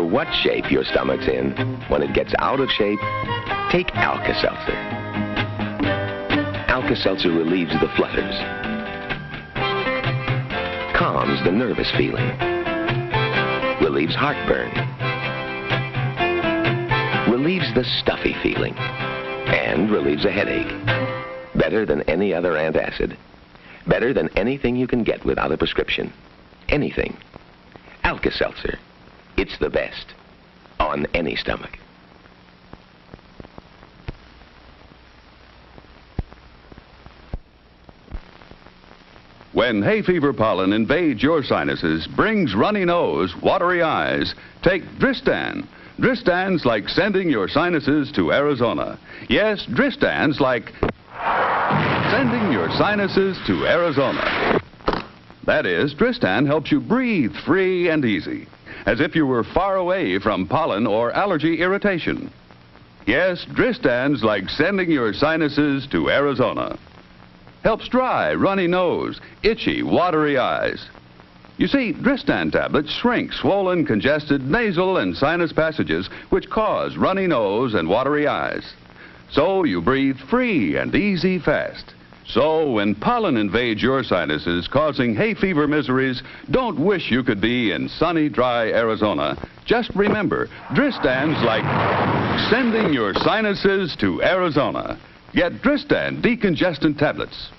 what shape your stomach's in, when it gets out of shape, take Alka-Seltzer. Alka-Seltzer relieves the flutters, calms the nervous feeling, relieves heartburn, relieves the stuffy feeling, and relieves a headache. Better than any other antacid. Better than anything you can get without a prescription. Anything. Alka-Seltzer. It's the best. On any stomach. When hay fever pollen invades your sinuses, brings runny nose, watery eyes, take Dristan. Dristan's like sending your sinuses to Arizona. Yes, Dristan's like sending your sinuses to Arizona. That is, Dristan helps you breathe free and easy, as if you were far away from pollen or allergy irritation. Yes, Dristan's like sending your sinuses to Arizona. Helps dry, runny nose, itchy, watery eyes. You see, Dristan tablets shrink swollen, congested nasal and sinus passages which cause runny nose and watery eyes. So you breathe free and easy fast. So when pollen invades your sinuses causing hay fever miseries, don't wish you could be in sunny, dry Arizona. Just remember, Dristan's like sending your sinuses to Arizona. Get Dristan decongestant tablets.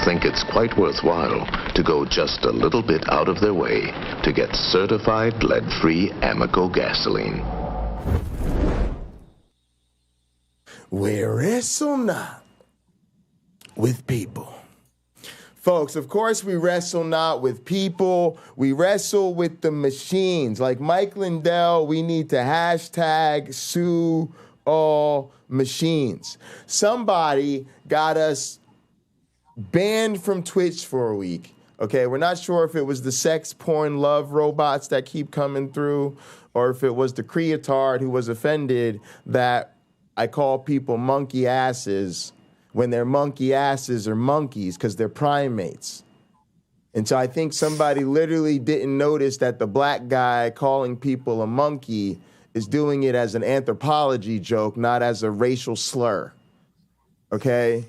Think it's quite worthwhile to go just a little bit out of their way to get certified lead-free Amoco gasoline. We wrestle not with people. Folks, of course we wrestle not with people. We wrestle with the machines. Like Mike Lindell, we need to hashtag sue all machines. Somebody got us banned from Twitch for a week. Okay, we're not sure if it was the sex porn love robots that keep coming through or if it was the creatard who was offended that I call people monkey asses when their monkey asses are monkeys because they're primates. And so I think somebody literally didn't notice that the black guy calling people a monkey is doing it as an anthropology joke, not as a racial slur. Okay?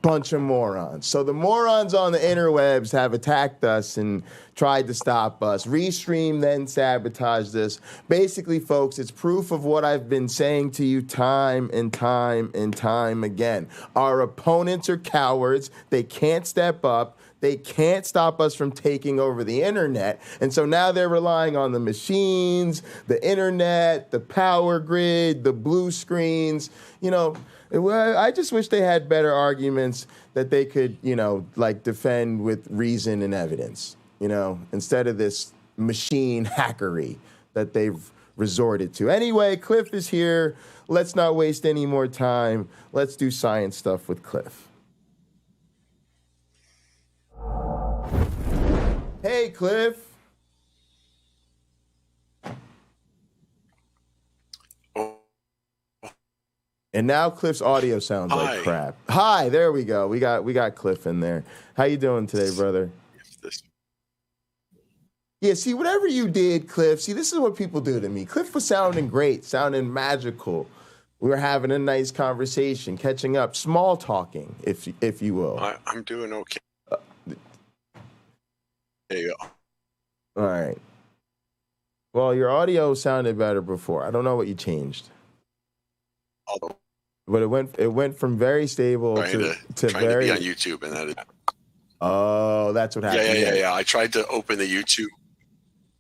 Bunch of morons. So the morons on the interwebs have attacked us and tried to stop us. Restream then sabotaged us. Basically, folks, it's proof of what I've been saying to you time and time and time again. Our opponents are cowards. They can't step up. They can't stop us from taking over the internet. And so now they're relying on the machines, the internet, the power grid, the blue screens, you know. I just wish they had better arguments that they could, like defend with reason and evidence, instead of this machine hackery that they've resorted to. Anyway, Cliff is here. Let's not waste any more time. Let's do science stuff with Cliff. Hey, Cliff. And now Cliff's audio sounds like crap. Hi, there we go. We got Cliff in there. How you doing today, brother? Yeah, see, whatever you did, Cliff, see, this is what people do to me. Cliff was sounding great, sounding magical. We were having a nice conversation, catching up, small talking, if you will. I'm doing okay. There you go. All right. Well, your audio sounded better before. I don't know what you changed. But it went from very stable to very. To be on YouTube and that. Oh, that's what happened. Yeah. I tried to open the YouTube,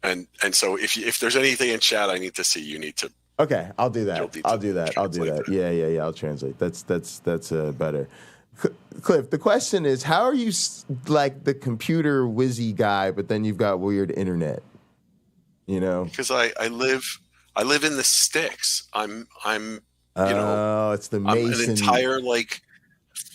And so if there's anything in chat I need to see, you need to. Okay, I'll do that. I'll do that. Yeah. I'll translate. That's better. Cliff, the question is, how are you like the computer whizzy guy, but then you've got weird internet? You know, because I live in the sticks. I'm it's the Mason. I'm an entire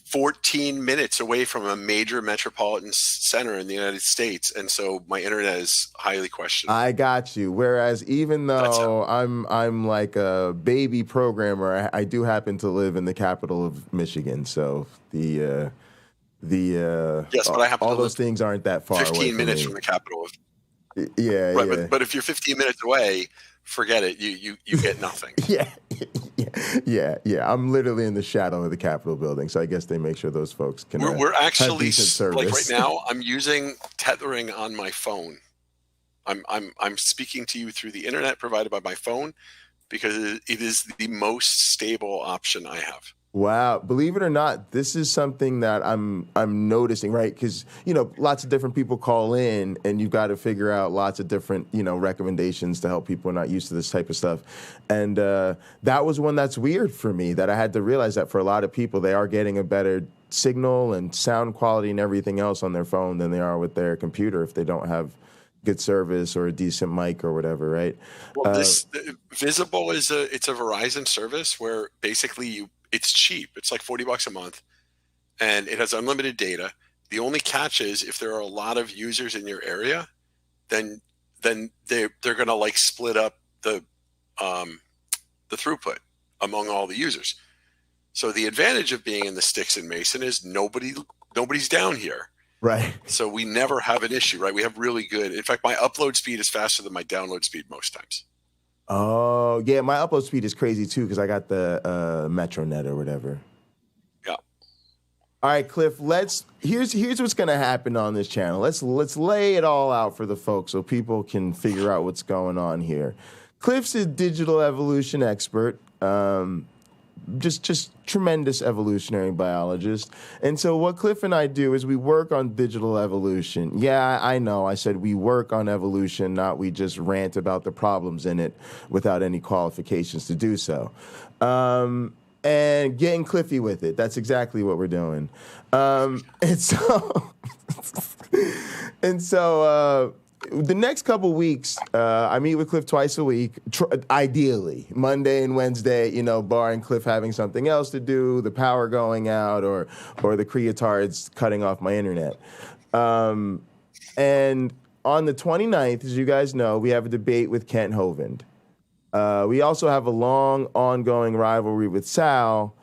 14 minutes away from a major metropolitan center in the United States, and so my internet is highly questionable. I got you. Whereas even though I'm like a baby programmer, I do happen to live in the capital of Michigan, so yes, but I happen all to those things aren't that far 15 away minutes me. from the capital of. Yeah, right, yeah. But if you're 15 minutes away, forget it. You get nothing. Yeah. I'm literally in the shadow of the Capitol building, so I guess they make sure those folks can. We're actually have decent service. right now. I'm using tethering on my phone. I'm speaking to you through the internet provided by my phone because it is the most stable option I have. Wow, believe it or not, this is something that I'm noticing, right? Because lots of different people call in, and you've got to figure out lots of different recommendations to help people who are not used to this type of stuff. And that was one that's weird for me, that I had to realize that for a lot of people, they are getting a better signal and sound quality and everything else on their phone than they are with their computer if they don't have good service or a decent mic or whatever, right? Well, Visible it's a Verizon service where basically it's cheap. It's like $40 a month, and it has unlimited data. The only catch is if there are a lot of users in your area, then they're going to split up the throughput among all the users. So the advantage of being in the sticks in Mason is nobody's down here. Right. So we never have an issue, right? We have really good. In fact, my upload speed is faster than my download speed most times. Oh, yeah, my upload speed is crazy too because I got the MetroNet or whatever. Yeah. All right, Cliff, here's what's going to happen on this channel. Let's lay it all out for the folks so people can figure out what's going on here. Cliff's a digital evolution expert. Just tremendous evolutionary biologist. And so what Cliff and I do is we work on digital evolution. Yeah, I know. I said we work on evolution, not we just rant about the problems in it without any qualifications to do so. And getting Cliffy with it. That's exactly what we're doing. And so the next couple weeks, I meet with Cliff twice a week, ideally Monday and Wednesday, barring Cliff having something else to do, the power going out, or the creotards cutting off my internet. And on the 29th, as you guys know, we have a debate with Kent Hovind. We also have a long ongoing rivalry with Sal.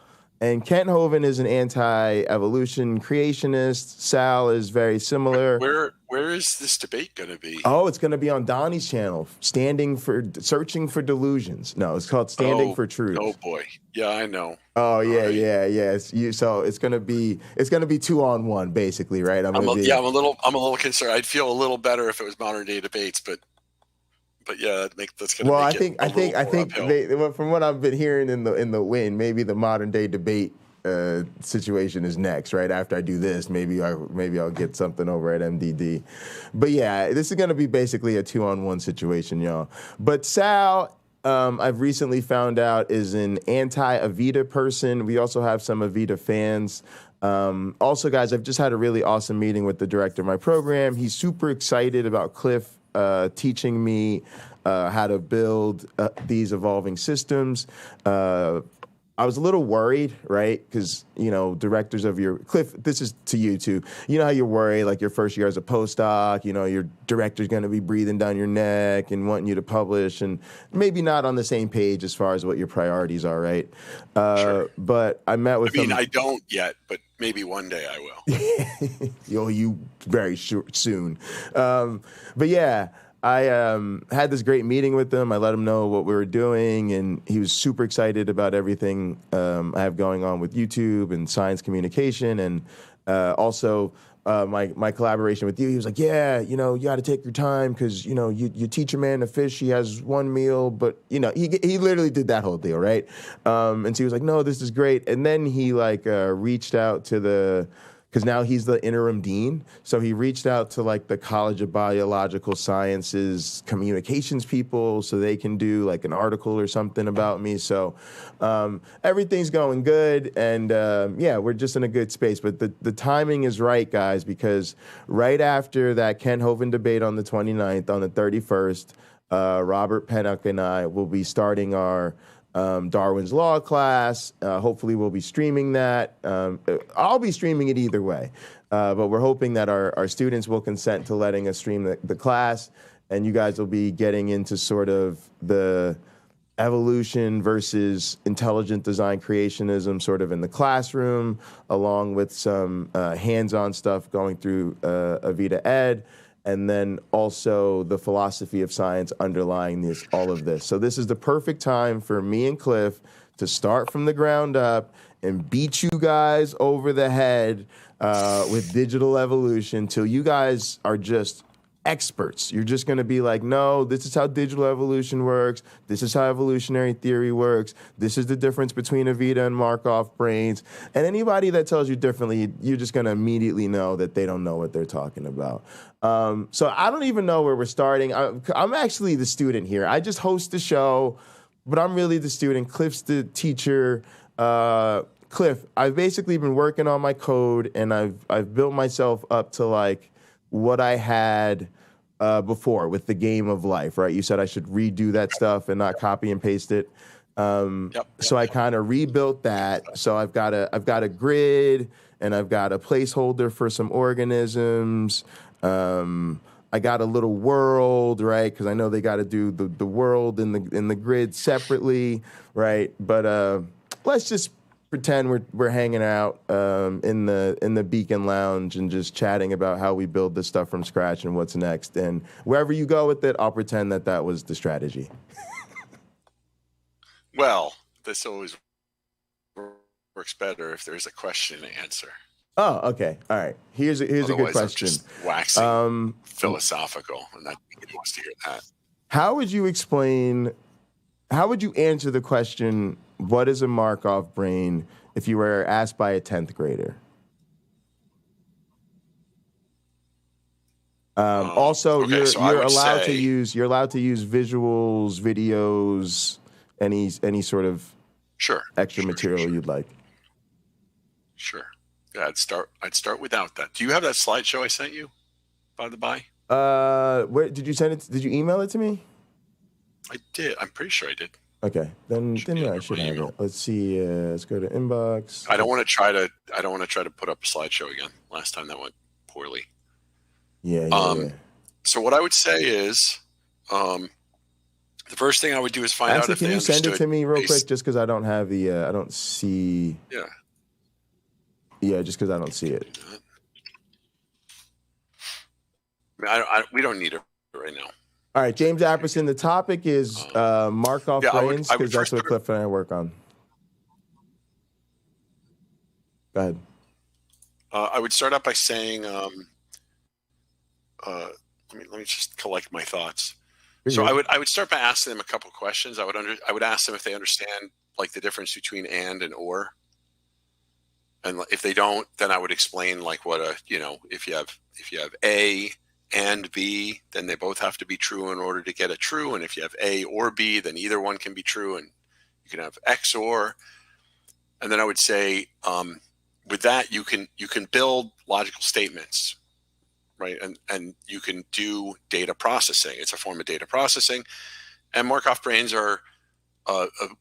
And Kent Hovind is an anti-evolution creationist. Sal is very similar. Where is this debate going to be? Oh, it's going to be on Donnie's channel, Searching for Delusions. No, it's called Standing for Truth. Oh boy, yeah, I know. Oh yeah. So it's going to be 2-on-1 basically, right? I'm a little concerned. I'd feel a little better if it was modern day debates, but yeah, that's going to. Well, I think from what I've been hearing in the wind, maybe the modern day debate situation is next, right? After I do this, maybe I'll get something over at MDD. But yeah, this is going to be basically a 2-on-1 situation, y'all. But Sal, I've recently found out, is an anti-Evita person. We also have some Evita fans. Also, guys, I've just had a really awesome meeting with the director of my program. He's super excited about Cliff teaching me how to build these evolving systems. I was a little worried, right? Because, directors of Cliff, this is to you too. You know how you're worried, like your first year as a postdoc, your director's going to be breathing down your neck and wanting you to publish and maybe not on the same page as far as what your priorities are, right? Sure. But I met with I don't yet, but maybe one day I will. You very soon. But yeah, I had this great meeting with him. I let him know what we were doing, and he was super excited about everything I have going on with YouTube and science communication, and also my collaboration with you. He was like, yeah, you got to take your time because, you teach a man to fish. He has one meal, but, he literally did that whole deal, right? And so he was like, no, this is great. And then he reached out to the because now he's the interim dean. So he reached out to like the College of Biological Sciences communications people so they can do like an article or something about me. So everything's going good. And yeah, we're just in a good space. But the timing is right, guys, because right after that Ken Hovind debate on the 29th, on the 31st, Robert Pennock and I will be starting our Darwin's Law class. Hopefully we'll be streaming that. I'll be streaming it either way. But we're hoping that our students will consent to letting us stream the class, and you guys will be getting into sort of the evolution versus intelligent design creationism sort of in the classroom, along with some hands-on stuff going through Avita Ed. And then also the philosophy of science underlying all of this. So this is the perfect time for me and Cliff to start from the ground up and beat you guys over the head with digital evolution till you guys are just experts. You're just going to be like, no, this is how digital evolution works. This is how evolutionary theory works. This is the difference between Avita and Markov brains. And anybody that tells you differently, you're just going to immediately know that they don't know what they're talking about. So I don't even know where we're starting. I'm actually the student here. I just host the show, but I'm really the student. Cliff's the teacher. Cliff, I've basically been working on my code, and I've built myself up to like what I had before with the game of life, right? You said I should redo that stuff and not copy and paste it. So I kind of rebuilt that. So I've got a grid, and I've got a placeholder for some organisms. I got a little world, right? Because I know they got to do the world and the grid separately, right? But let's just pretend we're hanging out in the Beacon Lounge and just chatting about how we build this stuff from scratch and what's next. And wherever you go with it, I'll pretend that was the strategy. Well, this always works better if there's a question to answer. Oh, okay. All right. Here's a good question. I'm just waxing philosophical, and that nobody wants to hear that. How would you answer the question, what is a Markov brain, if you were asked by a 10th grader? Also, okay, you're allowed to use visuals, videos, any sort of extra material you'd like. Sure. Yeah, I'd start without that. Do you have that slideshow I sent you, by the by? Where did you send it? Did you email it to me? I did. I'm pretty sure I did. Okay, then yeah, I should have it. Let's see. Let's go to inbox. I don't want to try to put up a slideshow again. Last time that went poorly. Yeah. So what I would say is, the first thing I would do is find out if they understood. Can you send it to me real quick, just because I don't have the, I don't see. Yeah. Yeah, just because I don't see it. We don't need it right now. All right, James Apperson, the topic is Markov brains, because that's what Cliff and I work on. Go ahead. I would start out by saying, let me just collect my thoughts. So I would start by asking them a couple questions. I would ask them if they understand like the difference between and or. And if they don't, then I would explain like what if you have A and B, then they both have to be true in order to get a true. And if you have A or B, then either one can be true, and you can have XOR. And then I would say, with that, you can build logical statements, right? And you can do data processing. It's a form of data processing, and Markov brains are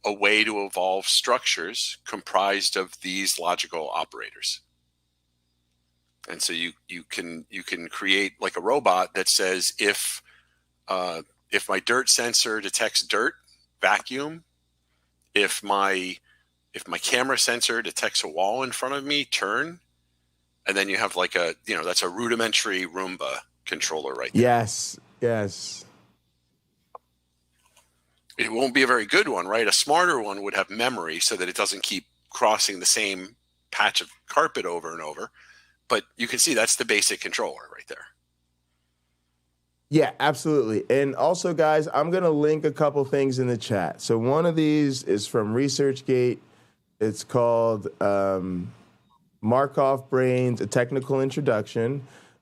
a way to evolve structures comprised of these logical operators. And so you can create like a robot that says if my dirt sensor detects dirt, vacuum. If my camera sensor detects a wall in front of me, turn. And then you have like that's a rudimentary Roomba controller right there. Yes. It won't be a very good one, right? A smarter one would have memory so that it doesn't keep crossing the same patch of carpet over and over. But you can see that's the basic controller right there. Yeah, absolutely. And also, guys, I'm going to link a couple things in the chat. So one of these is from ResearchGate. It's called Markov Brains, A Technical Introduction.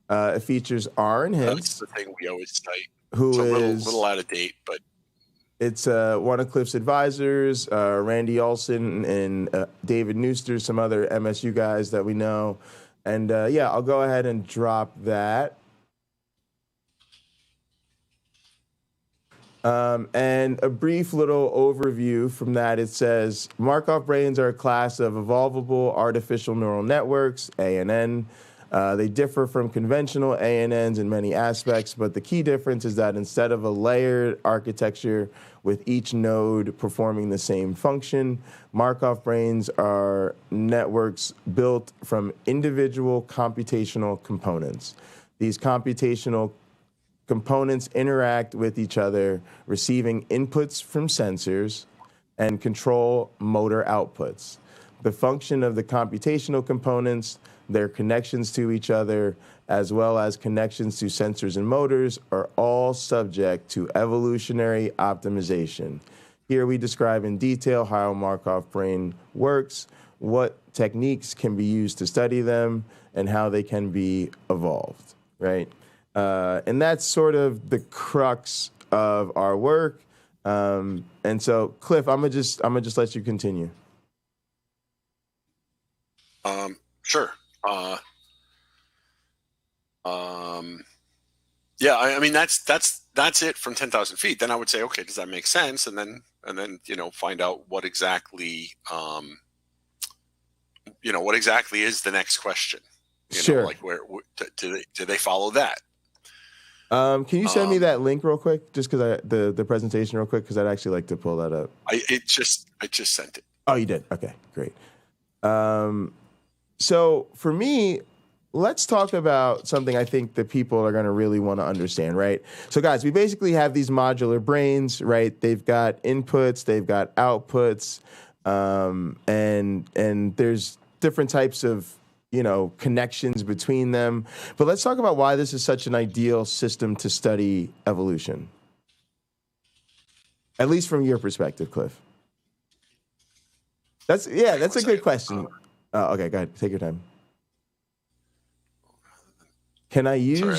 It features Aaron That's Hintz, the thing we always cite. who It's a is little out of date, but it's one of Cliff's advisors, Randy Olson and David Nooster, some other MSU guys that we know. And yeah, I'll go ahead and drop that. And a brief little overview from that, it says, Markov brains are a class of evolvable artificial neural networks, ANN. They differ from conventional ANNs in many aspects, but the key difference is that instead of a layered architecture with each node performing the same function, Markov brains are networks built from individual computational components. These computational components interact with each other, receiving inputs from sensors and control motor outputs. The function of the computational components, their connections to each other, as well as connections to sensors and motors, are all subject to evolutionary optimization. Here we describe in detail how a Markov brain works, what techniques can be used to study them, and how they can be evolved, right? And that's sort of the crux of our work. And so, Cliff, I'm gonna just let you continue. Sure. Yeah, I mean that's it from 10,000 feet. Then I would say, okay, does that make sense? And then find out what exactly what exactly is the next question. Sure. Like where do they follow that? Can you send me that link real quick, just because the presentation real quick, because I'd actually like to pull that up. I just sent it. Oh, you did? Okay, great. So for me, let's talk about something I think that people are going to really want to understand, right? So guys, we basically have these modular brains, right? They've got inputs, they've got outputs, and there's different types of connections between them. But let's talk about why this is such an ideal system to study evolution. At least from your perspective, Cliff. That's a good question. Okay, go ahead. Take your time. Can I use... Sorry,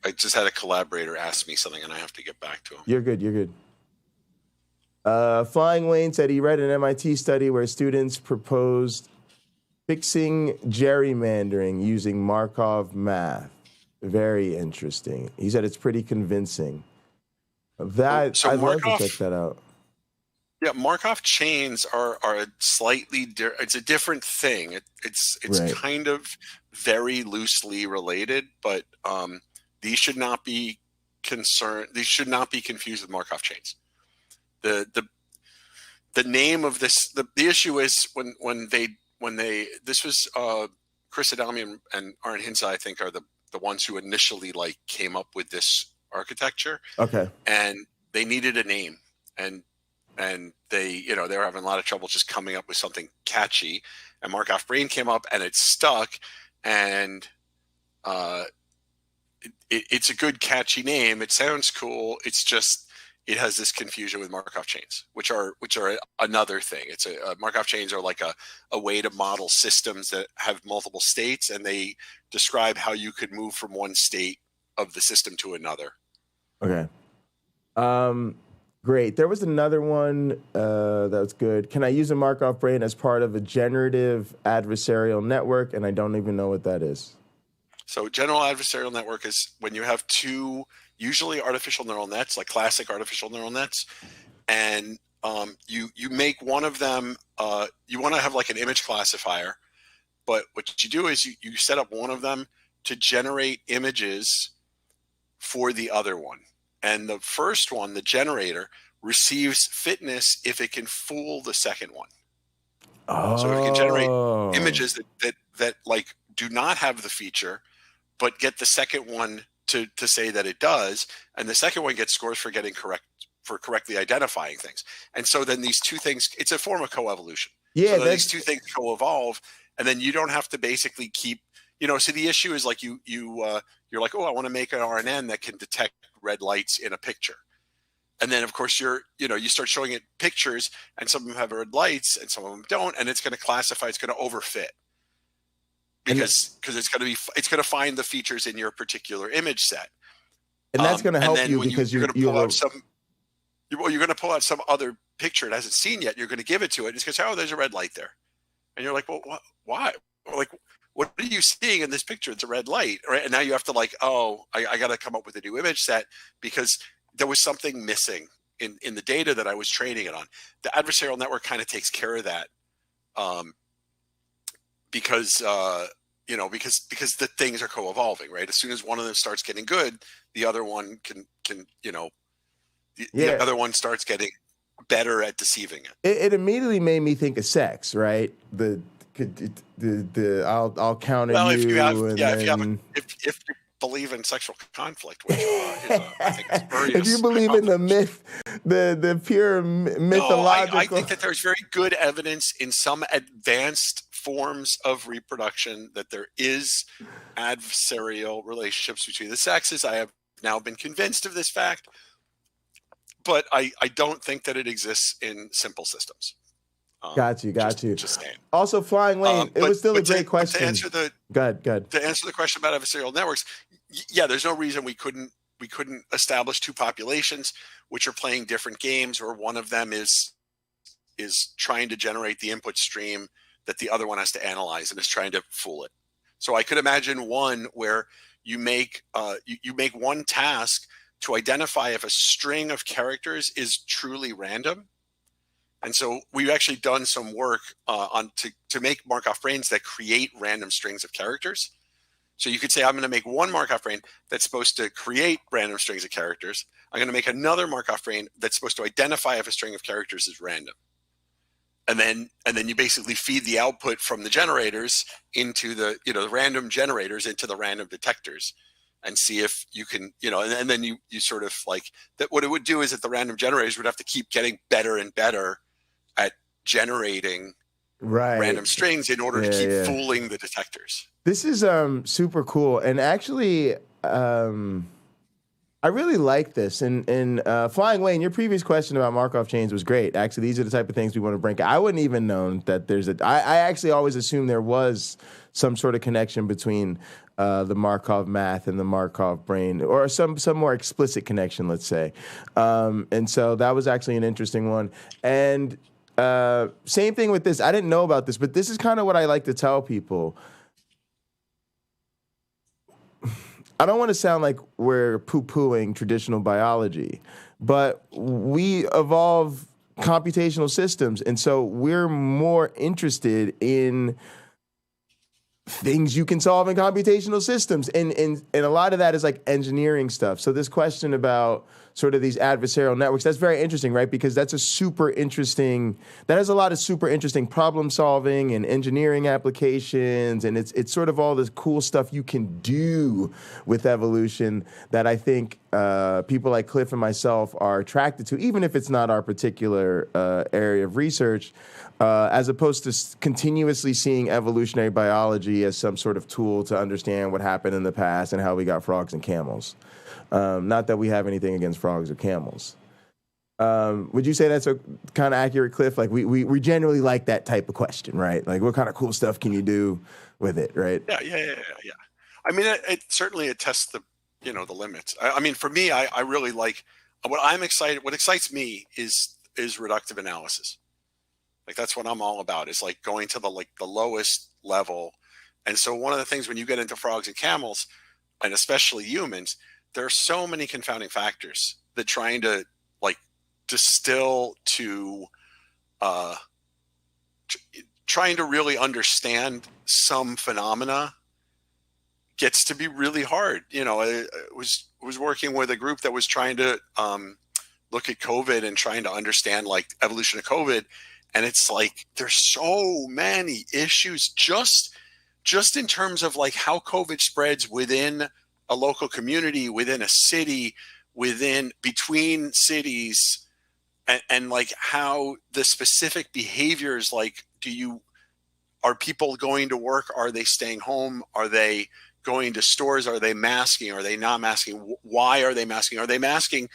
I just had a collaborator ask me something and I have to get back to him. You're good. Flying Wayne said he read an MIT study where students proposed fixing gerrymandering using Markov math. Very interesting. He said it's pretty convincing. I'd love to check that out. Yeah, Markov chains are a slightly it's a different thing. It's right. Kind of very loosely related, but these should not be confused with Markov chains. The name of this, the issue is when this was Chris Adami and Aaron Hintz, I think, are the ones who initially came up with this architecture. Okay. And they needed a name, and they were having a lot of trouble just coming up with something catchy. And Markov Brain came up, and it stuck. And it's a good catchy name. It sounds cool. It's just it has this confusion with Markov chains, which are another thing. It's Markov chains are like a way to model systems that have multiple states, and they describe how you could move from one state of the system to another. Okay. Great. There was another one that was good. Can I use a Markov brain as part of a generative adversarial network? And I don't even know what that is. So general adversarial network is when you have two, usually artificial neural nets, like classic artificial neural nets, and you make one of them, you want to have like an image classifier, but what you do is you set up one of them to generate images for the other one. And the first one, the generator, receives fitness if it can fool the second one. Oh. So it can generate images that like do not have the feature, but get the second one to say that it does, and the second one gets scores for correctly identifying things. And so then these two things, it's a form of coevolution. Yeah, so these two things co-evolve, and then you don't have to basically keep, so the issue is like you're like, oh, I want to make an RNN that can detect red lights in a picture. And then of course you start showing it pictures, and some of them have red lights and some of them don't, and it's going to classify, it's going to overfit. because it's going to find the features in your particular image set. And that's going to help you because you're going to pull out you're going to pull out some other picture it hasn't seen yet. You're going to give it to it. It's going to say, oh, there's a red light there. And you're like, well, why? Like, what are you seeing in this picture? It's a red light, right? And now you have to like, oh, I got to come up with a new image set because there was something missing in the data that I was training it on. The adversarial network kind of takes care of that because the things are co-evolving, right? As soon as one of them starts getting good, the other one can the other one starts getting better at deceiving it. It immediately made me think of sex, right? I'll counter you. If you believe in sexual conflict, which I think is very if you believe in the myth, the pure mythological. I think that there's very good evidence in some advanced forms of reproduction that there is adversarial relationships between the sexes. I have now been convinced of this fact, but I don't think that it exists in simple systems. Got you. Just saying. Also, Flying Lane, it was still a great question. To answer the question about adversarial networks, yeah, there's no reason we couldn't establish two populations which are playing different games, or one of them is trying to generate the input stream that the other one has to analyze and is trying to fool it. So I could imagine one where you make one task to identify if a string of characters is truly random. And so we've actually done some work to make Markov brains that create random strings of characters. So you could say, I'm going to make one Markov brain that's supposed to create random strings of characters. I'm going to make another Markov brain that's supposed to identify if a string of characters is random. And then you basically feed the output from the generators into the random generators into the random detectors, and see if you can, and then you sort of like that. What it would do is that the random generators would have to keep getting better and better at generating random strings in order to keep fooling the detectors. This is super cool, and actually, I really like this. And Flying Wayne, your previous question about Markov chains was great. Actually, these are the type of things we want to bring. I wouldn't even known that there's I actually always assumed there was some sort of connection between the Markov math and the Markov brain, or some more explicit connection, let's say. And so that was actually an interesting one. And same thing with this. I didn't know about this, but this is kind of what I like to tell people. I don't want to sound like we're poo-pooing traditional biology, but we evolve computational systems, and so we're more interested in things you can solve in computational systems, and a lot of that is like engineering stuff. So this question about sort of these adversarial networks, that's very interesting, right? Because that has a lot of super interesting problem solving and engineering applications, and it's sort of all this cool stuff you can do with evolution that I think people like Cliff and myself are attracted to, even if it's not our particular area of research, as opposed to continuously seeing evolutionary biology as some sort of tool to understand what happened in the past and how we got frogs and camels. Not that we have anything against frogs or camels. Would you say that's a kind of accurate, Cliff? Like we generally like that type of question, right? Like what kind of cool stuff can you do with it, right? Yeah. I mean, it certainly tests the limits. I mean, for me, I really like what excites me is reductive analysis. Like that's what I'm all about, is like going to the lowest level. And so one of the things when you get into frogs and camels, and especially humans, there are so many confounding factors that trying to distill to trying to really understand some phenomena gets to be really hard. I was working with a group that was trying to look at COVID and trying to understand evolution of COVID. And it's like, there's so many issues just in terms of how COVID spreads within a local community, within a city, between cities, and how the specific behaviors, are people going to work? Are they staying home? Are they going to stores? Are they masking? Are they not masking? Why are they masking? Are they masking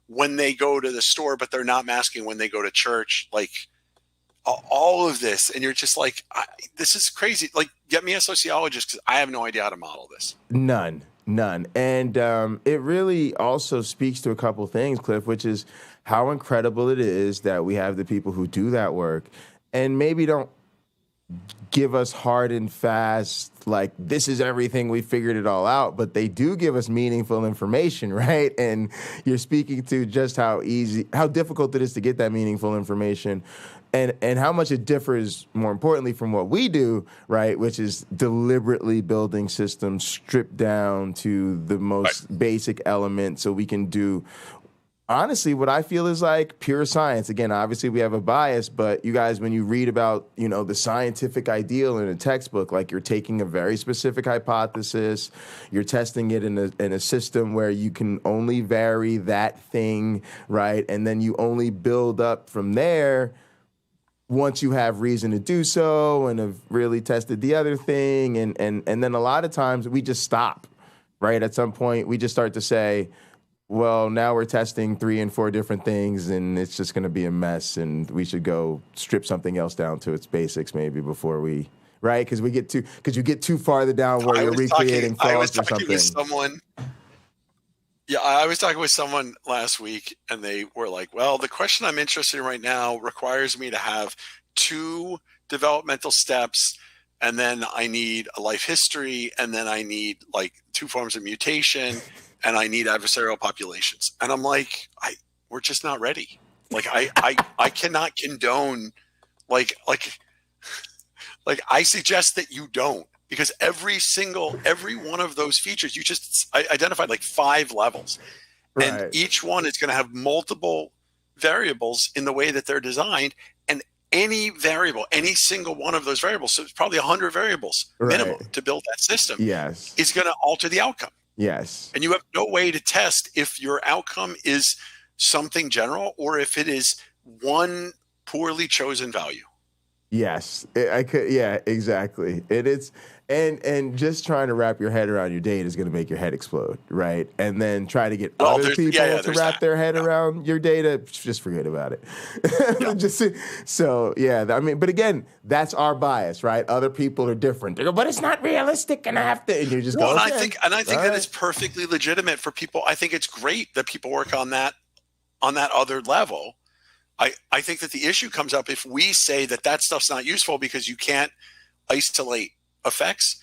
when they go to the store, but they're not masking when they go to church? all of this, and you're just like, this is crazy. Like, get me a sociologist because I have no idea how to model this. None. And it really also speaks to a couple things, Cliff, which is how incredible it is that we have the people who do that work and maybe don't give us hard and fast, like, this is everything, we figured it all out, but they do give us meaningful information, right? And you're speaking to just how difficult it is to get that meaningful information and how much it differs, more importantly, from what we do, right, which is deliberately building systems stripped down to the most basic element so we can do, honestly, what I feel is like pure science. Again, obviously we have a bias, but you guys, when you read about, the scientific ideal in a textbook, like you're taking a very specific hypothesis, you're testing it in a system where you can only vary that thing, right? And then you only build up from there once you have reason to do so and have really tested the other thing. And then a lot of times we just stop, right? At some point we just start to say, well, now we're testing 3 and 4 different things, and it's just going to be a mess, and we should go strip something else down to its basics maybe before we, right? Because you get too farther down where you're recreating frogs or something. I was talking with someone last week, and they were like, well, the question I'm interested in right now requires me to have 2 developmental steps, and then I need a life history, and then I need like 2 forms of mutation, and I need adversarial populations. And I'm like, we're just not ready. Like I cannot condone like I suggest that you don't, because every one of those features, you just identified like 5 levels. Right. And each one is going to have multiple variables in the way that they're designed. And any variable, any single one of those variables, so it's probably 100 variables minimum to build that system, is going to alter the outcome. Yes. And you have no way to test if your outcome is something general or if it is one poorly chosen value. Yes, exactly. It is, and just trying to wrap your head around your data is going to make your head explode, right? And then try to get other people to wrap their head around your data, just forget about it. But again, that's our bias, right? Other people are different. They go, but it's not realistic, and I have to. And you just go. And I think that it's perfectly legitimate for people. I think it's great that people work on that other level. I think that the issue comes up if we say that stuff's not useful because you can't isolate effects.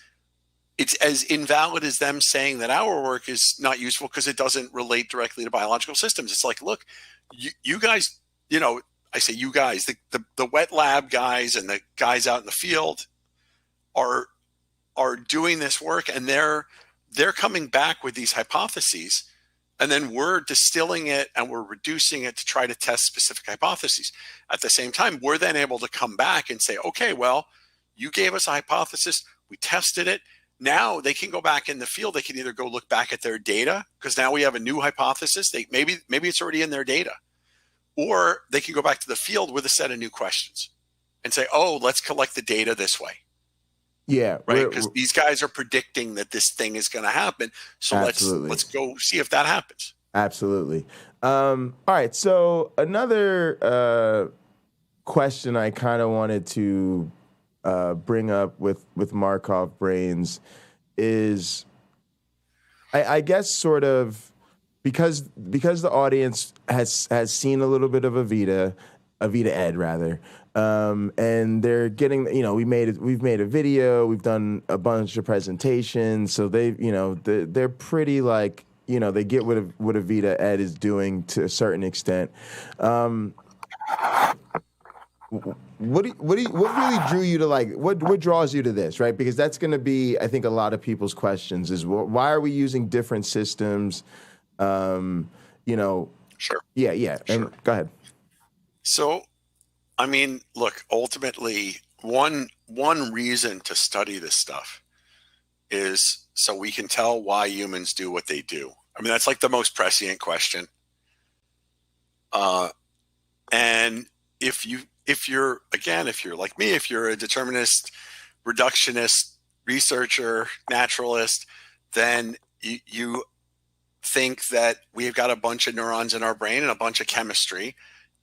It's as invalid as them saying that our work is not useful because it doesn't relate directly to biological systems. It's like, look, you guys, I say you guys, the wet lab guys and the guys out in the field are doing this work, and they're coming back with these hypotheses. And then we're distilling it and we're reducing it to try to test specific hypotheses. At the same time, we're then able to come back and say, okay, well, you gave us a hypothesis. We tested it. Now they can go back in the field. They can either go look back at their data because now we have a new hypothesis. Maybe it's already in their data. Or they can go back to the field with a set of new questions and say, oh, let's collect the data this way. Yeah, right. Because these guys are predicting that this thing is going to happen. So let's go see if that happens. Absolutely. All right. So another question I kind of wanted to bring up with Markov brains is, I guess, sort of because the audience has seen a little bit of Avita Ed rather. And they're getting, we've made a video, we've done a bunch of presentations. So they're pretty like, they get what Avita Ed is doing to a certain extent. What really drew you to what draws you to this, right? Because that's going to be, I think, a lot of people's questions is why are we using different systems? Sure. Yeah. And sure. Go ahead. So, I mean, look, ultimately, one reason to study this stuff is so we can tell why humans do what they do. I mean, that's like the most prescient question. And if you're like me, if you're a determinist, reductionist, researcher, naturalist, then you think that we've got a bunch of neurons in our brain and a bunch of chemistry,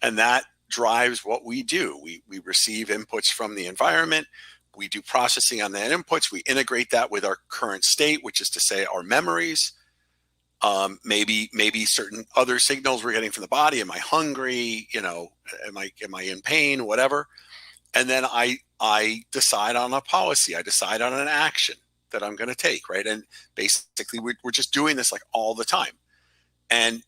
and that drives what we do. We receive inputs from the environment. We do processing on that inputs. We integrate that with our current state, which is to say our memories. Maybe certain other signals we're getting from the body. Am I hungry? You know, am I in pain? Whatever. And then I decide on a policy. I decide on an action that I'm going to take, right? And basically, we're just doing this like all the time. And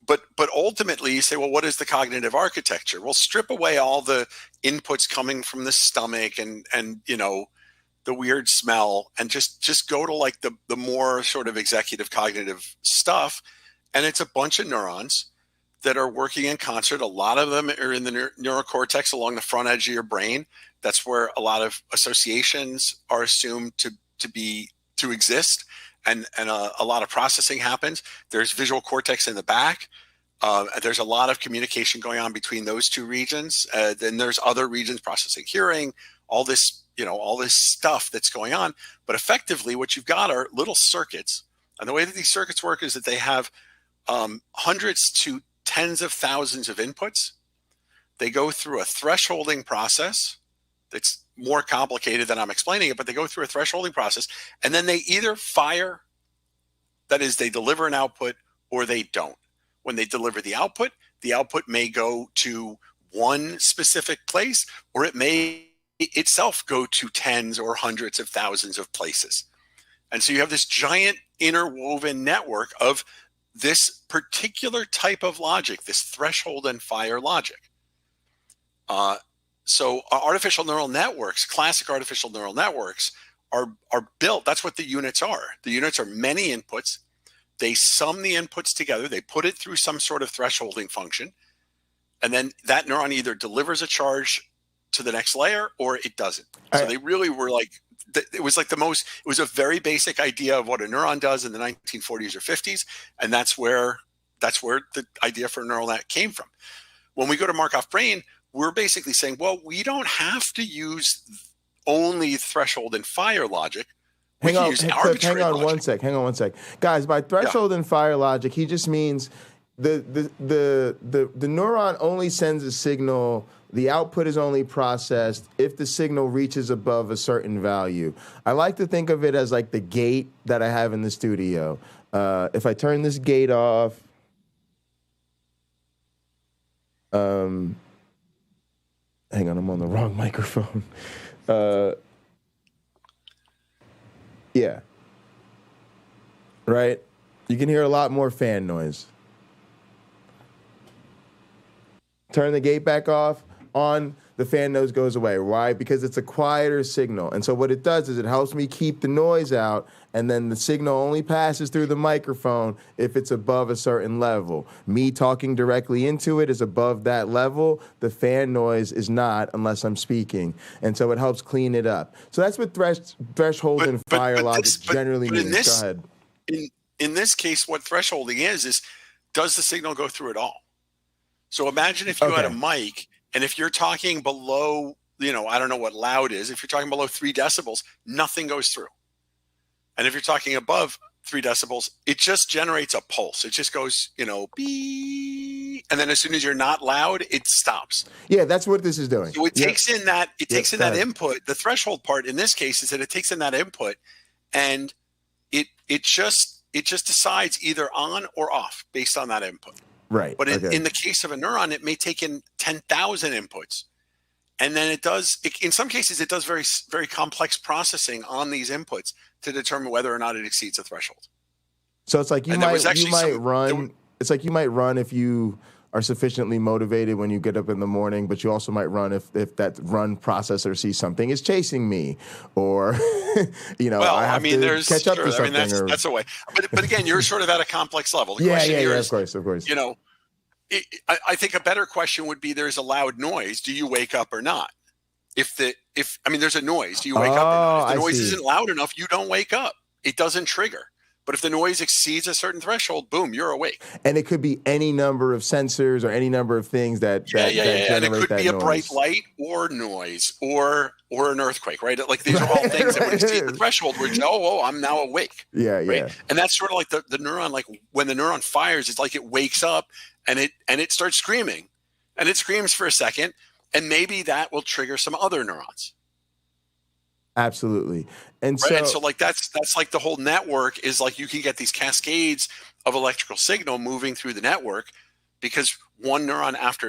but ultimately, you say, well, what is the cognitive architecture? Well, strip away all the inputs coming from the stomach and you know, the weird smell, and just go to like the more sort of executive cognitive stuff. And it's a bunch of neurons that are working in concert. A lot of them are in the neurocortex along the front edge of your brain. That's where a lot of associations are assumed to exist, and a lot of processing happens. There's visual cortex in the back. There's a lot of communication going on between those two regions. Then there's other regions processing hearing, all this stuff that's going on. But effectively, what you've got are little circuits. And the way that these circuits work is that they have hundreds to tens of thousands of inputs. They go through a thresholding process that's more complicated than I'm explaining it, but they go through a thresholding process, and then they either fire, that is, they deliver an output, or they don't. When they deliver the output may go to one specific place, or it may itself go to tens or hundreds of thousands of places. And so you have this giant interwoven network of this particular type of logic, this threshold and fire logic. So artificial neural networks, classic artificial neural networks, are built. That's what the units are. The units are many inputs. They sum the inputs together. They put it through some sort of thresholding function. And then that neuron either delivers a charge to the next layer or it doesn't. So they really were like, it was a very basic idea of what a neuron does in the 1940s or 50s. And that's where the idea for a neural net came from. When we go to Markov brain, we're basically saying, well, we don't have to use only threshold and fire logic. Hang on one sec. Guys, by threshold and fire logic, he just means the neuron only sends a signal. The output is only processed if the signal reaches above a certain value. I like to think of it as like the gate that I have in the studio. If I turn this gate off, hang on, I'm on the wrong microphone. Yeah. Right? You can hear a lot more fan noise. Turn the gate back off, on, the fan noise goes away. Why? Because it's a quieter signal. And so what it does is it helps me keep the noise out, and then the signal only passes through the microphone if it's above a certain level. Me talking directly into it is above that level. The fan noise is not unless I'm speaking. And so it helps clean it up. So that's what threshold and fire logic generally means. Go ahead. In this case, what thresholding is does the signal go through at all? So imagine if you had a mic, and if you're talking below, I don't know what loud is. If you're talking below 3 decibels, nothing goes through. And if you're talking above 3 decibels, it just generates a pulse. It just goes, beep. And then as soon as you're not loud, it stops. Yeah, that's what this is doing. So it takes in that, that input. The threshold part in this case is that it takes in that input, and it just decides either on or off based on that input. Right. But in the case of a neuron, it may take in 10,000 inputs. And then in some cases, it does very, very complex processing on these inputs to determine whether or not it exceeds a threshold. So it's like you might run if you are sufficiently motivated when you get up in the morning, but you also might run if that run processor sees something is chasing me, or I have to catch up to something. That's a way. But again, you're sort of at a complex level. The question here is, of course. I think a better question would be: there's a loud noise. Do you wake up or not? There's a noise. Do you wake up or not? If the noise isn't loud enough, you don't wake up. It doesn't trigger. But if the noise exceeds a certain threshold, boom, you're awake. And it could be any number of sensors or any number of things that generate and it could be a noise. Bright light or noise or an earthquake, right? Like these are all things that would exceed the threshold where you say, I'm now awake. Yeah. And that's sort of like the neuron, like when the neuron fires, it's like it wakes up and it starts screaming. and it screams for a second, and maybe that will trigger some other neurons. Absolutely. And right? so, And so like that's like the whole network is like you can get these cascades of electrical signal moving through the network because one neuron after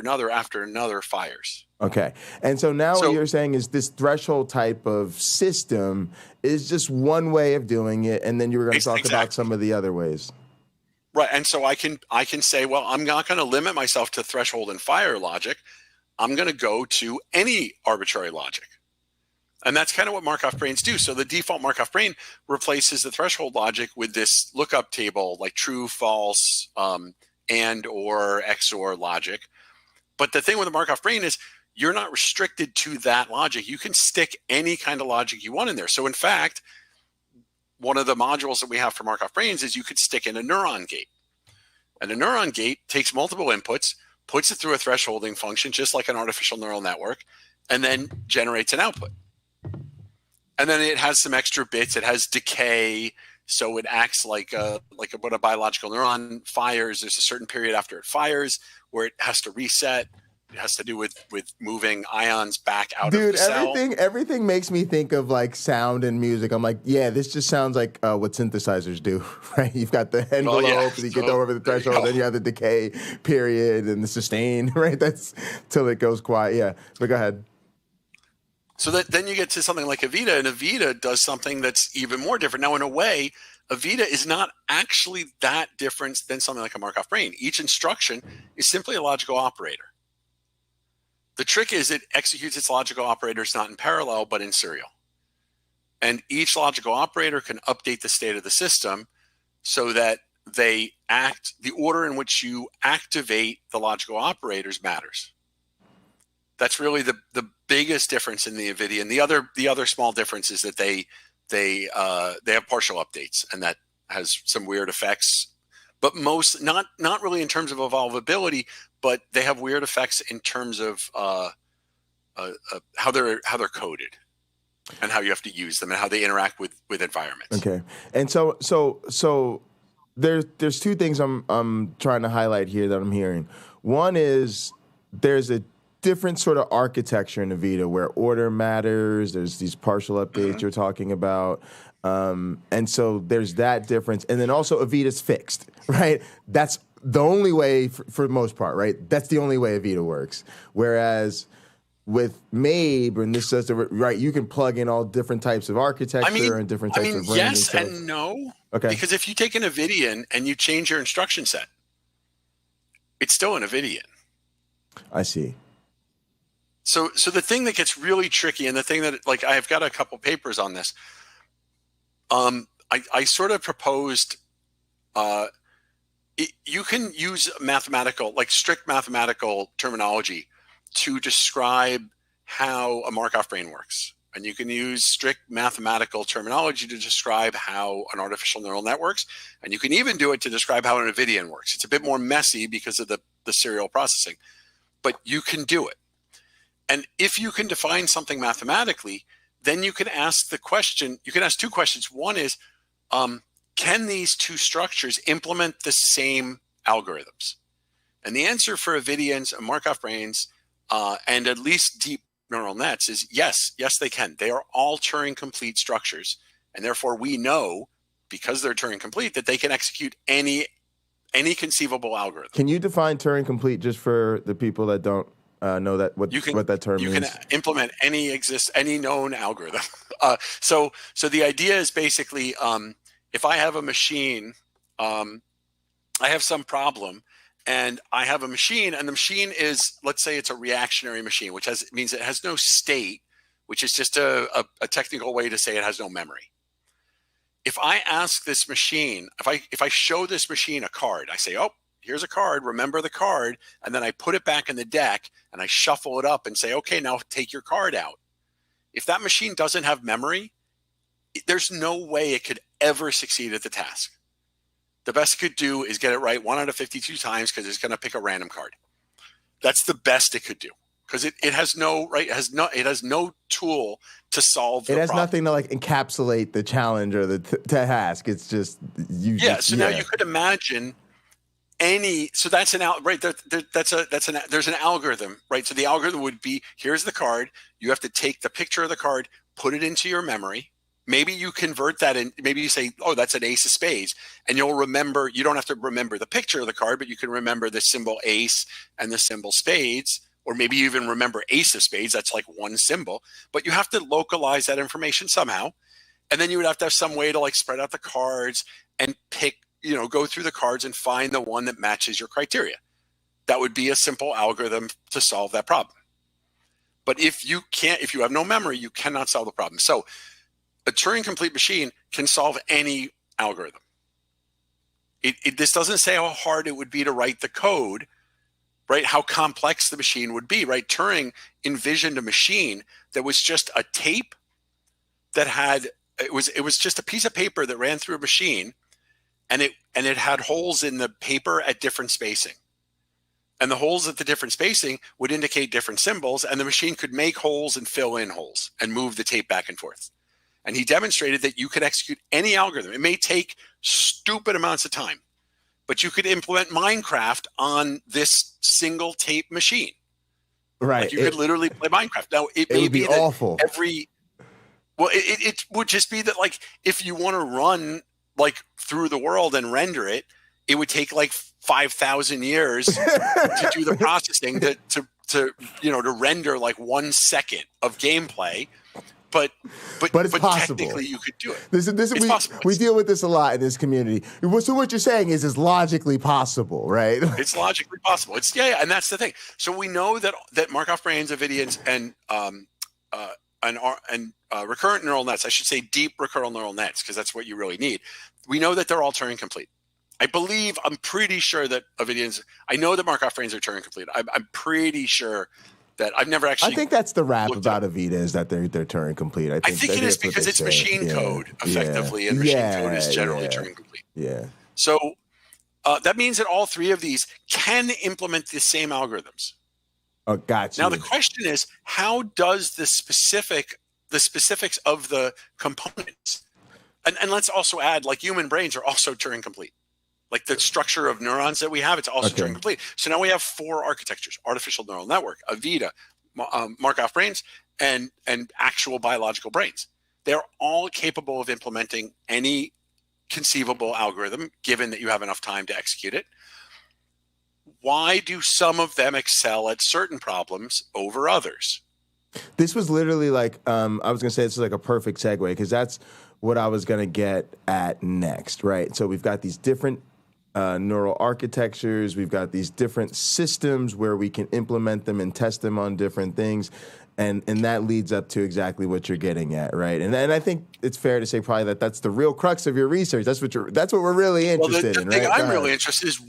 another fires. okay. And so now what you're saying is this threshold type of system is just one way of doing it, and then you were going to talk about some of the other ways. Right. And so I can say, well, I'm not going to limit myself to threshold and fire logic. I'm going to go to any arbitrary logic. And that's kind of what Markov brains do. So the default Markov brain replaces the threshold logic with this lookup table, like true, false, and or XOR logic. But the thing with the Markov brain is you're not restricted to that logic. You can stick any kind of logic you want in there. So in fact, one of the modules that we have for Markov brains is you could stick in a neuron gate. And a neuron gate takes multiple inputs, puts it through a thresholding function, just like an artificial neural network, and then generates an output. And then it has some extra bits. It has decay, so it acts like when a biological neuron fires. There's a certain period after it fires where it has to reset. It has to do with moving ions back out of the cell. Everything makes me think of like sound and music. I'm like, yeah, this just sounds like what synthesizers do, right? You've got the envelope, you get over the threshold, then you have the decay period and the sustain, right? That's till it goes quiet. Yeah, but go ahead. So then you get to something like Avita, and Avita does something that's even more different. Now, in a way, Avita is not actually that different than something like a Markov brain. Each instruction is simply a logical operator. The trick is it executes its logical operators not in parallel, but in serial. And each logical operator can update the state of the system so that they act, the order in which you activate the logical operators matters. That's really the biggest difference in the NVIDIA. And the other small difference is that they have partial updates, and that has some weird effects. But most not really in terms of evolvability, but they have weird effects in terms of how they're coded and how you have to use them and how they interact with environments. Okay, and so there's two things I'm trying to highlight here that I'm hearing. One is there's a different sort of architecture in Avita where order matters. There's these partial updates you're talking about. And so there's that difference. And then also Avita's fixed, right? That's the only way for the most part, right? That's the only way Avita works. Whereas with MABE, and this says, right, you can plug in all different types of architecture and different types of brains. Yes and no. Okay. Because if you take an NVIDIA and you change your instruction set, it's still an NVIDIA. I see. So the thing that gets really tricky, and the thing that, like, I've got a couple papers on this. I sort of proposed you can use mathematical, like strict mathematical terminology to describe how a Markov brain works. And you can use strict mathematical terminology to describe how an artificial neural net works. And you can even do it to describe how an NVIDIA works. It's a bit more messy because of the serial processing, but you can do it. And if you can define something mathematically, then you can ask the question, you can ask two questions. One is, can these two structures implement the same algorithms? And the answer for NVIDIAs and Markov brains, and at least deep neural nets, is yes, they can. They are all Turing complete structures. And therefore we know, because they're Turing complete, that they can execute any conceivable algorithm. Can you define Turing complete just for the people that don't know that what that term means? You can implement any known algorithm. So the idea is basically, if I have a machine, I have some problem, and I have a machine, and the machine is, let's say it's a reactionary machine, which means it has no state, which is just a technical way to say it has no memory. If I ask this machine, if I show this machine a card, I say, oh, here's a card, remember the card, and then I put it back in the deck and I shuffle it up and say, okay, now take your card out. If that machine doesn't have memory, there's no way it could ever succeed at the task. The best it could do is get it right 1 out of 52 times because it's going to pick a random card. That's the best it could do because it has no, right? It has no tool to solve the problem. It has nothing to like encapsulate the challenge or the task. It's just you. Yeah. So now you could imagine so that's right. There's an algorithm, right? So the algorithm would be, here's the card. You have to take the picture of the card, put it into your memory. Maybe you convert that in, maybe you say, oh, that's an ace of spades. And you'll remember, you don't have to remember the picture of the card, but you can remember the symbol ace and the symbol spades, or maybe you even remember ace of spades. That's like one symbol, but you have to localize that information somehow. And then you would have to have some way to like spread out the cards and pick, go through the cards and find the one that matches your criteria. That would be a simple algorithm to solve that problem. But if you have no memory, you cannot solve the problem. So a Turing complete machine can solve any algorithm. This doesn't say how hard it would be to write the code, right? How complex the machine would be, right? Turing envisioned a machine that was just a tape that had, it was just a piece of paper that ran through a machine, and it had holes in the paper at different spacing. And the holes at the different spacing would indicate different symbols, and the machine could make holes and fill in holes and move the tape back and forth. And he demonstrated that you could execute any algorithm. It may take stupid amounts of time, but you could implement Minecraft on this single tape machine. Right. Like you could literally play Minecraft. Now, it may would be that awful. It would just be that, like, if you want to run like through the world and render it, it would take like 5,000 years to do the processing to render like 1 second of gameplay. But it's possible. Technically you could do it. It's possible. We deal with this a lot in this community. So what you're saying is it's logically possible, right? It's logically possible. It's and that's the thing. So we know that Markov brains, Avidians, and recurrent neural nets, I should say deep recurrent neural nets, because that's what you really need. We know that they're all Turing complete. I'm pretty sure that Avidians, I know that Markov brains are Turing complete. I'm pretty sure that I've never actually. I think that's the rap about Avida, is that they're Turing complete. I think it is because it's machine code effectively, and machine code is generally Turing complete. Yeah. So that means that all three of these can implement the same algorithms. Oh, gotcha. Now the question is, how does the specifics of the components, and let's also add, like, human brains are also Turing complete. Like the structure of neurons that we have, it's also Turing complete. So now we have 4 architectures: artificial neural network, Avida, Markov brains, and actual biological brains. They're all capable of implementing any conceivable algorithm, given that you have enough time to execute it. Why do some of them excel at certain problems over others? This was literally like, I was going to say this is like a perfect segue, because that's what I was going to get at next, right? So we've got these different neural architectures. We've got these different systems where we can implement them and test them on different things. And that leads up to exactly what you're getting at, right? And I think it's fair to say probably that's the real crux of your research. That's what we're really interested in, right? The thing I'm really interested in is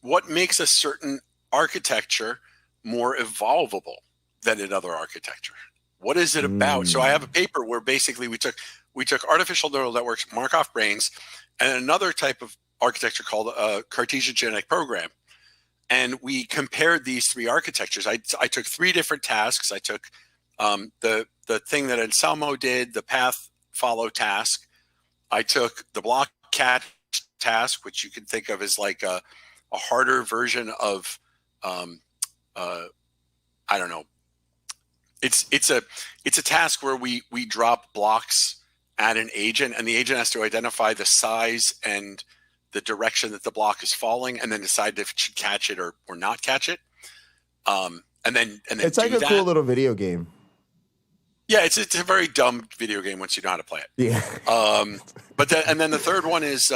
what makes a certain architecture more evolvable than another architecture. What is it about? So I have a paper where basically we took artificial neural networks, Markov brains, and another type of architecture called a Cartesian genetic program. And we compared these 3 architectures. I took 3 different tasks. I took the thing that Anselmo did, the path follow task. I took the block catch task, which you can think of as like a harder version of, I don't know. It's a task where we drop blocks at an agent, and the agent has to identify the size and the direction that the block is falling, and then decide if it should catch it or not catch it. And then it's like a cool little video game. Yeah, it's a very dumb video game once you know how to play it. Yeah. And then the third one is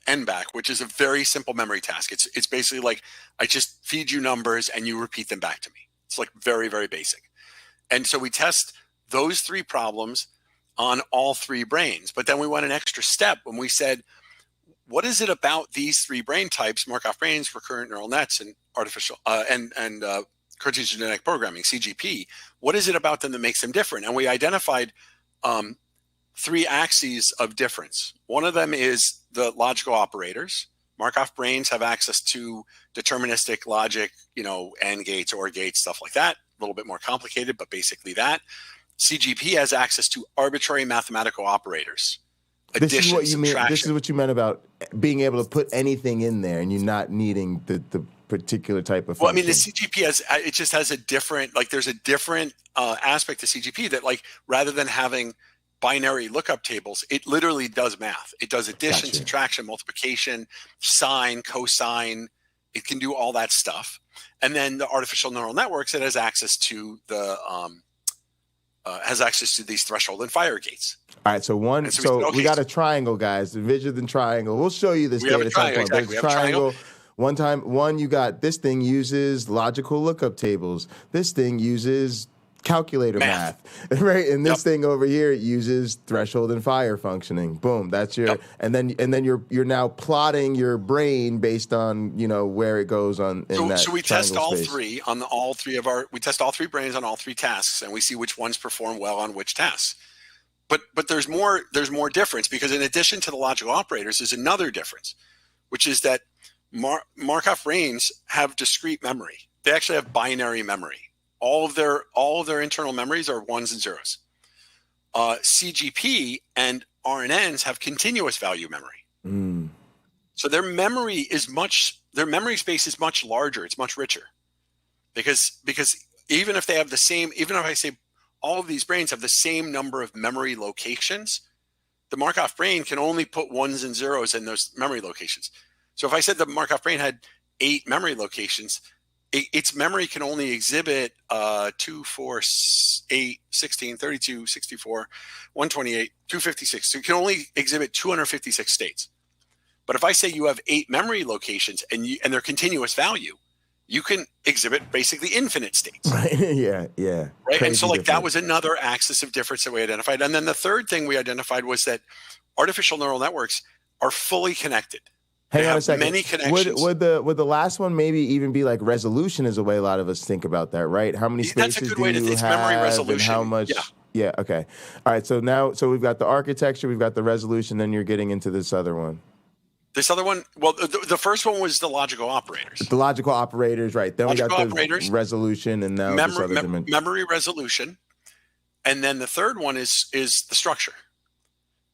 NBAC, which is a very simple memory task. It's basically like, I just feed you numbers and you repeat them back to me. It's like very, very basic. And so we test those 3 problems on all 3 brains. But then we went an extra step when we said, what is it about these 3 brain types, Markov brains, recurrent neural nets, and artificial and Cartesian genetic programming, CGP? What is it about them that makes them different? And we identified 3 axes of difference. One of them is the logical operators. Markov brains have access to deterministic logic, AND gates, OR gates, stuff like that. A little bit more complicated, but basically that. CGP has access to arbitrary mathematical operators, This is what you mean. subtraction. This is what you meant about being able to put anything in there and you not needing the particular type of function. Well, I mean, the CGP has a different, like, there's a different aspect to CGP that, like, rather than having binary lookup tables, it literally does math. It does addition, subtraction, multiplication, sine, cosine. It can do all that stuff. And then the artificial neural networks, it has access to these threshold and fire gates. All right, so we got a triangle, guys. Envision the triangle. We'll show you this data at some point. Exactly. There's a triangle. You got this thing uses logical lookup tables. This thing uses calculator math. Right? And this thing over here uses threshold and fire functioning. Boom, that's your and then you're now plotting your brain based on, where it goes on in that. So we test all space. three we test all three brains on all three tasks, and we see which ones perform well on which tasks. But there's more difference, because in addition to the logical operators, there's another difference, which is that Markov brains have discrete memory. They actually have binary memory. All of their internal memories are ones and zeros. CGP and RNNs have continuous value memory. So their memory space is much larger. It's much richer, because even if I say all of these brains have the same number of memory locations, the Markov brain can only put ones and zeros in those memory locations. So if I said the Markov brain had 8 memory locations, its memory can only exhibit 2, 4, 8, 16, 32, 64, 128, 256. So you can only exhibit 256 states. But if I say you have 8 memory locations and they're continuous value, you can exhibit basically infinite states. Right. Yeah. Right. Crazy and so, like, difference. that was another axis of difference that we identified. And then the third thing we identified was that artificial neural networks are fully connected. Hang on a second. Many connections. Would the last one maybe even be like resolution is the way a lot of us think about that, right? How many spaces That's a good way to think. It's have memory resolution. and how much? Yeah. Okay. All right. So we've got the architecture, we've got the resolution, then you're getting into this other one. This other one, well, the first one was the logical operators. The logical operators, right? Then logical we got operators, the resolution, and now this other dimension. Memory resolution, and then the third one is the structure.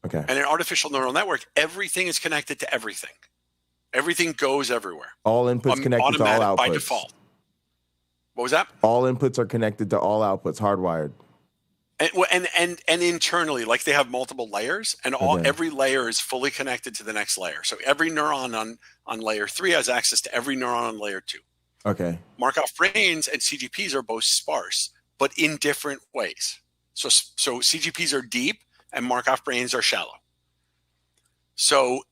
Okay. And in artificial neural network, everything is connected to everything. Everything goes everywhere. All inputs connected to all outputs. By default. What was that? All inputs are connected to all outputs, hardwired. And internally, like, they have multiple layers, and every layer is fully connected to the next layer. So every neuron on layer 3 has access to every neuron on layer 2. Okay. Markov brains and CGPs are both sparse, but in different ways. So CGPs are deep and Markov brains are shallow. So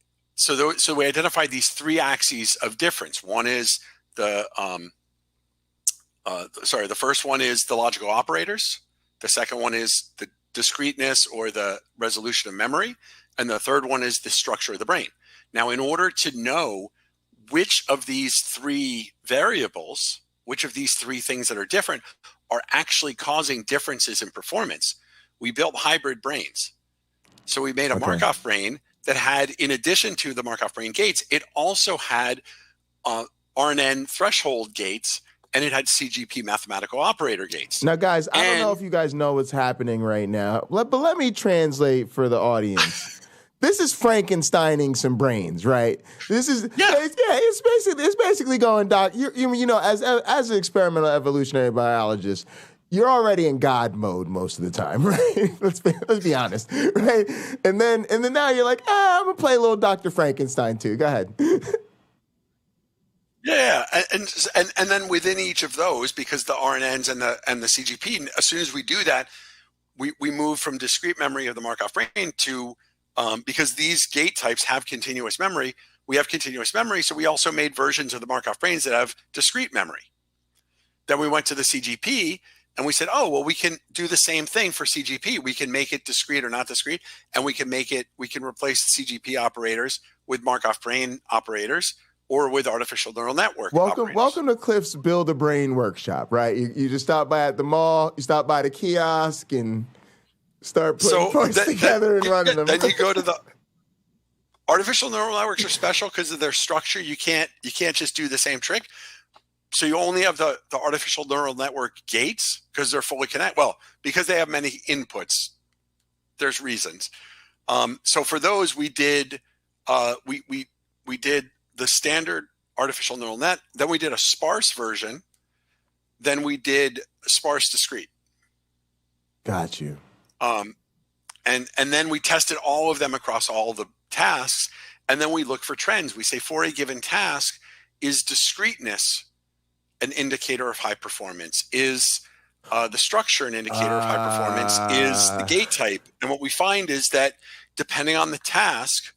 we identified these 3 axes of difference. One is the first one is the logical operators. The second one is the discreteness or the resolution of memory. And the third one is the structure of the brain. Now, in order to know which of these 3 variables, which of these 3 things that are different are actually causing differences in performance, we built hybrid brains. So we made a Markov brain that had, in addition to the Markov brain gates, it also had RNN threshold gates, and it had CGP mathematical operator gates. Now, guys, I don't know if you guys know what's happening right now, but let me translate for the audience. This is Frankensteining some brains, right? This is it's basically going, Doc. You know, as an experimental evolutionary biologist, you're already in God mode most of the time, right? Let's be honest, right? And then now you're like, I'm gonna play a little Dr. Frankenstein too. Go ahead. Yeah, and then within each of those, because the RNNs and the CGP, as soon as we do that, we move from discrete memory of the Markov brain to because these gate types have continuous memory. We have continuous memory, so we also made versions of the Markov brains that have discrete memory. Then we went to the CGP and we said, oh, well, we can do the same thing for CGP. We can make it discrete or not discrete, and we can replace CGP operators with Markov brain operators or with artificial neural network operators. Welcome to Cliff's Build a Brain workshop, right? You just stop by at the mall, you stop by the kiosk, and start putting parts together and running them. Then you go to the artificial neural networks are special because of their structure. You can't just do the same trick. So you only have the artificial neural network gates because they're fully connected. Well, because they have many inputs, there's reasons. So for those, we did we did the standard artificial neural net. Then we did a sparse version. Then we did sparse discrete. Got you. And then we tested all of them across all the tasks. And then we look for trends. We say for a given task, is discreteness an indicator of high performance? Is the structure an indicator of high performance? Is the gate type? And what we find is that depending on the task,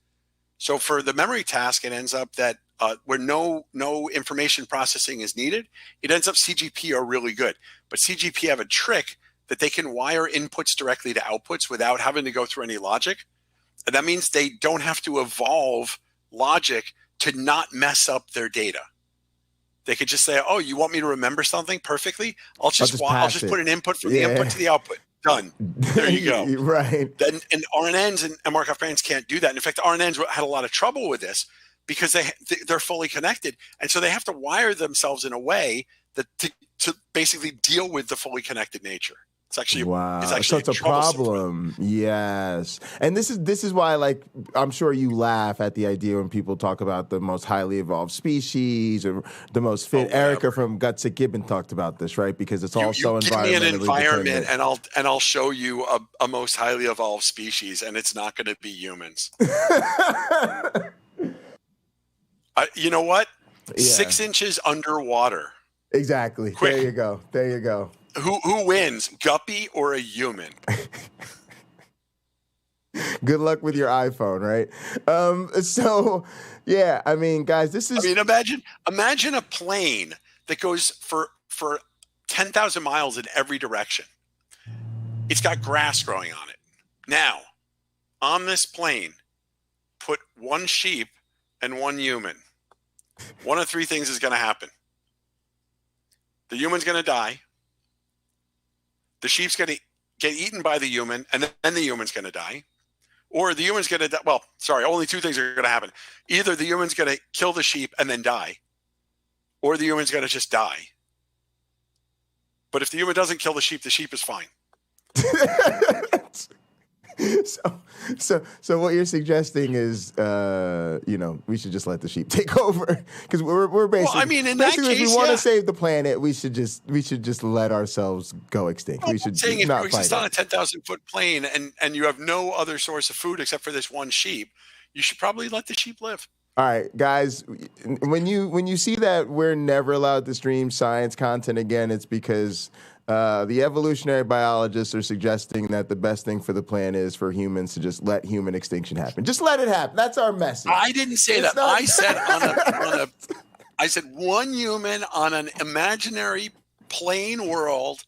so for the memory task, it ends up that where no information processing is needed, it ends up CGP are really good. But CGP have a trick that they can wire inputs directly to outputs without having to go through any logic. And that means they don't have to evolve logic to not mess up their data. They could just say, oh, you want me to remember something perfectly? I'll just put an input from the input to the output. Done. There you go. Right. Then, and RNNs and Markov brains can't do that. And in fact, RNNs had a lot of trouble with this because they're fully connected. And so they have to wire themselves in a way that to basically deal with the fully connected nature. It's actually so it's a problem. Yes. And this is why, like, I'm sure you laugh at the idea when people talk about the most highly evolved species or the most fit. Erica from Gutsick Gibbon talked about this, right? Because it's all so give me an environment and I'll show you a most highly evolved species, and it's not going to be humans. You know what? Yeah. 6 inches underwater. Exactly. Quick. There you go. There you go. Who wins, Guppy or a human? Good luck with your iPhone, right? So, yeah, I mean, guys, this is... I mean, imagine a plane that goes for 10,000 miles in every direction. It's got grass growing on it. Now, on this plane, put 1 sheep and 1 human. One of 3 things is going to happen. The human's going to die. The sheep's going to get eaten by the human, and then the human's going to die. Or the human's going to die. Well, sorry, only 2 things are going to happen. Either the human's going to kill the sheep and then die, or the human's going to just die. But if the human doesn't kill the sheep is fine. So what you're suggesting is, we should just let the sheep take over because we're basically. Well, I mean, in that case, if we want to save the planet, we should just let ourselves go extinct. Well, we should saying not if you exist on a 10,000-foot plane and you have no other source of food except for this 1 sheep, you should probably let the sheep live. All right, guys, when you see that we're never allowed to stream science content again, it's because the evolutionary biologists are suggesting that the best thing for the planet is for humans to just let human extinction happen. Just let it happen. That's our message. I didn't say that. I said 1 human on an imaginary plane world.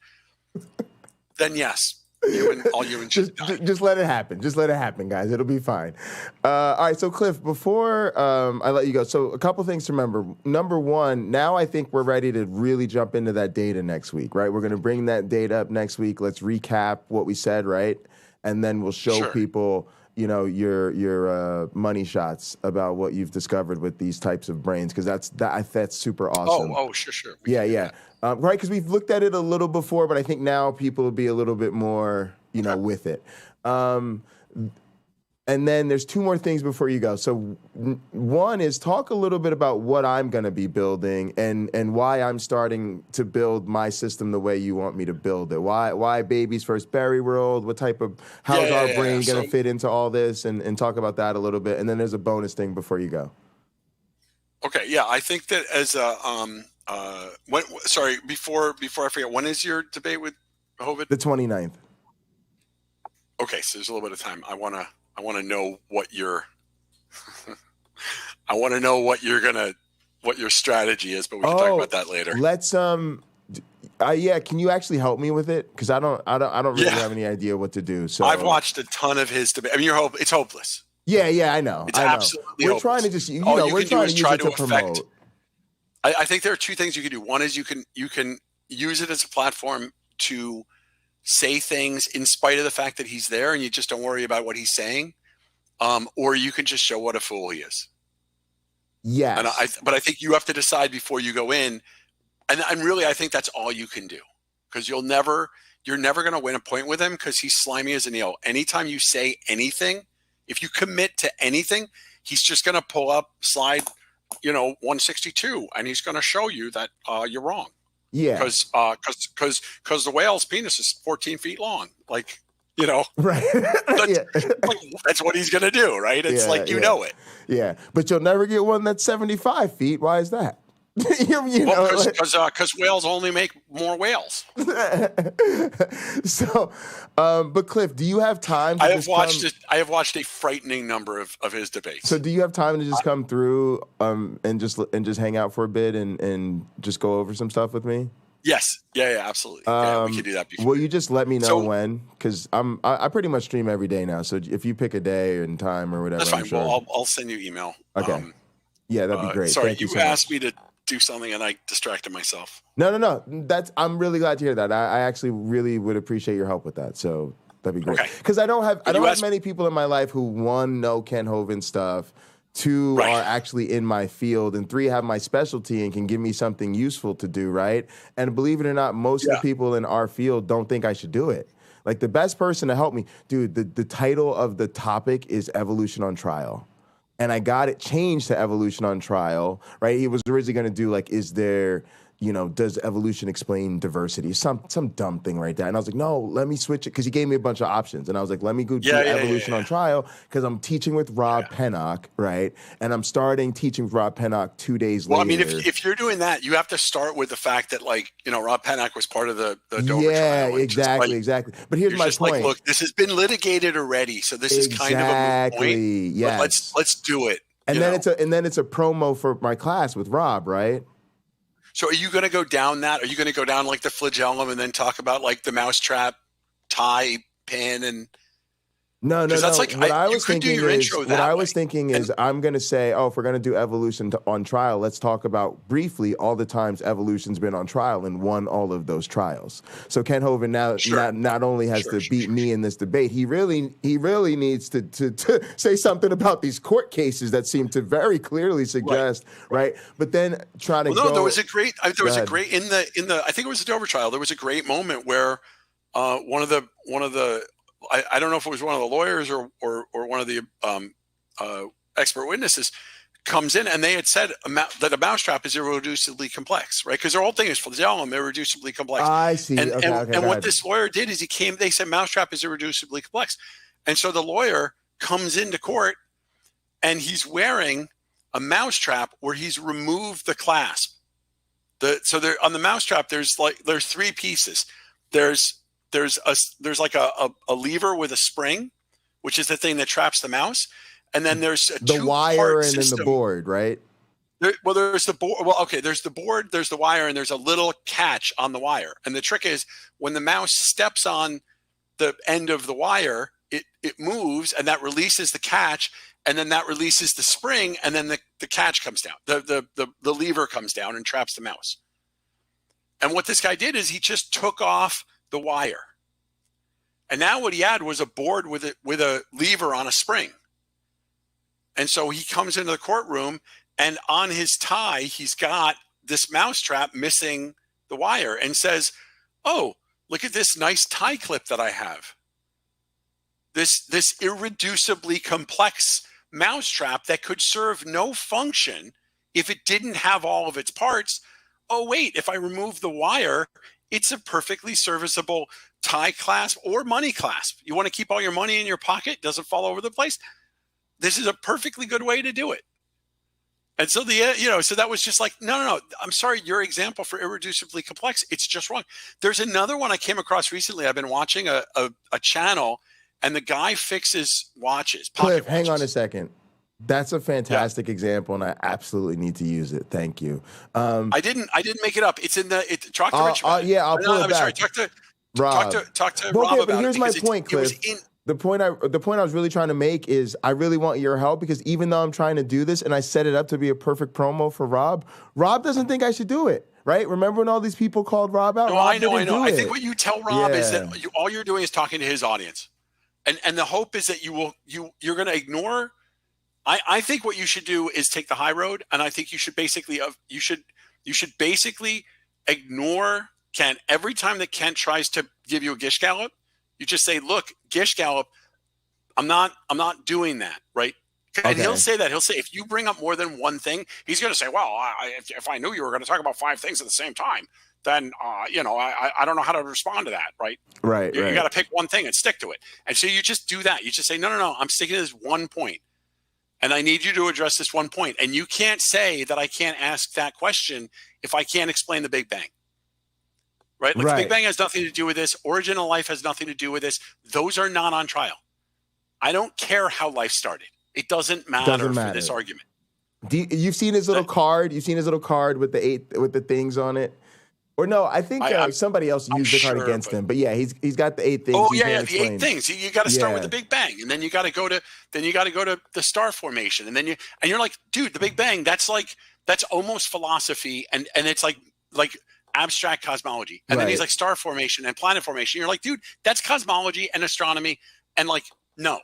Then yes. All humans just let it happen. Just let it happen, guys. It'll be fine. All right, so Cliff, before I let you go, so a couple things to remember. Number 1, now I think we're ready to really jump into that data next week, right? We're going to bring that data up next week. Let's recap what we said, right? And then we'll show people, your money shots about what you've discovered with these types of brains, because that's super awesome. Oh, sure. Yeah. Right, because we've looked at it a little before, but I think now people will be a little bit more, with it. And then there's 2 more things before you go. So 1 is talk a little bit about what I'm going to be building and why I'm starting to build my system the way you want me to build it. Why Baby's First Berry World? How's our brain going to fit into all this? And talk about that a little bit. And then there's a bonus thing before you go. Okay, yeah, I think that as a before I forget, when is your debate with Hovind? The 29th. Okay, so there's a little bit of time. I want to know what your what your strategy is, but we can talk about that later. Let's can you actually help me with it? Because I don't really have any idea what to do. So I've watched a ton of his debate. I mean, it's hopeless. Yeah, I know. It's absolutely We're hopeless. trying to just we're trying to use it to promote. I think there are 2 things you can do. One is you can use it as a platform to say things in spite of the fact that he's there and you just don't worry about what he's saying. Or you can just show what a fool he is. Yes. But I think you have to decide before you go in. And really, I think that's all you can do, because you're never going to win a point with him because he's slimy as an eel. Anytime you say anything, If you commit to anything, he's just going to pull up slide, 162, and he's going to show you that you're wrong. Yeah. Because the whale's penis is 14 feet long. Like, Right. That's what he's going to do, right? It's know it. Yeah. But you'll never get one that's 75 feet. Why is that? Because whales only make more whales. So, but Cliff, do you have time? I have watched a frightening number of his debates. So, do you have time to just come through and just hang out for a bit and just go over some stuff with me? Yes. Yeah, absolutely. We can do that before. Will you just let me know when? Because I pretty much stream every day now. So if you pick a day and time or whatever, that's fine. I'm sure. Well, I'll send you email. Okay. Yeah, that'd be great. Sorry, Thank you so asked much. me to do something and I distracted myself. No. I'm really glad to hear that. I actually really would appreciate your help with that. So that'd be great. Because I don't have many people in my life who, one, know Ken Hovind stuff, two, are actually in my field, and three, have my specialty and can give me something useful to do, right? And believe it or not, most of the people in our field don't think I should do it. Like, the best person to help me, dude, the title of the topic is Evolution on Trial. And I got it changed to Evolution on Trial, right? He was originally going to do, like, is there, does evolution explain diversity? Some dumb thing right there. And I was like, no, let me switch it. Because he gave me a bunch of options. And I was like, let me go do Evolution on Trial, because I'm teaching with Rob Pennock, right? And I'm starting teaching with Rob Pennock 2 days later. Well, I mean, if you're doing that, you have to start with the fact that, Rob Pennock was part of the Dover trial. Yeah, exactly. But here's my point. Look, this has been litigated already, so this is kind of a moot point. Yes. Let's do it. And then it's a promo for my class with Rob, right? So are you going to go down that? Are you going to go down like the flagellum and then talk about like the mousetrap, tie, pin, and No. That's like, what I was thinking is I'm going to say, if we're going to do evolution on trial, let's talk about briefly all the times evolution's been on trial and won all of those trials. So Ken Hovind not only has to beat me in this debate, he really needs to say something about these court cases that seem to very clearly suggest, right? But then trying to there was a great in the I think it was the Dover trial. There was a great moment where one of the I don't know if it was one of the lawyers or one of the expert witnesses comes in, and they had said that a mousetrap is irreducibly complex, right? Because their whole thing is flagellum, irreducibly complex. I see. And what this lawyer did is they said mousetrap is irreducibly complex. And so the lawyer comes into court and he's wearing a mousetrap where he's removed the clasp. So there on the mousetrap, there's three pieces. There's like a lever with a spring, which is the thing that traps the mouse. And then there's the wire and then the board, right? There's the board. Well, okay, there's the board, there's the wire, and there's a little catch on the wire. And the trick is when the mouse steps on the end of the wire, it moves, and that releases the catch, and then that releases the spring, and then the catch comes down. The lever comes down and traps the mouse. And what this guy did is he just took off the wire. And now what he had was a board with a lever on a spring. And so he comes into the courtroom, and on his tie, he's got this mousetrap missing the wire, and says, "Oh, look at this nice tie clip that I have. This irreducibly complex mousetrap that could serve no function if it didn't have all of its parts. Oh, wait, if I remove the wire, it's a perfectly serviceable tie clasp or money clasp. You want to keep all your money in your pocket, doesn't fall over the place. This is a perfectly good way to do it." And so so that was just like, no, I'm sorry, your example for irreducibly complex, it's just wrong. There's another one I came across recently. I've been watching a channel, and the guy fixes watches. Cliff, hang on a second. That's a fantastic example, and I absolutely need to use it. Thank you. I didn't make it up. It's in talk to Rich. I'll pull it back. Sorry, talk to Rob about it. But here's my point, Cliff. The point I was really trying to make is I really want your help, because even though I'm trying to do this and I set it up to be a perfect promo for Rob doesn't think I should do it, right? Remember when all these people called Rob out? No, Rob I know. I think it. What you tell Rob is that all you're doing is talking to his audience, and the hope is that you're going to ignore. I think what you should do is take the high road, and I think you should basically ignore Kent every time that Kent tries to give you a gish gallop. You just say, "Look, gish gallop, I'm not doing that, right? And Okay. he'll say that. He'll say, if you bring up more than one thing, he's going to say, well, if I knew you were going to talk about 5 things at the same time, then, you know, I don't know how to respond to that, right? Right. You got to pick one thing and stick to it. And so you just do that. You just say, no, I'm sticking to this one point. And I need you to address this one point. And you can't say that I can't ask that question if I can't explain the Big Bang. Right? Like the Big Bang has nothing to do with this. Origin of life has nothing to do with this. Those are not on trial. I don't care how life started. It doesn't matter for this argument. You've seen his little card? You've seen his little card with the things on it? Or no, I think somebody else used the card against him. But yeah, he's got the 8 things. Oh yeah, the 8 things. You got to start with the Big Bang, and then you got to go to the star formation, and then you're like, dude, the Big Bang. That's almost philosophy, and it's like abstract cosmology. And then he's like star formation and planet formation. You're like, dude, that's cosmology and astronomy, and like no.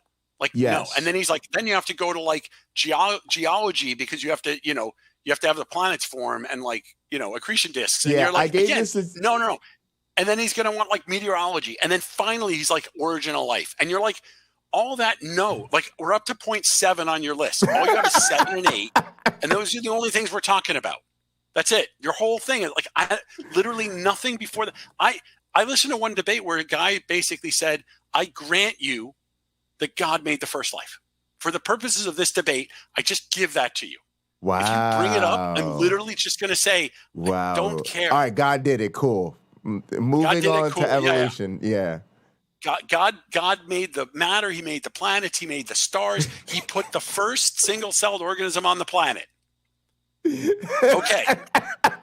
No. And then he's like, then you have to go to like geology because you have to have the planets form and like, accretion disks. And you're like, no. And then he's going to want like meteorology. And then finally he's like origin of life. And you're like, all that, no. Like we're up to 0.7 on your list. All you have is 7 and 8. And those are the only things we're talking about. That's it. Your whole thing is like, literally nothing before that. I listened to one debate where a guy basically said, I grant you that God made the first life. For the purposes of this debate, I just give that to you. Wow. If you bring it up, I'm literally just going to say, wow. I don't care. All right, God did it. Cool. Moving on to evolution. Yeah. God made the matter. He made the planets. He made the stars. He put the first single-celled organism on the planet. Okay.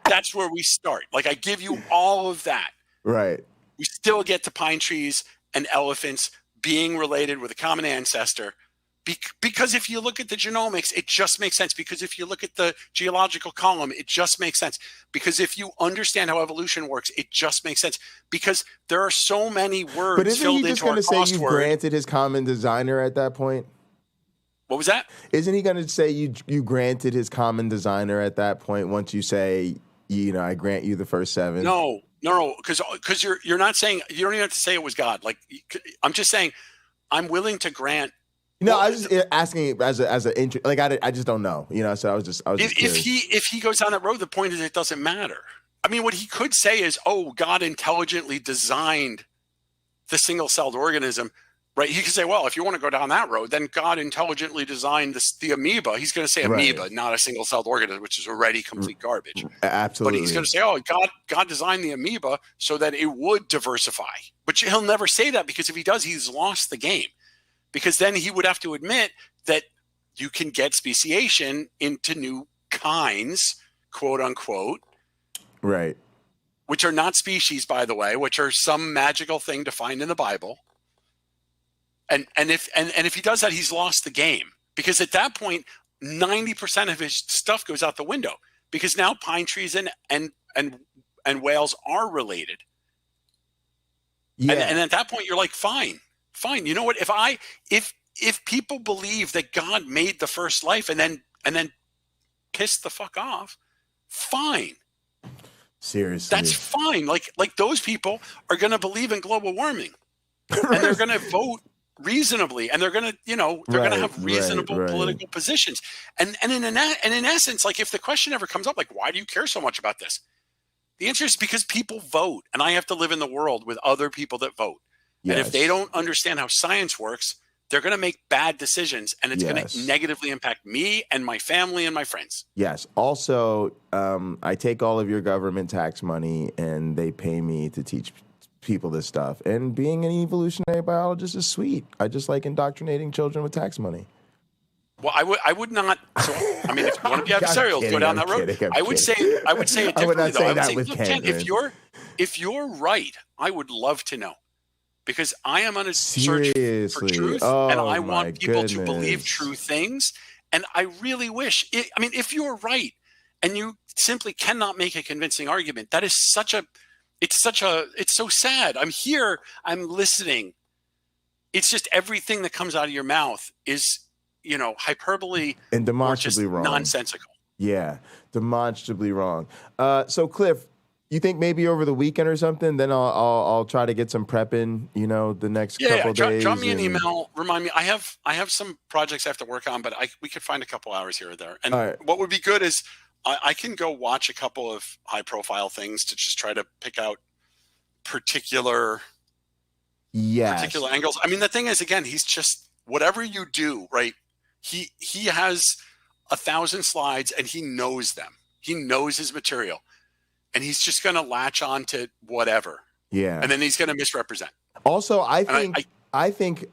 That's where we start. Like, I give you all of that. Right. We still get to pine trees and elephants being related with a common ancestor, because if you look at the genomics, it just makes sense. Because if you look at the geological column, it just makes sense. Because if you understand how evolution works, it just makes sense. Because there are so many words but isn't filled he just into our going to say you crossword. Granted his common designer at that point? What was that? Isn't he going to say you granted his common designer at that point once you say, I grant you the first 7? No, because you're not saying, you don't even have to say it was God. Like, I'm just saying, I'm willing to grant. No, I was just asking as an interest. Like I just don't know. So I was just if he goes down that road, the point is it doesn't matter. I mean, what he could say is, oh, God intelligently designed the single-celled organism, right? He could say, well, if you want to go down that road, then God intelligently designed the amoeba. He's going to say amoeba, not a single-celled organism, which is already complete garbage. Absolutely. But he's going to say, oh, God designed the amoeba so that it would diversify. But he'll never say that, because if he does, he's lost the game. Because then he would have to admit that you can get speciation into new kinds, quote unquote. Right. Which are not species, by the way, which are some magical thing to find in the Bible. And if he does that, he's lost the game. Because at that point, 90% of his stuff goes out the window. Because now pine trees and whales are related. Yeah. And at that point, you're like, fine. You know what? If people believe that God made the first life and then pissed the fuck off, fine. Seriously, that's fine. Like those people are going to believe in global warming, and they're going to vote reasonably, and they're going to going to have reasonable political positions. And in essence, like if the question ever comes up, like why do you care so much about this? The answer is because people vote, and I have to live in the world with other people that vote. Yes. And if they don't understand how science works, they're going to make bad decisions, and it's going to negatively impact me and my family and my friends. Yes. Also, I take all of your government tax money, and they pay me to teach people this stuff. And being an evolutionary biologist is sweet. I just like indoctrinating children with tax money. Well, I would not. So, I mean, if you want to be adversarial, go down that road. I would say it differently. I would not say that with Ken, if you're right, I would love to know. Because I am on a search for truth, and I want people to believe true things. And I really wish, if you're right and you simply cannot make a convincing argument, that is it's so sad. I'm here, I'm listening. It's just everything that comes out of your mouth is, hyperbole and demonstrably wrong. Nonsensical. Yeah, demonstrably wrong. So Cliff, You think maybe over the weekend or something? Then I'll try to get some prep in, you know, the next couple days. Drop me an email. Remind me. I have some projects I have to work on, but we could find a couple hours here or there. And what would be good is I can go watch a couple of high profile things to just try to pick out particular angles. I mean, the thing is, again, he's just, whatever you do, right? He has 1,000 slides and he knows them. He knows his material. And he's just going to latch on to whatever. Yeah. And then he's going to misrepresent. Also, I think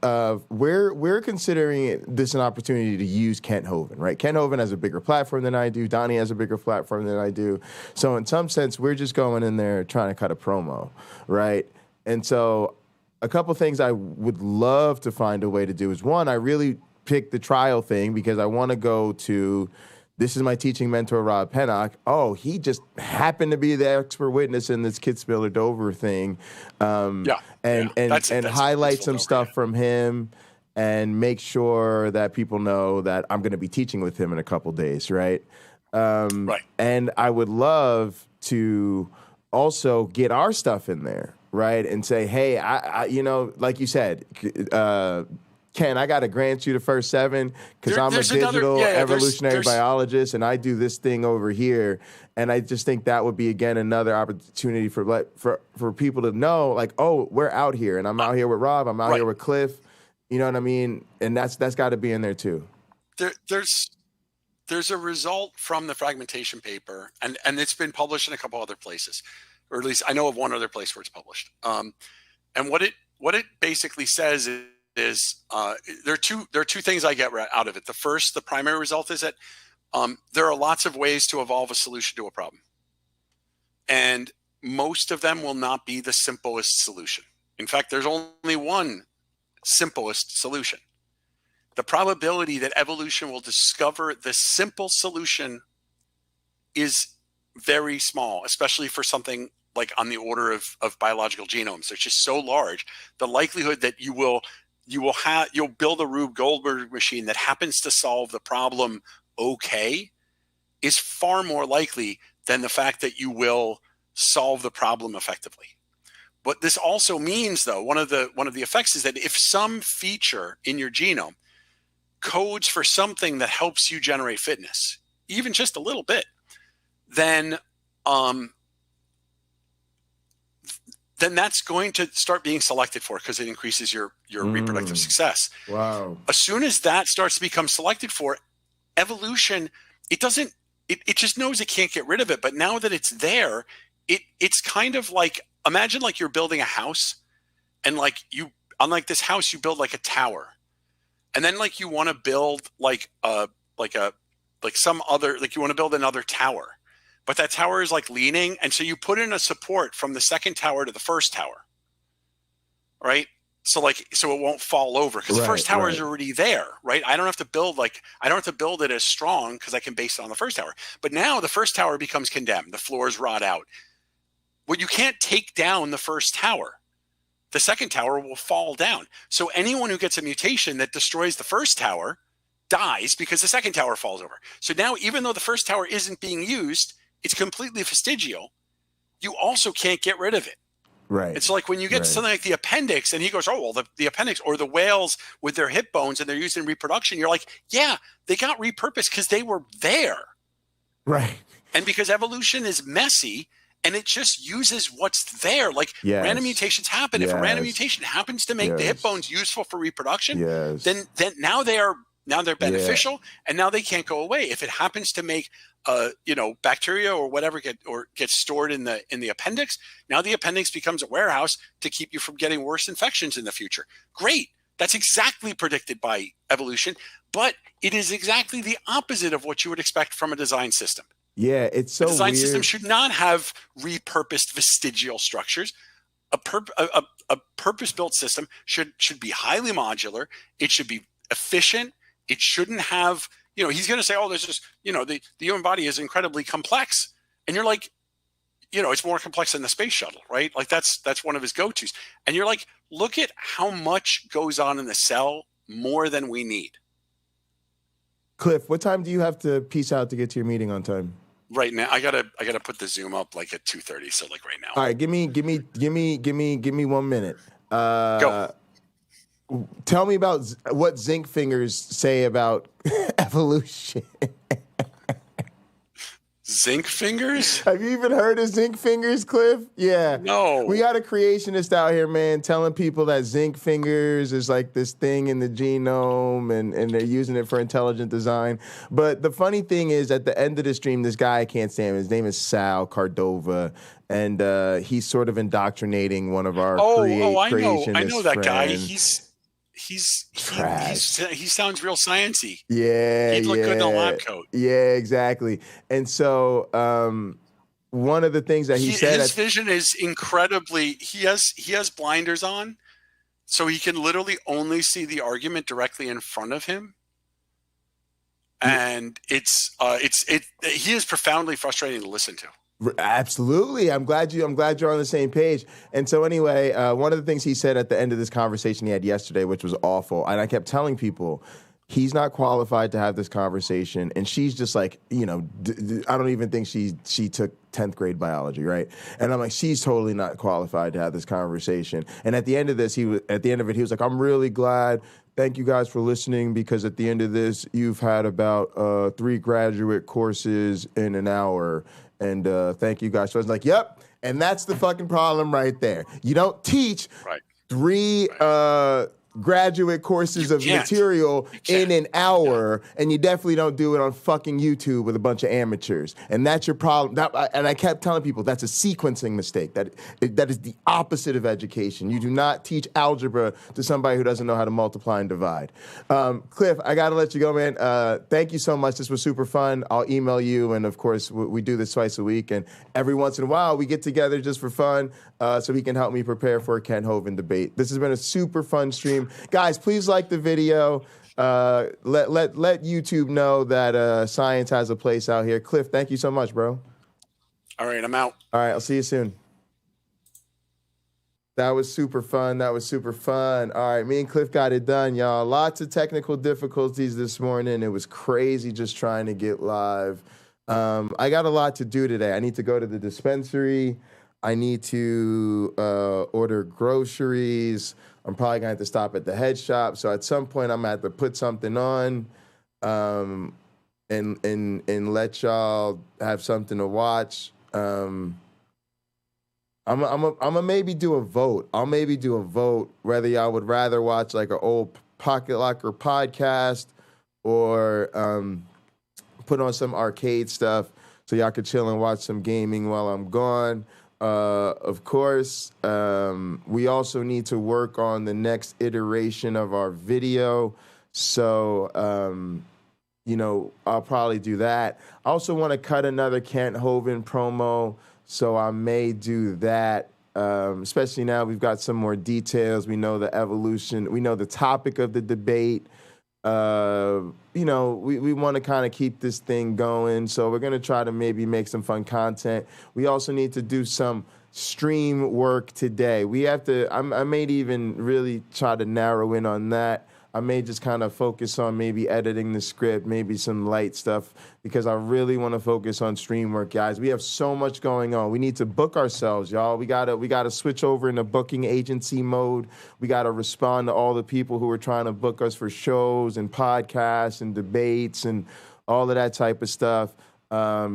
we're considering this an opportunity to use Kent Hovind, right? Kent Hovind has a bigger platform than I do. Donnie has a bigger platform than I do. So in some sense, we're just going in there trying to cut a promo, right? And so a couple things I would love to find a way to do is, one, I really picked the trial thing because I want to go to, this is my teaching mentor, Rob Pennock. Oh, he just happened to be the expert witness in this Kitzmiller Dover thing. And highlight some stuff from him and make sure that people know that I'm going to be teaching with him in a couple days, right? And I would love to also get our stuff in there, right? And say, hey, I you know, like you said, Ken, I got to grant you the first 7 because I'm a digital evolutionary biologist and I do this thing over here. And I just think that would be, again, another opportunity for people to know, like, oh, we're out here and I'm out here with Rob. I'm out here with Cliff. You know what I mean? And that's got to be in there too. There's a result from the fragmentation paper, and it's been published in a couple other places, or at least I know of one other place where it's published. And what it basically says is there are two things I get out of it. The first, the primary result is that there are lots of ways to evolve a solution to a problem, and most of them will not be the simplest solution. In fact, there's only one simplest solution. The probability that evolution will discover the simple solution is very small, especially for something like on the order of biological genomes. They're just so large. The likelihood that you'll build a Rube Goldberg machine that happens to solve the problem okay is far more likely than the fact that you will solve the problem effectively. What this also means, though, one of the effects is that if some feature in your genome codes for something that helps you generate fitness, even just a little bit, then that's going to start being selected for because it increases your reproductive success. Wow. As soon as that starts to become selected for, evolution, it just knows it can't get rid of it. But now that it's there, it's kind of like, imagine like you're building a house and like unlike this house, you build like a tower. And then like you want to build you want to build another tower. But that tower is like leaning, and so you put in a support from the second tower to the first tower, right? So it won't fall over because the first tower is already there, right? I don't have to build it as strong because I can base it on the first tower. But now the first tower becomes condemned. The floors rot out. Well, you can't take down the first tower. The second tower will fall down. So anyone who gets a mutation that destroys the first tower dies because the second tower falls over. So now, even though the first tower isn't being used, it's completely vestigial, you also can't get rid of it. Right. It's like when you get something like the appendix and he goes, oh, well, the appendix, or the whales with their hip bones and they're used in reproduction. You're like, yeah, they got repurposed because they were there. Right. And because evolution is messy and it just uses what's there. Like random mutations happen. If a random mutation happens to make the hip bones useful for reproduction, then now they're beneficial and now they can't go away. If it happens to make bacteria or whatever gets stored in the appendix, now the appendix becomes a warehouse to keep you from getting worse infections in the future. Great. That's exactly predicted by evolution, but it is exactly the opposite of what you would expect from a design system. Yeah, it's so weird. A design system should not have repurposed vestigial structures. A purpose-built system should be highly modular. It should be efficient. It shouldn't have, he's going to say, oh, there's just, the human body is incredibly complex. And you're like, it's more complex than the space shuttle, right? Like that's one of his go-tos. And you're like, look at how much goes on in the cell, more than we need. Cliff, what time do you have to peace out to get to your meeting on time? right now. I gotta put the Zoom up like at 2:30. So like right now. All right, give me 1 minute. Go. Tell me about what zinc fingers say about evolution. Zinc fingers? Have you even heard of zinc fingers, Cliff? Yeah. No. We got a creationist out here, man, telling people that zinc fingers is like this thing in the genome and they're using it for intelligent design. But the funny thing is, at the end of the stream, this guy I can't stand him. His name is Sal Cardova, and he's sort of indoctrinating one of our creationist I know that friends. guy. He sounds real sciencey. Yeah, He'd look good in a lab coat. Yeah, exactly. And so one of the things that he said, his vision is incredibly. He has blinders on, so he can literally only see the argument directly in front of him. And he is profoundly frustrating to listen to. Absolutely. I'm glad you're on the same page. And so anyway, one of the things he said at the end of this conversation he had yesterday, which was awful, and I kept telling people, he's not qualified to have this conversation. And she's just like, I don't even think she took 10th grade biology, right? And I'm like, she's totally not qualified to have this conversation. And at the end of this, he was like, I'm really glad. Thank you guys for listening, because at the end of this, you've had about 3 graduate courses in an hour. And thank you guys. So I was like, yep. And that's the fucking problem right there. You don't teach 3 graduate courses of material in an hour, and you definitely don't do it on fucking YouTube with a bunch of amateurs. And that's your problem. And I kept telling people that's a sequencing mistake. That is the opposite of education. You do not teach algebra to somebody who doesn't know how to multiply and divide. Cliff, I got to let you go, man. Thank you so much. This was super fun. I'll email you, and of course, we do this twice a week, and every once in a while, we get together just for fun, so he can help me prepare for a Ken Hovind debate. This has been a super fun stream. Guys, please like the video. Let YouTube know that science has a place out here. Cliff, thank you so much, bro. All right, I'm out. All right, I'll see you soon. That was super fun. All right, me and Cliff got it done, y'all. Lots of technical difficulties this morning. It was crazy just trying to get live. I got a lot to do today. I need to go to the dispensary. I need to order groceries. I'm probably going to have to stop at the head shop. So at some point, I'm going to have to put something on and let y'all have something to watch. I'm gonna maybe do a vote. I'll maybe do a vote whether y'all would rather watch like an old Pocket Locker podcast or put on some arcade stuff so y'all could chill and watch some gaming while I'm gone. Of course, we also need to work on the next iteration of our video. So, I'll probably do that. I also want to cut another Kent Hovind promo, so I may do that, especially now we've got some more details. We know the evolution. We know the topic of the debate. We want to kind of keep this thing going. So we're going to try to maybe make some fun content. We also need to do some stream work today. We have to, I may even really try to narrow in on that. I may just kind of focus on maybe editing the script, maybe some light stuff, because I really want to focus on stream work, guys. We have so much going on. We need to book ourselves, y'all. We gotta switch over into booking agency mode. We gotta respond to all the people who are trying to book us for shows and podcasts and debates and all of that type of stuff. I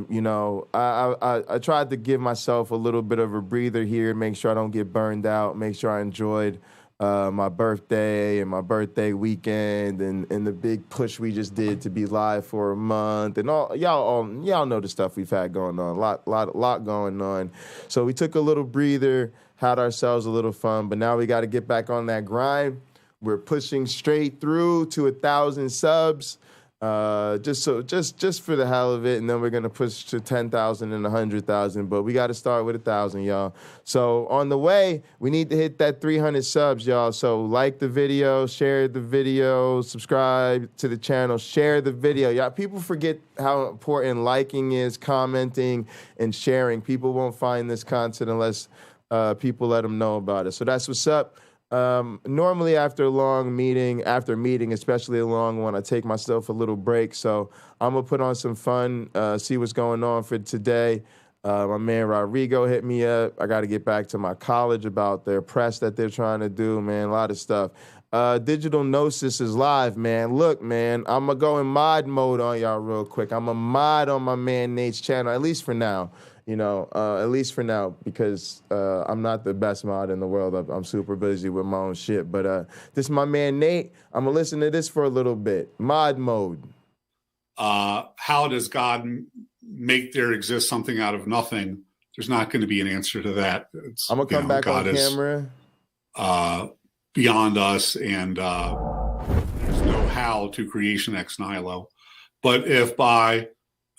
tried to give myself a little bit of a breather here, make sure I don't get burned out, make sure I enjoyed my birthday and my birthday weekend and the big push we just did to be live for a month and all y'all know the stuff we've had going on, a lot going on. So we took a little breather, had ourselves a little fun, but now we got to get back on that grind. We're pushing straight through to 1,000 subs. Just for the hell of it, and then we're gonna push to 10,000 and 100,000. But we got to start with 1,000, y'all. So on the way, we need to hit that 300 subs, y'all. So like the video, share the video, subscribe to the channel, share the video, y'all. People forget how important liking is, commenting, and sharing. People won't find this content unless people let them know about it. So that's what's up. Normally after a long meeting, especially a long one, I take myself a little break. So I'm going to put on some fun, see what's going on for today. My man Rodrigo hit me up. I got to get back to my college about their press that they're trying to do, man. A lot of stuff. Digital Gnosis is live, man. Look, man, I'm going to go in mod mode on y'all real quick. I'm a mod on my man Nate's channel, at least for now. At least for now, because I'm not the best mod in the world. I'm super busy with my own shit. But this is my man Nate. I'm going to listen to this for a little bit. Mod mode. How does God make there exist something out of nothing? There's not going to be an answer to that. I'm going to come back God on camera. Beyond us, and there's no how to creation ex nihilo. But if by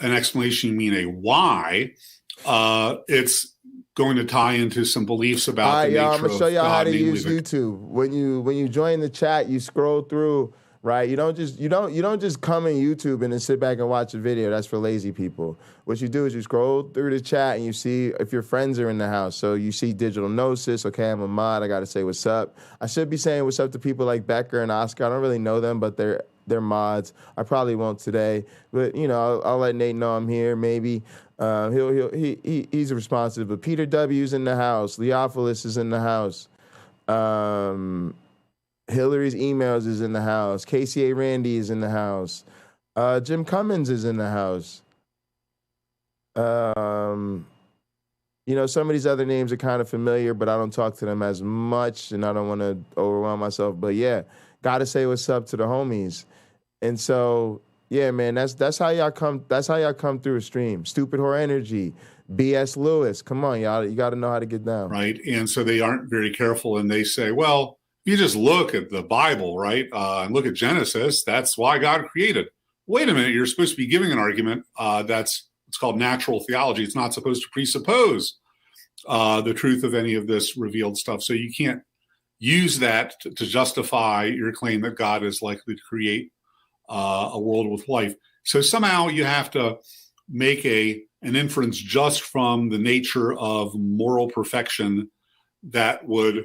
an explanation you mean a why, it's going to tie into some beliefs about the nature of God. I'm gonna show y'all how to use YouTube. When you join the chat, you scroll through, right? You don't just come in YouTube and then sit back and watch a video. That's for lazy people. What you do is you scroll through the chat and you see if your friends are in the house. So you see Digital Gnosis. Okay, I'm a mod. I gotta say what's up. I should be saying what's up to people like Becker and Oscar. I don't really know them, but they're mods. I probably won't today, but I'll let Nate know I'm here. Maybe he's responsive. But Peter W's in the house. Leophilus is in the house. Hillary's emails is in the house. KCA Randy is in the house. Jim Cummins is in the house. Some of these other names are kind of familiar, but I don't talk to them as much, and I don't want to overwhelm myself. But yeah, gotta say what's up to the homies. And so, yeah, man, that's how y'all come. That's how y'all come through a stream. Stupid Whore Energy, B.S. Lewis. Come on, y'all. You got to know how to get down. Right, and so they aren't very careful, and they say, well, you just look at the Bible, right, and look at Genesis. That's why God created. Wait a minute, you're supposed to be giving an argument that's it's called natural theology. It's not supposed to presuppose the truth of any of this revealed stuff. So you can't use that to justify your claim that God is likely to create a world with life. So somehow you have to make an inference just from the nature of moral perfection that would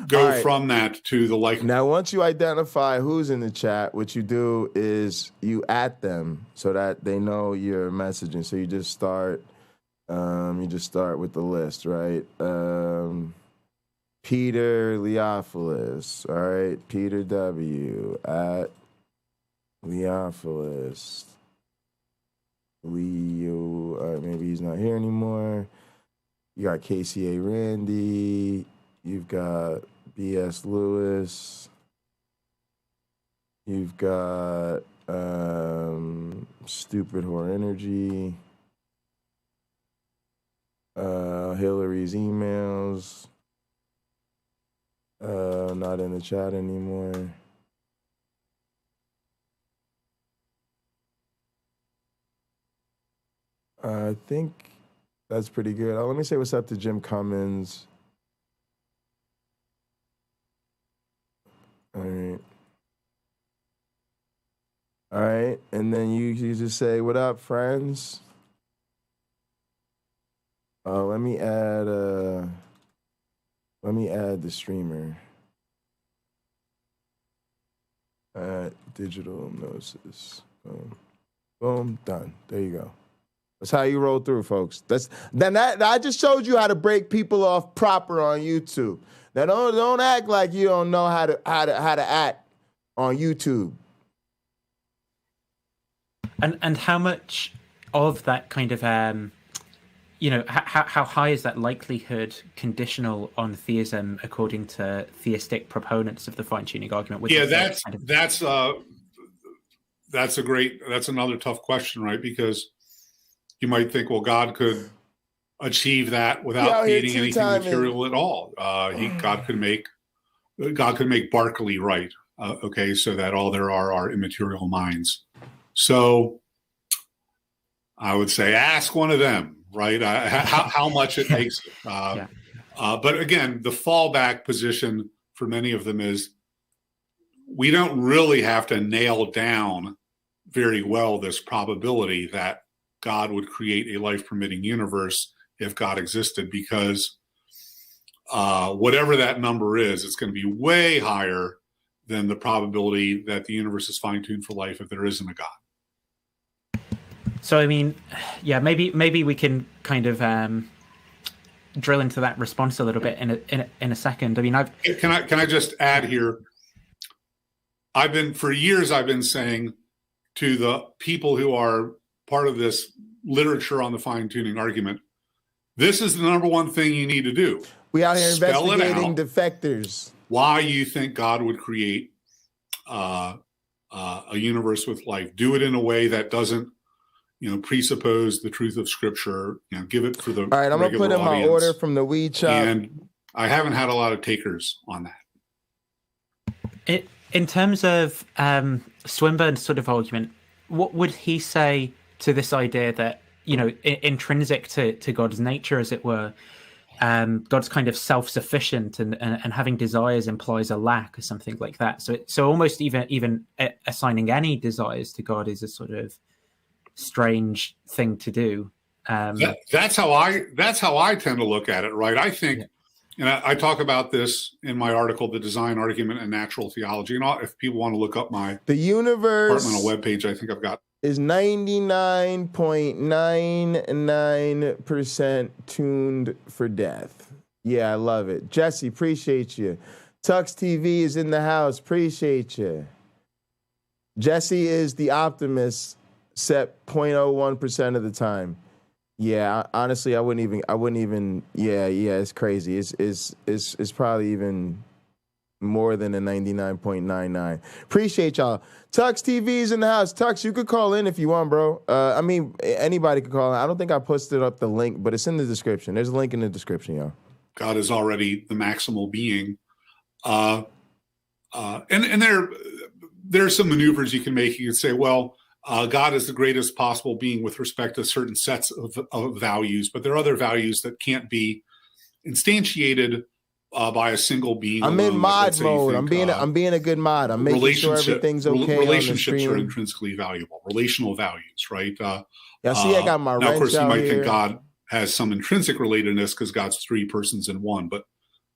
go from that to the like. Now, once you identify who's in the chat, what you do is you at them so that they know you're messaging. So you just start with the list, right? Peter Leophilus, all right? Peter W. at Leophilus. Leo, maybe he's not here anymore. You got KCA Randy. You've got B.S. Lewis. You've got Stupid Whore Energy. Hillary's emails. Not in the chat anymore. I think that's pretty good. Let me say what's up to Jim Cummins. All right. And then you just say, what up, friends? Let me add the streamer. Digital Gnosis. Boom. Boom. Done. There you go. That's how you roll through, folks. I just showed you how to break people off proper on YouTube. Now don't act like you don't know how to act on YouTube. And how much of that kind of how high is that likelihood conditional on theism according to theistic proponents of the fine-tuning argument? Yeah, that's another tough question, right? Because you might think, well, God could achieve that without creating anything material at all. God could make Berkeley right, okay, so that all there are immaterial minds. So I would say ask one of them, right? How much it makes it. But again, the fallback position for many of them is we don't really have to nail down very well this probability that God would create a life-permitting universe if God existed, because whatever that number is, it's going to be way higher than the probability that the universe is fine-tuned for life if there isn't a God. So, I mean, yeah, maybe we can kind of drill into that response a little bit in a second. I mean, can I just add here? For years I've been saying to the people who are part of this literature on the fine-tuning argument, this is the number one thing you need to do. We out here investigating defectors. Why you think God would create a universe with life? Do it in a way that doesn't, presuppose the truth of Scripture. Give it for the all right. I'm gonna put in my order from the weed shop, and I haven't had a lot of takers on that. In terms of Swinburne's sort of argument, what would he say to this idea that intrinsic to God's nature, as it were? God's kind of self-sufficient and having desires implies a lack or something like that. So almost even assigning any desires to God is a sort of strange thing to do. That's how I tend to look at it, right? I think, and I talk about this in my article, The Design Argument and Natural Theology. And if people want to look up the universe departmental webpage, I think I've got is 99.99% tuned for death. Yeah, I love it. Jesse, appreciate you. Tux TV is in the house. Appreciate you. Jesse is the optimist, set 0.01% of the time. Yeah, honestly, I wouldn't even. Yeah, it's crazy. It's probably even more than a 99.99. Appreciate y'all. Tux TV's in the house. Tux, you could call in if you want, bro. I mean, anybody could call in. I don't think I posted up the link, but it's in the description. There's a link in the description, y'all. God is already the maximal being. And there's some maneuvers you can make. You can say, well, God is the greatest possible being with respect to certain sets of values, but there are other values that can't be instantiated by a single being. I'm alone. in mod mode. I'm being a good mod. I'm making sure everything's okay. Relationships are intrinsically valuable. Relational values, right? I got my now, of course, you might here. think God has some intrinsic relatedness because God's three persons in one, but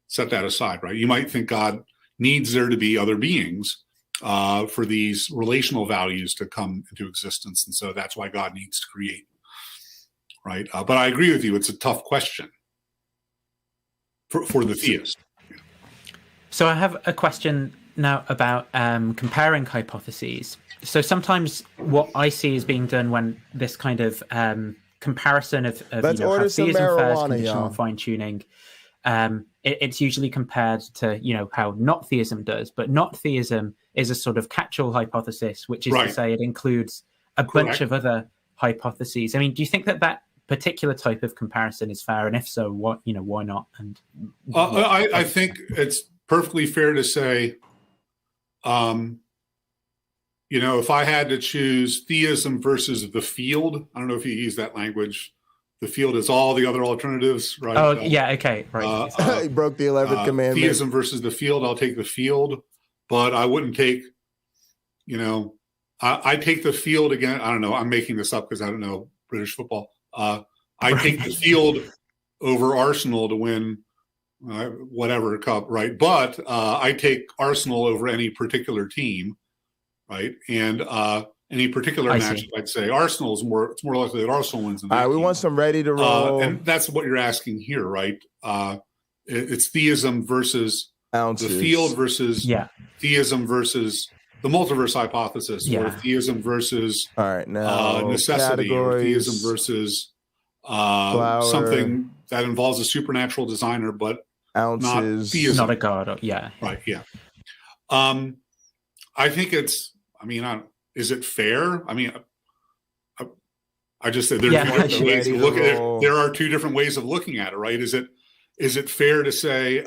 set that aside, right? You might think God needs there to be other beings for these relational values to come into existence, and so that's why God needs to create, right? But I agree with you; it's a tough question for the theist. So I have a question now about comparing hypotheses. So sometimes what I see is being done when this kind of comparison of how theism fares, conditional fine-tuning, it's usually compared to how not theism does, but not theism is a sort of catch-all hypothesis, which is to say it includes a bunch of other hypotheses. I mean, do you think that particular type of comparison is fair, and if so, what why not? And I think it's perfectly fair to say, if I had to choose theism versus the field, I don't know if you use that language. The field is all the other alternatives, right? Oh, yeah, okay, right. He broke the 11th commandment. Theism versus the field, I'll take the field, but I wouldn't take, I take the field again. I don't know. I'm making this up because I don't know British football. I take the field over Arsenal to win whatever cup, right? But I take Arsenal over any particular team, right? And any particular match, I'd say Arsenal is it's more likely that Arsenal wins. All right, we want some ready to roll. And that's what you're asking here, right? It's theism versus ounces. The field versus theism versus the multiverse hypothesis, or theism versus necessity, or theism versus something that involves a supernatural designer, but ounces, not theism. Not a god. Right. Yeah. I think it's. I mean, is it fair? I mean, I just said there's ways to look at it. There are two different ways of looking at it, right? Is it fair to say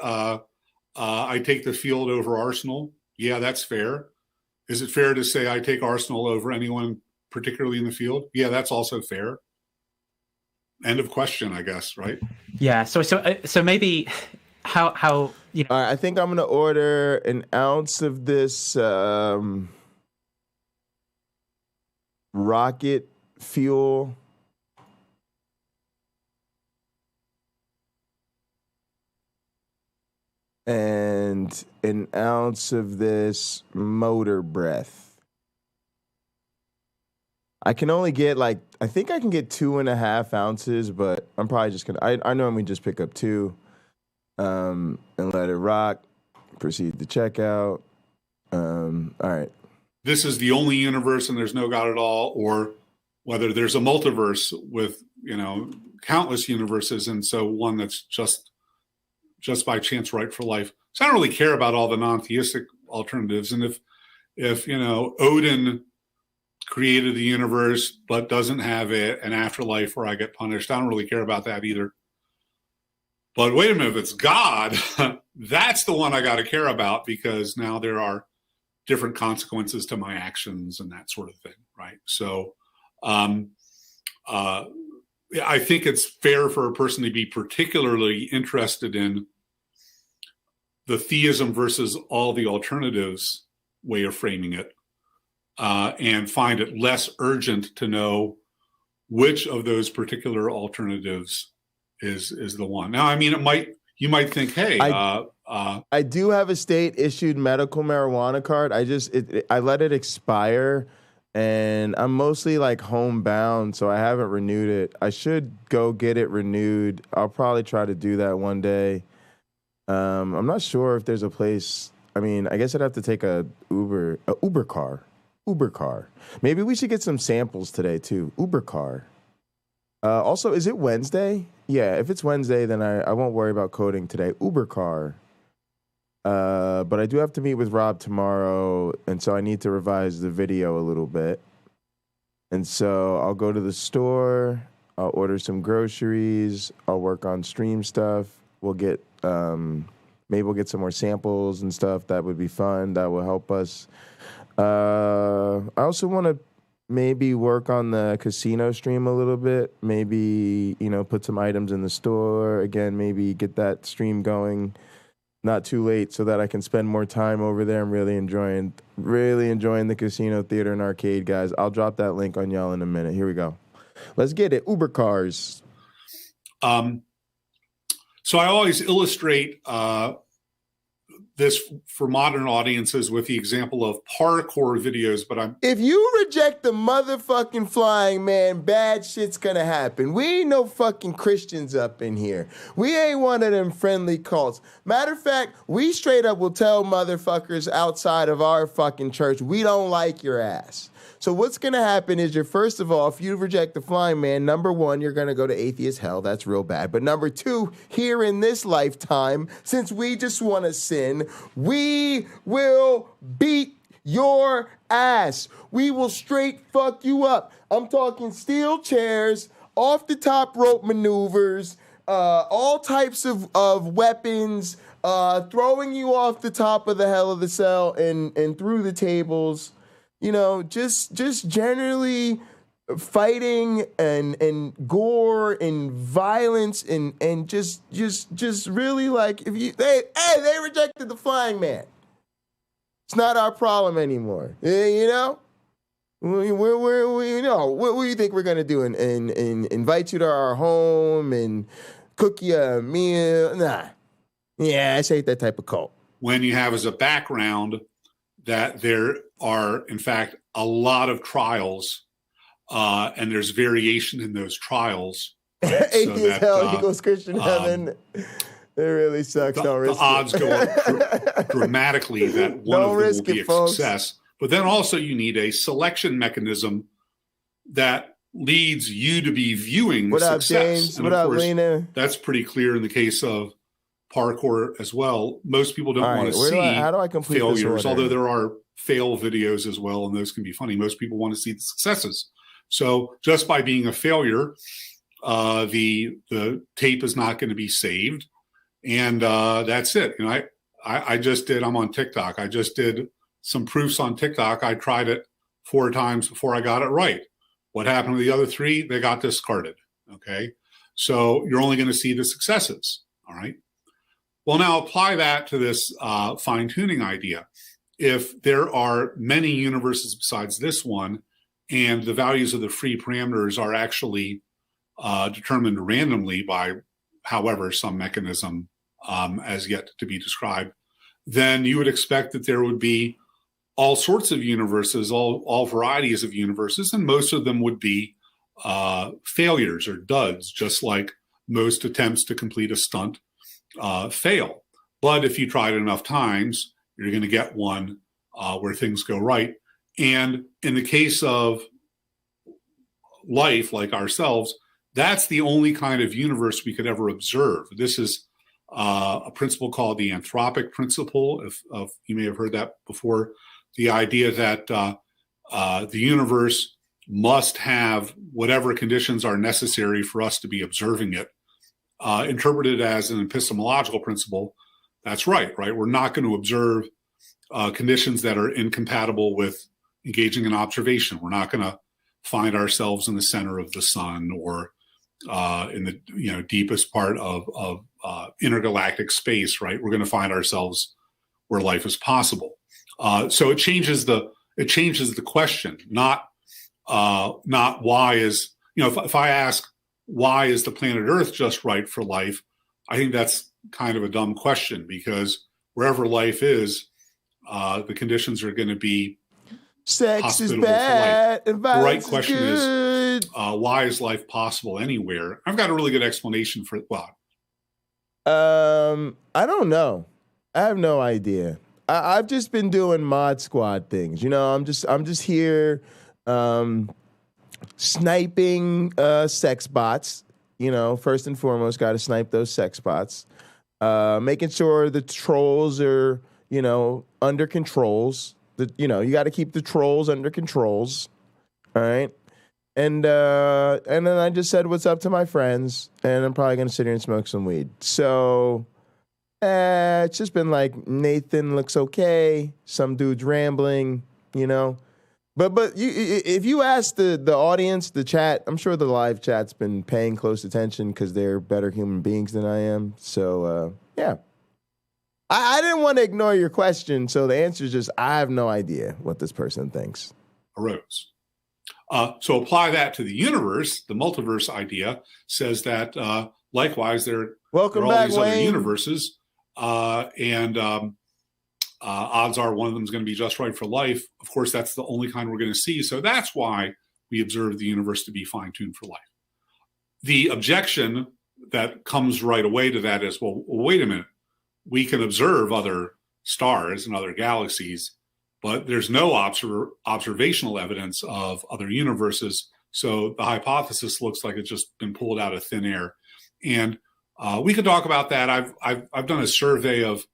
I take the field over Arsenal? Yeah, that's fair. Is it fair to say I take Arsenal over anyone, particularly in the field? Yeah, that's also fair. End of question, I guess, right? Yeah. So maybe how All right, I think I'm gonna order an ounce of this rocket fuel. and an ounce of this motor breath. I can only get I think I can get 2.5 ounces, but I'm probably just gonna, I normally just pick up 2 and let it rock, proceed to checkout. All right. This is the only universe and there's no God at all, or whether there's a multiverse with, countless universes, and so one that's just by chance right for life. So I don't really care about all the non-theistic alternatives. And if Odin created the universe but doesn't have an afterlife where I get punished, I don't really care about that either. But wait a minute, if it's God, that's the one I got to care about, because now there are different consequences to my actions and that sort of thing, right? So I think it's fair for a person to be particularly interested in the theism versus all the alternatives way of framing it, and find it less urgent to know which of those particular alternatives is the one. Now, I mean, you might think, hey, I do have a state-issued medical marijuana card. I let it expire, and I'm mostly homebound, so I haven't renewed it. I should go get it renewed. I'll probably try to do that one day. I'm not sure if there's a place. I mean, I guess I'd have to take a Uber car. Maybe we should get some samples today too. Uber car. Also, is it Wednesday? Yeah, if it's Wednesday, then I won't worry about coding today. Uber car. But I do have to meet with Rob tomorrow, and so I need to revise the video a little bit. And so I'll go to the store, I'll order some groceries, I'll work on stream stuff. We'll get, maybe we'll get some more samples and stuff. That would be fun. That will help us. I also want to maybe work on the casino stream a little bit. Maybe, put some items in the store. Again, maybe get that stream going not too late so that I can spend more time over there. I'm really enjoying the casino, theater, and arcade, guys. I'll drop that link on y'all in a minute. Here we go. Let's get it. Uber cars. So I always illustrate this for modern audiences with the example of parkour videos, but if you reject the motherfucking flying man, bad shit's gonna happen. We ain't no fucking Christians up in here. We ain't one of them friendly cults. Matter of fact, we straight up will tell motherfuckers outside of our fucking church, we don't like your ass. So what's going to happen is first of all, if you reject the flying man, number one, you're going to go to atheist hell. That's real bad. But number two, here in this lifetime, since we just want to sin, we will beat your ass. We will straight fuck you up. I'm talking steel chairs, off the top rope maneuvers, all types of weapons, throwing you off the top of the hell of the cell and through the tables. Just generally fighting and gore and violence and just really if they rejected the flying man. It's not our problem anymore. What do you think we're gonna do? And invite you to our home and cook you a meal? Nah. Yeah, I ain't that type of cult. When you have as a background that there are, in fact, a lot of trials, and there's variation in those trials. Right? Atheist hell equals Christian heaven. It really sucks. Don't risk the odds go up dramatically that one of them will be a success. But then also you need a selection mechanism that leads you to be viewing what success. Up, James? And what up, Lena? That's pretty clear in the case of parkour as well. Most people don't want to see how do I complete failures, although there are fail videos as well, and those can be funny. Most people want to see the successes. So just by being a failure, the tape is not going to be saved, and that's it. I just did. I'm on TikTok. I just did some proofs on TikTok. I tried it 4 times before I got it right. What happened to the other 3? They got discarded. Okay, so you're only going to see the successes. All right. Well, now apply that to this fine-tuning idea. If there are many universes besides this one, and the values of the free parameters are actually determined randomly by, however, some mechanism as yet to be described, then you would expect that there would be all sorts of universes, all varieties of universes, and most of them would be failures or duds, just like most attempts to complete a stunt fail. But if you try it enough times, you're going to get one where things go right. And in the case of life, like ourselves, that's the only kind of universe we could ever observe. This is a principle called the anthropic principle. If you may have heard that before, the idea that the universe must have whatever conditions are necessary for us to be observing it. Interpreted as an epistemological principle, that's right? We're not going to observe conditions that are incompatible with engaging in observation. We're not going to find ourselves in the center of the sun or in the deepest part of intergalactic space, right? We're going to find ourselves where life is possible. So it changes the question, not why is, if I ask why is the planet Earth just right for life, I think that's kind of a dumb question, because wherever life is, the conditions are going to be sex is bad and violence the right question is good. Why is life possible anywhere? I've got a really good explanation for it. Well, I don't know. I have no idea. I've just been doing mod squad things. I'm just here sniping sex bots. First and foremost, got to snipe those sex bots. Making sure the trolls are, under controls. You got to keep the trolls under controls. All right. And then I just said what's up to my friends, and I'm probably going to sit here and smoke some weed. So it's just been like, Nathan looks okay. Some dude's rambling, But if you ask the audience, the chat, I'm sure the live chat's been paying close attention because they're better human beings than I am. So, yeah. I didn't want to ignore your question, so the answer is just I have no idea what this person thinks. Arose. So apply that to the universe. The multiverse idea says that, likewise, there are all these other universes, and odds are one of them is going to be just right for life. Of course, that's the only kind we're going to see. So that's why we observe the universe to be fine-tuned for life. The objection that comes right away to that is, well, wait a minute. We can observe other stars and other galaxies, but there's no observational evidence of other universes. So the hypothesis looks like it's just been pulled out of thin air. And we could talk about that. I've done a survey of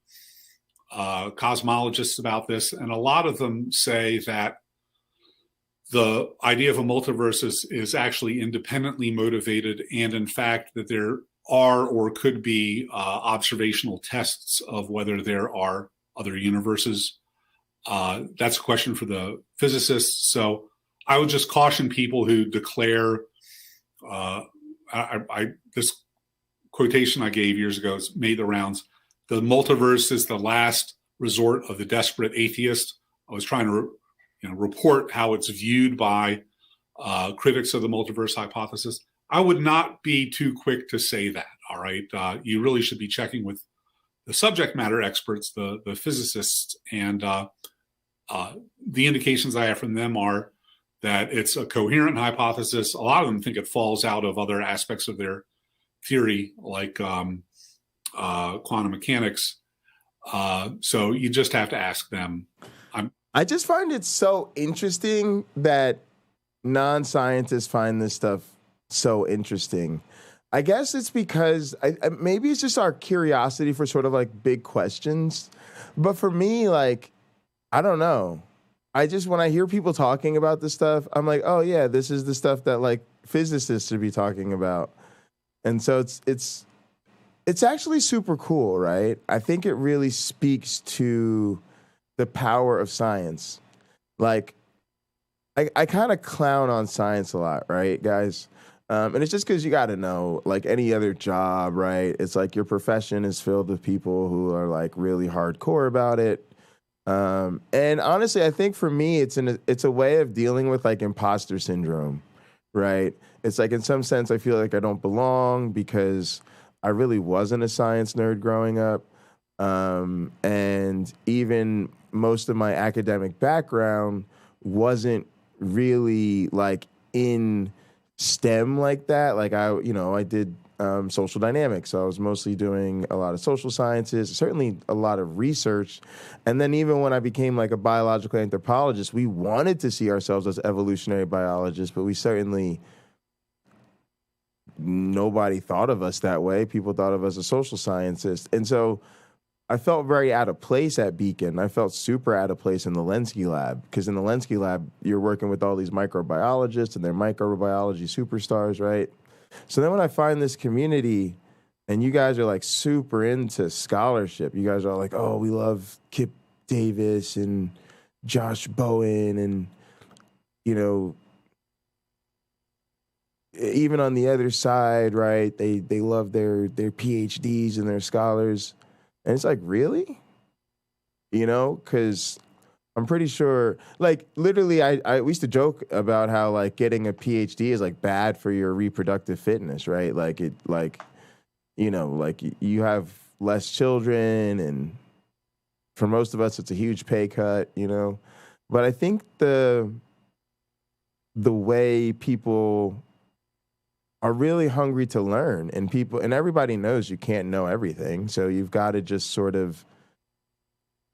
cosmologists about this, and a lot of them say that the idea of a multiverse is actually independently motivated, and in fact that there are or could be observational tests of whether there are other universes. That's a question for the physicists. So I would just caution people who declare, this quotation I gave years ago has made the rounds, the multiverse is the last resort of the desperate atheist. I was trying to report how it's viewed by critics of the multiverse hypothesis. I would not be too quick to say that, all right? You really should be checking with the subject matter experts, the physicists, and the indications I have from them are that it's a coherent hypothesis. A lot of them think it falls out of other aspects of their theory, like quantum mechanics. So you just have to ask them. I just find it so interesting that non-scientists find this stuff so interesting. I guess it's because maybe it's just our curiosity for sort of like big questions. But for me, like, I don't know. When I hear people talking about this stuff, I'm like, oh yeah, this is the stuff that like physicists should be talking about. And so it's actually super cool, right? I think it really speaks to the power of science. Like, I kind of clown on science a lot, right, guys? And it's just because you got to know, like any other job, right? It's like your profession is filled with people who are like really hardcore about it. And honestly, I think for me, it's a way of dealing with like imposter syndrome, right? It's like in some sense, I feel like I don't belong because I really wasn't a science nerd growing up. And even most of my academic background wasn't really like in STEM like that. Like I did social dynamics. So I was mostly doing a lot of social sciences, certainly a lot of research. And then even when I became like a biological anthropologist, we wanted to see ourselves as evolutionary biologists, but we certainly, nobody thought of us that way. People thought of us as social scientists. And so I felt very out of place at Beacon. I felt super out of place in the LNCA lab, because in the LNCA lab, you're working with all these microbiologists and they're microbiology superstars, right? So then when I find this community and you guys are like super into scholarship, you guys are like, oh, we love Kip Davis and Josh Bowen, and, you know, even on the other side, right, they love their PhDs and their scholars. And it's like, really? You know, because I'm pretty sure, like, literally, we used to joke about how, like, getting a PhD is, like, bad for your reproductive fitness, right? Like, you have less children, and for most of us, it's a huge pay cut, you know? But I think the way people are really hungry to learn, and everybody knows you can't know everything. So you've got to just sort of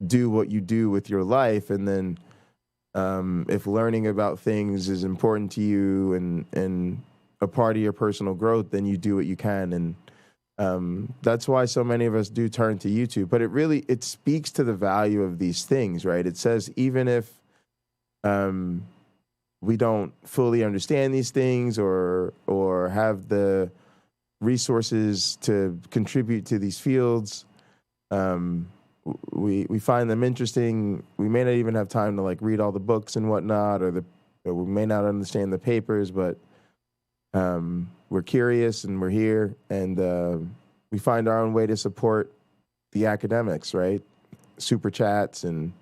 do what you do with your life. And then if learning about things is important to you and a part of your personal growth, then you do what you can. And that's why so many of us do turn to YouTube. But it speaks to the value of these things, right? It says even if we don't fully understand these things or have the resources to contribute to these fields, we find them interesting. We may not even have time to like read all the books and whatnot, or we may not understand the papers, but we're curious and we're here, and we find our own way to support the academics, right? Super chats and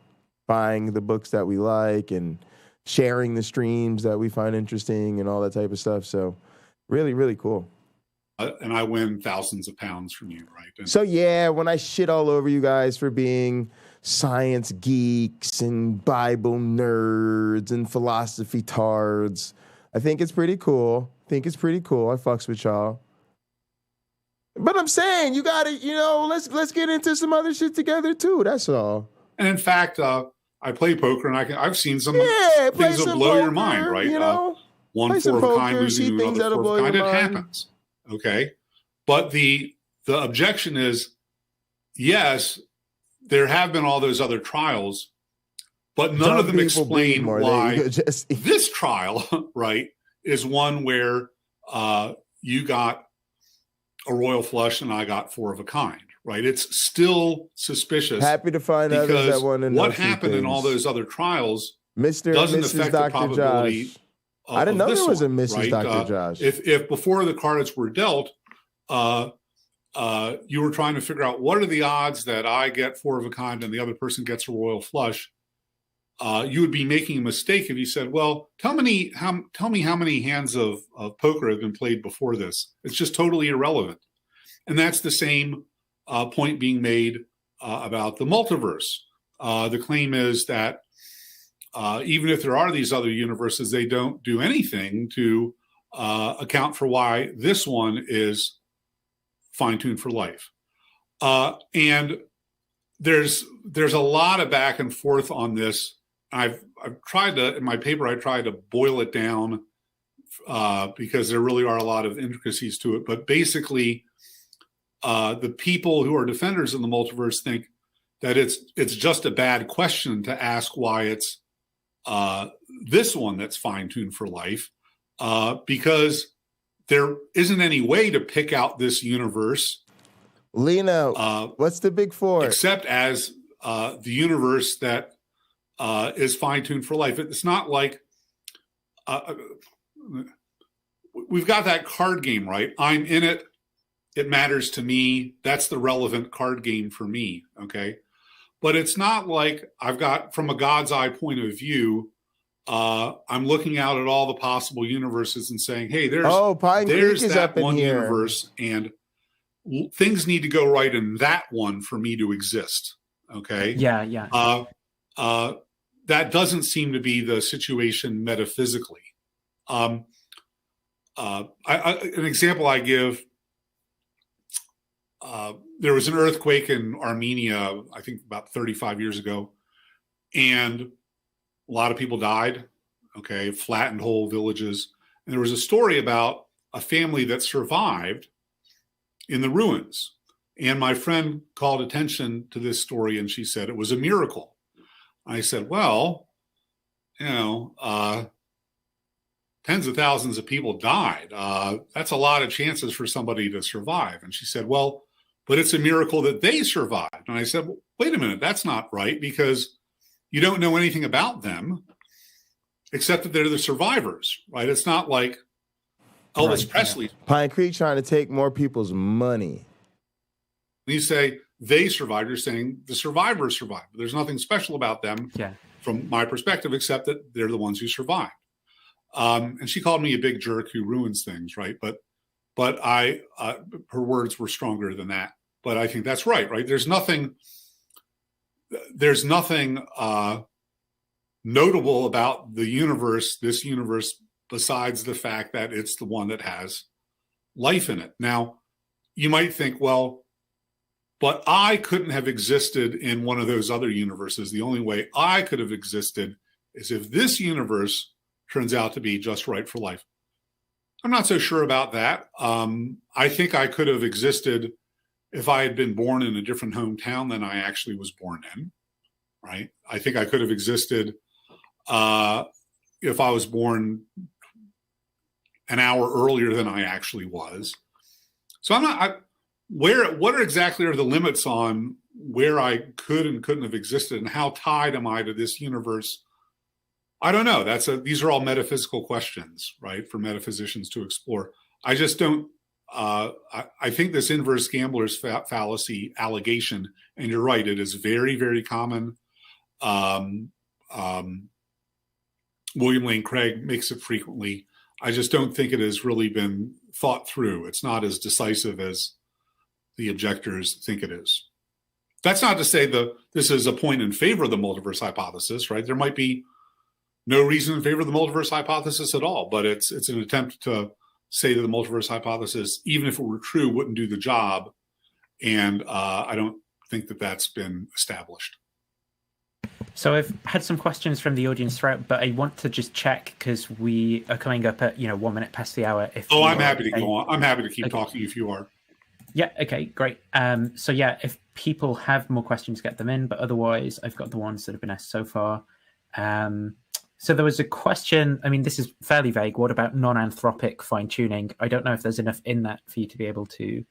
buying the books that we like and sharing the streams that we find interesting and all that type of stuff. So really, really cool. And I win thousands of pounds from you, right? And so yeah, when I shit all over you guys for being science geeks and Bible nerds and philosophy tards, I think it's pretty cool. I fucks with y'all. But I'm saying you gotta, let's get into some other shit together too. That's all. And in fact, I play poker, and I've seen some things that blow your mind, right? One four of a kind losing to another four of a kind. It happens, okay? But the objection is, yes, there have been all those other trials, but none of them explain why this trial, right, is one where you got a royal flush and I got four of a kind. Right, it's still suspicious. Happy to find others that want to know what happened in all those other trials. Mr. doesn't and Mrs. affect Dr. the probability. Josh. I didn't know there was a Mrs. Right? Dr. Josh. If before the cards were dealt, you were trying to figure out what are the odds that I get four of a kind and the other person gets a royal flush, you would be making a mistake if you said, "Well, tell me how many hands of poker have been played before this." It's just totally irrelevant, and that's the same point being made about the multiverse. The claim is that even if there are these other universes, they don't do anything to account for why this one is fine-tuned for life. And there's a lot of back and forth on this. I've tried to, in my paper, I tried to boil it down because there really are a lot of intricacies to it. But basically, the people who are defenders of the multiverse think that it's just a bad question to ask why it's this one that's fine-tuned for life, because there isn't any way to pick out this universe. Lena, what's the big four? Except as the universe that is fine-tuned for life. It's not like we've got that card game, right? I'm in it. It matters to me. That's the relevant card game for me, okay? But it's not like I've got, from a God's eye point of view, I'm looking out at all the possible universes and saying, hey, there's that one universe, and things need to go right in that one for me to exist. Okay. Yeah. That doesn't seem to be the situation metaphysically. An example I give, there was an earthquake in Armenia, I think about 35 years ago, and a lot of people died, okay, flattened whole villages. And there was a story about a family that survived in the ruins. And my friend called attention to this story, and she said it was a miracle. I said, well, tens of thousands of people died. That's a lot of chances for somebody to survive. And she said, well, but it's a miracle that they survived. And I said, well, wait a minute, that's not right, because you don't know anything about them except that they're the survivors, right? It's not like Elvis Presley. Pine Creek trying to take more people's money. When you say they survived, you're saying the survivors survived. There's nothing special about them from my perspective, except that they're the ones who survived. And she called me a big jerk who ruins things, right? But her words were stronger than that. But I think that's right? There's nothing notable about the universe, this universe, besides the fact that it's the one that has life in it. Now, you might think, well, but I couldn't have existed in one of those other universes. The only way I could have existed is if this universe turns out to be just right for life. I'm not so sure about that. I think I could have existed if I had been born in a different hometown than I actually was born in, right? I think I could have existed if I was born an hour earlier than I actually was. So what exactly are the limits on where I could and couldn't have existed, and how tied am I to this universe? I don't know. These are all metaphysical questions, right, for metaphysicians to explore. I just don't. I think this inverse gambler's fallacy allegation, and you're right, it is very, very common. William Lane Craig makes it frequently. I just don't think it has really been thought through. It's not as decisive as the objectors think it is. That's not to say this is a point in favor of the multiverse hypothesis, right? There might be no reason in favor of the multiverse hypothesis at all, but it's an attempt to say that the multiverse hypothesis, even if it were true, wouldn't do the job. And I don't think that that's been established. So I've had some questions from the audience throughout, but I want to just check because we are coming up at 1 minute past the hour. I'm happy to go on. I'm happy to keep talking if you are. Yeah. Okay. Great. So yeah, if people have more questions, get them in. But otherwise, I've got the ones that have been asked so far. So there was a question. I mean, this is fairly vague. What about non-anthropic fine-tuning? I don't know if there's enough in that for you to be able to.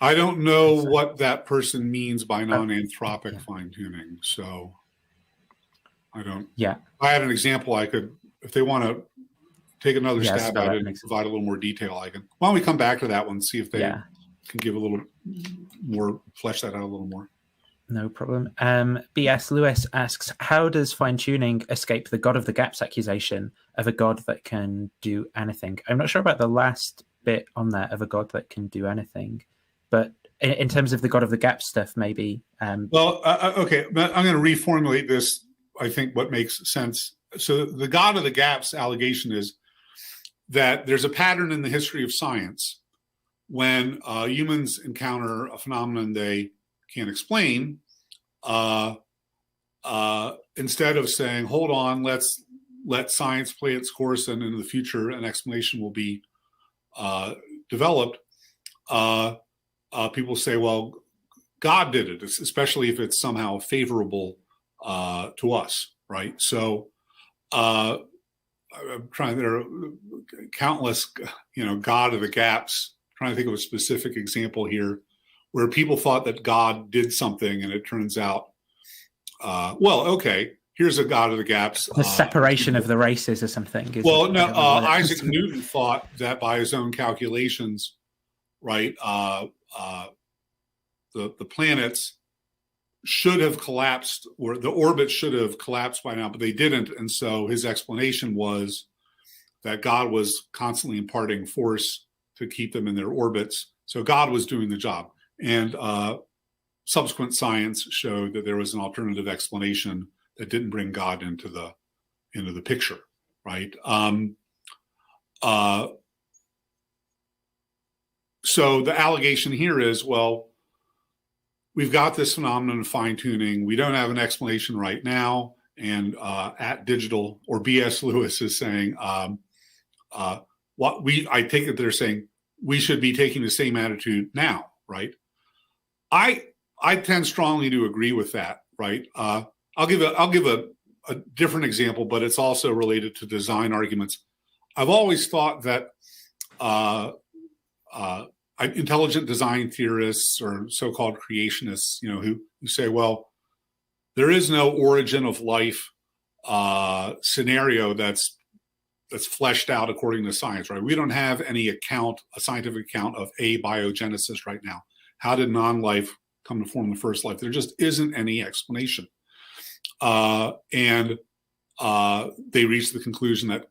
I don't know what that person means by non-anthropic fine-tuning. So I don't. Yeah. I have an example I could, if they want to take another stab at it and provide a little more detail, I can. Why don't we come back to that one and see if they can give a little more, flesh that out a little more. No problem. B.S. Lewis asks, how does fine-tuning escape the God of the Gaps accusation of a God that can do anything? I'm not sure about the last bit on there of a God that can do anything, but in terms of the God of the Gaps stuff, maybe. Okay, I'm going to reformulate this, I think, what makes sense. So the God of the Gaps allegation is that there's a pattern in the history of science when humans encounter a phenomenon they can't explain, instead of saying, hold on, let's let science play its course and in the future an explanation will be developed, people say, well, God did it, especially if it's somehow favorable to us, right? So I'm trying, there are countless, God of the Gaps, trying to think of a specific example here, where people thought that God did something and it turns out, here's a God of the Gaps. The separation of the races or something. Isaac Newton thought that by his own calculations, right, the planets should have collapsed, or the orbit should have collapsed by now, but they didn't. And so his explanation was that God was constantly imparting force to keep them in their orbits, So God was doing the job. And subsequent science showed that there was an alternative explanation that didn't bring God into the picture, right? So the allegation here is, well, we've got this phenomenon of fine-tuning. We don't have an explanation right now. And at Digital, or B.S. Lewis is saying, I take it they're saying we should be taking the same attitude now, right? I tend strongly to agree with that, right? I'll give a different example, but it's also related to design arguments. I've always thought that intelligent design theorists or so-called creationists, who say, well, there is no origin of life scenario that's fleshed out according to science, right? We don't have any a scientific account of abiogenesis right now. How did non-life come to form the first life? There just isn't any explanation. And they reached the conclusion that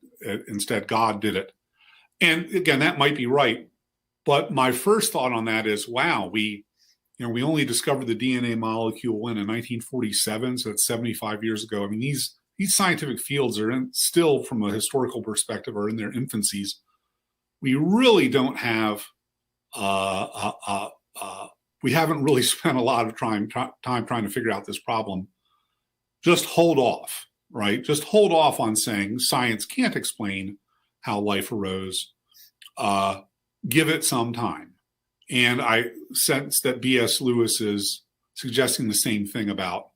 instead God did it. And again, that might be right. But my first thought on that is, wow, we only discovered the DNA molecule in 1947, so that's 75 years ago. I mean, these scientific fields are still, from a historical perspective, are in their infancies. We really don't have, we haven't really spent a lot of time trying to figure out this problem. Just hold off, right? Just hold off on saying science can't explain how life arose. Give it some time. And I sense that B.S. Lewis is suggesting the same thing about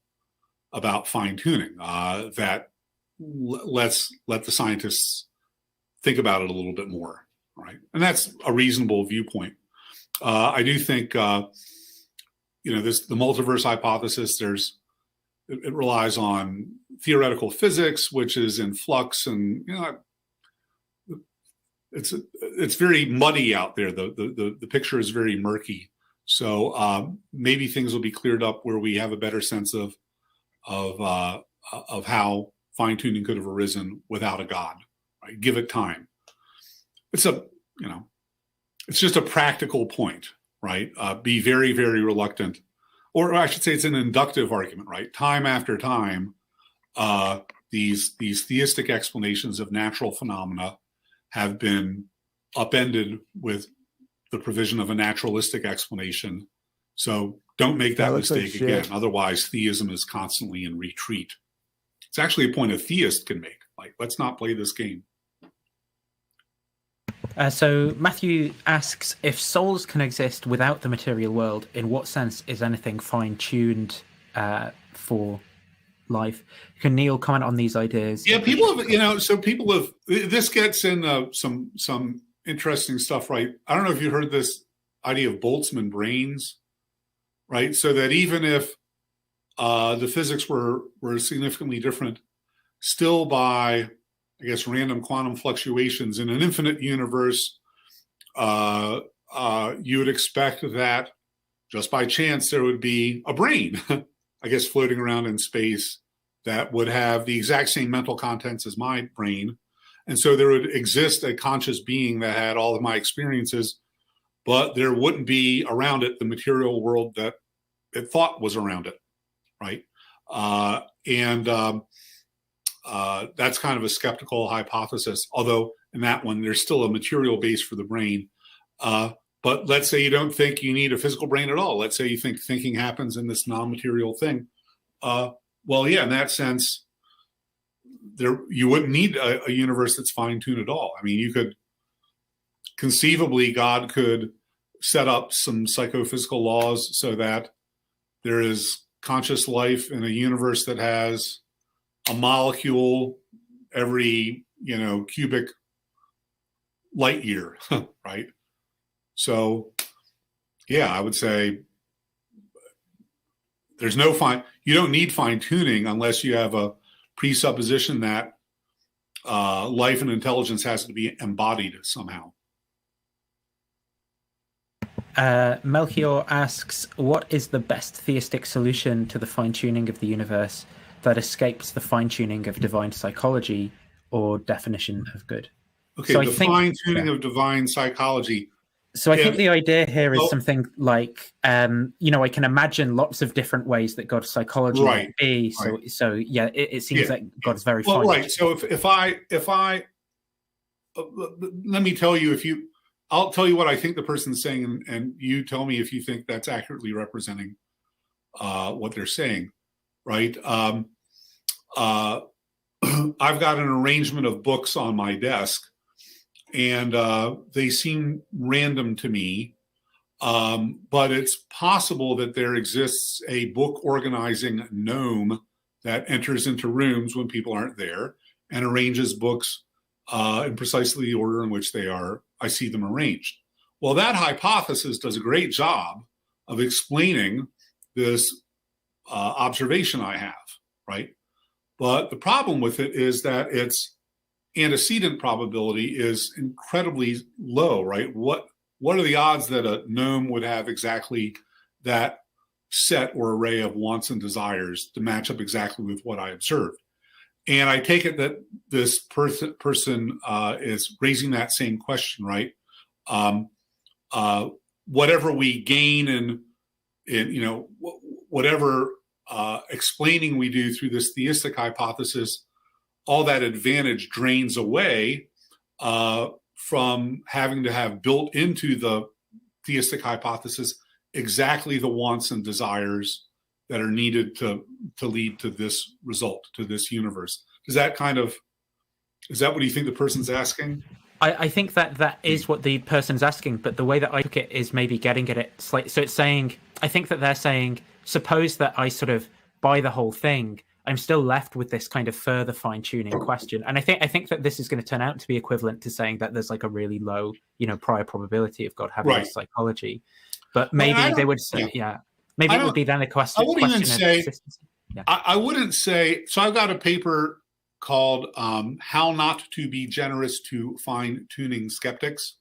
fine-tuning, that let's let the scientists think about it a little bit more, right? And that's a reasonable viewpoint. I do think, the multiverse hypothesis, it relies on theoretical physics, which is in flux, and it's very muddy out there. The picture is very murky. So maybe things will be cleared up where we have a better sense of how fine-tuning could have arisen without a God. Right? Give it time. It's just a practical point, right? Be very, very reluctant, or I should say, it's an inductive argument, right? Time after time, these theistic explanations of natural phenomena have been upended with the provision of a naturalistic explanation. So don't make that mistake again. Otherwise, theism is constantly in retreat. It's actually a point a theist can make. Like, let's not play this game. So Matthew asks, if souls can exist without the material world, in what sense is anything fine-tuned for life? Can Neil comment on these ideas? Yeah, people have, this gets in some interesting stuff, right? I don't know if you heard this idea of Boltzmann brains, right? So that even if the physics were significantly different, still by, I guess, random quantum fluctuations in an infinite universe, you would expect that just by chance there would be a brain, I guess, floating around in space that would have the exact same mental contents as my brain. And so there would exist a conscious being that had all of my experiences, but there wouldn't be around it the material world that it thought was around it, right? That's kind of a skeptical hypothesis, although in that one, there's still a material base for the brain. But let's say you don't think you need a physical brain at all. Let's say you think thinking happens in this non-material thing. Well, yeah, in that sense, you wouldn't need a universe that's fine-tuned at all. I mean, you could conceivably, God could set up some psychophysical laws so that there is conscious life in a universe that has a molecule every, cubic light year, right? So, yeah, I would say there's no you don't need fine-tuning unless you have a presupposition that life and intelligence has to be embodied somehow. Melchior asks, what is the best theistic solution to the fine-tuning of the universe that escapes the fine-tuning of divine psychology or definition of good? Okay, so the fine-tuning of divine psychology. So I think the idea here is something like, I can imagine lots of different ways that God's psychology might be. So yeah, it seems like God's very finite. Right. So if I let me tell you, I'll tell you what I think the person's saying, and you tell me if you think that's accurately representing what they're saying, right? I've got an arrangement of books on my desk, and they seem random to me, but it's possible that there exists a book organizing gnome that enters into rooms when people aren't there and arranges books in precisely the order in which I see them arranged. Well, that hypothesis does a great job of explaining this observation I have, right? But the problem with it is that its antecedent probability is incredibly low, right? What are the odds that a gnome would have exactly that set or array of wants and desires to match up exactly with what I observed? And I take it that this person is raising that same question, right? Whatever we gain in whatever explaining we do through this theistic hypothesis, all that advantage drains away from having to have built into the theistic hypothesis exactly the wants and desires that are needed to lead to this result, to this universe. Is that what you think the person's asking? I think that is what the person's asking, but the way that I took it is maybe getting at it slightly. So it's saying, I think that they're saying, suppose that I sort of buy the whole thing, I'm still left with this kind of further fine-tuning question. And I think that this is going to turn out to be equivalent to saying that there's like a really low, prior probability of God having a psychology. But maybe they would say, maybe it would be then a question. I wouldn't say, so I've got a paper called How Not to Be Generous to Fine-Tuning Skeptics.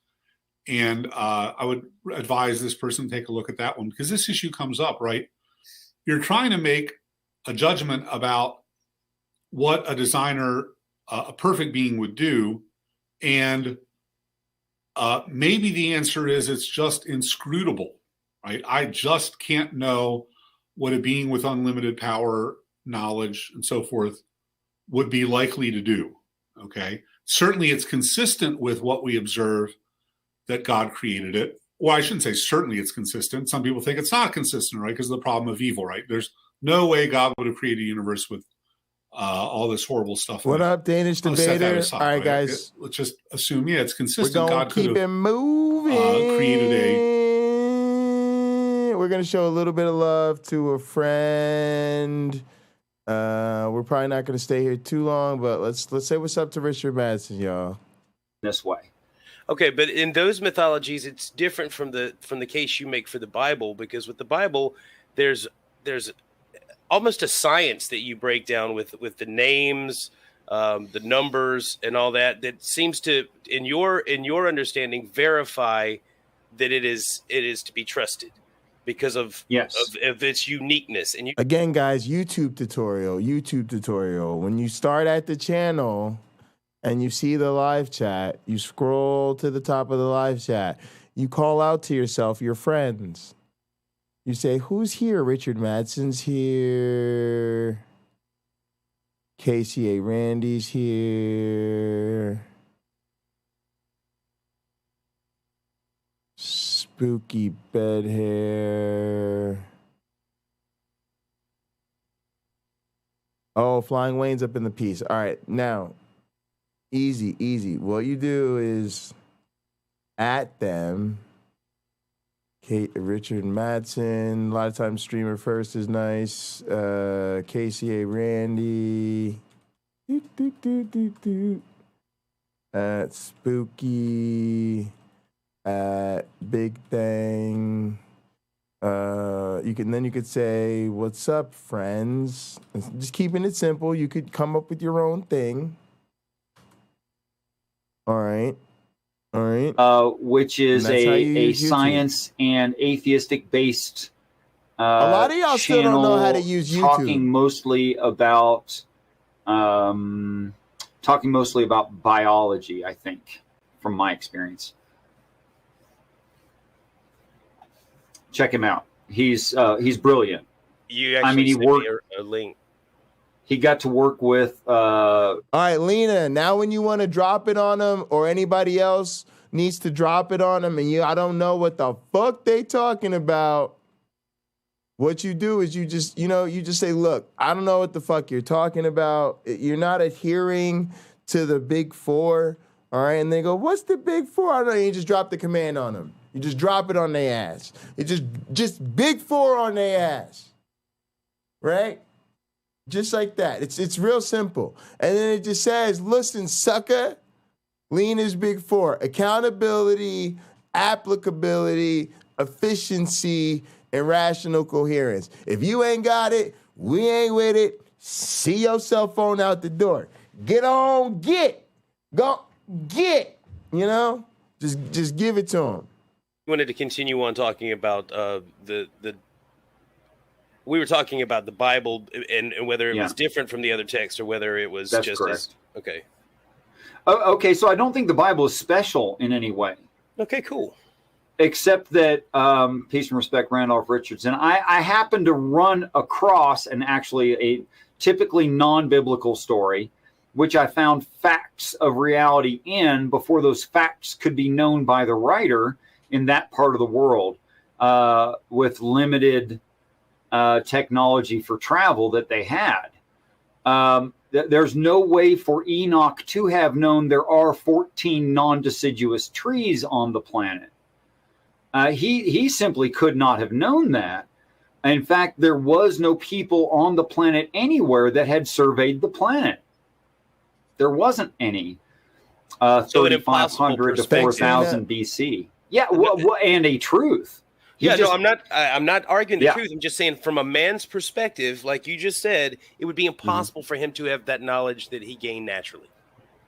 And I would advise this person take a look at that one, because this issue comes up, right? You're trying to make a judgment about what a designer, a perfect being, would do. And maybe the answer is it's just inscrutable, right? I just can't know what a being with unlimited power, knowledge, and so forth would be likely to do, okay? Certainly it's consistent with what we observe that God created it. Well, I shouldn't say certainly it's consistent. Some people think it's not consistent, right? Because of the problem of evil, right? There's no way God would have created a universe with all this horrible stuff. What up, Danish Debater? All right, guys. Let's just assume, it's consistent. We're going to keep it moving. We're going to show a little bit of love to a friend. We're probably not going to stay here too long, but let's say what's up to Richard Madsen, y'all. This way. Okay, but in those mythologies, it's different from the case you make for the Bible, because with the Bible, there's almost a science that you break down with the names, the numbers, and all that seems to, in your understanding, verify that it is to be trusted because of its uniqueness. And again, guys, YouTube tutorial. When you start at the channel and you see the live chat, you scroll to the top of the live chat. You call out to yourself, your friends. You say, who's here? Richard Madsen's here. KCA Randy's here. Spooky bed hair. Oh, Flying Wayne's up in the piece. All right, now, easy. What you do is at them. Richard Madsen, a lot of times streamer first is nice. KCA Randy. At Spooky. At Big Thing. You could say, what's up, friends? Just keeping it simple. You could come up with your own thing. All right. Which is a science and atheistic based a lot of y'all still don't know how to use YouTube. Talking mostly about biology, I think, from my experience. Check him out. He's brilliant. You actually he sent worked. me a link. He got to work with. All right, Lena. Now, when you want to drop it on him, or anybody else needs to drop it on him, and I don't know what the fuck they talking about. What you do is you just say, look, I don't know what the fuck you're talking about. You're not adhering to the big four. All right, and they go, what's the big four? I don't know. You just drop the command on them. You just drop it on their ass. It just big four on their ass. Right? Just like that. It's real simple. And then it just says, listen, sucker, Lena's big four: accountability, applicability, efficiency, and rational coherence. If you ain't got it, we ain't with it. See your cell phone out the door. Get on, go get. Just give it to them. Wanted to continue on talking about we were talking about the Bible and whether it was different from the other texts or whether it was That's just correct. Okay. Okay, so I don't think the Bible is special in any way. Okay, cool. Except that, peace and respect, Randolph Richardson. I happened to run across a typically non-biblical story, which I found facts of reality in before those facts could be known by the writer in that part of the world, with limited technology for travel that they had. There's no way for Enoch to have known there are 14 non-deciduous trees on the planet. He simply could not have known that. In fact, there was no people on the planet anywhere that had surveyed the planet. There wasn't any. 3,500 to 4,000 BC. Yeah, and a truth. I'm not arguing the truth. I'm just saying, from a man's perspective, like you just said, it would be impossible for him to have that knowledge that he gained naturally.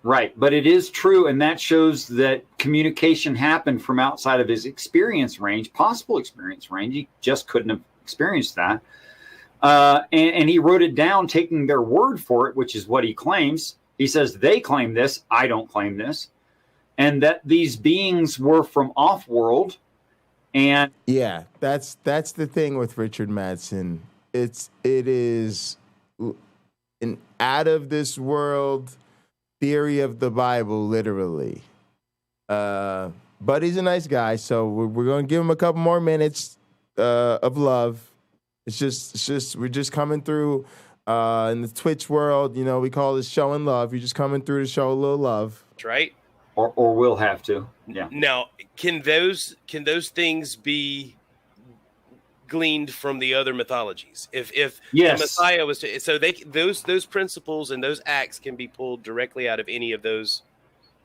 Right, but it is true, and that shows that communication happened from outside of his experience range, possible experience range. He just couldn't have experienced that. And he wrote it down, taking their word for it, which is what he claims. He says, they claim this, I don't claim this. And that these beings were from off-world. And yeah, that's the thing with Richard Madsen. It is an out of this world theory of the Bible, literally. But he's a nice guy, so we're going to give him a couple more minutes of love. It's just we're just coming through in the Twitch world. We call this showing love. You're just coming through to show a little love. That's right. Or we'll have to. Yeah. Now, can those things be gleaned from the other mythologies? If yes. The Messiah was to, so those principles and those acts can be pulled directly out of any of those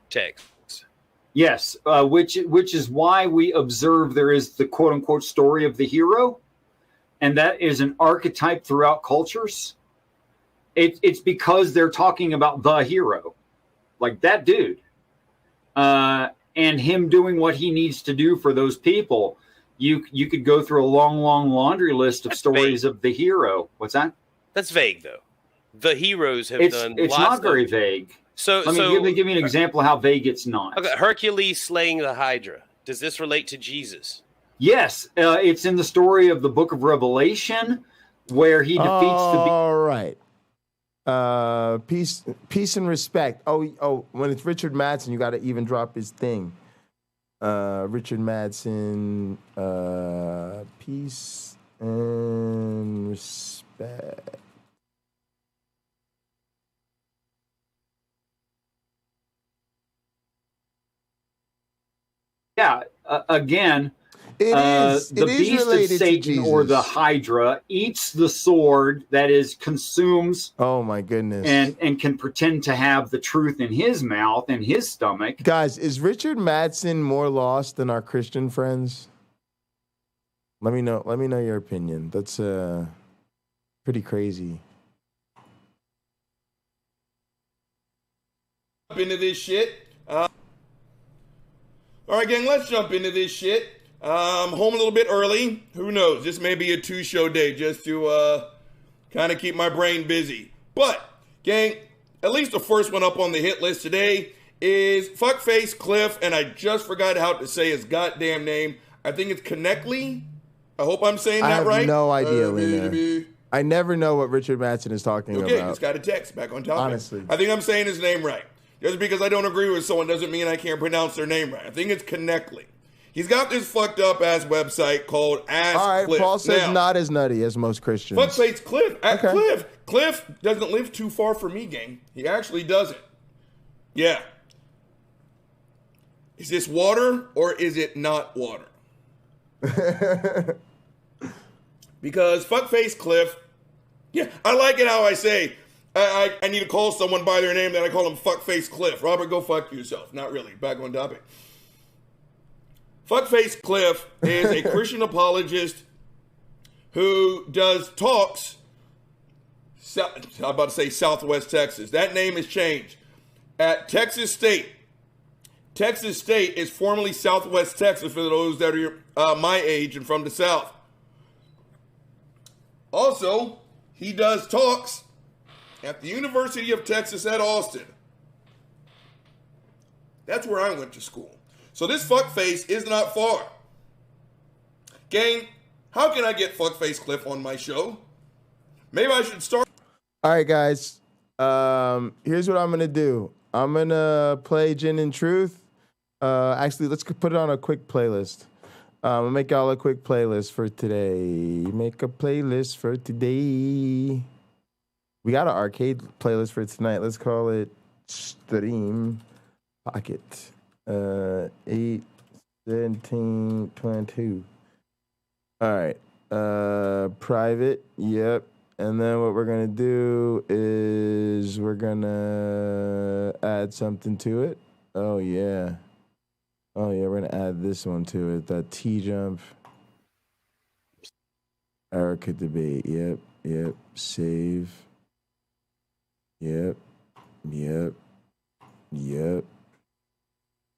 texts. Yes, which is why we observe there is the quote unquote story of the hero, and that is an archetype throughout cultures. It's because they're talking about the hero, like that dude. And him doing what he needs to do for those people. You could go through a long laundry list of stories of the hero. What's that? That's vague, though. The heroes have done. It's not very vague. So let me give you an example of how vague it's not. Okay, Hercules slaying the Hydra. Does this relate to Jesus? Yes, it's in the story of the Book of Revelation, where he defeats All right. Peace and respect. Oh, when it's Richard Madsen, you got to even drop his thing. Richard Madsen, peace and respect. Yeah, again, the beast of Satan or the Hydra eats the sword, that is, consumes. Oh my goodness! And can pretend to have the truth in his mouth and his stomach. Guys, is Richard Madsen more lost than our Christian friends? Let me know. Let me know your opinion. That's pretty crazy. Into this shit. All right, gang. Let's jump into this shit. I'm home a little bit early. Who knows? This may be a 2-show day just to kind of keep my brain busy. But, gang, at least the first one up on the hit list today is Fuckface Cliff, and I just forgot how to say his goddamn name. I think it's Connectly. I hope I'm saying I that have right. no idea, Lena. I never know what Richard Madsen is talking Okay, about. just got a text back on top. Honestly. I think I'm saying his name right. Just because I don't agree with someone doesn't mean I can't pronounce their name right. I think it's Connectly. He's got this fucked up ass website called Ask All right, Cliff. Paul says now, not as nutty as most Christians. Fuckface Cliff. Okay. Cliff. Cliff doesn't live too far from me, gang. He actually doesn't. Yeah. Is this water or is it not water? Because Fuckface Cliff, yeah, I like it how I say, I need to call someone by their name, then I call him Fuckface Cliff. Robert, go fuck yourself. Not really. Back on topic. Fuckface Cliff is a Christian apologist who does talks. I'm about to say Southwest Texas. That name has changed. At Texas State. Texas State is formerly Southwest Texas for those that are my age and from the South. Also, he does talks at the University of Texas at Austin. That's where I went to school. So this fuckface is not far. Gang, how can I get Fuckface Cliff on my show? Maybe I should start. All right, guys. Here's what I'm going to do. I'm going to play Gin and Truth. Actually, let's put it on a quick playlist. I'm going to make y'all a quick playlist for today. Make a playlist for today. We got an arcade playlist for tonight. Let's call it Stream Pocket. 8, 17, 22. All right. Private. Yep. And then what we're going to do is we're going to add something to it. Oh, yeah. Oh, yeah, we're going to add this one to it. The T-Jump. Erica debate. Yep, yep. Save. Yep, yep, yep,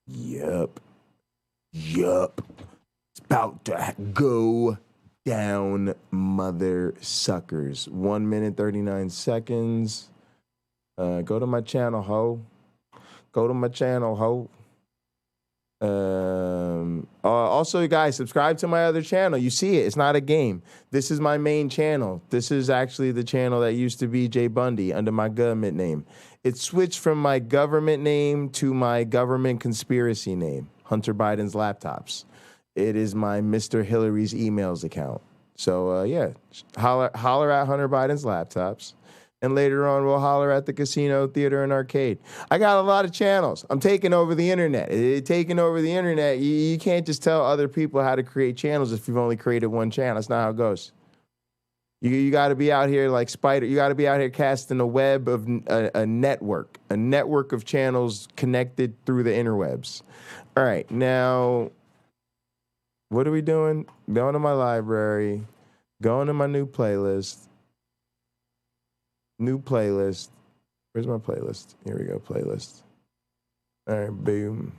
yep, yep. It's about to go down, mother suckers. 1 minute, 39 seconds. Go to my channel, ho. Go to my channel, ho. Also, you guys, subscribe to my other channel. You see it. It's not a game. This is my main channel. This is actually the channel that used to be J Bundy under my government name. It switched from my government name to my government conspiracy name, Hunter Biden's Laptops. It is my Mr. Hillary's emails account. So, yeah, holler at Hunter Biden's Laptops. And later on, we'll holler at the casino, theater, and arcade. I got a lot of channels. I'm taking over the internet. Taking over the internet, you can't just tell other people how to create channels if you've only created one channel. That's not how it goes. You got to be out here like Spider. You got to be out here casting a web of a network of channels connected through the interwebs. All right, now, what are we doing? Going to my library, going to my new playlist. New playlist. Where's my playlist? Here we go, playlist. All right, boom.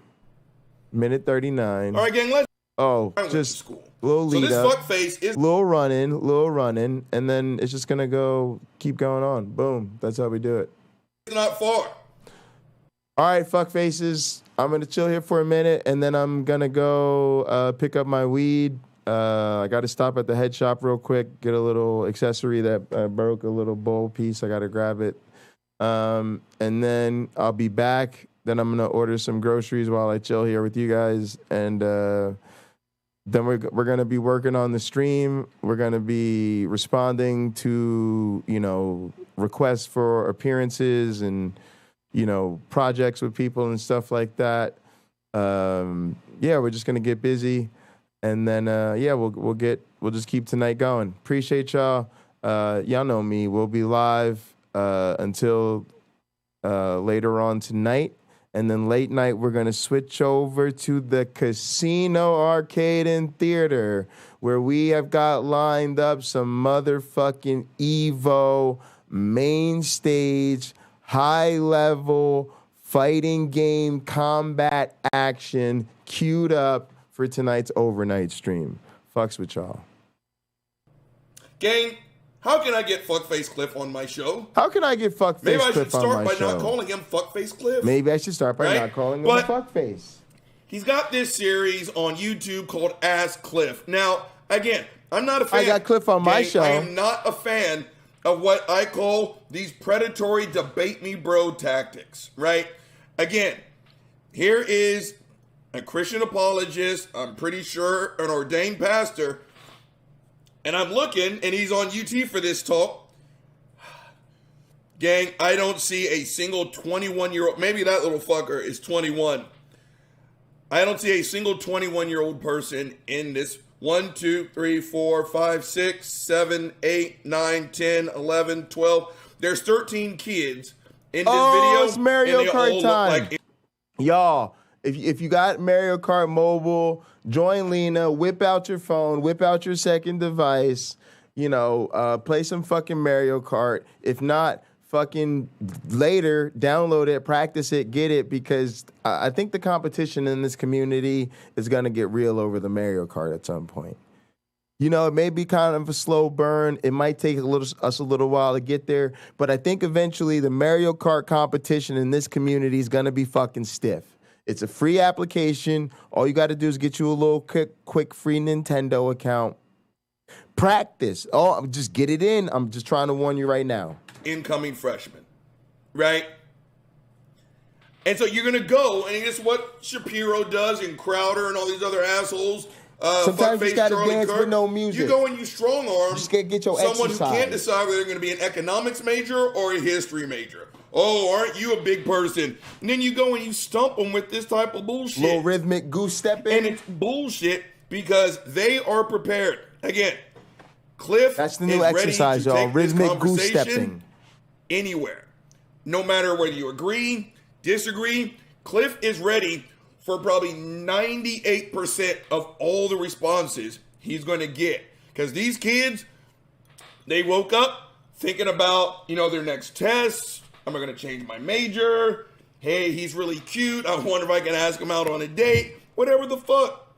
Minute 39. All right, gang, let's. Oh, just a little lead so up. this fuckface is little running, and then it's just gonna keep going on. Boom. That's how we do it. It's not far. All right, fuckfaces. I'm gonna chill here for a minute, and then I'm gonna go pick up my weed. I got to stop at the head shop real quick, get a little accessory that broke, a little bowl piece. I got to grab it. And then I'll be back. Then I'm going to order some groceries while I chill here with you guys. And then we're going to be working on the stream. We're going to be responding to, requests for appearances and, projects with people and stuff like that. Yeah, we're just going to get busy. And then, we'll just keep tonight going. Appreciate y'all. Y'all know me. We'll be live until later on tonight. And then late night, we're going to switch over to the casino, arcade, and theater, where we have got lined up some motherfucking Evo main stage, high-level fighting game combat action queued up for tonight's overnight stream. Fucks with y'all. Gang, how can I get Fuckface Cliff on my show? How can I get Fuckface Cliff on my show? Maybe I should start by not calling him Fuckface Cliff. Maybe I should start by not calling him Fuckface. He's got this series on YouTube called Ask Cliff. Now, again, I'm not a fan. I got Cliff on my show. I am not a fan of what I call these predatory debate me bro tactics, right? Again, here is a Christian apologist, I'm pretty sure an ordained pastor, and I'm looking, and he's on UT for this talk. Gang, I don't see a single 21-year-old, maybe that little fucker is 21. I don't see a single 21-year-old person in this 1, 2, 3, 4, 5, 6, 7, 8, 9, 10, 11, 12. There's 13 kids in this video. It's Mario Kart time. Like y'all, if you got Mario Kart Mobile, join Lena, whip out your phone, whip out your second device, play some fucking Mario Kart. If not, fucking later, download it, practice it, get it, because I think the competition in this community is going to get real over the Mario Kart at some point. It may be kind of a slow burn. It might take us a little while to get there, but I think eventually the Mario Kart competition in this community is going to be fucking stiff. It's a free application. All you got to do is get you a little quick free Nintendo account. Practice. Oh, just get it in. I'm just trying to warn you right now. Incoming freshman, right? And so you're going to go, and it's what Shapiro does and Crowder and all these other assholes. Sometimes you got to dance with no music. You go and you strong arm just get your someone exercise. Who can't decide whether they're going to be an economics major or a history major. Oh, aren't you a big person? And then you go and you stump them with this type of bullshit. Little rhythmic goose stepping. And it's bullshit because they are prepared. Again, Cliff That's the new exercise, y'all. Rhythmic goose stepping. Anywhere. No matter whether you agree, disagree, Cliff is ready for probably 98% of all the responses he's going to get. Because these kids, they woke up thinking about, their next tests. Am I going to change my major? Hey, he's really cute. I wonder if I can ask him out on a date. Whatever the fuck.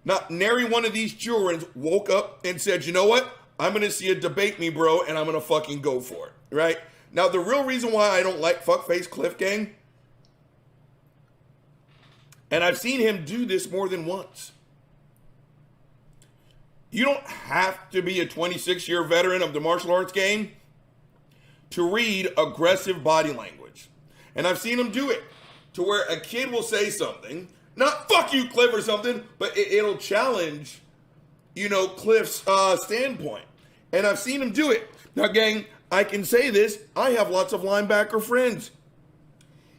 Not nary one of these children woke up and said, you know what? I'm going to see a debate me, bro, and I'm going to fucking go for it, right? Now, the real reason why I don't like fuckface Cliff Gang, and I've seen him do this more than once. You don't have to be a 26-year veteran of the martial arts game to read aggressive body language. And I've seen him do it to where a kid will say something, not fuck you, Cliff, or something, but it'll challenge, Cliff's standpoint. And I've seen him do it. Now, gang, I can say this. I have lots of linebacker friends.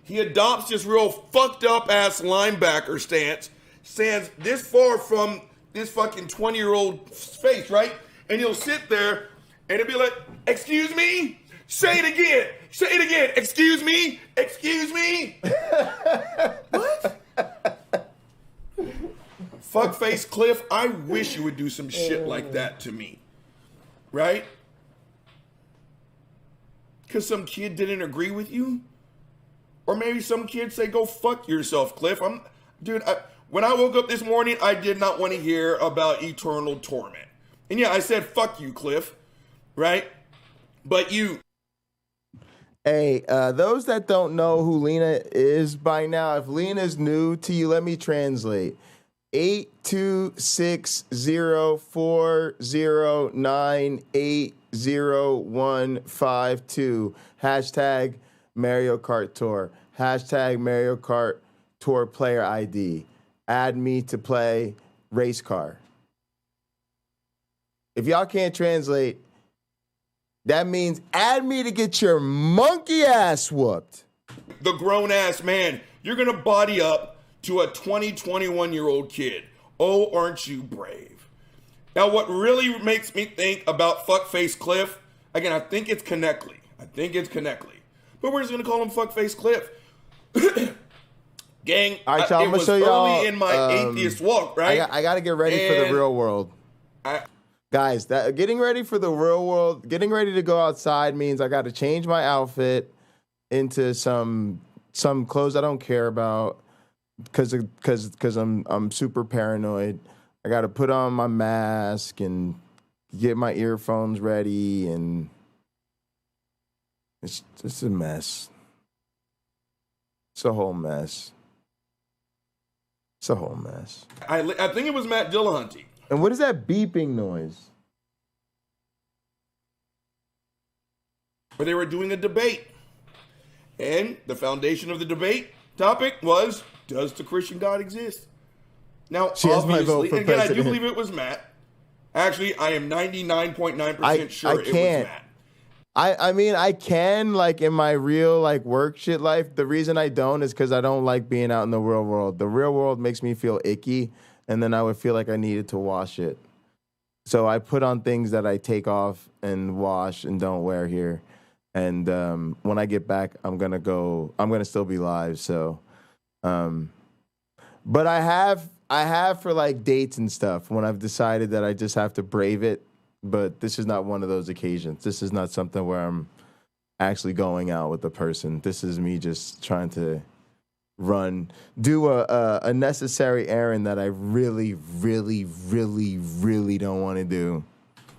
He adopts this real fucked up ass linebacker stance, stands this far from this fucking 20-year-old's face, right? And he'll sit there and he'll be like, excuse me? Say it again. Say it again. Excuse me? Excuse me? What? Fuckface Cliff, I wish you would do some shit like that to me. Right? Because some kid didn't agree with you? Or maybe some kids say, go fuck yourself, Cliff. When I woke up this morning, I did not want to hear about eternal torment. And yeah, I said, fuck you, Cliff. Right? But you. Hey, those that don't know who Lena is by now, if Lena's new to you, let me translate. 8260409800152. Hashtag Mario Kart Tour. Hashtag Mario Kart Tour player ID. Add me to play race car. If y'all can't translate, that means add me to get your monkey ass whooped. The grown ass man, you're going to body up to a 21-year-old kid. Oh, aren't you brave? Now, what really makes me think about fuckface Cliff, again, I think it's Connectly. But we're just going to call him fuckface Cliff. Gang, all right, y'all, it was early in my atheist walk, right? I got to get ready for the real world. Guys, getting ready for the real world, getting ready to go outside means I got to change my outfit into some clothes I don't care about because I'm super paranoid. I got to put on my mask and get my earphones ready, and it's a mess. It's a whole mess. I think it was Matt Dillahunty And what is that beeping noise? But they were doing a debate. And the foundation of the debate topic was, does the Christian God exist? Now, She has my vote obviously, for and again, I do president. believe it was Matt. Actually, I am 99.9% sure it was can't. Matt. I mean, I can, like, in my real, like, work shit life. The reason I don't is because I don't like being out in the real world. The real world makes me feel icky, and then I would feel like I needed to wash it. So I put on things that I take off and wash and don't wear here. And when I get back, I'm going to still be live. So, but I have for, like, dates and stuff when I've decided that I just have to brave it. But this is not one of those occasions. This is not something where I'm actually going out with a person. This is me just trying to do a necessary errand that I really, really, really, really don't want to do.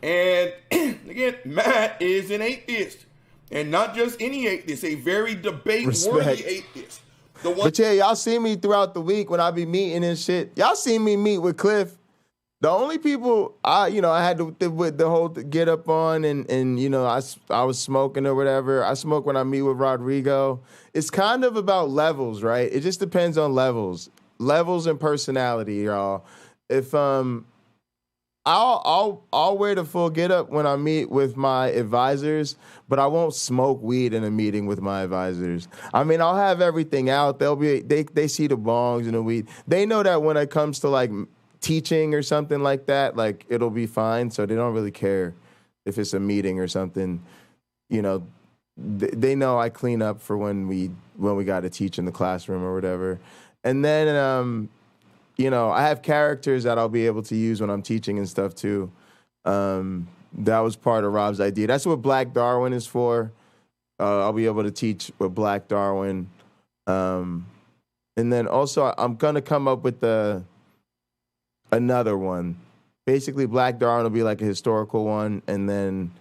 And again, Matt is an atheist. And not just any atheist, a very debate-worthy atheist. But yeah, y'all see me throughout the week when I be meeting and shit. Y'all see me meet with Cliff. The only people I had with the whole get up on and I was smoking or whatever. I smoke when I meet with Rodrigo. It's kind of about levels, right? It just depends on levels and personality, y'all. If I'll wear the full get up when I meet with my advisors, but I won't smoke weed in a meeting with my advisors. I mean, I'll have everything out. They see the bongs and the weed. They know that when it comes to like teaching or something like that, like it'll be fine. So they don't really care if it's a meeting or something. They know I clean up for when we got to teach in the classroom or whatever. And then I have characters that I'll be able to use when I'm teaching and stuff too. That was part of Rob's idea. That's what Black Darwin is for. I'll be able to teach with Black Darwin. And then also I'm gonna come up with another one. Basically, Black Darwin will be like a historical one, and then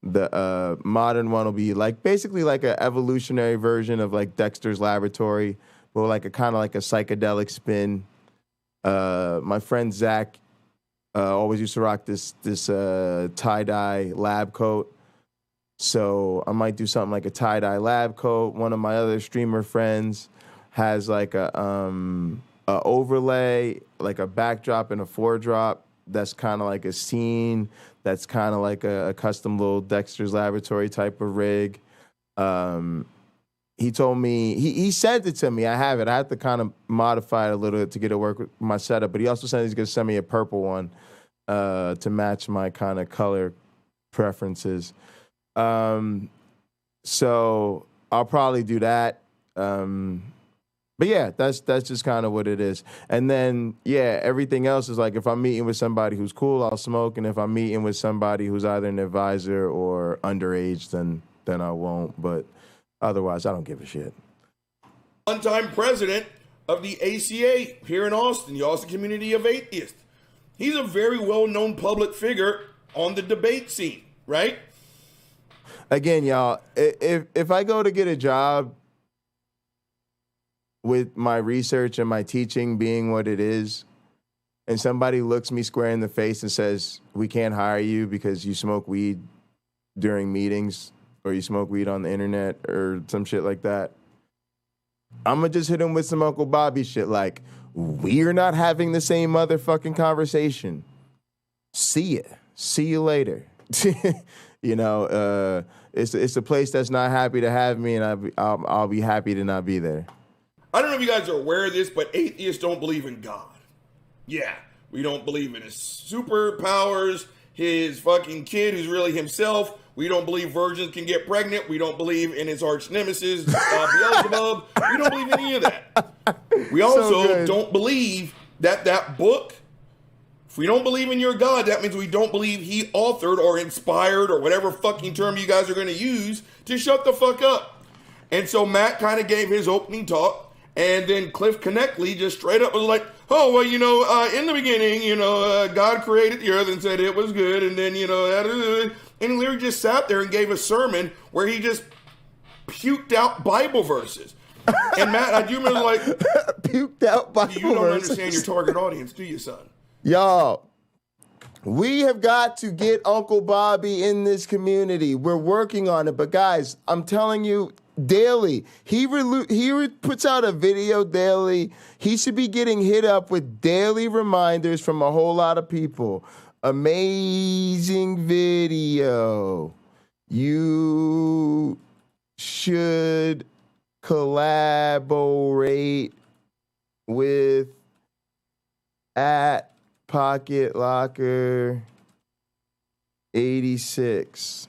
the modern one will be like basically like an evolutionary version of like Dexter's Laboratory, but like a kind of like a psychedelic spin. My friend Zach always used to rock this tie-dye lab coat. So I might do something like a tie-dye lab coat. One of my other streamer friends has like a overlay, like a backdrop and a foredrop that's kind of like a scene, that's kind of like a custom little Dexter's Laboratory type of rig. He told me, he sent it to me. I have it. I have to kind of modify it a little bit to get it work with my setup. But he also said he's going to send me a purple one to match my kind of color preferences. So I'll probably do that. But yeah, that's just kind of what it is. And then, yeah, everything else is like if I'm meeting with somebody who's cool, I'll smoke. And if I'm meeting with somebody who's either an advisor or underage, then I won't. But otherwise, I don't give a shit. One-time president of the ACA here in Austin, the Austin Community of Atheists. He's a very well-known public figure on the debate scene, right? Again, y'all, if I go to get a job with my research and my teaching being what it is, and somebody looks me square in the face and says, we can't hire you because you smoke weed during meetings or you smoke weed on the internet or some shit like that, I'm going to just hit him with some Uncle Bobby shit like, we're not having the same motherfucking conversation. See ya. See you later. It's a place that's not happy to have me, and I'll be happy to not be there. I don't know if you guys are aware of this, but atheists don't believe in God. Yeah, we don't believe in his superpowers, his fucking kid who's really himself. We don't believe virgins can get pregnant. We don't believe in his arch nemesis, Beelzebub. We don't believe any of that. We also don't believe that book. If we don't believe in your God, that means we don't believe he authored or inspired or whatever fucking term you guys are going to use to shut the fuck up. And so Matt kind of gave his opening talk. And then Cliff Connectley just straight up was like, oh, well, in the beginning, God created the earth and said it was good. And then, and Larry just sat there and gave a sermon where he just puked out Bible verses. And Matt, I do remember puked out Bible verses. You don't understand your target audience, do you, son? Y'all, We have got to get Uncle Bobby in this community. We're working on it. But guys, I'm telling you, daily, he puts out a video daily. He should be getting hit up with daily reminders from a whole lot of people. Amazing video. You should collaborate with at Pocket Locker 86,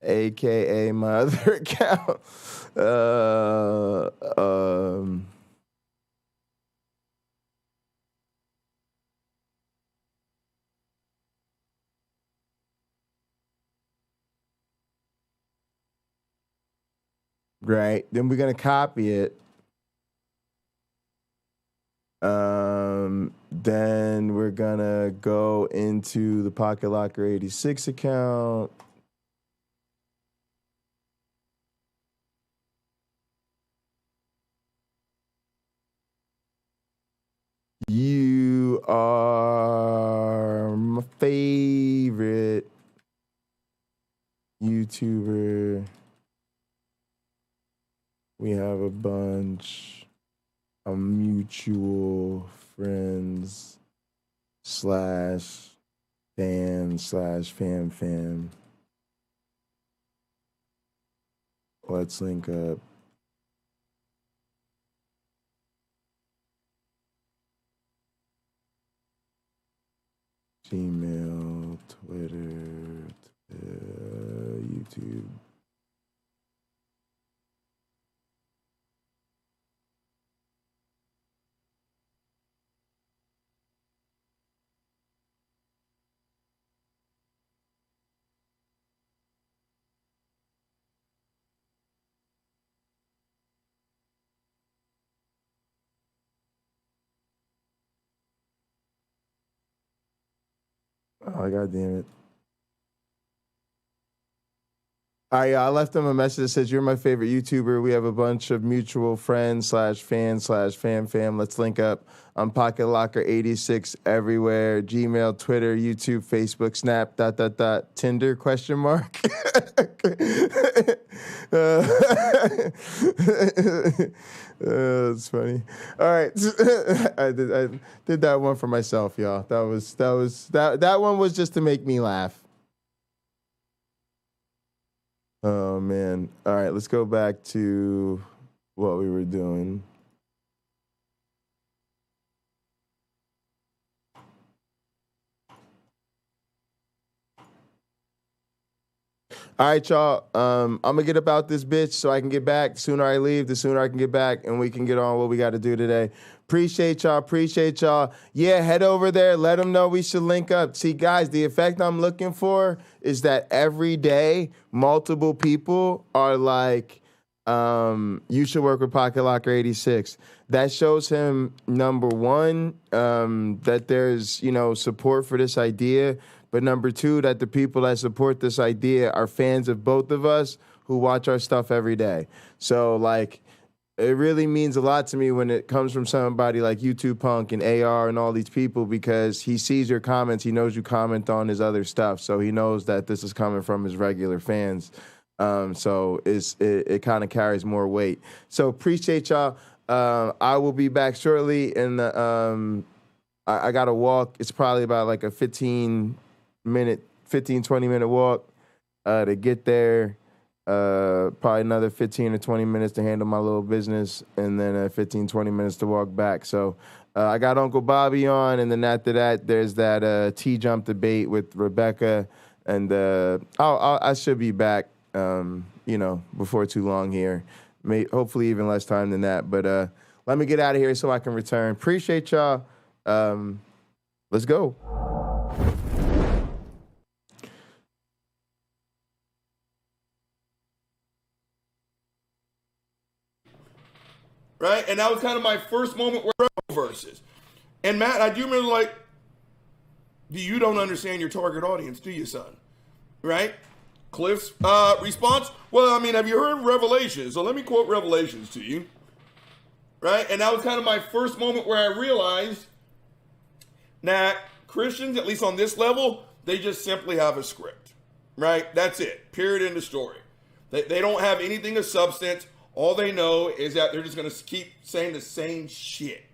aka my other account. Right. Then we're gonna copy it. Then we're gonna go into the Pocket Locker 86 account. You are my favorite YouTuber. We have a bunch of mutual friends / fam. Let's link up. Gmail, Twitter, YouTube. Oh, God damn it. All right, I left him a message that says, you're my favorite YouTuber. We have a bunch of mutual friends / fans / fam. Let's link up on Pocket Locker 86 everywhere. Gmail, Twitter, YouTube, Facebook, Snap, ... Tinder, ? That's funny. All right. I did that one for myself, y'all. That one was just to make me laugh. Oh, man. All right, let's go back to what we were doing. All right, y'all. I'm going to get about this bitch so I can get back. The sooner I leave, the sooner I can get back, and we can get on what we got to do today. Appreciate y'all. Yeah, head over there. Let them know we should link up. See, guys, the effect I'm looking for is that every day, multiple people are like, you should work with Pocket Locker 86. That shows him, number one, that there's, support for this idea. But number two, that the people that support this idea are fans of both of us who watch our stuff every day. So, it really means a lot to me when it comes from somebody like YouTube Punk and AR and all these people, because he sees your comments. He knows you comment on his other stuff. So he knows that this is coming from his regular fans. So it kind of carries more weight. So appreciate y'all. I will be back shortly. And I got to walk. It's probably about like a 15, 20 minute walk to get there. Probably another 15 or 20 minutes to handle my little business, and then 15, 20 minutes to walk back. So I got Uncle Bobby on, and then after that, there's that T-Jump debate with Rebecca, and I should be back, before too long here. Hopefully even less time than that. But let me get out of here so I can return. Appreciate y'all. Let's go. Right? And that was kind of my first moment where verses. And Matt, I do remember you don't understand your target audience, do you, son? Right? Cliff's response, well, have you heard Revelations? So let me quote Revelations to you. Right? And that was kind of my first moment where I realized that Christians, at least on this level, they just simply have a script, right? That's it. Period. End of story. They don't have anything of substance. All they know is that they're just going to keep saying the same shit.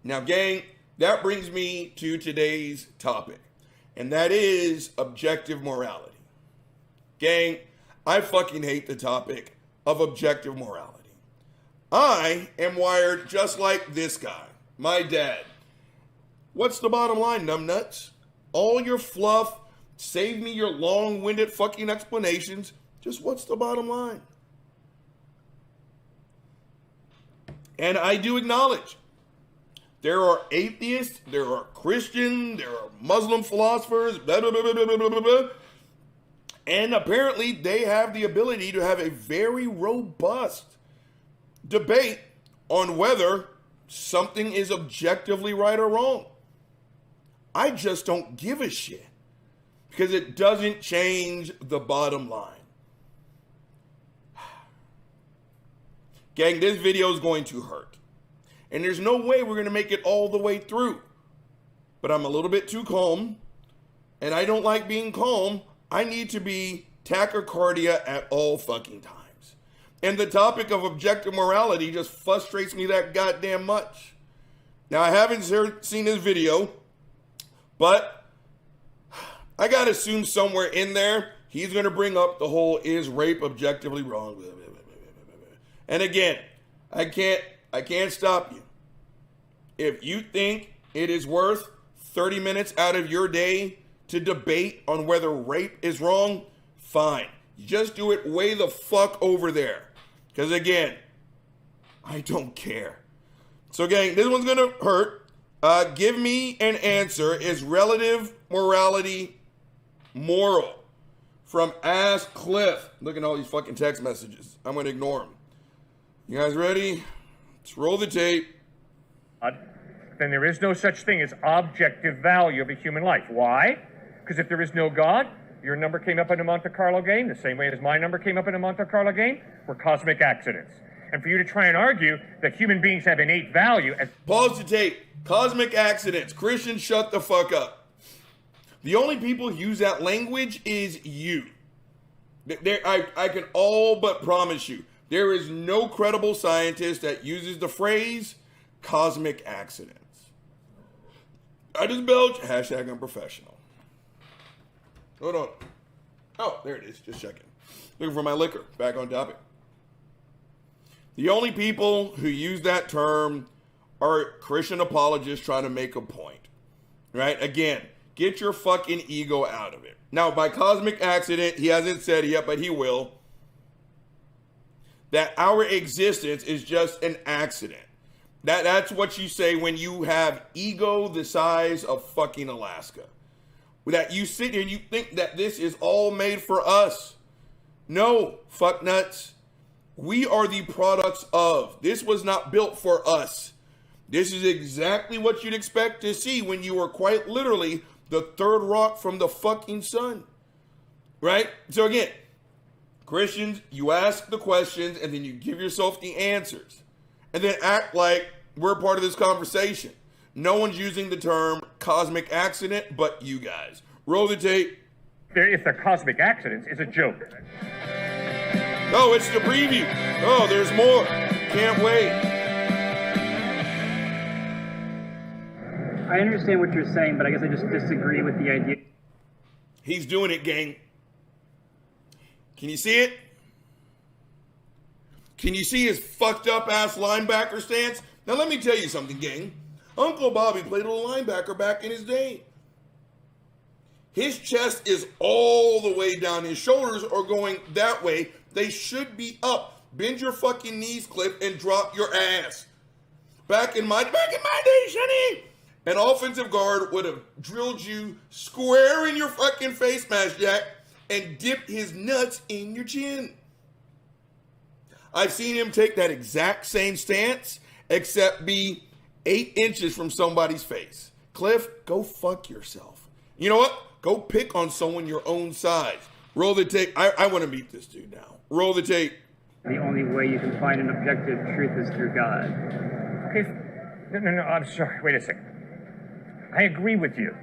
Now, gang, that brings me to today's topic, and that is objective morality. Gang, I fucking hate the topic of objective morality. I am wired just like this guy, my dad. What's the bottom line, numbnuts? All your fluff, save me your long-winded fucking explanations. Just what's the bottom line? And I do acknowledge there are atheists, there are Christians, there are Muslim philosophers, blah, blah, blah, blah, blah, blah, blah. And apparently they have the ability to have a very robust debate on whether something is objectively right or wrong. I just don't give a shit because it doesn't change the bottom line. Gang, this video is going to hurt. And there's no way we're going to make it all the way through. But I'm a little bit too calm. And I don't like being calm. I need to be tachycardia at all fucking times. And the topic of objective morality just frustrates me that goddamn much. Now, I haven't seen this video, but I got to assume somewhere in there, he's going to bring up the whole is rape objectively wrong. And again, I can't stop you. If you think it is worth 30 minutes out of your day to debate on whether rape is wrong, fine. Just do it way the fuck over there. Because again, I don't care. So gang, this one's gonna hurt. Give me an answer. Is relative morality moral? From Ask Cliff. Look at all these fucking text messages. I'm gonna ignore them. You guys ready? Let's roll the tape. Then there is no such thing as objective value of a human life. Why? Because if there is no God, your number came up in a Monte Carlo game, the same way as my number came up in a Monte Carlo game, were cosmic accidents. And for you to try and argue that human beings have innate value as... Pause the tape. Cosmic accidents. Christians, shut the fuck up. The only people who use that language is you. I can all but promise you, there is no credible scientist that uses the phrase cosmic accidents. I just belch, hashtag unprofessional. Hold on. Oh, there it is. Just checking. Looking for my liquor. Back on topic. The only people who use that term are Christian apologists trying to make a point. Right? Again, get your fucking ego out of it. Now, by cosmic accident, he hasn't said it yet, but he will. That our existence is just an accident. That's what you say when you have ego the size of fucking Alaska. That you sit here and you think that this is all made for us. No, fuck nuts. We are the products of. This was not built for us. This is exactly what you'd expect to see when you are quite literally the third rock from the fucking sun. Right? So again, Christians, you ask the questions and then you give yourself the answers. And then act like we're part of this conversation. No one's using the term cosmic accident but you guys. Roll the tape. If they're cosmic accidents, it's a joke. Oh, it's the preview. Oh, there's more. Can't wait. I understand what you're saying, but I guess I just disagree with the idea. He's doing it, gang. Can you see it? Can you see his fucked up ass linebacker stance? Now let me tell you something, gang. Uncle Bobby played a little linebacker back in his day. His chest is all the way down. His shoulders are going that way. They should be up. Bend your fucking knees, Cliff, and drop your ass. Back in my day, Sonny, an offensive guard would have drilled you square in your fucking face mask, Jack, and dipped his nuts in your chin. I've seen him take that exact same stance, except be 8 inches from somebody's face. Cliff, go fuck yourself. You know what? Go pick on someone your own size. Roll the tape. I want to meet this dude now. Roll the tape. The only way you can find an objective truth is through God. Okay. No, I'm sorry. Wait a second. I agree with you.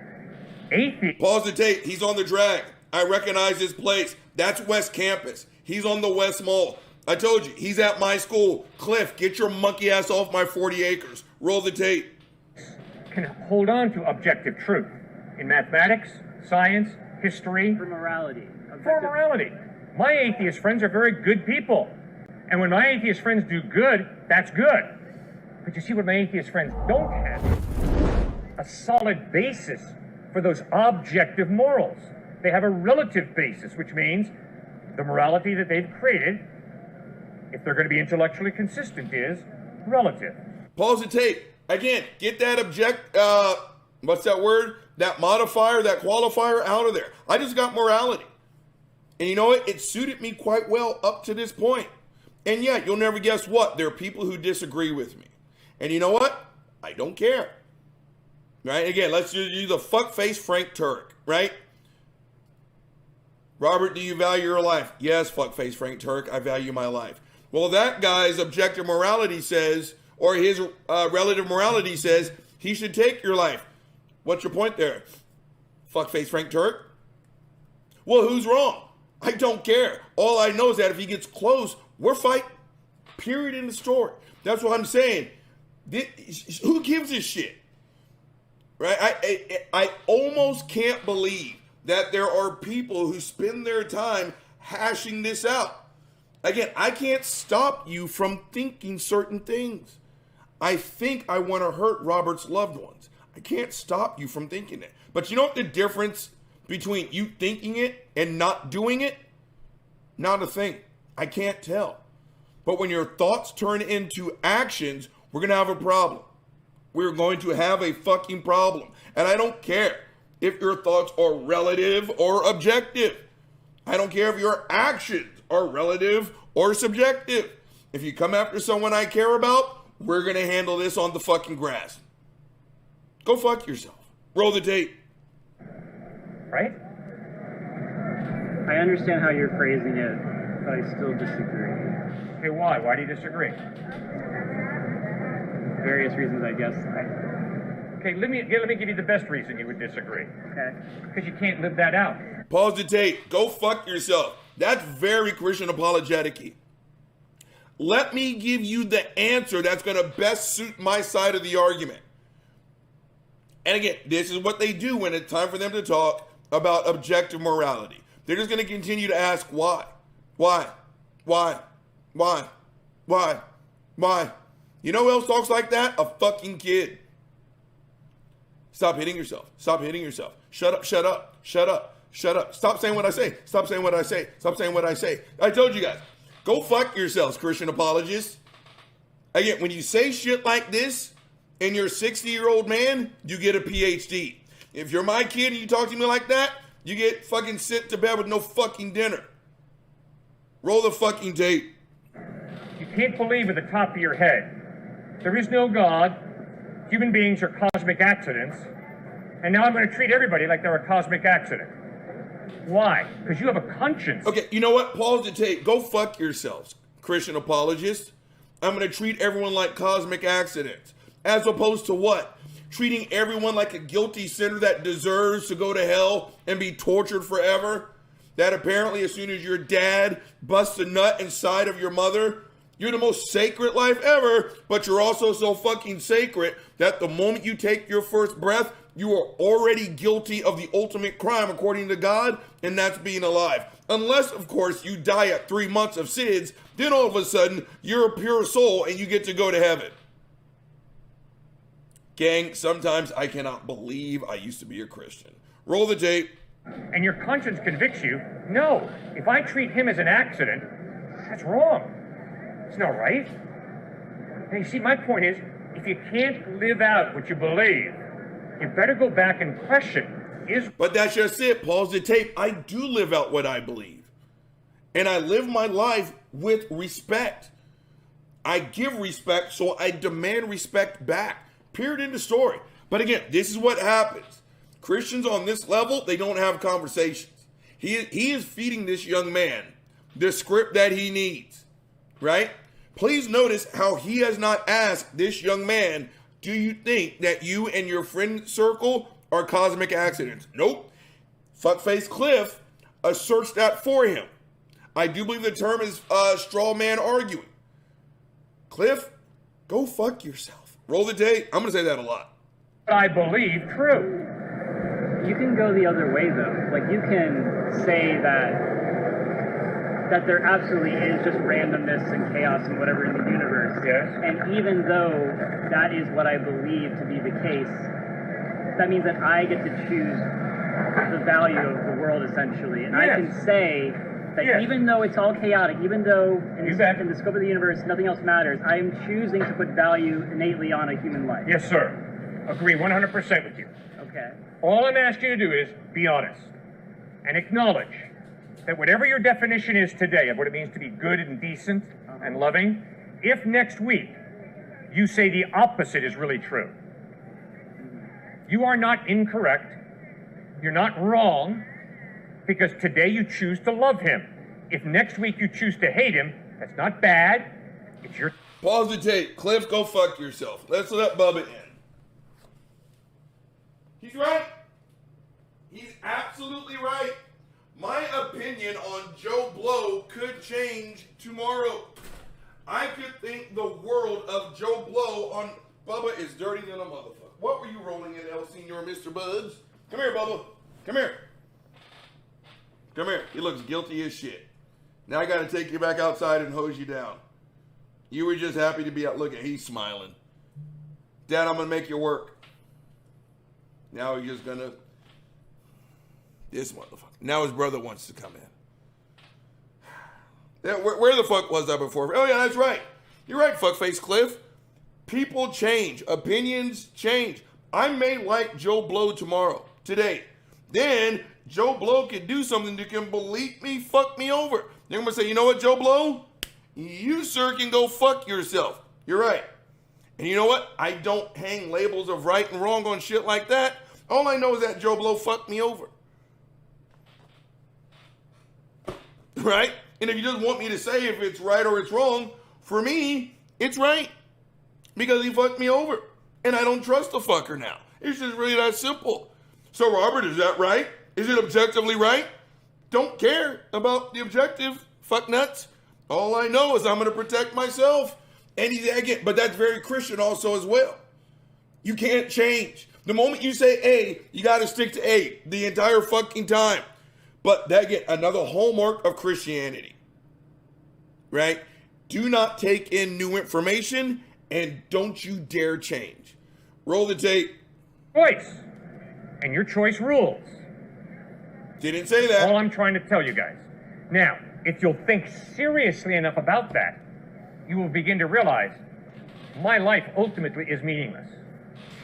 Atheist. Pause the tape. He's on the drag. I recognize his place. That's West Campus. He's on the West Mall. I told you, he's at my school. Cliff, get your monkey ass off my 40 acres. Roll the tape. Can hold on to objective truth in mathematics, science, history. For morality. For morality. My atheist friends are very good people. And when my atheist friends do good, that's good. But you see what my atheist friends don't have? A solid basis for those objective morals. They have a relative basis, which means the morality that they've created, if they're going to be intellectually consistent, is relative. Pause the tape. Again, get that what's that word? That modifier, that qualifier out of there. I just got morality. And you know what? It suited me quite well up to this point. And yeah, you'll never guess what? There are people who disagree with me. And you know what? I don't care. Right? Again, let's just use the fuckface Frank Turk, right? Robert, do you value your life? Yes, fuckface Frank Turk, I value my life. Well, that guy's objective morality says, or his relative morality says, he should take your life. What's your point there? Fuckface Frank Turk? Well, who's wrong? I don't care. All I know is that if he gets close, we're fighting. Period in the story. That's what I'm saying. Who gives a shit? Right? I almost can't believe that there are people who spend their time hashing this out. Again, I can't stop you from thinking certain things. I think I want to hurt Robert's loved ones. I can't stop you from thinking it. But you know what the difference between you thinking it and not doing it? Not a thing. I can't tell. But when your thoughts turn into actions, we're going to have a problem. We're going to have a fucking problem. And I don't care if your thoughts are relative or objective. I don't care if your actions are relative or subjective. If you come after someone I care about, we're going to handle this on the fucking grass. Go fuck yourself. Roll the tape. Right? I understand how you're phrasing it, but I still disagree. Okay, why? Why do you disagree? Various reasons, I guess. Okay, let me give you the best reason you would disagree. Okay. Because you can't live that out. Pause the tape. Go fuck yourself. That's very Christian apologetic-y. Let me give you the answer that's going to best suit my side of the argument. And again, this is what they do when it's time for them to talk about objective morality. They're just going to continue to ask why. Why? Why? Why? Why? Why? You know who else talks like that? A fucking kid. Stop hitting yourself. Stop hitting yourself. Shut up, shut up, shut up, shut up. Stop saying what I say. Stop saying what I say. Stop saying what I say. I told you guys. Go fuck yourselves, Christian apologists. Again, when you say shit like this and you're a 60-year-old man, you get a PhD. If you're my kid and you talk to me like that, you get fucking sent to bed with no fucking dinner. Roll the fucking tape. You can't believe at the top of your head there is no God, human beings are cosmic accidents, and now I'm going to treat everybody like they're a cosmic accident. Why? Because you have a conscience. Okay, you know what? Pause the tape. Go fuck yourselves, Christian apologists. I'm going to treat everyone like cosmic accidents. As opposed to what? Treating everyone like a guilty sinner that deserves to go to hell and be tortured forever? That apparently as soon as your dad busts a nut inside of your mother, you're the most sacred life ever, but you're also so fucking sacred that the moment you take your first breath, you are already guilty of the ultimate crime according to God, and that's being alive. Unless, of course, you die at 3 months of SIDS, then all of a sudden, you're a pure soul and you get to go to heaven. Gang, sometimes I cannot believe I used to be a Christian. Roll the tape. And your conscience convicts you, no, if I treat him as an accident, that's wrong. It's not right. And you see, my point is, if you can't live out what you believe, you better go back and question. But that's just it. Pause the tape. I do live out what I believe. And I live my life with respect. I give respect, so I demand respect back. Period in the story. But again, this is what happens. Christians on this level, they don't have conversations. He is feeding this young man the script that he needs, right? Please notice how he has not asked this young man Do you think that you and your friend circle are cosmic accidents? Nope. Fuckface Cliff asserts that for him. I do believe the term is straw man arguing. Cliff, go fuck yourself. Roll the tape. I'm going to say that a lot. I believe true. You can go the other way, though. Like, you can say that there absolutely is just randomness and chaos and whatever in the universe. Yes. And even though that is what I believe to be the case, that means that I get to choose the value of the world, essentially. And I can say that even though it's all chaotic, even though in the scope of the universe nothing else matters, I am choosing to put value innately on a human life. Yes, sir. Agree 100% with you. Okay. All I'm asking you to do is be honest and acknowledge that whatever your definition is today of what it means to be good and decent and loving, if next week you say the opposite is really true, you are not incorrect, you're not wrong, because today you choose to love him. If next week you choose to hate him, that's not bad, it's your... Pause the tape. Cliff, go fuck yourself. Let's let Bubba in. He's right. He's absolutely right. My opinion on Joe Blow could change tomorrow. I could think the world of Joe Blow on Bubba is dirty than a motherfucker. What were you rolling in, El Senor Mr. Buds? Come here, Bubba. Come here. Come here. He looks guilty as shit. Now I got to take you back outside and hose you down. You were just happy to be out. Look at, he's smiling. Dad, I'm going to make you work. Now he's just going to... This motherfucker. Now his brother wants to come in. Where the fuck was I before? Oh, yeah, that's right. You're right, fuckface Cliff. People change. Opinions change. I may like Joe Blow today. Then Joe Blow can do something that can believe me, fuck me over. They're going to say, you know what, Joe Blow? You, sir, can go fuck yourself. You're right. And you know what? I don't hang labels of right and wrong on shit like that. All I know is that Joe Blow fucked me over. Right? And if you just want me to say if it's right or it's wrong, for me, it's right. Because he fucked me over. And I don't trust the fucker now. It's just really that simple. So, Robert, is that right? Is it objectively right? Don't care about the objective, fuck nuts. All I know is I'm going to protect myself. And he's again, but that's very Christian also as well. You can't change. The moment you say A, you got to stick to A the entire fucking time. But that again, another hallmark of Christianity, right? Do not take in new information and don't you dare change. Roll the tape. Choice. And your choice rules. Didn't say that. All I'm trying to tell you guys. Now, if you'll think seriously enough about that, you will begin to realize my life ultimately is meaningless.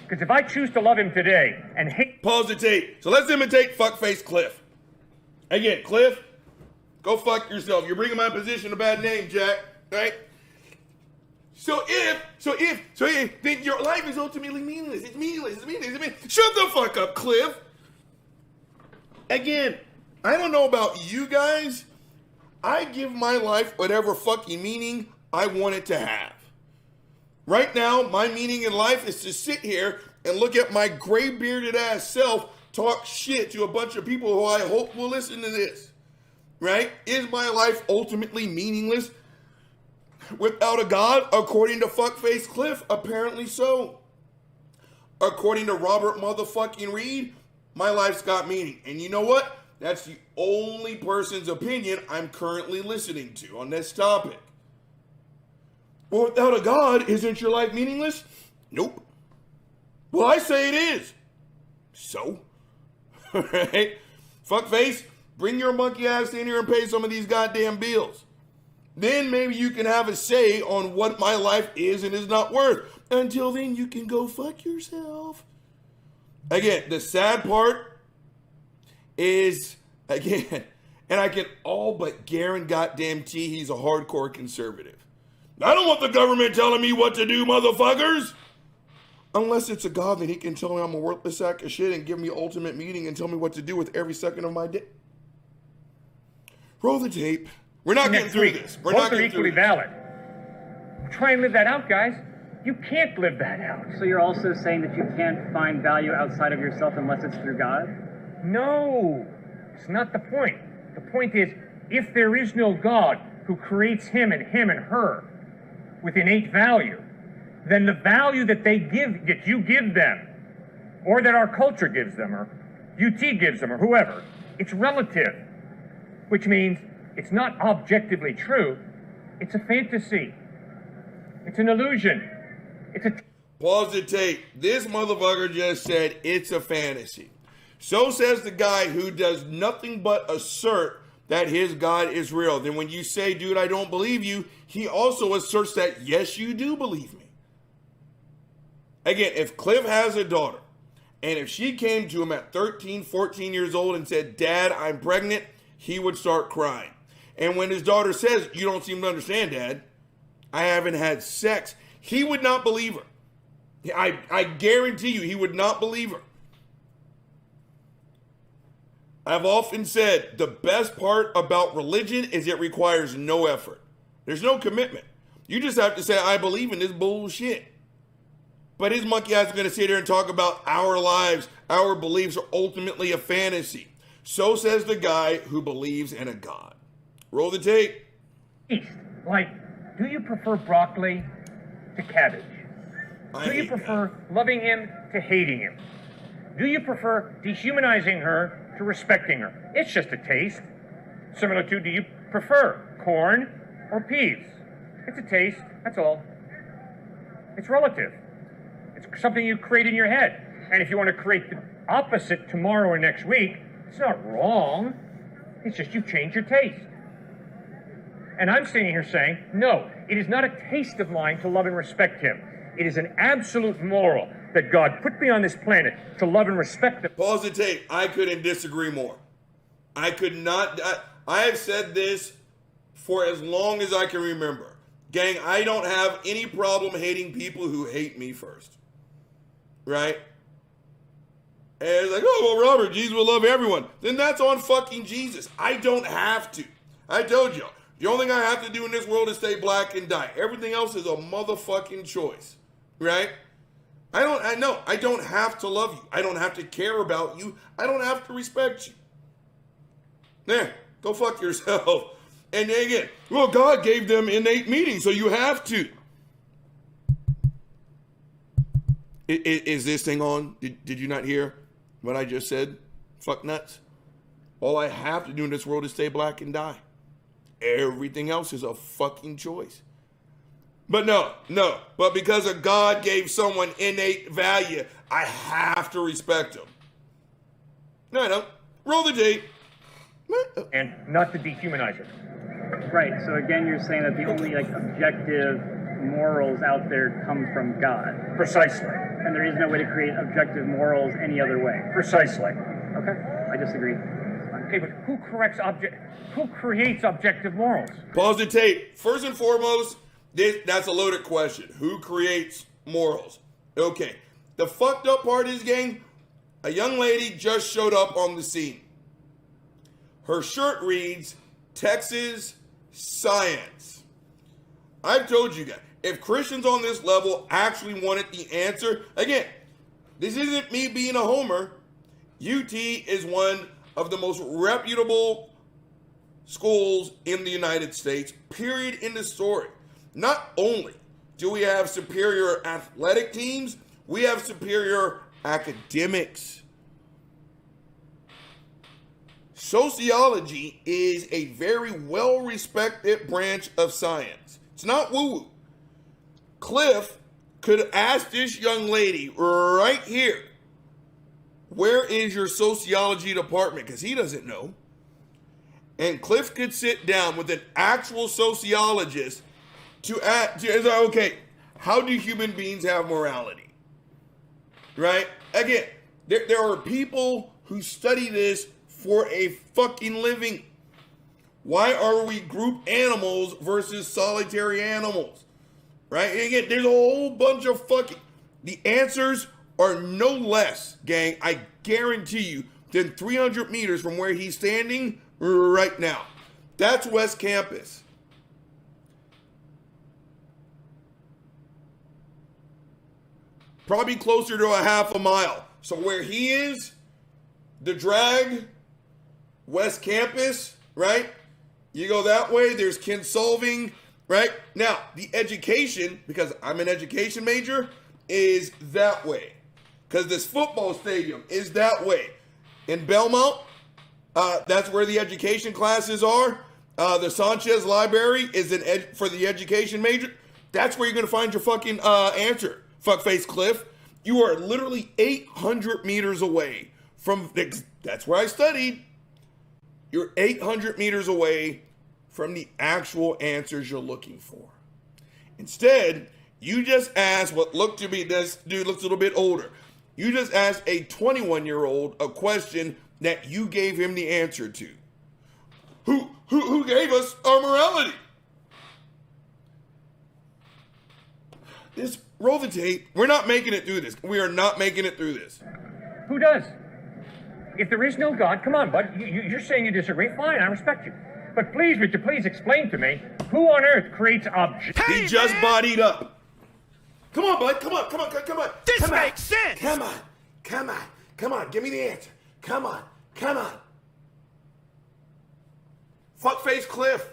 Because if I choose to love him today and hate... Pause the tape. So let's imitate fuckface Cliff. Again, Cliff, go fuck yourself. You're bringing my position a bad name, Jack. Right? So if, then your life is ultimately meaningless. It's meaningless. Shut the fuck up, Cliff. Again, I don't know about you guys. I give my life whatever fucking meaning I want it to have. Right now, my meaning in life is to sit here and look at my gray bearded ass self talk shit to a bunch of people who I hope will listen to this. Right? Is my life ultimately meaningless without a God? According to fuckface Cliff, apparently so. According to Robert motherfucking Reed, my life's got meaning. And you know what? That's the only person's opinion I'm currently listening to on this topic. Well, without a God, isn't your life meaningless? Nope. Well, I say it is. So? Right? Fuckface, bring your monkey ass in here and pay some of these goddamn bills. Then maybe you can have a say on what my life is and is not worth. Until then, you can go fuck yourself. Again, the sad part is, again, and I can all but guarantee he's a hardcore conservative. I don't want the government telling me what to do, motherfuckers. Unless it's a God that he can tell me I'm a worthless sack of shit and give me ultimate meaning and tell me what to do with every second of my day. Roll the tape. We're not getting through this. We're not getting through this. Both are equally valid. Try and live that out, guys. You can't live that out. So you're also saying that you can't find value outside of yourself unless it's through God? No, it's not the point. The point is, if there is no God who creates him and her with innate value, then the value that you give them, or that our culture gives them, or UT gives them, or whoever, it's relative, which means it's not objectively true. It's a fantasy. It's an illusion. It's a... Pause the tape. This motherfucker just said it's a fantasy. So says the guy who does nothing but assert that his God is real. Then when you say, dude, I don't believe you, he also asserts that, yes, you do believe me. Again, if Cliff has a daughter, and if she came to him at 13, 14 years old and said, Dad, I'm pregnant, he would start crying. And when his daughter says, you don't seem to understand, Dad, I haven't had sex, he would not believe her. I guarantee you, he would not believe her. I've often said the best part about religion is it requires no effort. There's no commitment. You just have to say, I believe in this bullshit. But his monkey ass is going to sit here and talk about our lives, our beliefs are ultimately a fantasy. So says the guy who believes in a God. Roll the tape. Like, do you prefer broccoli to cabbage? Do you prefer loving him to hating him? Do you prefer dehumanizing her to respecting her? It's just a taste. Similar to, do you prefer corn or peas? It's a taste, that's all. It's relative. It's something you create in your head. And if you want to create the opposite tomorrow or next week, it's not wrong. It's just you change your taste. And I'm sitting here saying, no, it is not a taste of mine to love and respect him. It is an absolute moral that God put me on this planet to love and respect him. Pause the tape. I couldn't disagree more. I could not. I have said this for as long as I can remember. Gang, I don't have any problem hating people who hate me first. Right? And it's like, oh, well, Robert, Jesus will love everyone. Then that's on fucking Jesus. I don't have to. I told you. The only thing I have to do in this world is stay black and die. Everything else is a motherfucking choice. Right? I don't have to love you. I don't have to care about you. I don't have to respect you. There, go fuck yourself. And then again, well, God gave them innate meaning, so you have to. Is this thing on? Did you not hear what I just said? Fuck nuts. All I have to do in this world is stay black and die. Everything else is a fucking choice. But no. But because a God gave someone innate value, I have to respect him. No, I don't. Roll the tape. And not to dehumanize it. Right. So again, you're saying that the only objective morals out there come from God. Precisely. And there is no way to create objective morals any other way. Precisely. Okay. I disagree. Okay, but who creates objective morals? Pause the tape. First and foremost, that's a loaded question. Who creates morals? Okay. The fucked up part is, gang, a young lady just showed up on the scene. Her shirt reads, Texas Science. I've told you guys, if Christians on this level actually wanted the answer, again, this isn't me being a homer. UT is one of the most reputable schools in the United States, period, in the story. Not only do we have superior athletic teams, we have superior academics. Sociology is a very well-respected branch of science. It's not woo-woo. Cliff could ask this young lady right here, where is your sociology department? Because he doesn't know. And Cliff could sit down with an actual sociologist to ask, okay, how do human beings have morality? Right? Again, there are people who study this for a fucking living. Why are we group animals versus solitary animals? Right? And again, there's a whole bunch of fucking... The answers are no less, gang, I guarantee you, than 300 meters from where he's standing right now. That's West Campus. probably closer to a half a mile. So where he is, the drag, West Campus, right? You go that way, there's Kinsolving, right? Now, the education, because I'm an education major, is that way. Because this football stadium is that way. In Belmont, that's where the education classes are. The Sanchez Library is for the education major. That's where you're going to find your fucking answer, fuckface Cliff. You are literally 800 meters away from, that's where I studied. You're 800 meters away from the actual answers you're looking for. Instead, you just asked what looked to be, this dude looks a little bit older. You just asked a 21-year-old a question that you gave him the answer to. Who gave us our morality? This, roll the tape. We're not making it through this. We are not making it through this. Who does? If there is no God, come on, bud. You're saying you disagree. Fine, I respect you. But please, would you please explain to me who on earth creates objects? He just bodied up. Come on, bud. Come on. This makes sense. Come on. Give me the answer. Come on. Fuckface Cliff,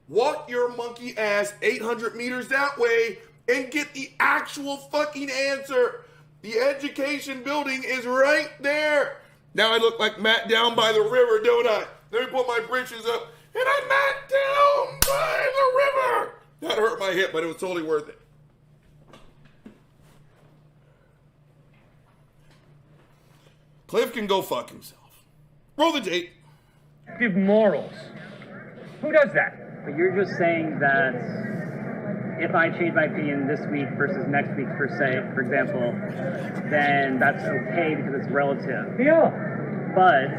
walk your monkey ass 800 meters that way and get the actual fucking answer. The education building is right there. Now I look like Matt down by the river, don't I? Let me put my britches up. And I'm Matt down by the river. That hurt my hip, but it was totally worth it. Cliff can go fuck himself. Roll the tape. Give morals. Who does that? But you're just saying that if I change my opinion this week versus next week, for example, then that's okay because it's relative. Yeah. But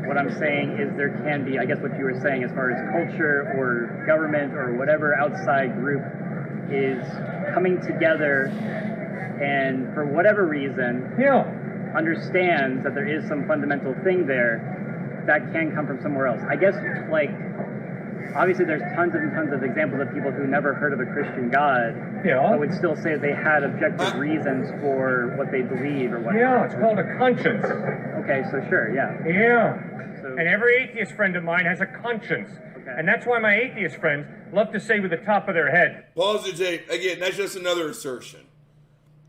what I'm saying is there can be, I guess what you were saying as far as culture or government or whatever outside group is coming together and for whatever reason understands that there is some fundamental thing there that can come from somewhere else. I guess, like, obviously there's tons of examples of people who never heard of a Christian God, but would still say they had objective reasons for what they believe or whatever. Yeah, it's called a conscience. Okay, so sure, yeah. Yeah. So, and every atheist friend of mine has a conscience. Okay. And that's why my atheist friends love to say with the top of their head. Pause the tape. Again, that's just another assertion,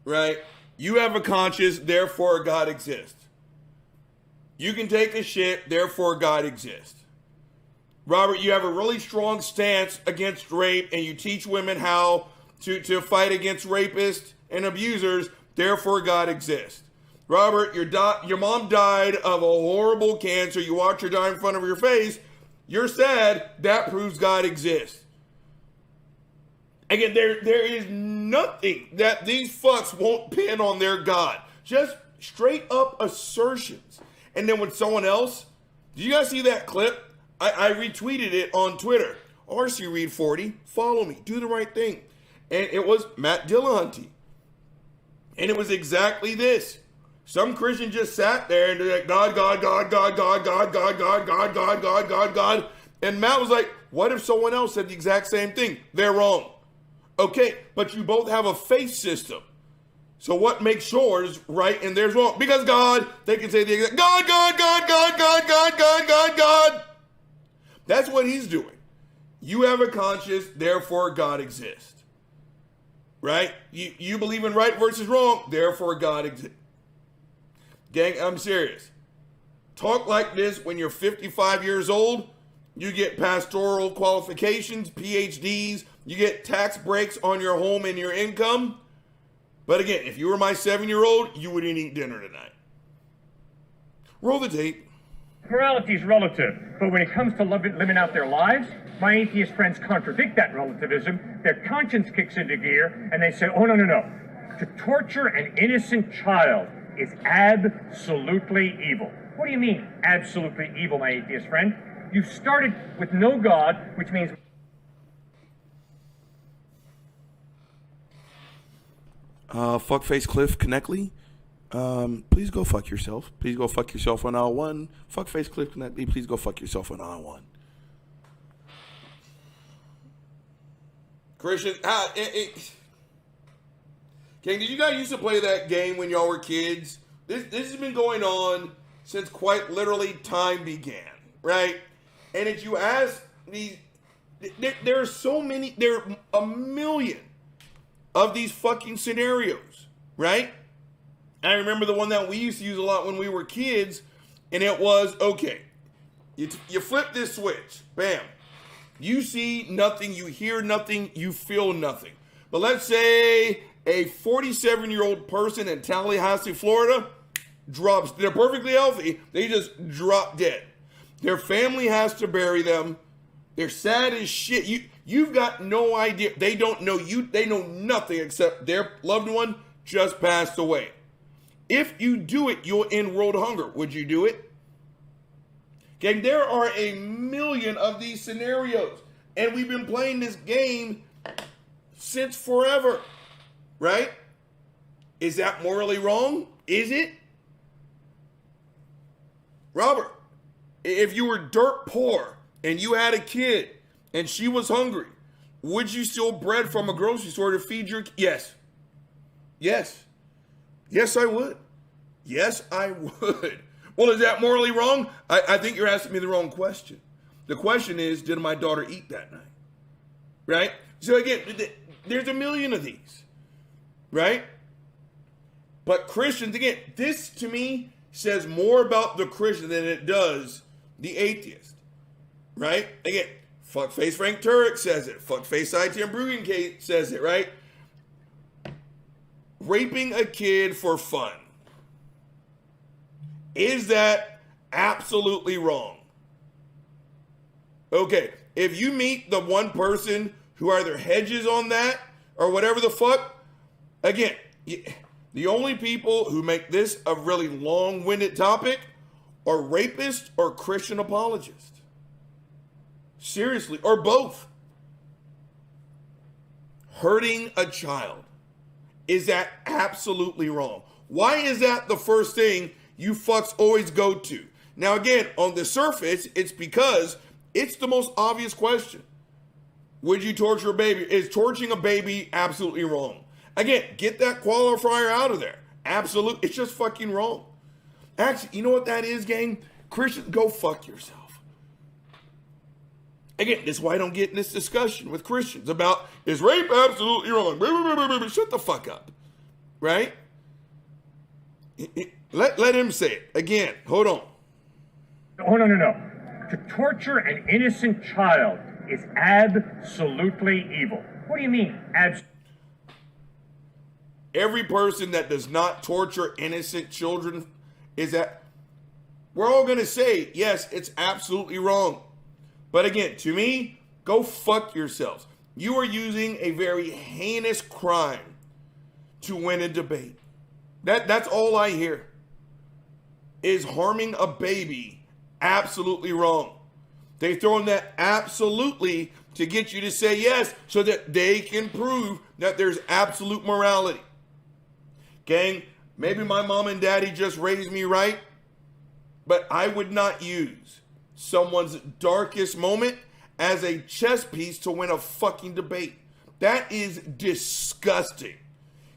right? You have a conscience, therefore God exists. You can take a shit, therefore God exists. Robert, you have a really strong stance against rape, and you teach women how to fight against rapists and abusers, therefore God exists. Robert, your mom died of a horrible cancer. You watch her die in front of your face. You're sad. That proves God exists. Again, there is nothing that these fucks won't pin on their God. Just straight up assertions. And then when someone else, did you guys see that clip? I retweeted it on Twitter. RC Reed 40, follow me, do the right thing. And it was Matt Dillahunty. And it was exactly this. Some Christian just sat there and they're like, God. And Matt was like, what if someone else said the exact same thing? They're wrong. Okay, but you both have a faith system. So what makes yours right and theirs wrong? Because God, they can say the exact, God. That's what he's doing. You have a conscience, therefore God exists. Right? You believe in right versus wrong, therefore God exists. Gang, I'm serious. Talk like this when you're 55 years old. You get pastoral qualifications, PhDs. You get tax breaks on your home and your income. But again, if you were my 7-year-old, you wouldn't eat dinner tonight. Roll the tape. Morality is relative, but when it comes to living out their lives, my atheist friends contradict that relativism. Their conscience kicks into gear, and they say, oh, no. To torture an innocent child is absolutely evil. What do you mean, absolutely evil, my atheist friend? You started with no God, which means... Fuckface Cliff Connectly. Please go fuck yourself. Please go fuck yourself on aisle 1. Fuckface Cliff Connectly, please go fuck yourself on aisle 1. Christian, Okay, did you guys used to play that game when y'all were kids? This has been going on since quite literally time began, right? And if you ask these, there are so many, there are a million of these fucking scenarios, right? I remember the one that we used to use a lot when we were kids, and it was, okay, you flip this switch, bam. You see nothing, you hear nothing, you feel nothing. But let's say a 47-year-old person in Tallahassee, Florida, drops, they're perfectly healthy, they just drop dead. Their family has to bury them. They're sad as shit. You've got no idea. They don't know you. They know nothing except their loved one just passed away. If you do it, you'll end world hunger. Would you do it? Okay, there are a million of these scenarios, and we've been playing this game since forever, right? Is that morally wrong? Is it? Robert, if you were dirt poor and you had a kid and she was hungry, would you steal bread from a grocery store to feed your kid? Yes. Yes. Yes, I would. Yes, I would. Well, is that morally wrong? I think you're asking me the wrong question. The question is, did my daughter eat that night? Right? So again, there's a million of these. Right? But Christians, again, this to me says more about the Christian than it does the atheist. Right? Again, fuckface Frank Turek says it. Fuckface ITM Bruggen says it, right? Raping a kid for fun. Is that absolutely wrong? Okay, if you meet the one person who either hedges on that or whatever the fuck, again, the only people who make this a really long-winded topic are rapists or Christian apologists. Seriously, or both. Hurting a child. Is that absolutely wrong? Why is that the first thing you fucks always go to? Now again, on the surface, it's because it's the most obvious question. Would you torture a baby? Is torturing a baby absolutely wrong? Again, get that qualifier out of there. Absolutely. It's just fucking wrong. Actually, you know what that is, gang? Christians, go fuck yourself. Again, this is why I don't get in this discussion with Christians about, is rape absolutely wrong? Shut the fuck up. Right? Let him say it. Again, hold on. Oh, no. To torture an innocent child is absolutely evil. What do you mean, Every person that does not torture innocent children is that, we're all going to say, yes, it's absolutely wrong. But again, to me, go fuck yourselves. You are using a very heinous crime to win a debate. That's all I hear. Is harming a baby absolutely wrong? They throw in that absolutely to get you to say yes so that they can prove that there's absolute morality. Gang, maybe my mom and daddy just raised me right, but I would not use someone's darkest moment as a chess piece to win a fucking debate. That is disgusting.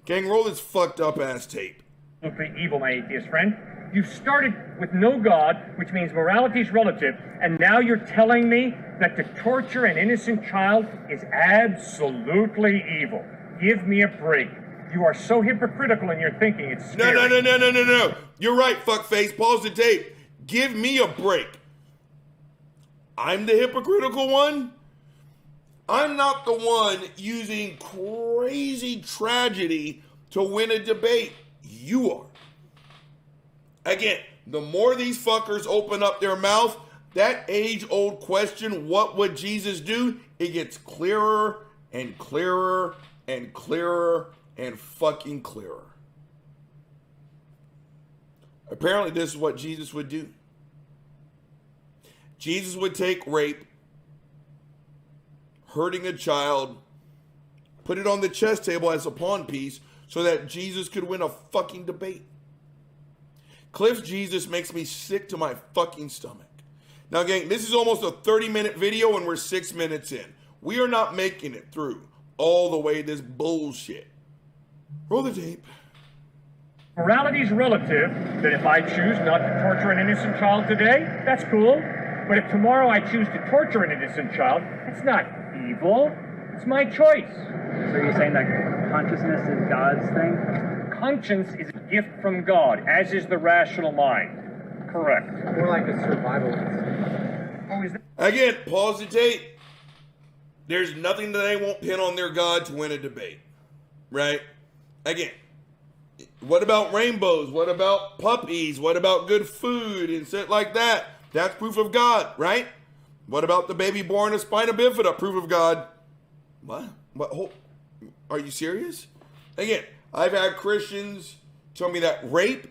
Gang, roll this fucked up ass tape. Absolutely evil, my atheist friend. You started with no God, which means morality is relative, and now you're telling me that to torture an innocent child is absolutely evil. Give me a break. You are so hypocritical in your thinking, it's scary. No. You're right, fuckface. Pause the tape. Give me a break. I'm the hypocritical one? I'm not the one using crazy tragedy to win a debate. You are. Again, the more these fuckers open up their mouth, that age-old question, what would Jesus do? It gets clearer and clearer and clearer and fucking clearer. Apparently, this is what Jesus would do. Jesus would take rape, hurting a child, put it on the chess table as a pawn piece so that Jesus could win a fucking debate. Cliff's Jesus makes me sick to my fucking stomach. Now, gang, this is almost a 30-minute video and we're 6 minutes in. We are not making it through all the way this bullshit. Roll the tape. Morality is relative, that if I choose not to torture an innocent child today, that's cool. But if tomorrow I choose to torture an innocent child, it's not evil. It's my choice. So you're saying that consciousness is God's thing? Conscience is a gift from God, as is the rational mind. Correct. More like a survival instinct. Oh, is that? Again, pause the tape. There's nothing that they won't pin on their God to win a debate. Right? Again, what about rainbows? What about puppies? What about good food and shit like that? That's proof of God, right? What about the baby born of spina bifida? Proof of God. What? Are you serious? Again, I've had Christians tell me that rape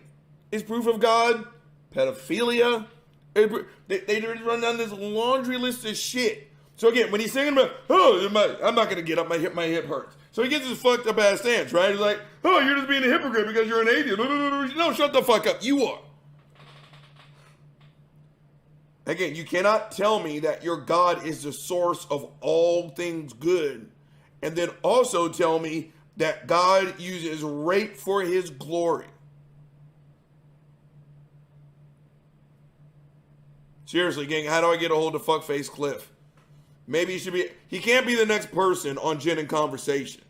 is proof of God, pedophilia. They run down this laundry list of shit. So again, when he's singing about, I'm not going to get up, my hip hurts. So he gets his fucked up ass stance, right? He's like, oh, you're just being a hypocrite because you're an atheist. No, shut the fuck up. You are. Again, you cannot tell me that your God is the source of all things good and then also tell me that God uses rape for his glory. Seriously, gang, how do I get a hold of Fuckface Cliff? Maybe he can't be the next person on Gin and Conversation.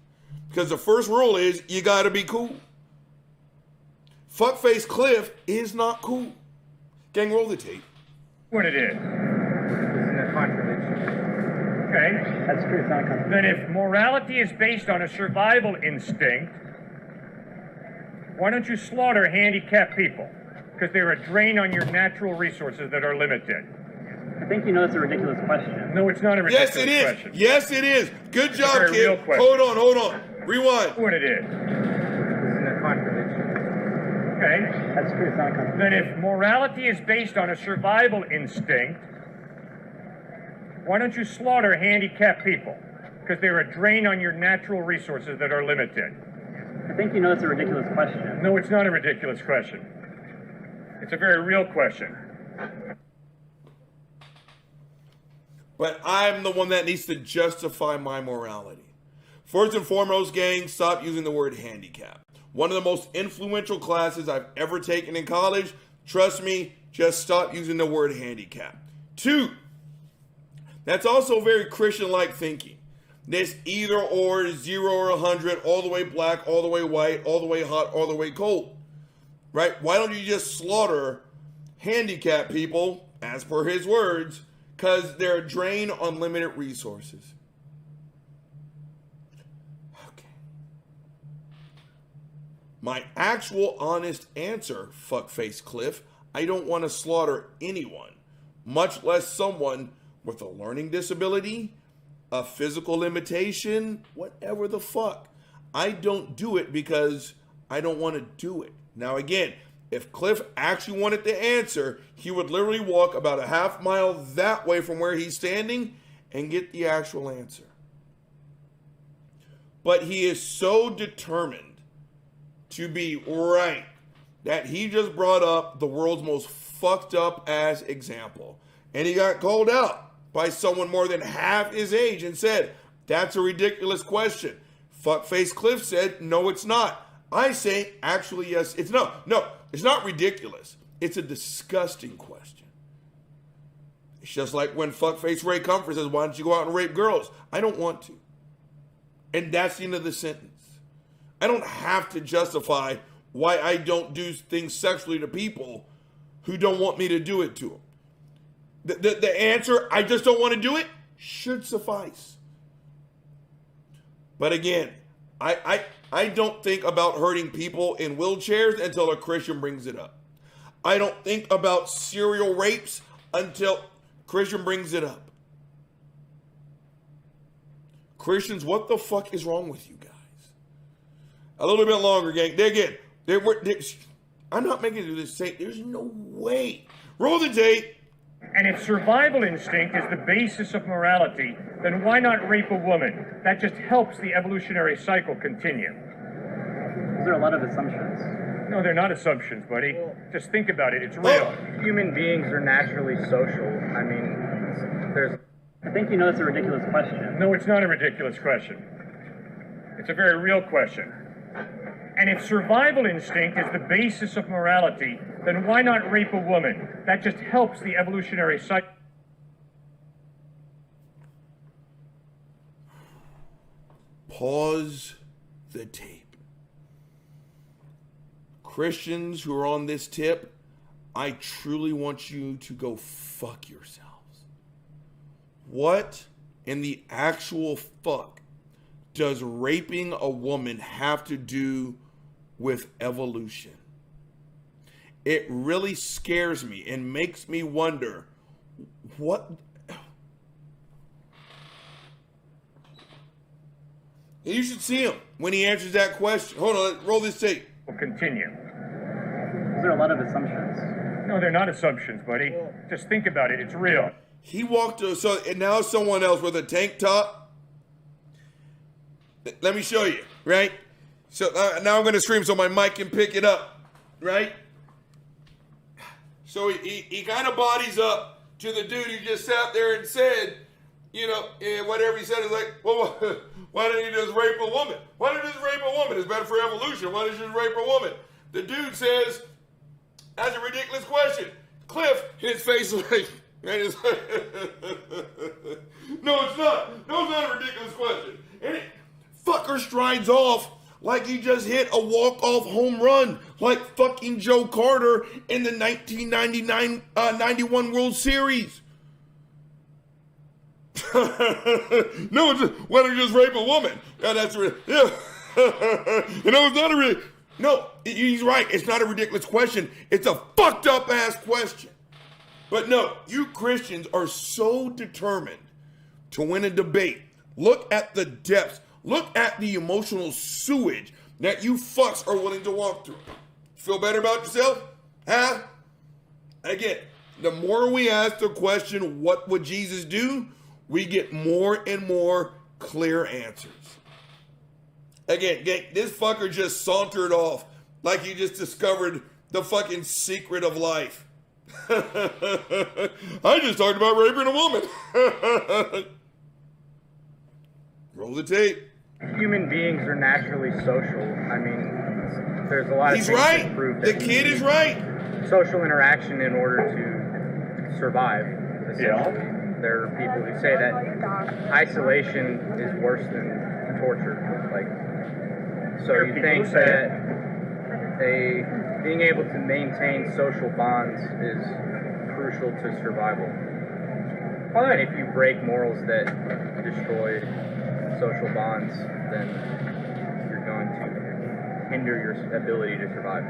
Because the first rule is you gotta be cool. Fuckface Cliff is not cool. Gang, roll the tape. What it is. Isn't a contradiction? Okay. That's true, it's not a contradiction. Then if morality is based on a survival instinct, why don't you slaughter handicapped people? Because they're a drain on your natural resources that are limited. I think you know it's a ridiculous question. No, it's not a ridiculous question. Yes, it is. Yes, it is. Good job, It's a real kid. question. Hold on. Rewind. What it is. Isn't a contradiction? Okay. That's true, it's not a contradiction. Then if morality is based on a survival instinct, why don't you slaughter handicapped people? Because they're a drain on your natural resources that are limited. I think you know it's a ridiculous question. No, it's not a ridiculous question. It's a very real question. But I'm the one that needs to justify my morality. First and foremost, gang, stop using the word handicap. One of the most influential classes I've ever taken in college. Trust me, just stop using the word handicap. 2, that's also very Christian-like thinking. This either or, 0 or 100, all the way black, all the way white, all the way hot, all the way cold. Right? Why don't you just slaughter handicapped people, as per his words, because they're a drain on limited resources? Okay. My actual honest answer, Fuckface Cliff, I don't want to slaughter anyone, much less someone with a learning disability, a physical limitation, whatever the fuck. I don't do it because I don't want to do it. Now again, if Cliff actually wanted the answer, he would literally walk about a half mile that way from where he's standing and get the actual answer. But he is so determined to be right that he just brought up the world's most fucked up ass example. And he got called out by someone more than half his age and said, that's a ridiculous question. Fuckface Cliff said, no, it's not. I say, actually, yes, it's no, it's not ridiculous. It's a disgusting question. It's just like when Fuckface Ray Comfort says, why don't you go out and rape girls? I don't want to. And that's the end of the sentence. I don't have to justify why I don't do things sexually to people who don't want me to do it to them. The answer, I just don't want to do it, should suffice. But again, I don't think about hurting people in wheelchairs until a Christian brings it up. I don't think about serial rapes until Christian brings it up. Christians, what the fuck is wrong with you guys? A little bit longer, gang. I'm not making this say. There's no way. Roll the tape. And if survival instinct is the basis of morality, then why not rape a woman? That just helps the evolutionary cycle continue. Those are a lot of assumptions. No, they're not assumptions, buddy. Just think about it. It's real. Human beings are naturally social. I mean, I think you know it's a ridiculous question. No, it's not a ridiculous question. It's a very real question. And if survival instinct is the basis of morality, then why not rape a woman? That just helps the evolutionary cycle. Pause the tape. Christians who are on this tip, I truly want you to go fuck yourselves. What in the actual fuck does raping a woman have to do with evolution? It really scares me and makes me wonder what. You should see him when he answers that question. Hold on, roll this tape. We'll continue. Those are a lot of assumptions. No, they're not assumptions, buddy. Just think about it. It's real. He walked to, so and now someone else with a tank top. Let me show you, right? So now I'm going to scream so my mic can pick it up, right? So he kind of bodies up to the dude who just sat there and said, you know, whatever he said is like, well, why don't you just rape a woman? Why don't you just rape a woman? It's better for evolution. Why don't you just rape a woman? The dude says, that's a ridiculous question. Cliff, his face is like, no, it's not. No, it's not a ridiculous question. And fucker strides off like he just hit a walk-off home run, like fucking Joe Carter in the 1999-91 World Series. No, why don't you just rape a woman? Yeah, that's yeah. You know, it's not a no. He's right. It's not a ridiculous question. It's a fucked up ass question. But no, you Christians are so determined to win a debate. Look at the depths. Look at the emotional sewage that you fucks are willing to walk through. Feel better about yourself? Huh? Again, the more we ask the question, what would Jesus do? We get more and more clear answers. Again, this fucker just sauntered off like he just discovered the fucking secret of life. I just talked about raping a woman. Roll the tape. Human beings are naturally social. I mean, there's a lot of things that prove that the kid is right. Social interaction in order to survive, essentially. Yeah. There are people who say that isolation is worse than torture. Like, so you think that being able to maintain social bonds is crucial to survival. And if you break morals that destroy social bonds, then you're going to hinder your ability to survive.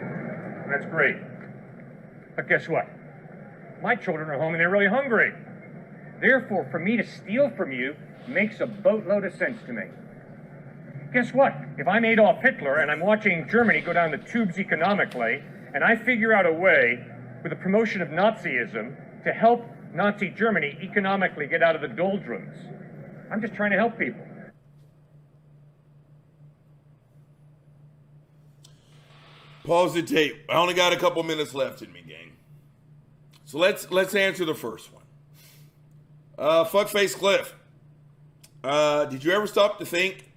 That's great. But guess what? My children are home and they're really hungry. Therefore, for me to steal from you makes a boatload of sense to me. Guess what? If I'm Adolf Hitler and I'm watching Germany go down the tubes economically, and I figure out a way, with the promotion of Nazism, to help Nazi Germany economically get out of the doldrums, I'm just trying to help people. Pause the tape. I only got a couple minutes left in me, gang. So let's answer the first one. Fuckface Cliff. Did you ever stop to think,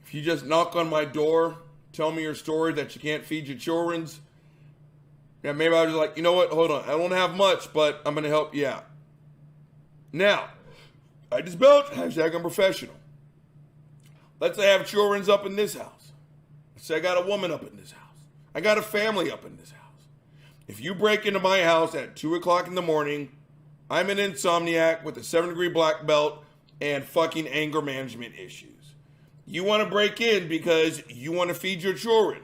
if you just knock on my door, tell me your story that you can't feed your children's? Yeah, maybe I was like, you know what? Hold on. I don't have much, but I'm going to help you out. Now, I just built, hashtag I'm professional. Let's say I have children's up in this house. Let's say I got a woman up in this house. I got a family up in this house. If you break into my house at 2 o'clock in the morning, I'm an insomniac with a 7-degree black belt and fucking anger management issues. You want to break in because you want to feed your children.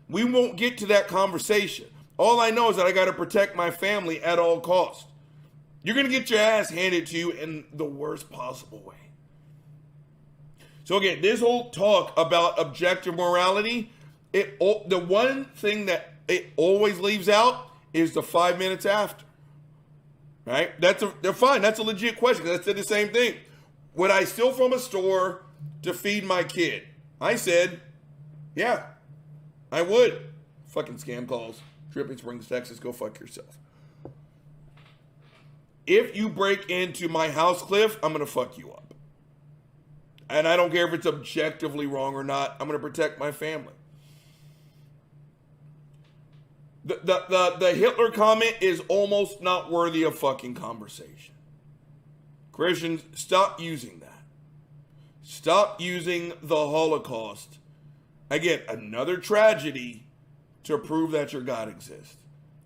We won't get to that conversation. All I know is that I got to protect my family at all costs. You're going to get your ass handed to you in the worst possible way. So again, this whole talk about objective morality, the one thing that it always leaves out is the 5 minutes after. Right? They're fine. That's a legit question. That's the same thing. Would I steal from a store to feed my kid? I said, yeah, I would. Fucking scam calls. Dripping Springs, Texas. Go fuck yourself. If you break into my house, Cliff, I'm going to fuck you up. And I don't care if it's objectively wrong or not. I'm going to protect my family. The Hitler comment is almost not worthy of fucking conversation. Christians, stop using that. Stop using the Holocaust. Again, another tragedy to prove that your God exists.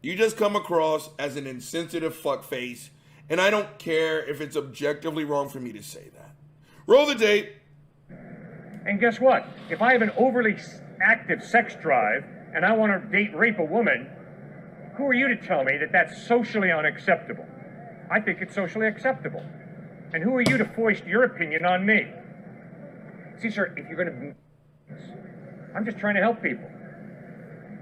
You just come across as an insensitive fuckface, and I don't care if it's objectively wrong for me to say that. Roll the tape. And guess what? If I have an overly active sex drive and I want to date rape a woman, who are you to tell me that that's socially unacceptable? I think it's socially acceptable. And who are you to foist your opinion on me? See, sir, if you're going to... I'm just trying to help people.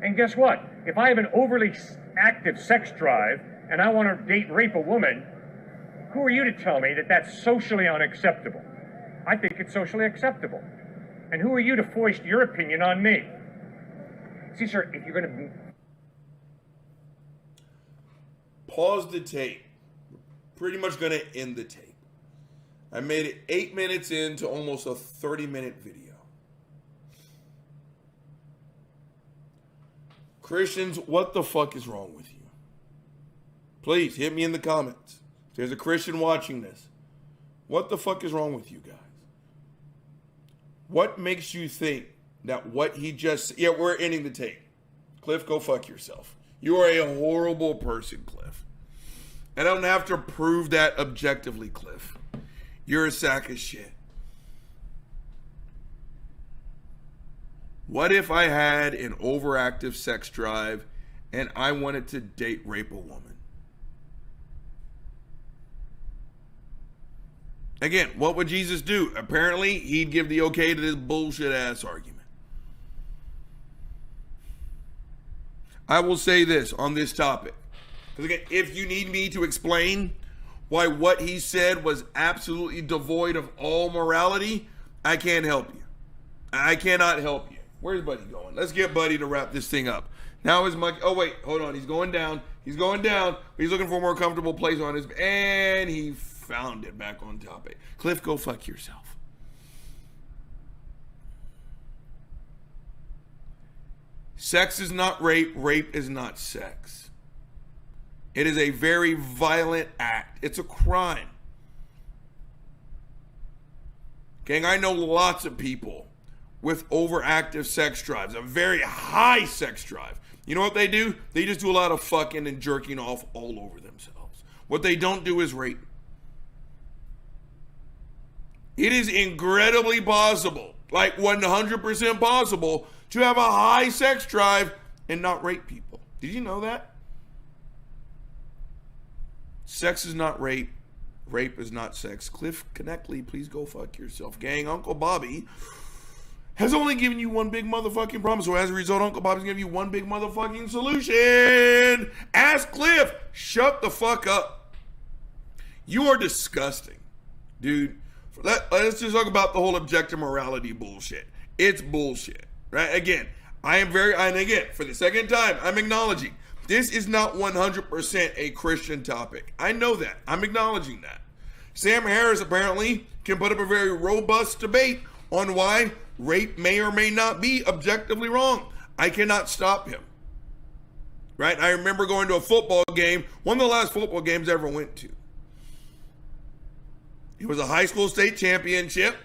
And guess what? If I have an overly active sex drive and I want to date rape a woman, who are you to tell me that that's socially unacceptable? I think it's socially acceptable. And who are you to foist your opinion on me? See, sir, if you're going to... Pause the tape. Pretty much going to end the tape. I made it 8 minutes into almost a 30-minute video. Christians, what the fuck is wrong with you? Please hit me in the comments. If there's a Christian watching this, what the fuck is wrong with you guys? What makes you think that what he just... Yeah, we're ending the tape. Cliff, go fuck yourself. You are a horrible person, Cliff. I don't have to prove that objectively, Cliff. You're a sack of shit. What if I had an overactive sex drive and I wanted to date rape a woman? Again, what would Jesus do? Apparently, he'd give the okay to this bullshit ass argument. I will say this on this topic. Because again, if you need me to explain why what he said was absolutely devoid of all morality, I can't help you. I cannot help you. Where's Buddy going? Let's get Buddy to wrap this thing up. Now is my... Oh, wait. Hold on. He's going down. He's going down. He's looking for a more comfortable place on his... And he found it back on topic. Cliff, go fuck yourself. Sex is not rape. Rape is not sex. It is a very violent act. It's a crime. Gang, I know lots of people with overactive sex drives, a very high sex drive. You know what they do? They just do a lot of fucking and jerking off all over themselves. What they don't do is rape. It is incredibly possible, like 100% possible, to have a high sex drive and not rape people. Did you know that? Sex is not rape. Rape is not sex. Cliff Connectly, please go fuck yourself. Gang, Uncle Bobby has only given you one big motherfucking problem. So as a result, Uncle Bobby's giving you one big motherfucking solution. Ask Cliff. Shut the fuck up. You are disgusting. Dude, let's just talk about the whole objective morality bullshit. It's bullshit, right? Again, and again, for the second time, I'm acknowledging this is not 100% a Christian topic. I know that. I'm acknowledging that. Sam Harris apparently can put up a very robust debate on why rape may or may not be objectively wrong. I cannot stop him. Right? I remember going to a football game, one of the last football games I ever went to. It was a high school state championship.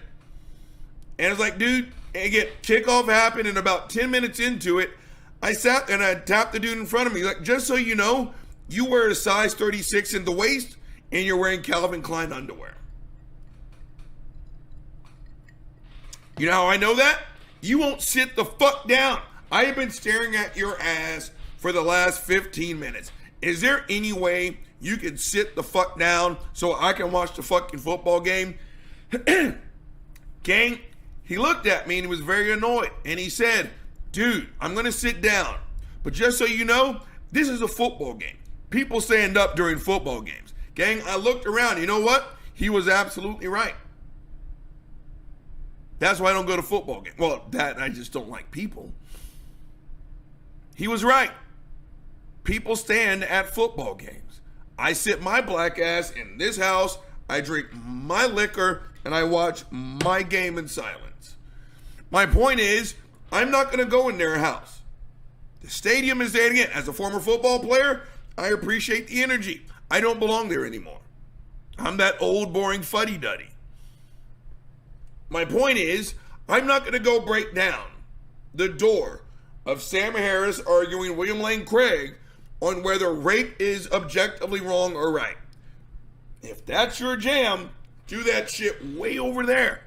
And it's like, dude, again, kickoff happened, and about 10 minutes into it, I sat and I tapped the dude in front of me. Like, just so you know, you wear a size 36 in the waist, and you're wearing Calvin Klein underwear. You know how I know that? You won't sit the fuck down. I have been staring at your ass for the last 15 minutes. Is there any way you can sit the fuck down so I can watch the fucking football game? Gang, he looked at me and he was very annoyed. And he said, dude, I'm going to sit down. But just so you know, this is a football game. People stand up during football games. Gang, I looked around. You know what? He was absolutely right. That's why I don't go to football games. Well, I just don't like people. He was right. People stand at football games. I sit my black ass in this house. I drink my liquor and I watch my game in silence. My point is, I'm not going to go in their house. The stadium is saying again, as a former football player, I appreciate the energy. I don't belong there anymore. I'm that old, boring fuddy-duddy. My point is, I'm not going to go break down the door of Sam Harris arguing William Lane Craig on whether rape is objectively wrong or right. If that's your jam, do that shit way over there.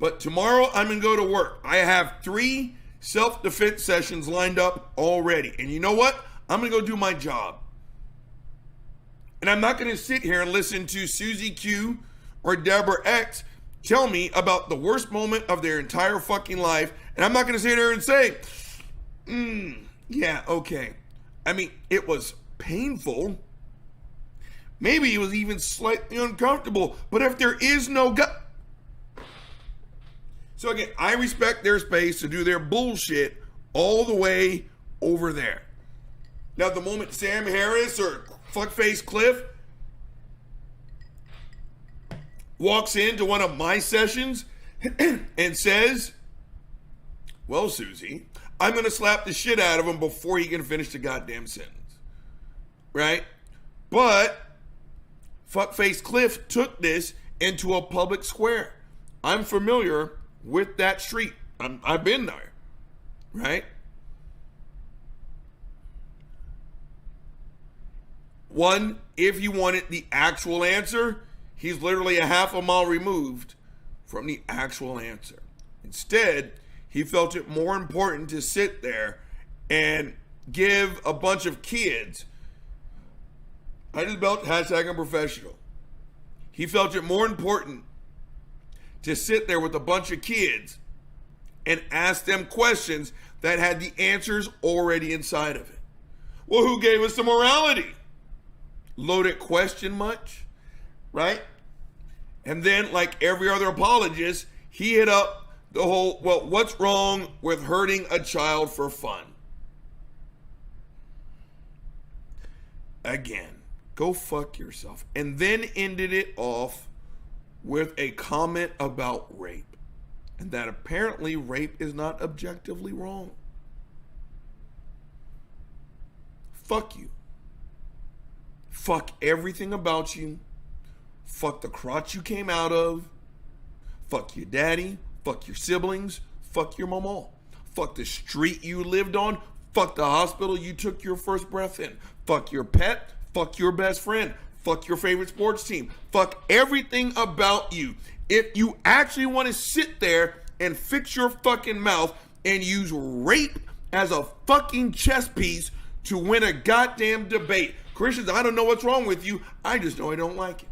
But tomorrow I'm going to go to work. I have 3 self-defense sessions lined up already. And you know what? I'm going to go do my job. And I'm not going to sit here and listen to Susie Q or Deborah X tell me about the worst moment of their entire fucking life. And I'm not going to sit there and say, yeah, okay. I mean, it was painful. Maybe it was even slightly uncomfortable. But if there is no God. So again, I respect their space to do their bullshit all the way over there. Now, the moment Sam Harris or fuckface Cliff walks into one of my sessions and says, well, Susie, I'm going to slap the shit out of him before he can finish the goddamn sentence. Right? But fuckface Cliff took this into a public square. I'm familiar with that street. I've been there. Right? One, if you wanted the actual answer, he's literally a half a mile removed from the actual answer. Instead, he felt it more important to sit there and give a bunch of kids, I just built hashtag unprofessional. He felt it more important to sit there with a bunch of kids and ask them questions that had the answers already inside of it. Well, who gave us the morality? Loaded question much, right? And then, like every other apologist, he hit up the whole, well, what's wrong with hurting a child for fun? Again, go fuck yourself. And then ended it off with a comment about rape. And that apparently rape is not objectively wrong. Fuck you. Fuck everything about you. Fuck the crotch you came out of. Fuck your daddy. Fuck your siblings. Fuck your mama. Fuck the street you lived on. Fuck the hospital you took your first breath in. Fuck your pet. Fuck your best friend. Fuck your favorite sports team. Fuck everything about you. If you actually want to sit there and fix your fucking mouth and use rape as a fucking chess piece to win a goddamn debate. Christians, I don't know what's wrong with you. I just know I don't like it.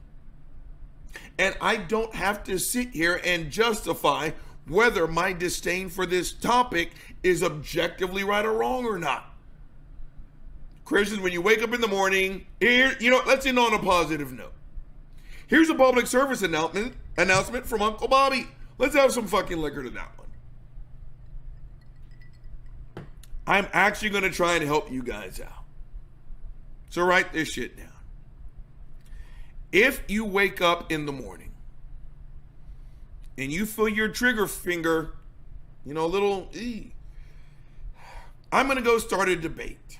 And I don't have to sit here and justify whether my disdain for this topic is objectively right or wrong or not. Christians, when you wake up in the morning, here, let's end on a positive note. Here's a public service announcement from Uncle Bobby. Let's have some fucking liquor to that one. I'm actually going to try and help you guys out. So write this shit down. If you wake up in the morning and you feel your trigger finger, a little, I'm going to go start a debate.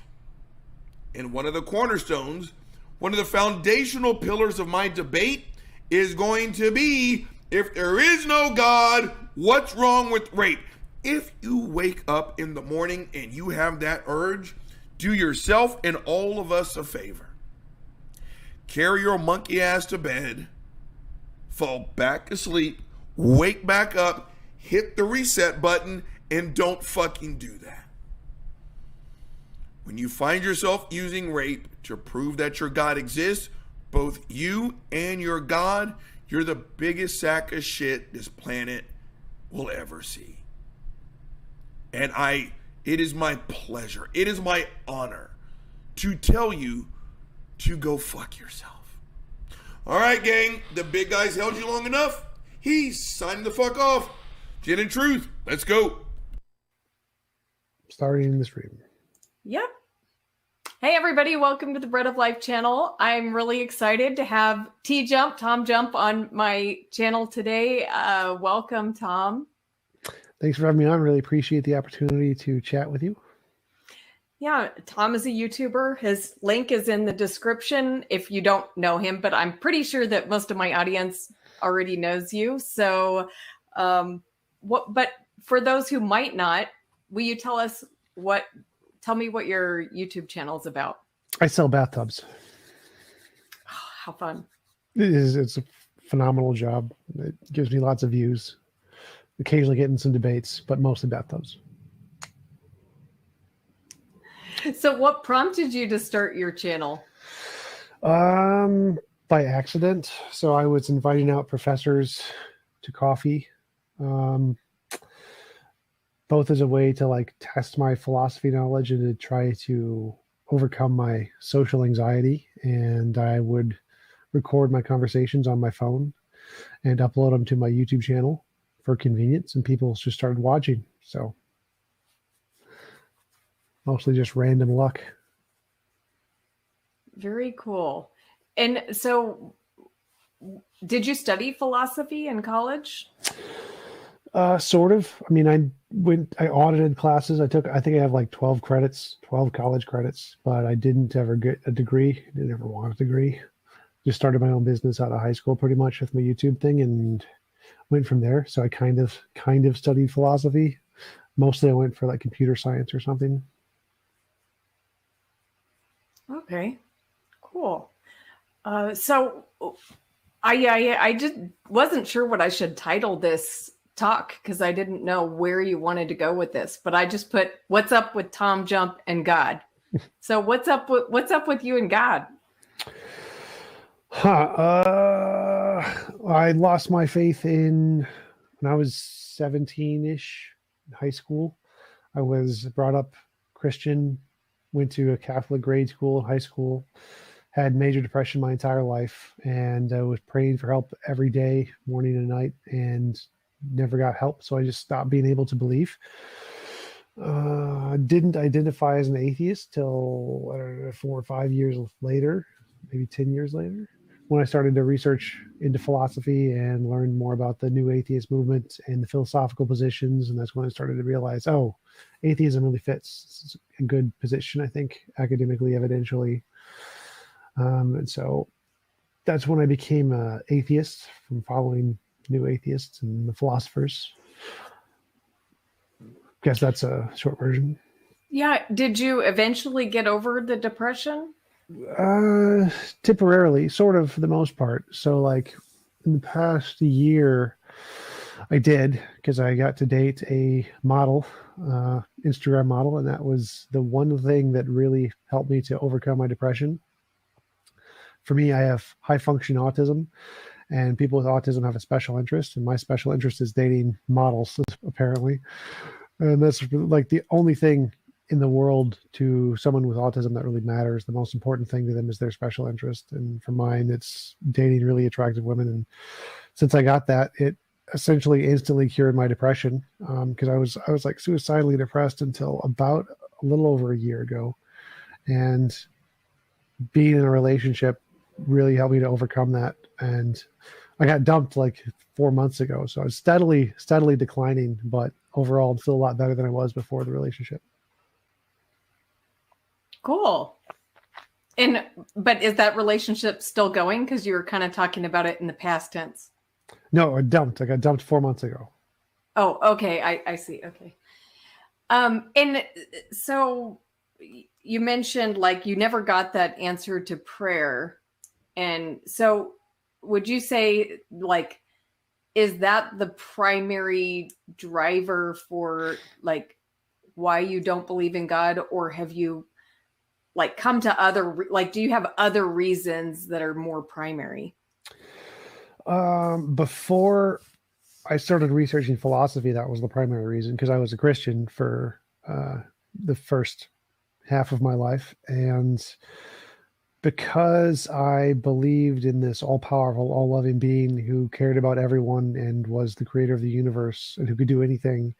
And one of the cornerstones, one of the foundational pillars of my debate is going to be, if there is no God, what's wrong with rape? If you wake up in the morning and you have that urge, do yourself and all of us a favor. Carry your monkey ass to bed, fall back asleep, wake back up, hit the reset button, and don't fucking do that. When you find yourself using rape to prove that your God exists, both you and your God, you're the biggest sack of shit this planet will ever see. And it is my pleasure, it is my honor to tell you to go fuck yourself. All right, gang, the big guy's held you long enough. He's signed the fuck off. Gin and Truth, let's go. Starting the stream. Yep. Hey, everybody. Welcome to the Bread of Life channel. I'm really excited to have Tom Jump on my channel today. Welcome, Tom. Thanks for having me on. Really appreciate the opportunity to chat with you. Yeah, Tom is a YouTuber. His link is in the description if you don't know him, but I'm pretty sure that most of my audience already knows you. So, but for those who might not, will you tell me what your YouTube channel is about? I sell bathtubs. Oh, how fun. It's a phenomenal job. It gives me lots of views. Occasionally getting some debates, but mostly bathtubs. So what prompted you to start your channel? By accident. So I was inviting out professors to coffee, both as a way to like test my philosophy knowledge and to try to overcome my social anxiety. And I would record my conversations on my phone and upload them to my YouTube channel for convenience, and people just started watching. So mostly just random luck. Very cool. And so did you study philosophy in college? Sort of. I mean, I audited classes. I think I have like 12 college credits, but I didn't ever get a degree. I didn't ever want a degree. Just started my own business out of high school pretty much with my YouTube thing and went from there. So I kind of studied philosophy. Mostly I went for like computer science or something. Okay, cool. So I just wasn't sure what I should title this talk because I didn't know where you wanted to go with this, but I just put "What's up with Tom Jump and God?" So what's up with you and God? I lost my faith when I was 17-ish in high school. I was brought up Christian, went to a Catholic grade school in high school, had major depression my entire life, and I was praying for help every day, morning and night, and never got help. So I just stopped being able to believe. Didn't identify as an atheist till, I don't know, 4 or 5 years later, maybe 10 years later, when I started to research into philosophy and learn more about the new atheist movement and the philosophical positions. And that's when I started to realize, oh, atheism really fits. It's a good position, I think, academically, evidentially. And so that's when I became an atheist from following new atheists and the philosophers. Guess that's a short version. Yeah. Did you eventually get over the depression? Temporarily, sort of, for the most part. So like in the past year, I did, because I got to date a model, Instagram model, and that was the one thing that really helped me to overcome my depression. For me, I have high function autism, and people with autism have a special interest, and my special interest is dating models, apparently. And that's like the only thing in the world to someone with autism that really matters. The most important thing to them is their special interest. And for mine, it's dating really attractive women. And since I got that, it essentially instantly cured my depression, because I was like suicidally depressed until about a little over a year ago. And being in a relationship really helped me to overcome that. And I got dumped like 4 months ago. So I was steadily declining, but overall I'm still a lot better than I was before the relationship. Cool. But is that relationship still going? Because you were kind of talking about it in the past tense. No, I got dumped 4 months ago. Oh, okay. I see. Okay. And so you mentioned like you never got that answer to prayer. And so would you say like, is that the primary driver for like why you don't believe in God? Or have you like come to do you have other reasons that are more primary? Before I started researching philosophy, that was the primary reason, because I was a Christian for the first half of my life. And because I believed in this all-powerful, all-loving being who cared about everyone and was the creator of the universe and who could do anything,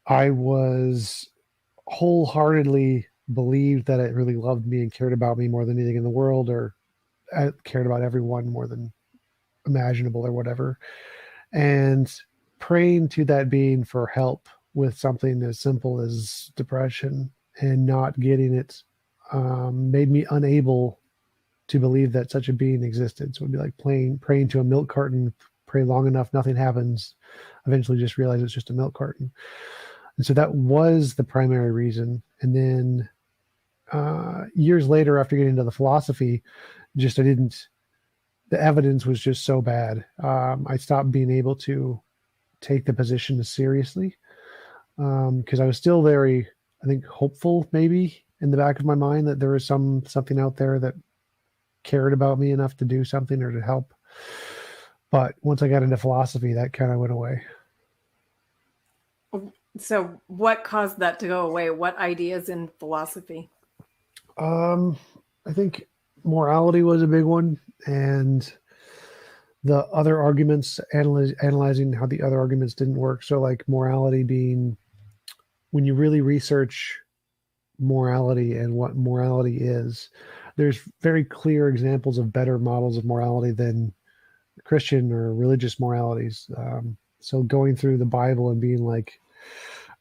I was wholeheartedly believed that it really loved me and cared about me more than anything in the world, or cared about everyone more than imaginable or whatever. And praying to that being for help with something as simple as depression and not getting it made me unable to believe that such a being existed. So it'd be like praying to a milk carton, pray long enough, nothing happens. Eventually just realize it's just a milk carton. And so that was the primary reason. And then years later, after getting into the philosophy, the evidence was just so bad. I stopped being able to take the position seriously because I was still very, I think, hopeful maybe in the back of my mind that there was something out there that cared about me enough to do something or to help. But once I got into philosophy, that kind of went away. So what caused that to go away? What ideas in philosophy? I think morality was a big one, and the other arguments, analyzing how the other arguments didn't work. So like morality being, when you really research morality and what morality is, there's very clear examples of better models of morality than Christian or religious moralities. So going through the Bible and being like,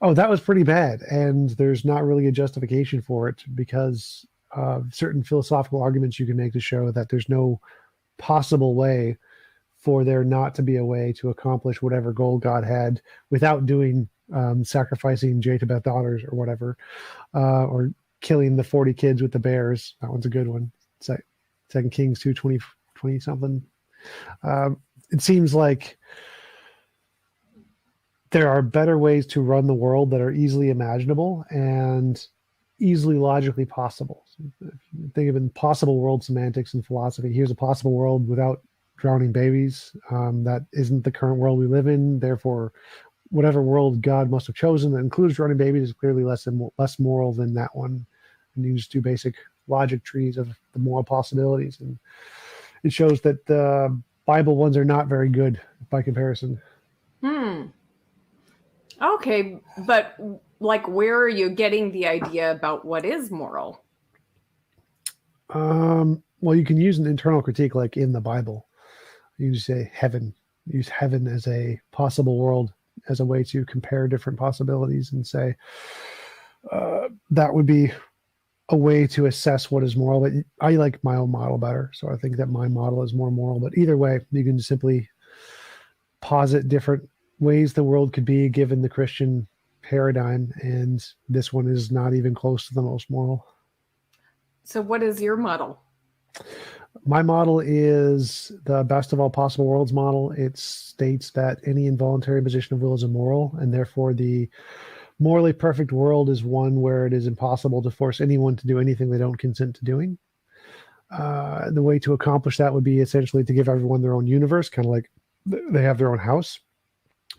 oh, that was pretty bad, and there's not really a justification for it because certain philosophical arguments you can make to show that there's no possible way for there not to be a way to accomplish whatever goal God had without doing sacrificing Jatebeth daughters or whatever, or killing the 40 kids with the bears. That one's a good one. It's like 2 Kings 2:20 something. It seems like there are better ways to run the world that are easily imaginable and easily logically possible. So if you think of impossible world semantics in philosophy, here's a possible world without drowning babies. That isn't the current world we live in. Therefore, whatever world God must have chosen that includes drowning babies is clearly less moral than that one. And you just do basic logic trees of the moral possibilities. And it shows that the Bible ones are not very good by comparison. Okay, but like, where are you getting the idea about what is moral? Well, you can use an internal critique like in the Bible. You just say heaven. Use heaven as a possible world as a way to compare different possibilities and say that would be a way to assess what is moral. But I like my own model better, so I think that my model is more moral. But either way, you can simply posit different ways the world could be given the Christian paradigm, and this one is not even close to the most moral. So what is your model? My model is the best of all possible worlds model. It states that any involuntary imposition of will is immoral, and therefore the morally perfect world is one where it is impossible to force anyone to do anything they don't consent to doing. The way to accomplish that would be essentially to give everyone their own universe, kind of like they have their own house.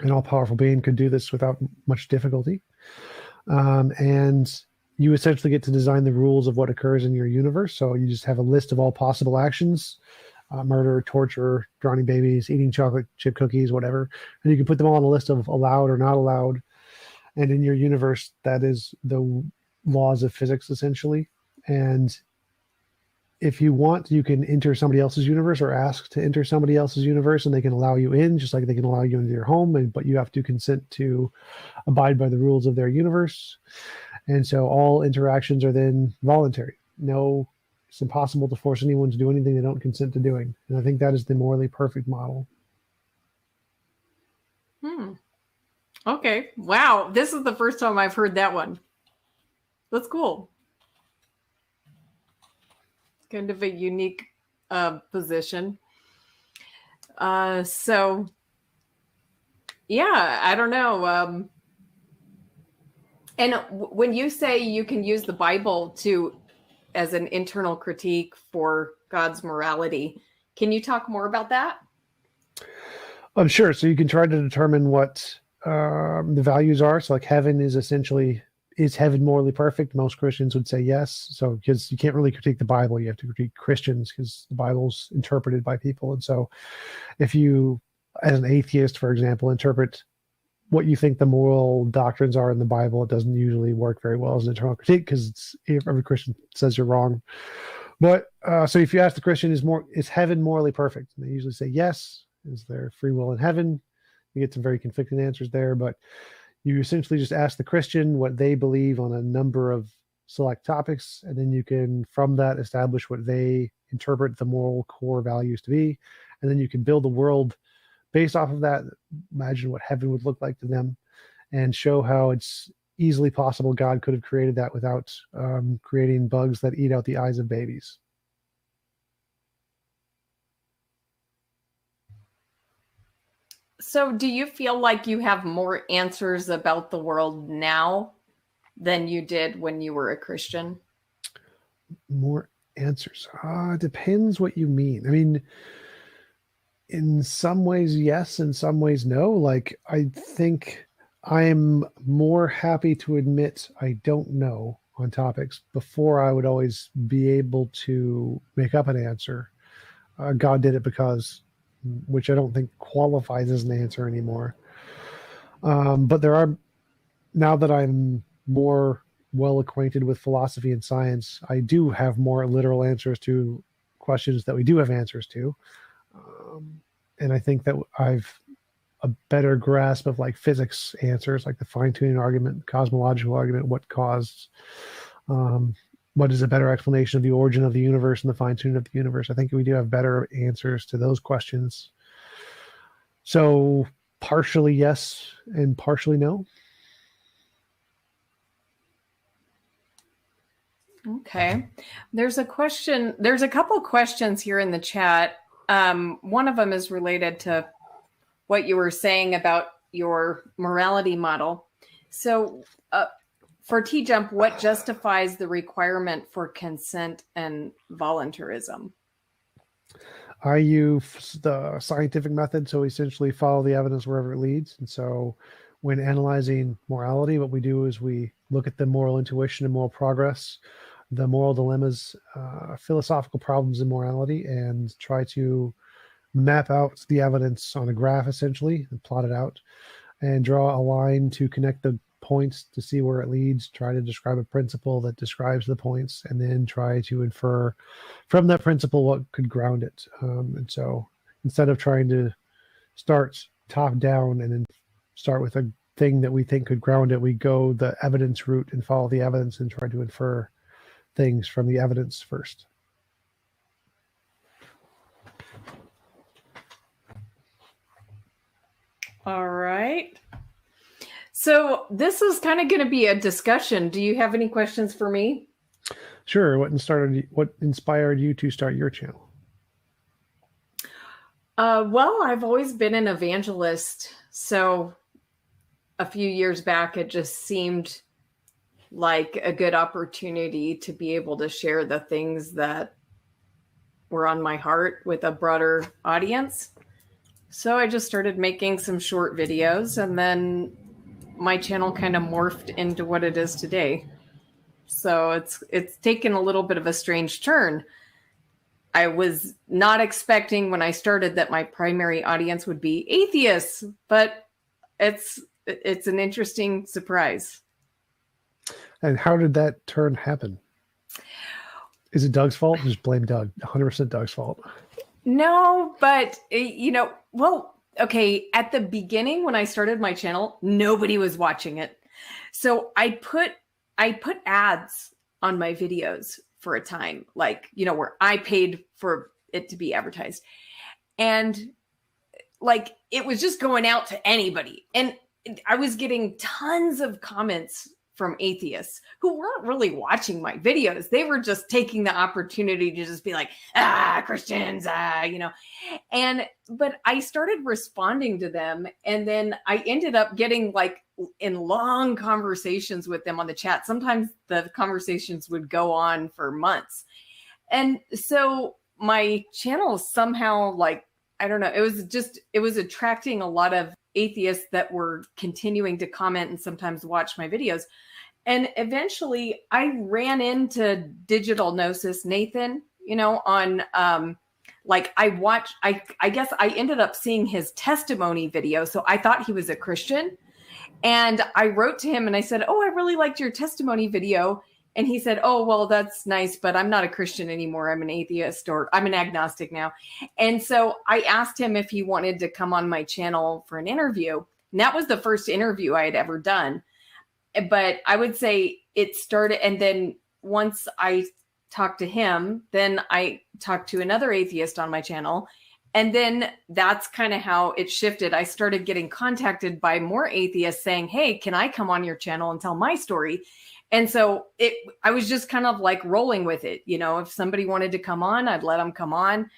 An all-powerful being could do this without much difficulty. And you essentially get to design the rules of what occurs in your universe. So you just have a list of all possible actions, murder, torture, drowning babies, eating chocolate chip cookies, whatever. And you can put them all on a list of allowed or not allowed. And in your universe, that is the laws of physics, essentially. And if you want, you can enter somebody else's universe or ask to enter somebody else's universe, and they can allow you in, just like they can allow you into your home, but you have to consent to abide by the rules of their universe. And so all interactions are then voluntary. No, it's impossible to force anyone to do anything they don't consent to doing. And I think that is the morally perfect model. Okay. Wow. This is the first time I've heard that one. That's cool. Kind of a unique position. So, yeah, I don't know. And when you say you can use the Bible as an internal critique for God's morality, can you talk more about that? Sure. So you can try to determine what the values are. So like heaven is essentially, is heaven morally perfect? Most Christians would say yes. So because you can't really critique the Bible, you have to critique Christians because the Bible's interpreted by people. And so if you, as an atheist, for example, interpret what you think the moral doctrines are in the Bible, it doesn't usually work very well as an internal critique because every Christian says you're wrong. But so if you ask the Christian, is heaven morally perfect? And they usually say yes. Is there free will in heaven? You get some very conflicting answers there, but you essentially just ask the Christian what they believe on a number of select topics, and then you can, from that, establish what they interpret the moral core values to be. And then you can build a world based off of that. Imagine what heaven would look like to them, and show how it's easily possible God could have created that without creating bugs that eat out the eyes of babies. So do you feel like you have more answers about the world now than you did when you were a Christian? More answers. Depends what you mean. I mean, in some ways, yes. In some ways, no. Like, I think I'm more happy to admit I don't know on topics. Before, I would always be able to make up an answer. God did it because, which I don't think qualifies as an answer anymore. But there are, now that I'm more well acquainted with philosophy and science, I do have more literal answers to questions that we do have answers to. And I think that I've a better grasp of like physics answers, like the fine-tuning argument, cosmological argument, what caused, what is a better explanation of the origin of the universe and the fine-tuning of the universe. I think we do have better answers to those questions. So partially yes and partially no. Okay. There's a question. There's a couple questions here in the chat. One of them is related to what you were saying about your morality model. So for T-Jump, what justifies the requirement for consent and voluntarism? I use the scientific method, so essentially follow the evidence wherever it leads. And so when analyzing morality, what we do is we look at the moral intuition and moral progress, the moral dilemmas, philosophical problems in morality, and try to map out the evidence on a graph, essentially, and plot it out, and draw a line to connect the points to see where it leads, try to describe a principle that describes the points, and then try to infer from that principle what could ground it. And so instead of trying to start top down and then start with a thing that we think could ground it, we go the evidence route and follow the evidence and try to infer things from the evidence first. All right. So this is kind of going to be a discussion. Do you have any questions for me? Sure. What inspired you to start your channel? Well, I've always been an evangelist. So a few years back, it just seemed like a good opportunity to be able to share the things that were on my heart with a broader audience. So I just started making some short videos, and then my channel kind of morphed into what it is today. So it's taken a little bit of a strange turn. I was not expecting when I started that my primary audience would be atheists, but it's an interesting surprise. And how did that turn happen? Is it Doug's fault? Just blame Doug. 100% Doug's fault. No, but well, okay. At the beginning, when I started my channel, nobody was watching it. So I put ads on my videos for a time, like, where I paid for it to be advertised. And like, it was just going out to anybody. And I was getting tons of comments from atheists who weren't really watching my videos. They were just taking the opportunity to just be like, Christians, but I started responding to them. And then I ended up getting like in long conversations with them on the chat. Sometimes the conversations would go on for months. And so my channel somehow, like, I don't know, it was attracting a lot of atheists that were continuing to comment and sometimes watch my videos. And eventually I ran into Digital Gnosis Nathan, on I guess I ended up seeing his testimony video. So I thought he was a Christian. And I wrote to him and I said, "Oh, I really liked your testimony video." And he said, "Oh, well, that's nice, but I'm not a Christian anymore. I'm an atheist, or I'm an agnostic now." And so I asked him if he wanted to come on my channel for an interview. And that was the first interview I had ever done. But I would say it started, and then once I talked to him, then I talked to another atheist on my channel. And then that's kind of how it shifted. I started getting contacted by more atheists saying, hey, can I come on your channel and tell my story? And so I was just kind of like rolling with it. You know, if somebody wanted to come on, I'd let them come on.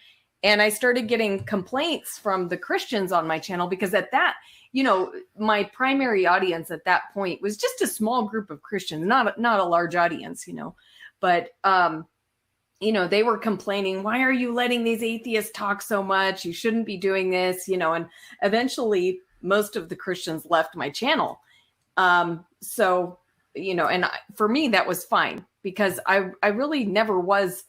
And I started getting complaints from the Christians on my channel because at that, you know, my primary audience at that point was just a small group of Christians, not a large audience, you know, but, you know, they were complaining, why are you letting these atheists talk so much? You shouldn't be doing this, you know, and eventually most of the Christians left my channel. So, you know, and for me, that was fine because I really never was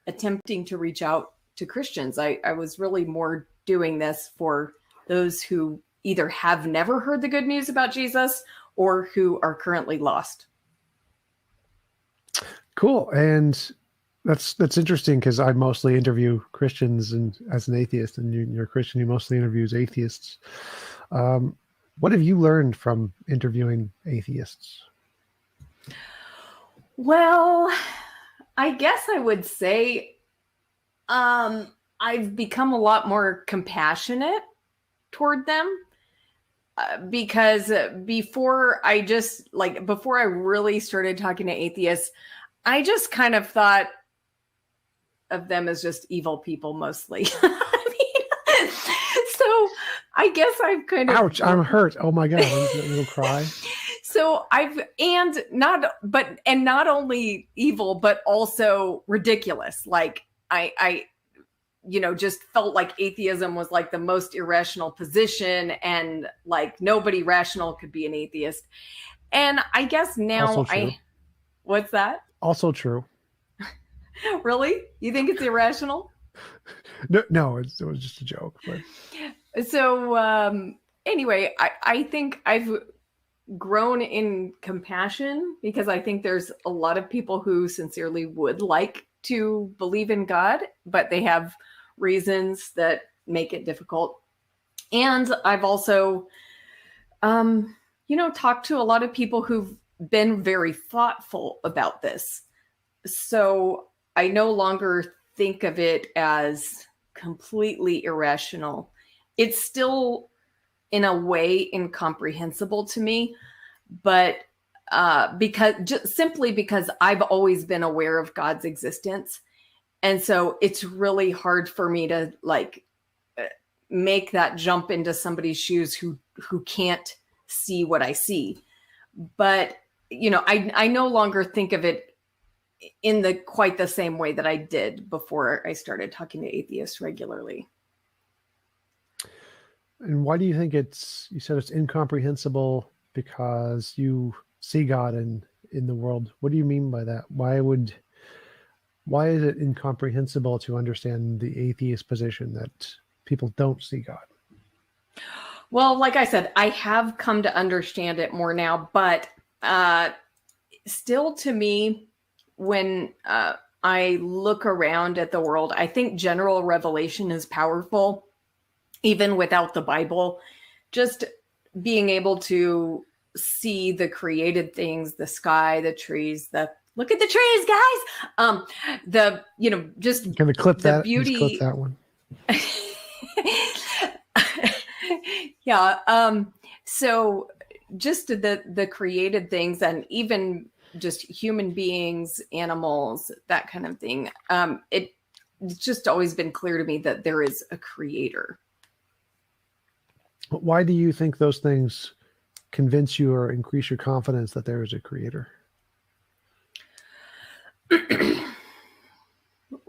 attempting to reach out to Christians. I was really more doing this for those who either have never heard the good news about Jesus or who are currently lost. Cool. And that's interesting because I mostly interview Christians, and as an atheist, and you're a Christian, you mostly interviews atheists. What have you learned from interviewing atheists? Well, I guess I would say I've become a lot more compassionate toward them because before I really started talking to atheists, I just kind of thought of them as just evil people mostly. So I guess I've kind of... Ouch, I'm hurt. Oh my God, you'll cry. So not only evil, but also ridiculous. Like I you know, just felt like atheism was like the most irrational position and like nobody rational could be an atheist. And I guess now what's that? Also true. Really? You think it's irrational? No, it was just a joke. But. So anyway, I think I've grown in compassion because I think there's a lot of people who sincerely would like to believe in God, but they have reasons that make it difficult. And I've also, you know, talked to a lot of people who've been very thoughtful about this. So I no longer think of it as completely irrational. It's still, in a way, incomprehensible to me, but simply because I've always been aware of God's existence. And so it's really hard for me to like make that jump into somebody's shoes who can't see what I see. But, you know, I no longer think of it in quite the same way that I did before I started talking to atheists regularly. And why do you think you said it's incomprehensible because you see God in the world? What do you mean by that? Why is it incomprehensible to understand the atheist position that people don't see God? Well, like I said, I have come to understand it more now, but still to me, when I look around at the world, I think general revelation is powerful, even without the Bible. Just being able to see the created things, the sky, the trees, look at the trees, guys. Just can we clip that? Beauty. Just clip that one. Yeah. So just the created things, and even just human beings, animals, that kind of thing. It's just always been clear to me that there is a creator. Why do you think those things convince you or increase your confidence that there is a creator?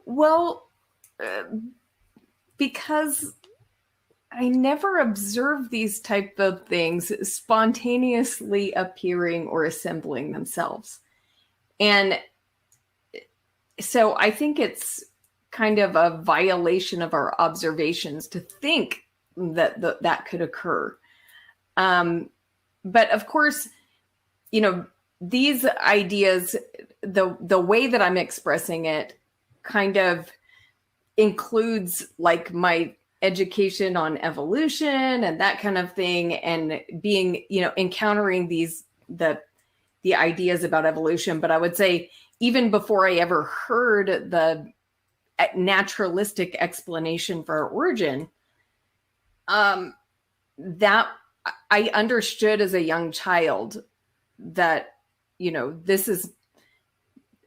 Well, because I never observed these type of things spontaneously appearing or assembling themselves. And so I think it's kind of a violation of our observations to think that could occur. But of course, you know, these ideas, the way that I'm expressing it kind of includes like my education on evolution and that kind of thing, and being, you know, encountering the the ideas about evolution, but I would say even before I ever heard the naturalistic explanation for our origin, that I understood as a young child that,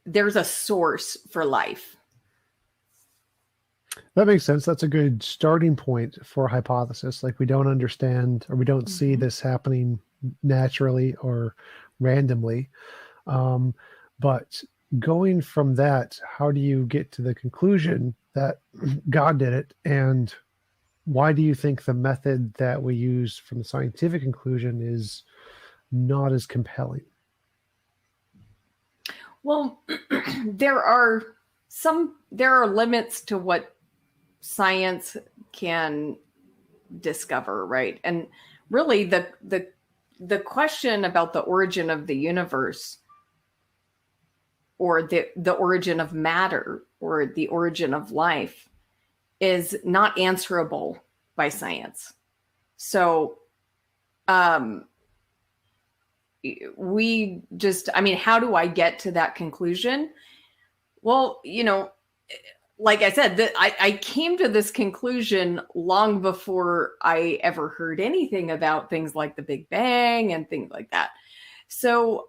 there's a source for life. That makes sense. That's a good starting point for a hypothesis. Like, we don't understand, or we don't see this happening naturally or randomly. But going from that, how do you get to the conclusion that God did it? And why do you think the method that we use from the scientific conclusion is not as compelling? Well, there are limits to what science can discover, right? And really the question about the origin of the universe, or the origin of matter, or the origin of life, is not answerable by science. So how do I get to that conclusion? Well, like I said, I came to this conclusion long before I ever heard anything about things like the Big Bang and things like that. So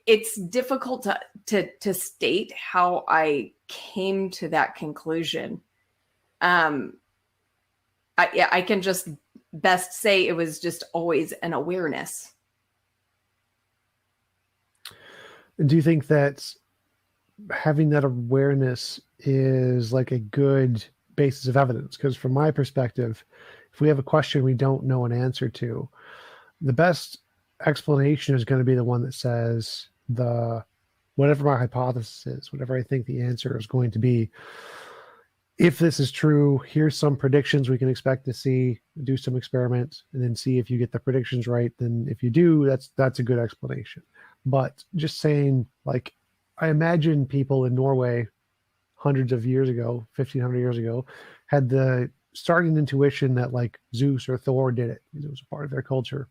it's difficult to state how I came to that conclusion. I can just best say it was just always an awareness. Do you think that having that awareness is like a good basis of evidence? Because from my perspective, if we have a question we don't know an answer to, the best explanation is going to be the one that says whatever my hypothesis is, whatever I think the answer is going to be. If this is true, here's some predictions we can expect to see, do some experiments, and then see if you get the predictions right. Then if you do, that's a good explanation. But just saying, like, I imagine people in Norway hundreds of years ago, 1,500 years ago, had the starting intuition that like Zeus or Thor did it. It was a part of their culture.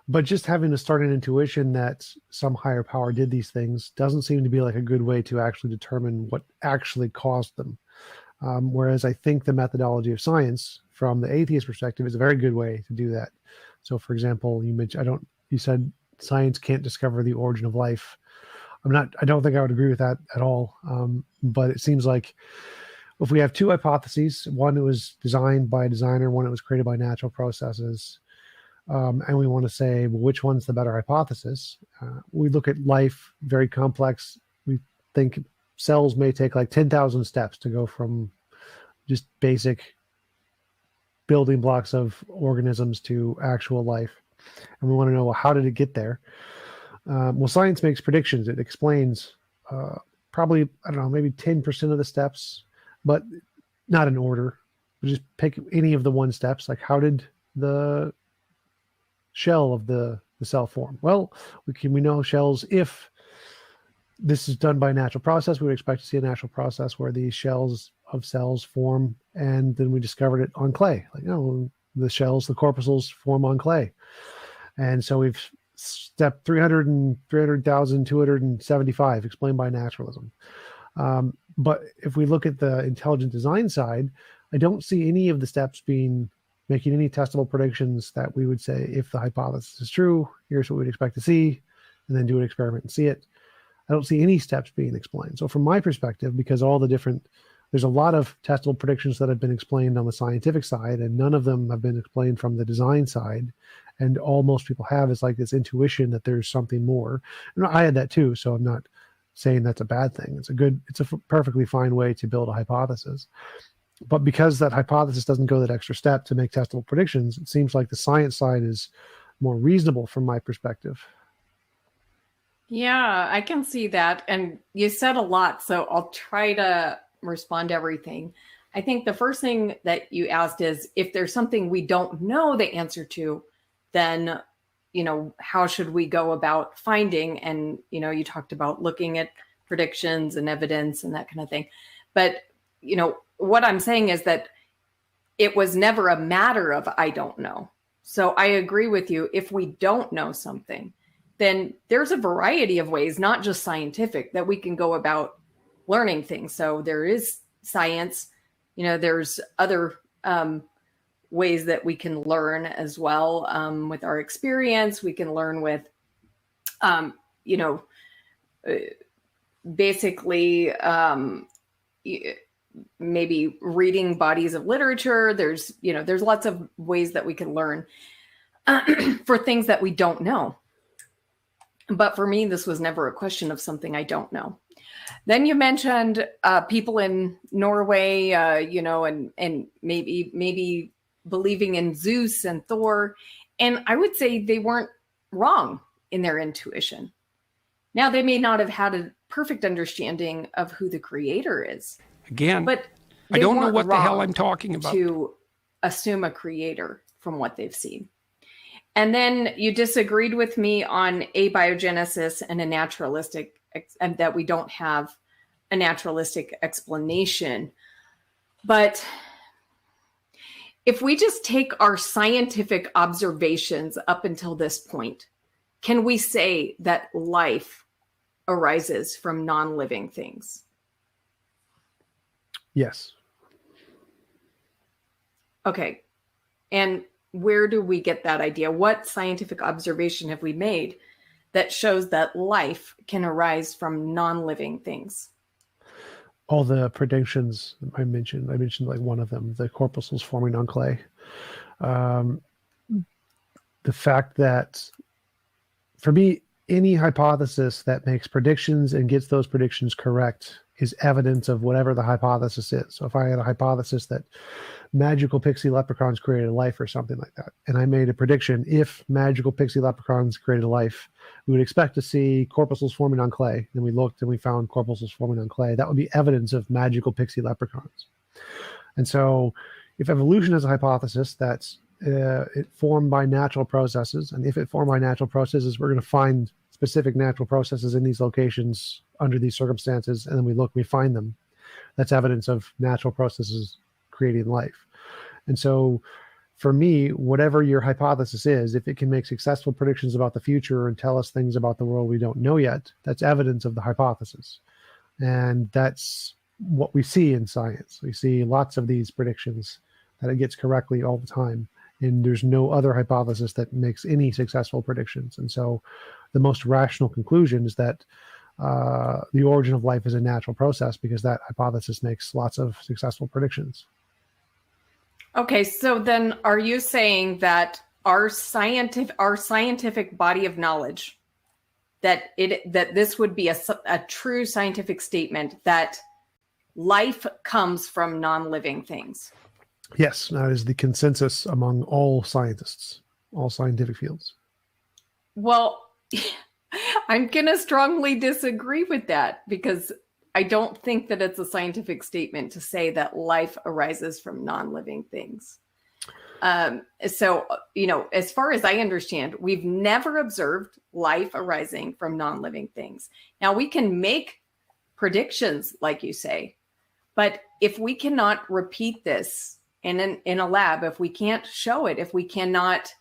But just having a starting intuition that some higher power did these things doesn't seem to be like a good way to actually determine what actually caused them. Whereas I think the methodology of science from the atheist perspective is a very good way to do that. So for example, you said science can't discover the origin of life. I don't think I would agree with that at all. But it seems like if we have two hypotheses, one that was designed by a designer, one that was created by natural processes, and we want to say, well, which one's the better hypothesis? We look at life, very complex. We think cells may take like 10,000 steps to go from just basic building blocks of organisms to actual life. And we want to know, well, how did it get there? Well, science makes predictions. It explains probably, I don't know, maybe 10% of the steps, but not in order. We just pick any of the one steps. Like, how did the shell of the cell form? Well, we know shells, if this is done by a natural process, we would expect to see a natural process where these shells of cells form, and then we discovered it on clay. Like, the shells, the corpuscles form on clay. And so we've step 300,275 explained by naturalism. But if we look at the intelligent design side, I don't see any of the steps making any testable predictions that we would say, if the hypothesis is true, here's what we'd expect to see, and then do an experiment and see it. I don't see any steps being explained. So from my perspective, because there's a lot of testable predictions that have been explained on the scientific side, and none of them have been explained from the design side. And all most people have is like this intuition that there's something more. And I had that too, so I'm not saying that's a bad thing. It's a perfectly fine way to build a hypothesis. But because that hypothesis doesn't go that extra step to make testable predictions, it seems like the science side is more reasonable from my perspective. Yeah, I can see that. And you said a lot, so I'll try to respond to everything. I think the first thing that you asked is, if there's something we don't know the answer to, then, how should we go about finding? And, you talked about looking at predictions and evidence and that kind of thing. But, what I'm saying is that it was never a matter of I don't know. So I agree with you. If we don't know something, then there's a variety of ways, not just scientific, that we can go about learning things. So there is science, there's other ways that we can learn as well. With our experience, we can learn with, basically maybe reading bodies of literature. There's lots of ways that we can learn for things that we don't know. But for me, this was never a question of something I don't know. Then you mentioned people in Norway, and maybe believing in Zeus and Thor. And I would say they weren't wrong in their intuition. Now, they may not have had a perfect understanding of who the creator is. Again, but I don't know what the hell I'm talking about. To assume a creator from what they've seen. And then you disagreed with me on abiogenesis and a naturalistic, and that we don't have a naturalistic explanation. But if we just take our scientific observations up until this point, can we say that life arises from non-living things? Yes. Okay. And where do we get that idea? What scientific observation have we made that shows that life can arise from non-living things? All the predictions I mentioned like one of them, the corpuscles forming on clay. The fact that, for me, any hypothesis that makes predictions and gets those predictions correct is evidence of whatever the hypothesis is. So if I had a hypothesis that magical pixie leprechauns created life or something like that, and I made a prediction, if magical pixie leprechauns created life, we would expect to see corpuscles forming on clay. And we looked and we found corpuscles forming on clay. That would be evidence of magical pixie leprechauns. And so if evolution is a hypothesis that's it formed by natural processes, and if it formed by natural processes, we're going to find specific natural processes in these locations under these circumstances, and then we look, we find them. That's evidence of natural processes creating life. And so for me, whatever your hypothesis is, if it can make successful predictions about the future and tell us things about the world we don't know yet, that's evidence of the hypothesis. And that's what we see in science. We see lots of these predictions that it gets correctly all the time. And there's no other hypothesis that makes any successful predictions. And so the most rational conclusion is that the origin of life is a natural process, because that hypothesis makes lots of successful predictions. Okay, so then are you saying that our scientific body of knowledge, that this would be a true scientific statement that life comes from non-living things? Yes, that is the consensus among all scientists, all scientific fields. Well, I'm going to strongly disagree with that, because I don't think that it's a scientific statement to say that life arises from non-living things. So, as far as I understand, we've never observed life arising from non-living things. Now, we can make predictions, like you say, but if we cannot repeat this in a lab, if we can't show it, if we cannot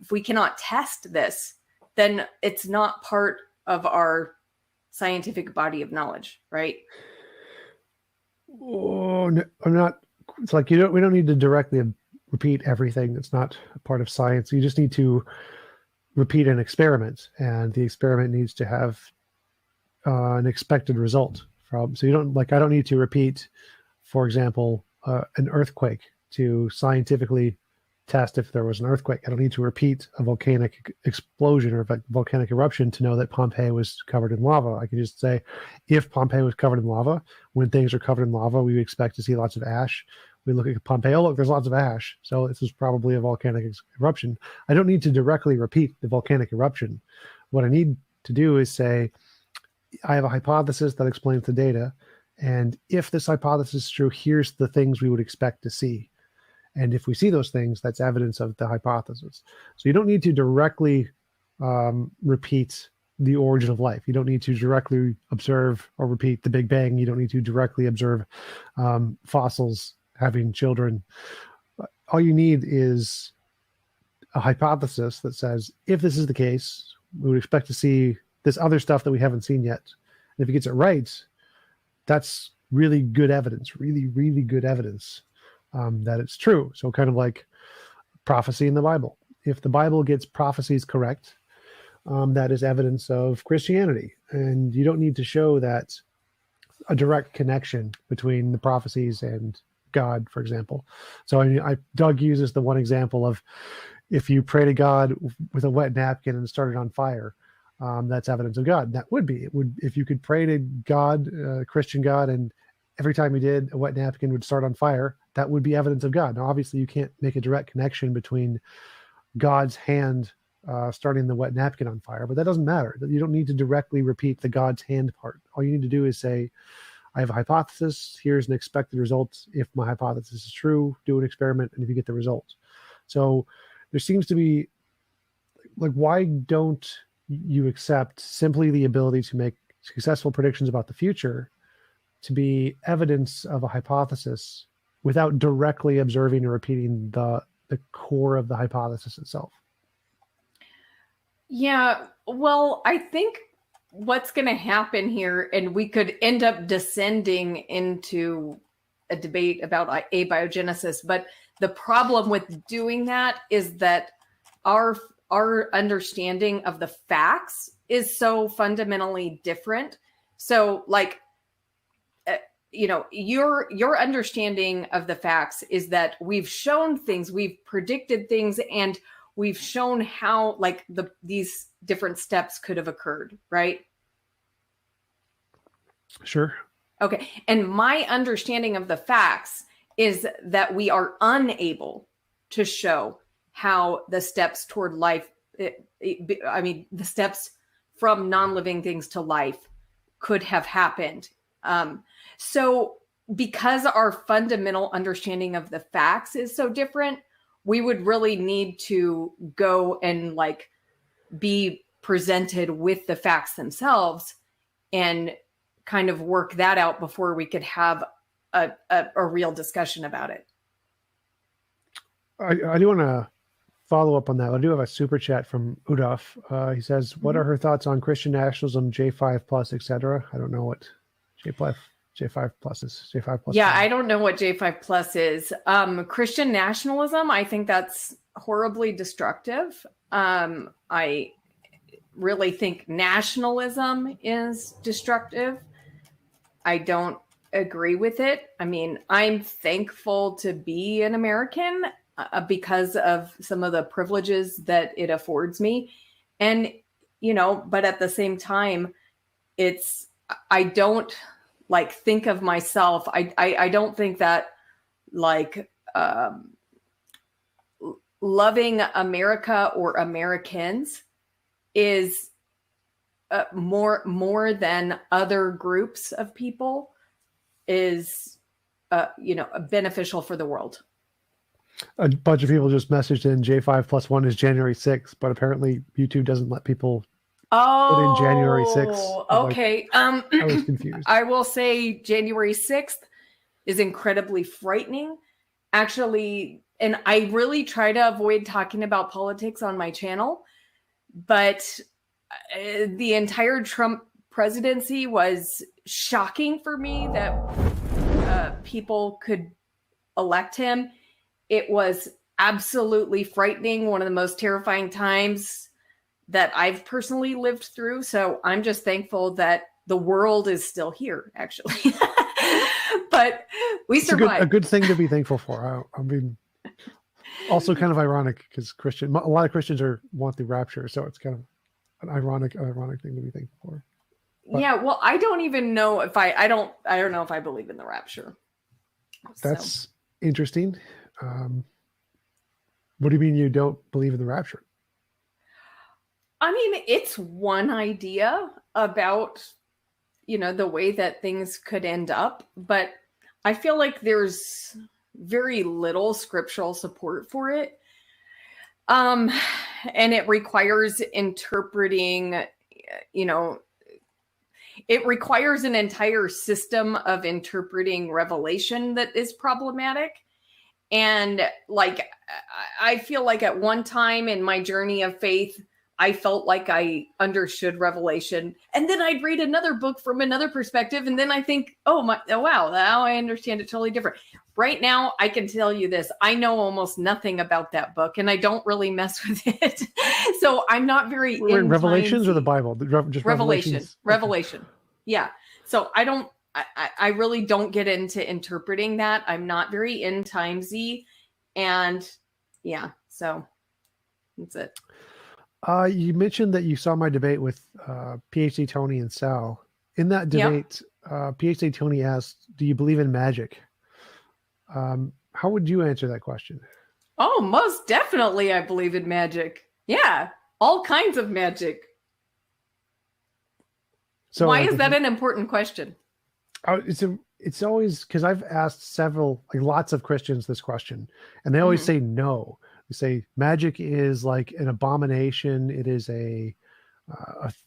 if we cannot test this, then it's not part of our scientific body of knowledge, right? Oh, no, I'm not. It's like we don't need to directly repeat everything that's not a part of science. You just need to repeat an experiment, and the experiment needs to have an expected result. So you don't, like, I don't need to repeat, for example, an earthquake to scientifically test if there was an earthquake. I don't need to repeat a volcanic explosion or a volcanic eruption to know that Pompeii was covered in lava. I can just say, if Pompeii was covered in lava, when things are covered in lava, we expect to see lots of ash. We look at Pompeii, oh, look, there's lots of ash. So this is probably a volcanic eruption. I don't need to directly repeat the volcanic eruption. What I need to do is say, I have a hypothesis that explains the data. And if this hypothesis is true, here's the things we would expect to see. And if we see those things, that's evidence of the hypothesis. So you don't need to directly repeat the origin of life. You don't need to directly observe or repeat the Big Bang. You don't need to directly observe fossils having children. all you need is a hypothesis that says, if this is the case, we would expect to see this other stuff that we haven't seen yet. And if he gets it right, that's really good evidence, really, really good evidence that it's true. So kind of like prophecy in the Bible. If the Bible gets prophecies correct, that is evidence of Christianity. And you don't need to show that a direct connection between the prophecies and God, for example. So Doug uses the one example of, if you pray to God with a wet napkin and start it on fire, that's evidence of God. That would be. It would, if you could pray to God, Christian God, and every time you did, a wet napkin would start on fire, that would be evidence of God. Now, obviously, you can't make a direct connection between God's hand starting the wet napkin on fire, but that doesn't matter. You don't need to directly repeat the God's hand part. All you need to do is say, I have a hypothesis. Here's an expected result. If my hypothesis is true, do an experiment, and if you get the result. So there seems to be, like, why don't you accept simply the ability to make successful predictions about the future to be evidence of a hypothesis without directly observing or repeating the core of the hypothesis itself? Yeah, well, I think what's going to happen here, and we could end up descending into a debate about abiogenesis, but the problem with doing that is that our understanding of the facts is so fundamentally different. So, like, your understanding of the facts is that we've shown things, we've predicted things, and we've shown how, like, these different steps could have occurred, right? Sure. Okay. And my understanding of the facts is that we are unable to show how the steps toward life, the steps from non-living things to life could have happened. So because our fundamental understanding of the facts is so different, we would really need to go and, like, be presented with the facts themselves and kind of work that out before we could have a real discussion about it. I do want to follow up on that. I do have a super chat from Udaf. He says, what are her thoughts on Christian nationalism, J5 plus, etc.? I don't know what J5 plus is. J5 plus. Yeah, I don't know what J5 plus is. Christian nationalism, I think that's horribly destructive. I really think nationalism is destructive. I don't agree with it. I mean, I'm thankful to be an American because of some of the privileges that it affords me. And, but at the same time, I don't, like, think of myself. I don't think that, like, loving America or Americans is more than other groups of people is, beneficial for the world. A bunch of people just messaged in J5 plus 1 is January 6th, but apparently YouTube doesn't let people put in January 6th. Okay. I was confused. I will say January 6th is incredibly frightening. Actually, and I really try to avoid talking about politics on my channel, but the entire Trump presidency was shocking for me that people could elect him. It was absolutely frightening. One of the most terrifying times that I've personally lived through. So I'm just thankful that the world is still here, actually. But we survived. A good thing to be thankful for. I mean, also kind of ironic because a lot of Christians want the rapture, so it's kind of an ironic thing to be thankful for. But yeah, well, I don't even know if I don't know if I believe in the rapture. That's interesting. What do you mean you don't believe in the rapture? I mean, it's one idea about, the way that things could end up, but I feel like there's very little scriptural support for it. And it requires interpreting, it requires an entire system of interpreting Revelation that is problematic. And like, I feel like at one time in my journey of faith, I felt like I understood Revelation. And then I'd read another book from another perspective. And then I think, oh wow, now I understand it totally different. Right now, I can tell you this. I know almost nothing about that book, and I don't really mess with it. So I'm not very in Revelations or the Bible? Just Revelation. Yeah. So I really don't get into interpreting that. I'm not very end timesy. And yeah, so that's it. You mentioned that you saw my debate with PhD Tony and Sal. In that debate, PhD Tony asked, do you believe in magic? How would you answer that question? Oh, most definitely I believe in magic. Yeah, all kinds of magic. So why is that an important question? It's always, because I've asked lots of Christians this question, and they always say no. They say magic is like an abomination. It is a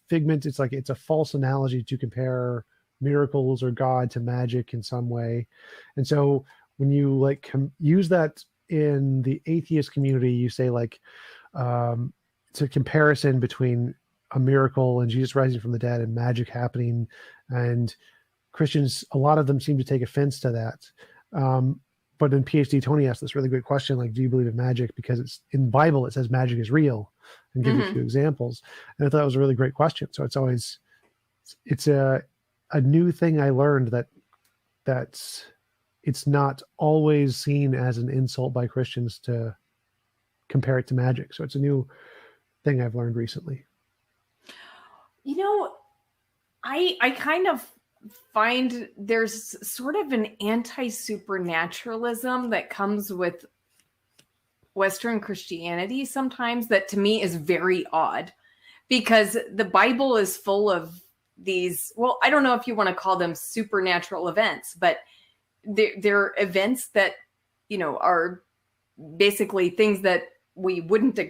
figment. It's a false analogy to compare miracles or God to magic in some way. And so when you use that in the atheist community, you say it's a comparison between a miracle and Jesus rising from the dead and magic happening. And Christians, a lot of them seem to take offense to that. But then PhD Tony asked this really great question, like, do you believe in magic? Because it's in the Bible, it says magic is real, and give a few examples. And I thought it was a really great question. So it's a new thing I learned that it's not always seen as an insult by Christians to compare it to magic. So it's a new thing I've learned recently. You know, I kind of find there's sort of an anti-supernaturalism that comes with Western Christianity sometimes that to me is very odd, because the Bible is full of these, well, I don't know if you want to call them supernatural events, but they're events that, are basically things that we wouldn't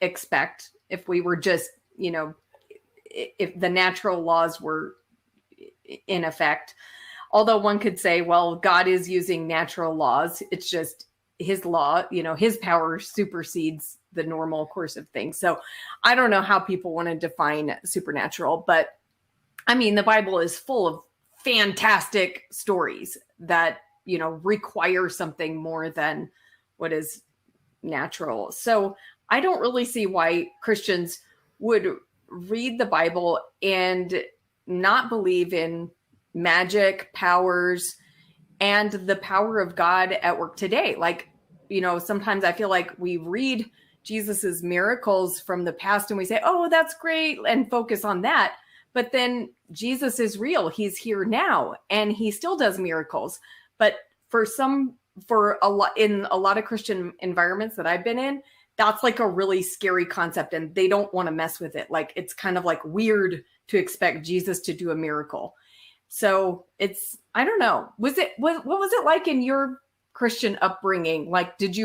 expect if we were just, if the natural laws were in effect. Although one could say, well, God is using natural laws. It's just his law, his power supersedes the normal course of things. So I don't know how people want to define supernatural, but I mean, the Bible is full of fantastic stories that, require something more than what is natural. So I don't really see why Christians would read the Bible and not believe in magic, powers, and the power of God at work today. Like, sometimes I feel like we read Jesus's miracles from the past and we say, oh, that's great, and focus on that. But then Jesus is real. He's here now, and he still does miracles. But in a lot of Christian environments that I've been in, that's like a really scary concept, and they don't want to mess with it. Like, it's kind of like weird to expect Jesus to do a miracle. So I don't know. What was it like in your Christian upbringing? Like, did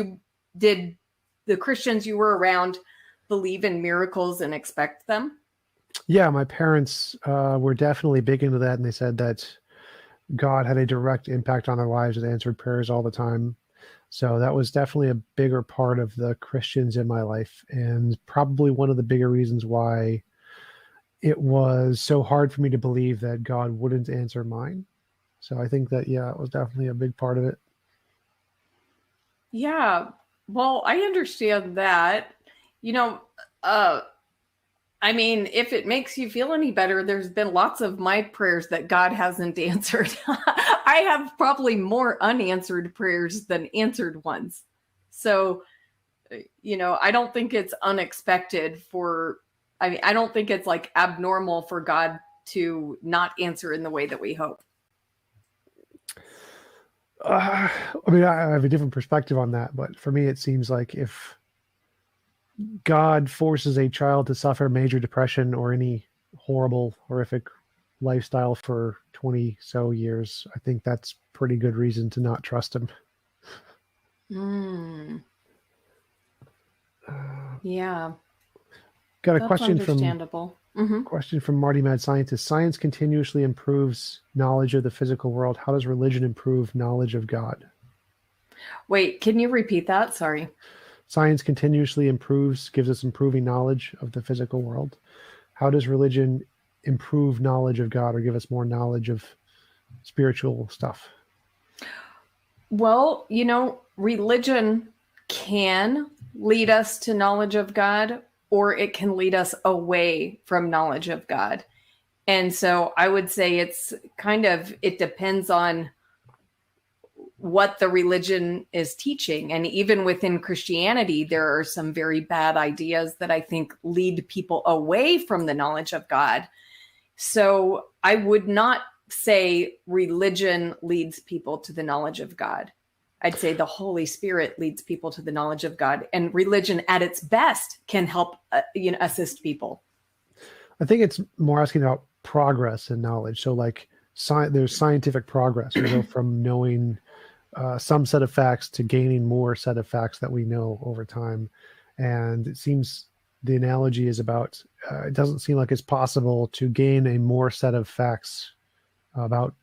the Christians you were around believe in miracles and expect them? Yeah, my parents were definitely big into that, and they said that God had a direct impact on their lives and answered prayers all the time. So that was definitely a bigger part of the Christians in my life, and probably one of the bigger reasons why it was so hard for me to believe that God wouldn't answer mine. So I think that, it was definitely a big part of it. Yeah, well, I understand that. I mean, if it makes you feel any better, there's been lots of my prayers that God hasn't answered. I have probably more unanswered prayers than answered ones. So, I don't think it's unexpected I don't think it's like abnormal for God to not answer in the way that we hope. I have a different perspective on that, but for me, it seems like if God forces a child to suffer major depression or any horrible, horrific lifestyle for 20 so years, I think that's pretty good reason to not trust him. Yeah. Got a That's question understandable. Question from Marty Mad Scientist. Science continuously improves knowledge of the physical world. How does religion improve knowledge of God? Wait, can you repeat that? Sorry. Science continuously improves, gives us improving knowledge of the physical world. How does religion improve knowledge of God or give us more knowledge of spiritual stuff? Well, religion can lead us to knowledge of God, or it can lead us away from knowledge of God. And so I would say it depends on what the religion is teaching. And even within Christianity, there are some very bad ideas that I think lead people away from the knowledge of God. So I would not say religion leads people to the knowledge of God. I'd say the Holy Spirit leads people to the knowledge of God, and religion at its best can help assist people. I think it's more asking about progress in knowledge. So like there's scientific progress. We go from knowing some set of facts to gaining more set of facts that we know over time. And it seems the analogy is about, it doesn't seem like it's possible to gain a more set of facts about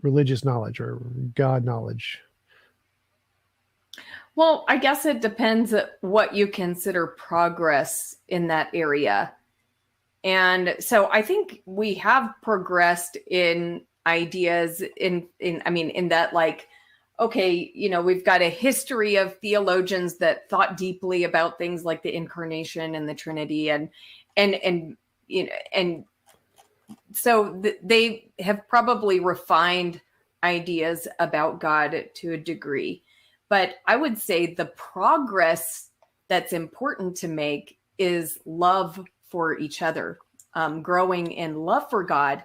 religious knowledge or God knowledge. Well, I guess it depends what you consider progress in that area. And so I think we have progressed in ideas in that, like, okay, we've got a history of theologians that thought deeply about things like the incarnation and the Trinity, and so they have probably refined ideas about God to a degree. But I would say the progress that's important to make is love for each other, growing in love for God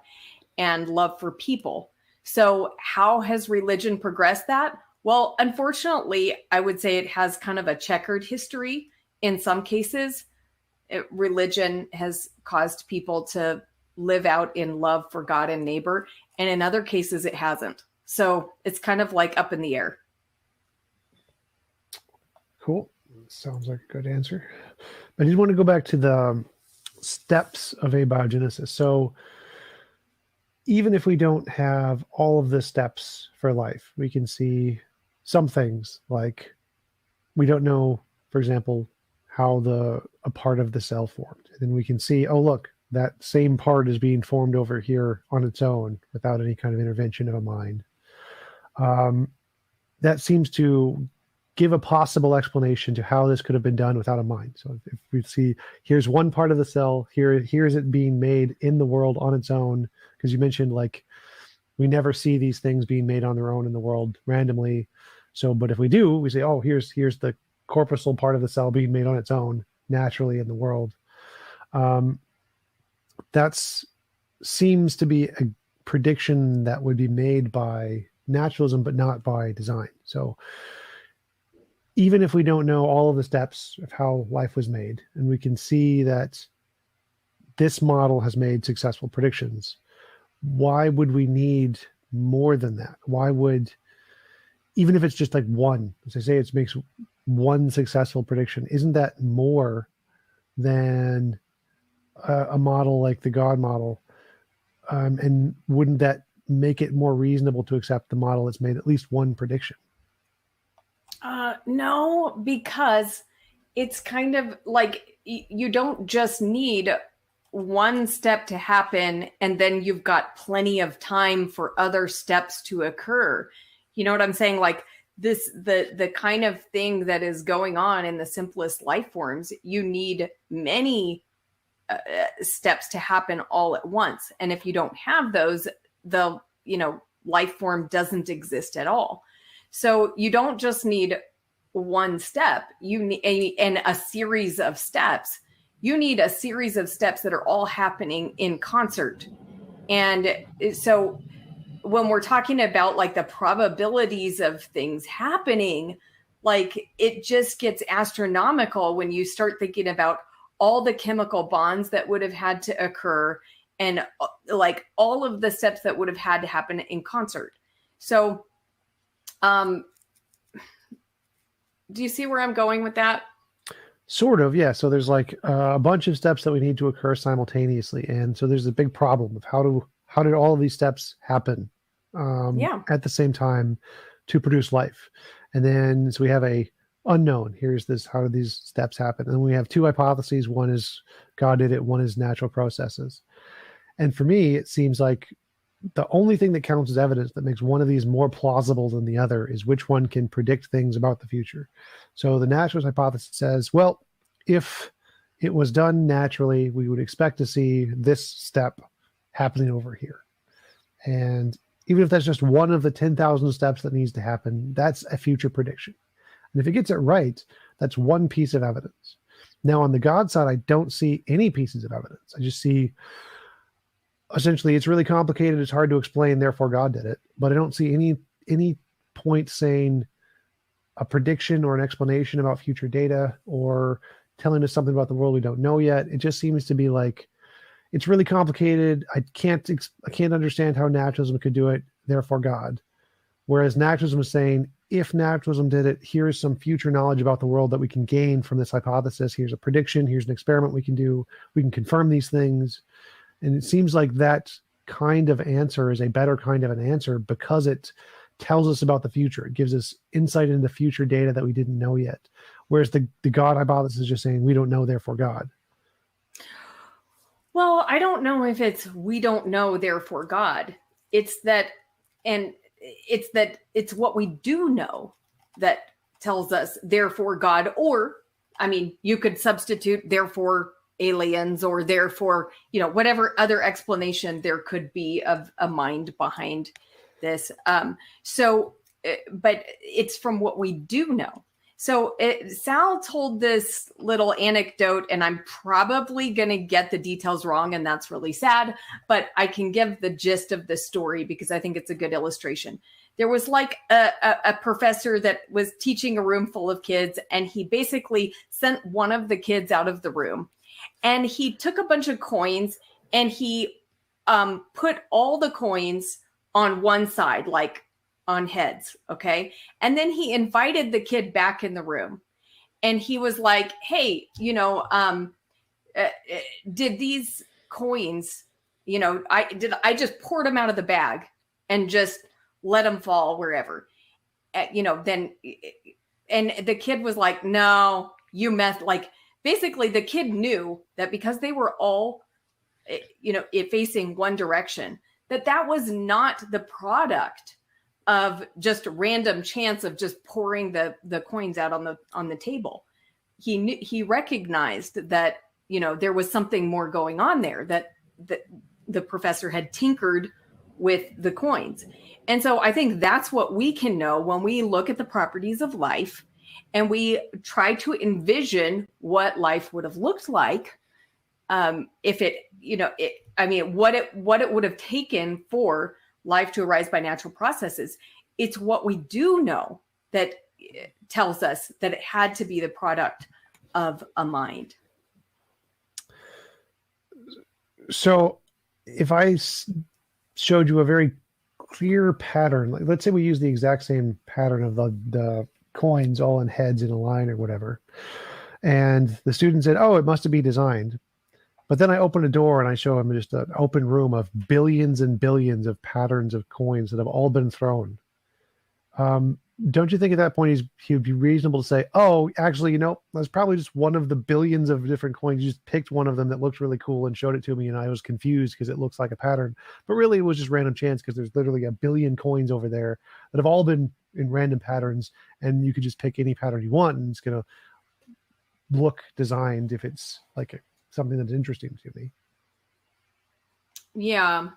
and love for people. So how has religion progressed that? Well, unfortunately, I would say it has kind of a checkered history. In some cases, religion has caused people to live out in love for God and neighbor. And in other cases, it hasn't. So it's kind of like up in the air. Cool. Sounds like a good answer. I did want to go back to the steps of abiogenesis. So even if we don't have all of the steps for life, we can see some things, like we don't know, for example, how a part of the cell formed. And then we can see, oh, look, that same part is being formed over here on its own without any kind of intervention of a mind. That seems to give a possible explanation to how this could have been done without a mind. So if we see, here's one part of the cell, here's it being made in the world on its own, because you mentioned, like, we never see these things being made on their own in the world randomly. So, but if we do, we say, oh, here's the corpuscle part of the cell being made on its own naturally in the world. That seems to be a prediction that would be made by naturalism, but not by design. So even if we don't know all of the steps of how life was made, and we can see that this model has made successful predictions, why would we need more than that? Why would, even if it's just like one, as I say, it makes one successful prediction, isn't that more than a model like the God model? And wouldn't that make it more reasonable to accept the model that's made at least one prediction? No, because it's kind of like you don't just need one step to happen and then you've got plenty of time for other steps to occur. You know what I'm saying? Like the kind of thing that is going on in the simplest life forms, you need many steps to happen all at once. And if you don't have those, the life form doesn't exist at all. So you don't just need one step, you need and a series of steps. You need a series of steps that are all happening in concert. And so when we're talking about like the probabilities of things happening, like it just gets astronomical when you start thinking about all the chemical bonds that would have had to occur and like all of the steps that would have had to happen in concert. So, do you see where I'm going with that? Sort of, yeah. So there's like a bunch of steps that we need to occur simultaneously. And so there's a big problem of how did all of these steps happen at the same time? to produce life. And then, so we have a unknown. Here's this, how do these steps happen? And we have two hypotheses. One is God did it. One is natural processes. And for me, it seems like the only thing that counts as evidence that makes one of these more plausible than the other is which one can predict things about the future. So the naturalist hypothesis says, well, if it was done naturally, we would expect to see this step happening over here. And even if that's just one of the 10,000 steps that needs to happen, that's a future prediction. And if it gets it right, that's one piece of evidence. Now, on the God side, I don't see any pieces of evidence. I just see, essentially, it's really complicated. It's hard to explain. Therefore, God did it. But I don't see any point saying a prediction or an explanation about future data or telling us something about the world we don't know yet. It just seems to be like, it's really complicated. I can't understand how naturalism could do it. Therefore, God. Whereas naturalism is saying, if naturalism did it, here's some future knowledge about the world that we can gain from this hypothesis. Here's a prediction. Here's an experiment we can do. We can confirm these things. And it seems like that kind of answer is a better kind of an answer because it tells us about the future. It gives us insight into future data that we didn't know yet. Whereas the God hypothesis is just saying, we don't know, therefore God. Well, I don't know if it's we don't know, therefore God. It's that, and it's what we do know that tells us, therefore God, or, I mean, you could substitute therefore aliens, or therefore, whatever other explanation there could be of a mind behind this. But it's from what we do know. So Sal told this little anecdote, and I'm probably going to get the details wrong, and that's really sad, but I can give the gist of the story because I think it's a good illustration. There was like a professor that was teaching a room full of kids, and he basically sent one of the kids out of the room, and he took a bunch of coins, and he put all the coins on one side, like on heads, okay? And then he invited the kid back in the room, and he was like, hey, did these coins, I just poured them out of the bag and just let them fall wherever, then, and the kid was like, no, you messed, like, basically the kid knew that because they were all, facing one direction, that was not the product of just random chance of just pouring the coins out on the table. He recognized that, there was something more going on there, that the professor had tinkered with the coins. And so I think that's what we can know when we look at the properties of life and we try to envision what life would have looked like if what it would have taken for life to arise by natural processes. It's what we do know that tells us that it had to be the product of a mind. So if I showed you a very clear pattern, like let's say we use the exact same pattern of the coins all in heads in a line or whatever, and the student said, oh, it must be designed. But then I open a door and I show him just an open room of billions and billions of patterns of coins that have all been thrown. Don't you think at that point he would be reasonable to say, oh, actually, that's probably just one of the billions of different coins. You just picked one of them that looked really cool and showed it to me, and I was confused because it looks like a pattern. But really, it was just random chance because there's literally a billion coins over there that have all been in random patterns, and you could just pick any pattern you want, and it's going to look designed if it's like something that's interesting to me. Yeah.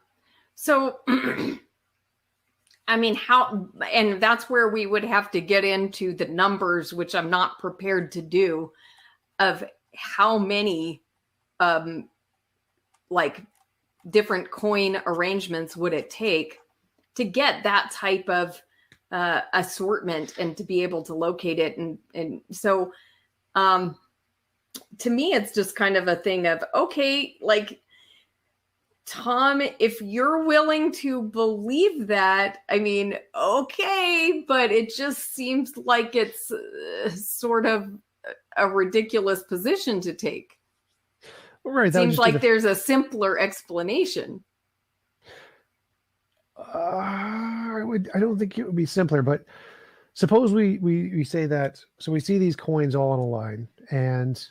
So, and that's where we would have to get into the numbers, which I'm not prepared to do, of how many, different coin arrangements would it take to get that type of assortment and to be able to locate it. And so, to me, it's just kind of a thing of, okay, like, Tom, if you're willing to believe that, okay, but it just seems like it's sort of a ridiculous position to take. Right. Seems like there's a simpler explanation. I I don't think it would be simpler, but suppose we say that, so we see these coins all on a line, and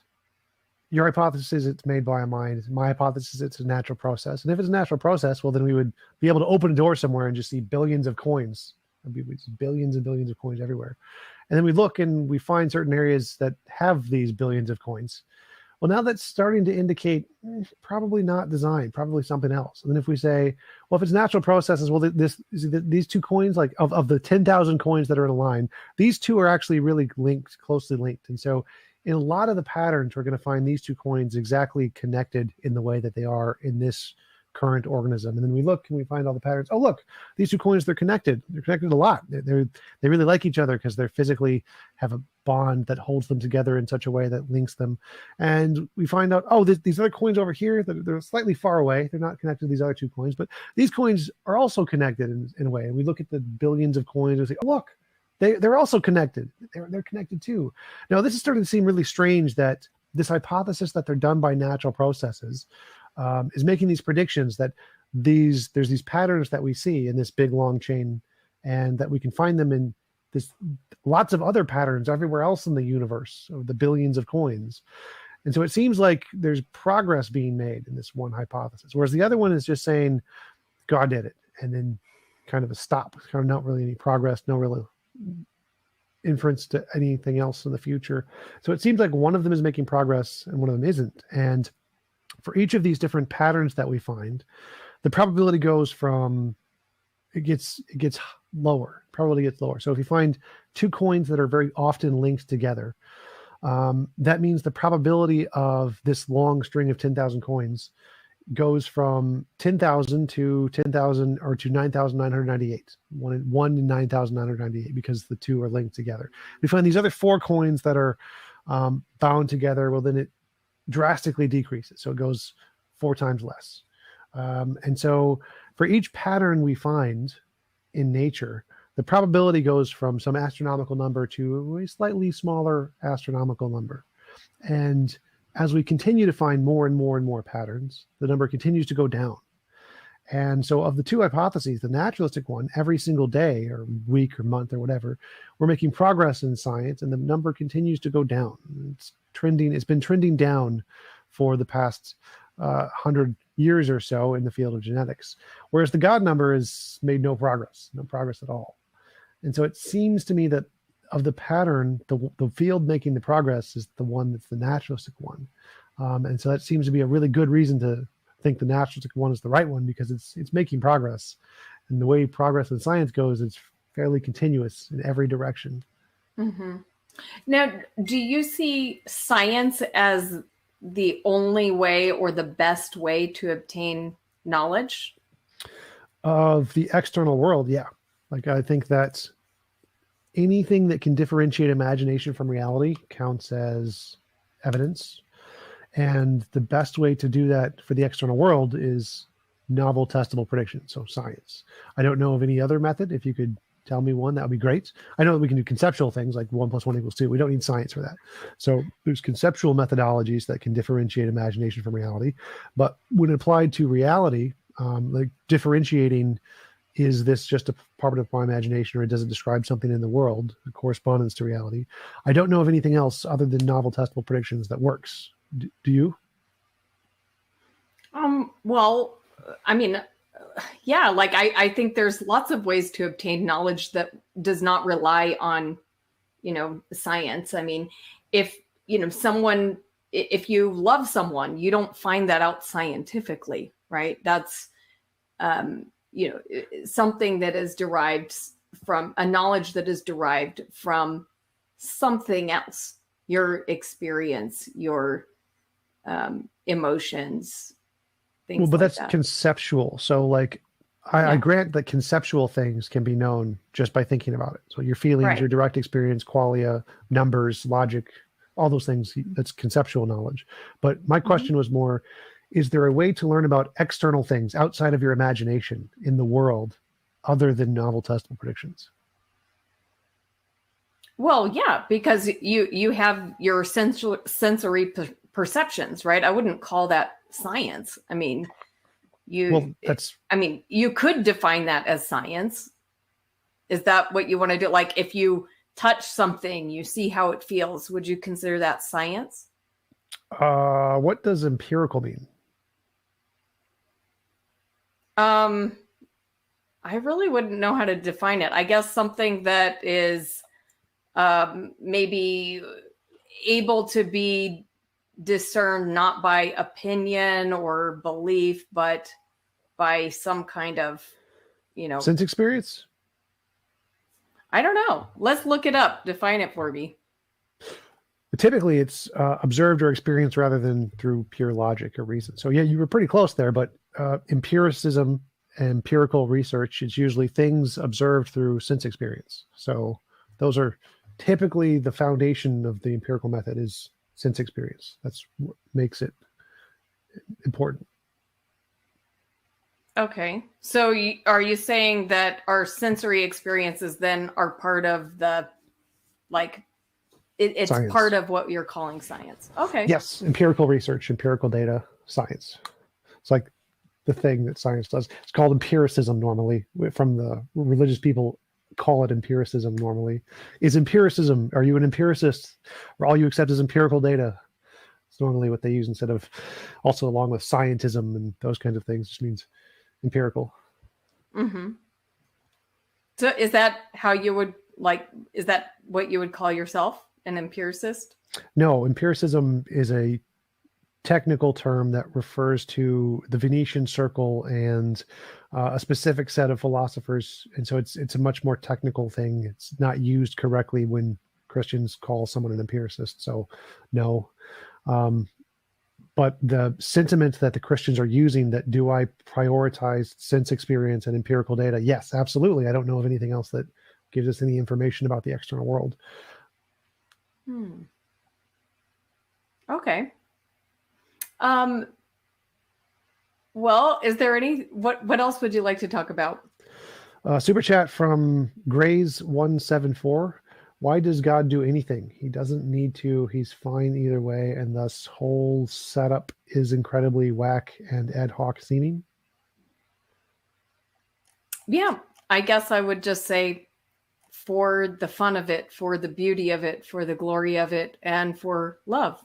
your hypothesis it's made by a mind. My hypothesis it's a natural process. And if it's a natural process, well, then we would be able to open a door somewhere and just see billions of coins. There'd be billions and billions of coins everywhere. And then we look and we find certain areas that have these billions of coins. Well, now that's starting to indicate probably not design, probably something else. And then if we say, well, if it's natural processes, well, these two coins, like of the 10,000 coins that are in a line, these two are actually really linked, closely linked. And so in a lot of the patterns, we're going to find these two coins exactly connected in the way that they are in this current organism. And then we look and we find all the patterns. Oh, look, these two coins, they're connected. They're connected a lot. They really like each other because they're physically have a bond that holds them together in such a way that links them. And we find out, oh, these other coins over here, they're slightly far away. They're not connected to these other two coins, but these coins are also connected in a way. And we look at the billions of coins and say, oh, look, they're also connected. They're connected too. Now, this is starting to seem really strange that this hypothesis that they're done by natural processes is making these predictions that there's these patterns that we see in this big long chain, and that we can find them in this lots of other patterns everywhere else in the universe of the billions of coins. And so it seems like there's progress being made in this one hypothesis, whereas the other one is just saying God did it, and then kind of a stop, kind of not really any progress, no real inference to anything else in the future. So it seems like one of them is making progress and one of them isn't. And for each of these different patterns that we find, the probability goes from it gets lower. Probability gets lower. So if you find two coins that are very often linked together, that means the probability of this long string of 10,000 coins goes from 10,000 to 10,000 or to 9,998, one in 9,998, because the two are linked together. We find these other four coins that are bound together. Well, then it drastically decreases. So it goes 4 times less. And so for each pattern we find in nature, the probability goes from some astronomical number to a slightly smaller astronomical number. And as we continue to find more and more and more patterns, the number continues to go down. And so of the two hypotheses, the naturalistic one, every single day or week or month or whatever, we're making progress in science, and the number continues to go down. It's been trending down for the past 100 years or so in the field of genetics, whereas the God number has made no progress at all. And so it seems to me that of the pattern, the field making the progress is the one that's the naturalistic one. And so that seems to be a really good reason to think the naturalistic one is the right one, because it's making progress. And the way progress in science goes, it's fairly continuous in every direction. Mm-hmm. Now, do you see science as the only way or the best way to obtain knowledge? Of the external world, yeah. Like, I think that anything that can differentiate imagination from reality counts as evidence. And the best way to do that for the external world is novel testable prediction, so science. I don't know of any other method. If you could tell me one, that would be great. I know that we can do conceptual things like 1 + 1 = 2. We don't need science for that. So there's conceptual methodologies that can differentiate imagination from reality. But when applied to reality, like differentiating, is this just a part of my imagination, or does it describe something in the world, a correspondence to reality? I don't know of anything else other than novel testable predictions that works. Do you? Well, I mean, yeah, like I think there's lots of ways to obtain knowledge that does not rely on, science. I mean, if you love someone, you don't find that out scientifically, right? That's, something that is derived from a knowledge that is derived from something else, your experience, your emotions, things well, but like that's that. Conceptual. So like, I grant that conceptual things can be known just by thinking about it. So your feelings, Right. your direct experience, qualia, numbers, logic, all those things, that's conceptual knowledge. But my question was more, is there a way to learn about external things outside of your imagination in the world other than novel testable predictions? Well, yeah, because you have your sensory perceptions, right? I wouldn't call that science. I mean, you could define that as science. Is that what you want to do? Like if you touch something, you see how it feels. Would you consider that science? What does empirical mean? I really wouldn't know how to define it. I guess something that is maybe able to be discerned not by opinion or belief, but by some kind of, sense experience? I don't know. Let's look it up. Define it for me. Typically, it's observed or experienced rather than through pure logic or reason. So yeah, you were pretty close there, but empiricism, empirical research, is usually things observed through sense experience. So those are typically the foundation of the empirical method is sense experience. That's what makes it important. Okay. So are you saying that our sensory experiences then are part of the, like, it's science. part of what you're calling science? Okay. Yes, empirical research, empirical data, science. It's like the thing that science does. It's called empiricism normally. From the religious people call it empiricism normally. Is empiricism, are you an empiricist? Or all you accept is empirical data? It's normally what they use instead of, also along with scientism and those kinds of things, just means empirical. Mm-hmm. So is that how you would, is that what you would call yourself, an empiricist? No, empiricism is a technical term that refers to the Venetian circle and a specific set of philosophers. And so it's a much more technical thing. It's not used correctly when Christians call someone an empiricist. So no. But the sentiment that the Christians are using, that do I prioritize sense experience and empirical data? Yes, absolutely. I don't know of anything else that gives us any information about the external world. Okay. Well, is there what else would you like to talk about? Super chat from Grays174. Why does God do anything? He doesn't need to. He's fine either way, and thus whole setup is incredibly whack and ad hoc seeming. Yeah, I guess I would just say for the fun of it, for the beauty of it, for the glory of it, and for love.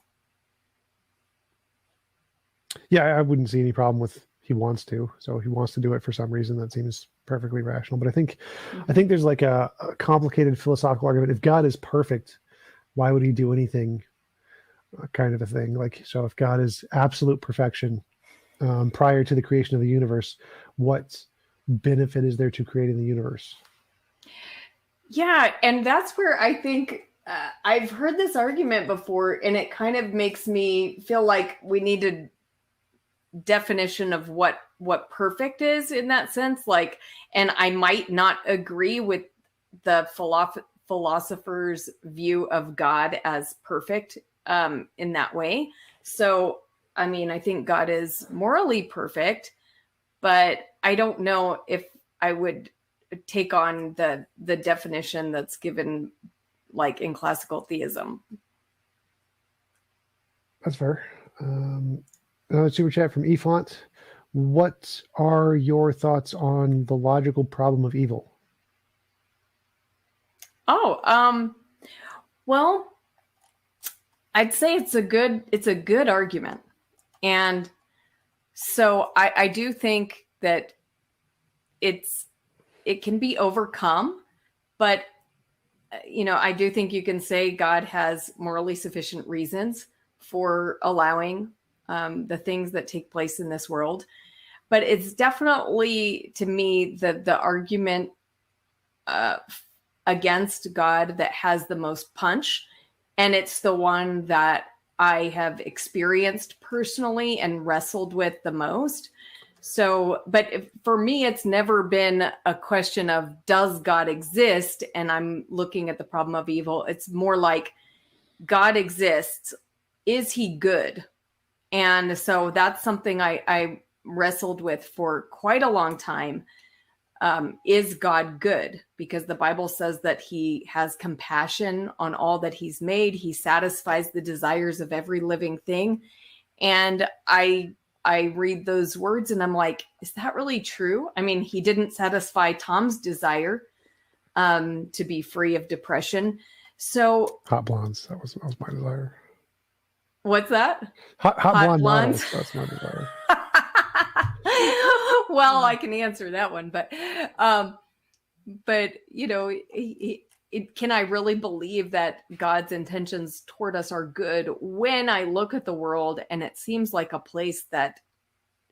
Yeah, I wouldn't see any problem with he wants to. So he wants to do it for some reason. That seems perfectly rational. But I think there's like a complicated philosophical argument. If God is perfect, why would he do anything? Kind of a thing. Like, so if God is absolute perfection prior to the creation of the universe, what benefit is there to creating the universe? Yeah, and that's where I think I've heard this argument before, and it kind of makes me feel like we need a definition of what perfect is in that sense. Like, and I might not agree with the philosopher's view of God as perfect in that way. So, I mean, I think God is morally perfect, but I don't know if I would take on the definition that's given like in classical theism. That's fair. Another super chat from eFont. What are your thoughts on the logical problem of evil? Well, I'd say it's a good argument. And so I do think that it can be overcome, but I do think you can say God has morally sufficient reasons for allowing the things that take place in this world. But it's definitely, to me, the argument against God that has the most punch. And it's the one that I have experienced personally and wrestled with the most. So, but for me, it's never been a question of, does God exist? And I'm looking at the problem of evil. It's more like, God exists. Is he good? And so that's something I wrestled with for quite a long time. Is God good? Because the Bible says that he has compassion on all that he's made. He satisfies the desires of every living thing. And I read those words and I'm like, is that really true? I mean, he didn't satisfy Tom's desire, to be free of depression. So hot blondes. That was my desire. What's that? Hot blonde models. That's my desire. Well, I can answer that one, but you know, can I really believe that God's intentions toward us are good when I look at the world and it seems like a place that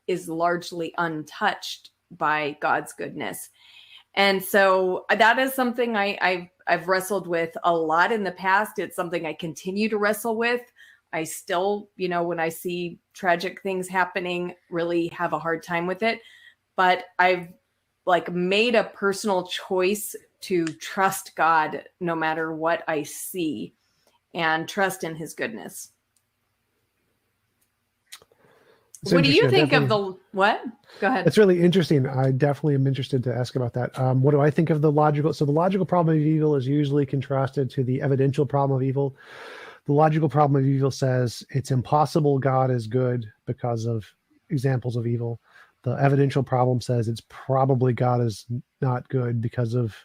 is largely untouched by God's goodness? And so that is something I've wrestled with a lot in the past. It's something I continue to wrestle with. I still, you know, when I see tragic things happening, really have a hard time with it. But I've like made a personal choice to trust God no matter what I see and trust in his goodness. What do you think of the what? Go ahead. It's really interesting. I definitely am interested to ask about that. What do I think of the logical? So the logical problem of evil is usually contrasted to the evidential problem of evil. The logical problem of evil says it's impossible God is good because of examples of evil. The evidential problem says it's probably God is not good because of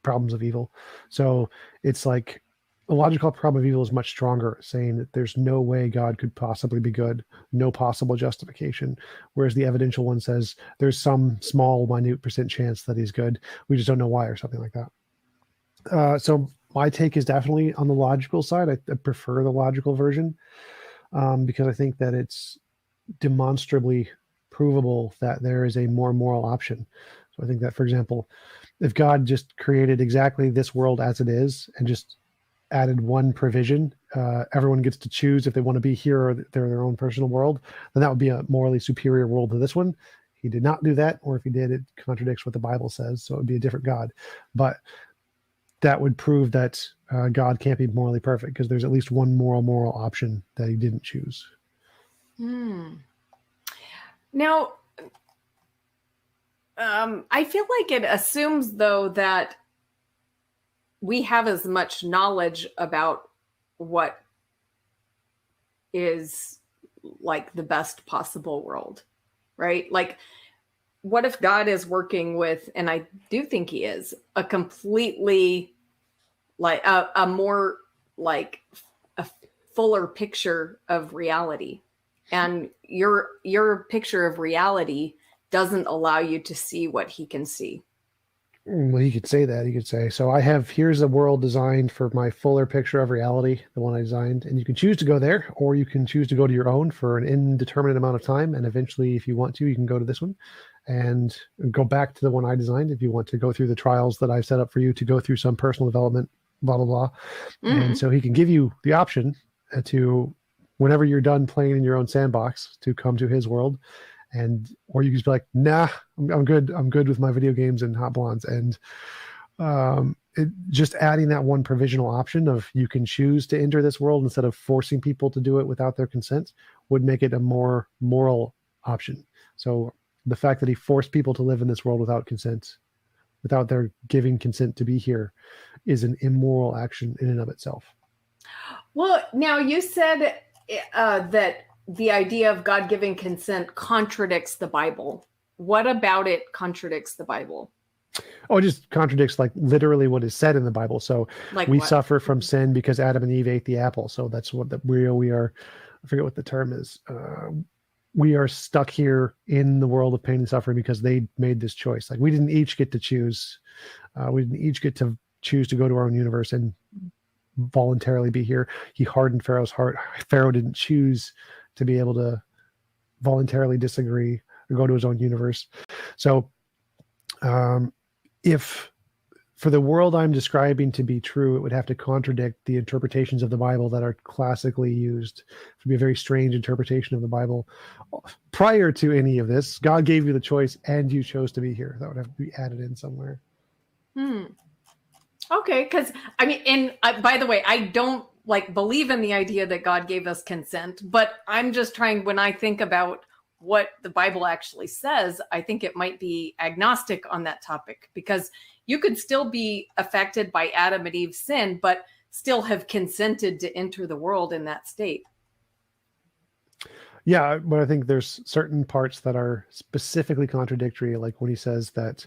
problems of evil. So it's like the logical problem of evil is much stronger, saying that there's no way God could possibly be good, no possible justification. Whereas the evidential one says there's some small, minute % chance that he's good. We just don't know why, or something like that. So my take is definitely on the logical side. I prefer the logical version because I think that it's demonstrably provable that there is a more moral option. So I think that, for example, if God just created exactly this world as it is and just added one provision, everyone gets to choose if they want to be here or they're their own personal world, then that would be a morally superior world to this one. He did not do that, or if he did, it contradicts what the Bible says, so it would be a different God. But that would prove that God can't be morally perfect because there's at least one moral option that he didn't choose. Now, I feel like it assumes, though, that we have as much knowledge about what is like the best possible world, right? Like, what if God is working with, and I do think he is, a completely like a more like a fuller picture of reality, and your picture of reality doesn't allow you to see what he can see. Well, you could say that. You could say, so here's a world designed for my fuller picture of reality, the one I designed, and you can choose to go there, or you can choose to go to your own for an indeterminate amount of time. And eventually, if you want to, you can go to this one and go back to the one I designed. If you want to go through the trials that I've set up for you to go through some personal development, blah, blah, blah. Mm-hmm. And so he can give you the option to, whenever you're done playing in your own sandbox, to come to his world. Or you can just be like, nah, I'm good. I'm good with my video games and hot blondes. And just adding that one provisional option of you can choose to enter this world instead of forcing people to do it without their consent would make it a more moral option. So the fact that he forced people to live in this world without consent, without their giving consent to be here, is an immoral action in and of itself. Well, now you said that the idea of God giving consent contradicts the Bible. What about it contradicts the Bible? Oh, it just contradicts like literally what is said in the Bible. So like we what? Suffer from sin because Adam and Eve ate the apple. So that's what we are. I forget what the term is. We are stuck here in the world of pain and suffering because they made this choice. Like we didn't each get to choose. We didn't each get to choose to go to our own universe and voluntarily be here. He hardened Pharaoh's heart. Pharaoh didn't choose to be able to voluntarily disagree or go to his own universe. So if for the world I'm describing to be true, it would have to contradict the interpretations of the Bible that are classically used. It would be a very strange interpretation of the Bible. Prior to any of this, God gave you the choice and you chose to be here. That would have to be added in somewhere. Okay, because I mean, and by the way, I don't believe in the idea that God gave us consent, but I'm just trying, when I think about what the Bible actually says, I think it might be agnostic on that topic, because you could still be affected by Adam and Eve's sin, but still have consented to enter the world in that state. Yeah, but I think there's certain parts that are specifically contradictory, like when he says that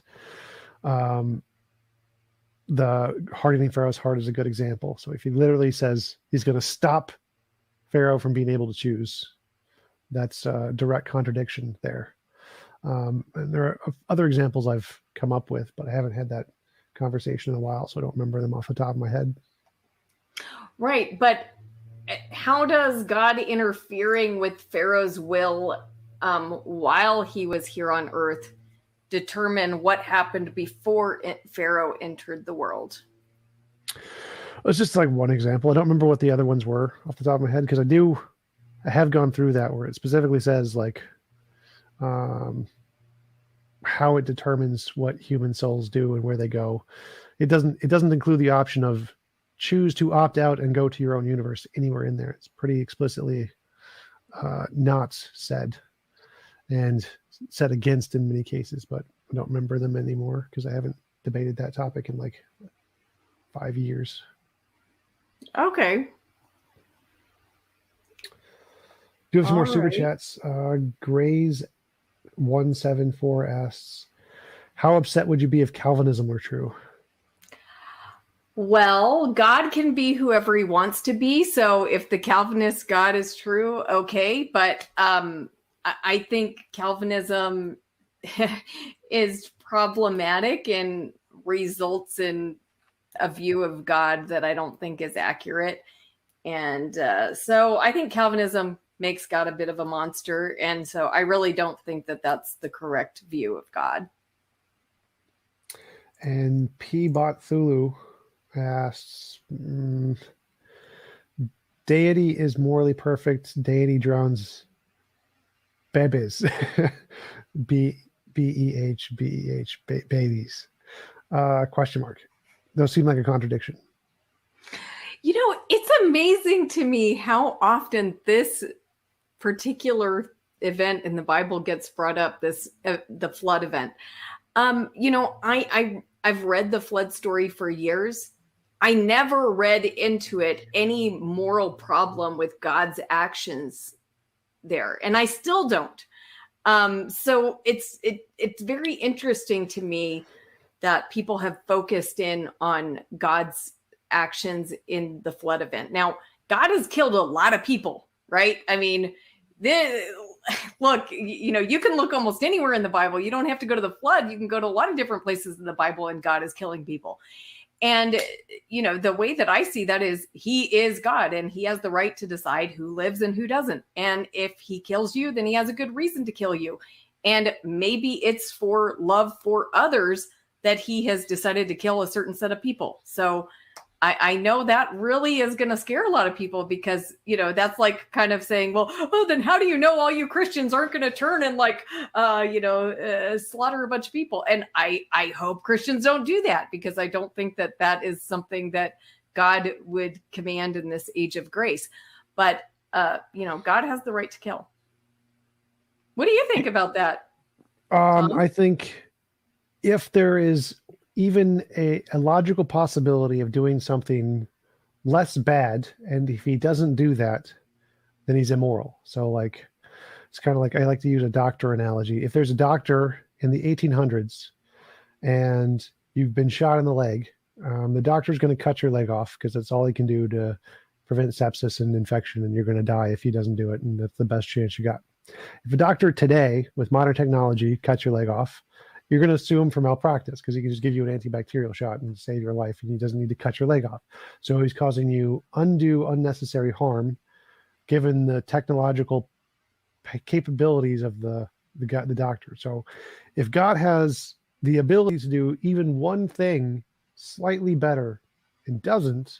the hardening Pharaoh's heart is a good example. So if he literally says he's going to stop Pharaoh from being able to choose, that's a direct contradiction there. And there are other examples I've come up with, but I haven't had that conversation in a while, so I don't remember them off the top of my head. Right, but how does God interfering with Pharaoh's will while he was here on earth determine what happened before Pharaoh entered the world? It's just like one example. I don't remember what the other ones were off the top of my head, because I have gone through that where it specifically says like how it determines what human souls do and where they go. It doesn't include the option of choose to opt out and go to your own universe anywhere in there. It's pretty explicitly not said, and said against in many cases, but I don't remember them anymore because I haven't debated that topic in like 5 years. Okay. Do have some more super right. chats. Grays 174 asks, how upset would you be if Calvinism were true? Well, God can be whoever he wants to be. So if the Calvinist God is true, okay. But I think Calvinism is problematic and results in a view of God that I don't think is accurate. And so I think Calvinism makes God a bit of a monster. And so I really don't think that that's the correct view of God. And P-Bot Thulu asks, deity is morally perfect. Deity drowns babies. B-E-H, babies. Question mark. Those seem like a contradiction. You know, it's amazing to me how often this particular event in the Bible gets brought up, this the flood event. You know, I've read the flood story for years. I never read into it any moral problem with God's actions there, and I still don't. So it's very interesting to me that people have focused in on God's actions in the flood event. Now, God has killed a lot of people, right? I mean, look, you know, you can look almost anywhere in the Bible. You don't have to go to the flood. You can go to a lot of different places in the Bible and God is killing people. And, you know, the way that I see that is he is God and he has the right to decide who lives and who doesn't. And if he kills you, then he has a good reason to kill you. And maybe it's for love for others that he has decided to kill a certain set of people. So I know that really is going to scare a lot of people because, you know, that's like kind of saying, well, oh, then how do you know all you Christians aren't going to turn and like, slaughter a bunch of people? And I hope Christians don't do that because I don't think that that is something that God would command in this age of grace. But, God has the right to kill. What do you think about that? I think if there is even a logical possibility of doing something less bad, and if he doesn't do that, then he's immoral. So like, it's kind of like, I like to use a doctor analogy. If there's a doctor in the 1800s and you've been shot in the leg, the doctor's going to cut your leg off because that's all he can do to prevent sepsis and infection, and you're going to die if he doesn't do it, and that's the best chance you got. If a doctor today with modern technology cuts your leg off, you're going to sue him for malpractice because he can just give you an antibacterial shot and save your life, and he doesn't need to cut your leg off. So he's causing you undue, unnecessary harm, given the technological capabilities of the doctor. So if God has the ability to do even one thing slightly better and doesn't,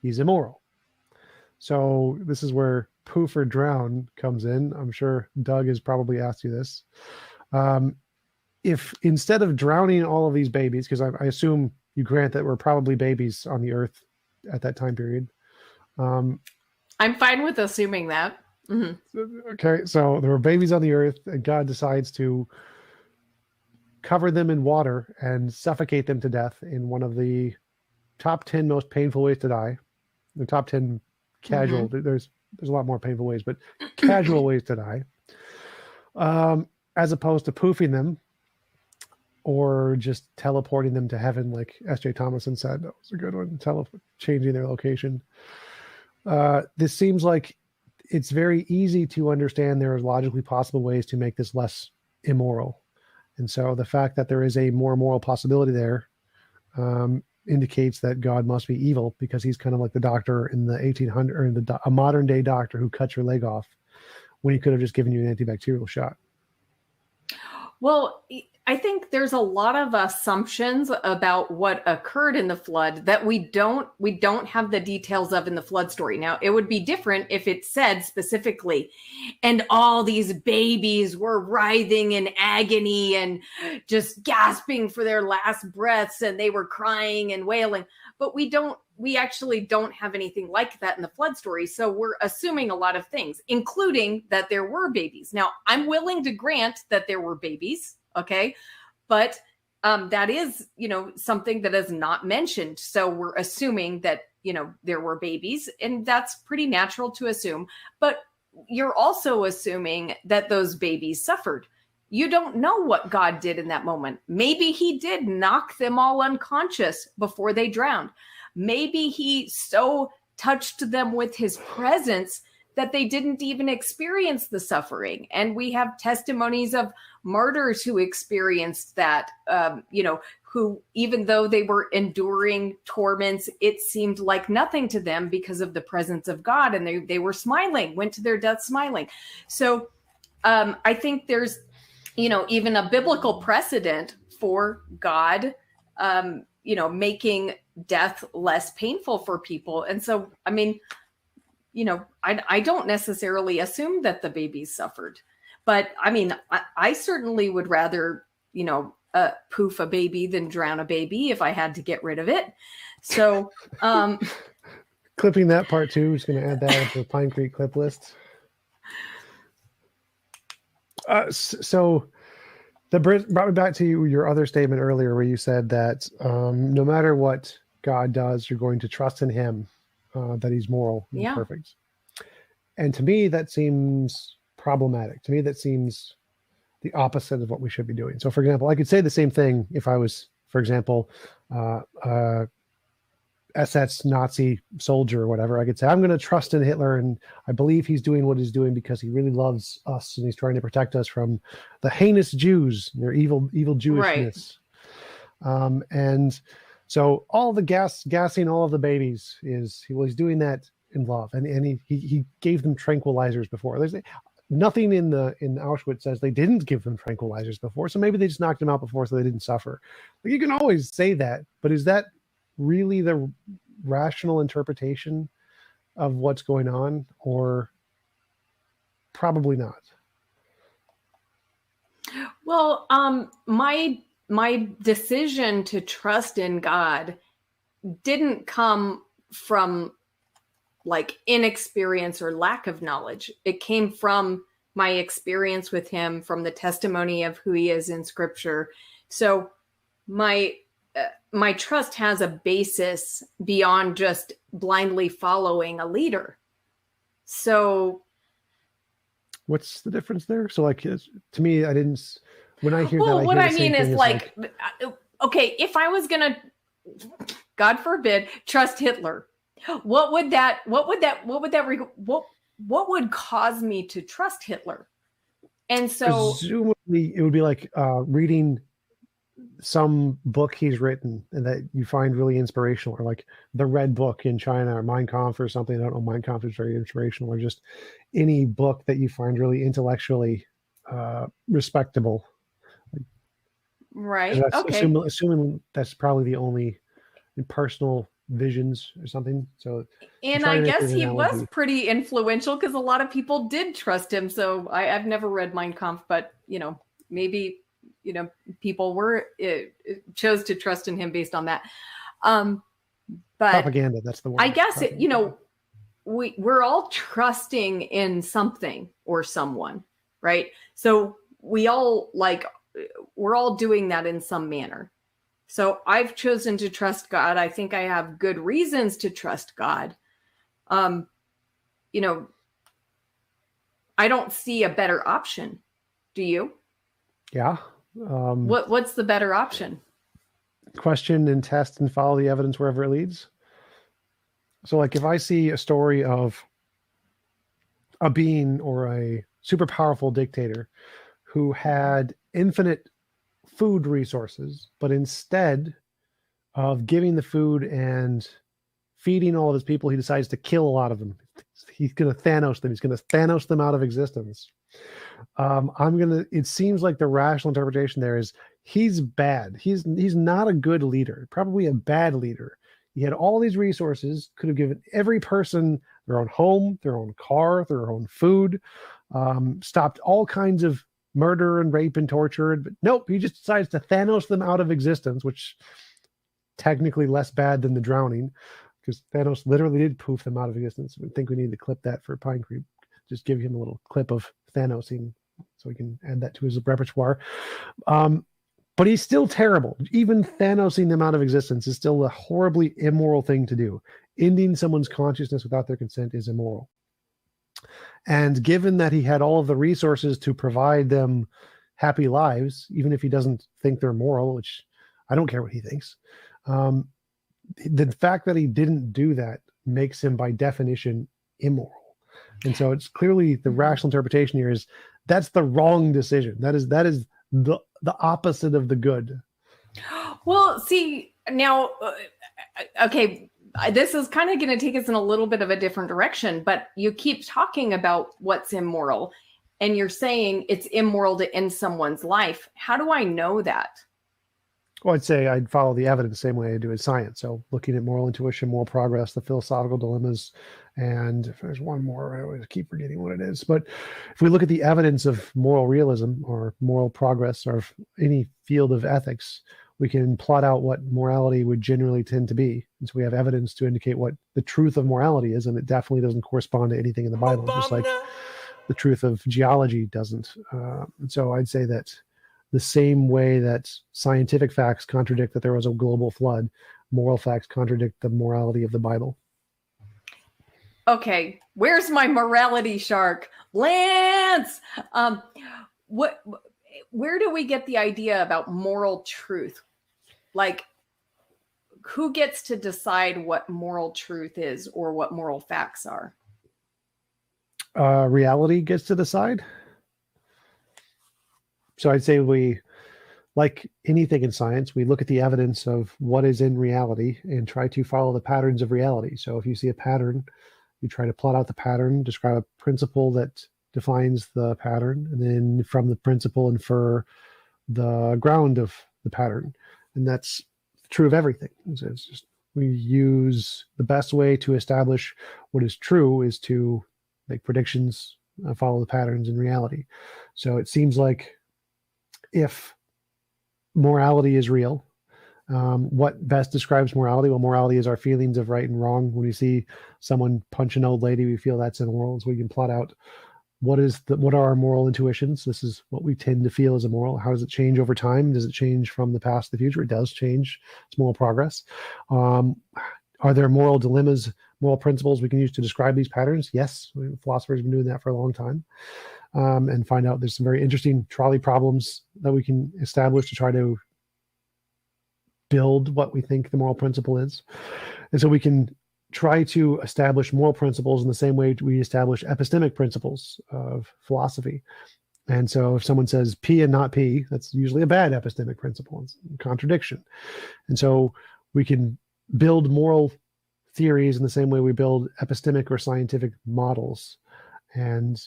he's immoral. So this is where poof or drown comes in. I'm sure Doug has probably asked you this. If instead of drowning all of these babies, because I assume you grant that we're probably babies on the earth at that time period. I'm fine with assuming that. Mm-hmm. Okay, so there were babies on the earth, and God decides to cover them in water and suffocate them to death in one of the top 10 most painful ways to die. The top 10 casual, there's a lot more painful ways, but casual ways to die. As opposed to poofing them or just teleporting them to heaven, like S.J. Thomason said. That was a good one, changing their location. This seems like it's very easy to understand there are logically possible ways to make this less immoral. And so the fact that there is a more moral possibility there indicates that God must be evil, because he's kind of like the doctor in the 1800s, or a modern day doctor who cuts your leg off when he could have just given you an antibacterial shot. Well, I think there's a lot of assumptions about what occurred in the flood that we don't have the details of in the flood story. Now, it would be different if it said specifically, and all these babies were writhing in agony and just gasping for their last breaths, and they were crying and wailing. But we actually don't have anything like that in the flood story. So we're assuming a lot of things, including that there were babies. Now, I'm willing to grant that there were babies. Okay. But that is, something that is not mentioned. So we're assuming that, there were babies, and that's pretty natural to assume. But you're also assuming that those babies suffered. You don't know what God did in that moment. Maybe he did knock them all unconscious before they drowned. Maybe he so touched them with his presence that they didn't even experience the suffering. And we have testimonies of martyrs who experienced that, who, even though they were enduring torments, it seemed like nothing to them because of the presence of God. And they were smiling, went to their death smiling. So I think there's, even a biblical precedent for God, making death less painful for people. And so, I don't necessarily assume that the babies suffered, but I certainly would rather, poof a baby than drown a baby if I had to get rid of it. So, clipping that part too, just going to add that to the Pine Creek clip list. So that brought me back to your other statement earlier, where you said that no matter what God does, you're going to trust in him. That he's moral and perfect. And to me, that seems problematic. To me, that seems the opposite of what we should be doing. So, for example, I could say the same thing if I was, for example, SS Nazi soldier or whatever. I could say, I'm going to trust in Hitler, and I believe he's doing what he's doing because he really loves us, and he's trying to protect us from the heinous Jews, their evil Jewishness. Right. And so all the gassing all of the babies he's doing that in love, and he gave them tranquilizers before. There's nothing in Auschwitz says they didn't give them tranquilizers before, so maybe they just knocked them out before so they didn't suffer. Like, you can always say that, but is that really the rational interpretation of what's going on? Or probably not. Well, my decision to trust in God didn't come from like inexperience or lack of knowledge. It came from my experience with him, from the testimony of who he is in scripture. So my trust has a basis beyond just blindly following a leader. So what's the difference there? So like, to me, I didn't, when I hear well, that, what I mean is like, okay, if I was going to, God forbid, trust Hitler, what would cause me to trust Hitler? And so presumably it would be like reading some book he's written and that you find really inspirational, or like the Red Book in China, or Mein Kampf or something. I don't know, Mein Kampf is very inspirational, or just any book that you find really intellectually respectable. Right. Okay. Assuming that's probably the only personal visions or something. So, and I guess he was pretty influential because a lot of people did trust him. So I've never read Mein Kampf, but maybe people chose to trust in him based on that. But propaganda, that's the word. I guess we're all trusting in something or someone, right? So we're all doing that in some manner. So I've chosen to trust God. I think I have good reasons to trust God. I don't see a better option. Do you? Yeah. What's the better option? Question and test and follow the evidence wherever it leads. So like if I see a story of a being or a super powerful dictator who had infinite food resources, but instead of giving the food and feeding all of his people, he decides to kill a lot of them. He's going to Thanos them. He's going to Thanos them out of existence. It seems like the rational interpretation there is he's bad. He's not a good leader, probably a bad leader. He had all these resources, could have given every person their own home, their own car, their own food, stopped all kinds of murder and rape and torture. But nope, he just decides to Thanos them out of existence, which technically less bad than the drowning, because Thanos literally did poof them out of existence. I think we need to clip that for Pine Creek. Just give him a little clip of Thanosing so we can add that to his repertoire. But he's still terrible. Even Thanosing them out of existence is still a horribly immoral thing to do. Ending someone's consciousness without their consent is immoral. And given that he had all of the resources to provide them happy lives, even if he doesn't think they're moral, which I don't care what he thinks, the fact that he didn't do that makes him by definition immoral. And so it's clearly the rational interpretation here is that's the wrong decision. That is the opposite of the good. Well, see, now, okay, this is kind of going to take us in a little bit of a different direction, but you keep talking about what's immoral, and you're saying it's immoral to end someone's life. How do I know that? Well, I'd say I'd follow the evidence the same way I do in science. So looking at moral intuition, moral progress, the philosophical dilemmas, and if there's one more, I always keep forgetting what it is. But if we look at the evidence of moral realism or moral progress or any field of ethics, we can plot out what morality would generally tend to be. And so we have evidence to indicate what the truth of morality is, and it definitely doesn't correspond to anything in the Bible, just like the truth of geology doesn't. And so I'd say that the same way that scientific facts contradict that there was a global flood, moral facts contradict the morality of the Bible. Okay, where's my morality shark? Lance! Where do we get the idea about moral truth? Like, who gets to decide what moral truth is or what moral facts are? Reality gets to decide. So I'd say we, like anything in science, we look at the evidence of what is in reality and try to follow the patterns of reality. So if you see a pattern, you try to plot out the pattern, describe a principle that defines the pattern, and then from the principle infer the ground of the pattern. And that's true of everything. It's just, we use the best way to establish what is true is to make predictions, follow the patterns in reality. So it seems like if morality is real, what best describes morality? Well, morality is our feelings of right and wrong. When we see someone punch an old lady, we feel that's immoral. So we can plot out what are our moral intuitions. This is what we tend to feel is immoral. How does it change over time? Does it change from the past to the future? It does change. It's moral progress. Are there moral dilemmas, moral principles we can use to describe these patterns? Yes, philosophers have been doing that for a long time. And find out there's some very interesting trolley problems that we can establish to try to build what we think the moral principle is. And so we can try to establish moral principles in the same way we establish epistemic principles of philosophy. And so if someone says P and not P, that's usually a bad epistemic principle. It's a contradiction. And so we can build moral theories in the same way we build epistemic or scientific models. And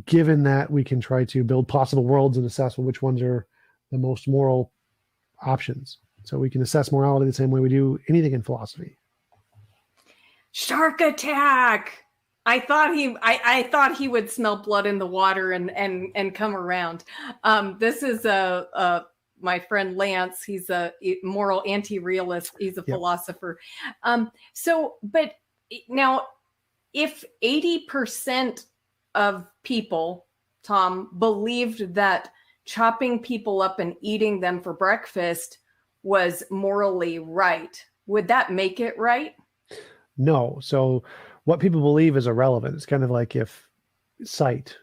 given that, we can try to build possible worlds and assess which ones are the most moral options. So we can assess morality the same way we do anything in philosophy. Shark attack! I thought he would smell blood in the water and come around. This is my friend Lance. He's a moral anti-realist. He's a philosopher. But now, if 80% of people, Tom, believed that chopping people up and eating them for breakfast was morally right, would that make it right? No. So what people believe is irrelevant. It's kind of like if sight,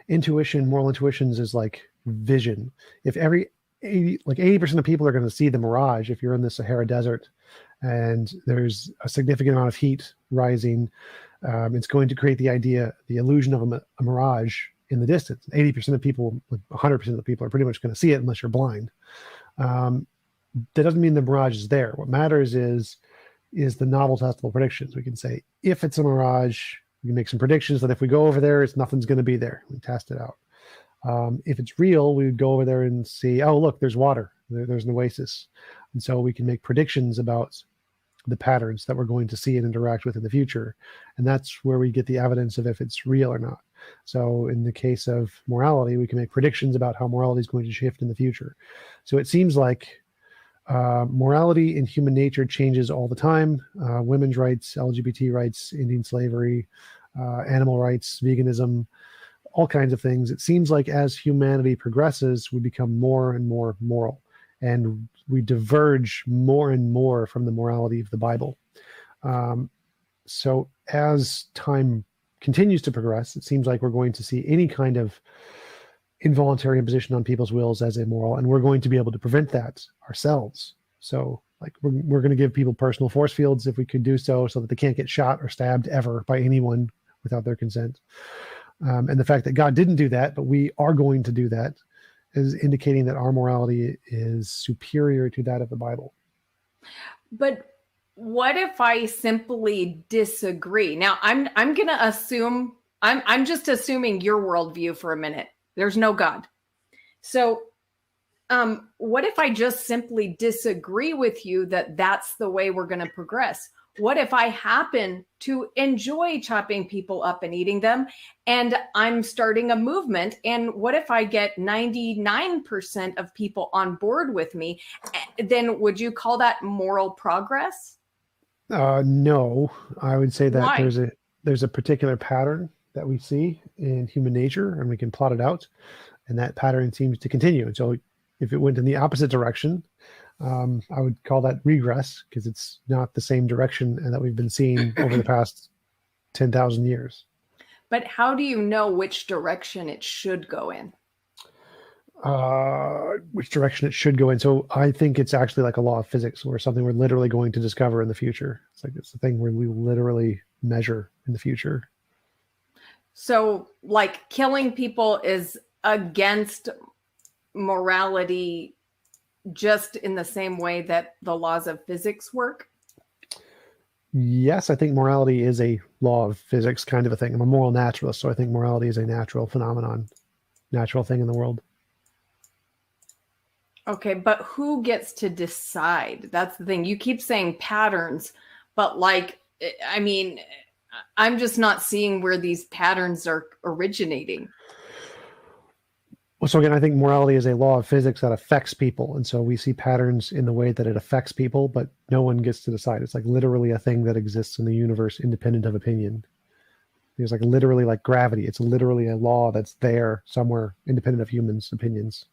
intuition, moral intuitions is like vision. If 80% of people are going to see the mirage, if you're in the Sahara Desert and there's a significant amount of heat rising, it's going to create the illusion of a mirage in the distance. 80% of people, 100% of the people are pretty much going to see it unless you're blind. That doesn't mean the mirage is there. What matters is the novel testable predictions. We can say, if it's a mirage, we can make some predictions that if we go over there, nothing's going to be there. We test it out. If it's real, we would go over there and see, oh, look, there's water. There's an oasis. And so we can make predictions about the patterns that we're going to see and interact with in the future. And that's where we get the evidence of if it's real or not. So in the case of morality, we can make predictions about how morality is going to shift in the future. So it seems like morality in human nature changes all the time. Women's rights, LGBT rights, Indian slavery, animal rights, veganism, all kinds of things. It seems like as humanity progresses, we become more and more moral, and we diverge more and more from the morality of the Bible. So as time continues to progress, it seems like we're going to see any kind of involuntary imposition on people's wills as immoral, and we're going to be able to prevent that ourselves. So like we're going to give people personal force fields if we could do so that they can't get shot or stabbed ever by anyone without their consent. And the fact that God didn't do that, but we are going to do that, is indicating that our morality is superior to that of the Bible. But what if I simply disagree? Now, I'm going to assume, I'm just assuming your worldview for a minute. There's no God. So what if I just simply disagree with you that that's the way we're going to progress? What if I happen to enjoy chopping people up and eating them, and I'm starting a movement? And what if I get 99% of people on board with me? Then would you call that moral progress? No, I would say that Why? there's a particular pattern that we see in human nature, and we can plot it out, and that pattern seems to continue. And so if it went in the opposite direction, I would call that regress, because it's not the same direction that we've been seeing over the past 10,000 years. But how do you know which direction it should go in? Which direction it should go in. So I think it's actually like a law of physics, or something we're literally going to discover in the future. It's the thing where we literally measure in the future. So like killing people is against morality, just in the same way that the laws of physics work? Yes, I think morality is a law of physics kind of a thing. I'm a moral naturalist, so I think morality is a natural phenomenon, natural thing in the world. Okay, but who gets to decide? That's the thing. You keep saying patterns, but like, I mean, I'm just not seeing where these patterns are originating. Well, so again, I think morality is a law of physics that affects people. And so we see patterns in the way that it affects people, but no one gets to decide. It's like literally a thing that exists in the universe independent of opinion. It's like literally like gravity. It's literally a law that's there somewhere independent of humans' opinions.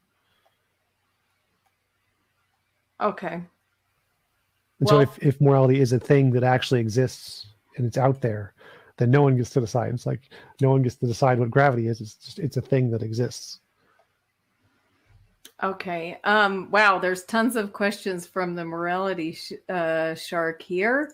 Okay. And so if morality is a thing that actually exists and it's out there, then no one gets to decide. It's like no one gets to decide what gravity is. It's a thing that exists. Okay. Wow. There's tons of questions from the morality shark here.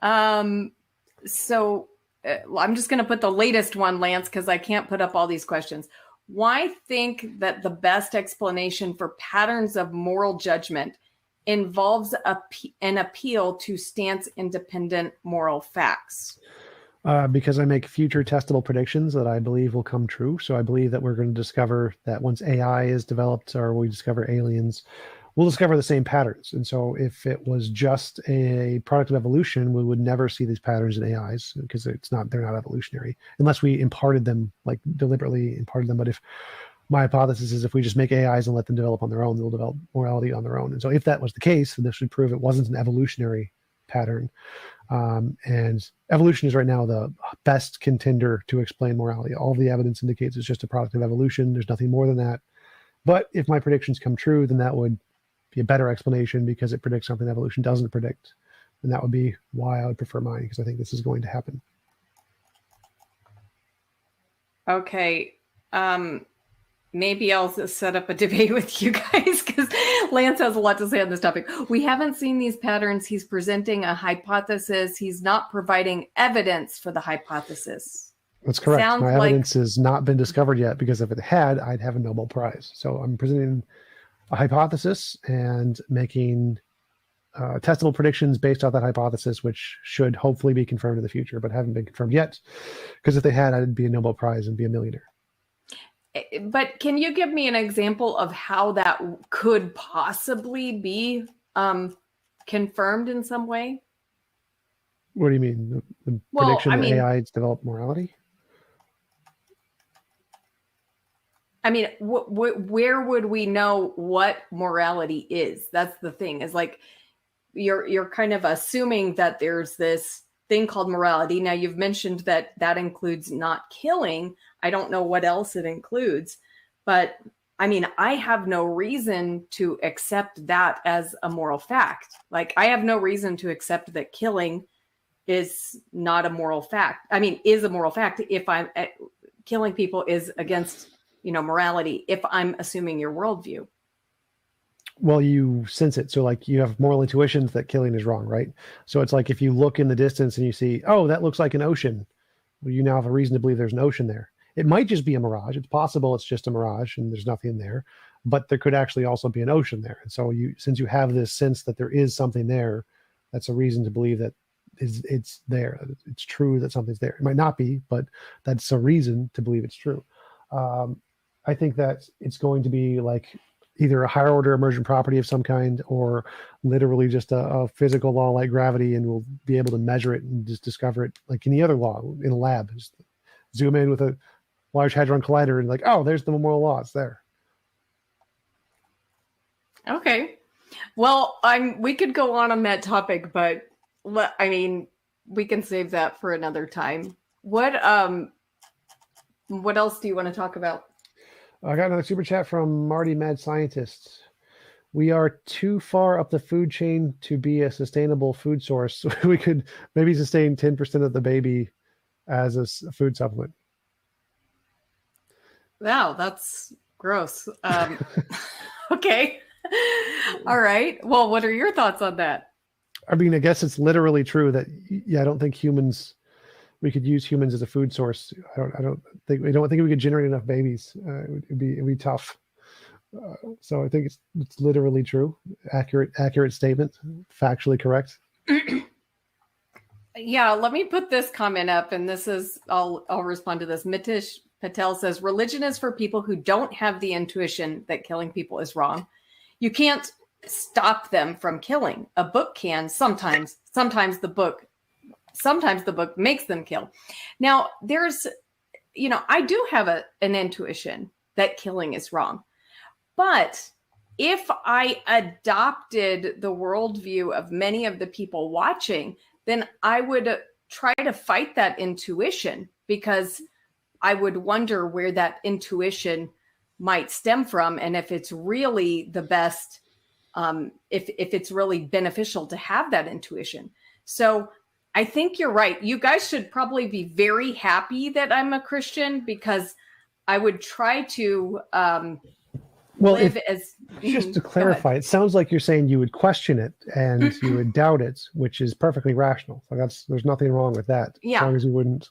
So I'm just going to put the latest one, Lance, because I can't put up all these questions. Why think that the best explanation for patterns of moral judgment involves an appeal to stance-independent moral facts? Because I make future testable predictions that I believe will come true. So I believe that we're going to discover that once AI is developed, or we discover aliens, we'll discover the same patterns. And so if it was just a product of evolution, we would never see these patterns in AIs, because they're not evolutionary unless we imparted them, like deliberately imparted them. But if my hypothesis is if we just make AIs and let them develop on their own, they'll develop morality on their own. And so if that was the case, then this would prove it wasn't an evolutionary pattern. And evolution is right now the best contender to explain morality. All the evidence indicates it's just a product of evolution. There's nothing more than that. But if my predictions come true, then that would be a better explanation, because it predicts something evolution doesn't predict. And that would be why I would prefer mine, because I think this is going to happen. Okay. maybe I'll just set up a debate with you guys because Lance has a lot to say on this topic. We haven't seen these patterns. He's presenting a hypothesis. He's not providing evidence for the hypothesis. That's correct. Sounds My like- evidence has not been discovered yet, because if it had, I'd have a Nobel Prize. So I'm presenting a hypothesis and making testable predictions based off that hypothesis, which should hopefully be confirmed in the future, but haven't been confirmed yet. Because if they had, I'd be a Nobel Prize and be a millionaire. But can you give me an example of how that could possibly be confirmed in some way? What do you mean? The prediction that AI's develop morality? I mean, where would we know what morality is? That's the thing. Is like you're kind of assuming that there's this thing called morality. Now, you've mentioned that includes not killing. I don't know what else it includes, but I mean, I have no reason to accept that as a moral fact. Like, I have no reason to accept that killing is not a moral fact. I mean, is a moral fact if I'm killing people is against, morality, if I'm assuming your worldview. Well, you sense it. So like you have moral intuitions that killing is wrong, right? So it's like if you look in the distance and you see, oh, that looks like an ocean. Well, you now have a reason to believe there's an ocean there. It might just be a mirage. It's possible it's just a mirage and there's nothing there, but there could actually also be an ocean there. And so since you have this sense that there is something there, that's a reason to believe that it's there. It's true that something's there. It might not be, but that's a reason to believe it's true. I think that it's going to be like either a higher order emergent property of some kind, or literally just a physical law like gravity, and we'll be able to measure it and just discover it like any other law in a lab. Just zoom in with a Large Hadron Collider and like, oh, there's the moral law. It's there. Okay. Well, we could go on that topic, but I mean, we can save that for another time. What else do you want to talk about? I got another super chat from Marty Mad Scientist. We are too far up the food chain to be a sustainable food source. So we could maybe sustain 10% of the baby as a food supplement. Wow, that's gross. Okay. All right. Well, what are your thoughts on that? I mean, I guess it's literally true that, I don't think we could use humans as a food source. I don't think we could generate enough babies. It'd be tough. So I think it's literally true. Accurate statement. Factually correct. Yeah, let me put this comment up, and this is I'll respond to this. Mitish Patel says, religion is for people who don't have the intuition that killing people is wrong. You can't stop them from killing. A book can sometimes the book makes them kill. Now, there's, I do have an intuition that killing is wrong. But if I adopted the worldview of many of the people watching, then I would try to fight that intuition, because I would wonder where that intuition might stem from, and if it's really the best, if it's really beneficial to have that intuition. So I think you're right. You guys should probably be very happy that I'm a Christian, because I would try to live as... Just to clarify, it sounds like you're saying you would question it and you would doubt it, which is perfectly rational. So there's nothing wrong with that. Yeah. As long as you wouldn't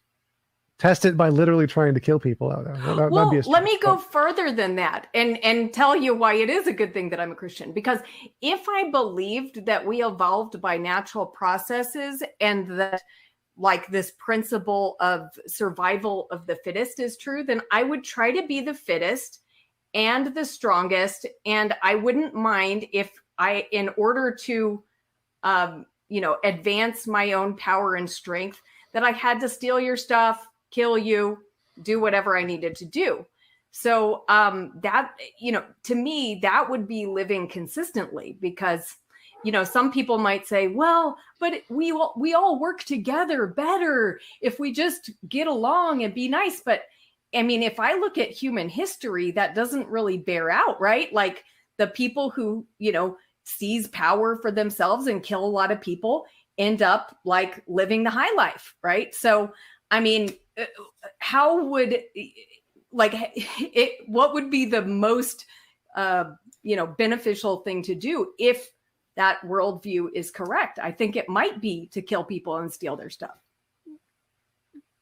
test it by literally trying to kill people. Well, let me go further than that and tell you why it is a good thing that I'm a Christian. Because if I believed that we evolved by natural processes and that like this principle of survival of the fittest is true, then I would try to be the fittest and the strongest. And I wouldn't mind if in order to, advance my own power and strength, that I had to steal your stuff, kill you, do whatever I needed to do. So that, to me, that would be living consistently, because, some people might say, well, but we all work together better if we just get along and be nice. But I mean, if I look at human history, that doesn't really bear out, right? Like the people who, seize power for themselves and kill a lot of people end up like living the high life, right? So, I mean, how would like what would be the most, beneficial thing to do if that worldview is correct? I think it might be to kill people and steal their stuff.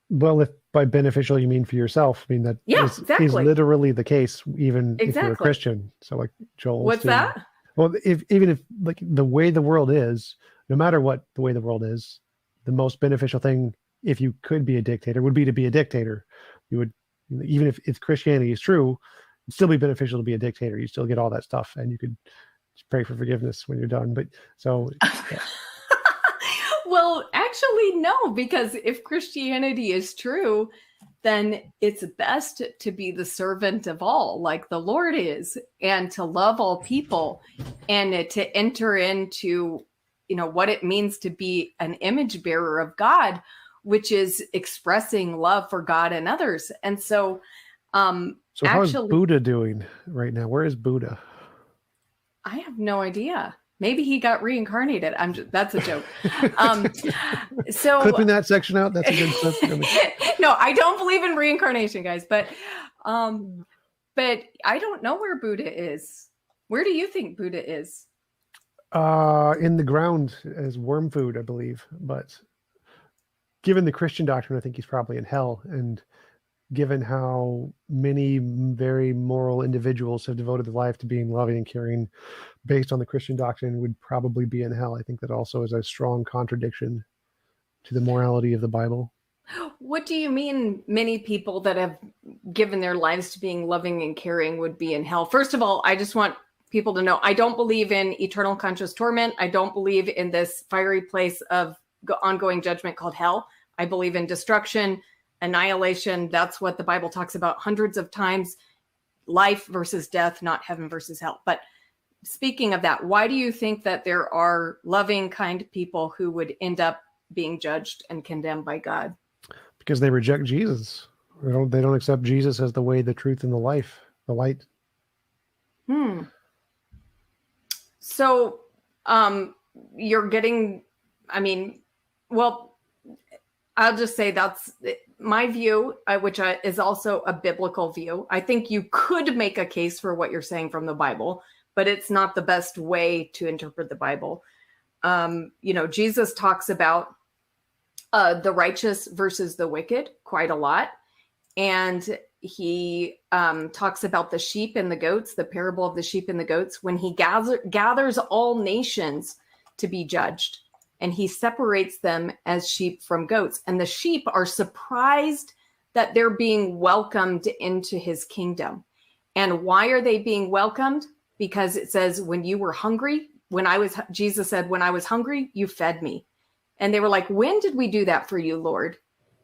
Well, if by beneficial you mean for yourself, I mean that is literally the case, even if you're a Christian. So like Joel. What's that? Well, even if like the way the world is, no matter what the way the world is, the most beneficial thing, if you could be a dictator, would be to be a dictator. You would, even if Christianity is true, it'd still be beneficial to be a dictator. You still get all that stuff, and you could just pray for forgiveness when you're done. But so. Yeah. Well, actually, no, because if Christianity is true, then it's best to be the servant of all, like the Lord is, and to love all people, and to enter into, what it means to be an image bearer of God, which is expressing love for God and others. And so, so how is Buddha doing right now? Where is Buddha? I have no idea. Maybe he got reincarnated. That's a joke. So clipping that section out. That's a good stuff. No, I don't believe in reincarnation, guys. But I don't know where Buddha is. Where do you think Buddha is? In the ground as worm food, I believe. But given the Christian doctrine, I think he's probably in hell. And given how many very moral individuals have devoted their life to being loving and caring based on the Christian doctrine, would probably be in hell. I think that also is a strong contradiction to the morality of the Bible. What do you mean many people that have given their lives to being loving and caring would be in hell? First of all, I just want people to know, I don't believe in eternal conscious torment. I don't believe in this fiery place of ongoing judgment called hell. I believe in destruction, annihilation. That's what the Bible talks about hundreds of times. Life versus death, not heaven versus hell. But speaking of that, why do you think that there are loving, kind people who would end up being judged and condemned by God? Because they reject Jesus. They don't accept Jesus as the way, the truth, and the life, the light. So you're getting, I'll just say that's my view, which is also a biblical view. I think you could make a case for what you're saying from the Bible, but it's not the best way to interpret the Bible. Jesus talks about the righteous versus the wicked quite a lot. And he talks about the sheep and the goats, the parable of the sheep and the goats, when he gathers all nations to be judged. And he separates them as sheep from goats. And the sheep are surprised that they're being welcomed into his kingdom. And why are they being welcomed? Because it says, when you were hungry, Jesus said, when I was hungry, you fed me. And they were like, when did we do that for you, Lord?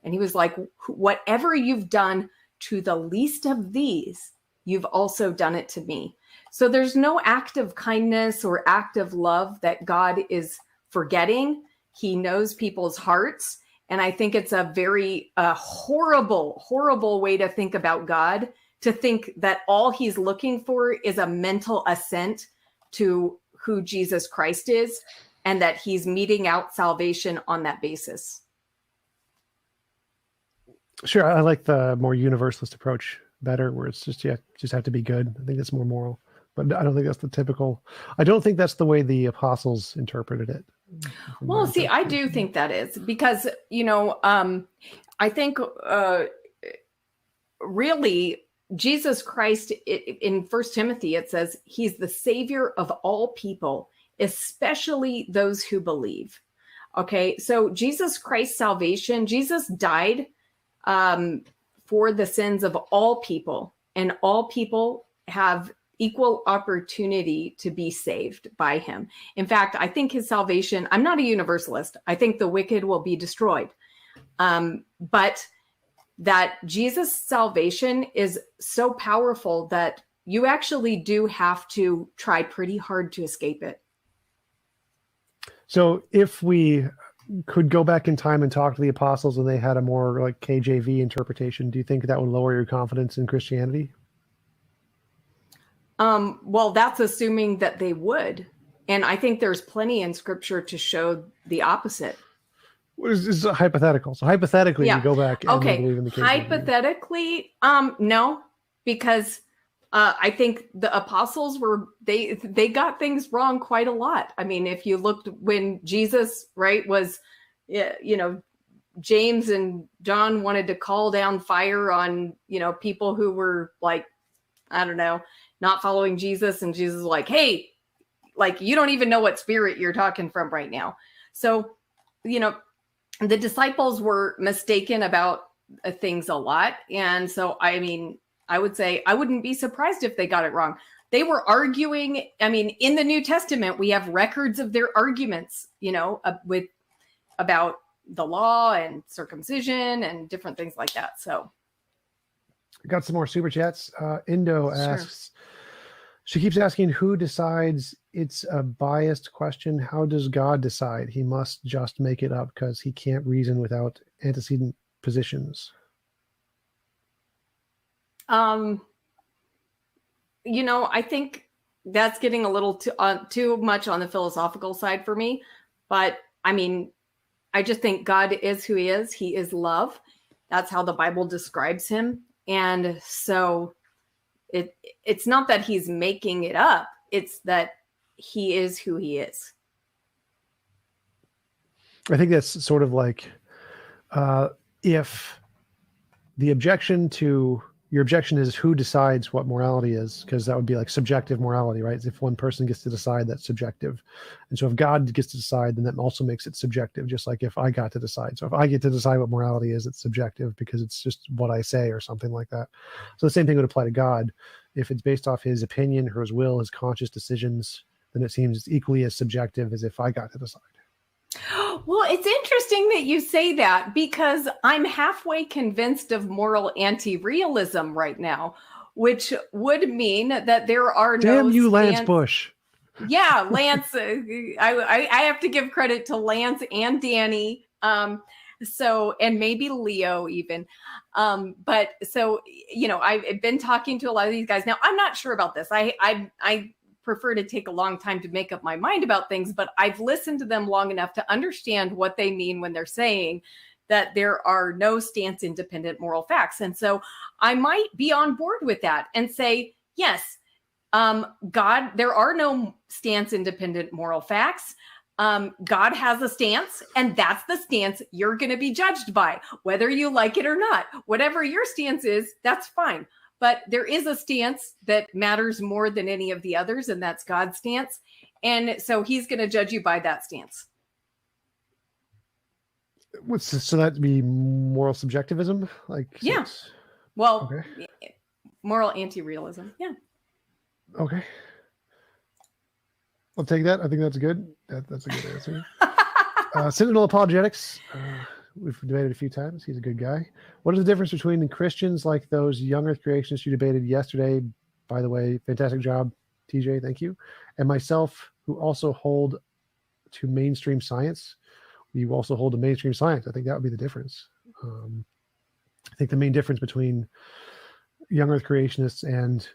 And he was like, whatever you've done to the least of these, you've also done it to me. So there's no act of kindness or act of love that God is forgetting. He knows people's hearts. And I think it's a very horrible, horrible way to think about God, to think that all he's looking for is a mental assent to who Jesus Christ is, and that he's meting out salvation on that basis. Sure. I like the more universalist approach better, where it's just have to be good. I think that's more moral, but I don't think that's the typical. I don't think that's the way the apostles interpreted it. Well, see, I do think that is, because, I think really Jesus Christ, in 1 Timothy, it says he's the savior of all people, especially those who believe. Okay, so Jesus Christ's salvation, Jesus died for the sins of all people, and all people have equal opportunity to be saved by him. In fact, I think his salvation, I'm not a universalist. I think the wicked will be destroyed. But that Jesus' salvation is so powerful that you actually do have to try pretty hard to escape it. So if we could go back in time and talk to the apostles and they had a more like KJV interpretation, do you think that would lower your confidence in Christianity? Well, that's assuming that they would. And I think there's plenty in scripture to show the opposite. This is hypothetical. So hypothetically, you go back and you believe in the case. Hypothetically, no, because I think the apostles they got things wrong quite a lot. I mean, if you looked when Jesus, right, was, James and John wanted to call down fire on, people who were like, I don't know, not following Jesus. And Jesus was like, hey, like, you don't even know what spirit you're talking from right now. So, the disciples were mistaken about things a lot. And so, I mean, I would say I wouldn't be surprised if they got it wrong. They were arguing. I mean, in the New Testament, we have records of their arguments, about the law and circumcision and different things like that. So I got some more super chats. Indo asks, she keeps asking, who decides? It's a biased question. How does God decide? He must just make it up because he can't reason without antecedent positions. I think that's getting a little too much on the philosophical side for me. But I mean, I just think God is who he is. He is love. That's how the Bible describes him. And so it's not that he's making it up. It's that he is who he is. I think that's sort of like if the objection to your objection is who decides what morality is, because that would be like subjective morality, right? If one person gets to decide, that's subjective. And so if God gets to decide, then that also makes it subjective, just like if I got to decide. So if I get to decide what morality is, it's subjective because it's just what I say or something like that. So the same thing would apply to God. If it's based off his opinion or his will, his conscious decisions, then it seems equally as subjective as if I got to decide. Well, it's interesting that you say that because I'm halfway convinced of moral anti-realism right now, which would mean that there are no... Damn you, Lance Bush. Yeah, Lance. I have to give credit to Lance and Danny. And maybe Leo even. But so, I've been talking to a lot of these guys. Now, I'm not sure about this. I prefer to take a long time to make up my mind about things, but I've listened to them long enough to understand what they mean when they're saying that there are no stance independent moral facts. And so I might be on board with that and say, yes, God, there are no stance independent moral facts. God has a stance, and that's the stance you're going to be judged by, whether you like it or not. Whatever your stance is, that's fine. But there is a stance that matters more than any of the others, and that's God's stance. And so he's going to judge you by that stance. So that'd be moral subjectivism? Yeah. Well, okay. Moral anti-realism. Yeah. Okay. I'll take that. I think that's good. That's a good answer. Sentinel Apologetics. We've debated a few times. He's a good guy. What is the difference between the Christians like those young earth creationists you debated yesterday? By the way, fantastic job, TJ. Thank you. And myself, who also hold to mainstream science. You also hold to mainstream science. I think that would be the difference. I think the main difference between young earth creationists and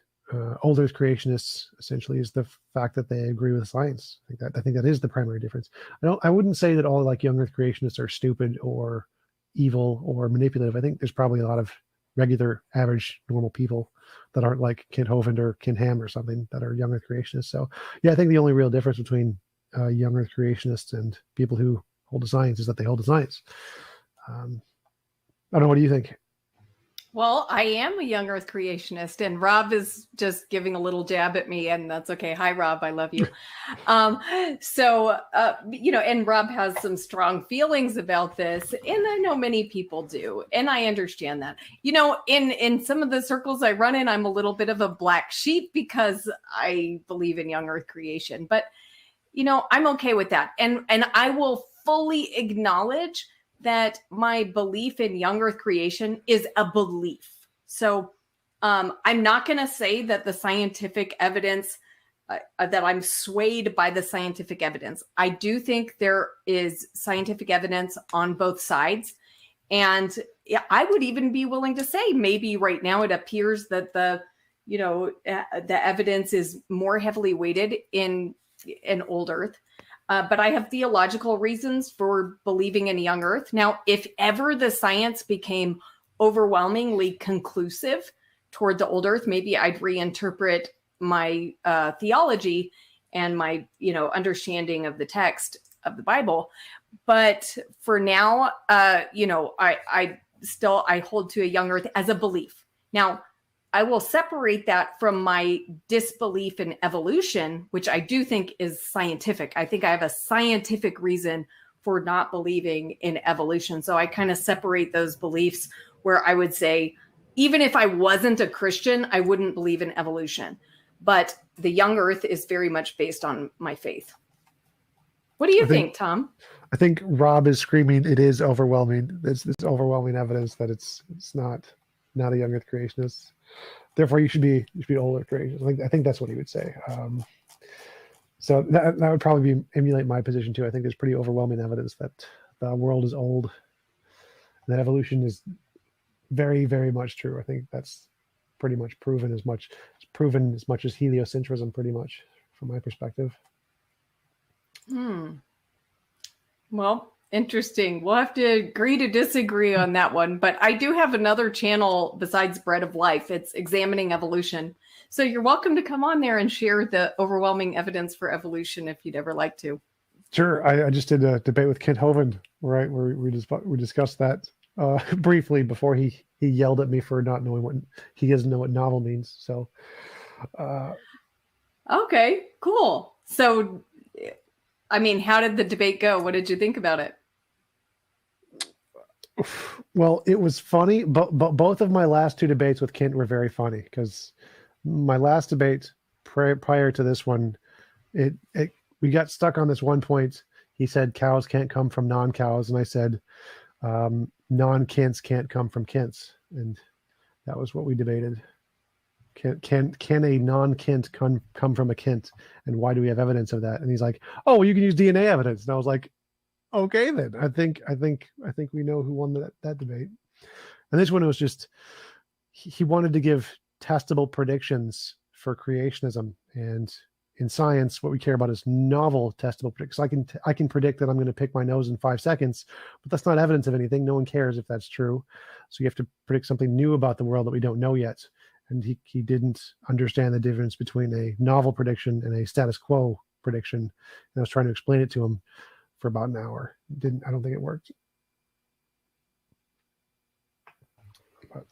old earth creationists essentially is the fact that they agree with science. I think that is the primary difference. I wouldn't say that all young earth creationists are stupid or evil or manipulative. I think there's probably a lot of regular, average, normal people that aren't like Kent Hovind or Ken Ham or something that are young earth creationists. So yeah, I think the only real difference between young earth creationists and people who hold to science is that they hold to science. I don't know. What do you think? Well, I am a young earth creationist, and Rob is just giving a little jab at me, and that's okay. Hi, Rob. I love you. And Rob has some strong feelings about this, and I know many people do, and I understand that. In some of the circles I run in, I'm a little bit of a black sheep because I believe in young earth creation, but, I'm okay with that. And I will fully acknowledge that my belief in young earth creation is a belief. So I'm not going to say that the scientific evidence, that I'm swayed by the scientific evidence. I do think there is scientific evidence on both sides. And I would even be willing to say maybe right now it appears that the evidence is more heavily weighted in old earth. But I have theological reasons for believing in a young earth. Now, if ever the science became overwhelmingly conclusive toward the old earth, maybe I'd reinterpret my theology and my, understanding of the text of the Bible. But for now, I hold to a young earth as a belief. Now, I will separate that from my disbelief in evolution, which I do think is scientific. I think I have a scientific reason for not believing in evolution. So I kind of separate those beliefs where I would say, even if I wasn't a Christian, I wouldn't believe in evolution. But the young earth is very much based on my faith. What do you think, Tom? I think Rob is screaming, it is overwhelming. There's overwhelming evidence that it's not a young earth creationist. Therefore, you should be old earth creationist. I think that's what he would say. So that would probably emulate my position too. I think there's pretty overwhelming evidence that the world is old, and that evolution is very, very much true. I think that's pretty much proven as much as heliocentrism, pretty much, from my perspective. Well, interesting. We'll have to agree to disagree on that one. But I do have another channel besides Bread of Life. It's Examining Evolution. So you're welcome to come on there and share the overwhelming evidence for evolution if you'd ever like to. Sure. I just did a debate with Kent Hovind, right, where we discussed that briefly before he yelled at me for not knowing he doesn't know what novel means. So. Okay, cool. So, I mean, how did the debate go? What did you think about it? Well, it was funny, but both of my last two debates with Kent were very funny, because my last debate prior to this one, we got stuck on this one point. He said cows can't come from non-cows, and I said non-Kents can't come from Kents, and that was what we debated. Can a non-Kent come from a Kent, and why do we have evidence of that? And he's like, oh, well, you can use DNA evidence. And I was like, okay, then I think we know who won that debate. And this one, it was just he wanted to give testable predictions for creationism, and in science, what we care about is novel testable predictions. I can predict that I'm going to pick my nose in 5 seconds, but that's not evidence of anything. No one cares if that's true. So you have to predict something new about the world that we don't know yet. And he didn't understand the difference between a novel prediction and a status quo prediction. And I was trying to explain it to him for about an hour. I don't think it worked.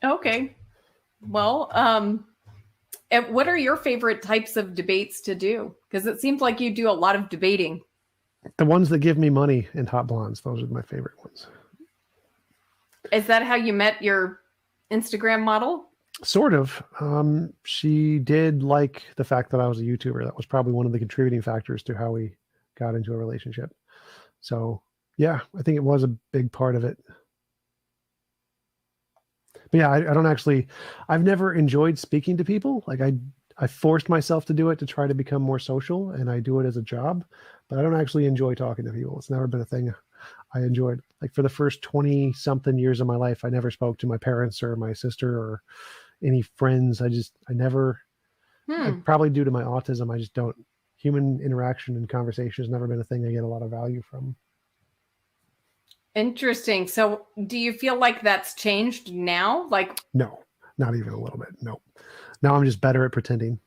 Okay. Well, what are your favorite types of debates to do? Because it seems like you do a lot of debating. The ones that give me money and hot blondes, those are my favorite ones. Is that how you met your Instagram model? Sort of. She did like the fact that I was a YouTuber. That was probably one of the contributing factors to how we got into a relationship. So yeah, I think it was a big part of it. But yeah, I've never enjoyed speaking to people. Like I forced myself to do it to try to become more social, and I do it as a job, but I don't actually enjoy talking to people. It's never been a thing I enjoyed. Like for the first 20 something years of my life, I never spoke to my parents or my sister or any friends. I never, probably due to my autism, I just don't. Human interaction and conversation has never been a thing I get a lot of value from. Interesting. So do you feel like that's changed now? No, not even a little bit. No. Now I'm just better at pretending.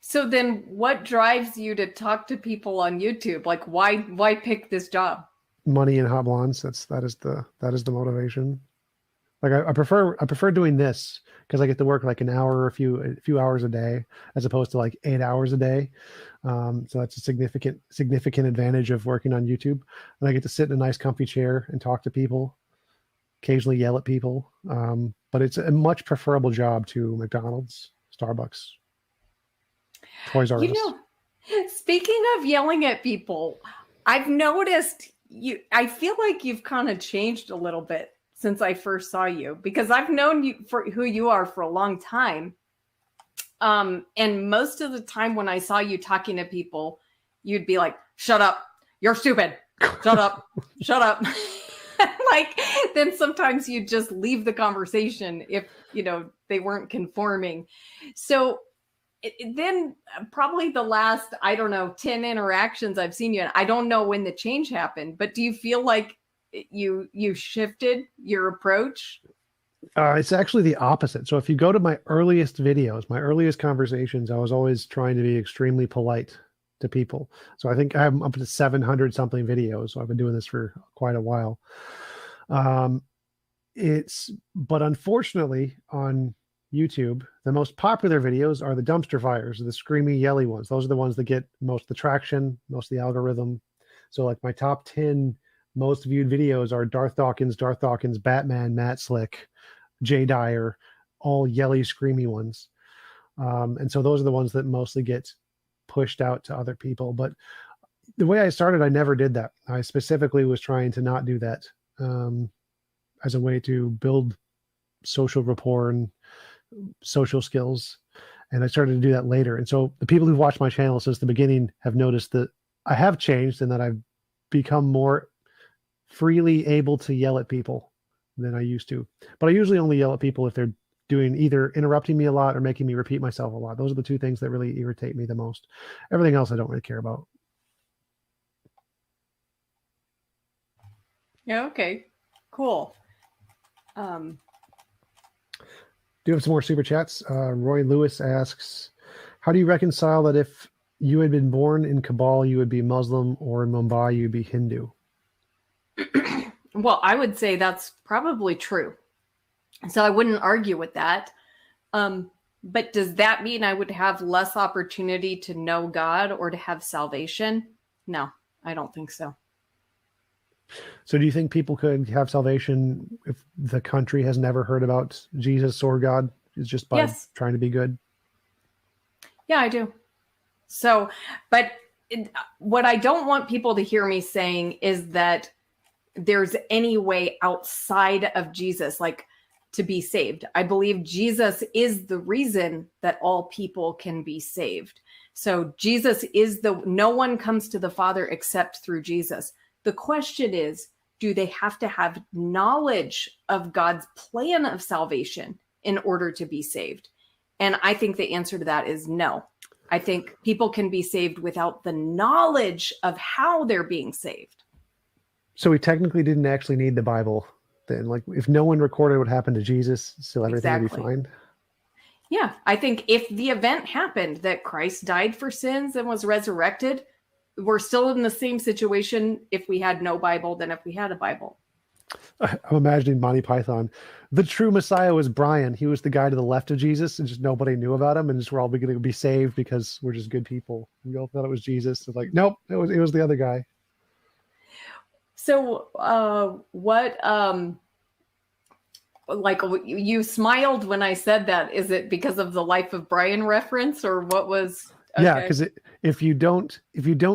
So then what drives you to talk to people on YouTube? Like why pick this job? Money and hot blondes. That is the motivation. Like I prefer doing this because I get to work like an hour or a few hours a day as opposed to like 8 hours a day. So that's a significant advantage of working on YouTube. And I get to sit in a nice comfy chair and talk to people, occasionally yell at people. But it's a much preferable job to McDonald's, Starbucks, Toys R Us. Speaking of yelling at people, I've noticed I feel like you've kind of changed a little bit since I first saw you, because I've known you for who you are for a long time. And most of the time when I saw you talking to people, you'd be like, shut up, you're stupid, shut up, shut up. Then sometimes you'd just leave the conversation if, they weren't conforming. So then probably the last, I don't know, 10 interactions I've seen you in, I don't know when the change happened, but do you feel like you shifted your approach? It's actually the opposite. So if you go to my earliest videos, my earliest conversations, I was always trying to be extremely polite to people. So I think I'm up to 700 something videos. So I've been doing this for quite a while. But unfortunately on YouTube, the most popular videos are the dumpster fires, the screamy, yelly ones. Those are the ones that get most of the traction, most of the algorithm. So like my top 10 most viewed videos are Darth Dawkins, Batman, Matt Slick, Jay Dyer, all yelly, screamy ones. And so those are the ones that mostly get pushed out to other people. But the way I started, I never did that. I specifically was trying to not do that as a way to build social rapport and social skills. And I started to do that later. And so the people who've watched my channel since the beginning have noticed that I have changed and that I've become more freely able to yell at people than I used to. But I usually only yell at people if they're doing either interrupting me a lot or making me repeat myself a lot. Those are the two things that really irritate me the most. Everything else I don't really care about. Yeah, okay. Cool. Do you have some more super chats? Roy Lewis asks, how do you reconcile that if you had been born in Kabul, you would be Muslim, or in Mumbai, you'd be Hindu? Well, I would say that's probably true. So I wouldn't argue with that. But does that mean I would have less opportunity to know God or to have salvation? No, I don't think so. So do you think people could have salvation if the country has never heard about Jesus or God? It's just by trying to be good? Yeah, I do. So, but what I don't want people to hear me saying is that there's any way outside of Jesus, like to be saved. I believe Jesus is the reason that all people can be saved. So Jesus is no one comes to the Father except through Jesus. The question is, do they have to have knowledge of God's plan of salvation in order to be saved? And I think the answer to that is no. I think people can be saved without the knowledge of how they're being saved. So we technically didn't actually need the Bible then. Like if no one recorded what happened to Jesus, still everything would be fine. Yeah, I think if the event happened that Christ died for sins and was resurrected, we're still in the same situation if we had no Bible than if we had a Bible. I'm imagining Monty Python. The true Messiah was Brian. He was the guy to the left of Jesus, and just nobody knew about him, and just we're all going to be saved because we're just good people. We all thought it was Jesus. It's like, nope, it was the other guy. So, like you smiled when I said that. Is it because of the Life of Brian reference, or what was? Okay. Yeah, because if you don't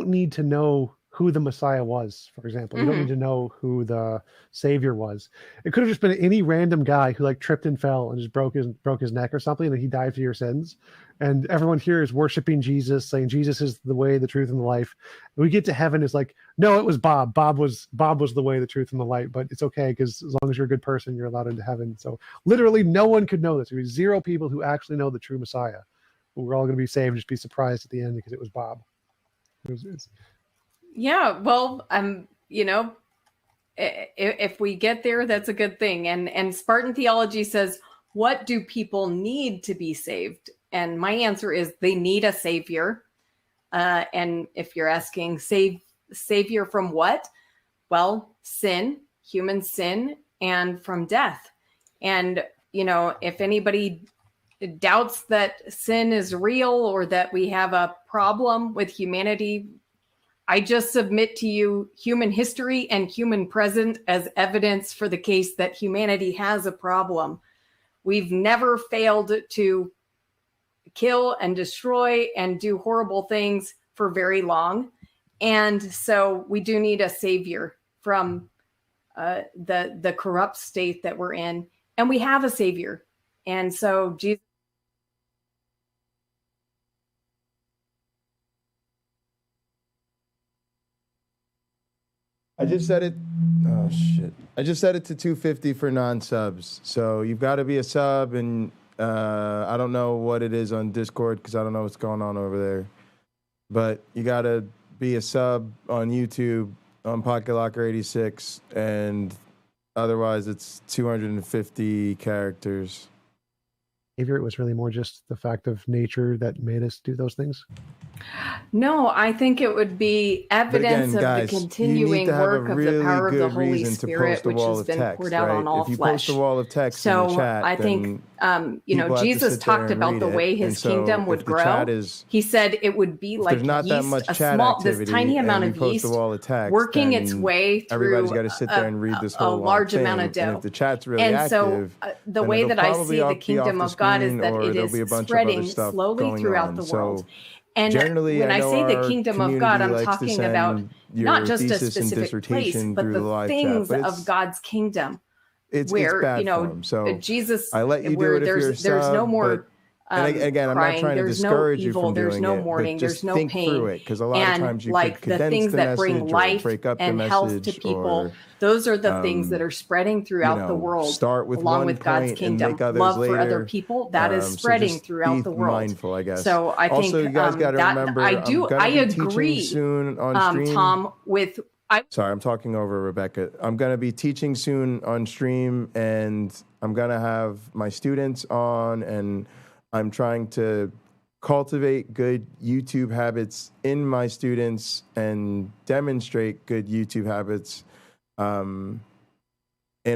need to know who the Messiah was, for example, you don't need to know who the Savior was. It could have just been any random guy who like tripped and fell and just broke his neck or something, and he died for your sins. And everyone here is worshiping Jesus, saying Jesus is the way, the truth, and the life. And we get to heaven, it's like, no, it was Bob. Bob was the way, the truth, and the light. But it's okay because as long as you're a good person, you're allowed into heaven. So literally, no one could know this. There were 0 people who actually know the true Messiah. We're all going to be saved. Just be surprised at the end because it was Bob. Yeah, well, if we get there, that's a good thing. And Spartan theology says, what do people need to be saved? And my answer is they need a savior. And if you're asking savior from what? Well, sin, human sin, and from death. And, if anybody doubts that sin is real or that we have a problem with humanity, I just submit to you human history and human present as evidence for the case that humanity has a problem. We've never failed to kill and destroy and do horrible things for very long. And so we do need a savior from the corrupt state that we're in. And we have a savior. And so Jesus. I just set it. Oh shit! I just set it to 250 for non-subs. So you've got to be a sub, and I don't know what it is on Discord because I don't know what's going on over there. But you got to be a sub on YouTube on Pocket Locker 86, and otherwise it's 250 characters. It was really more just the fact of nature that made us do those things. No, I think it would be evidence of the continuing work of the power of the Holy Spirit, which has been poured out on all flesh. If you post a wall of text so in the chat, I think, Jesus talked about the way his kingdom would grow. He said it would be like yeast, this tiny amount of yeast working its way through everybody's got to sit there and read this whole large amount of dough. And if the chat's really active, the way that I see the kingdom of God is that it is spreading slowly throughout the world. And generally, when I say the kingdom of God, I'm talking about not just a specific place, but the things of God's kingdom. Where, Jesus, I let you do it there's no more and again, I'm not trying to discourage you from doing it. There's no mourning, there's no pain. Think through it, because a lot of times you could condense the things that bring life break up and the health to people, those are the things that are spreading throughout the world. Start with along with God's kingdom. Love for other people, that is spreading throughout the world. Mindful, I guess. So I think also, you guys got to remember, I agree soon on stream. Tom, with sorry, I'm talking over Rebecca. I'm going to be teaching soon on stream, and I'm going to have my students on, and I'm trying to cultivate good YouTube habits in my students and demonstrate good YouTube habits in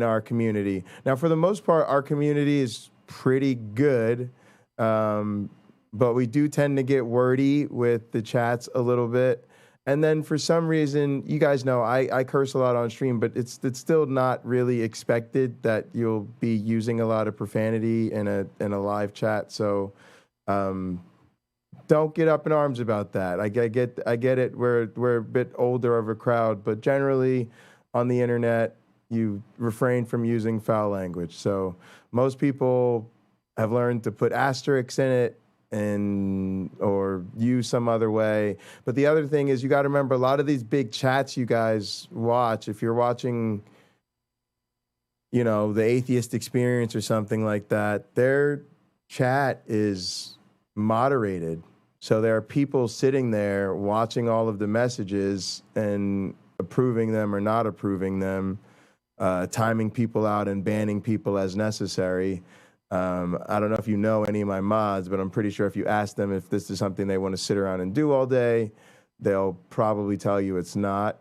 our community. Now, for the most part, our community is pretty good, but we do tend to get wordy with the chats a little bit. And then for some reason, you guys know I curse a lot on stream, but it's still not really expected that you'll be using a lot of profanity in a live chat. So don't get up in arms about that. I get it. We're a bit older of a crowd, but generally on the internet, you refrain from using foul language. So most people have learned to put asterisks in it or use some other way. But the other thing is, you got to remember, a lot of these big chats you guys watch, if you're watching, the Atheist Experience or something like that, their chat is moderated. So there are people sitting there watching all of the messages and approving them or not approving them, timing people out and banning people as necessary. I don't know if you know any of my mods, but I'm pretty sure if you ask them if this is something they want to sit around and do all day, they'll probably tell you it's not.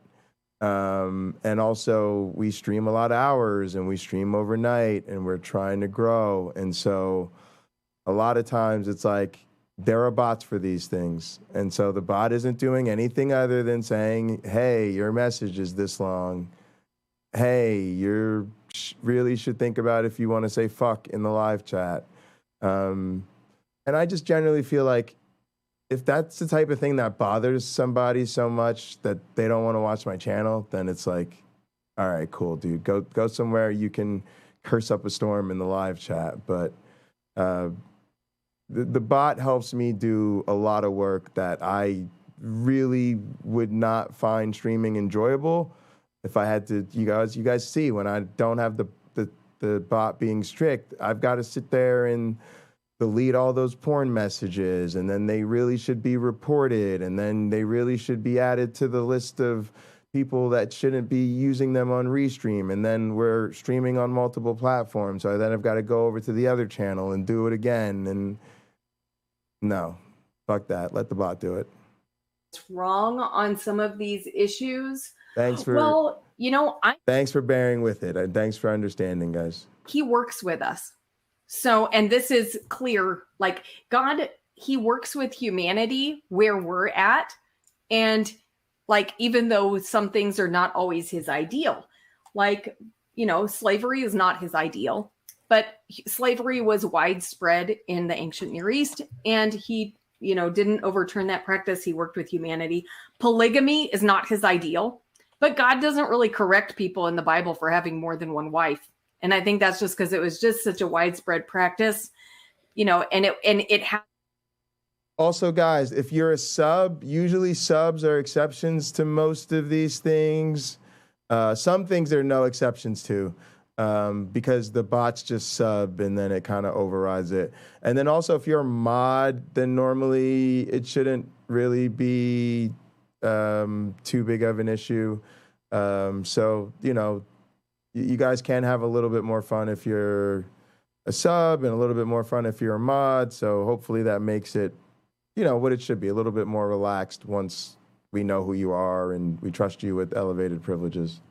And also, we stream a lot of hours, and we stream overnight, and we're trying to grow. And so a lot of times it's like, there are bots for these things. And so the bot isn't doing anything other than saying, hey, your message is this long. Hey, you really should think about if you want to say fuck in the live chat. And I just generally feel like if that's the type of thing that bothers somebody so much that they don't want to watch my channel, then it's like, all right, cool, dude. Go somewhere you can curse up a storm in the live chat. But the bot helps me do a lot of work that I really would not find streaming enjoyable if I had to. You guys see when I don't have the bot being strict, I've got to sit there and delete all those porn messages, and then they really should be reported, and then they really should be added to the list of people that shouldn't be using them on Restream, and then we're streaming on multiple platforms, so then I've got to go over to the other channel and do it again, and no, fuck that. Let the bot do it. It's wrong on some of these issues. Thanks for thanks for bearing with it, and thanks for understanding, guys. He works with us. So, and this is clear, like God, he works with humanity where we're at. And like, even though some things are not always his ideal, like, slavery is not his ideal, but slavery was widespread in the ancient Near East, and he, didn't overturn that practice. He worked with humanity. Polygamy is not his ideal, but God doesn't really correct people in the Bible for having more than one wife. And I think that's just because it was just such a widespread practice, and it has. Also, guys, if you're a sub, usually subs are exceptions to most of these things. Some things there are no exceptions to. because the bots just sub and then it kind of overrides it. And then also if you're a mod, then normally it shouldn't really be too big of an issue. So, you know, you guys can have a little bit more fun if you're a sub and a little bit more fun if you're a mod. So hopefully that makes it, you know, what it should be, a little bit more relaxed once we know who you are and we trust you with elevated privileges.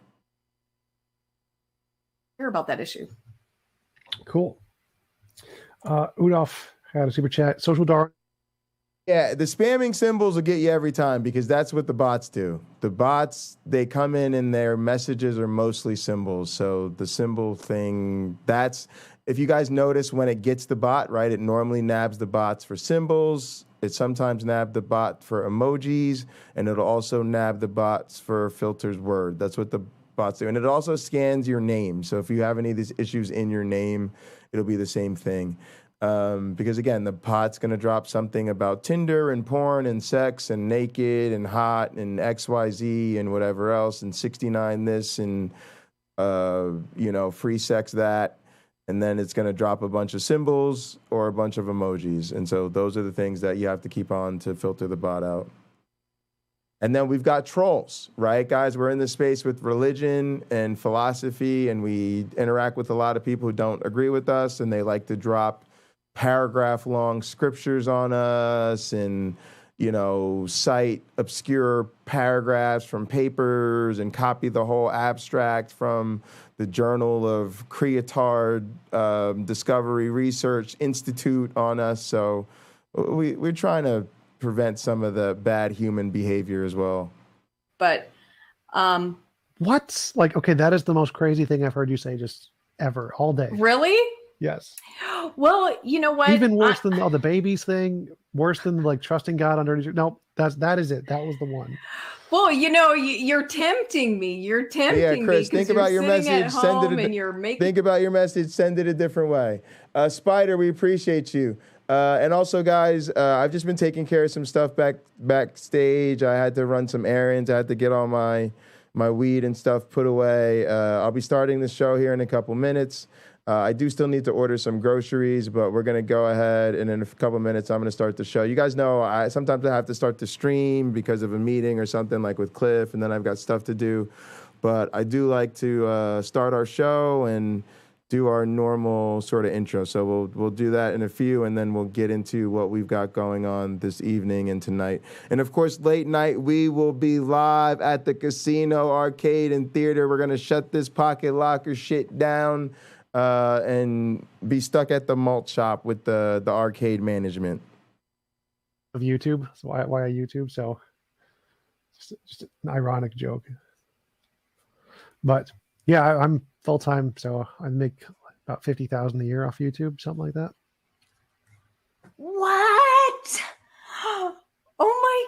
Hear about that issue. Cool. Udolph had a super chat. Social Dark. Yeah, the spamming symbols will get you every time because that's what the bots do. The bots, they come in and their messages are mostly symbols. So the symbol thing, that's, if you guys notice when it gets the bot, right, it normally nabs the bots for symbols. It sometimes nab the bot for emojis, and it'll also nab the bots for filters word. That's what the bots do. And it also scans your name. So if you have any of these issues in your name, it'll be the same thing. Because again, the bot's going to drop something about Tinder and porn and sex and naked and hot and XYZ and whatever else and 69 this and, you know, free sex that. And then it's going to drop a bunch of symbols or a bunch of emojis. And so those are the things that you have to keep on to filter the bot out. And then we've got trolls, right, guys? We're in this space with religion and philosophy, and we interact with a lot of people who don't agree with us, and they like to drop paragraph-long scriptures on us and, you know, cite obscure paragraphs from papers and copy the whole abstract from the Journal of Creatard Discovery Research Institute on us. So we're trying to prevent some of the bad human behavior as well. But what's like, okay, that is the most crazy thing I've heard you say just ever, all day. Really? Yes. Well, you know what? Even worse than the babies thing, worse than like trusting God underneath. No, that is it. That was the one. Well, you know, you're tempting me. You're tempting Chris, me. think about your message. Think about your message. Send it a different way. Spider, we appreciate you. And also, guys, I've just been taking care of some stuff backstage. I had to run some errands. I had to get all my weed and stuff put away. I'll be starting the show here in a couple minutes. I do still need to order some groceries, but we're going to go ahead, and in a couple minutes, I'm going to start the show. You guys know sometimes I have to start the stream because of a meeting or something like with Cliff, and then I've got stuff to do. But I do like to start our show and do our normal sort of intro. So we'll do that in a few, and then we'll get into what we've got going on this evening and tonight. And of course, late night, we will be live at the Casino Arcade and Theater. We're going to shut this pocket locker shit down and be stuck at the malt shop with the arcade management. Of YouTube. So why YouTube? So just an ironic joke. But yeah, I'm full-time, so I make about $50,000 a year off YouTube, something like that. What? Oh my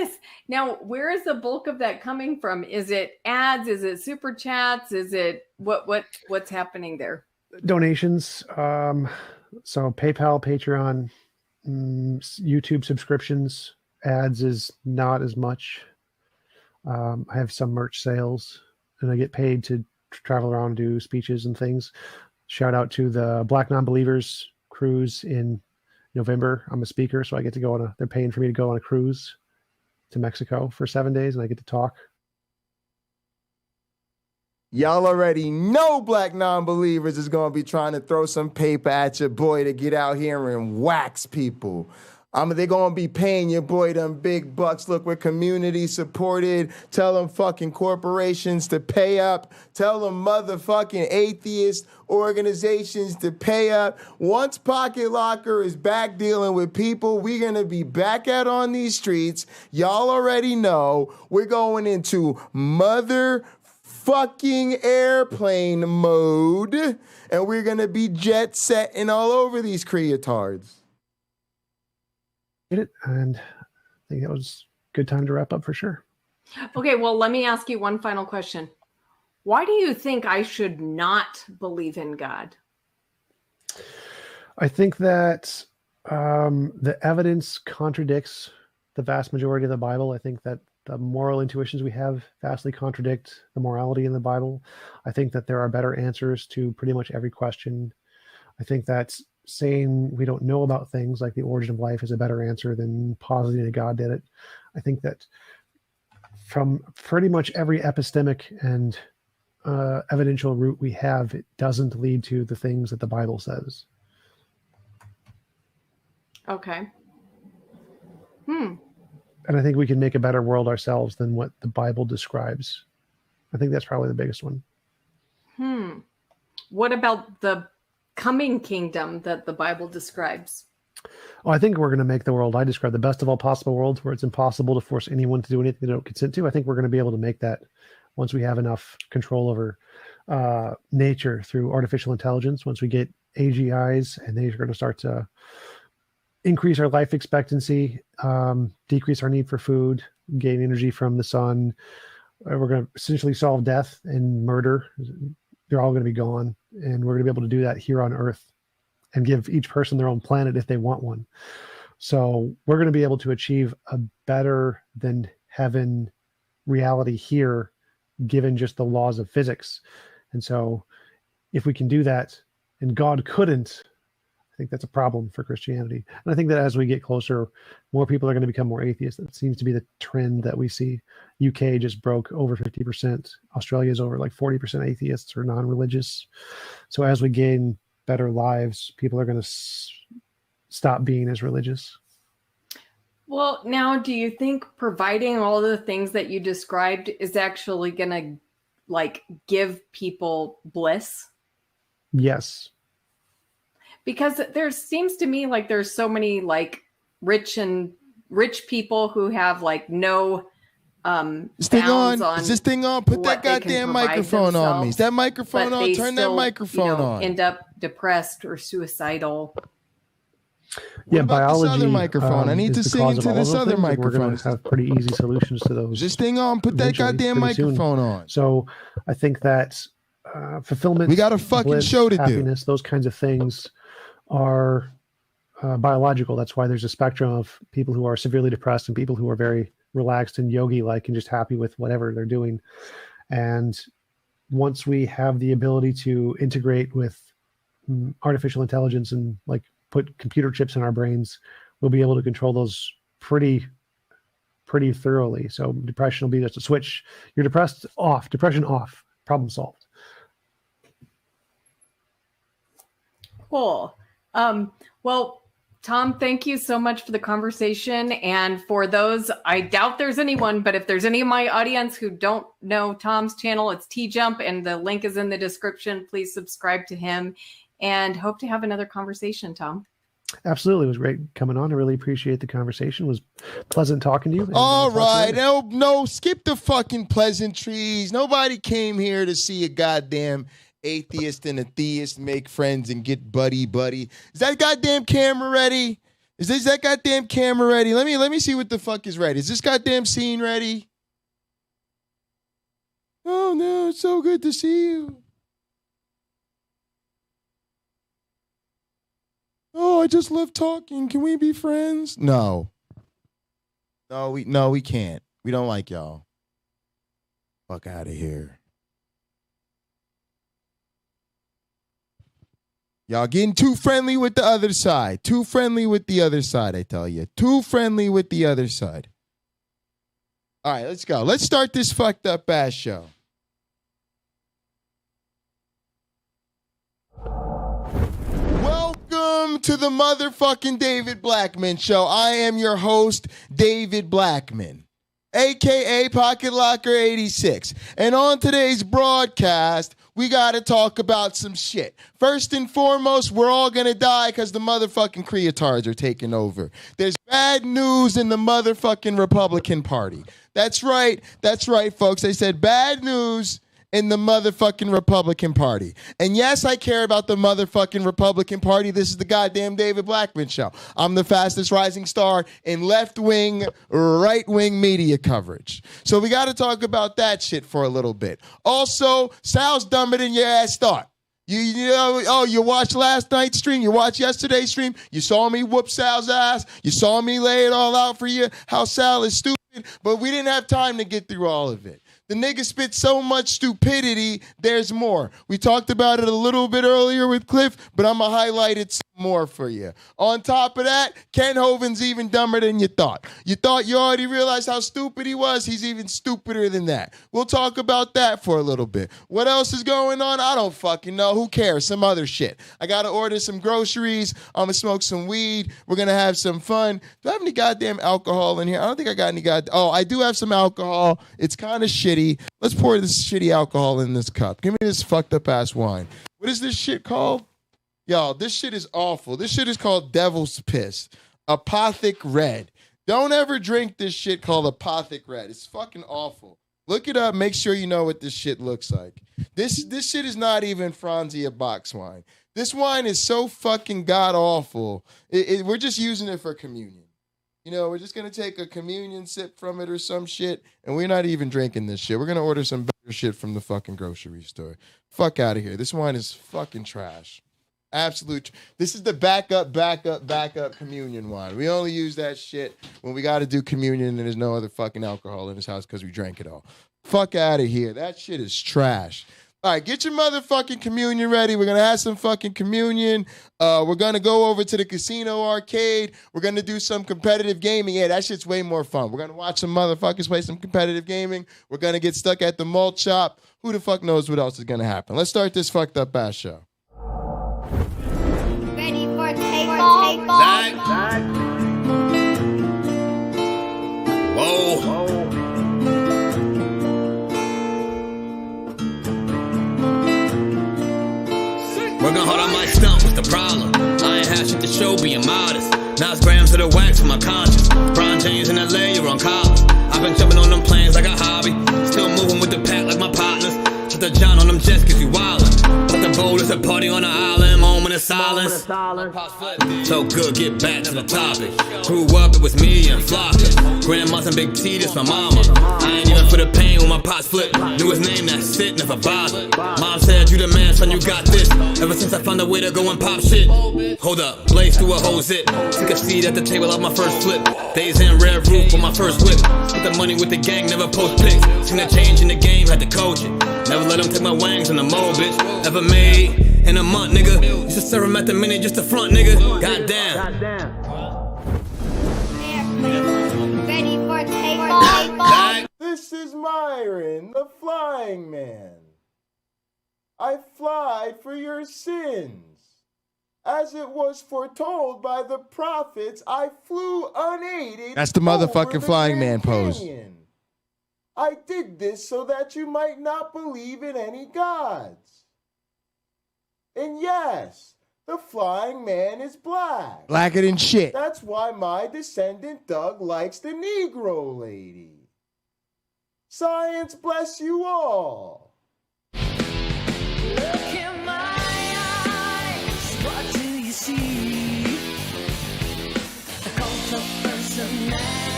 goodness. Now, where is the bulk of that coming from? Is it ads? Is it super chats? Is it what's happening there? Donations. So PayPal, Patreon, YouTube subscriptions. Ads is not as much. I have some merch sales, and I get paid to travel around and do speeches and things. Shout out to the Black Non-Believers cruise in November. I'm a speaker, so I get to go they're paying for me to go on a cruise to Mexico for 7 days, and I get to talk. Y'all already know Black Non-Believers is going to be trying to throw some paper at your boy to get out here and wax people. They're going to be paying your boy them big bucks. Look, we're community supported. Tell them fucking corporations to pay up. Tell them motherfucking atheist organizations to pay up. Once Pocket Locker is back dealing with people, we're going to be back out on these streets. Y'all already know we're going into motherfucking airplane mode, and we're going to be jet setting all over these creatards. And I think that was a good time to wrap up for sure. Okay, well, let me ask you one final question. Why do you think I should not believe in God? I think that the evidence contradicts the vast majority of the Bible. I think that the moral intuitions we have vastly contradict the morality in the Bible. I think that there are better answers to pretty much every question. I think that saying we don't know about things like the origin of life is a better answer than positing that God did it. I think that from pretty much every epistemic and evidential route we have, it doesn't lead to the things that the Bible says. Okay. And I think we can make a better world ourselves than what the Bible describes. I think that's probably the biggest one. What about the coming kingdom that the Bible describes? Oh, I think we're going to make the world I describe, the best of all possible worlds, where it's impossible to force anyone to do anything they don't consent to. I think we're going to be able to make that once we have enough control over nature through artificial intelligence. Once we get AGIs, and they're going to start to increase our life expectancy, decrease our need for food, gain energy from the sun. We're going to essentially solve death and murder. They're all going to be gone. And we're going to be able to do that here on Earth and give each person their own planet if they want one. So we're going to be able to achieve a better than heaven reality here, given just the laws of physics. And so if we can do that and God couldn't, I think that's a problem for Christianity. And I think that as we get closer, more people are going to become more atheist. That seems to be the trend that we see. UK just broke over 50%. Australia is over like 40% atheists or non-religious. So as we gain better lives, people are going to stop being as religious. Well, now, do you think providing all the things that you described is actually going to like give people bliss? Yes. Because there seems to me like there's so many like rich people who have like no Is this thing on? Put that goddamn microphone on me. Is that microphone on? Turn that microphone on. End up depressed or suicidal. Yeah, biology. This other microphone. I need to sing into this other microphone. We're going to have pretty easy solutions to those. Is this thing on? Put that goddamn microphone on. So I think that fulfillment, we got a fucking bliss, show to happiness, those kinds of things are biological. That's why there's a spectrum of people who are severely depressed and people who are very relaxed and yogi-like and just happy with whatever they're doing. And once we have the ability to integrate with artificial intelligence and like put computer chips in our brains, we'll be able to control those pretty thoroughly. So depression will be just a switch. You're depressed, off. Depression off. Problem solved. Cool. Well, Tom, thank you so much for the conversation. And for those, I doubt there's anyone, but if there's any of my audience who don't know Tom's channel, it's CHUMP, and the link is in the description. Please subscribe to him, and hope to have another conversation, Tom. Absolutely. It was great coming on. I really appreciate the conversation. It was pleasant talking to you. All right. No, skip the fucking pleasantries. Nobody came here to see a goddamn atheist and a theist make friends and get buddy. Is that goddamn camera ready? Is that goddamn camera ready? Let me see what the fuck is ready. Is this goddamn scene ready? Oh no, it's so good to see you. Oh, I just love talking. Can we be friends? No, we can't. We don't like y'all. Fuck out of here. Y'all getting too friendly with the other side. Too friendly with the other side, I tell you. Too friendly with the other side. All right, let's go. Let's start this fucked up ass show. Welcome to the motherfucking David Blackman Show. I am your host, David Blackman, a.k.a. Pocket Locker 86. And on today's broadcast, we got to talk about some shit. First and foremost, we're all going to die because the motherfucking creotards are taking over. There's bad news in the motherfucking Republican Party. That's right, folks. I said bad news in the motherfucking Republican Party. And yes, I care about the motherfucking Republican Party. This is the goddamn David Blackman Show. I'm the fastest rising star in left-wing, right-wing media coverage. So we got to talk about that shit for a little bit. Also, Sal's dumber than your ass thought. You watched last night's stream. You watched yesterday's stream. You saw me whoop Sal's ass. You saw me lay it all out for you. How Sal is stupid. but we didn't have time to get through all of it. The nigga spit so much stupidity, there's more. We talked about it a little bit earlier with Cliff, but I'm going to highlight it some more for you. On top of that, Ken Hovind's even dumber than you thought. You thought you already realized how stupid he was. He's even stupider than that. We'll talk about that for a little bit. What else is going on? I don't fucking know. Who cares? Some other shit. I got to order some groceries. I'm going to smoke some weed. We're going to have some fun. Do I have any goddamn alcohol in here? I don't think I got any goddamn... Oh, I do have some alcohol. It's kind of shitty. Let's pour this shitty alcohol in this cup. Give me this fucked up ass wine. What is this shit called? Y'all, this shit is awful. This shit is called Devil's Piss. Apothic Red. Don't ever drink this shit called Apothic Red. It's fucking awful. Look it up. Make sure you know what this shit looks like. This shit is not even Franzia box wine. This wine is so fucking god awful. We're just using it for communion. You know, we're just going to take a communion sip from it or some shit, and we're not even drinking this shit. We're going to order some better shit from the fucking grocery store. Fuck out of here. This wine is fucking trash. Absolute. This is the backup communion wine. We only use that shit when we got to do communion and there's no other fucking alcohol in this house because we drank it all. Fuck out of here. That shit is trash. All right, get your motherfucking communion ready. We're going to have some fucking communion. We're going to go over to the casino arcade. We're going to do some competitive gaming. Yeah, that shit's way more fun. We're going to watch some motherfuckers play some competitive gaming. We're going to get stuck at the malt shop. Who the fuck knows what else is going to happen? Let's start this fucked up ass show. Ready for takeoff? Whoa. Working hard on my stump, what's the problem? I ain't had shit to show, being modest. Now it's grams of the wax for my conscience. Brown James in LA, you're on college. I've been jumping on them planes like a hobby. Still moving with the pack like my partners. Shut the John on them jets cause you wildin'. But the bowl is a party on the island, moment of silence. So good, get back to the topic. Grew up, it was me and Flocka. Grandma's and Big T, this my mama. I ain't even for the pain when my pots flip. Knew his name, that's it, never bothered. Mom said, you the man, son, you got this. Ever since I found a way to go and pop shit. Hold up, blaze through a whole zip. Took a seat at the table of my first flip. Days in red roof with my first whip. Spent the money with the gang, never post pics. Seen the change in the game, had to coach it. Never let them take my wangs on the mold, bitch. Never made in a month, nigga. Used to serve him at the minute just the front, nigga. Goddamn. Ready for takeoff? This is Myron, the flying man. I fly for your sins. As it was foretold by the prophets, I flew unaided. That's the motherfucking flying man pose. I did this so that you might not believe in any gods. And yes, the flying man is black. Blacker than shit. That's why my descendant Doug likes the Negro lady. Science bless you all. Look in my eyes, what do you see? A cult of personality.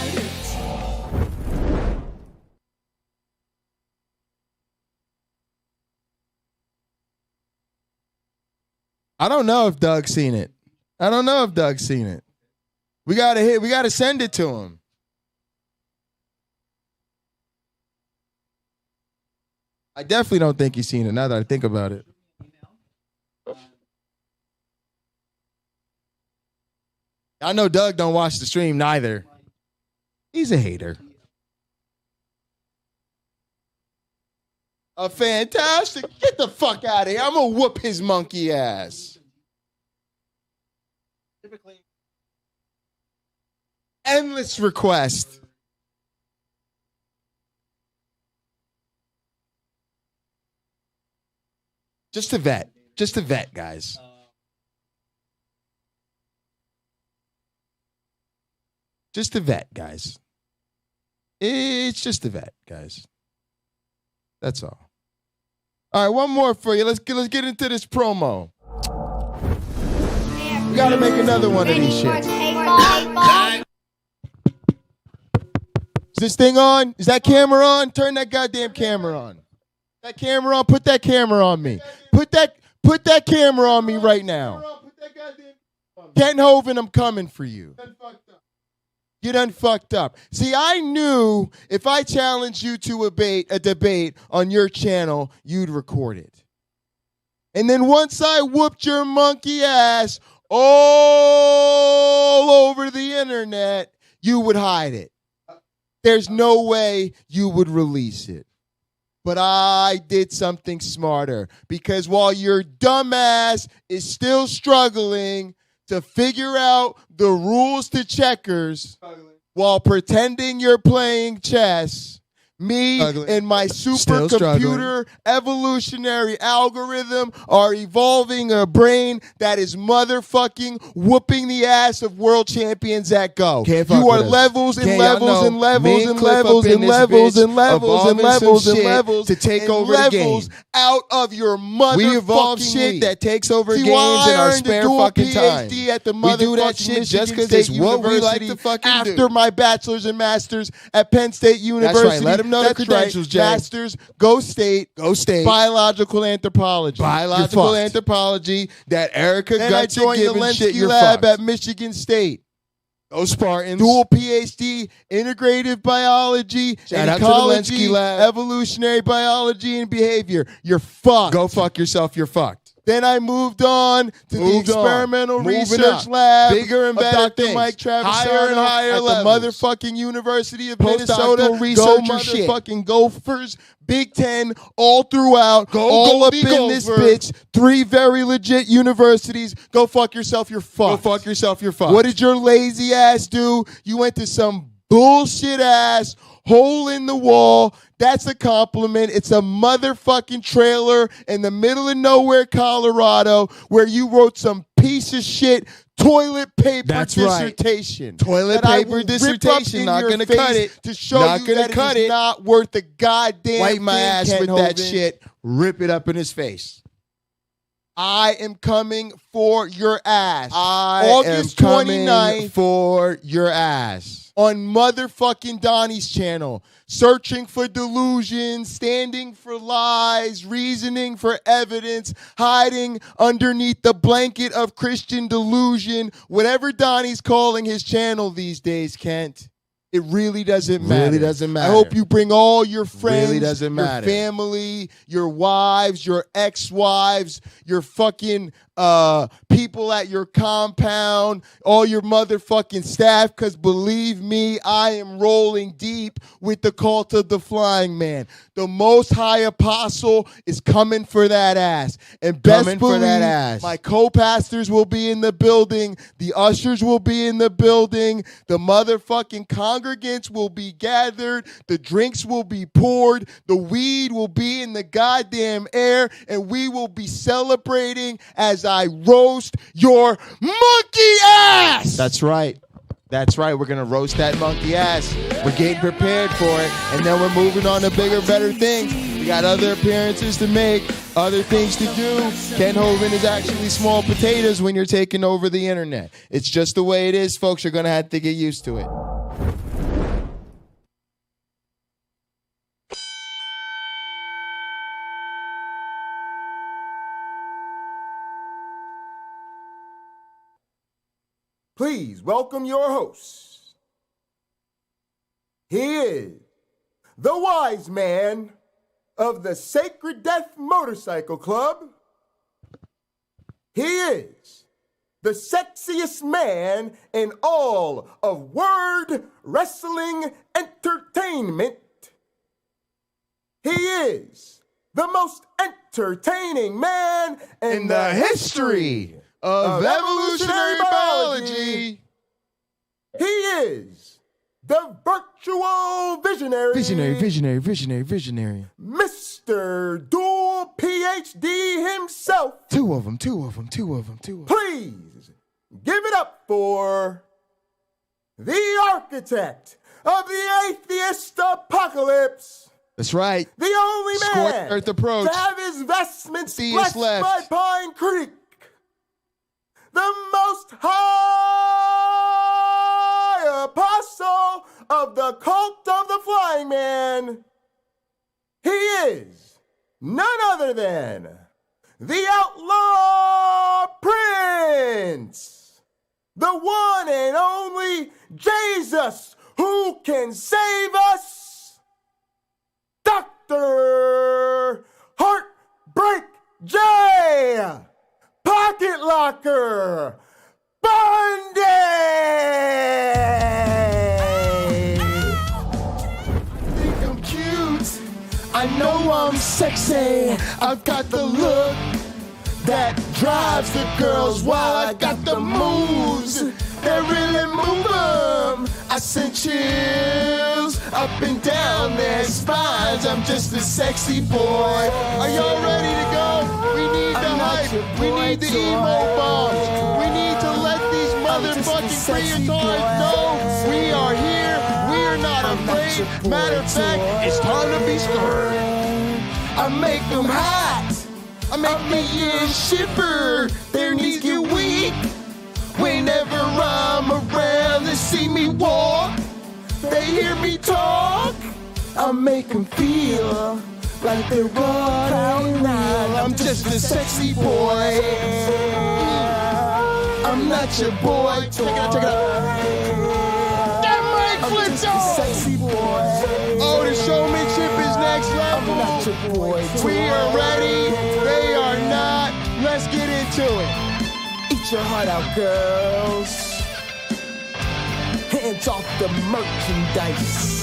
I don't know if Doug's seen it. We gotta send it to him. I definitely don't think he's seen it now that I think about it. I know Doug don't watch the stream neither. He's a hater. A fantastic. Get the fuck out of here. I'm gonna whoop his monkey ass. Typically. Endless request. Just a vet, guys. Just a vet, guys. It's just a vet, guys. That's all. All right, one more for you. Let's get into this promo. We gotta make another one of these shit. Is this thing on? Is that camera on? Turn that goddamn camera on. That camera on. Put that camera on me. Put that camera on me right now. Ken Hovind, I'm coming for you. You done fucked up. See, I knew if I challenged you to a debate on your channel, you'd record it. And then once I whooped your monkey ass all over the internet, you would hide it. There's no way you would release it. But I did something smarter, because while your dumbass is still struggling to figure out the rules to checkers while pretending you're playing chess, me and my supercomputer evolutionary algorithm are evolving a brain that is motherfucking whooping the ass of world champions at Go. You are levels and levels and levels and levels and levels and levels and levels and levels to take over the game. Out of your motherfucking We evolve shit that takes over games in our spare fucking time. At the We do that shit just because it's what we like to fucking do. After my bachelor's and master's at Penn State University. That's right. Let them know the credentials, Jay. Masters, Go State, biological anthropology. Biological anthropology, that Erica Then I Gutsy joined the Gibbons shit, LNCA you're lab fucked. at Michigan State. Go Spartans. Dual PhD, integrative biology, Shout out to the ecology, Lenski lab. evolutionary biology, and behavior. You're fucked. Go fuck yourself, you're fucked. Then I moved on to the experimental Moving research up. lab Bigger and of better Dr. things. Mike Travisano Higher and higher at levels. the motherfucking University of Postdoctoral Minnesota. researcher Go shit. motherfucking Gophers. Big Ten, all throughout, Go all up Goldie in this Gopher. bitch. 3 very legit universities. Go fuck yourself, you're fucked. Go fuck yourself, you're fucked. What did your lazy ass do? You went to some bullshit ass hole in the wall. That's a compliment. It's a motherfucking trailer in the middle of nowhere, Colorado, where you wrote some piece of shit toilet paper That's right. dissertation. Toilet that I paper will rip dissertation. up in Not your gonna face cut it. to show Not you gonna that cut it is it. not worth the goddamn Wipe my thing, ass Ken with that Hovind. shit. Rip it up in his face. I am coming for your ass. August am coming 29th for your ass. On motherfucking Donnie's channel. Searching for delusion, standing for lies, reasoning for evidence, hiding underneath the blanket of Christian delusion. Whatever Donnie's calling his channel these days, Kent. It really doesn't matter. Really doesn't matter. I hope you bring all your friends, Really doesn't your matter. family, your wives, your ex-wives, your fucking people at your compound, all your motherfucking staff, because believe me, I am rolling deep with the cult of the flying man. The Most High Apostle is coming for that ass. And best Coming for believe that ass. my co-pastors will be in the building. The ushers will be in the building. The motherfucking congregants will be gathered. The drinks will be poured. The weed will be in the goddamn air. And we will be celebrating as I roast your monkey ass. That's right. That's right. We're going to roast that monkey ass. We're getting prepared for it. And then we're moving on to bigger, better things. We got other appearances to make, other things to do. Ken Hovind is actually small potatoes when you're taking over the internet. It's just the way it is, folks. You're going to have to get used to it. Please welcome your host. He is the wise man of the Sacred Death Motorcycle Club. He is the sexiest man in all of word wrestling entertainment. He is the most entertaining man in the history of evolutionary biology. He is the virtual visionary. Visionary. Mr. Dual PhD himself. Two of them. Please give it up for the architect of the atheist apocalypse. That's right. The only Scorched man earth approach. to have his vestments Theist blessed left. by Pine Creek. The most high apostle of the cult of the flying man. He is none other than the outlaw prince, the one and only Jesus, who can save us, Dr. Heartbreak J, Pocket Locker, BUNDY! Think I'm cute, I know I'm sexy, I've got the look that drives the girls wild. I got the moves that really move them. I send chills up and down their spines. I'm just a sexy boy. Are y'all ready to go? We need the hype. We need the emo bombs. We need to let these motherfucking creators know we are here. We are not afraid. Matter of fact, it's time to be stirred. I make them hot. I make the ears shiver, their knees get weak. Whenever I'm around, they see me walk, they hear me talk. I make them feel like they're running wild. I'm just a sexy boy. I'm not your boy. Check it out, check it out. That mic flipped off. Sexy boy. Oh, the showmanship is next level. I'm not your boy. We are ready. They are not. Let's get into it. Eat your heart out, girls. Hands off the merchandise.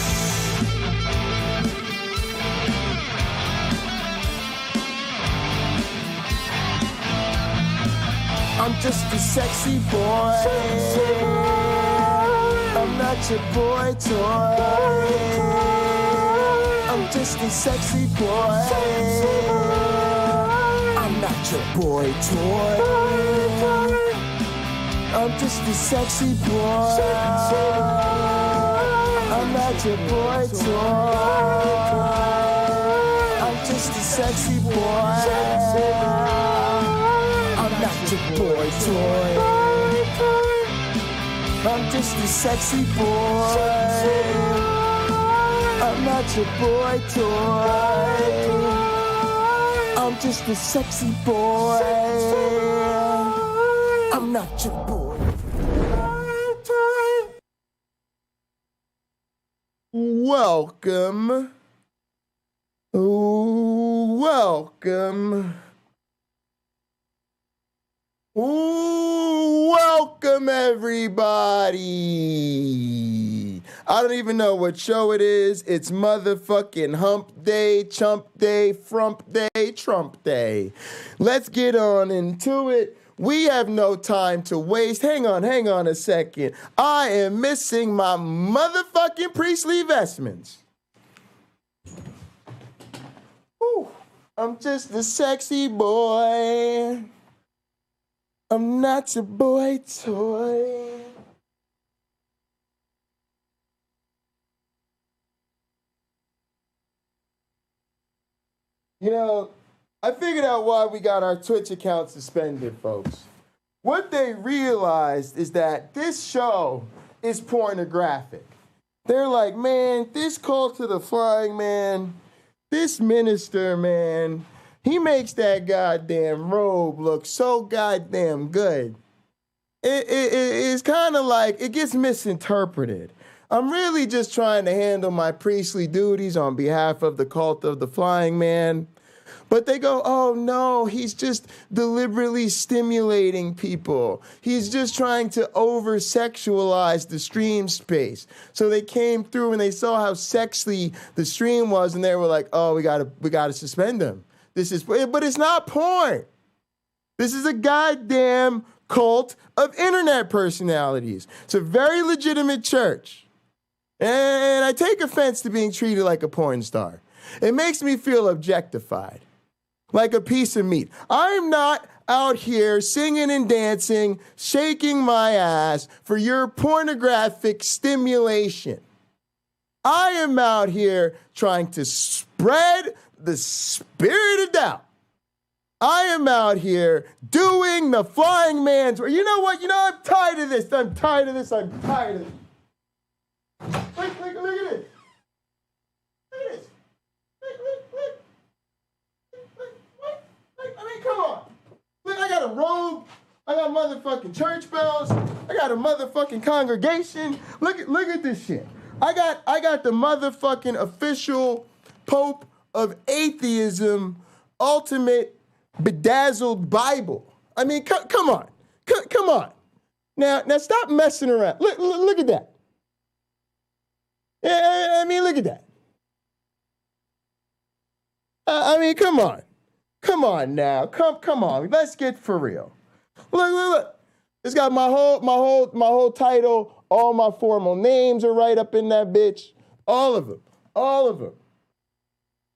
I'm just a sexy boy. I'm not your boy toy. I'm just a sexy boy. I'm not your boy toy. I'm just a sexy boy. I'm not your boy toy. I'm just a sexy boy. I'm not your boy toy. I'm just a sexy boy. I'm not your boy toy. I'm just a sexy boy. I'm not your boy toy. Welcome. Welcome. Welcome, everybody. I don't even know what show it is. It's motherfucking hump day, chump day, frump day, Trump day. Let's get on into it. We have no time to waste. Hang on a second. I am missing my motherfucking priestly vestments. Whew. I'm just a sexy boy. I'm not your boy toy. You know, I figured out why we got our Twitch account suspended, folks. What they realized is that this show is pornographic. They're like, man, this cult of the flying man, this minister, man, he makes that goddamn robe look so goddamn good. It's kind of like, it gets misinterpreted. I'm really just trying to handle my priestly duties on behalf of the cult of the flying man. But they go, oh no, he's just deliberately stimulating people. He's just trying to over-sexualize the stream space. So they came through and they saw how sexy the stream was, and they were like, oh, we gotta suspend him. But it's not porn. This is a goddamn cult of internet personalities. It's a very legitimate church. And I take offense to being treated like a porn star. It makes me feel objectified, like a piece of meat. I'm not out here singing and dancing, shaking my ass for your pornographic stimulation. I am out here trying to spread the spirit of doubt. I am out here doing the flying man's work. You know what? I'm tired of this. I'm tired of this. Look at this. Look at this. Look. I mean, come on. Look, I got a robe. I got got motherfucking church bells. I got a motherfucking congregation. Look at this shit. I got the motherfucking official Pope of Atheism, ultimate bedazzled Bible. I mean, come on. Come on. Now stop messing around. Look at that. I mean, look at that. I mean, come on. Come on now. Come on. Let's get for real. Look. It's got my whole title. All my formal names are right up in that bitch. All of them.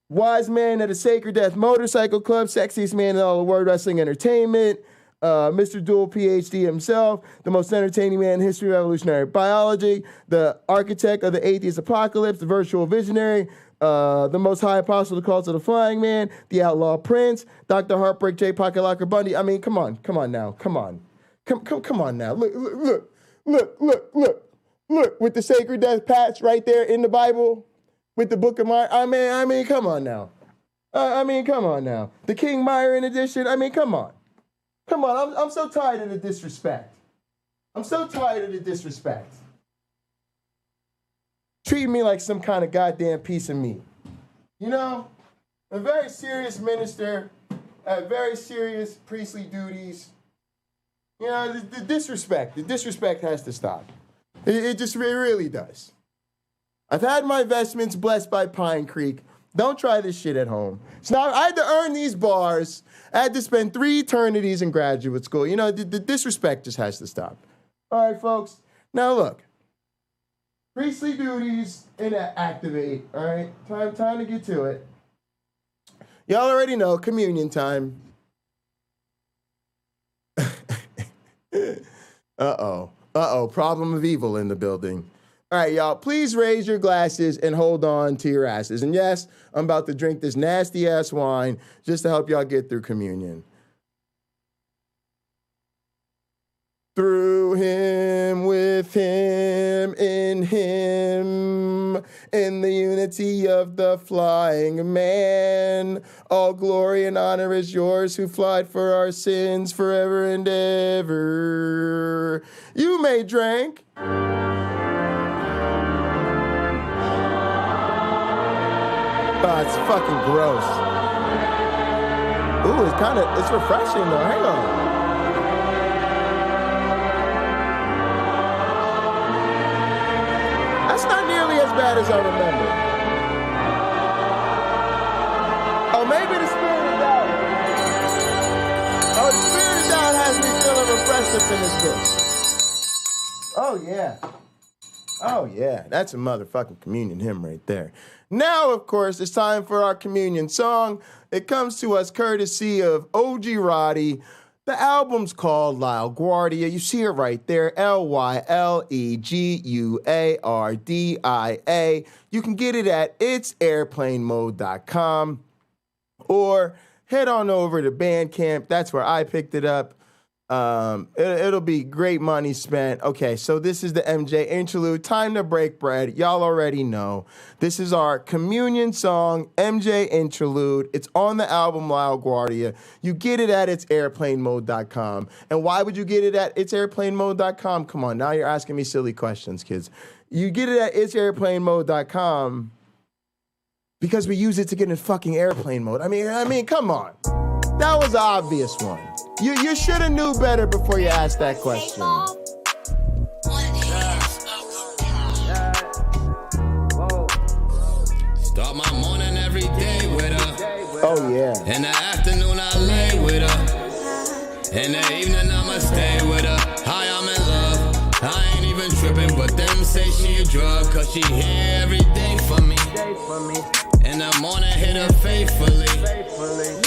Wise man at a Sacred Death Motorcycle Club, sexiest man in all of World Wrestling Entertainment, Mr. Dual PhD himself, the most entertaining man in history of evolutionary biology, the architect of the atheist apocalypse, the virtual visionary, the most high apostle of the cult of the flying man, the outlaw prince, Dr. Heartbreak J. Pocket Locker Bundy. I mean, come on now. Come on now. Look, with the Sacred Death patch right there in the Bible, with the Book of Myron. I mean, come on now. Come on now. The King Myron edition. I mean, come on. I'm so tired of the disrespect. Treating me like some kind of goddamn piece of meat. You know, a very serious minister, at very serious priestly duties. You know, the disrespect has to stop. It really does. I've had my vestments blessed by Pine Creek. Don't try this shit at home. So now I had to earn these bars. I had to spend 3 eternities in graduate school. You know, the disrespect just has to stop. All right, folks. Now look. Priestly duties and activate. All right, time to get to it. Y'all already know, communion time. Uh-oh, problem of evil in the building. All right, y'all, please raise your glasses and hold on to your asses. And yes, I'm about to drink this nasty-ass wine just to help y'all get through communion. Through him, with him, in the unity of the flying man. All glory and honor is yours who flied for our sins forever and ever. You may drink. Oh, it's fucking gross. Ooh, it's refreshing though. Hang on. That's not nearly as bad as I remember. Oh, maybe the Spirit of God. Oh, the Spirit of God has me feeling refreshed up in this bitch. Oh, yeah. That's a motherfucking communion hymn right there. Now, of course, it's time for our communion song. It comes to us courtesy of OG Roddy. The album's called LaGuardia. You see it right there, LYLEGUARDIA. You can get it at itsairplanemode.com or head on over to Bandcamp. That's where I picked it up. It'll be great money spent. Okay, so this is the MJ interlude. Time to break bread. Y'all already know. This is our communion song, MJ interlude. It's on the album LaGuardia. You get it at itsairplanemode.com. And why would you get it at itsairplanemode.com? Come on, now you're asking me silly questions, kids. You get it at itsairplanemode.com because we use it to get in fucking airplane mode. I mean, come on. That was an obvious one. You should have knew better before you asked that question. Start my morning every day with her. Oh, yeah. In the afternoon, I lay with her. In the evening, I'ma stay with her. Hi, I'm in love. I ain't even tripping, but them say she a drug, cause she hear everything for me. In the morning, hit her faithfully.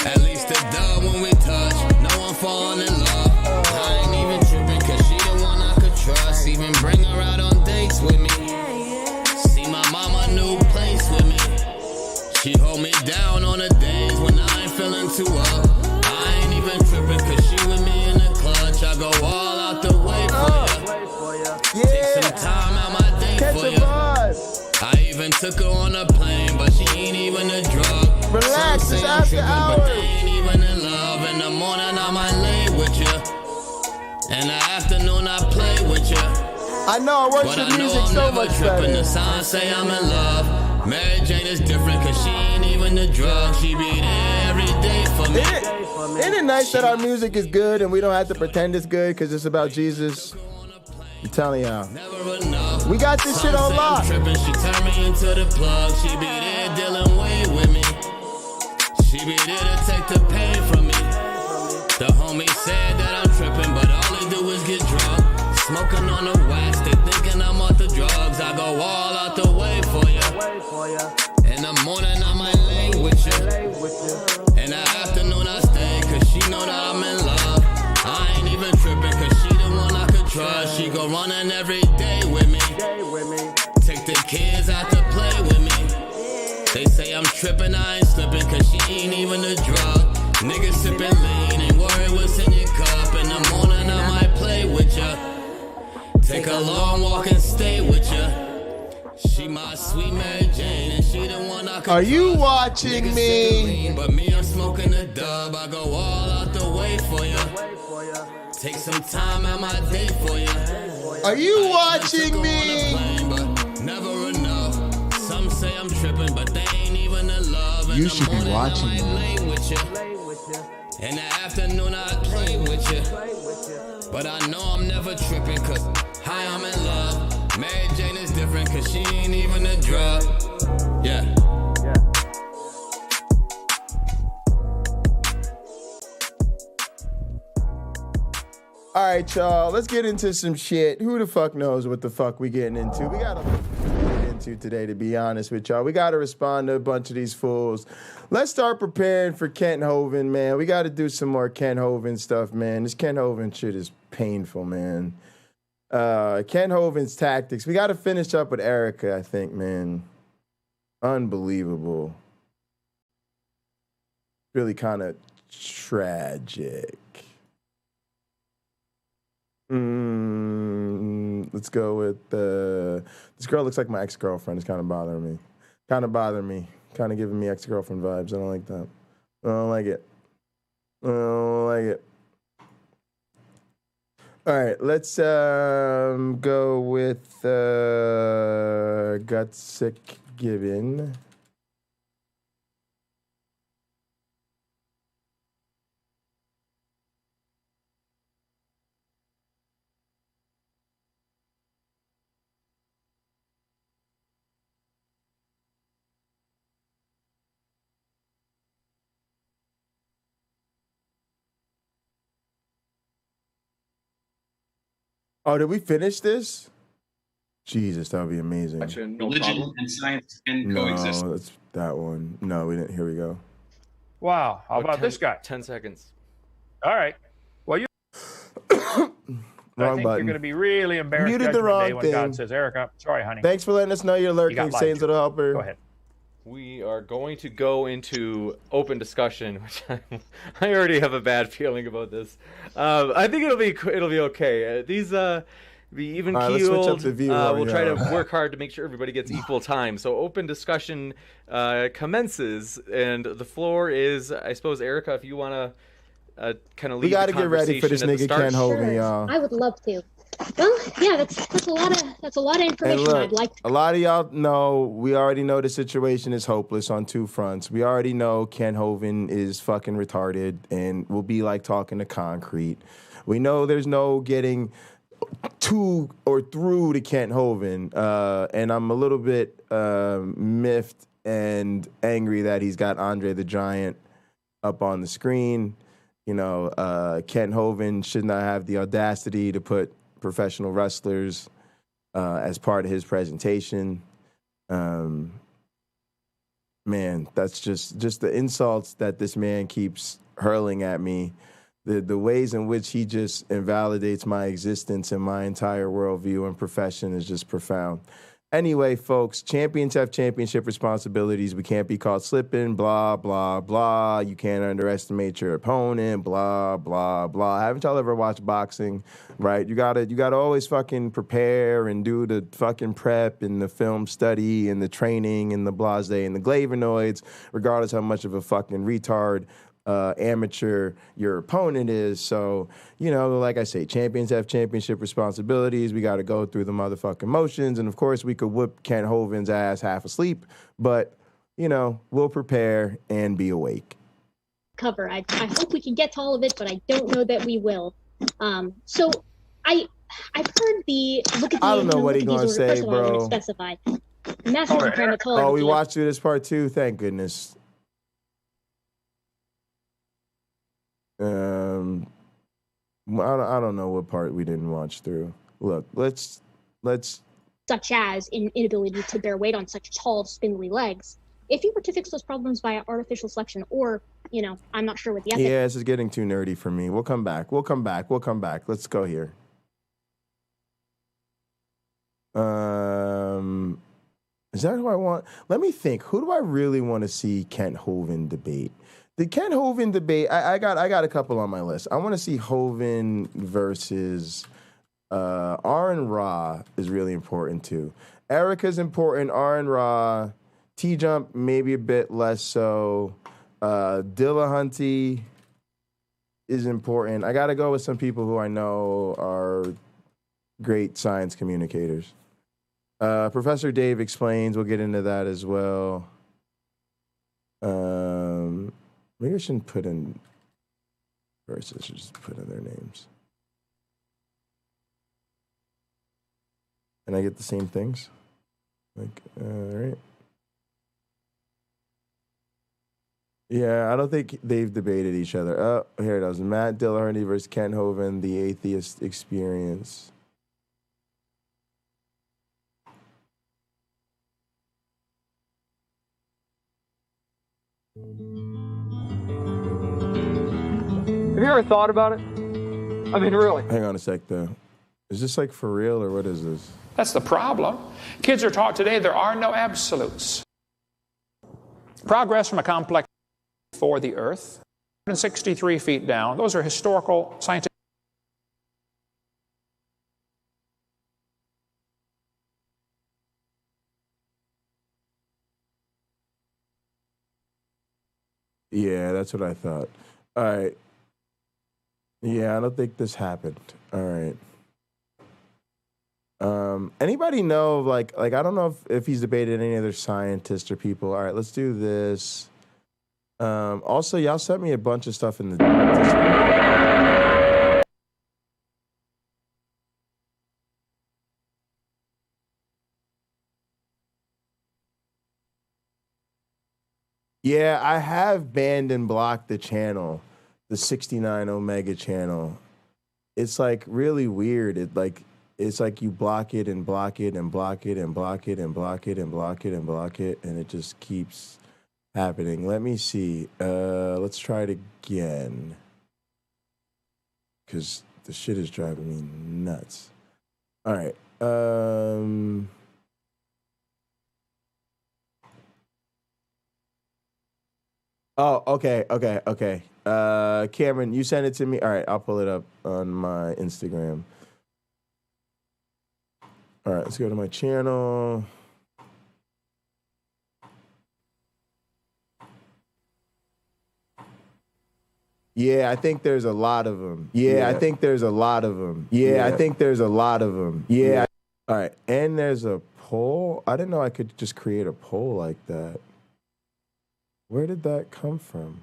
At least a dub when we touch. No one falling in love. I ain't even tripping, cause she the one I could trust. Even bring her out on dates with me. See my mama new place with me. She hold me down on the days when I ain't feeling too up. I ain't even tripping, cause she with me in the clutch. I go all out the way for ya. Take some time out my day for ya. I even took her on a plane, but she ain't even a drug. Relax, it's after hours. But they ain't even in love. In the morning, I might lay with you. In the afternoon I play with ya. I know, I worship music so much better. The signs say I'm in love. Mary Jane is different cause she ain't even the drug. She be there every day for me. Isn't it nice that our music is good and we don't have to pretend it's good because it's about Jesus? I'm telling y'all. We got this shit on lock. She turned me into the plug. She be there dealing way with me. She be there to take the pain from me. The homie said that I'm tripping, but all they do is get drunk. Smoking on the wax, they thinking I'm off the drugs. I go all out the way for ya. In the morning I might lay with ya. In the afternoon I stay, cause she know that I'm in love. I ain't even tripping, cause she the one I could trust. She go running every day with me. Take the kids out to play with me. They say I'm tripping, I ain't slipping, cause she ain't even a drug. Niggas sipping lean, ain't worried what's in your cup. In the morning I might play with ya. Take a long walk and stay with ya. She my sweet Mary Jane, and she the one I could. Are you watching me? But me, I'm smoking a dub. I go all out the way for ya. Take some time out my day for ya. Are you watching me? Never enough. Some say I'm tripping, but they ain't even in love. You should be watching me. In the afternoon I play with you. But I know I'm never tripping, cause hi, I'm in love. Mary Jane is different, cause she ain't even a drug. Yeah. All right, y'all, let's get into some shit. Who the fuck knows what the fuck we getting into? We got to get into today, to be honest with y'all. We got to respond to a bunch of these fools. Let's start preparing for Kent Hovind, man. We got to do some more Kent Hovind stuff, man. This Kent Hovind shit is painful, man. Kent Hovind's tactics. We got to finish up with Erica, I think, man. Unbelievable. Really kind of tragic. Let's go with this girl looks like my ex-girlfriend. It's kind of bothering me. Kind of giving me ex-girlfriend vibes. I don't like that. I don't like it. All right, let's go with Gutsick Gibbon. Oh, did we finish this? Jesus, that would be amazing. Religion and science can coexist. No, that's that one. No, we didn't. Here we go. Wow. How about this guy? 10 seconds. All right. Well, you. I think you're going to be really embarrassed. Muted the wrong when thing. God says, Erica, sorry, honey. Thanks for letting us know you're lurking. Saints of the Helper. Go ahead. We are going to go into open discussion, which I already have a bad feeling about this. I think it'll be okay. These be even keeled. We'll try to work hard to make sure everybody gets equal time. So open discussion commences, and the floor is, I suppose, Erica, if you want to kind of lead the conversation. We got to get ready for this nigga Ken Hovind, y'all. I would love to. Well, yeah, that's a lot of information. Look, I'd like to. A lot of y'all know, we already know the situation is hopeless on two fronts. We already know Ken Hovind is fucking retarded and will be like talking to concrete. We know there's no getting to or through to Kent Hovind, and I'm a little bit miffed and angry that he's got Andre the Giant up on the screen. You know, Kent Hovind should not have the audacity to put professional wrestlers as part of his presentation. Man, that's just the insults that this man keeps hurling at me. The ways in which he just invalidates my existence and my entire worldview and profession is just profound. Anyway, folks, champions have championship responsibilities. We can't be caught slipping, blah, blah, blah. You can't underestimate your opponent, blah, blah, blah. Haven't y'all ever watched boxing, right? You gotta always fucking prepare and do the fucking prep and the film study and the training and the blase and the flavonoids, regardless how much of a fucking retard amateur your opponent is. So, you know, like I say, champions have championship responsibilities. We got to go through the motherfucking motions. And of course, we could whoop Ken Hovind's ass half asleep, but, you know, we'll prepare and be awake. Cover. I hope we can get to all of it, but I don't know that we will. So I've heard the look at the. I don't know what he's gonna say, First of all, I want bro. to specify. Masters in primatology. Oh, we watched through this part too. Thank goodness. I don't know what part we didn't watch through. Look, let's. Such as inability to bear weight on such tall, spindly legs. If you were to fix those problems via artificial selection, or, you know, I'm not sure what the ethics. Yeah, this is getting too nerdy for me. We'll come back. Let's go here. Is that who I want? Let me think. Who do I really want to see Kent Hovind debate? The Kent Hovind debate, I got a couple on my list. I want to see Hovind versus Aaron Ra is really important too. Erica's important. Aaron Ra, T-Jump maybe a bit less so. Dillahunty is important. I got to go with some people who I know are great science communicators. Professor Dave Explains, we'll get into that as well. Maybe I shouldn't put in verses, I should just put in their names. And I get the same things? Like, all right. Yeah, I don't think they've debated each other. Oh, here it is. Matt Dillahunty versus Ken Hovind, the Atheist Experience. Have you ever thought about it? I mean, really. Hang on a sec, though. Is this like for real, or what is this? That's the problem. Kids are taught today there are no absolutes. Progress from a complex for the Earth, 163 feet down. Those are historical scientific. Yeah, that's what I thought. All right. Yeah, I don't think this happened. All right. Anybody know, like I don't know if he's debated any other scientists or people. All right, let's do this. Also, y'all sent me a bunch of stuff in the Yeah, I have banned and blocked the channel, the 69 Omega channel. It's like really weird. It's like you block it and block it and block it and block it and block it and block it and block it, and it just keeps happening. Let me see. Let's try it again. Because the shit is driving me nuts. All right. Oh, okay. Cameron, you sent it to me. All right, I'll pull it up on my Instagram. All right, let's go to my channel. Yeah, I think there's a lot of them. Yeah. I think there's a lot of them. Yeah. All right, and there's a poll. I didn't know I could just create a poll like that. Where did that come from?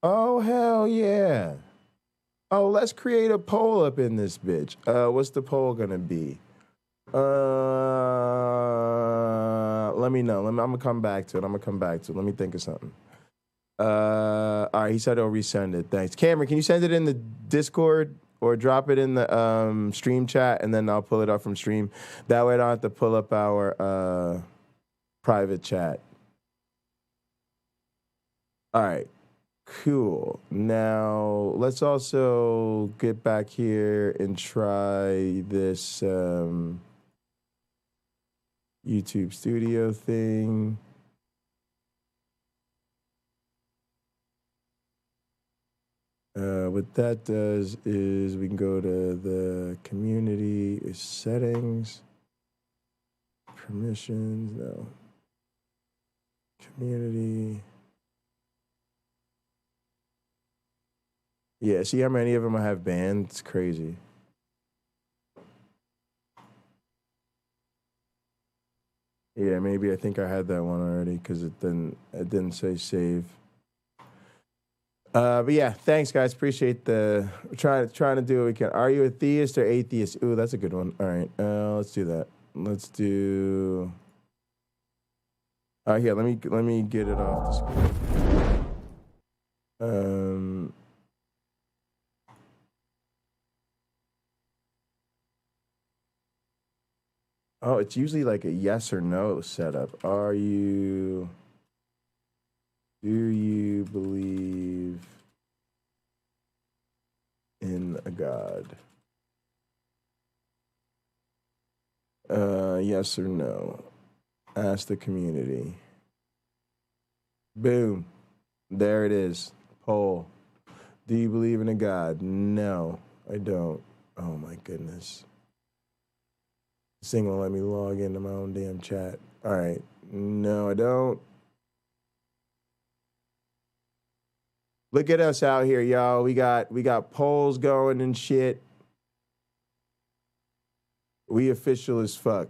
Oh, hell yeah. Oh, let's create a poll up in this bitch. What's the poll gonna be? Let me know. I'm gonna come back to it. Let me think of something. All right, he said he'll resend it. Thanks. Cameron, can you send it in the Discord or drop it in the stream chat, and then I'll pull it up from stream. That way I don't have to pull up our private chat. All right. Cool. Now, let's also get back here and try this YouTube studio thing. What that does is we can go to the community settings, permissions, no. community. Yeah, see how many of them I have banned? It's crazy. Yeah, maybe I think I had that one already because it didn't say save. But yeah, thanks guys. Appreciate trying to do what we can. Are you a theist or atheist? Ooh, that's a good one. All right, let's do that. Let's do. Here, let me get it off the screen. Oh, it's usually like a yes or no setup. Do you believe in a God? Yes or no. Ask the community. Boom. There it is. Poll. Do you believe in a God? No, I don't. Oh my goodness. This thing won't let me log into my own damn chat. All right. No, I don't. Look at us out here, y'all. We got polls going and shit. We official as fuck.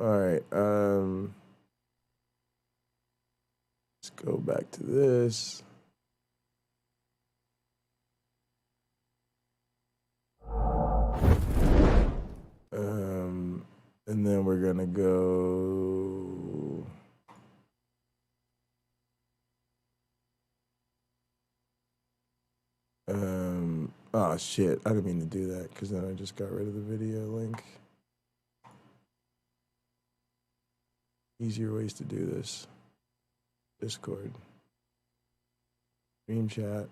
All right. Let's go back to this. And then we're gonna go. Oh shit! I didn't mean to do that because then I just got rid of the video link. Easier ways to do this. Discord. Stream chat.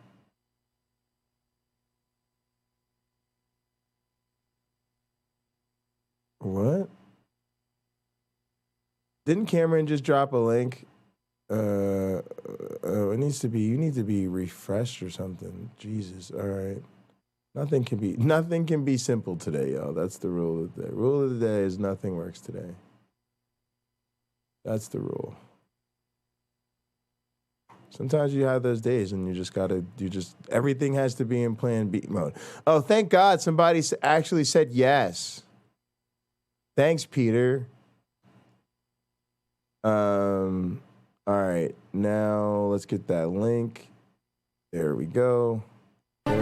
What? Didn't Cameron just drop a link? It needs to be. You need to be refreshed or something. Jesus. All right. Nothing can be simple today, y'all. That's the rule of the day. Rule of the day is nothing works today. That's the rule. Sometimes you have those days and everything has to be in plan B mode. Oh, thank God somebody actually said yes. Thanks, Peter. All right, now let's get that link. There we go. All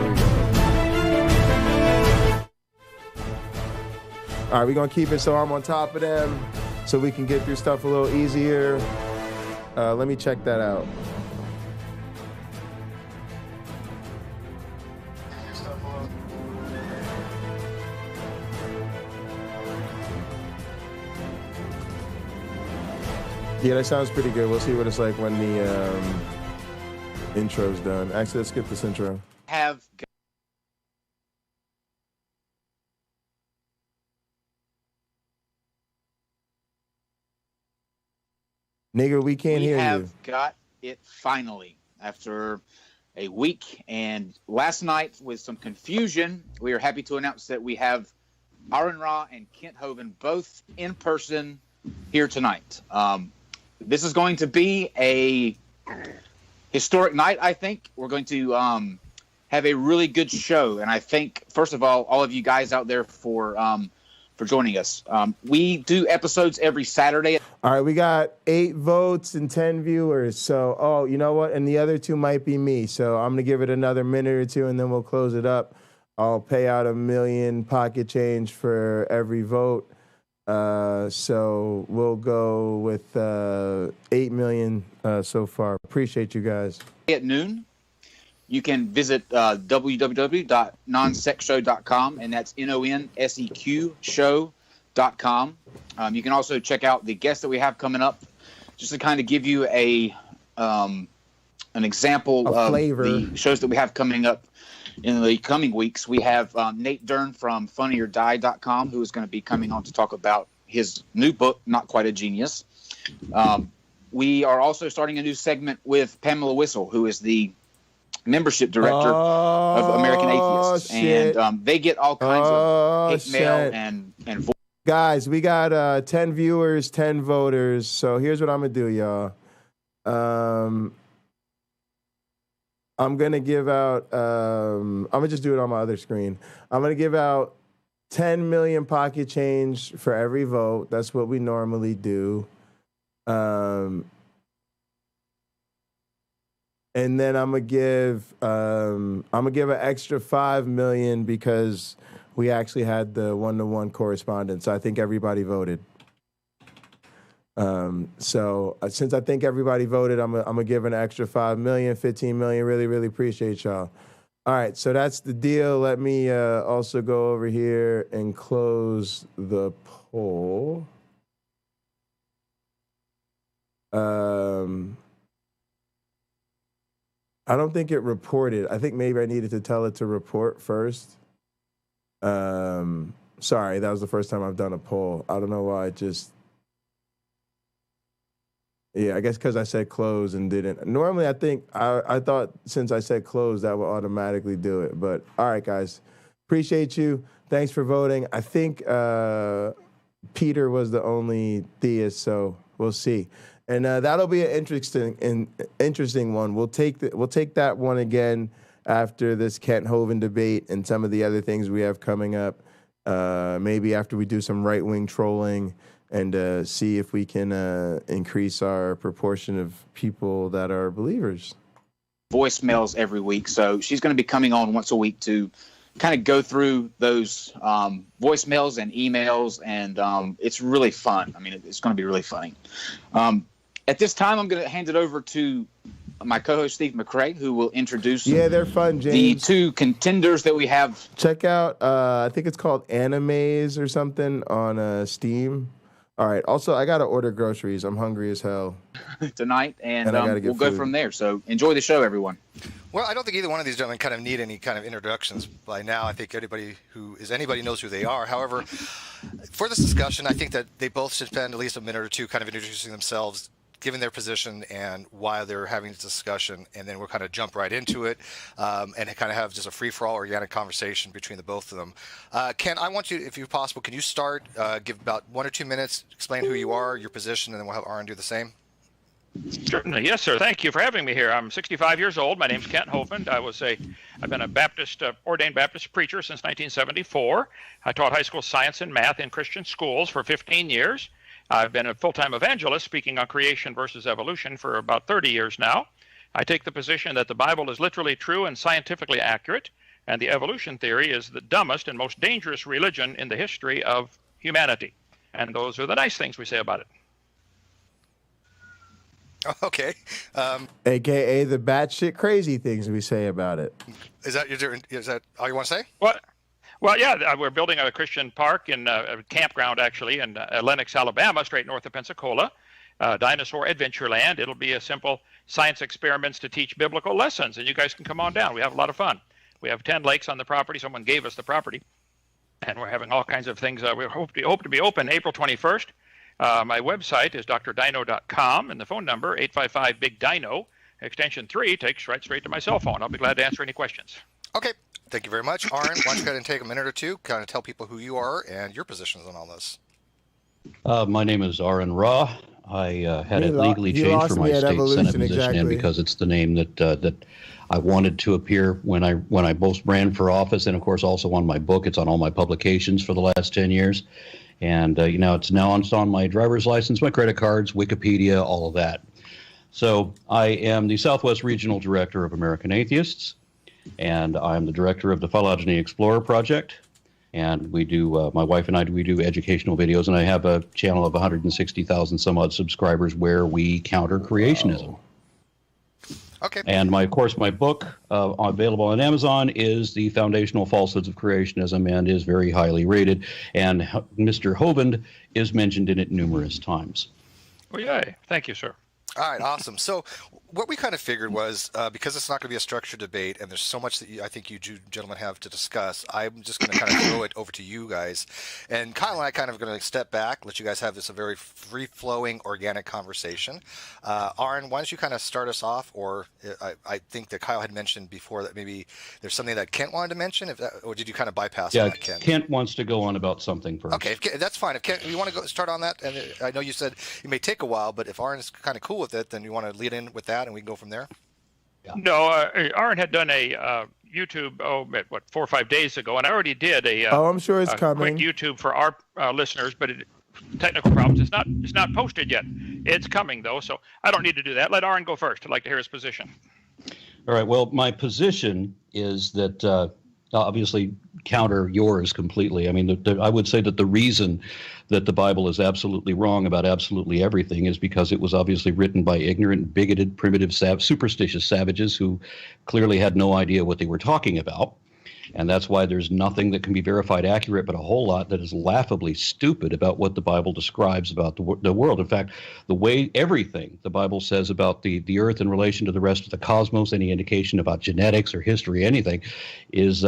right, we're gonna keep it so I'm on top of them so we can get through stuff a little easier. Let me check that out. Yeah, that sounds pretty good. We'll see what it's like when the intro's done. Actually, let's skip this intro. Nigga, we can't hear you. We have got it finally after a week. And last night, with some confusion, we are happy to announce that we have Aaron Ra and Kent Hovind both in person here tonight. This is going to be a historic night, I think. We're going to have a really good show. And I thank, first of all of you guys out there for joining us. We do episodes every Saturday. All right, we got 8 votes and 10 viewers. So, you know what? And the other 2 might be me. So I'm going to give it another minute or 2, and then we'll close it up. I'll pay out $1 million pocket change for every vote. So we'll go with 8 million so far. Appreciate you guys. At noon, you can visit www.nonseqshow.com, and that's NONSEQ show.com. You can also check out the guests that we have coming up, just to kind of give you an example of the shows that we have coming up in the coming weeks. We have Nate Dern from funnyordie.com, who is going to be coming on to talk about his new book, Not Quite a Genius. We are also starting a new segment with Pamela Whistle, who is the membership director of American Atheists. Shit. And they get all kinds of hate mail and Guys, we got 10 viewers, 10 voters. So here's what I'm going to do, y'all. I'm going to give out, I'm going to just do it on my other screen. I'm going to give out 10 million pocket change for every vote. That's what we normally do. And then I'm gonna give an extra 5 million because we actually had the 1-to-1 correspondence. I think everybody voted. So since I think everybody voted, I'm gonna give an extra 5 million, 15 million. Really, really appreciate y'all. All right, so that's the deal. Let me also go over here and close the poll. I don't think it reported. I think maybe I needed to tell it to report first. Sorry, that was the first time I've done a poll. I don't know why it just... Yeah, I guess because I said close and didn't. Normally, I think I thought since I said close, that would automatically do it. But all right, guys, appreciate you. Thanks for voting. I think Peter was the only theist, so we'll see. And that'll be an interesting one. We'll take that one again after this Kent Hovind debate and some of the other things we have coming up. Maybe after we do some right-wing trolling and see if we can increase our proportion of people that are believers. Voicemails every week, so she's going to be coming on once a week to kind of go through those voicemails and emails, and it's really fun. I mean, it's going to be really funny. At this time, I'm going to hand it over to my co-host, Steve McCrae, who will introduce they're fun, James. The two contenders that we have. Check out, I think it's called Animes or something on Steam. All right. Also, I got to order groceries. I'm hungry as hell. Tonight, and we'll go from there. So enjoy the show, everyone. Well, I don't think either one of these gentlemen kind of need any kind of introductions by now. I think anybody knows who they are. However, for this discussion, I think that they both should spend at least a minute or two kind of introducing themselves, giving their position and why they're having this discussion, and then we'll kind of jump right into it and kind of have just a free-for-all organic conversation between the both of them. Ken, I want you, if you're possible, can you start, give about 1 or 2 minutes, explain who you are, your position, and then we'll have Aaron do the same? Certainly, yes, sir. Thank you for having me here. I'm 65 years old. My name's Kent Hovind. I've been a Baptist, ordained Baptist preacher since 1974. I taught high school science and math in Christian schools for 15 years. I've been a full-time evangelist speaking on creation versus evolution for about 30 years now. I take the position that the Bible is literally true and scientifically accurate, and the evolution theory is the dumbest and most dangerous religion in the history of humanity. And those are the nice things we say about it. Okay. AKA the batshit crazy things we say about it. Is that all you want to say? What? Well, yeah, we're building a Christian park in a campground, actually, in Lenox, Alabama, straight north of Pensacola, Dinosaur Adventureland. It'll be a simple science experiments to teach biblical lessons, and you guys can come on down. We have a lot of fun. We have 10 lakes on the property. Someone gave us the property, and we're having all kinds of things. We hope to be open April 21st. My website is drdino.com, and the phone number, 855-BIG-DINO, extension 3, takes right straight to my cell phone. I'll be glad to answer any questions. Okay. Thank you very much. Aaron, why don't you go ahead and take a minute or two, kind of tell people who you are and your positions on all this. My name is Aaron Ra. I had it legally changed for my state Senate position in because it's the name that I wanted to appear when I both ran for office, and of course also on my book. It's on all my publications for the last 10 years. And it's on my driver's license, my credit cards, Wikipedia, all of that. So I am the Southwest Regional Director of American Atheists, and I'm the director of the Phylogeny Explorer Project. And we do, my wife and I, we do educational videos, and I have a channel of 160,000 some odd subscribers where we counter creationism. Okay. And my book available on Amazon is The Foundational Falsehoods of Creationism and is very highly rated. And Mr. Hovind is mentioned in it numerous times. Well, yay. Thank you, sir. All right, awesome. So what we kind of figured was because it's not going to be a structured debate, and there's so much that I think you gentlemen have to discuss. I'm just going to kind of throw it over to you guys, and Kyle and I kind of going to step back, let you guys have this a very free-flowing, organic conversation. Aaron, why don't you kind of start us off? Or I think that Kyle had mentioned before that maybe there's something that Kent wanted to mention, or did you kind of bypass that, Kent? Kent wants to go on about something first. Okay, that's fine. If Kent, you want to go start on that, and I know you said it may take a while, but if Aaron is kind of cool with it, then you want to lead in with that, and we can go from there. Yeah. No, Aaron had done a YouTube 4 or 5 days ago, and I already did a I'm sure it's coming. Quick YouTube for our listeners, but technical problems. It's not posted yet. It's coming though, so I don't need to do that. Let Aaron go first. I'd like to hear his position. All right. Well, my position is that obviously counter yours completely. I mean, I would say that the reason that the Bible is absolutely wrong about absolutely everything is because it was obviously written by ignorant, bigoted, primitive, superstitious savages who clearly had no idea what they were talking about. And that's why there's nothing that can be verified accurate, but a whole lot that is laughably stupid about what the Bible describes about the world. In fact, the way everything the Bible says about the earth in relation to the rest of the cosmos, any indication about genetics or history, anything, is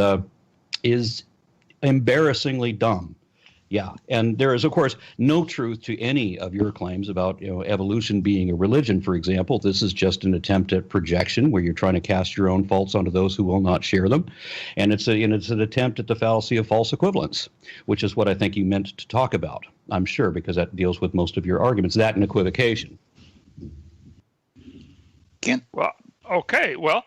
embarrassingly dumb. Yeah, and there is, of course, no truth to any of your claims about evolution being a religion, for example. This is just an attempt at projection where you're trying to cast your own faults onto those who will not share them. And it's an attempt at the fallacy of false equivalence, which is what I think you meant to talk about, I'm sure, because that deals with most of your arguments, that and equivocation. Ken? Well, okay. Well,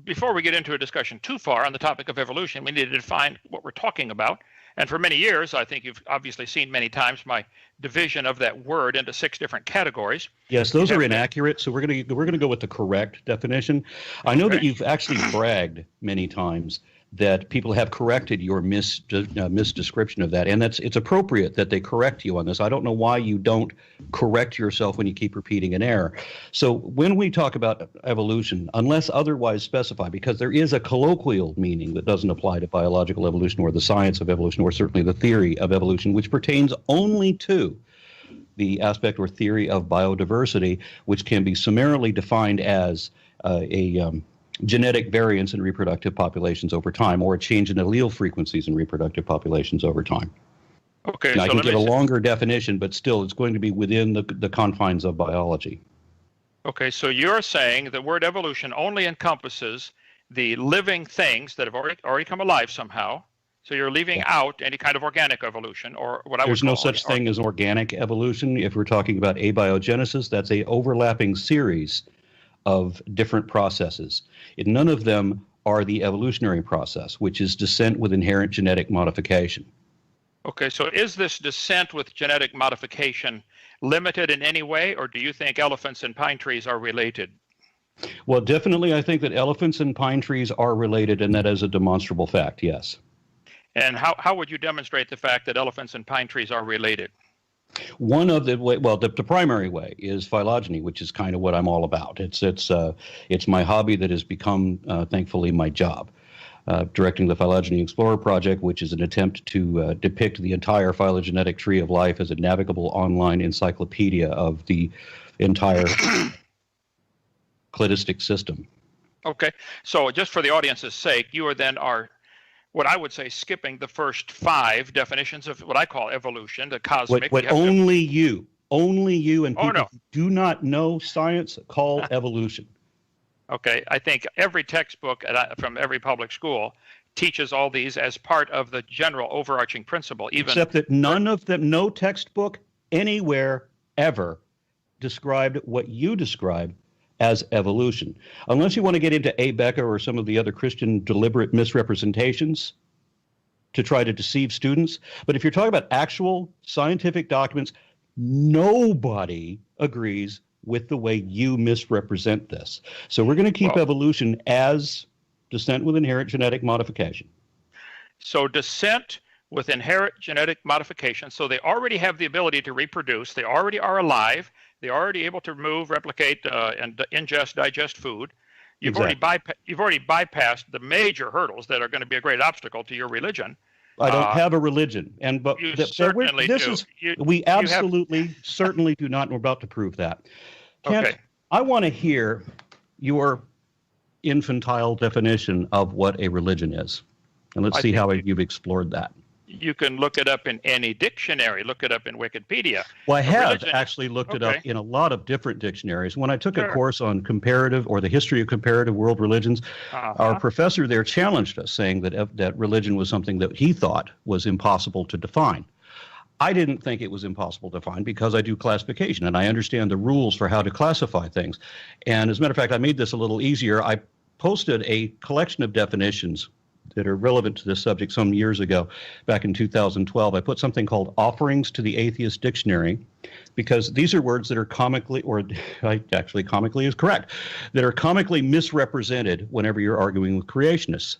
before we get into a discussion too far on the topic of evolution, we need to define what we're talking about. And for many years, I think you've obviously seen many times my division of that word into 6 different categories. Yes, those are inaccurate, so we're going to go with the correct definition. I know that you've actually bragged many times that people have corrected your misdescription of that, and it's appropriate that they correct you on this. I don't know why you don't correct yourself when you keep repeating an error. So when we talk about evolution, unless otherwise specified, because there is a colloquial meaning that doesn't apply to biological evolution or the science of evolution or certainly the theory of evolution, which pertains only to the aspect or theory of biodiversity, which can be summarily defined as genetic variance in reproductive populations over time, or a change in allele frequencies in reproductive populations over time. Okay, now, I can give a longer definition, but still it's going to be within the confines of biology. Okay, so you're saying the word evolution only encompasses the living things that have already come alive somehow. So you're leaving out any kind of organic evolution, or what I would call... There's no such thing as organic evolution. If we're talking about abiogenesis, that's a overlapping series of different processes. None of them are the evolutionary process, which is descent with inherent genetic modification. Okay, so is this descent with genetic modification limited in any way, or do you think elephants and pine trees are related? Well, definitely I think that elephants and pine trees are related, and that is a demonstrable fact, yes. And how would you demonstrate the fact that elephants and pine trees are related? One of the primary way is phylogeny, which is kind of what I'm all about. It's my hobby that has become, thankfully, my job. Directing the Phylogeny Explorer project, which is an attempt to depict the entire phylogenetic tree of life as a navigable online encyclopedia of the entire cladistic system. Okay, so just for the audience's sake, you are what I would say skipping the first 5 definitions of what I call evolution, the cosmic. What only you and people who do not know science call evolution. Okay, I think every textbook from every public school teaches all these as part of the general overarching principle. Except that none of them, no textbook anywhere ever described what you describe as evolution. Unless you want to get into A. Becker or some of the other Christian deliberate misrepresentations to try to deceive students. But if you're talking about actual scientific documents, nobody agrees with the way you misrepresent this. So we're going to keep evolution as descent with inherent genetic modification. So descent with inherent genetic modification. So they already have the ability to reproduce. They already are alive. They're already able to move, replicate, and ingest, digest food. You've already bypassed the major hurdles that are going to be a great obstacle to your religion. I don't have a religion, we absolutely certainly do not. And we're about to prove that. Kent, okay. I want to hear your infantile definition of what a religion is. And let's see how you've explored that. You can look it up in any dictionary. Look it up in Wikipedia. Well, I have actually looked it up in a lot of different dictionaries. When I took a course on comparative or the history of comparative world religions, our professor there challenged us, saying that religion was something that he thought was impossible to define. I didn't think it was impossible to define because I do classification and I understand the rules for how to classify things. And as a matter of fact, I made this a little easier. I posted a collection of definitions that are relevant to this subject some years ago, back in 2012. I put something called Offerings to the Atheist Dictionary, because these are words that are comically, or actually comically is correct, that are comically misrepresented whenever you're arguing with creationists.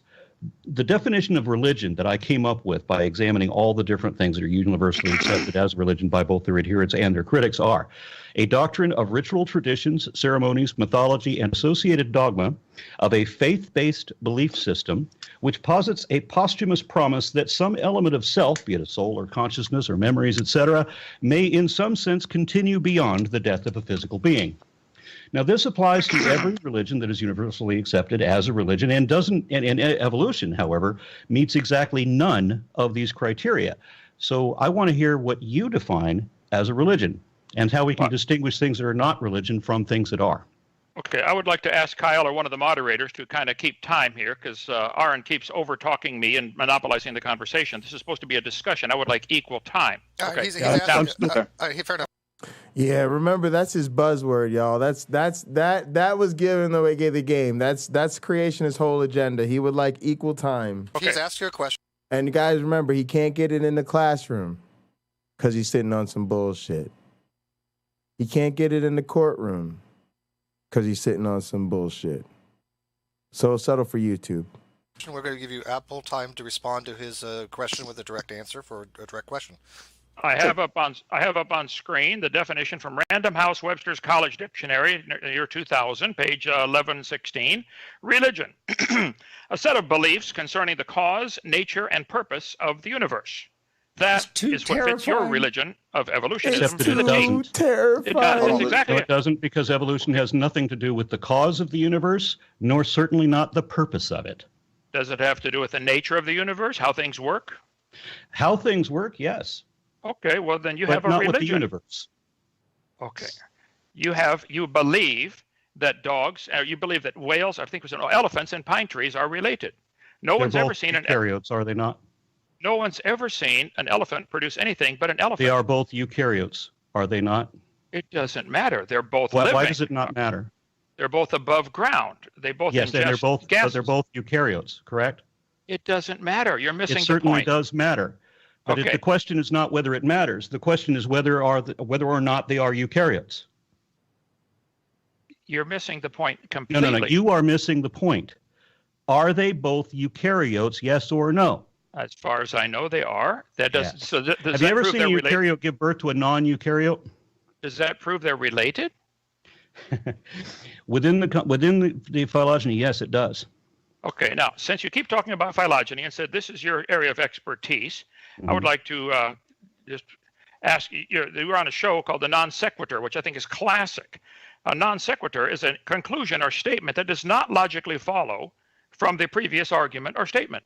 The definition of religion that I came up with by examining all the different things that are universally accepted as religion by both their adherents and their critics are a doctrine of ritual traditions, ceremonies, mythology, and associated dogma of a faith-based belief system which posits a posthumous promise that some element of self, be it a soul or consciousness or memories, etc., may in some sense continue beyond the death of a physical being. Now, this applies to every religion that is universally accepted as a religion and doesn't, and evolution, however, meets exactly none of these criteria. So I want to hear what you define as a religion and how we can distinguish things that are not religion from things that are. Okay, I would like to ask Kyle or one of the moderators to kind of keep time here, because Aaron keeps over-talking me and monopolizing the conversation. This is supposed to be a discussion. I would like equal time. Okay. Fair enough. Yeah, remember that's his buzzword, y'all. That was given away the game. That's creationist whole agenda. He would like equal time. Okay. He's asked you a question. And guys, remember, he can't get it in the classroom because he's sitting on some bullshit. He can't get it in the courtroom because he's sitting on some bullshit. So settle for YouTube. We're going to give you ample time to respond to his question with a direct answer for a direct question. I have up on screen the definition from Random House Webster's College Dictionary, year 2000, page 1116. Religion, a set of beliefs concerning the cause, nature, and purpose of the universe. That is what fits your religion of evolutionism. Except that it doesn't. Terrifying. It does, exactly. No, it doesn't, because evolution has nothing to do with the cause of the universe, nor certainly not the purpose of it. Does it have to do with the nature of the universe, how things work? How things work, yes. Okay, well then you but have a not religion. With the universe. Okay, you believe that dogs, you believe that whales, I think it was elephants and pine trees are related. No one's ever seen an eukaryotes, are they not? No one's ever seen an elephant produce anything but an elephant. They are both eukaryotes, are they not? It doesn't matter. They're both living. Why does it not matter? They're both above ground. They both ingest and they're both eukaryotes, correct? It doesn't matter. You're missing the point. It certainly does matter. But the question is not whether it matters. The question is whether or not they are eukaryotes. You're missing the point completely. No. You are missing the point. Are they both eukaryotes, yes or no? As far as I know, they are. That does. Yes. So does Have you ever seen a eukaryote give birth to a non-eukaryote? Does that prove they're related? Within the phylogeny, yes, it does. Okay. Now, since you keep talking about phylogeny and said this is your area of expertise, I would like to just ask you. You're on a show called The Non Sequitur, which I think is classic. A non sequitur is a conclusion or statement that does not logically follow from the previous argument or statement.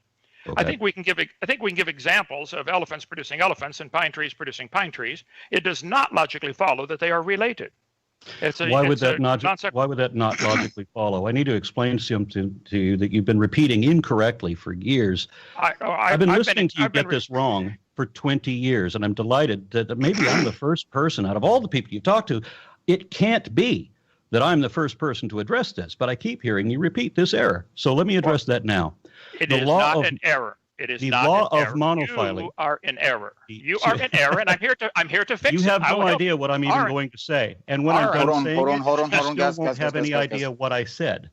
Okay. I think we can give examples of elephants producing elephants and pine trees producing pine trees. It does not logically follow that they are related. Why would that not logically follow? I need to explain something to you that you've been repeating incorrectly for years. I've been listening to you get this wrong for 20 years, and I'm delighted that maybe I'm the first person out of all the people you talk to. It can't be that I'm the first person to address this, but I keep hearing you repeat this error. So let me address that now. It is not an error. It is not an error. The law of monophyly. You are in error. You are in error, and I'm here to fix it. You have no idea what I'm even going to say. And when I'm done saying it, you still won't have any idea what I said.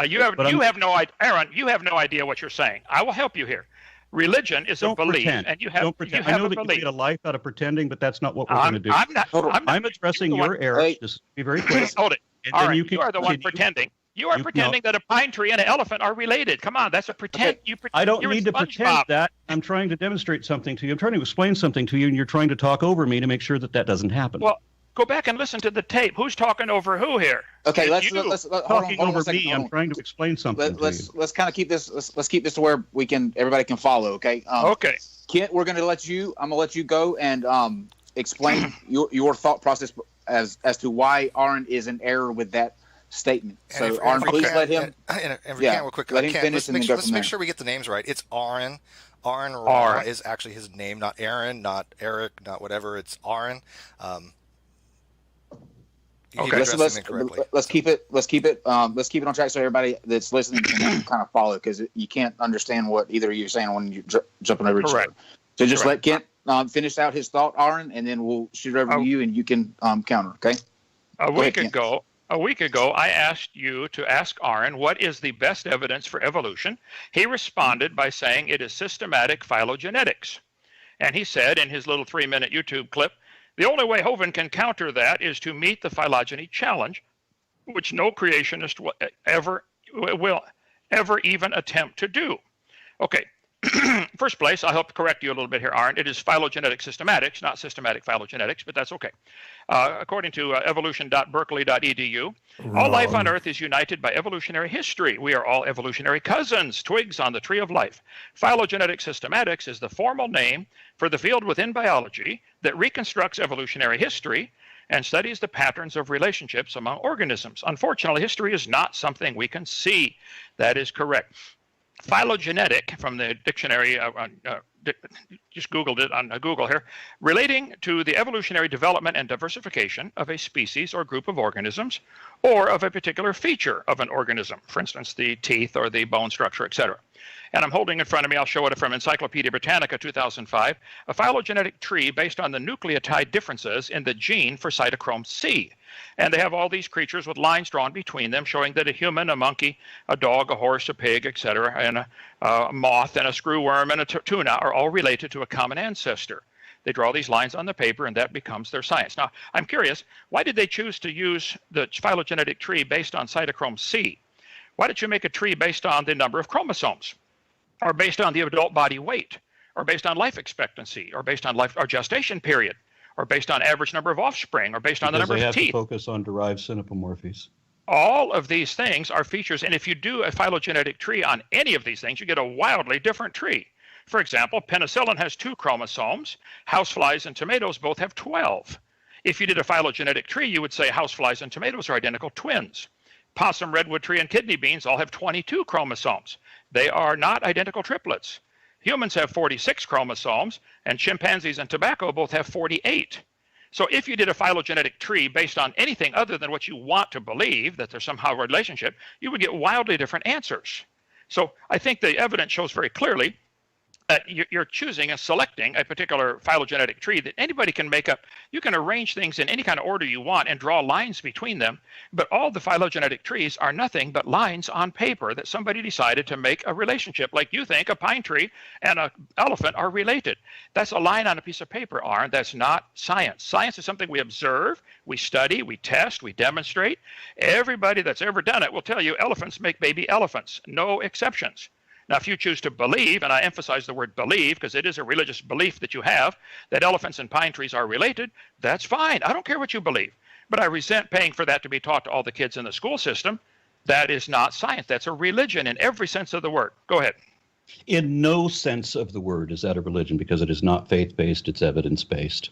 You have no idea, Aaron. You have no idea what you're saying. I will help you here. Religion is a belief, and you have don't pretend. I know that you made a life out of pretending, but that's not what we're going to do. I'm addressing your error. Just be very clear. Hold it. All right, you are the one pretending. You are pretending that a pine tree and an elephant are related. Come on, that's a pretend. I don't need to pretend that. I'm trying to demonstrate something to you. I'm trying to explain something to you, and you're trying to talk over me to make sure that doesn't happen. Well, Go back and listen to the tape. Who's talking over who here? Okay, let's talking over me. I'm trying to explain something. Let's kind of keep this. Let's keep this to where everybody can follow. Okay. Okay. Kent, I'm gonna let you go and explain your thought process as to why Aaron is in error with that statement. So Aaron, please let him. Real quick. Let him finish. Let's make sure we get the names right. It's Aaron. Aaron Ra is actually his name, not Aaron, not Eric, not whatever. It's Aaron. Okay, let's keep it on track so everybody that's listening can kind of follow, because you can't understand what either of you are saying when you're jumping over each other. So just let Kent finish out his thought, Aaron, and then we'll shoot it over to you and you can counter. Okay. A week ago, I asked you to ask Aaron what is the best evidence for evolution. He responded by saying it is systematic phylogenetics, and he said in his little 3-minute YouTube clip, the only way Hovind can counter that is to meet the phylogeny challenge, which no creationist will ever even attempt to do. Okay, first place, I hope to correct you a little bit here, Aaron. It is phylogenetic systematics, not systematic phylogenetics, but that's okay. According to evolution.berkeley.edu, all life on Earth is united by evolutionary history. We are all evolutionary cousins, twigs on the tree of life. Phylogenetic systematics is the formal name for the field within biology that reconstructs evolutionary history and studies the patterns of relationships among organisms. Unfortunately, history is not something we can see. That is correct. Phylogenetic, from the dictionary, just Googled it on Google here, relating to the evolutionary development and diversification of a species or group of organisms, or of a particular feature of an organism, for instance, the teeth or the bone structure, etc. And I'm holding in front of me, I'll show it from Encyclopedia Britannica 2005, a phylogenetic tree based on the nucleotide differences in the gene for cytochrome C. And they have all these creatures with lines drawn between them showing that a human, a monkey, a dog, a horse, a pig, etc., and a moth and a screwworm and a tuna are all related to a common ancestor. They draw these lines on the paper, and that becomes their science. Now, I'm curious, why did they choose to use the phylogenetic tree based on cytochrome C? Why did you make a tree based on the number of chromosomes, or based on the adult body weight, or based on life expectancy, or based on life or gestation period, or based on average number of offspring, or based on the number of teeth? They have to focus on derived synapomorphies. All of these things are features, and if you do a phylogenetic tree on any of these things, you get a wildly different tree. For example, penicillin has 2 chromosomes. Houseflies and tomatoes both have 12. If you did a phylogenetic tree, you would say houseflies and tomatoes are identical twins. Possum, redwood tree, and kidney beans all have 22 chromosomes. They are not identical triplets. Humans have 46 chromosomes, and chimpanzees and tobacco both have 48. So if you did a phylogenetic tree based on anything other than what you want to believe, that there's somehow a relationship, you would get wildly different answers. So I think the evidence shows very clearly that you're choosing and selecting a particular phylogenetic tree that anybody can make up. You can arrange things in any kind of order you want and draw lines between them, but all the phylogenetic trees are nothing but lines on paper that somebody decided to make a relationship. Like you think a pine tree and an elephant are related. That's a line on a piece of paper, Arn. That's not science. Science is something we observe, we study, we test, we demonstrate. Everybody that's ever done it will tell you elephants make baby elephants, no exceptions. Now, if you choose to believe, and I emphasize the word believe because it is a religious belief that you have, that elephants and pine trees are related, that's fine. I don't care what you believe. But I resent paying for that to be taught to all the kids in the school system. That is not science. That's a religion in every sense of the word. Go ahead. In no sense of the word is that a religion, because it is not faith-based, it's evidence-based.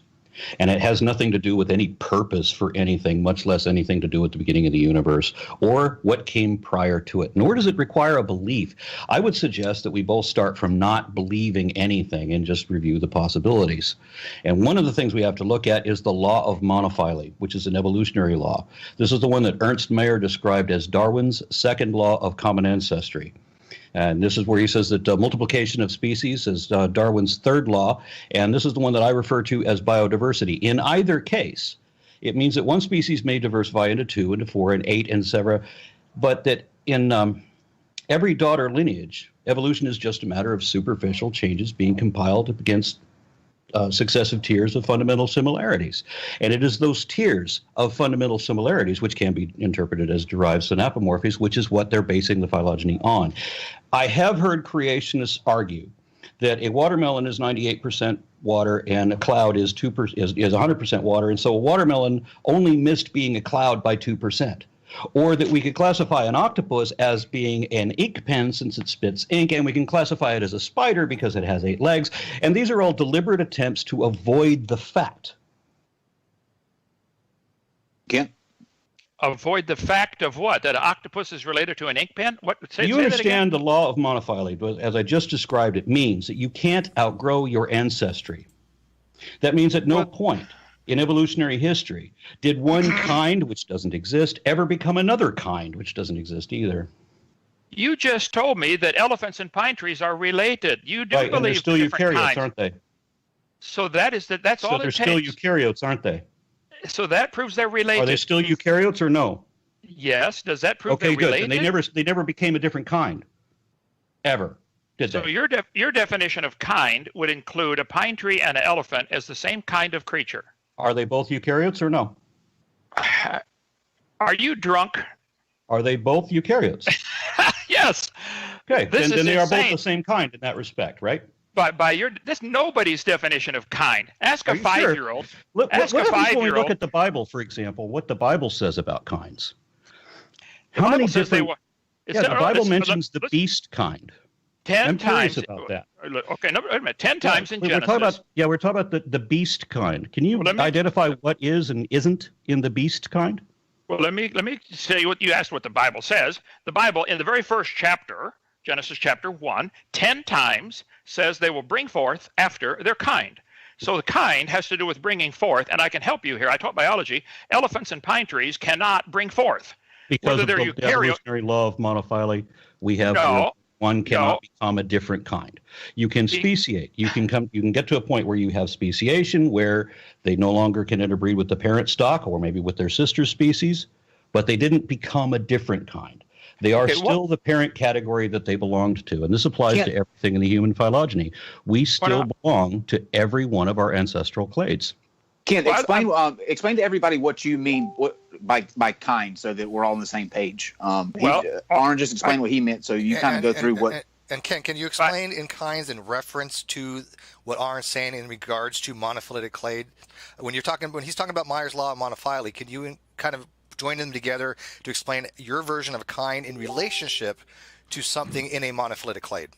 And it has nothing to do with any purpose for anything, much less anything to do with the beginning of the universe or what came prior to it. Nor does it require a belief. I would suggest that we both start from not believing anything and just review the possibilities. And one of the things we have to look at is the law of monophyly, which is an evolutionary law. This is the one that Ernst Mayr described as Darwin's second law of common ancestry. And this is where he says that multiplication of species is Darwin's third law, and this is the one that I refer to as biodiversity. In either case, it means that one species may diversify into 2, into 4, and 8, and etc., but that in every daughter lineage, evolution is just a matter of superficial changes being compiled against successive tiers of fundamental similarities. And it is those tiers of fundamental similarities which can be interpreted as derived synapomorphies, which is what they're basing the phylogeny on. I have heard creationists argue that a watermelon is 98% water, and a cloud is 100% water, and so a watermelon only missed being a cloud by 2%. Or that we could classify an octopus as being an ink pen since it spits ink, and we can classify it as a spider because it has 8 legs. And these are all deliberate attempts to avoid the fact. Kent? Avoid the fact of what? That an octopus is related to an ink pen? What? Do you understand the law of monophyly? As I just described, it means that you can't outgrow your ancestry. That means at no point in evolutionary history did one kind, which doesn't exist, ever become another kind, which doesn't exist either. You just told me that elephants and pine trees are related. You do right, believe and they're still eukaryotes, kinds. Aren't they? So that's all it takes. So they're still eukaryotes, aren't they? So that proves they're related. Are they still eukaryotes or no? Yes. Does that prove they're related? Okay, good. And they never became a different kind, ever, did they? So your definition of kind would include a pine tree and an elephant as the same kind of creature. Are they both eukaryotes or no? Are you drunk? Are they both eukaryotes? Yes. Okay, then they are both the same kind in that respect, right? That's nobody's definition of kind. Ask a 5-year-old. Look at the Bible, for example, what the Bible says about kinds. The Bible mentions the beast kind. 10 times. I'm curious about that. Okay, wait a minute. 10 times in Genesis. We're talking about the beast kind. Can you identify what is and isn't in the beast kind? Well, let me say what you asked. What the Bible says. The Bible, in the very first chapter, Genesis chapter 1, 10 times says they will bring forth after their kind. So the kind has to do with bringing forth, and I can help you here. I taught biology. Elephants and pine trees cannot bring forth. Because of the evolutionary law of monophyly, we have one cannot become a different kind. You can speciate. You can get to a point where you have speciation, where they no longer can interbreed with the parent stock or maybe with their sister species, but they didn't become a different kind. They are still the parent category that they belonged to, and this applies to everything in the human phylogeny. We still belong to every one of our ancestral clades. Ken, explain to everybody what you mean by kind, so that we're all on the same page. Aaron just explained what he meant, so you kind of go through what. And Ken, can you explain in kinds in reference to what Aaron's saying in regards to monophyletic clade? When he's talking about Meyer's law of monophyly, can you kind of join them together to explain your version of a kind in relationship to something in a monophyletic clade?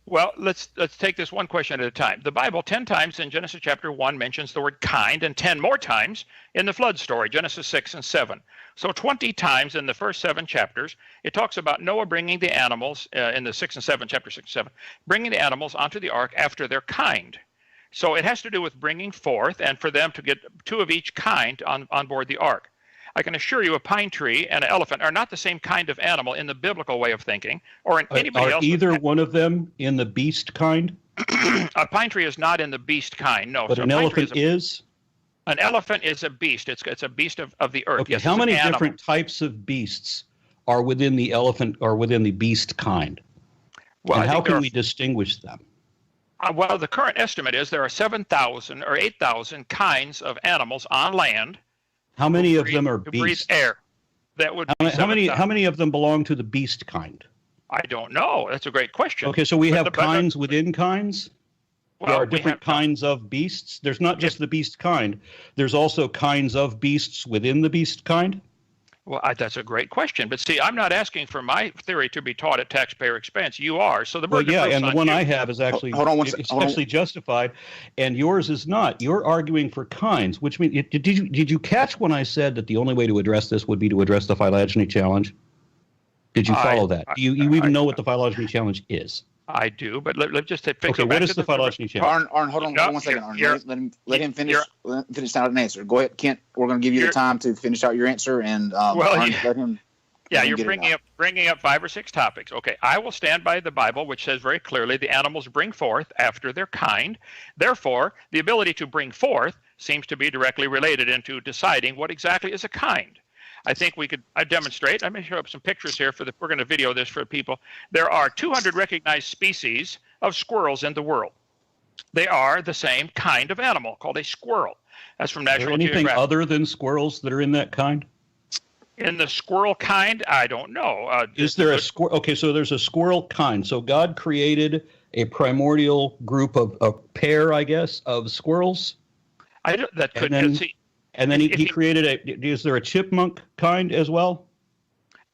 Well, let's take this one question at a time. The Bible 10 times in Genesis chapter 1 mentions the word kind, and 10 more times in the flood story, Genesis 6 and 7. So 20 times in the first 7 chapters, it talks about Noah bringing the animals, in the 6 and 7, chapter 6 and 7, bringing the animals onto the ark after their kind. So it has to do with bringing forth, and for them to get 2 of each kind on board the ark. I can assure you a pine tree and an elephant are not the same kind of animal in the biblical way of thinking, or in anybody else. Are either one of them in the beast kind? A pine tree is not in the beast kind, no. But an elephant is? An elephant is a beast. It's a beast of the earth. Okay, yes, how many different types of beasts are within the elephant or within the beast kind? Well, and how can we distinguish them? Well, the current estimate is there are 7,000 or 8,000 kinds of animals on land. How many of them are beasts? Breathe air. That would be how many of them belong to the beast kind? I don't know. That's a great question. Okay, so we have kinds within kinds? Well, there are different kinds of beasts? There's not just the beast kind. There's also kinds of beasts within the beast kind? Well, that's a great question. But see, I'm not asking for my theory to be taught at taxpayer expense. You are. So the burden of and the one I have is actually especially justified, and yours is not. You're arguing for kinds, which means did you catch when I said that the only way to address this would be to address the phylogeny challenge? Did you follow that? Do you even know what the phylogeny challenge is? I do, but let's just fix it. Okay, what is the phylogeny challenge? Aaron, hold on 1 second. Aaron. Let him finish out an answer. Go ahead, Kent. We're going to give you the time to finish out your answer, and let him. Yeah, you're bringing up 5 or 6 topics. Okay, I will stand by the Bible, which says very clearly the animals bring forth after their kind. Therefore, the ability to bring forth seems to be directly related into deciding what exactly is a kind. I think we could demonstrate. I'm going to show up some pictures here we're going to video this for people. There are 200 recognized species of squirrels in the world. They are the same kind of animal called a squirrel. That's from National Geographic. Anything other than squirrels that are in that kind? In the squirrel kind, I don't know. Is there a squirrel? Okay, so there's a squirrel kind. So God created a primordial group of a pair, I guess, of squirrels. That could see. And then he created is there a chipmunk kind as well?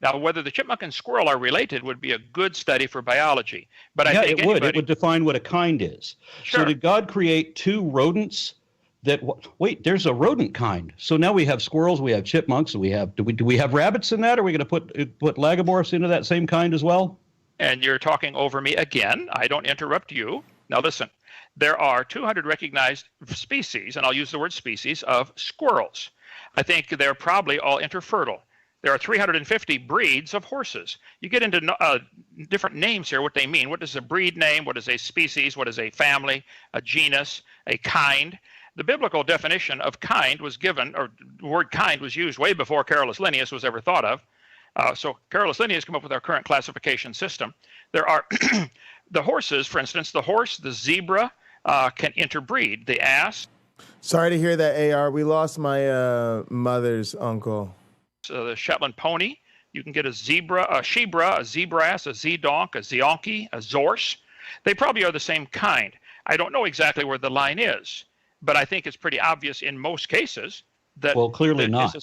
Now, whether the chipmunk and squirrel are related would be a good study for biology. But yeah, I think it would define what a kind is. Sure. So did God create two rodents that, wait, there's a rodent kind. So now we have squirrels, we have chipmunks, do we have rabbits in that? Are we going to put lagomorphs into that same kind as well? And you're talking over me again. I don't interrupt you. Now listen, there are 200 recognized species, and I'll use the word species, of squirrels. I think they're probably all interfertile. There are 350 breeds of horses. You get into different names here, what they mean. What is a breed name? What is a species? What is a family, a genus, a kind? The biblical definition of kind was given, or the word kind was used way before Carolus Linnaeus was ever thought of. So Carolus Linnaeus came up with our current classification system. There are the horses, for instance, the horse, the zebra can interbreed. The ass. Sorry to hear that, AR. We lost my mother's uncle. The Shetland pony. You can get a zebra, a shebra, a zebrass, a zedonk, a zeonki, a zorse. They probably are the same kind. I don't know exactly where the line is, but I think it's pretty obvious in most cases that. Well, clearly not.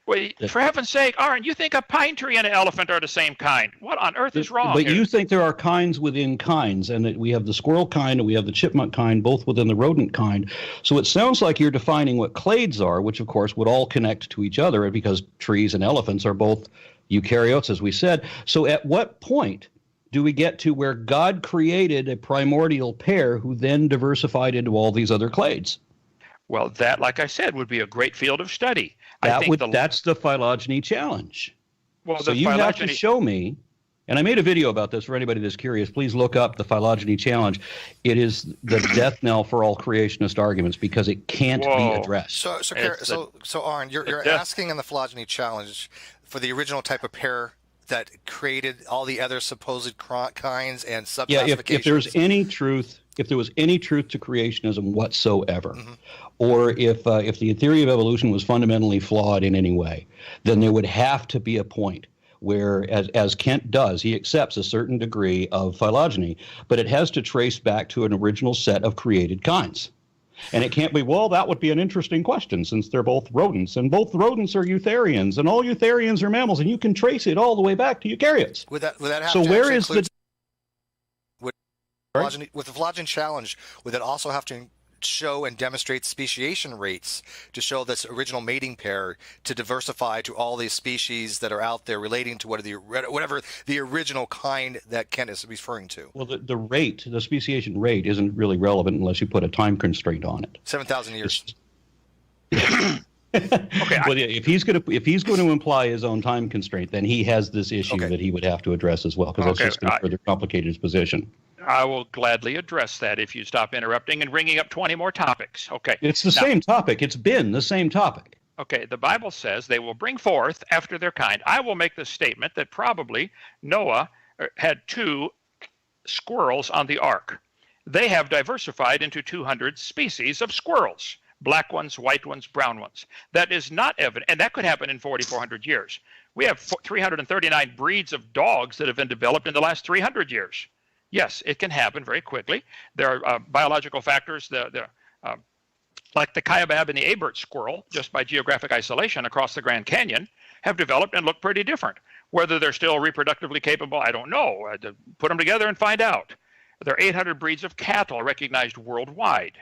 Well, for heaven's sake, Aaron, you think a pine tree and an elephant are the same kind? What on earth is wrong But here? you think there are kinds within kinds, and that we have the squirrel kind and we have the chipmunk kind, both within the rodent kind. So it sounds like you're defining what clades are, which of course would all connect to each other because trees and elephants are both eukaryotes, as we said. So at what point do we get to where God created a primordial pair who then diversified into all these other clades? Well, that, like I said, would be a great field of study. That's the phylogeny challenge. Well, so you have to show me, and I made a video about this for anybody that's curious. Please look up the phylogeny challenge. It is the death knell for all creationist arguments because it can't be addressed. So Aaron, you're asking in the phylogeny challenge for the original type of pair that created all the other supposed kinds and subclassifications. Yeah, if there's any truth, if there was any truth to creationism whatsoever, or if the theory of evolution was fundamentally flawed in any way, then there would have to be a point where, as Kent does, he accepts a certain degree of phylogeny, but it has to trace back to an original set of created kinds. And it can't be, well, that would be an interesting question since they're both rodents, and both rodents are eutherians, and all eutherians are mammals, and you can trace it all the way back to eukaryotes. Would that have so to where is the with the phylogeny challenge, would it also have to show and demonstrate speciation rates to show this original mating pair to diversify to all these species that are out there relating to whatever the original kind that Kent is referring to? Well, the speciation rate isn't really relevant unless you put a time constraint on it. 7,000 years. Okay. Well, if he's going to imply his own time constraint, then he has this issue that he would have to address as well, because that's just going to further complicate his position. I will gladly address that if you stop interrupting and bringing up 20 more topics. Okay. It's the same topic. It's been the same topic. Okay. The Bible says they will bring forth after their kind. I will make the statement that probably Noah had 2 squirrels on the ark. They have diversified into 200 species of squirrels. Black ones, white ones, brown ones. That is not evident, and that could happen in 4,400 years. We have 339 breeds of dogs that have been developed in the last 300 years. Yes, it can happen very quickly. There are biological factors, like the Kaibab and the Abert squirrel, just by geographic isolation across the Grand Canyon, have developed and look pretty different. Whether they're still reproductively capable, I don't know. I had to put them together and find out. There are 800 breeds of cattle recognized worldwide,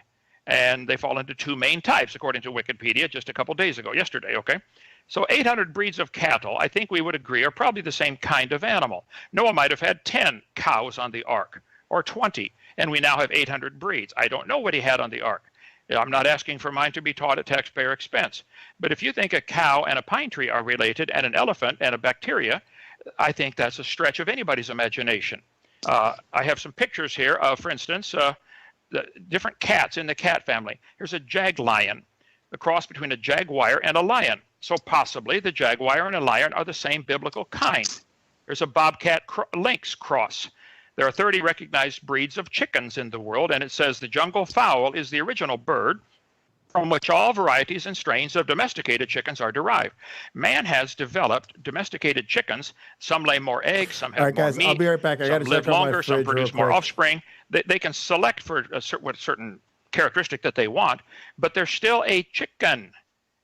and they fall into 2 main types, according to Wikipedia, just a couple days ago, yesterday, okay? So 800 breeds of cattle, I think we would agree, are probably the same kind of animal. Noah might have had 10 cows on the ark, or 20, and we now have 800 breeds. I don't know what he had on the ark. I'm not asking for mine to be taught at taxpayer expense. But if you think a cow and a pine tree are related, and an elephant and a bacteria, I think that's a stretch of anybody's imagination. I have some pictures here of, for instance, the different cats in the cat family. Here's a jag lion, a cross between a jaguar and a lion. So possibly the jaguar and a lion are the same biblical kind. There's a bobcat lynx cross. There are 30 recognized breeds of chickens in the world, and it says the jungle fowl is the original bird from which all varieties and strains of domesticated chickens are derived. Man has developed domesticated chickens. Some lay more eggs, some have more meat. I'll be right back. I got to live check on my longer, some fridge produce real more quick. offspring. They can select for a certain characteristic that they want, but they're still a chicken.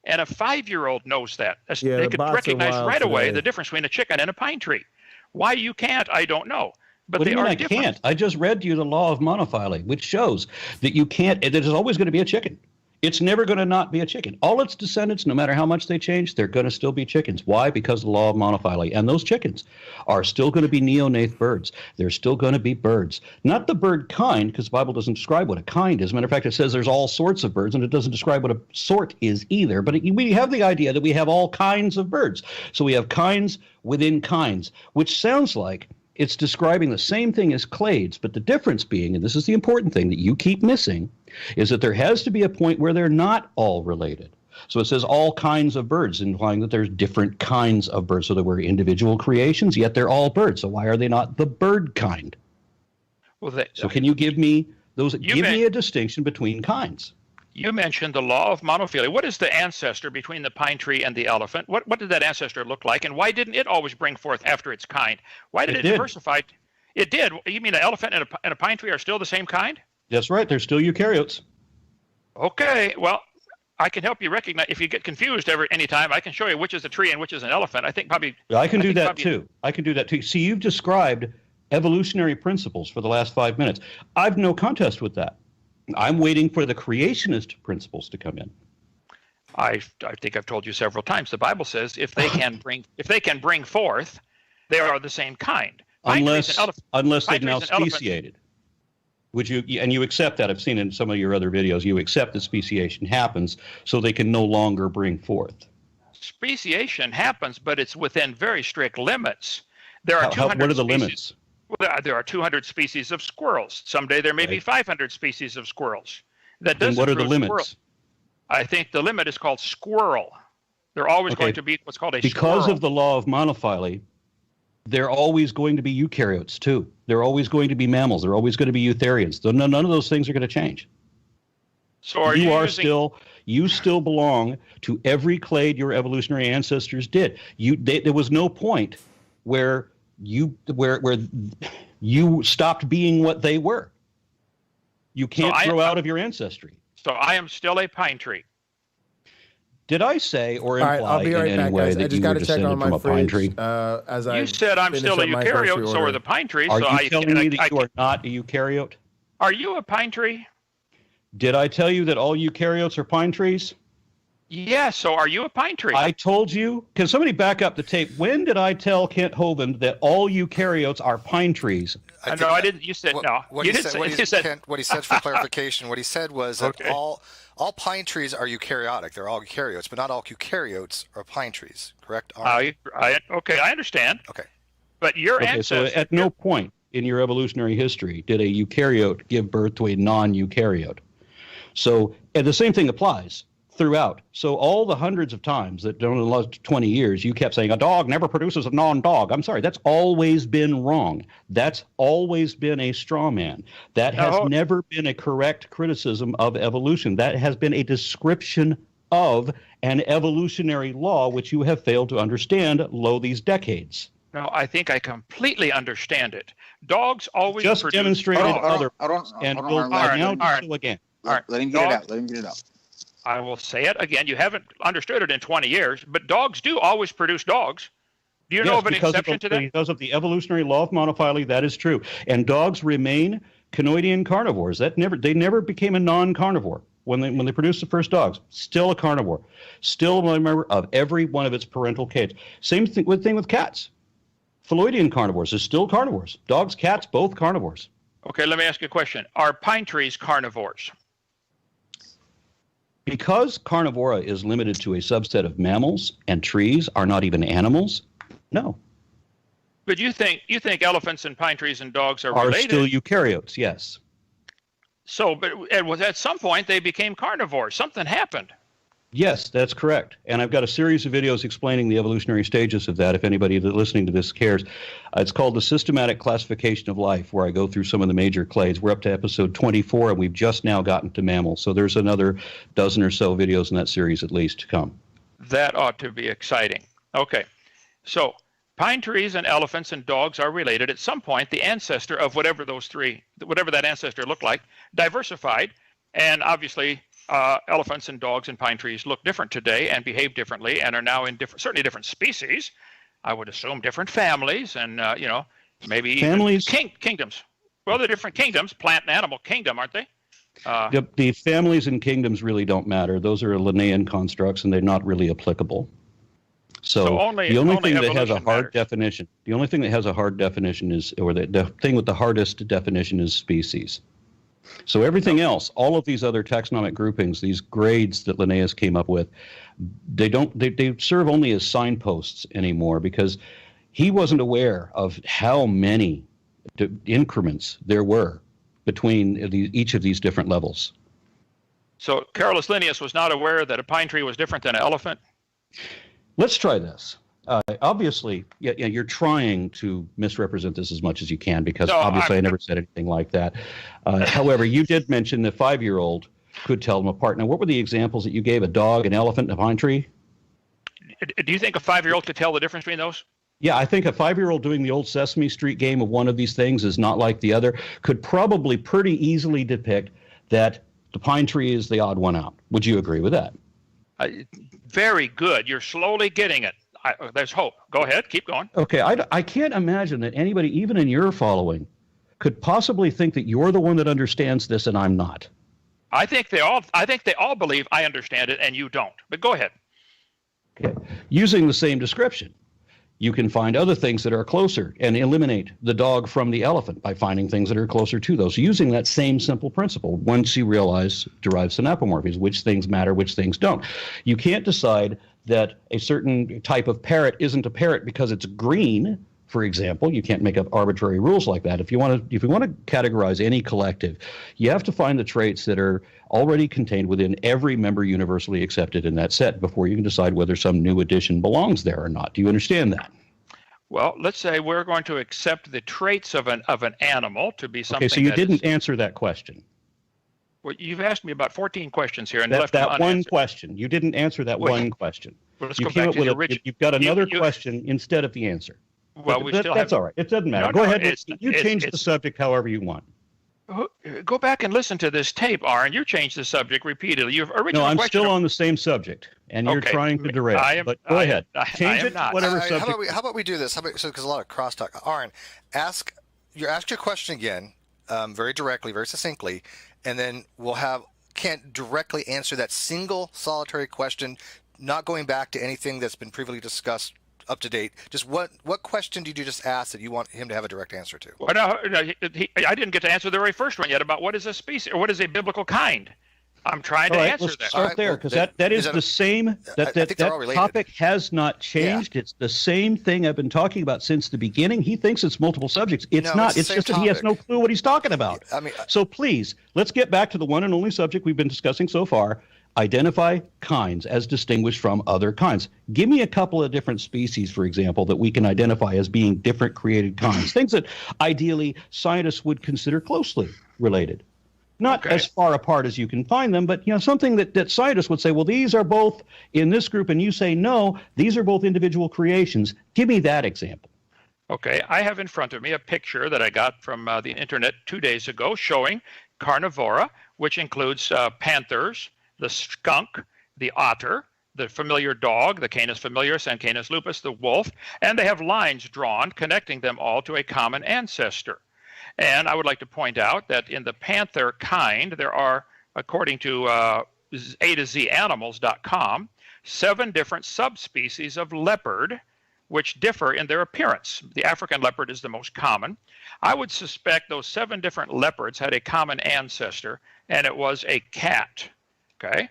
And a 5-year-old knows that. Yeah, they the could bots are recognize wild right away today. the difference between a chicken and a pine tree. Why you can't, I don't know. But What do they you mean are I different. can't? I just read to you the law of monophyly, which shows that you can't, there's always going to be a chicken. It's never going to not be a chicken. All its descendants, no matter how much they change, they're going to still be chickens. Why? Because of the law of monophyly. And those chickens are still going to be neonate birds. They're still going to be birds. Not the bird kind, because the Bible doesn't describe what a kind is. As a matter of fact, it says there's all sorts of birds, and it doesn't describe what a sort is either. But we have the idea that we have all kinds of birds. So we have kinds within kinds, which sounds like it's describing the same thing as clades, but the difference being, and this is the important thing that you keep missing, is that there has to be a point where they're not all related. So it says all kinds of birds, implying that there's different kinds of birds. So there were individual creations, yet they're all birds. So why are they not the bird kind? Well, so can you give me those? Give me a distinction between kinds. You mentioned the law of monophyly. What is the ancestor between the pine tree and the elephant? What did that ancestor look like, and why didn't it always bring forth after its kind? Why did it diversify? It did. You mean an elephant and a pine tree are still the same kind? That's right. They're still eukaryotes. Okay. Well, I can help you recognize. If you get confused anytime, I can show you which is a tree and which is an elephant. I think probably. I can do that too. I can do that too. See, you've described evolutionary principles for the last 5 minutes. I've no contest with that. I'm waiting for the creationist principles to come in. I think I've told you several times. The Bible says if they can bring forth, they are the same kind. Unless they've now speciated. Would you, and you accept that? I've seen in some of your other videos, you accept that speciation happens so they can no longer bring forth. Speciation happens, but it's within very strict limits. There are 200 what are the species. limits? Well, there are 200 species of squirrels. Someday there may be 500 species of squirrels. That Then doesn't what are the prove limits? squirrel. I think the limit is called squirrel. They're always going to be what's called a Because squirrel. of the law of monophyly, they're always going to be eukaryotes too. They're always going to be mammals. They're always going to be eutherians. None of those things are going to change. So you still belong to every clade your evolutionary ancestors did. There was no point where you stopped being what they were. You can't grow out of your ancestry. So I am still a pine tree. Did I say or imply I'll be right in back, any way guys. I that just you got were to check on descended from my a pine tree? fridge. You said I'm still a eukaryote, so are the pine trees. Are so you telling me that you are not a eukaryote? Are you a pine tree? Did I tell you that all eukaryotes are pine trees? Yes, so are you a pine tree? I told you. Can somebody back up the tape? When did I tell Kent Hovind that all eukaryotes are pine trees? No, I didn't. You said no. What he said for clarification, what he said was that all pine trees are eukaryotic. They're all eukaryotes, but not all eukaryotes are pine trees. Correct? Okay, I understand. Okay. But your ancestor. So at no point in your evolutionary history did a eukaryote give birth to a non-eukaryote. So, and the same thing applies throughout. So all the hundreds of times that in the last 20 years you kept saying a dog never produces a non-dog. I'm sorry, that's always been wrong. That's always been a straw man. That has never been a correct criticism of evolution. That has been a description of an evolutionary law which you have failed to understand these decades. No, I think I completely understand it. Dogs always just produce demonstrated dogs. and will now do so again. All right, let him get it out. Let him get it out. I will say it again. You haven't understood it in 20 years, but dogs do always produce dogs. Do you know of an exception to that? Because of the evolutionary law of monophyly, that is true. And dogs remain conoidean carnivores. They never became a non-carnivore when they produced the first dogs. Still a carnivore. Still a member of every one of its parental clades. Same thing with cats. Phalloidean carnivores are still carnivores. Dogs, cats, both carnivores. Okay, let me ask you a question. Are pine trees carnivores? Because carnivora is limited to a subset of mammals and trees are not even animals, no. But you think elephants and pine trees and dogs are related? Are still eukaryotes, yes. So, but at some point they became carnivores. Something happened. Yes, that's correct. And I've got a series of videos explaining the evolutionary stages of that, if anybody that's listening to this cares. It's called The Systematic Classification of Life, where I go through some of the major clades. We're up to episode 24, and we've just now gotten to mammals. So there's another dozen or so videos in that series at least to come. That ought to be exciting. Okay, so pine trees and elephants and dogs are related. At some point, the ancestor of whatever that ancestor looked like, diversified, and obviously elephants and dogs and pine trees look different today and behave differently and are now in certainly different species. I would assume different families and, maybe families, kingdoms. Well, they're different kingdoms, plant and animal kingdom, aren't they? The families and kingdoms really don't matter. Those are Linnaean constructs, and they're not really applicable. So the only thing that has a hard definition, the only thing that has a hard definition is, or the thing with the hardest definition is species. So everything else, all of these other taxonomic groupings, these grades that Linnaeus came up with, they serve only as signposts anymore, because he wasn't aware of how many increments there were between each of these different levels. So Carolus Linnaeus was not aware that a pine tree was different than an elephant? Let's try this. Obviously, you're trying to misrepresent this as much as you can, because I never said anything like that. However, you did mention the 5-year-old could tell them apart. Now, what were the examples that you gave? A dog, an elephant, and a pine tree? Do you think a 5-year-old could tell the difference between those? Yeah, I think a 5-year-old doing the old Sesame Street game of one of these things is not like the other could probably pretty easily depict that the pine tree is the odd one out. Would you agree with that? Very good. You're slowly getting it. There's hope. Go ahead. Keep going. Okay. I can't imagine that anybody, even in your following, could possibly think that you're the one that understands this and I'm not. I think they all believe I understand it and you don't. But go ahead. Okay. Using the same description, you can find other things that are closer and eliminate the dog from the elephant by finding things that are closer to those. Using that same simple principle, once you realize derived synapomorphies, which things matter, which things don't. You can't decide that a certain type of parrot isn't a parrot because it's green, for example. You can't make up arbitrary rules like that. If you want to categorize any collective, you have to find the traits that are already contained within every member universally accepted in that set before you can decide whether some new addition belongs there or not. Do you understand that? Well, let's say we're going to accept the traits of an animal to be something. Okay, so you didn't answer that question. Well, you've asked me about 14 questions here, and left that one question. You didn't answer that one question. Well, let's go back to the original. You've got another question instead of the answer. Well, that's all right. It doesn't matter. Go ahead. You change the subject however you want. Go back and listen to this tape, Aaron. You changed the subject repeatedly. I'm still on the same subject, and you're trying to derail. But go ahead. Change it to whatever subject. How about we do this? Because a lot of crosstalk. Aaron, ask your question again, very directly, very succinctly, and then can't directly answer that single solitary question, not going back to anything that's been previously discussed up to date. Just what question did you just ask that you want him to have a direct answer to? Well, no, I didn't get to answer the very first one yet about what is a species or what is a biblical kind. I'm trying to answer that. Start there, because that is the same. That topic has not changed. Yeah. It's the same thing I've been talking about since the beginning. He thinks it's multiple subjects. It's not. It's just that he has no clue what he's talking about. So please, let's get back to the one and only subject we've been discussing so far. Identify kinds as distinguished from other kinds. Give me a couple of different species, for example, that we can identify as being different created kinds. Things that ideally scientists would consider closely related. Not as far apart as you can find them, but something that scientists would say, well, these are both in this group, and you say, no, these are both individual creations. Give me that example. Okay, I have in front of me a picture that I got from the internet 2 days ago showing carnivora, which includes panthers, the skunk, the otter, the familiar dog, the Canis familiaris and Canis lupus, the wolf, and they have lines drawn connecting them all to a common ancestor. And I would like to point out that in the panther kind, there are, according to A2ZAnimals.com, 7 different subspecies of leopard, which differ in their appearance. The African leopard is the most common. I would suspect those 7 different leopards had a common ancestor, and it was a cat. Okay.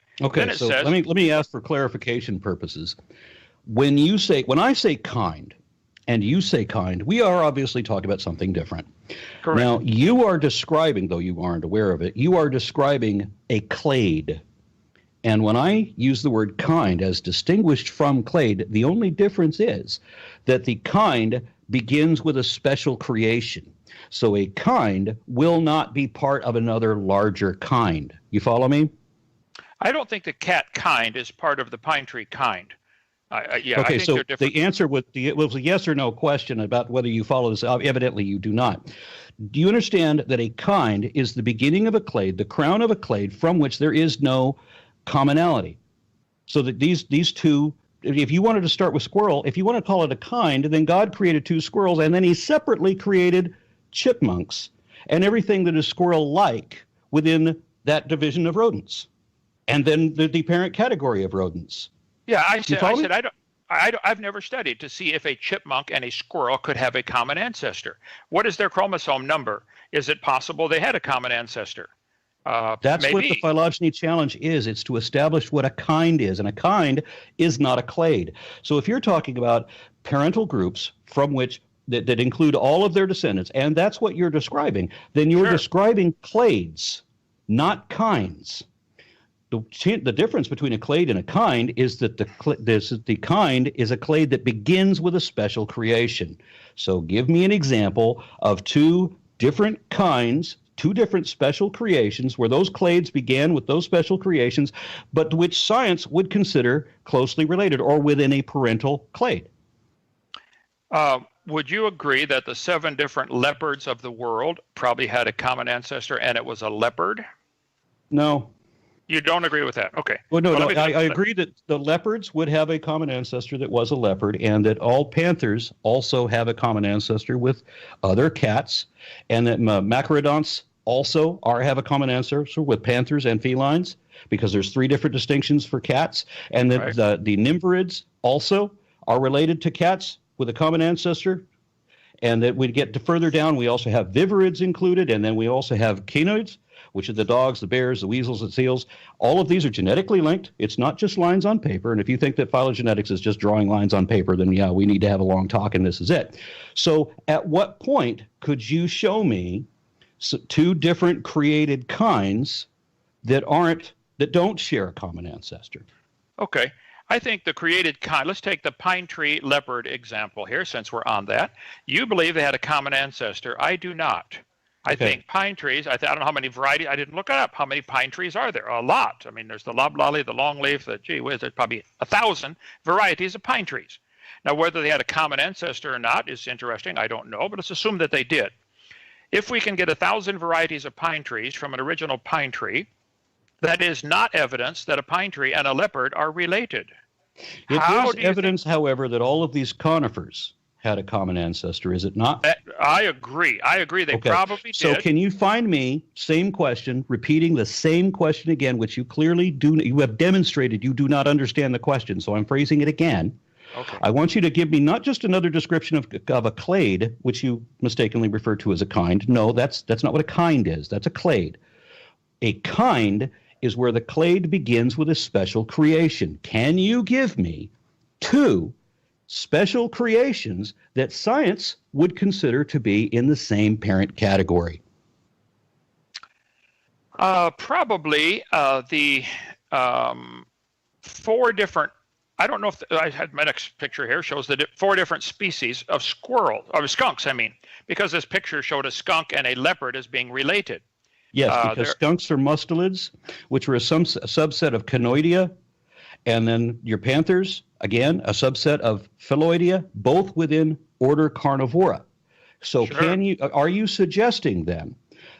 So let me ask for clarification purposes. When I say kind, and you say kind, we are obviously talking about something different. Correct. Now, you are describing, though you aren't aware of it, you are describing a clade. And when I use the word kind as distinguished from clade, the only difference is that the kind begins with a special creation. So a kind will not be part of another larger kind. You follow me? I don't think the cat kind is part of the pine tree kind. Yeah, okay, I think so they're different. the answer was a yes or no question about whether you follow this. Evidently, you do not. Do you understand that a kind is the beginning of a clade, the crown of a clade, from which there is no commonality? So that these two, if you wanted to start with squirrel, if you want to call it a kind, then God created two squirrels, and then he separately created chipmunks and everything that is squirrel-like within that division of rodents, and then the parent category of rodents. Yeah, I've never studied to see if a chipmunk and a squirrel could have a common ancestor. What is their chromosome number? Is it possible they had a common ancestor? That's maybe. What the phylogeny challenge is. It's to establish what a kind is, and a kind is not a clade. So if you're talking about parental groups from which that include all of their descendants, and that's what you're describing, then you're describing clades, not kinds. The difference between a clade and a kind is that the kind is a clade that begins with a special creation. So give me an example of two different kinds, two different special creations where those clades began with those special creations, but which science would consider closely related or within a parental clade. Would you agree that the 7 different leopards of the world probably had a common ancestor and it was a leopard? No. You don't agree with that? Okay. Well, no, I agree that the leopards would have a common ancestor that was a leopard, and that all panthers also have a common ancestor with other cats, and that macrodonts also have a common ancestor with panthers and felines, because there's 3 different distinctions for cats, and that the nymphorids also are related to cats with a common ancestor, and that we get to further down, we also have viverids included, and then we also have canoids, which are the dogs, the bears, the weasels, the seals. All of these are genetically linked. It's not just lines on paper. And if you think that phylogenetics is just drawing lines on paper, then yeah, we need to have a long talk and this is it. So at what point could you show me 2 different created kinds that don't share a common ancestor? Okay. I think the created kind, let's take the pine tree leopard example here, since we're on that. You believe they had a common ancestor. I do not. I think pine trees, I don't know how many varieties, I didn't look it up. How many pine trees are there? A lot. I mean, there's the loblolly, the longleaf, there's probably 1,000 varieties of pine trees. Now, whether they had a common ancestor or not is interesting. I don't know, but let's assume that they did. If we can get 1,000 varieties of pine trees from an original pine tree, that is not evidence that a pine tree and a leopard are related. It is evidence, however, that all of these conifers had a common ancestor, is it not? I agree. They probably did. So can you find me, same question, repeating the same question again, which you clearly you have demonstrated you do not understand the question, so I'm phrasing it again. Okay. I want you to give me not just another description of a clade, which you mistakenly referred to as a kind. No, that's not what a kind is. That's a clade. A kind is where the clade begins with a special creation. Can you give me 2 special creations that science would consider to be in the same parent category? Probably the 4 different, I don't know if I had my next picture here shows the 4 different species of skunks, because this picture showed a skunk and a leopard as being related. Yes, because skunks are mustelids, which are a subset of canoidea, and then your panthers, again, a subset of Phyloidea, both within order Carnivora. So are you suggesting then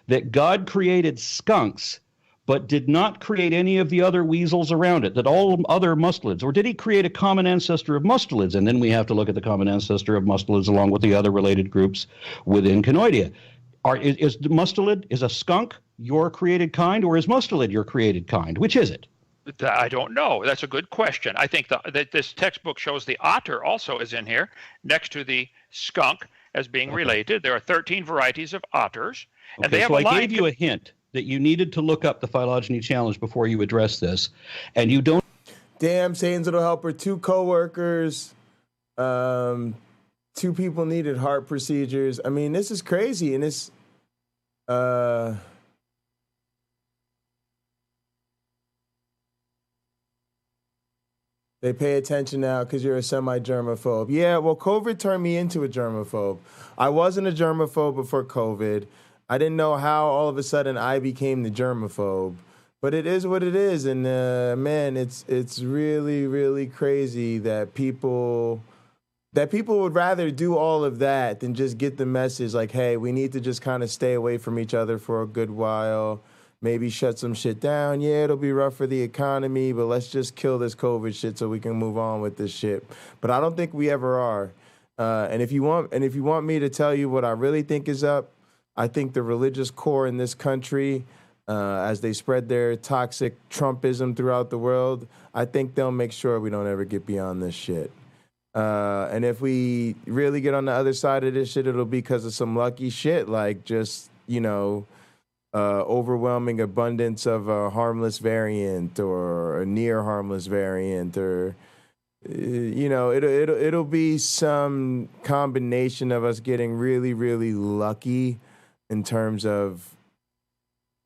that God created skunks but did not create any of the other weasels around it, that all other mustelids, or did he create a common ancestor of mustelids? And then we have to look at the common ancestor of mustelids along with the other related groups within Canoidea. Is a skunk your created kind, or is mustelid your created kind? Which is it? I don't know. That's a good question. I think that this textbook shows the otter also is in here next to the skunk as being related. There are 13 varieties of otters. And they have I gave you a hint that you needed to look up the phylogeny challenge before you address this, and you don't. Damn, Satan's little helper, 2 co-workers, 2 people needed heart procedures. I mean, this is crazy, and it's They pay attention now because you're a semi-germaphobe. Yeah, well, COVID turned me into a germaphobe. I wasn't a germaphobe before COVID. I didn't know how all of a sudden I became the germaphobe. But it is what it is. And, man, it's really, really crazy that people would rather do all of that than just get the message like, hey, we need to just kind of stay away from each other for a good while. Maybe shut some shit down. Yeah, it'll be rough for the economy, but let's just kill this COVID shit so we can move on with this shit. But I don't think we ever are. And if you want me to tell you what I really think is up, I think the religious core in this country, as they spread their toxic Trumpism throughout the world, I think they'll make sure we don't ever get beyond this shit. And if we really get on the other side of this shit, it'll be because of some lucky shit, like just, overwhelming abundance of a harmless variant or a near harmless variant, or it'll be some combination of us getting really, really lucky in terms of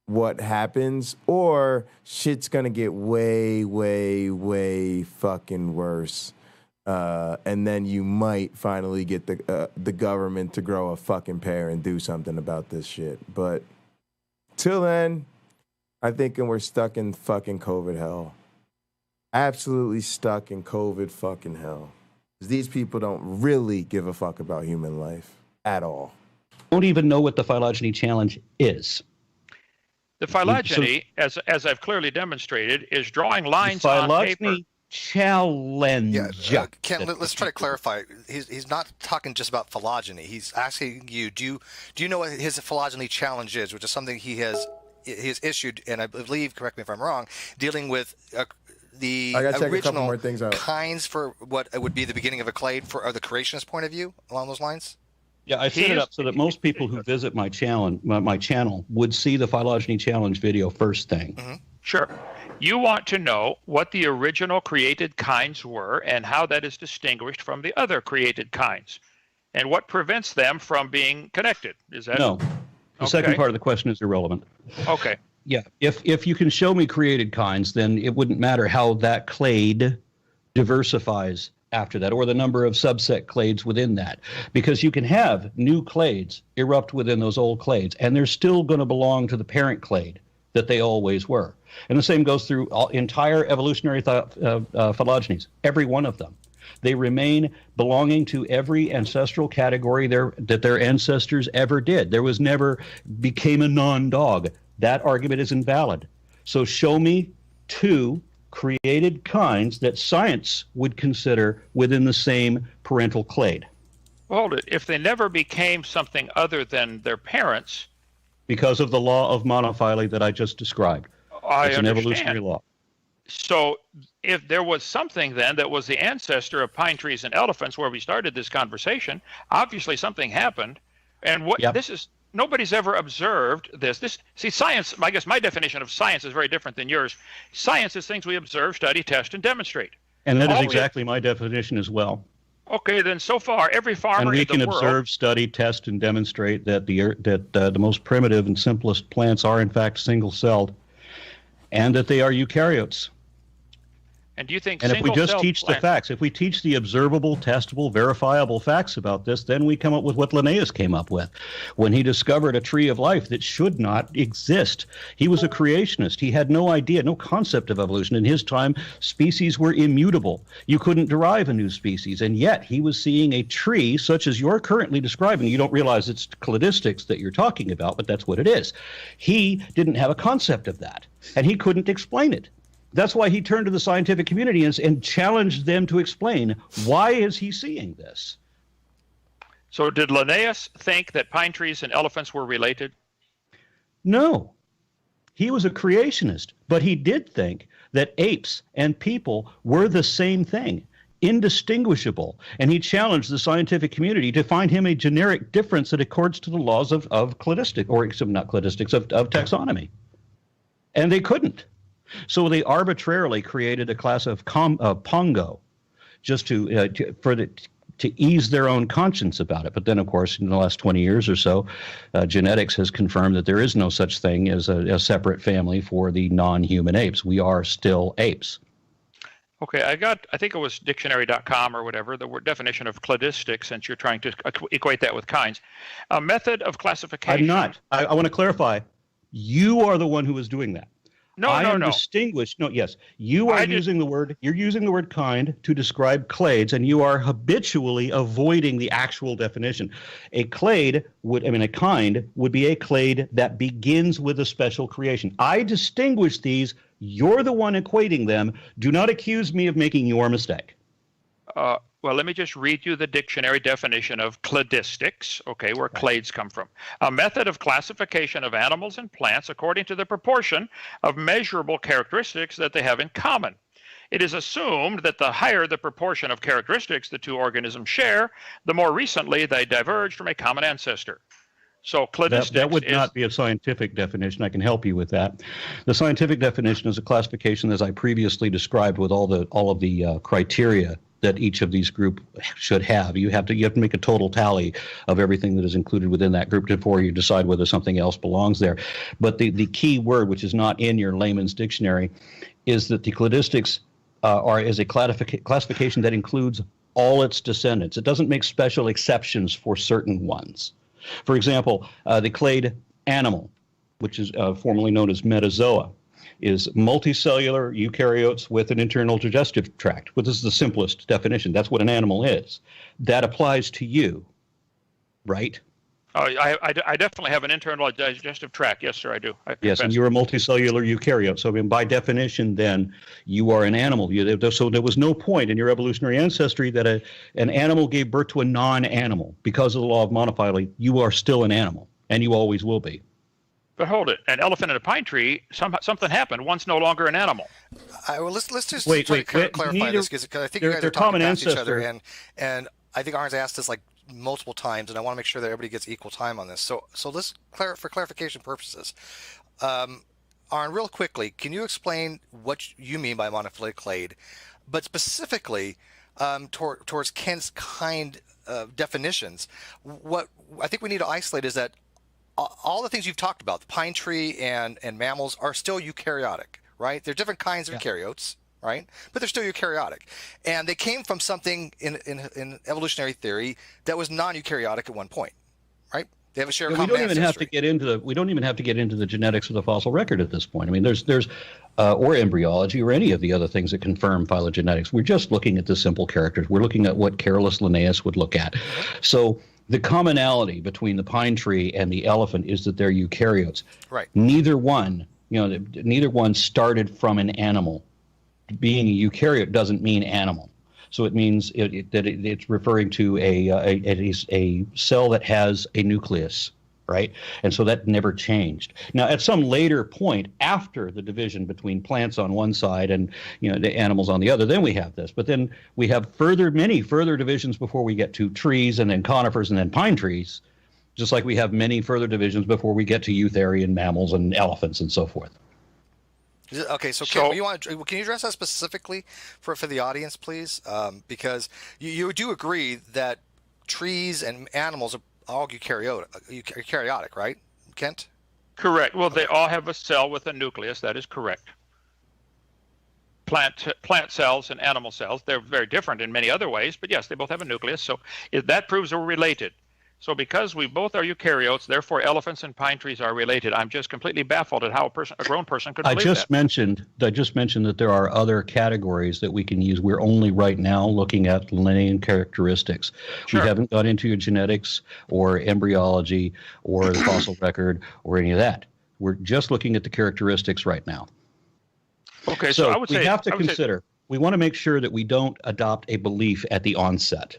what happens, or shit's gonna get way, way, way fucking worse. And then you might finally get the government to grow a fucking pair and do something about this shit. But till then, I think we're stuck in fucking COVID hell. Absolutely stuck in COVID fucking hell. These people don't really give a fuck about human life at all. Don't even know what the phylogeny challenge is. The phylogeny, as I've clearly demonstrated, is drawing lines on paper. Challenge. Yeah, Ken, let's try to clarify. He's not talking just about phylogeny. He's asking you, do you know what his phylogeny challenge is, which is something he has issued, and I believe, correct me if I'm wrong, dealing with the original kinds for what would be the beginning of a clade for the creationist point of view along those lines? Yeah, I set it up so that most people who visit my channel would see the phylogeny challenge video first thing. Mm-hmm. Sure. You want to know what the original created kinds were and how that is distinguished from the other created kinds, and what prevents them from being connected. Is that no? The second part of the question is irrelevant. Okay. Yeah, if you can show me created kinds, then it wouldn't matter how that clade diversifies after that, or the number of subset clades within that, because you can have new clades erupt within those old clades, and they're still going to belong to the parent clade that they always were. And the same goes through entire evolutionary phylogenies, every one of them. They remain belonging to every ancestral category that their ancestors ever did. There was never became a non-dog. That argument is invalid. So show me two created kinds that science would consider within the same parental clade. Hold it. If they never became something other than their parents, because of the law of monophily that I just described. It's an evolutionary law. So if there was something then that was the ancestor of pine trees and elephants where we started this conversation, obviously something happened. And what this is, nobody's ever observed this. See, science, I guess my definition of science is very different than yours. Science is things we observe, study, test, and demonstrate. And that is exactly my definition as well. Okay, then so far every farmer in the world, and we can observe, study, test, and demonstrate that the most primitive and simplest plants are in fact single-celled, and that they are eukaryotes. And do you think? And if we just teach the facts, if we teach the observable, testable, verifiable facts about this, then we come up with what Linnaeus came up with when he discovered a tree of life that should not exist. He was a creationist. He had no idea, no concept of evolution. In his time, species were immutable. You couldn't derive a new species, and yet he was seeing a tree such as you're currently describing. You don't realize it's cladistics that you're talking about, but that's what it is. He didn't have a concept of that, and he couldn't explain it. That's why he turned to the scientific community and challenged them to explain why is he seeing this. So did Linnaeus think that pine trees and elephants were related? No. He was a creationist, but he did think that apes and people were the same thing, indistinguishable. And he challenged the scientific community to find him a generic difference that accords to the laws of cladistic, or not cladistics, of taxonomy. And they couldn't. So they arbitrarily created a class of Pongo, just to ease their own conscience about it. But then, of course, in the last 20 years or so, genetics has confirmed that there is no such thing as a separate family for the non-human apes. We are still apes. Okay, I think it was dictionary.com or whatever, the word definition of cladistic, since you're trying to equate that with kinds. A method of classification. I'm not. I want to clarify. You are the one who is doing that. No. Distinguished. No, yes. You are using the word, you're using the word kind to describe clades, and you are habitually avoiding the actual definition. A kind would be a clade that begins with a special creation. I distinguish these. You're the one equating them. Do not accuse me of making your mistake. Well, let me just read you the dictionary definition of cladistics, okay, where clades come from. A method of classification of animals and plants according to the proportion of measurable characteristics that they have in common. It is assumed that the higher the proportion of characteristics the two organisms share, the more recently they diverged from a common ancestor. So cladistics that would not be a scientific definition. I can help you with that. The scientific definition is a classification, as I previously described, with all of the criteria that each of these groups should have. You have to make a total tally of everything that is included within that group before you decide whether something else belongs there. But the key word, which is not in your layman's dictionary, is that the cladistics is a classification that includes all its descendants. It doesn't make special exceptions for certain ones. For example, the clade animal, which is formerly known as metazoa, is multicellular eukaryotes with an internal digestive tract. Well, this is the simplest definition. That's what an animal is. That applies to you, right? I definitely have an internal digestive tract. Yes, sir, I do. Yes, and you're a multicellular eukaryote. So, I mean, by definition, then, you are an animal. So there was no point in your evolutionary ancestry that an animal gave birth to a non-animal. Because of the law of monophyly, you are still an animal, and you always will be. But hold it, an elephant in a pine tree, something happened. One's no longer an animal. Well, let's just clarify this, because I think you guys are talking past each other, and I think Arn's asked this like multiple times, and I want to make sure that everybody gets equal time on this. So let's for clarification purposes. Arn, real quickly, can you explain what you mean by monophyletic clade, but specifically towards Kent's kind definitions? What I think we need to isolate is that all the things you've talked about, the pine tree and mammals, are still eukaryotic, right? They're different kinds of eukaryotes, right? But they're still eukaryotic. And they came from something in evolutionary theory that was non-eukaryotic at one point, right? They have a shared common ancestry. We don't even have to get into the genetics of the fossil record at this point. I mean, there's or embryology or any of the other things that confirm phylogenetics. We're just looking at the simple characters. We're looking at what Carolus Linnaeus would look at. So the commonality between the pine tree and the elephant is that they're eukaryotes. Right. Neither one started from an animal. Being a eukaryote doesn't mean animal. So it means that it's referring to a cell that has a nucleus, right? And so that never changed. Now, at some later point after the division between plants on one side and the animals on the other, then we have this. But then we have many further divisions before we get to trees, and then conifers, and then pine trees, just like we have many further divisions before we get to eutherian mammals and elephants and so forth. Okay, so can you address that specifically for the audience, please? Because you do agree that trees and animals are all eukaryotic, right, Kent? Correct. Well, they all have a cell with a nucleus. That is correct. Plant cells and animal cells, they're very different in many other ways, but yes, they both have a nucleus. So that proves we're related. So because we both are eukaryotes, therefore elephants and pine trees are related. I'm just completely baffled at how a grown person could believe that. I just mentioned that there are other categories that we can use. We're only right now looking at Linnaean characteristics. Sure. We haven't got into genetics or embryology or the fossil record or any of that. We're just looking at the characteristics right now. Okay, so I would say we want to make sure that we don't adopt a belief at the onset,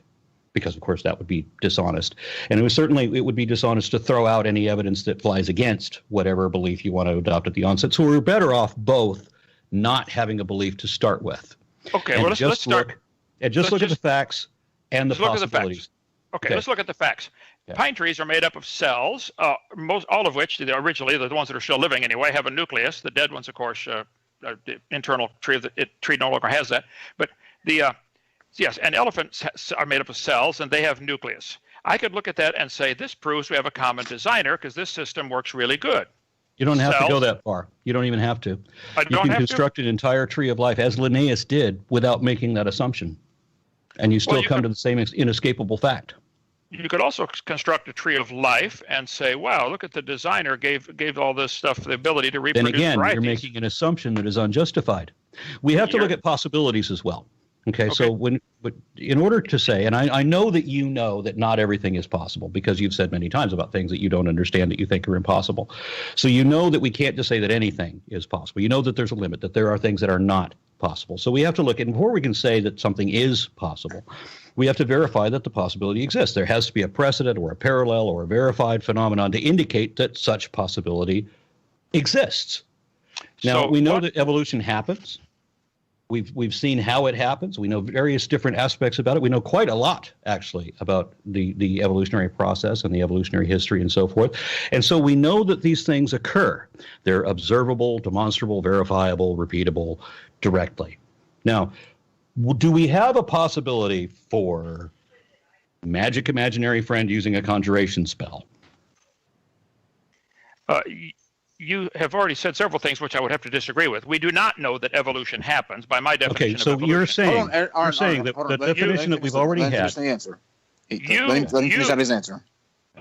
because of course that would be dishonest. And it would be dishonest to throw out any evidence that flies against whatever belief you want to adopt at the onset. So we're better off both not having a belief to start with. Okay, well let's start. Look at the facts and the possibilities. Okay, let's look at the facts. Yeah. Pine trees are made up of cells, all of which, originally the ones that are still living anyway, have a nucleus. The dead ones, of course, the internal tree no longer has that. But yes, and elephants are made up of cells, and they have nucleus. I could look at that and say, this proves we have a common designer, because this system works really good. You don't have to go cells. that far. You don't even have to. You don't can have construct an entire tree of life, as Linnaeus did, without making that assumption. And you still come to the same inescapable fact. You could also construct a tree of life and say, wow, look at the designer gave all this stuff the ability to reproduce Then again, varieties. you're making an assumption that is unjustified. We have to look at possibilities as well. Okay, so in order to say, and I know that you know that not everything is possible because you've said many times about things that you don't understand that you think are impossible. So you know that we can't just say that anything is possible. You know that there's a limit, that there are things that are not possible. So we have to look at, before we can say that something is possible, we have to verify that the possibility exists. There has to be a precedent or a parallel or a verified phenomenon to indicate that such possibility exists. Now, So we know that evolution happens. We've seen how it happens. We know various different aspects about it. We know quite a lot, actually, about the evolutionary process and the evolutionary history and so forth. And so we know that these things occur. They're observable, demonstrable, verifiable, repeatable directly. Now, do we have a possibility for magic imaginary friend using a conjuration spell? You have already said several things which I would have to disagree with. We do not know that evolution happens by my definition Okay, so of evolution. you're saying that the definition that we've already had. Let him finish out his answer.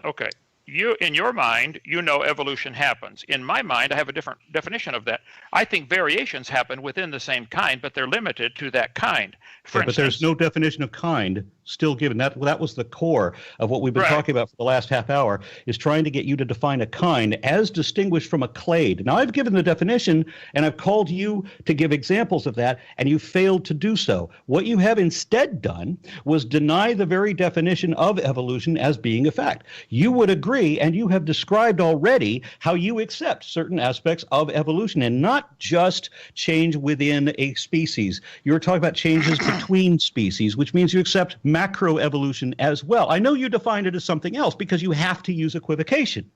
Okay. In your mind, you know evolution happens. In my mind, I have a different definition of that. I think variations happen within the same kind, but they're limited to that kind. For But there's no definition of kind still given. That was the core of what we've been talking about for the last half hour, is trying to get you to define a kind as distinguished from a clade. Now, I've given the definition, and I've called you to give examples of that, and you failed to do so. What you have instead done was deny the very definition of evolution as being a fact. You would agree, and you have described already how you accept certain aspects of evolution, and not just change within a species. You're talking about changes between species, which means you accept macroevolution as well. I know you defined it as something else because you have to use equivocation.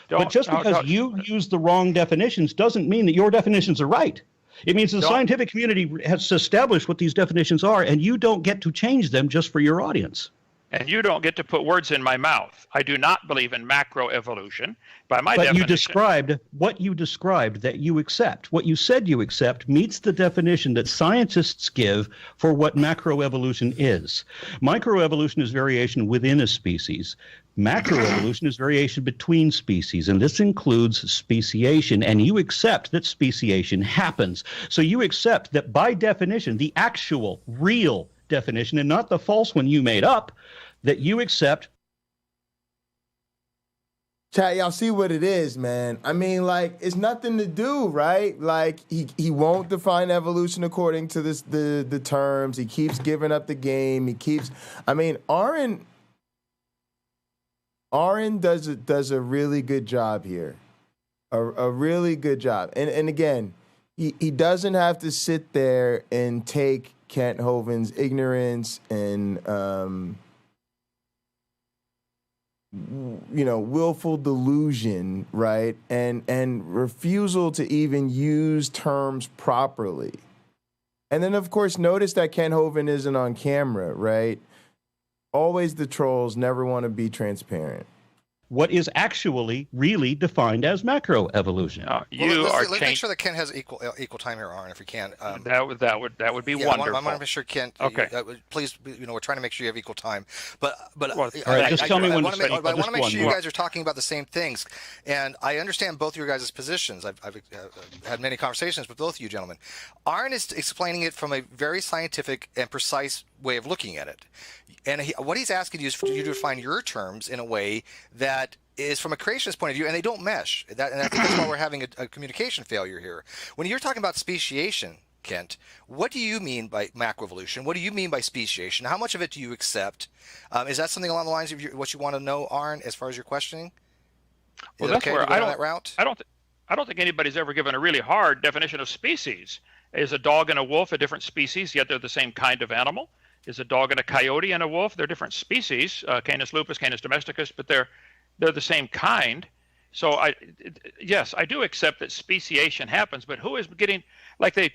But just because you use the wrong definitions doesn't mean that your definitions are right. It means the scientific community has established what these definitions are, and you don't get to change them just for your audience. And you don't get to put words in my mouth. I do not believe in macroevolution. By my definition. But you described what you described that you accept. What you said you accept meets the definition that scientists give for what macroevolution is. Microevolution is variation within a species. Macroevolution is variation between species, and this includes speciation, and you accept that speciation happens. So you accept that by definition, the actual, real definition, and not the false one you made up, that you accept. Chat, y'all see what it is, man. I mean, like, it's nothing to do, right? Like, he won't define evolution according to the terms. He keeps giving up the game. He keeps, I mean, Aaron does a really good job here. A really good job. And again, he doesn't have to sit there and take Kent Hovind's ignorance and willful delusion, right? And refusal to even use terms properly. And then, of course, notice that Kent Hovind isn't on camera, right? Always the trolls never want to be transparent. What is actually really defined as macroevolution? Let's make sure that Kent has equal time here, Aaron, if we can. That would be wonderful. I want to make sure Kent. Okay. Please, we're trying to make sure you have equal time. But all right, just tell me when to speak. I want to make sure you guys are talking about the same things, and I understand both your guys' positions. I've had many conversations with both of you gentlemen. Aaron is explaining it from a very scientific and precise way of looking at it. And what he's asking you is for you to define your terms in a way that is from a creationist point of view, and they don't mesh. And I think that's why we're having a communication failure here. When you're talking about speciation, Kent, what do you mean by macroevolution? What do you mean by speciation? How much of it do you accept? Is that something along the lines of what you want to know, Aaron, as far as your questioning? Well, that's where I don't think anybody's ever given a really hard definition of species. Is a dog and a wolf a different species, yet they're the same kind of animal? Is a dog and a coyote and a wolf? They're different species, Canis lupus, Canis domesticus, but they're the same kind. So yes, I do accept that speciation happens, but who is getting, like they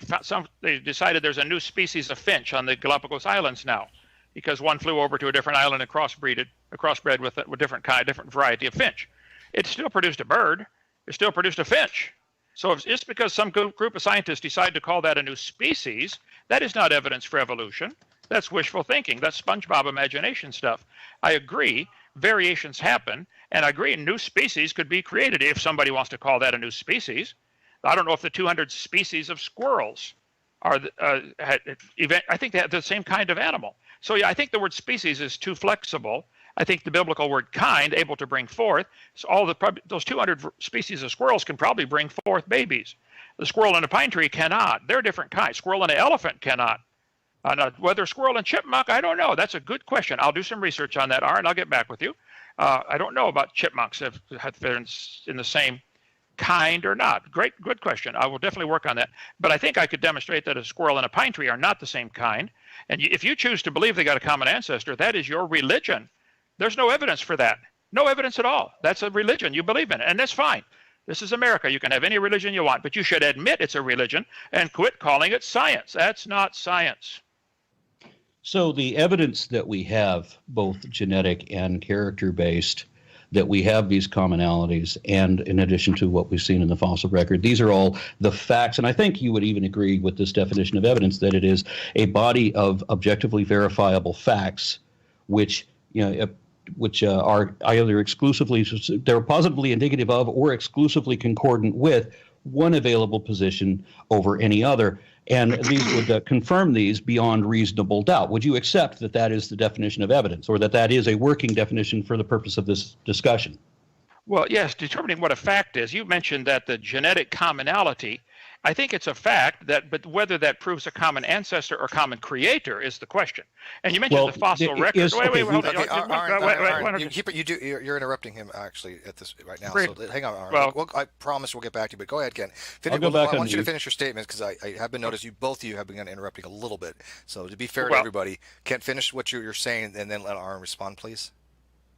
decided there's a new species of finch on the Galapagos Islands now, because one flew over to a different island and crossbred with a different variety of finch. It still produced a bird, It still produced a finch. So if it's because some group of scientists decide to call that a new species, that is not evidence for evolution. That's wishful thinking. That's SpongeBob imagination stuff. I agree, variations happen, and I agree new species could be created if somebody wants to call that a new species. I don't know if the 200 species of squirrels are, I think they have the same kind of animal. So yeah, I think the word species is too flexible. I think the biblical word kind, able to bring forth, so those 200 species of squirrels can probably bring forth babies. The squirrel and a pine tree cannot. They're different kinds. Squirrel and an elephant cannot. Whether squirrel and chipmunk, I don't know. That's a good question. I'll do some research on that, Aaron. I'll get back with you. I don't know about chipmunks, if they're in the same kind or not. Good question. I will definitely work on that. But I think I could demonstrate that a squirrel and a pine tree are not the same kind. And if you choose to believe they got a common ancestor, that is your religion. There's no evidence for that. No evidence at all. That's a religion you believe in, and that's fine. This is America. You can have any religion you want, but you should admit it's a religion and quit calling it science. That's not science. So the evidence that we have, both genetic and character-based, that we have these commonalities, and in addition to what we've seen in the fossil record, these are all the facts. And I think you would even agree with this definition of evidence that it is a body of objectively verifiable facts, which are either exclusively, they're positively indicative of or exclusively concordant with one available position over any other. And these would confirm these beyond reasonable doubt. Would you accept that that is the definition of evidence, or that that is a working definition for the purpose of this discussion? Well, yes, determining what a fact is. You mentioned that the genetic commonality, I think it's a fact, but whether that proves a common ancestor or common creator is the question. And you mentioned the fossil record. You're interrupting him actually at this right now. So hang on, Aaron. I promise we'll get back to you, but go ahead, Ken. I want you to finish your statements because I have been noticing both of you have been interrupting a little bit. So to be fair to everybody, Ken, finish what you're saying and then let Aaron respond, please.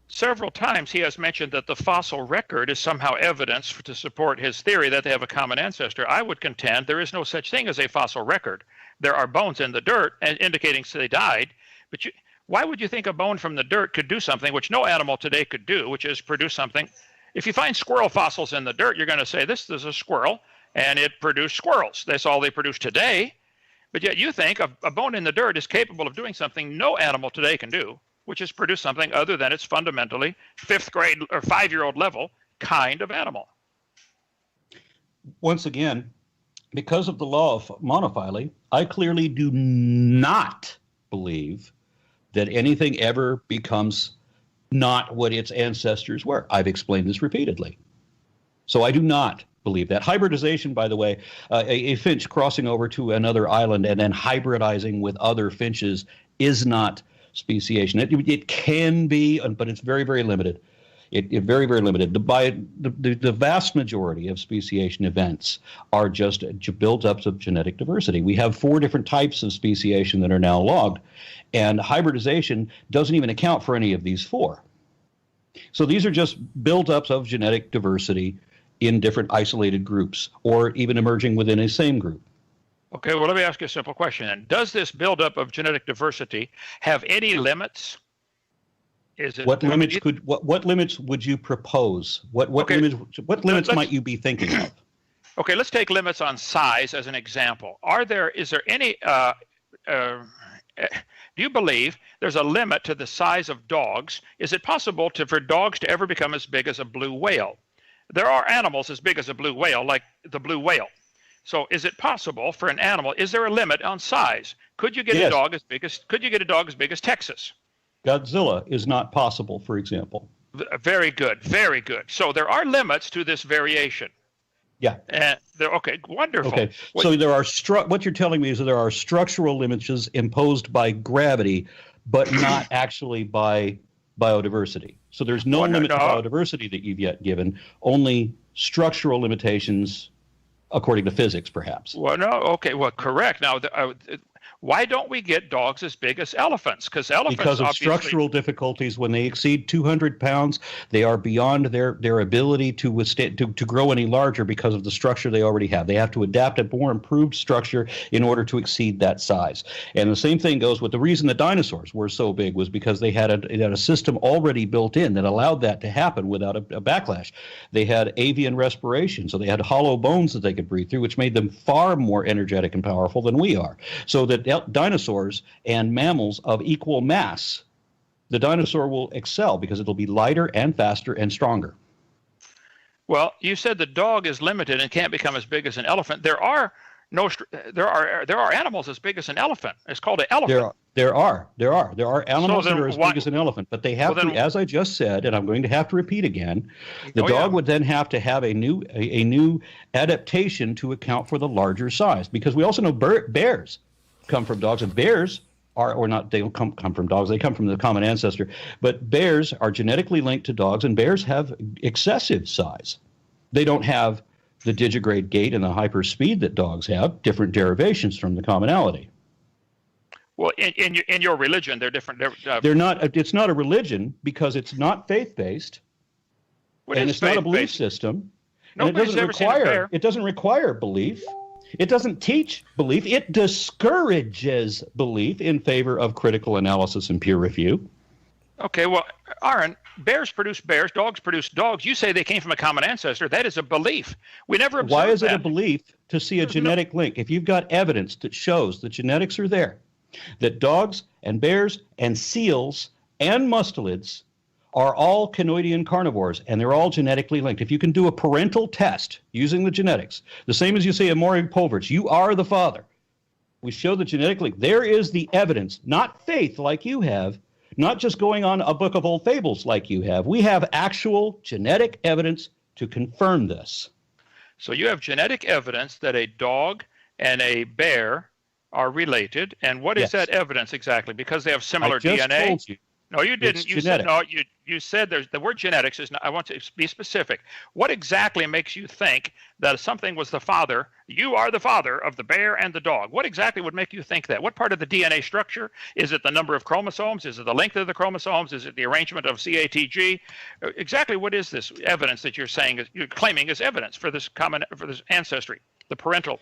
Several times he has mentioned that the fossil record is somehow evidence to support his theory that they have a common ancestor. I would contend there is no such thing as a fossil record. There are bones in the dirt indicating they died, but why would you think a bone from the dirt could do something which no animal today could do, which is produce something? If you find squirrel fossils in the dirt, you're going to say this is a squirrel, and it produced squirrels. That's all they produce today. But yet you think a bone in the dirt is capable of doing something no animal today can do, which is produce something other than its fundamentally 5th grade or 5-year-old level kind of animal. Once again, because of the law of monophyly, I clearly do not believe that anything ever becomes not what its ancestors were. I've explained this repeatedly. So I do not believe that. Hybridization, by the way, a finch crossing over to another island and then hybridizing with other finches is not speciation. It can be, but it's very, very limited. Very, very limited. The vast majority of speciation events are just build-ups of genetic diversity. We have 4 different types of speciation that are now logged, and hybridization doesn't even account for any of these 4. So these are just build-ups of genetic diversity in different isolated groups, or even emerging within a same group. Okay, well, let me ask you a simple question then. Does this buildup of genetic diversity have any limits? What limits would you propose? What limits might you be thinking of? Okay, let's take limits on size as an example. Is there any do you believe there's a limit to the size of dogs? Is it possible for dogs to ever become as big as a blue whale? There are animals as big as a blue whale, like the blue whale. So is it possible for an animal, is there a limit on size? Could you get a dog as big as Texas? Godzilla is not possible, for example. Very good, very good. So there are limits to this variation. Yeah. Okay, wonderful. Okay, so there are what you're telling me is that there are structural limits imposed by gravity, but not actually by biodiversity. So there's no limit to biodiversity that you've yet given, only structural limitations according to physics, perhaps. Well, no, okay, well, correct. Now, Why don't we get dogs as big as elephants? Because elephants because of structural difficulties. When they exceed 200 pounds, they are beyond their ability to withstand to grow any larger because of the structure they already have. They have to adapt a more improved structure in order to exceed that size. And the same thing goes with the reason the dinosaurs were so big was because they had a system already built in that allowed that to happen without a backlash. They had avian respiration, so they had hollow bones that they could breathe through, which made them far more energetic and powerful than we are. So that dinosaurs and mammals of equal mass, the dinosaur will excel because it'll be lighter and faster and stronger. Well, you said the dog is limited and can't become as big as an elephant. There are animals as big as an elephant. It's called an elephant. There are animals that are as big as an elephant, but they have to, as I just said, and I'm going to have to repeat again, the dog would then have to have a new adaptation to account for the larger size, because we also know bears come from dogs, and bears they don't come from dogs, they come from the common ancestor, but bears are genetically linked to dogs, and bears have excessive size. They don't have the digigrade gait and the hyper speed that dogs have, different derivations from the commonality. Well, in your religion, they're different. They're not. It's not a religion because it's not faith-based, and it's not a belief system. And it doesn't require belief. It doesn't teach belief. It discourages belief in favor of critical analysis and peer review. Okay, well, Aaron, bears produce bears, dogs produce dogs. You say they came from a common ancestor. That is a belief. We never observed Why is that. it a belief to see a genetic link? If you've got evidence that shows the genetics are there, that dogs and bears and seals and mustelids are all canoidian carnivores, and they're all genetically linked. If you can do a parental test using the genetics, the same as you say a Maury Povich, you are the father. We show the genetic link. There is the evidence, not faith like you have, not just going on a book of old fables like you have. We have actual genetic evidence to confirm this. So you have genetic evidence that a dog and a bear are related. And what is that evidence exactly? Because they have similar DNA? Told you. No, you didn't. You said, no, you said there's the word genetics is not, I want to be specific. What exactly makes you think that something was the father? You are the father of the bear and the dog. What exactly would make you think that? What part of the DNA structure? Is it the number of chromosomes? Is it the length of the chromosomes? Is it the arrangement of CATG? Exactly what is this evidence that you're saying, you're claiming is evidence for this ancestry, the parental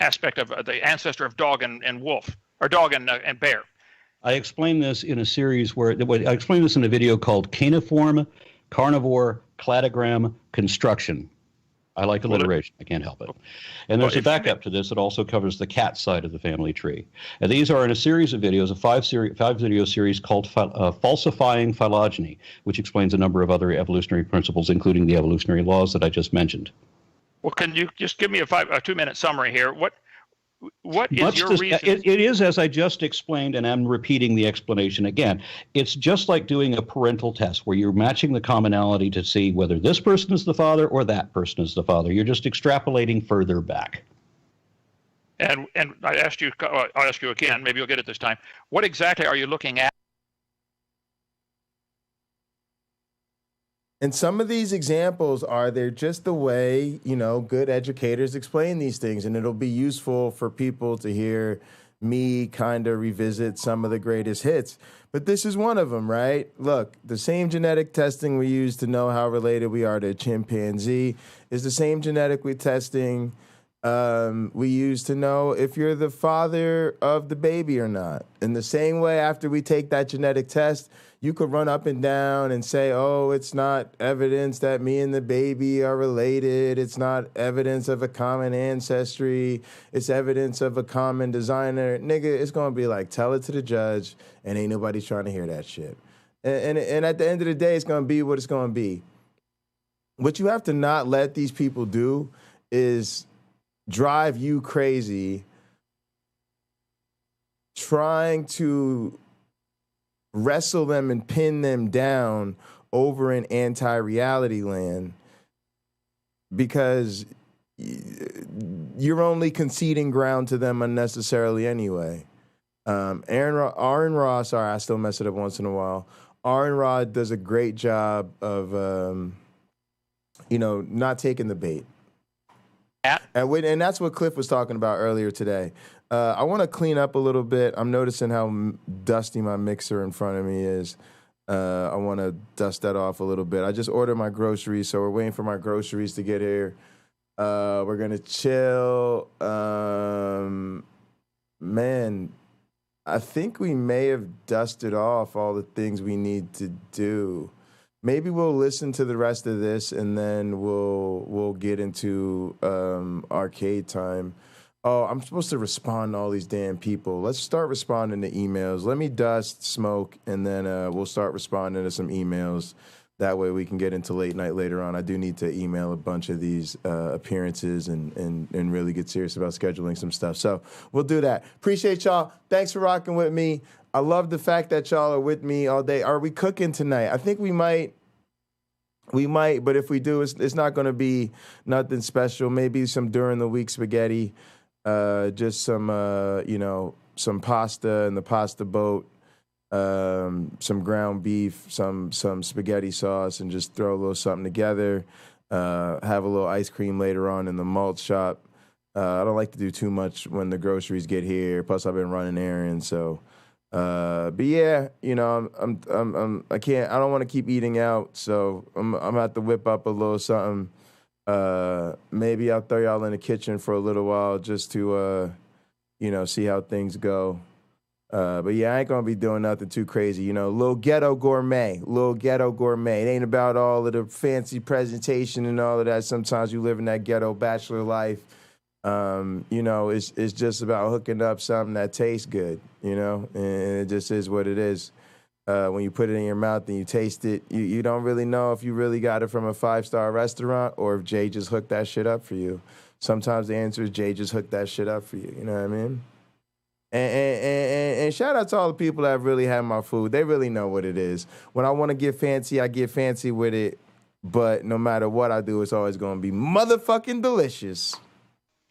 aspect of the ancestor of dog and wolf, or dog and bear? I explained this in a series I explained this in a video called Caniform Carnivore Cladogram Construction. I like alliteration. I can't help it. And there's a backup to this that also covers the cat side of the family tree. And these are in a series of videos, a five video series called Falsifying Phylogeny, which explains a number of other evolutionary principles, including the evolutionary laws that I just mentioned. Well, can you just give me a 2-minute summary here? What is your reason? It is, as I just explained, and I'm repeating the explanation again. It's just like doing a parental test where you're matching the commonality to see whether this person is the father or that person is the father. You're just extrapolating further back. And I'll ask you again, maybe you'll get it this time. What exactly are you looking at? And some of these examples they're just the way, good educators explain these things. And it'll be useful for people to hear me kind of revisit some of the greatest hits. But this is one of them, right? Look, the same genetic testing we use to know how related we are to a chimpanzee is the same genetic testing we use to know if you're the father of the baby or not. In the same way, after we take that genetic test, you could run up and down and say, oh, it's not evidence that me and the baby are related. It's not evidence of a common ancestry. It's evidence of a common designer. Nigga, it's going to be like, tell it to the judge, and ain't nobody trying to hear that shit. And at the end of the day, it's going to be what it's going to be. What you have to not let these people do is drive you crazy trying to wrestle them and pin them down over in anti-reality land, because you're only conceding ground to them unnecessarily anyway. Aaron Ross, sorry, I still mess it up once in a while. Aaron Rod does a great job of, not taking the bait. And that's what Cliff was talking about earlier today. I want to clean up a little bit. I'm noticing how dusty my mixer in front of me is. I want to dust that off a little bit. I just ordered my groceries, so we're waiting for my groceries to get here. We're going to chill. Man, I think we may have dusted off all the things we need to do. Maybe we'll listen to the rest of this, and then we'll get into arcade time. Oh, I'm supposed to respond to all these damn people. Let's start responding to emails. Let me dust, smoke, and then we'll start responding to some emails. That way we can get into late night later on. I do need to email a bunch of these appearances and really get serious about scheduling some stuff. So we'll do that. Appreciate y'all. Thanks for rocking with me. I love the fact that y'all are with me all day. Are we cooking tonight? I think we might. We might, but if we do, it's not going to be nothing special. Maybe some during the week spaghetti. Just some, some pasta in the pasta boat, some ground beef, some spaghetti sauce, and just throw a little something together. Have a little ice cream later on in the malt shop. I don't like to do too much when the groceries get here. Plus, I've been running errands, so. But yeah, I don't want to keep eating out, so I'm gonna have to whip up a little something. Maybe I'll throw y'all in the kitchen for a little while just to, see how things go. But yeah, I ain't gonna be doing nothing too crazy. Little ghetto gourmet. It ain't about all of the fancy presentation and all of that. Sometimes you live in that ghetto bachelor life. It's just about hooking up something that tastes good, and it just is what it is. When you put it in your mouth and you taste it, you don't really know if you really got it from a 5-star restaurant or if Jay just hooked that shit up for you. Sometimes the answer is Jay just hooked that shit up for you. You know what I mean? And shout out to all the people that really have my food. They really know what it is. When I want to get fancy, I get fancy with it. But no matter what I do, it's always going to be motherfucking delicious.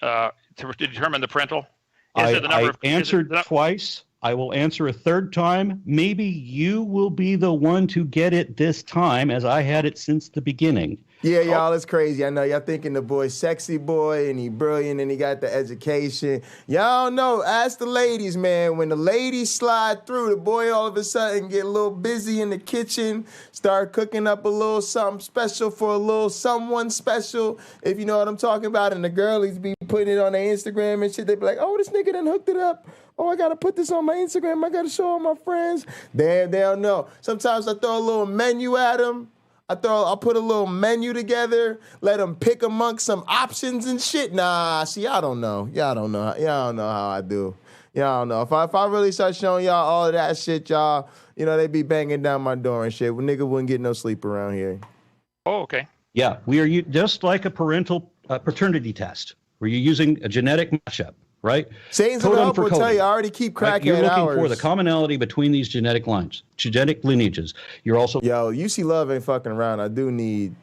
To determine the parental? I answered twice. I will answer a third time. Maybe you will be the one to get it this time, as I had it since the beginning. Yeah, y'all, it's crazy. I know y'all thinking the boy's sexy boy and he brilliant and he got the education. Y'all know, ask the ladies, man. When the ladies slide through, the boy all of a sudden get a little busy in the kitchen, start cooking up a little something special for a little someone special, if you know what I'm talking about. And the girlies be putting it on their Instagram and shit. They be like, oh, this nigga done hooked it up. Oh, I got to put this on my Instagram. I got to show all my friends. Damn, they don't know. Sometimes I throw a little menu at them. I'll put a little menu together, let them pick amongst some options and shit. Nah, see, y'all don't know. Y'all don't know how I do. Y'all don't know. If I really start showing y'all all of that shit, y'all, they be banging down my door and shit. Nigga wouldn't get no sleep around here. Oh, okay. Yeah, we are just like a paternity test, where you're using a genetic matchup. Right? Satan's and Hope will tell you, I already keep cracking You're looking hours. for the commonality between these genetic lines, genetic lineages. You're also... Yo, UC Love ain't fucking around. I do need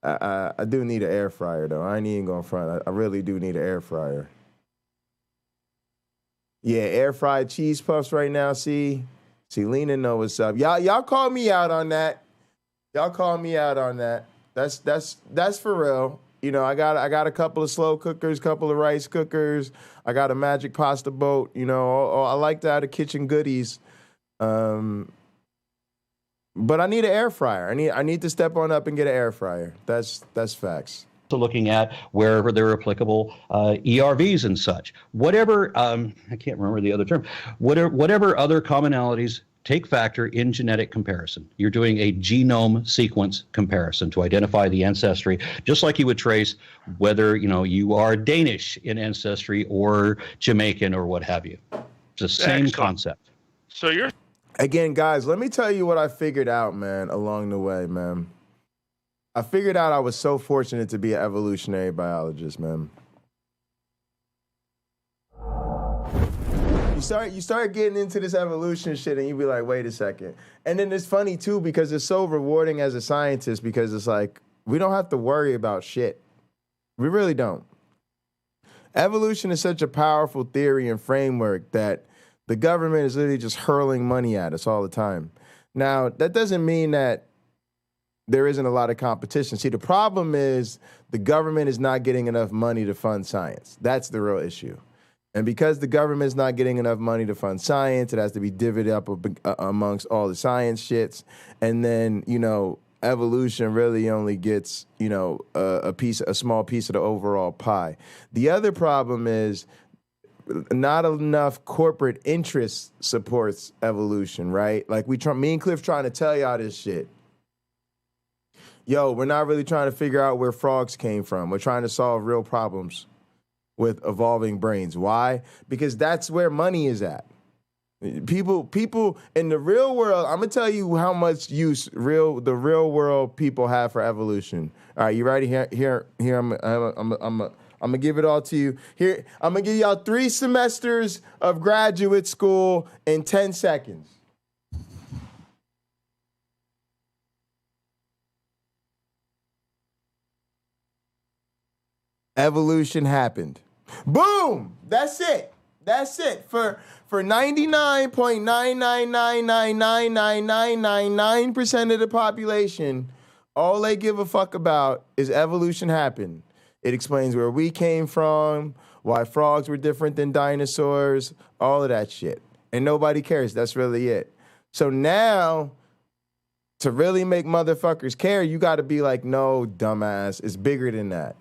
an air fryer, though. I ain't even going front. I really do need an air fryer. Yeah, air fried cheese puffs right now, see? Lena know what's up. Y'all call me out on that. That's for real. I got a couple of slow cookers, couple of rice cookers. I got a magic pasta boat. I like to have the kitchen goodies. But I need an air fryer. I need to step on up and get an air fryer. That's facts. So looking at wherever they're applicable, ERVs and such. Whatever, I can't remember the other term. Whatever other commonalities take factor in genetic comparison. You're doing a genome sequence comparison to identify the ancestry, just like you would trace whether you are Danish in ancestry or Jamaican or what have you. It's the same concept. So you're... Again, guys, let me tell you what I figured out, man, along the way, man. I figured out I was so fortunate to be an evolutionary biologist, man. You start getting into this evolution shit and you be like, wait a second. And then it's funny too because it's so rewarding as a scientist because it's like, we don't have to worry about shit. We really don't. Evolution is such a powerful theory and framework that the government is literally just hurling money at us all the time. Now, that doesn't mean that there isn't a lot of competition. See, the problem is the government is not getting enough money to fund science. That's the real issue. And because the government's not getting enough money to fund science, it has to be divvied up amongst all the science shits. And then, evolution really only gets, a small piece of the overall pie. The other problem is not enough corporate interest supports evolution, right? Like me and Cliff trying to tell y'all this shit. Yo, we're not really trying to figure out where frogs came from. We're trying to solve real problems with evolving brains. Why? Because that's where money is at. People in the real world, I'm gonna tell you how much use the real world people have for evolution. All right, you ready? Here. I'm gonna give it all to you. Here, I'm gonna give y'all 3 semesters of graduate school in 10 seconds. Evolution happened. Boom! That's it. For 99.999999999% of the population, all they give a fuck about is evolution happened. It explains where we came from, why frogs were different than dinosaurs, all of that shit. And nobody cares. That's really it. So now, to really make motherfuckers care, you got to be like, no, dumbass, it's bigger than that.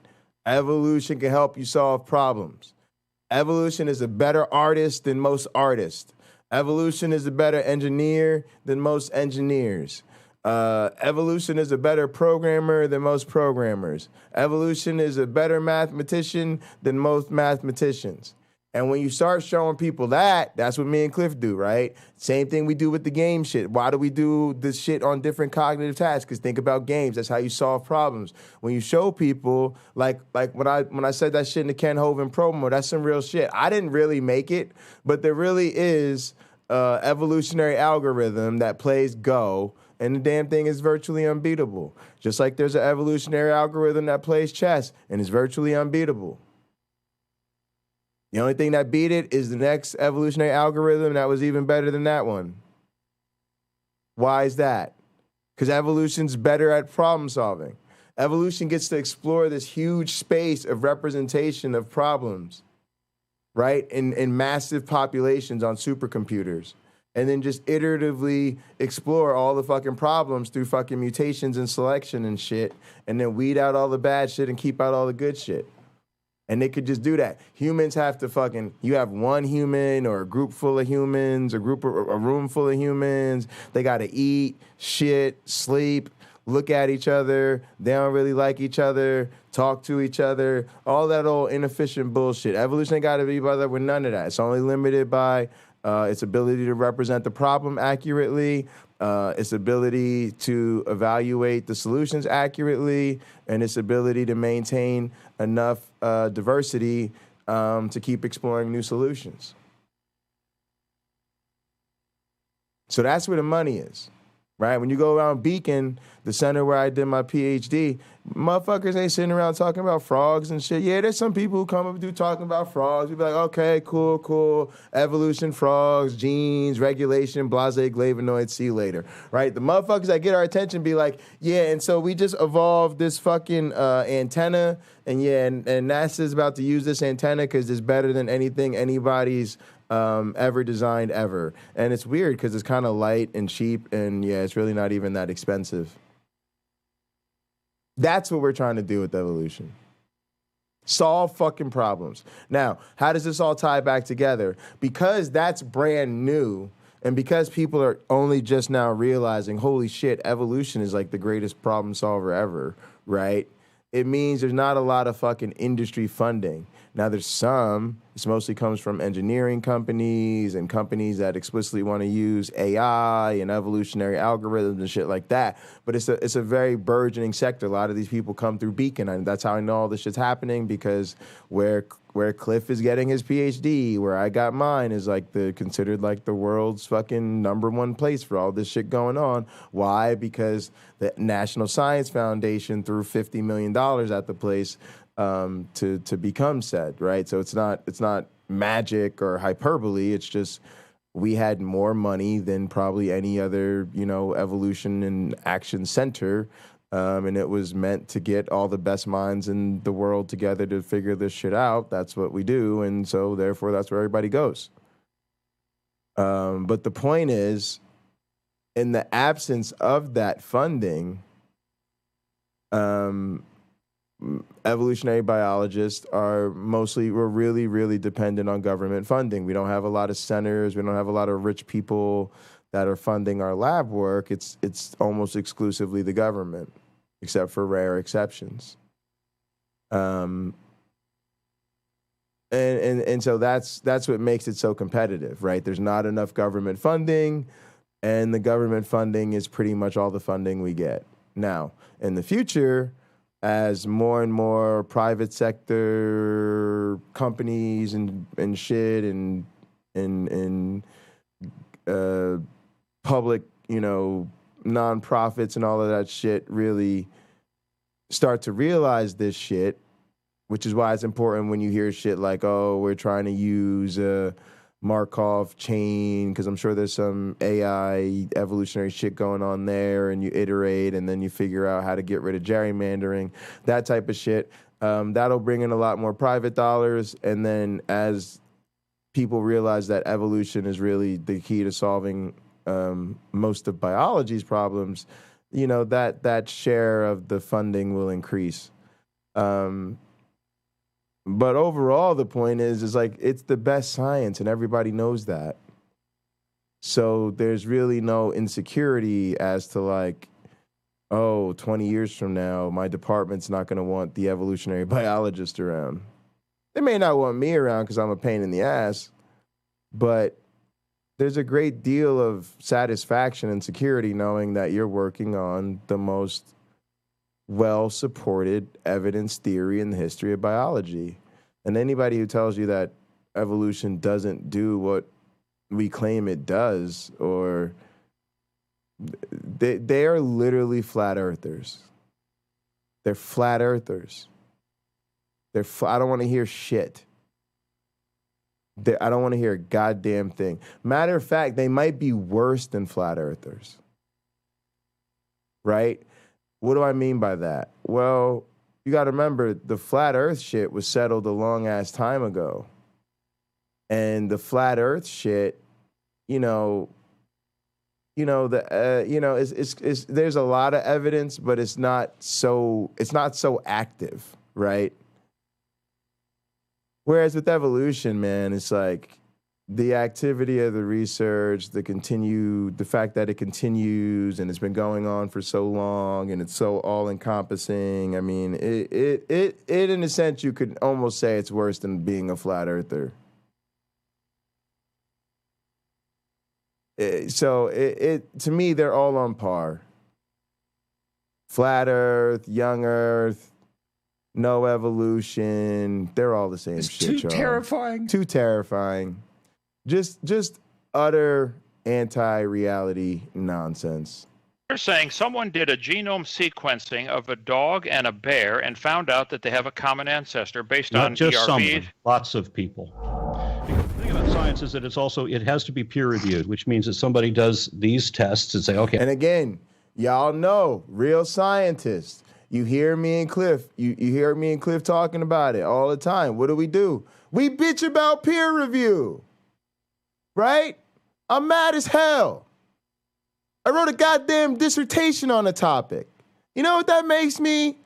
Evolution can help you solve problems. Evolution is a better artist than most artists. Evolution is a better engineer than most engineers. Evolution is a better programmer than most programmers. Evolution is a better mathematician than most mathematicians. And when you start showing people that's what me and Cliff do, right? Same thing we do with the game shit. Why do we do this shit on different cognitive tasks? Because think about games. That's how you solve problems. When you show people, like when I said that shit in the Ken Hovind promo, that's some real shit. I didn't really make it, but there really is an evolutionary algorithm that plays Go, and the damn thing is virtually unbeatable. Just like there's an evolutionary algorithm that plays chess, and is virtually unbeatable. The only thing that beat it is the next evolutionary algorithm that was even better than that one. Why is that? Because evolution's better at problem solving. Evolution gets to explore this huge space of representation of problems, right? In massive populations on supercomputers. And then just iteratively explore all the fucking problems through fucking mutations and selection and shit. And then weed out all the bad shit and keep out all the good shit. And they could just do that. Humans have to you have one human or a group full of humans, a room full of humans. They got to eat, shit, sleep, look at each other. They don't really like each other, talk to each other, all that old inefficient bullshit. Evolution ain't got to be bothered with none of that. It's only limited by its ability to represent the problem accurately, its ability to evaluate the solutions accurately, and its ability to maintain enough diversity to keep exploring new solutions. So that's where the money is, right? When you go around Beacon, the center where I did my PhD, motherfuckers ain't sitting around talking about frogs and shit. Yeah, there's some people who come up and do talking about frogs. We be like, okay, cool. Evolution, frogs, genes, regulation, blase, flavonoids, see you later, right? The motherfuckers that get our attention be like, yeah, and so we just evolved this fucking antenna, and NASA's about to use this antenna because it's better than anything anybody's ever designed ever. And it's weird because it's kind of light and cheap, and it's really not even that expensive. That's what we're trying to do with evolution. Solve fucking problems. Now, how does this all tie back together? Because that's brand new, and because people are only just now realizing, holy shit, evolution is like the greatest problem solver ever, right? It means there's not a lot of fucking industry funding. Now there's some, this mostly comes from engineering companies and companies that explicitly want to use AI and evolutionary algorithms and shit like that. But it's a very burgeoning sector. A lot of these people come through Beacon, and that's how I know all this shit's happening, because where Cliff is getting his PhD, where I got mine, is like considered like the world's fucking #1 place for all this shit going on. Why? Because the National Science Foundation threw $50 million at the place to become said, right? So it's not magic or hyperbole. It's just we had more money than probably any other, evolution and action center And it was meant to get all the best minds in the world together to figure this shit out. That's what we do. And so therefore that's where everybody goes. But the point is, in the absence of that funding, evolutionary biologists we're really, really dependent on government funding. We don't have a lot of centers. We don't have a lot of rich people that are funding our lab work. It's almost exclusively the government, except for rare exceptions. And so that's what makes it so competitive, right? There's not enough government funding, and the government funding is pretty much all the funding we get. Now, in the future, as more and more private sector companies and shit and public, nonprofits and all of that shit really start to realize this shit, which is why it's important when you hear shit like, oh, we're trying to use a Markov chain, because I'm sure there's some AI evolutionary shit going on there, and you iterate and then you figure out how to get rid of gerrymandering, that type of shit. That'll bring in a lot more private dollars. And then as people realize that evolution is really the key to solving most of biology's problems, that share of the funding will increase. But overall, the point is like, it's the best science and everybody knows that. So there's really no insecurity as to like, oh, 20 years from now, my department's not going to want the evolutionary biologist around. They may not want me around because I'm a pain in the ass, but there's a great deal of satisfaction and security knowing that you're working on the most well-supported evidence theory in the history of biology. And anybody who tells you that evolution doesn't do what we claim it does, or they are literally flat earthers. They're flat earthers. I don't want to hear shit. I don't want to hear a goddamn thing. Matter of fact, they might be worse than flat earthers. Right? What do I mean by that? Well, you got to remember, the flat earth shit was settled a long ass time ago. And the flat earth shit, there's a lot of evidence, but it's not so active, right? Whereas with evolution, man, it's like the activity of the research, the fact that it continues and it's been going on for so long and it's so all-encompassing. I mean, it in a sense, you could almost say it's worse than being a flat earther. To me, they're all on par. Flat Earth, young Earth, no evolution, they're all the same shit, Too terrifying. Too terrifying. Just utter anti-reality nonsense. You're saying someone did a genome sequencing of a dog and a bear and found out that they have a common ancestor based on Not just ERV. someone, lots of people. The thing about science is that it has to be peer reviewed, which means that somebody does these tests and say, okay. And again, y'all know, real scientists. You hear me and Cliff. You hear me and Cliff talking about it all the time. What do? We bitch about peer review. Right? I'm mad as hell. I wrote a goddamn dissertation on the topic. You know what that makes me?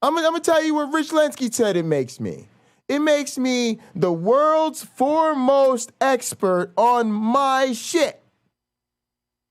I'm gonna tell you what Rich Lensky said it makes me. It makes me the world's foremost expert on my shit.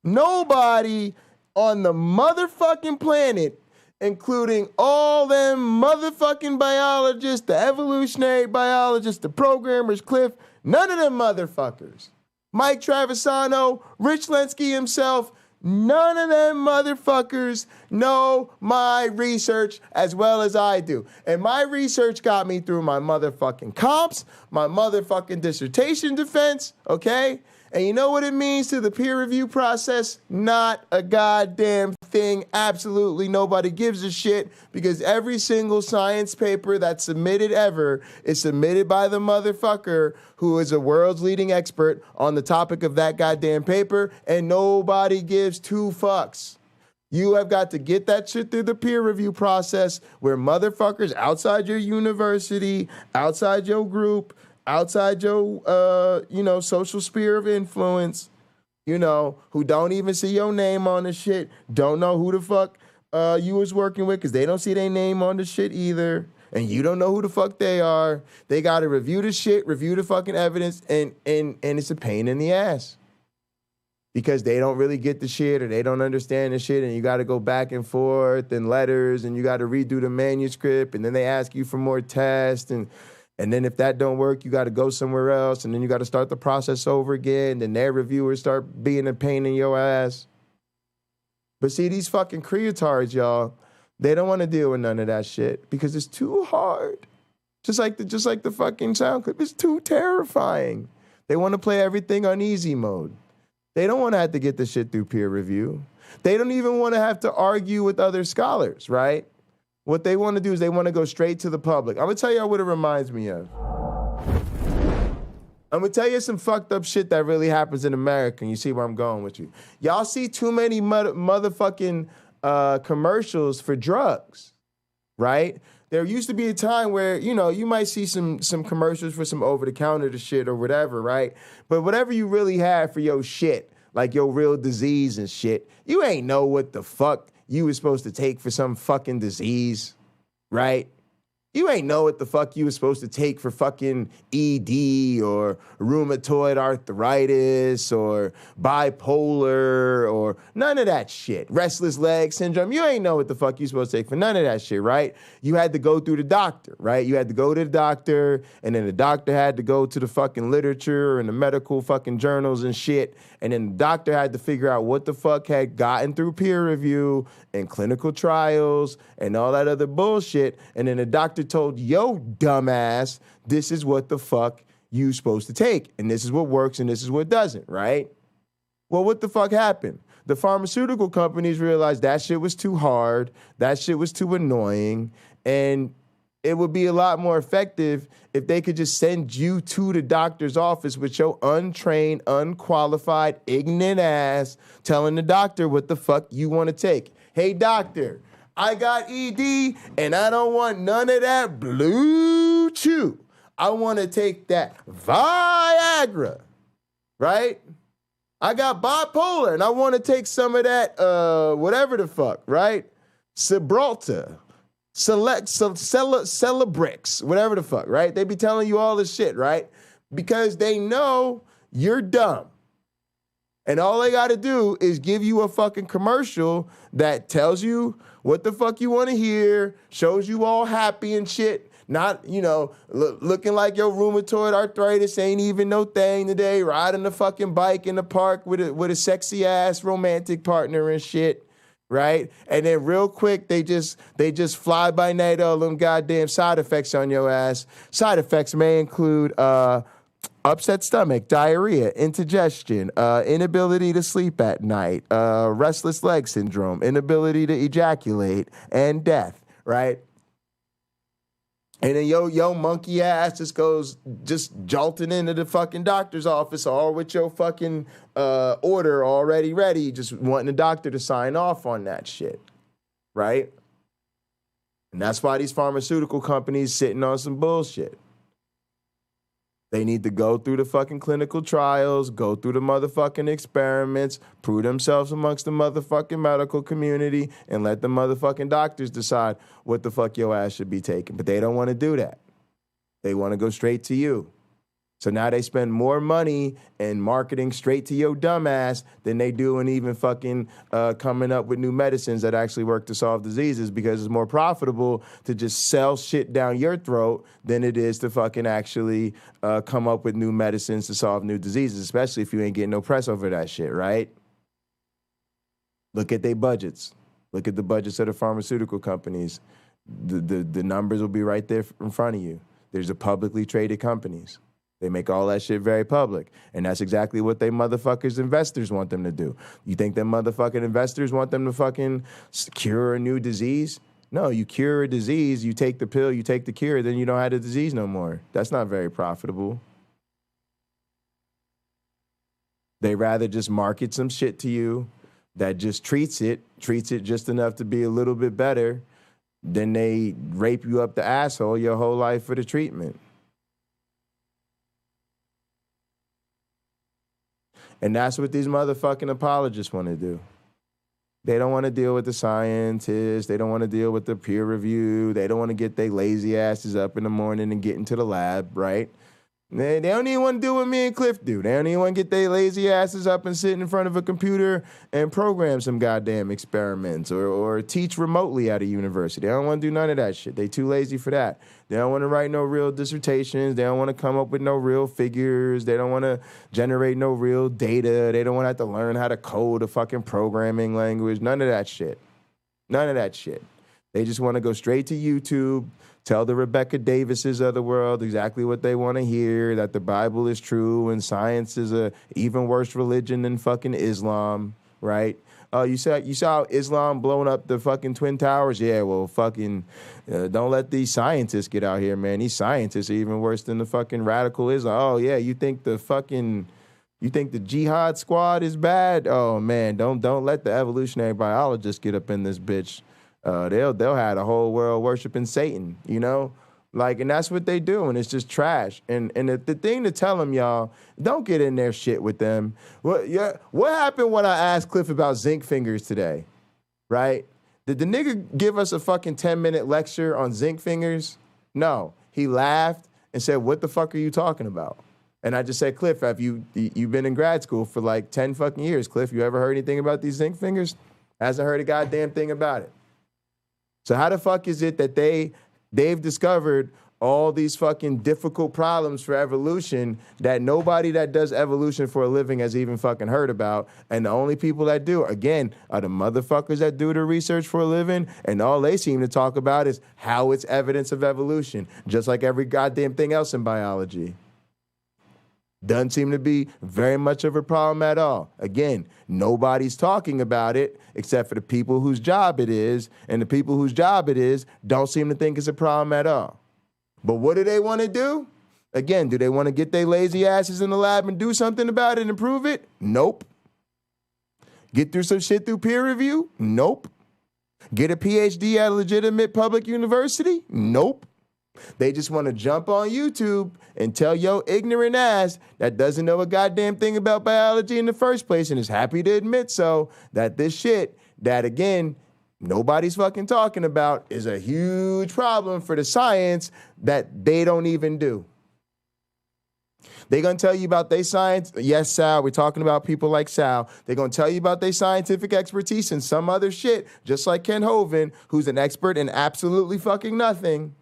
Nobody on the motherfucking planet, including all them motherfucking biologists, the evolutionary biologists, the programmers, Cliff, none of them motherfuckers. Mike Travisano, Rich Lensky himself, none of them motherfuckers know my research as well as I do. And my research got me through my motherfucking comps, my motherfucking dissertation defense, okay? And you know what it means to the peer review process? Not a goddamn thing. Absolutely nobody gives a shit, because every single science paper that's submitted ever is submitted by the motherfucker who is a world's leading expert on the topic of that goddamn paper, and nobody gives two fucks. You have got to get that shit through the peer review process where motherfuckers outside your university, outside your group, outside your, social sphere of influence, who don't even see your name on the shit, don't know who the fuck you was working with because they don't see their name on the shit either, and you don't know who the fuck they are. They got to review the shit, review the fucking evidence, and it's a pain in the ass because they don't really get the shit or they don't understand the shit, and you got to go back and forth and letters, and you got to redo the manuscript, and then they ask you for more tests, and then if that don't work, you got to go somewhere else, and then you got to start the process over again. Then their reviewers start being a pain in your ass. But see, these fucking creatards, y'all, they don't want to deal with none of that shit because it's too hard. Just like the fucking sound clip, it's too terrifying. They want to play everything on easy mode. They don't want to have to get the shit through peer review. They don't even want to have to argue with other scholars, right? What they want to do is they want to go straight to the public. I'm going to tell y'all what it reminds me of. I'm going to tell you some fucked up shit that really happens in America, and you see where I'm going with you. Y'all see too many motherfucking commercials for drugs, right? There used to be a time where, you might see some commercials for some over-the-counter shit or whatever, right? But whatever you really have for your shit, like your real disease and shit, you ain't know what the fuck you was supposed to take for some fucking disease, right? You ain't know what the fuck you was supposed to take for fucking ED or rheumatoid arthritis or bipolar or none of that shit. Restless leg syndrome. You ain't know what the fuck you supposed to take for none of that shit, right? You had to go through the doctor, right? You had to go to the doctor, and then the doctor had to go to the fucking literature and the medical fucking journals and shit, and then the doctor had to figure out what the fuck had gotten through peer review and clinical trials and all that other bullshit, and then the doctor told yo dumbass, this is what the fuck you supposed to take, and this is what works and this is what doesn't, right? Well, what the fuck happened? The pharmaceutical companies realized that shit was too hard, that shit was too annoying, and it would be a lot more effective if they could just send you to the doctor's office with your untrained, unqualified, ignorant ass telling the doctor what the fuck you want to take. Hey, doctor, I got ED, and I don't want none of that blue chew. I want to take that Viagra, right? I got bipolar, and I want to take some of that, whatever the fuck, right? Cibralta, Celebrix, whatever the fuck, right? They be telling you all this shit, right? Because they know you're dumb. And all they got to do is give you a fucking commercial that tells you what the fuck you want to hear, shows you all happy and shit, not, looking like your rheumatoid arthritis ain't even no thing today, riding the fucking bike in the park with a sexy ass romantic partner and shit, right? And then real quick, they just fly by night all them goddamn side effects on your ass. Side effects may include upset stomach, diarrhea, indigestion, inability to sleep at night, restless leg syndrome, inability to ejaculate, and death, right? And then yo monkey ass just goes jolting into the fucking doctor's office all with your fucking order already ready, just wanting the doctor to sign off on that shit, right? And that's why these pharmaceutical companies sitting on some bullshit. They need to go through the fucking clinical trials, go through the motherfucking experiments, prove themselves amongst the motherfucking medical community, and let the motherfucking doctors decide what the fuck your ass should be taking. But they don't want to do that. They want to go straight to you. So now they spend more money in marketing straight to your dumb ass than they do in even fucking coming up with new medicines that actually work to solve diseases, because it's more profitable to just sell shit down your throat than it is to fucking actually come up with new medicines to solve new diseases, especially if you ain't getting no press over that shit, right? Look at their budgets. Look at the budgets of the pharmaceutical companies. The numbers will be right there in front of you. There's the publicly traded companies. They make all that shit very public. And that's exactly what they motherfuckers investors want them to do. You think them motherfucking investors want them to fucking cure a new disease? No, you cure a disease, you take the pill, you take the cure, then you don't have the disease no more. That's not very profitable. They rather just market some shit to you, that just treats it just enough to be a little bit better, then they rape you up the asshole your whole life for the treatment. And that's what these motherfucking apologists want to do. They don't want to deal with the scientists. They don't want to deal with the peer review. They don't want to get their lazy asses up in the morning and get into the lab, right? They don't even want to do what me and Cliff do. They don't even want to get their lazy asses up and sit in front of a computer and program some goddamn experiments or teach remotely at a university. They don't want to do none of that shit. They too lazy for that. They don't want to write no real dissertations. They don't want to come up with no real figures. They don't want to generate no real data. They don't want to have to learn how to code a fucking programming language. None of that shit. None of that shit. They just want to go straight to YouTube, tell the Rebecca Davises of the world exactly what they want to hear, that the Bible is true and science is a even worse religion than fucking Islam, right? You saw Islam blowing up the fucking Twin Towers? Yeah, well, fucking don't let these scientists get out here, man. These scientists are even worse than the fucking radical Islam. Oh, yeah, you think the jihad squad is bad? Oh, man, don't let the evolutionary biologists get up in this bitch. They'll have the whole world worshiping Satan, you know? Like, and that's what they do, and it's just trash. And the thing to tell them, y'all, don't get in their shit with them. What happened when I asked Cliff about zinc fingers today, right? Did the nigga give us a fucking 10-minute lecture on zinc fingers? No. He laughed and said, what the fuck are you talking about? And I just said, Cliff, have you've been in grad school for like 10 fucking years. Cliff, you ever heard anything about these zinc fingers? Hasn't heard a goddamn thing about it. So how the fuck is it that they've discovered all these fucking difficult problems for evolution that nobody that does evolution for a living has even fucking heard about? And the only people that do, again, are the motherfuckers that do the research for a living, and all they seem to talk about is how it's evidence of evolution, just like every goddamn thing else in biology. Doesn't seem to be very much of a problem at all. Again, nobody's talking about it except for the people whose job it is, and the people whose job it is don't seem to think it's a problem at all. But what do they want to do? Again, do they want to get their lazy asses in the lab and do something about it and prove it? Nope. Get through some shit through peer review? Nope. Get a PhD at a legitimate public university? Nope. They just want to jump on YouTube and tell your ignorant ass that doesn't know a goddamn thing about biology in the first place and is happy to admit so, that this shit that, again, nobody's fucking talking about is a huge problem for the science that they don't even do. They're going to tell you about their science. Yes, Sal, we're talking about people like Sal. They're going to tell you about their scientific expertise and some other shit, just like Ken Hovind, who's an expert in absolutely fucking nothing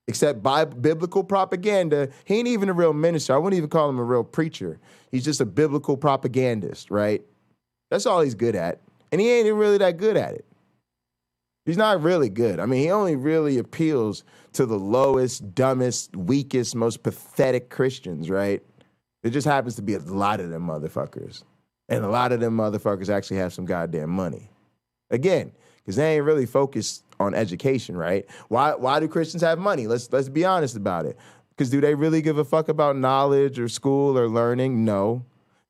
except biblical propaganda. He ain't even a real minister. I wouldn't even call him a real preacher. He's just a biblical propagandist, right? That's all he's good at. And he ain't even really that good at it. He's not really good. I mean, he only really appeals to the lowest, dumbest, weakest, most pathetic Christians, right? It just happens to be a lot of them motherfuckers. And a lot of them motherfuckers actually have some goddamn money. Again, because they ain't really focused on education, right? Why do Christians have money? Let's be honest about it. Because do they really give a fuck about knowledge or school or learning? No.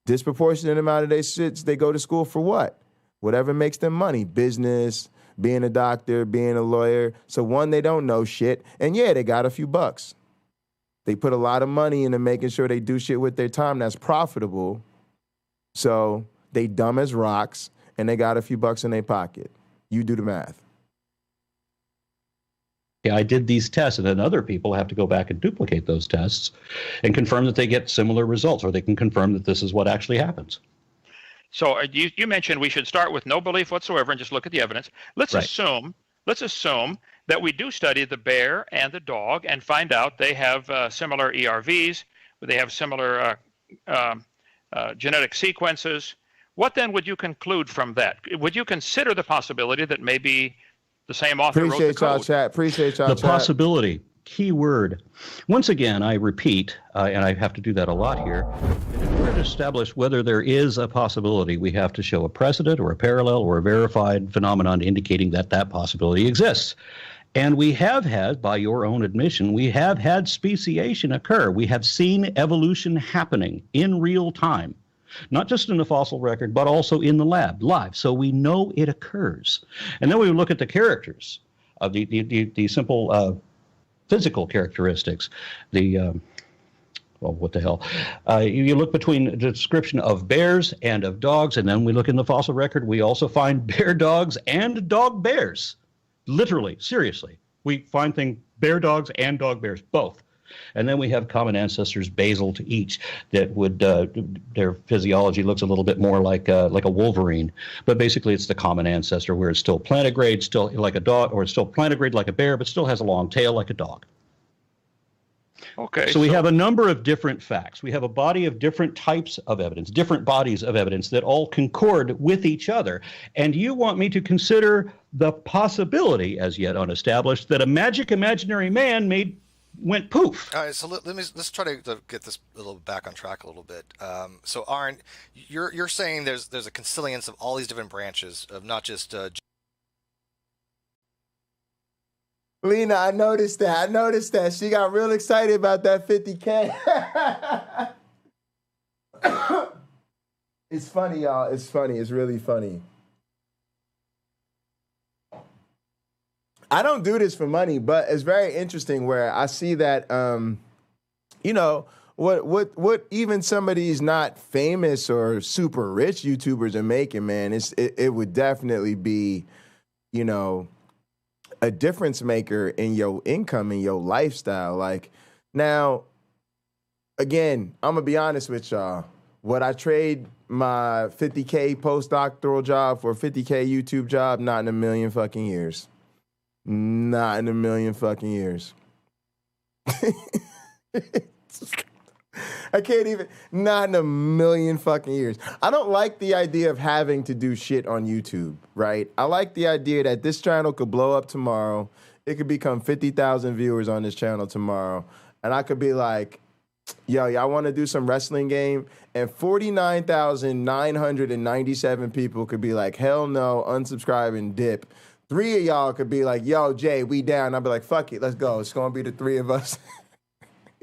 Disproportionate amount of their shits, they go to school for what? Whatever makes them money. Business, being a doctor, being a lawyer. So one, they don't know shit. And yeah, they got a few bucks. They put a lot of money into making sure they do shit with their time that's profitable. So they dumb as rocks and they got a few bucks in their pocket. You do the math. Yeah, I did these tests, and then other people have to go back and duplicate those tests and confirm that they get similar results, or they can confirm that this is what actually happens. So you mentioned we should start with no belief whatsoever and just look at the evidence. Let's assume that we do study the bear and the dog and find out they have similar ERVs, they have similar genetic sequences. What then would you conclude from that? Would you consider the possibility that maybe the same author wrote the code? Appreciate y'all chat. The possibility, key word. Once again, I repeat, and I have to do that a lot here, in order to establish whether there is a possibility, we have to show a precedent or a parallel or a verified phenomenon indicating that that possibility exists. And we have had, by your own admission, we have had speciation occur. We have seen evolution happening in real time. not just in the fossil record, but also in the lab, live. So we know it occurs. And then we look at the characters of the simple physical characteristics, well, what the hell? You look between the description of bears and of dogs, and then we look in the fossil record. We also find bear dogs and dog bears. Literally, seriously. We find bear dogs and dog bears, both. And then we have common ancestors basal to each that would, their physiology looks a little bit more like a wolverine. But basically, it's the common ancestor where it's still plantigrade, still like a dog, or it's still plantigrade like a bear, but still has a long tail like a dog. Okay. So we have a number of different facts. We have a body of different types of evidence, different bodies of evidence that all concord with each other. And you want me to consider the possibility, as yet unestablished, that a magic imaginary man went poof. All right, so let's try to get this a little back on track a little bit. So Aaron, you're saying there's a consilience of all these different branches of not just Lena, I noticed that. She got real excited about that 50K. It's funny, y'all. It's funny. It's really funny. I don't do this for money, but it's very interesting where I see that, what even some of these not famous or super rich YouTubers are making, man, it would definitely be, a difference maker in your income and your lifestyle. Like, now, again, I'm gonna be honest with y'all. Would I trade my 50K postdoctoral job for a 50K YouTube job? Not in a million fucking years. Not in a million fucking years. I can't even, not in a million fucking years. I don't like the idea of having to do shit on YouTube, right? I like the idea that this channel could blow up tomorrow. It could become 50,000 viewers on this channel tomorrow. And I could be like, yo, y'all want to do some wrestling game? And 49,997 people could be like, hell no, unsubscribe and dip. 3 of y'all could be like, yo, Jay, we down. I'll be like, fuck it, let's go. It's going to be the 3 of us.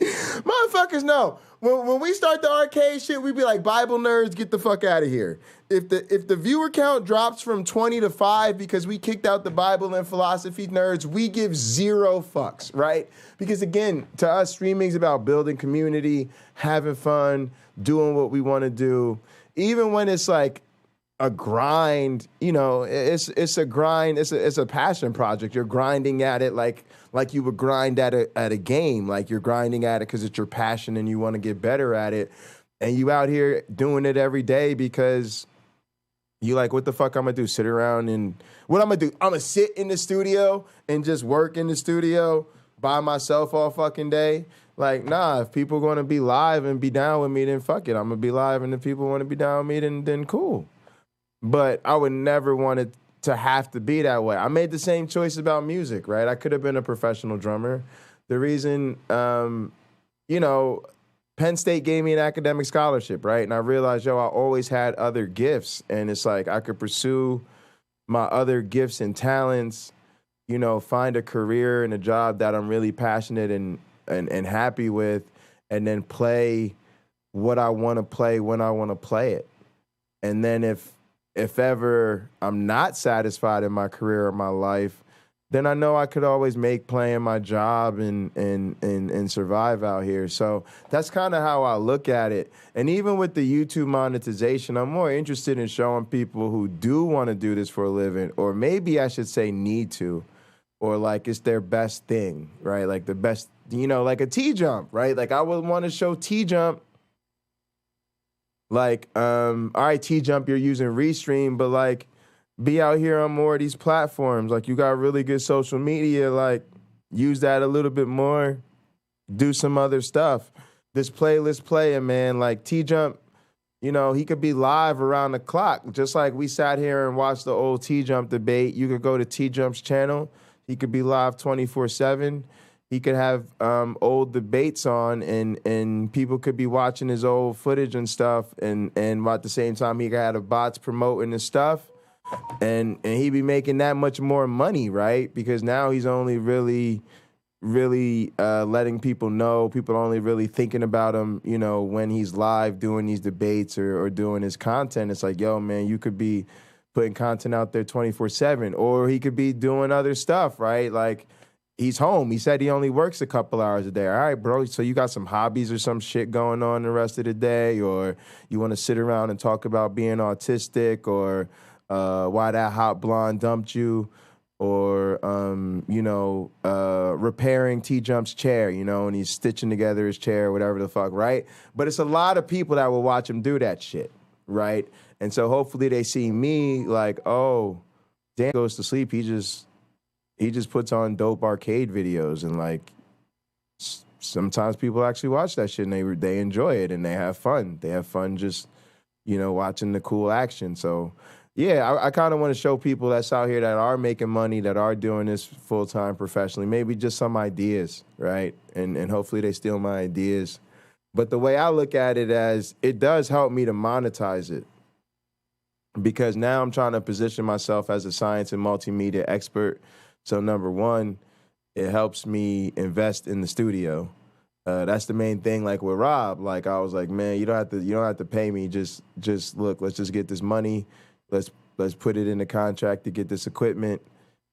Motherfuckers know. When we start the arcade shit, we be like, Bible nerds, get the fuck out of here. If the viewer count drops from 20 to 5 because we kicked out the Bible and philosophy nerds, we give 0 fucks, right? Because again, to us, streaming is about building community, having fun, doing what we want to do. Even when it's like a grind, it's a grind. It's a passion project. You're grinding at it like you would grind at a game. Like you're grinding at it because it's your passion and you want to get better at it. And you out here doing it every day because you like, what the fuck I'm gonna do? Sit around and what I'm gonna do? I'm gonna sit in the studio and just work in the studio by myself all fucking day. Like, nah, if people gonna be live and be down with me, then fuck it. I'm gonna be live, and if people want to be down with me, then cool. But I would never want it to have to be that way. I made the same choice about music, right? I could have been a professional drummer. The reason, Penn State gave me an academic scholarship, right? And I realized, I always had other gifts. And it's like I could pursue my other gifts and talents, find a career and a job that I'm really passionate and happy with, and then play what I want to play when I want to play it. And then if ever I'm not satisfied in my career or my life, then I know I could always make playing my job and survive out here. So that's kind of how I look at it. And even with the YouTube monetization, I'm more interested in showing people who do want to do this for a living, or maybe I should say need to, or like it's their best thing, right? Like the best, like a T-Jump, right? Like I would want to show T-Jump, like, all right, T-Jump, you're using Restream, but like, be out here on more of these platforms. Like, you got really good social media, like, use that a little bit more, do some other stuff. This playlist playing, man, like T-Jump, he could be live around the clock. Just like we sat here and watched the old T-Jump debate, you could go to T-Jump's channel. He could be live 24/7. He could have old debates on, and people could be watching his old footage and stuff, and at the same time he could have the bots promoting his stuff, and he'd be making that much more money, right? Because now he's only really really letting people know. People only really thinking about him, you know, when he's live doing these debates or doing his content. It's like, yo, man, you could be putting content out there 24/7, or he could be doing other stuff, right? Like, he's home. He said he only works a couple hours a day. All right, bro. So you got some hobbies or some shit going on the rest of the day, or you want to sit around and talk about being autistic, or why that hot blonde dumped you, or you know, repairing T-Jump's chair, you know, and he's stitching together his chair, whatever the fuck, right? But it's a lot of people that will watch him do that shit, right? And so hopefully they see me like, oh, Dan goes to sleep. He just puts on dope arcade videos, and like sometimes people actually watch that shit and they enjoy it and they have fun. They have fun just, you know, watching the cool action. So yeah, I kind of want to show people that's out here that are making money, that are doing this full-time professionally, maybe just some ideas, right? And hopefully they steal my ideas. But the way I look at it, as it does help me to monetize it, because now I'm trying to position myself as a science and multimedia expert. So number one, it helps me invest in the studio. That's the main thing. Like with Rob, like I was like, man, you don't have to pay me. Just look, let's just get this money. Let's put it in the contract to get this equipment,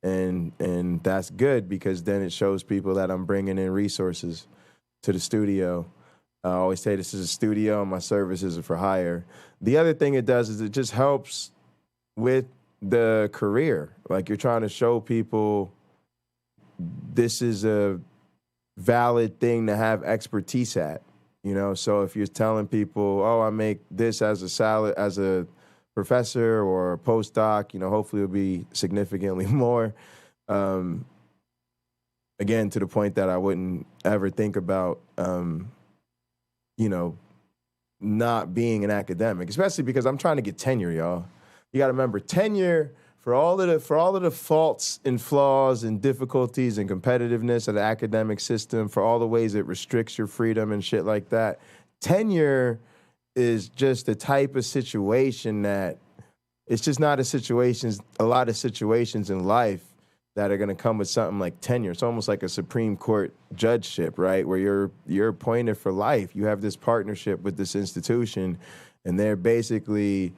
and that's good, because then it shows people that I'm bringing in resources to the studio. I always say this is a studio and my services are for hire. The other thing it does is it just helps with the career. Like, you're trying to show people this is a valid thing to have expertise at, you know? So if you're telling people, oh, I make this as a professor or a postdoc, you know, hopefully it'll be significantly more. Again, to the point that I wouldn't ever think about, you know, not being an academic, especially because I'm trying to get tenure, y'all. You got to remember, tenure, for all of the faults and flaws and difficulties and competitiveness of the academic system, for all the ways it restricts your freedom and shit like that, tenure is just the type of situation that it's just not a lot of situations in life that are going to come with something like tenure. It's almost like a Supreme Court judgeship, right? Where you're appointed for life. You have this partnership with this institution, and they're basically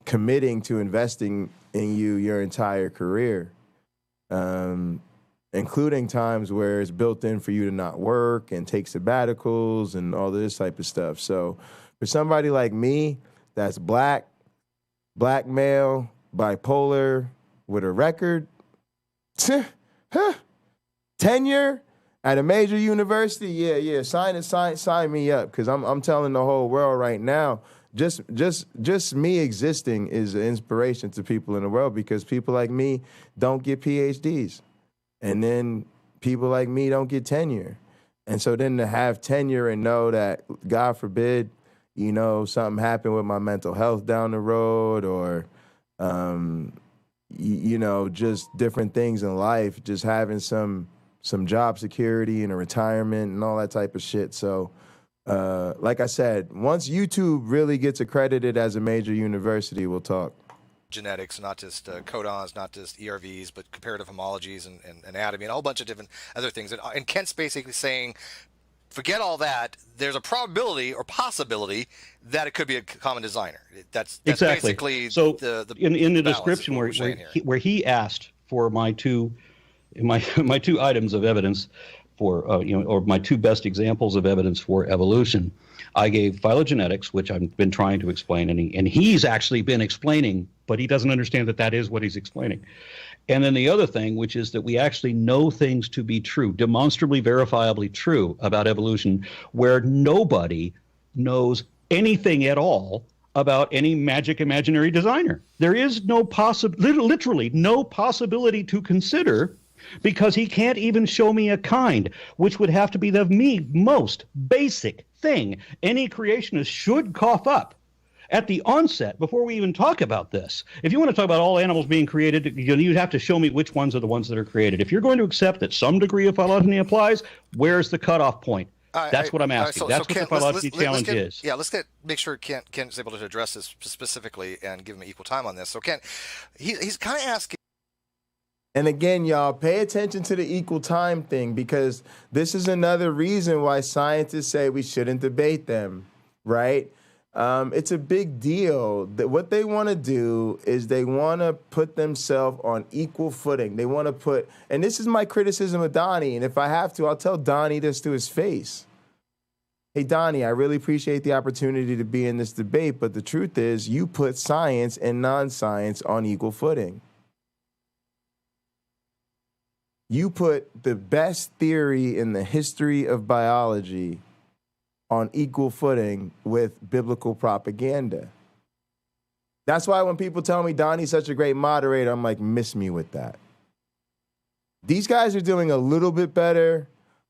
committing to investing in you your entire career, including times where it's built in for you to not work and take sabbaticals and all this type of stuff. So for somebody like me that's black male, bipolar, with a record, tenure at a major university, yeah, sign me up, because I'm telling the whole world right now, just me existing is an inspiration to people in the world, because people like me don't get PhDs, and then people like me don't get tenure. And so then to have tenure and know that, God forbid, you know, something happened with my mental health down the road, or you know, just different things in life, just having some job security and a retirement and all that type of shit. So like I said, once YouTube really gets accredited as a major university, we'll talk. Genetics, not just codons, not just ERVs, but comparative homologies and anatomy and a whole bunch of different other things. And Kent's basically saying, forget all that. There's a probability or possibility that it could be a common designer. That's exactly. Basically so the in the description where he asked for my two items of evidence for you know, or my two best examples of evidence for evolution, I gave phylogenetics, which I've been trying to explain, and he's actually been explaining, but he doesn't understand that is what he's explaining. And then the other thing, which is that we actually know things to be true, demonstrably, verifiably true about evolution, where nobody knows anything at all about any magic imaginary designer. There is literally no possibility to consider, because he can't even show me a kind, which would have to be the most basic thing any creationist should cough up at the onset before we even talk about this. If you want to talk about all animals being created, you'd have to show me which ones are the ones that are created. If you're going to accept that some degree of phylogeny applies, where's the cutoff point? That's what I'm asking. That's what the phylogeny challenge is. Yeah, let's make sure Kent is able to address this specifically and give him equal time on this. So Kent, he's kind of asking And again, y'all, pay attention to the equal time thing, because this is another reason why scientists say we shouldn't debate them, right? It's a big deal. That what they want to do is they want to put themselves on equal footing. They want to put, and this is my criticism of Donnie, and if I have to, I'll tell Donnie this to his face. Hey, Donnie, I really appreciate the opportunity to be in this debate, but the truth is you put science and non-science on equal footing. You put the best theory in the history of biology on equal footing with biblical propaganda. That's why when people tell me Donnie's such a great moderator, I'm like, miss me with that. These guys are doing a little bit better.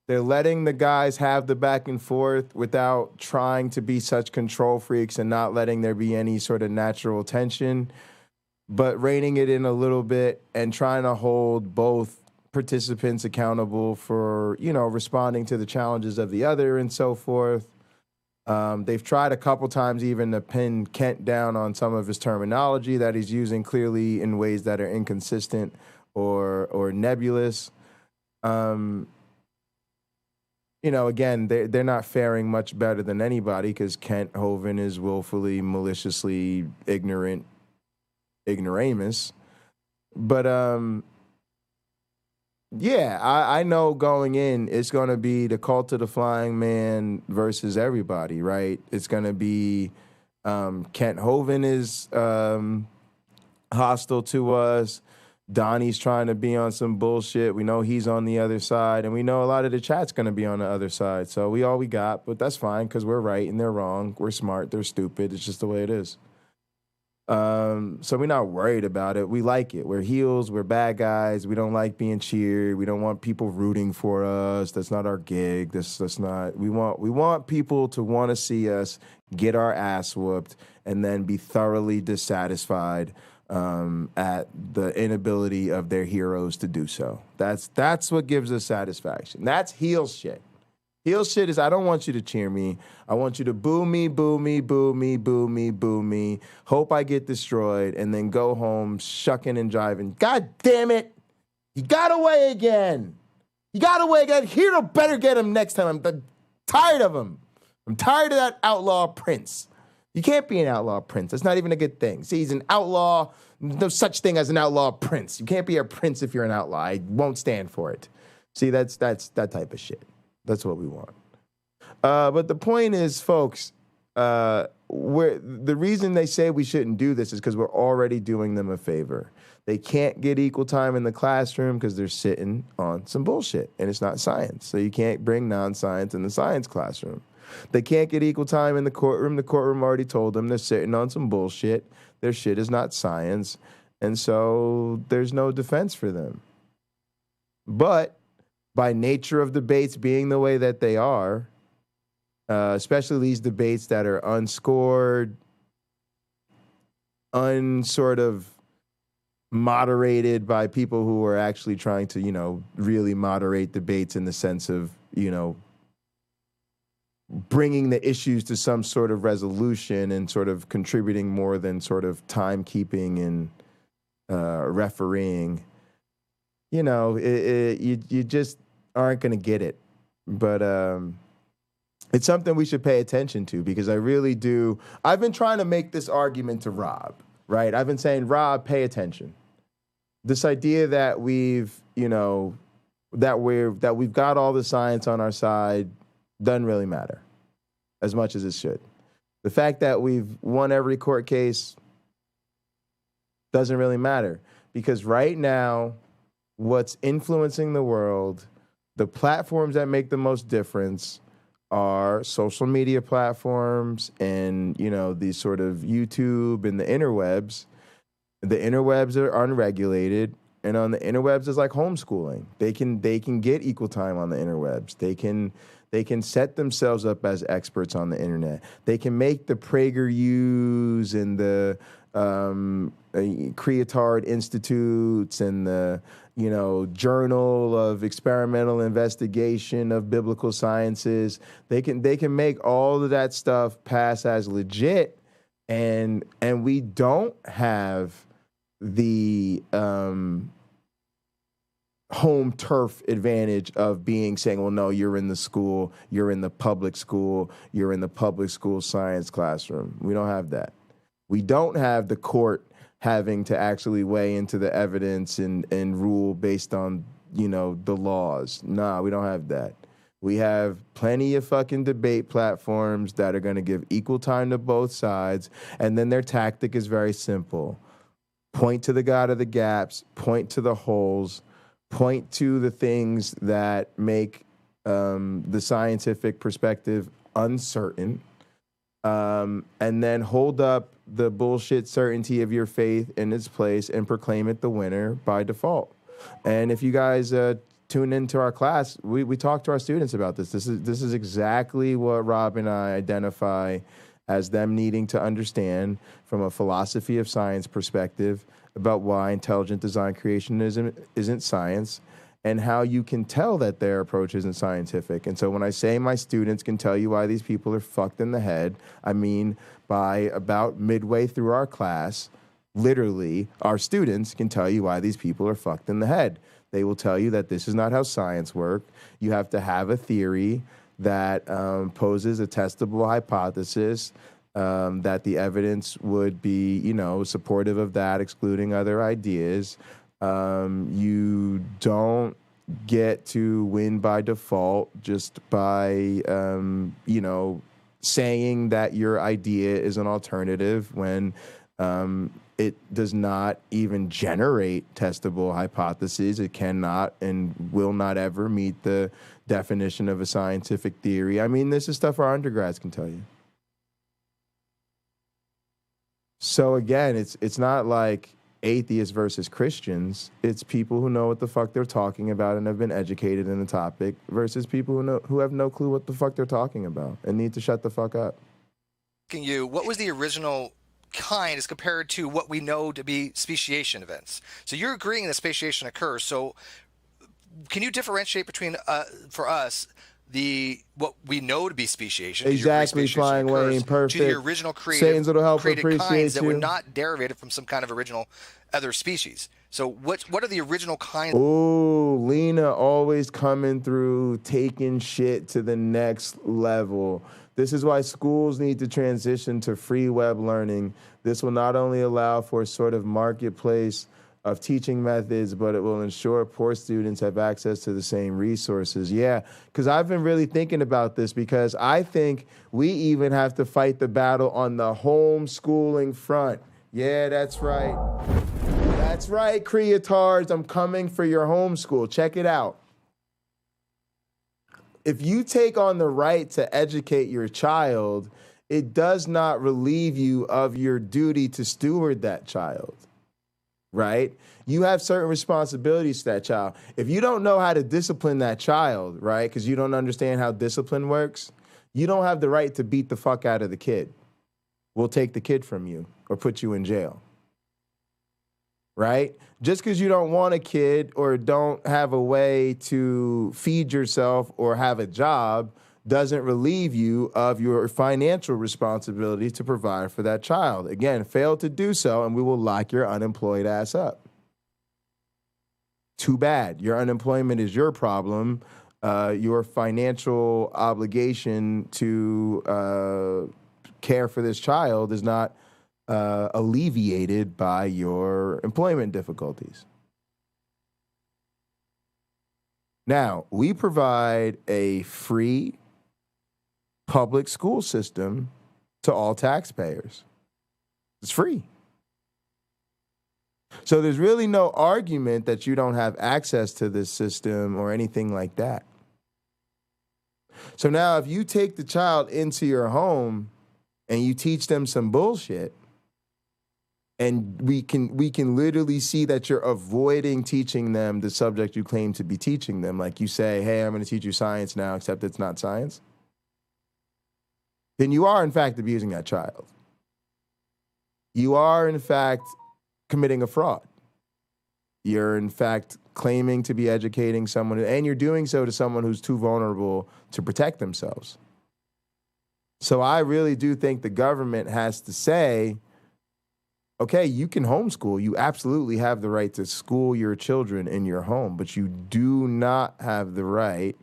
They're letting the guys have the back and forth without trying to be such control freaks and not letting there be any sort of natural tension, but reining it in a little bit and trying to hold both participants accountable for, responding to the challenges of the other and so forth. They've tried a couple times even to pin Kent down on some of his terminology that he's using clearly in ways that are inconsistent or nebulous. Again, they're not faring much better than anybody because Kent Hovind is willfully, maliciously ignoramus. But yeah, I know going in, it's going to be the cult of the flying man versus everybody, right? It's going to be Kent Hovind is hostile to us. Donnie's trying to be on some bullshit. We know he's on the other side, and we know a lot of the chat's going to be on the other side. So we all we got, but that's fine because we're right and they're wrong. We're smart, they're stupid. It's just the way it is. So we're not worried about it. We like it. We're heels. We're bad guys. We don't like being cheered. We don't want people rooting for us. That's not our gig. That's not. We want people to want to see us get our ass whooped and then be thoroughly dissatisfied at the inability of their heroes to do so. That's what gives us satisfaction. That's heel shit. Heel shit is I don't want you to cheer me. I want you to boo me, boo me, boo me, boo me, boo me. Hope I get destroyed and then go home shucking and jiving. God damn it. He got away again. He got away again. Hero better get him next time. I'm tired of him. I'm tired of that outlaw prince. You can't be an outlaw prince. That's not even a good thing. See, he's an outlaw. No such thing as an outlaw prince. You can't be a prince if you're an outlaw. I won't stand for it. See, that's that type of shit. That's what we want. But the point is, folks, the reason they say we shouldn't do this is because we're already doing them a favor. They can't get equal time in the classroom because they're sitting on some bullshit, and it's not science. So you can't bring non-science in the science classroom. They can't get equal time in the courtroom. The courtroom already told them they're sitting on some bullshit. Their shit is not science, and so there's no defense for them. But by nature of debates being the way that they are, especially these debates that are unscored, unsort of moderated by people who are actually trying to, really moderate debates in the sense of, bringing the issues to some sort of resolution and sort of contributing more than sort of timekeeping and refereeing. You just aren't going to get it. But it's something we should pay attention to because I really do. I've been trying to make this argument to Rob, right? I've been saying, Rob, pay attention. This idea that we've got all the science on our side doesn't really matter as much as it should. The fact that we've won every court case doesn't really matter because right now, what's influencing the world, the platforms that make the most difference are social media platforms and, these sort of YouTube and the interwebs. The interwebs are unregulated, and on the interwebs is like homeschooling. They can get equal time on the interwebs. They can set themselves up as experts on the internet. They can make the PragerUs and the Creatard Institutes and the Journal of Experimental Investigation of Biblical Sciences. They can make all of that stuff pass as legit, and we don't have the home turf advantage of saying, well, no, you're in the school, you're in the public school, you're in the public school science classroom. We don't have that. We don't have the court having to actually weigh into the evidence and rule based on, the laws. Nah, we don't have that. We have plenty of fucking debate platforms that are going to give equal time to both sides, and then their tactic is very simple. Point to the God of the gaps, point to the holes, point to the things that make the scientific perspective uncertain, and then hold up the bullshit certainty of your faith in its place and proclaim it the winner by default. And if you guys tune into our class, we talk to our students about this. This is exactly what Rob and I identify as them needing to understand from a philosophy of science perspective about why intelligent design creationism isn't science and how you can tell that their approach isn't scientific. And so when I say my students can tell you why these people are fucked in the head, I mean by about midway through our class, literally, our students can tell you why these people are fucked in the head. They will tell you that this is not how science works. You have to have a theory that poses a testable hypothesis, that the evidence would be, supportive of that, excluding other ideas. You don't get to win by default just by, saying that your idea is an alternative when it does not even generate testable hypotheses. It cannot and will not ever meet the definition of a scientific theory. I mean, this is stuff our undergrads can tell you. So again, it's not like atheists versus Christians. It's people who know what the fuck they're talking about and have been educated in the topic versus people who have no clue what the fuck they're talking about and need to shut the fuck up. What was the original kind as compared to what we know to be speciation events? So you're agreeing that speciation occurs. So can you differentiate between, for us, what we know to be speciation? Exactly, Flying Wayne, perfect. To the original Satan's little helper, created kinds that you. were not derivated from some kind of original other species. So what are the original kinds? Ooh, Lena always coming through, taking shit to the next level. This is why schools need to transition to free web learning. This will not only allow for a sort of marketplace of teaching methods, but it will ensure poor students have access to the same resources. Yeah, because I've been really thinking about this because I think we even have to fight the battle on the homeschooling front. Yeah, that's right. That's right, creatards. I'm coming for your homeschool. Check it out. If you take on the right to educate your child, it does not relieve you of your duty to steward that child, right? You have certain responsibilities to that child. If you don't know how to discipline that child, right, because you don't understand how discipline works, you don't have the right to beat the fuck out of the kid. We'll take the kid from you or put you in jail, right? Just because you don't want a kid or don't have a way to feed yourself or have a job doesn't relieve you of your financial responsibility to provide for that child. Again, fail to do so and we will lock your unemployed ass up. Too bad. Your unemployment is your problem. Your financial obligation to care for this child is not alleviated by your employment difficulties. Now, we provide a free public school system to all taxpayers. It's free. So there's really no argument that you don't have access to this system or anything like that. So now if you take the child into your home and you teach them some bullshit, and we can literally see that you're avoiding teaching them the subject you claim to be teaching them. Like you say, hey, I'm going to teach you science now, except it's not science. Then you are, in fact, abusing that child. You are, in fact, committing a fraud. You're, in fact, claiming to be educating someone, and you're doing so to someone who's too vulnerable to protect themselves. So I really do think the government has to say, Okay, you can homeschool. You absolutely have the right to school your children in your home, but you do not have the right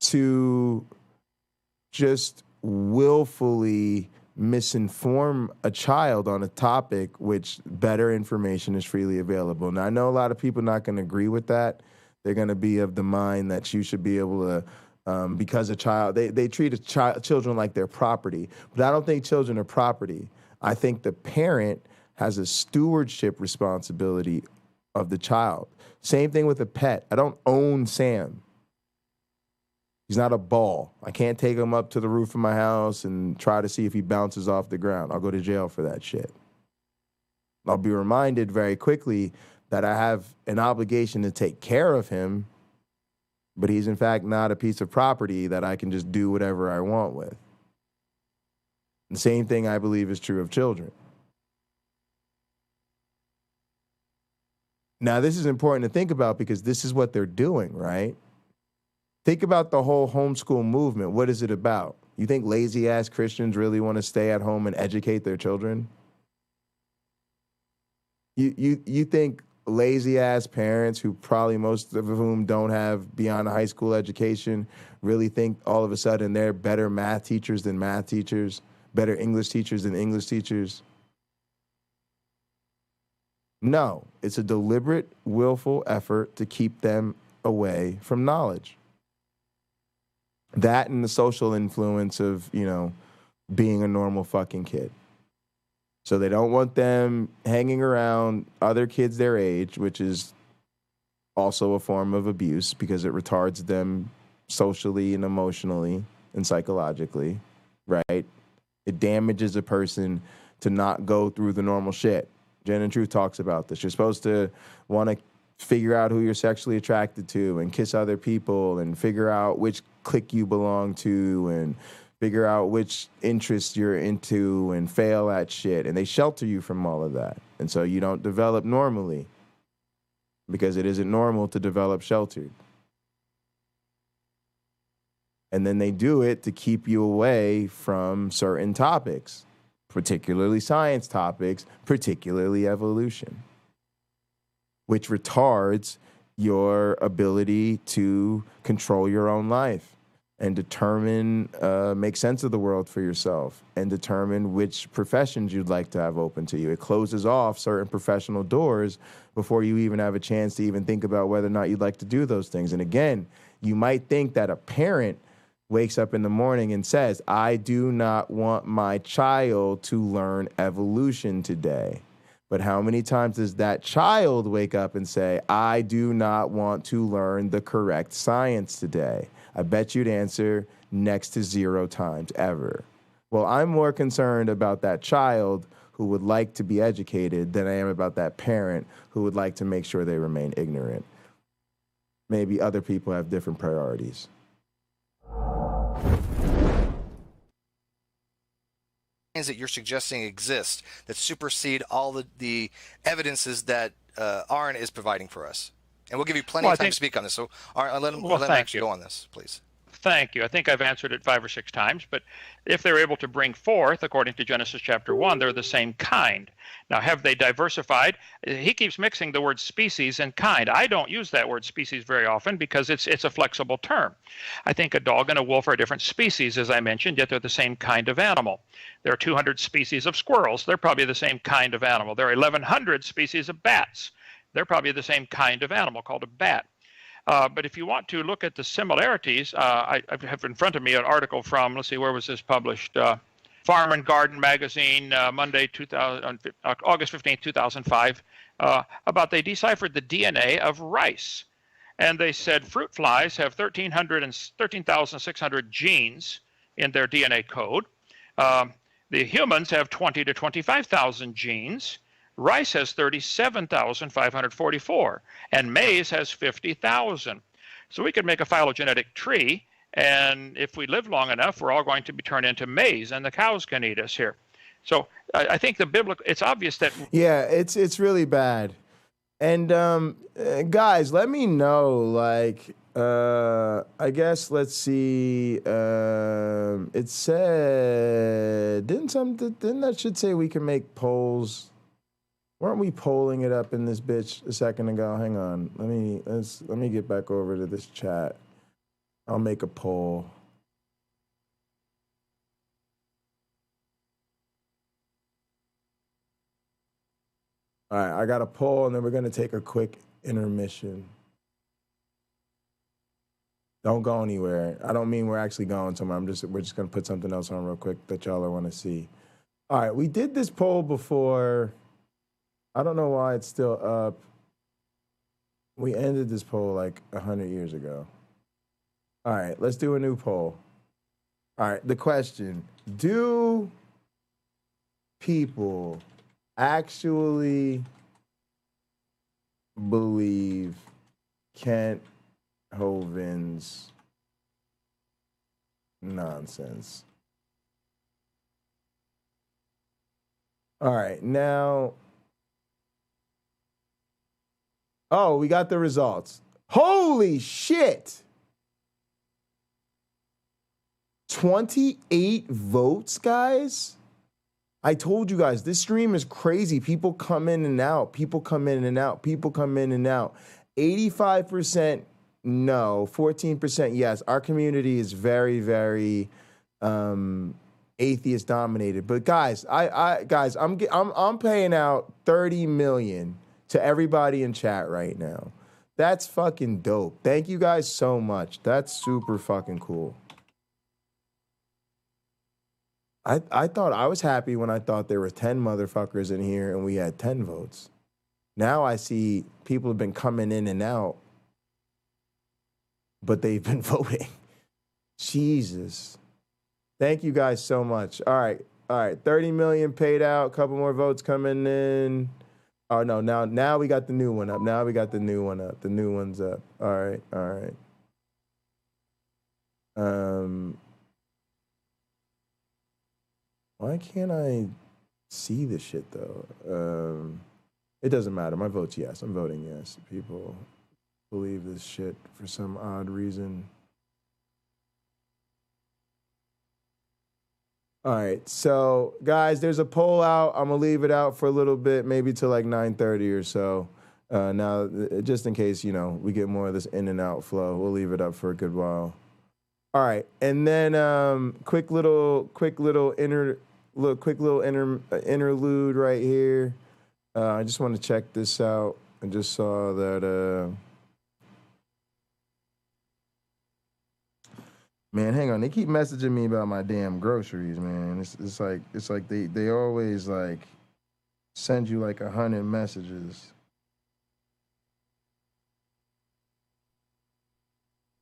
to just willfully misinform a child on a topic which better information is freely available. Now, I know a lot of people are not going to agree with that. They're going to be of the mind that you should be able to, because a child, they treat children like they're property. But I don't think children are property. I think the parent has a stewardship responsibility of the child. Same thing with a pet. I don't own Sam. He's not a ball. I can't take him up to the roof of my house and try to see if he bounces off the ground. I'll go to jail for that shit. I'll be reminded very quickly that I have an obligation to take care of him, but he's in fact not a piece of property that I can just do whatever I want with. The same thing I believe is true of children. Now, this is important to think about because this is what they're doing, right? Think about the whole homeschool movement. What is it about? You think lazy-ass Christians really want to stay at home and educate their children? You think lazy-ass parents, who probably most of whom don't have beyond a high school education, really think all of a sudden they're better math teachers than math teachers, better English teachers than English teachers? No, it's a deliberate, willful effort to keep them away from knowledge. That and the social influence of, being a normal fucking kid. So they don't want them hanging around other kids their age, which is also a form of abuse because it retards them socially and emotionally and psychologically, right? It damages a person to not go through the normal shit. Jen and Truth talks about this. You're supposed to want to figure out who you're sexually attracted to and kiss other people and figure out which clique you belong to and figure out which interests you're into and fail at shit. And they shelter you from all of that. And so you don't develop normally because it isn't normal to develop sheltered. And then they do it to keep you away from certain topics, particularly science topics, particularly evolution, which retards your ability to control your own life and determine, make sense of the world for yourself and determine which professions you'd like to have open to you. It closes off certain professional doors before you even have a chance to even think about whether or not you'd like to do those things. And again, you might think that a parent wakes up in the morning and says, I do not want my child to learn evolution today. But how many times does that child wake up and say, I do not want to learn the correct science today? I bet you'd answer next to 0 times ever. Well, I'm more concerned about that child who would like to be educated than I am about that parent who would like to make sure they remain ignorant. Maybe other people have different priorities. That you're suggesting exist that supersede all the evidences that Aaron is providing for us. And we'll give you plenty of time to speak on this. So Aaron, let him actually go on this, please. Thank you. I think I've answered it 5 or 6 times, but if they're able to bring forth, according to Genesis chapter 1, they're the same kind. Now, have they diversified? He keeps mixing the word species and kind. I don't use that word species very often because it's a flexible term. I think a dog and a wolf are different species, as I mentioned, yet they're the same kind of animal. There are 200 species of squirrels. They're probably the same kind of animal. There are 1,100 species of bats. They're probably the same kind of animal called a bat. But if you want to look at the similarities, I have in front of me an article from, let's see, where was this published? Farm and Garden magazine, Monday, August 15, 2005, about they deciphered the DNA of rice. And they said fruit flies have 13,600 genes in their DNA code. The humans have 20 to 25,000 genes. Rice has 37,544, and maize has 50,000. So we could make a phylogenetic tree, and if we live long enough, we're all going to be turned into maize, and the cows can eat us here. So I think the biblical, it's obvious that... Yeah, it's really bad. And guys, let me know, like, I guess let's see. It said didn't that should say we can make polls? Weren't we polling it up in this bitch a second ago? Hang on. Let me get back over to this chat. I'll make a poll. All right, I got a poll, and then we're gonna take a quick intermission. Don't go anywhere. I don't mean we're actually going somewhere. We're just gonna put something else on real quick that y'all are want to see. All right, we did this poll before. I don't know why it's still up. We ended this poll like 100 years ago. All right, let's do a new poll. All right, the question: do people actually believe Kent Hovind's nonsense? All right, now. Oh, we got the results. Holy shit! 28 votes, guys. I told you guys, this stream is crazy. People come in and out. People come in and out. People come in and out. 85% no, 14% yes. Our community is very, very atheist dominated. But guys, I'm paying out $30 million to everybody in chat right now. That's fucking dope. Thank you guys so much. That's super fucking cool. I thought I was happy when I thought there were 10 motherfuckers in here and we had 10 votes. Now I see people have been coming in and out, but they've been voting. Jesus. Thank you guys so much. All right. 30 million paid out. Couple more votes coming in. Oh no, now we got the new one up. The new one's up. All right. Why can't I see this shit though? It doesn't matter. My vote's yes. I'm voting yes. People believe this shit for some odd reason. All right, so guys, there's a poll out. I'm gonna leave it out for a little bit, maybe till like 9:30 or so. Now, just in case we get more of this in and out flow, we'll leave it up for a good while. All right, and then quick little interlude right here. I just want to check this out. I just saw that. Man, hang on. They keep messaging me about my damn groceries, man. It's like they always like send you like 100 messages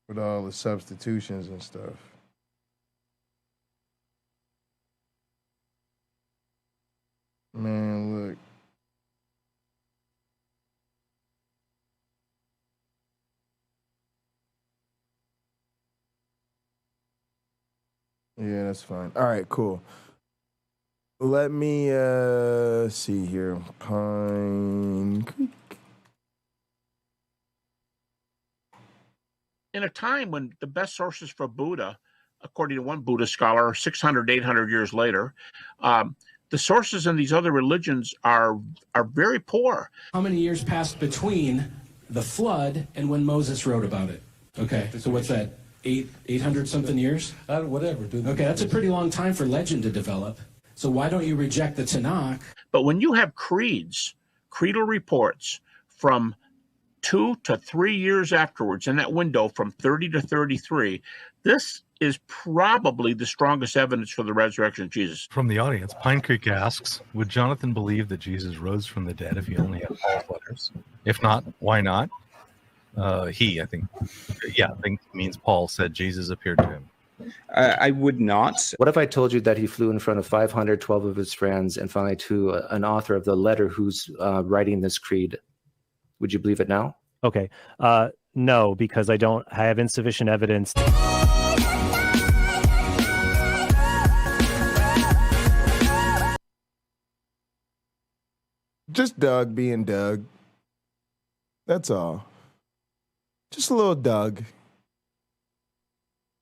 with all the substitutions and stuff. Man, look. Yeah, that's fine. All right, cool. Let me see here. Pine Creek. In a time when the best sources for Buddha, according to one Buddhist scholar, 600, 800 years later, the sources in these other religions are very poor. How many years passed between the flood and when Moses wrote about it? Okay, so what's that? 800 something years? Whatever, dude. Okay, that's a pretty long time for legend to develop. So why don't you reject the Tanakh? But when you have creedal reports from 2 to 3 years afterwards, in that window from 30 to 33, this is probably the strongest evidence for the resurrection of Jesus. From the audience, Pine Creek asks, would Jonathan believe that Jesus rose from the dead if he only had Paul's letters? If not, why not? I think means Paul said Jesus appeared to him. I would not. What if I told you that he flew in front of 512 of his friends and finally to an author of the letter who's writing this creed? Would you believe it now? Okay. No, because I have insufficient evidence. Just Doug being Doug. That's all. Just a little Doug.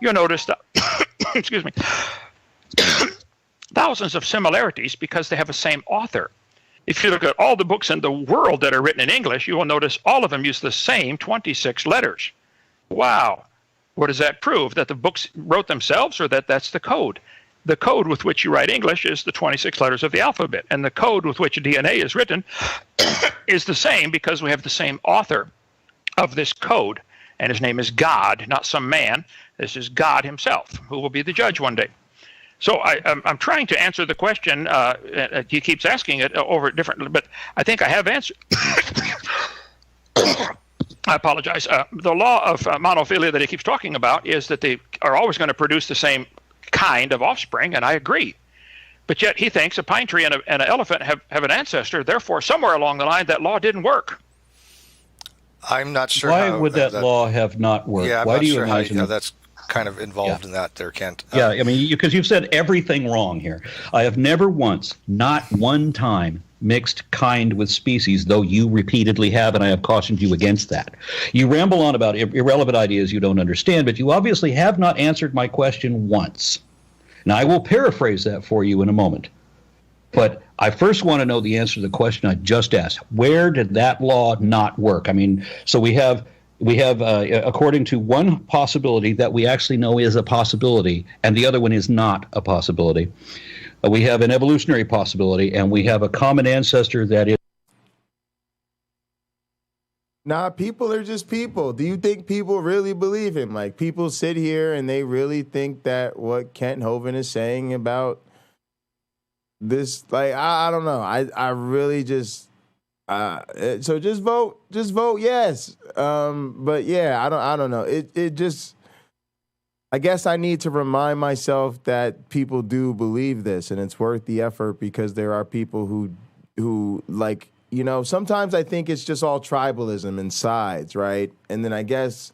you'll notice that, excuse me, thousands of similarities because they have the same author. If you look at all the books in the world that are written in English, you will notice all of them use the same 26 letters. Wow. What does that prove? That the books wrote themselves, or that that's the code? The code with which you write English is the 26 letters of the alphabet, and the code with which DNA is written is the same because we have the same author of this code, and his name is God, not some man. This is God himself, who will be the judge one day. So I'm trying to answer the question. He keeps asking it over different, but I think I have answered. I apologize. The law of monophilia that he keeps talking about is that they are always going to produce the same kind of offspring, and I agree. But yet he thinks a pine tree and an elephant have an ancestor. Therefore, somewhere along the line, that law didn't work. I'm not sure. Why would that law have not worked? Yeah, I'm Why not do you sure imagine how that's kind of involved in that there, Kent. Yeah, I mean, because you've said everything wrong here. I have never once, not one time, mixed kind with species, though you repeatedly have, and I have cautioned you against that. You ramble on about irrelevant ideas you don't understand, but you obviously have not answered my question once. Now, I will paraphrase that for you in a moment. But I first want to know the answer to the question I just asked. Where did that law not work? I mean, so we have according to one possibility that we actually know is a possibility, and the other one is not a possibility. We have an evolutionary possibility, and we have a common ancestor that is. Nah, people are just people. Do you think people really believe him? Like, people sit here and they really think that what Kent Hovind is saying about this, like, I don't know. I really just, so just vote yes. But yeah, I don't know. It just, I guess I need to remind myself that people do believe this, and it's worth the effort because there are people who like, you know, sometimes I think it's just all tribalism and sides, right? And then I guess,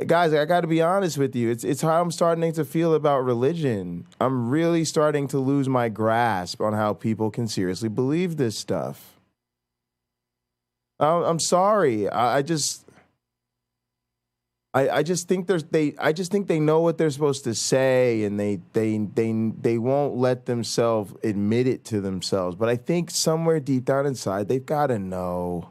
guys, I got to be honest with you. It's how I'm starting to feel about religion. I'm really starting to lose my grasp on how people can seriously believe this stuff. I'm sorry. I just think they know what they're supposed to say, and they won't let themselves admit it to themselves. But I think somewhere deep down inside, they've got to know.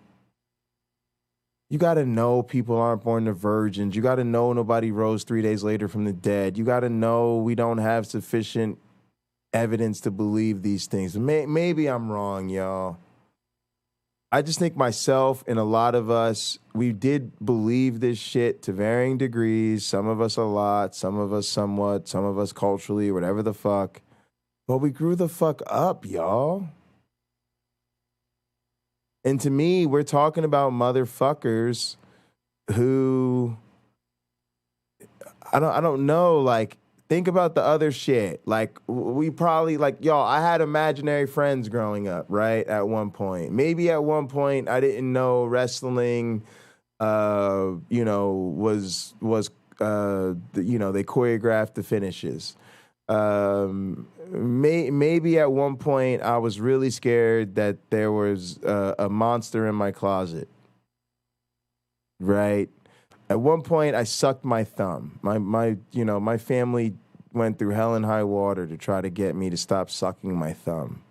You got to know people aren't born to virgins. You got to know nobody rose 3 days later from the dead. You got to know we don't have sufficient evidence to believe these things. Maybe I'm wrong, y'all. I just think myself and a lot of us, we did believe this shit to varying degrees. Some of us a lot, some of us somewhat, some of us culturally, whatever the fuck. But we grew the fuck up, y'all. And to me, we're talking about motherfuckers who, I don't know, like, think about the other shit. Like, we probably, like, y'all, I had imaginary friends growing up, right, at one point. Maybe at one point I didn't know wrestling, you know, was you know, they choreographed the finishes. Maybe at one point I was really scared that there was a monster in my closet, right? At one point I sucked my thumb. My family went through hell and high water to try to get me to stop sucking my thumb,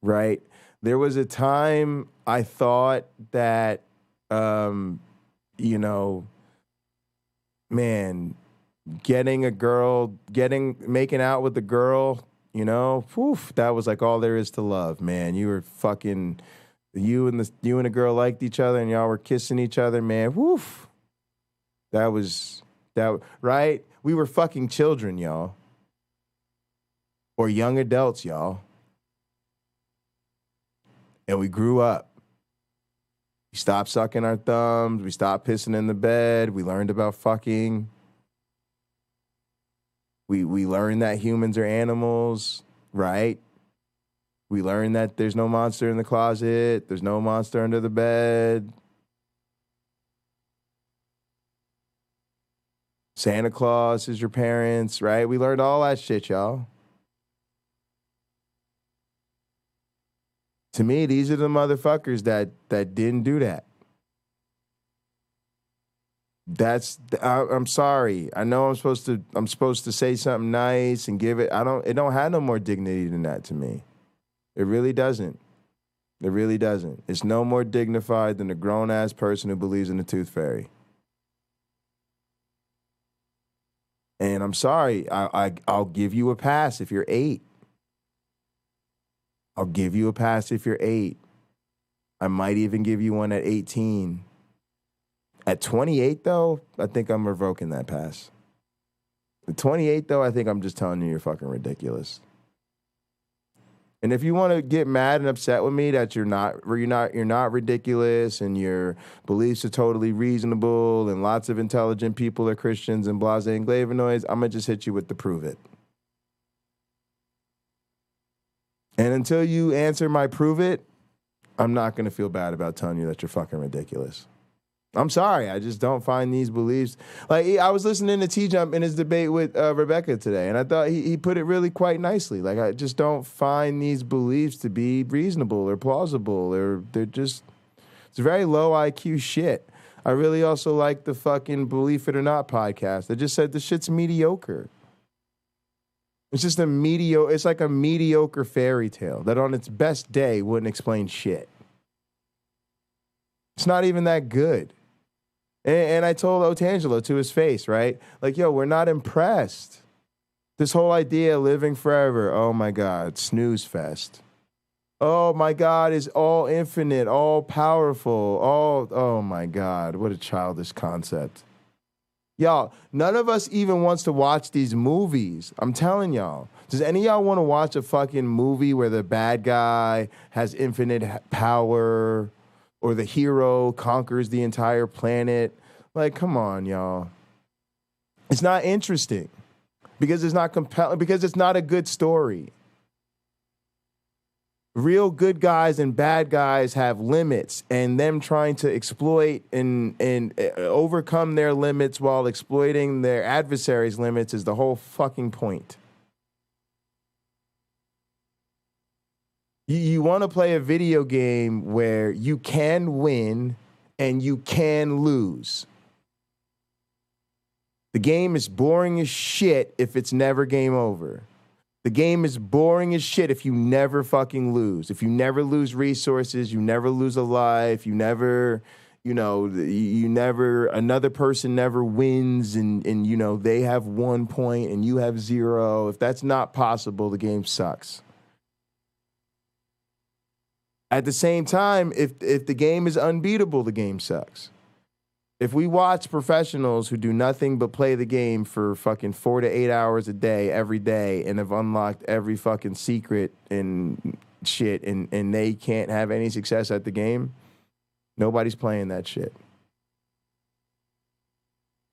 right? There was a time I thought that, you know, man, making out with a girl, you know, poof, that was like all there is to love, man. You were fucking, you and a girl liked each other and y'all were kissing each other, man. Woof. That, right? We were fucking children, y'all. Or young adults, y'all. And we grew up. We stopped sucking our thumbs. We stopped pissing in the bed. We learned about fucking. We learned that humans are animals, right? We learned that there's no monster in the closet. There's no monster under the bed. Santa Claus is your parents, right? We learned all that shit, y'all. To me, these are the motherfuckers that didn't do that. I'm sorry. I know I'm supposed to say something nice and give it. It don't have no more dignity than that to me. It really doesn't. It really doesn't. It's no more dignified than a grown ass person who believes in the tooth fairy. And I'm sorry. I'll give you a pass if you're 8. I'll give you a pass if you're 8. I might even give you one at 18. At 28, though, I think I'm revoking that pass. At 28, though, I think I'm just telling you you're fucking ridiculous. And if you want to get mad and upset with me that you're not ridiculous and your beliefs are totally reasonable and lots of intelligent people are Christians and blase and glavinoids, I'm going to just hit you with the prove it. And until you answer my prove it, I'm not going to feel bad about telling you that you're fucking ridiculous. I'm sorry. I just don't find these beliefs. Like, I was listening to T-Jump in his debate with Rebecca today, and I thought he put it really quite nicely. Like, I just don't find these beliefs to be reasonable or plausible, or it's very low IQ shit. I really also like the fucking Believe It or Not podcast. They just said the shit's mediocre. It's just it's like a mediocre fairy tale that on its best day wouldn't explain shit. It's not even that good. And I told Otangelo to his face, right? Like, yo, we're not impressed. This whole idea of living forever, oh my God, snooze fest. Oh my God, is all infinite, all powerful, oh my God, what a childish concept. Y'all, none of us even wants to watch these movies. I'm telling y'all. Does any of y'all want to watch a fucking movie where the bad guy has infinite power or the hero conquers the entire planet? Like, come on, y'all. It's not interesting because it's not compelling, because it's not a good story. Real good guys and bad guys have limits, and them trying to exploit and overcome their limits while exploiting their adversaries' limits is the whole fucking point. You want to play a video game where you can win and you can lose. The game is boring as shit if it's never game over. The game is boring as shit if you never fucking lose. If you never lose resources, you never lose a life, you never, another person never wins and they have 1 point and you have 0. If that's not possible, the game sucks. At the same time, if the game is unbeatable, the game sucks. If we watch professionals who do nothing but play the game for fucking 4 to 8 hours a day, every day, and have unlocked every fucking secret and shit, and they can't have any success at the game, nobody's playing that shit.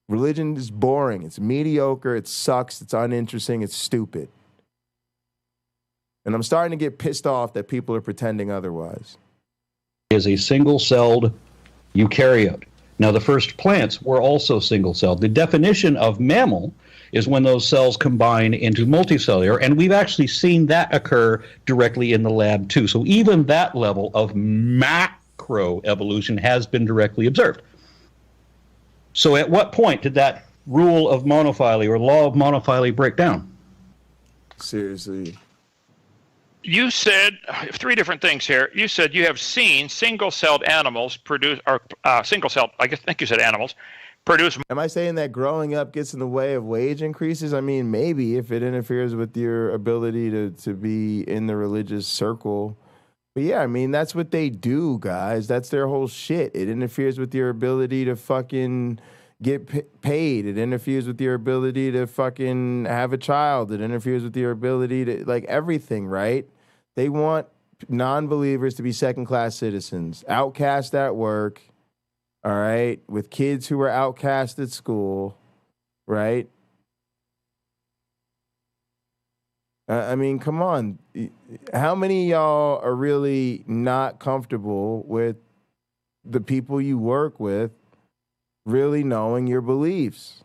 Religion is boring. It's mediocre. It sucks. It's uninteresting. It's stupid. And I'm starting to get pissed off that people are pretending otherwise. Is a single-celled eukaryote. Now, the first plants were also single-celled. The definition of mammal is when those cells combine into multicellular, and we've actually seen that occur directly in the lab, too. So even that level of macroevolution has been directly observed. So at what point did that rule of monophyly or law of monophyly break down? Seriously. You said 3 different things here. You said you have seen single-celled animals produce, or single-celled, I think you said animals, produce. Am I saying that growing up gets in the way of wage increases? I mean, maybe if it interferes with your ability to be in the religious circle. But yeah, I mean, that's what they do, guys. That's their whole shit. It interferes with your ability to fucking get paid. It interferes with your ability to fucking have a child. It interferes with your ability to, like, everything, right? They want non-believers to be second-class citizens, outcast at work, all right, with kids who are outcast at school, right? I mean, come on. How many of y'all are really not comfortable with the people you work with really knowing your beliefs?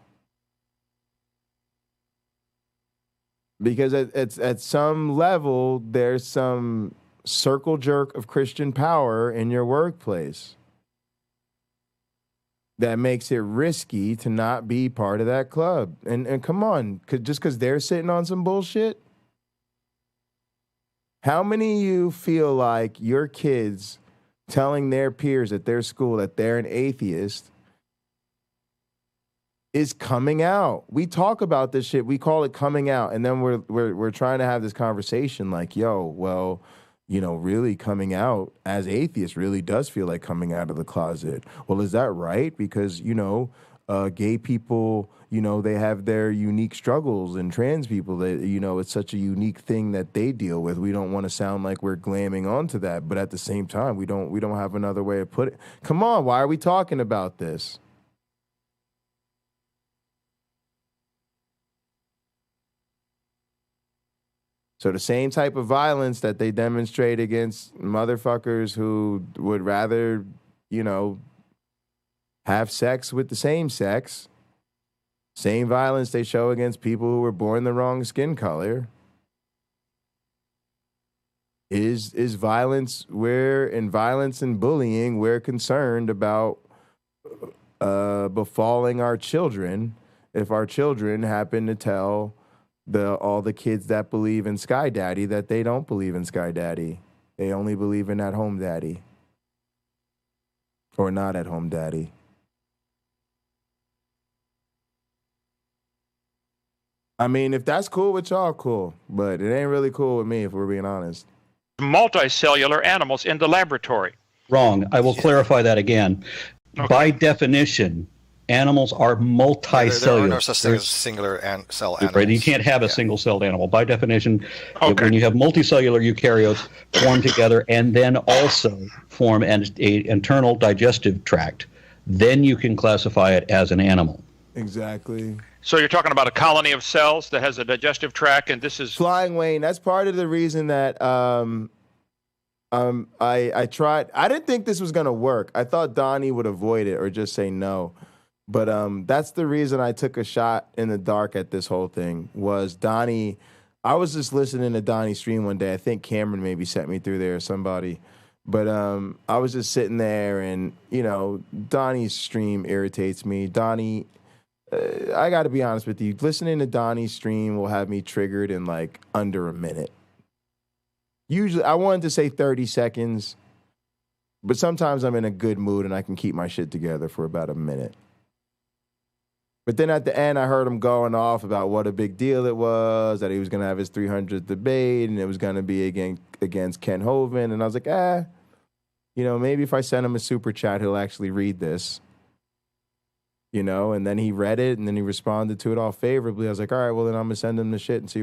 Because at some level, there's some circle jerk of Christian power in your workplace. that makes it risky to not be part of that club. And come on, just because they're sitting on some bullshit? How many of you feel like your kids telling their peers at their school that they're an atheist is coming out? We talk about this shit. We call it coming out. And then we're trying to have this conversation like, yo, well, you know, really coming out as atheists really does feel like coming out of the closet. Well, is that right? Because, you know, gay people, you know, they have their unique struggles, and trans people, that, you know, it's such a unique thing that they deal with. We don't want to sound like we're glamming onto that, but at the same time, we don't have another way to put it. Come on, why are we talking about this? So the same type of violence that they demonstrate against motherfuckers who would rather, you know, have sex with the same sex, same violence they show against people who were born the wrong skin color, is violence. In violence and bullying, we're concerned about befalling our children if our children happen to tell all the kids that believe in Sky Daddy that they don't believe in Sky Daddy. They only believe in At Home Daddy. Or not At Home Daddy. I mean, if that's cool with y'all, cool. But it ain't really cool with me, if we're being honest. Multicellular animals in the laboratory. Wrong. I will clarify that again. Okay. By definition, animals are multicellular. There are no such thing as singular cell animals. Right? You can't have a single-celled animal. By definition, when you have multicellular eukaryotes form together and then also form an internal digestive tract, then you can classify it as an animal. Exactly. So you're talking about a colony of cells that has a digestive tract, and this is... Flying Wayne, that's part of the reason that I tried. I didn't think this was going to work. I thought Donnie would avoid it or just say no. But that's the reason I took a shot in the dark at this whole thing, was Donnie. I was just listening to Donnie's stream one day. I think Cameron maybe sent me through there or somebody. But I was just sitting there, and, you know, Donnie's stream irritates me. Donnie... I got to be honest with you. Listening to Donnie's stream will have me triggered in like under a minute. Usually, I wanted to say 30 seconds, but sometimes I'm in a good mood and I can keep my shit together for about a minute. But then at the end, I heard him going off about what a big deal it was, that he was going to have his 300th debate and it was going to be against Ken Hovind. And I was like, you know, maybe if I send him a super chat, he'll actually read this. You know, and then he read it, and then he responded to it all favorably. I was like, all right, well, then I'm going to send him the shit and see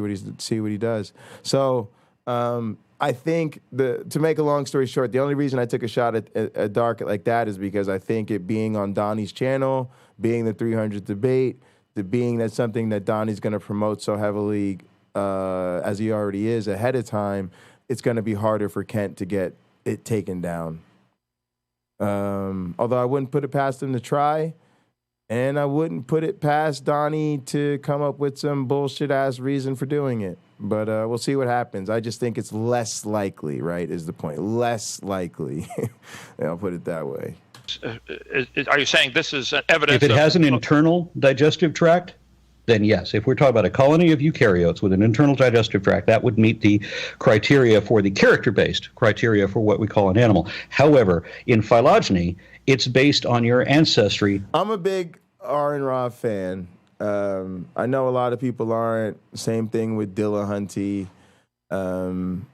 what he does. So I think, to make a long story short, the only reason I took a shot at Dark like that is because I think it being on Donnie's channel, being the 300th debate, being that's something that Donnie's going to promote so heavily as he already is ahead of time, it's going to be harder for Kent to get it taken down. Although I wouldn't put it past him to try. And I wouldn't put it past Donnie to come up with some bullshit-ass reason for doing it. But we'll see what happens. I just think it's less likely, right, is the point. Less likely. I'll put it that way. Are you saying this is evidence? If it has an internal digestive tract, then yes. If we're talking about a colony of eukaryotes with an internal digestive tract, that would meet the criteria for the character-based criteria for what we call an animal. However, in phylogeny, it's based on your ancestry. I'm a big Aaron Ra fan. I know a lot of people aren't. Same thing with Dillahunty. And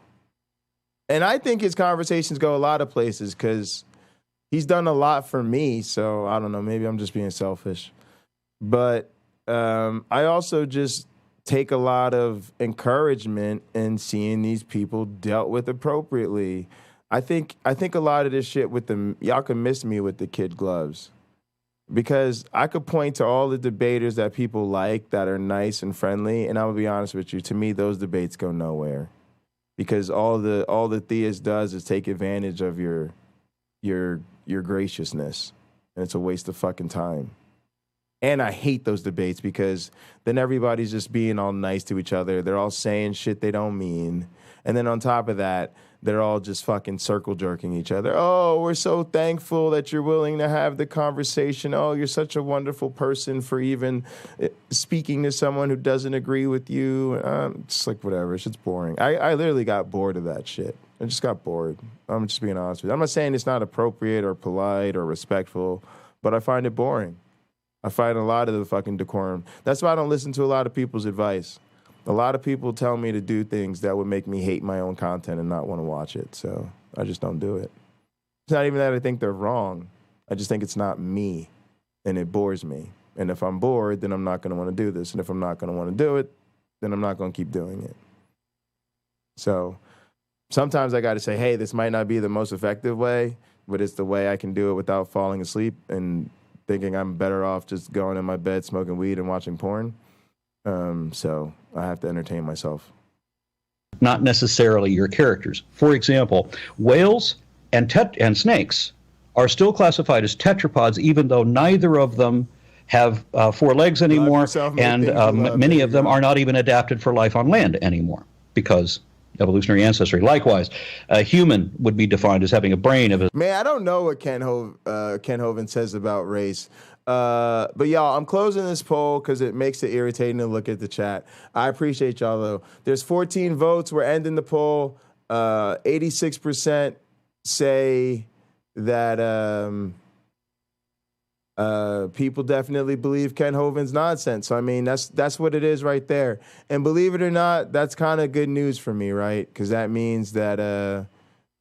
I think his conversations go a lot of places because he's done a lot for me. So I don't know. Maybe I'm just being selfish. But I also just take a lot of encouragement in seeing these people dealt with appropriately. I think a lot of this shit with y'all can miss me with the kid gloves, because I could point to all the debaters that people like that are nice and friendly, and I will be honest with you, to me those debates go nowhere, because all the theist does is take advantage of your graciousness, and it's a waste of fucking time. And I hate those debates because then everybody's just being all nice to each other. They're all saying shit they don't mean. And then on top of that, they're all just fucking circle jerking each other. Oh, we're so thankful that you're willing to have the conversation. Oh, you're such a wonderful person for even speaking to someone who doesn't agree with you. Just like whatever. It's just boring. I literally got bored of that shit. I just got bored. I'm just being honest with you. I'm not saying it's not appropriate or polite or respectful, but I find it boring. I find a lot of the fucking decorum. That's why I don't listen to a lot of people's advice. A lot of people tell me to do things that would make me hate my own content and not want to watch it. So I just don't do it. It's not even that I think they're wrong. I just think it's not me, and it bores me. And if I'm bored, then I'm not going to want to do this. And if I'm not going to want to do it, then I'm not going to keep doing it. So sometimes I got to say, hey, this might not be the most effective way, but it's the way I can do it without falling asleep and thinking I'm better off just going in my bed, smoking weed, and watching porn. So I have to entertain myself. Not necessarily your characters. For example, whales and snakes are still classified as tetrapods, even though neither of them have 4 legs anymore, and many of them are not even adapted for life on land anymore because evolutionary ancestry. Likewise, a human would be defined as having a brain of a... Man, I don't know what Ken Hovind says about race. But y'all, I'm closing this poll because it makes it irritating to look at the chat. I appreciate y'all, though. There's 14 votes. We're ending the poll. 86% say that people definitely believe Ken Hovind's nonsense. So, I mean, that's what it is right there. And believe it or not, that's kind of good news for me, right? Because that means that,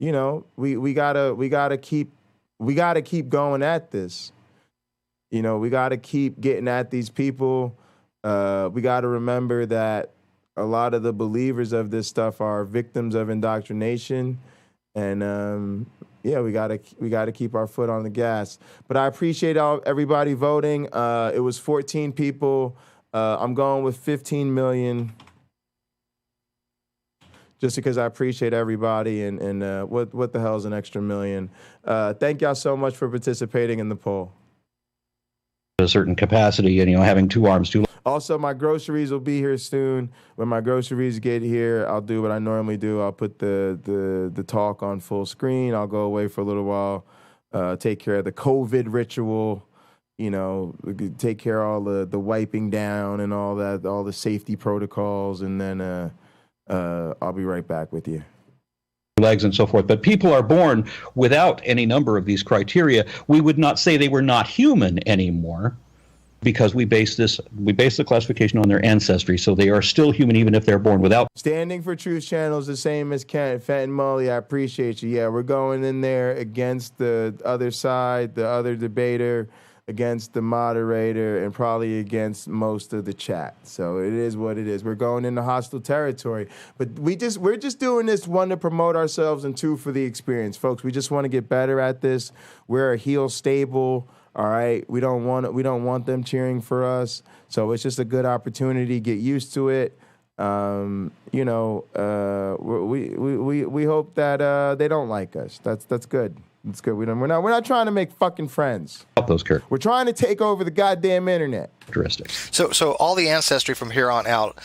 you know, we gotta keep going at this. You know, we got to keep getting at these people. We got to remember that a lot of the believers of this stuff are victims of indoctrination, and yeah, we got to keep our foot on the gas. But I appreciate everybody voting. It was 14 people. I'm going with 15 million, just because I appreciate everybody. And what the hell is an extra million? Thank y'all so much for participating in the poll. A certain capacity, and having 2 arms, 2 legs. Also, my groceries will be here soon. When my groceries get here, I'll do what I normally do. I'll put the talk on full screen. I'll go away for a little while, take care of the COVID ritual, take care of all the wiping down and all that, all the safety protocols, and then I'll be right back with you. Legs and so forth, but people are born without any number of these criteria. We would not say they were not human anymore, because we base the classification on their ancestry, so they are still human even if they're born without. Standing for Truth channel is the same as Fenton Mully. I appreciate you. Yeah, we're going in there against the other side, the other debater, against the moderator, and probably against most of the chat. So it is what it is. We're going into hostile territory. But we're just doing this, 1, to promote ourselves, and 2, for the experience. Folks, we just want to get better at this. We're a heel stable, all right? We don't want them cheering for us. So it's just a good opportunity to get used to it. We hope that they don't like us. That's good. It's good. We're not trying to make fucking friends. Those characters. We're trying to take over the goddamn internet. Characteristics. So all the ancestry from here on out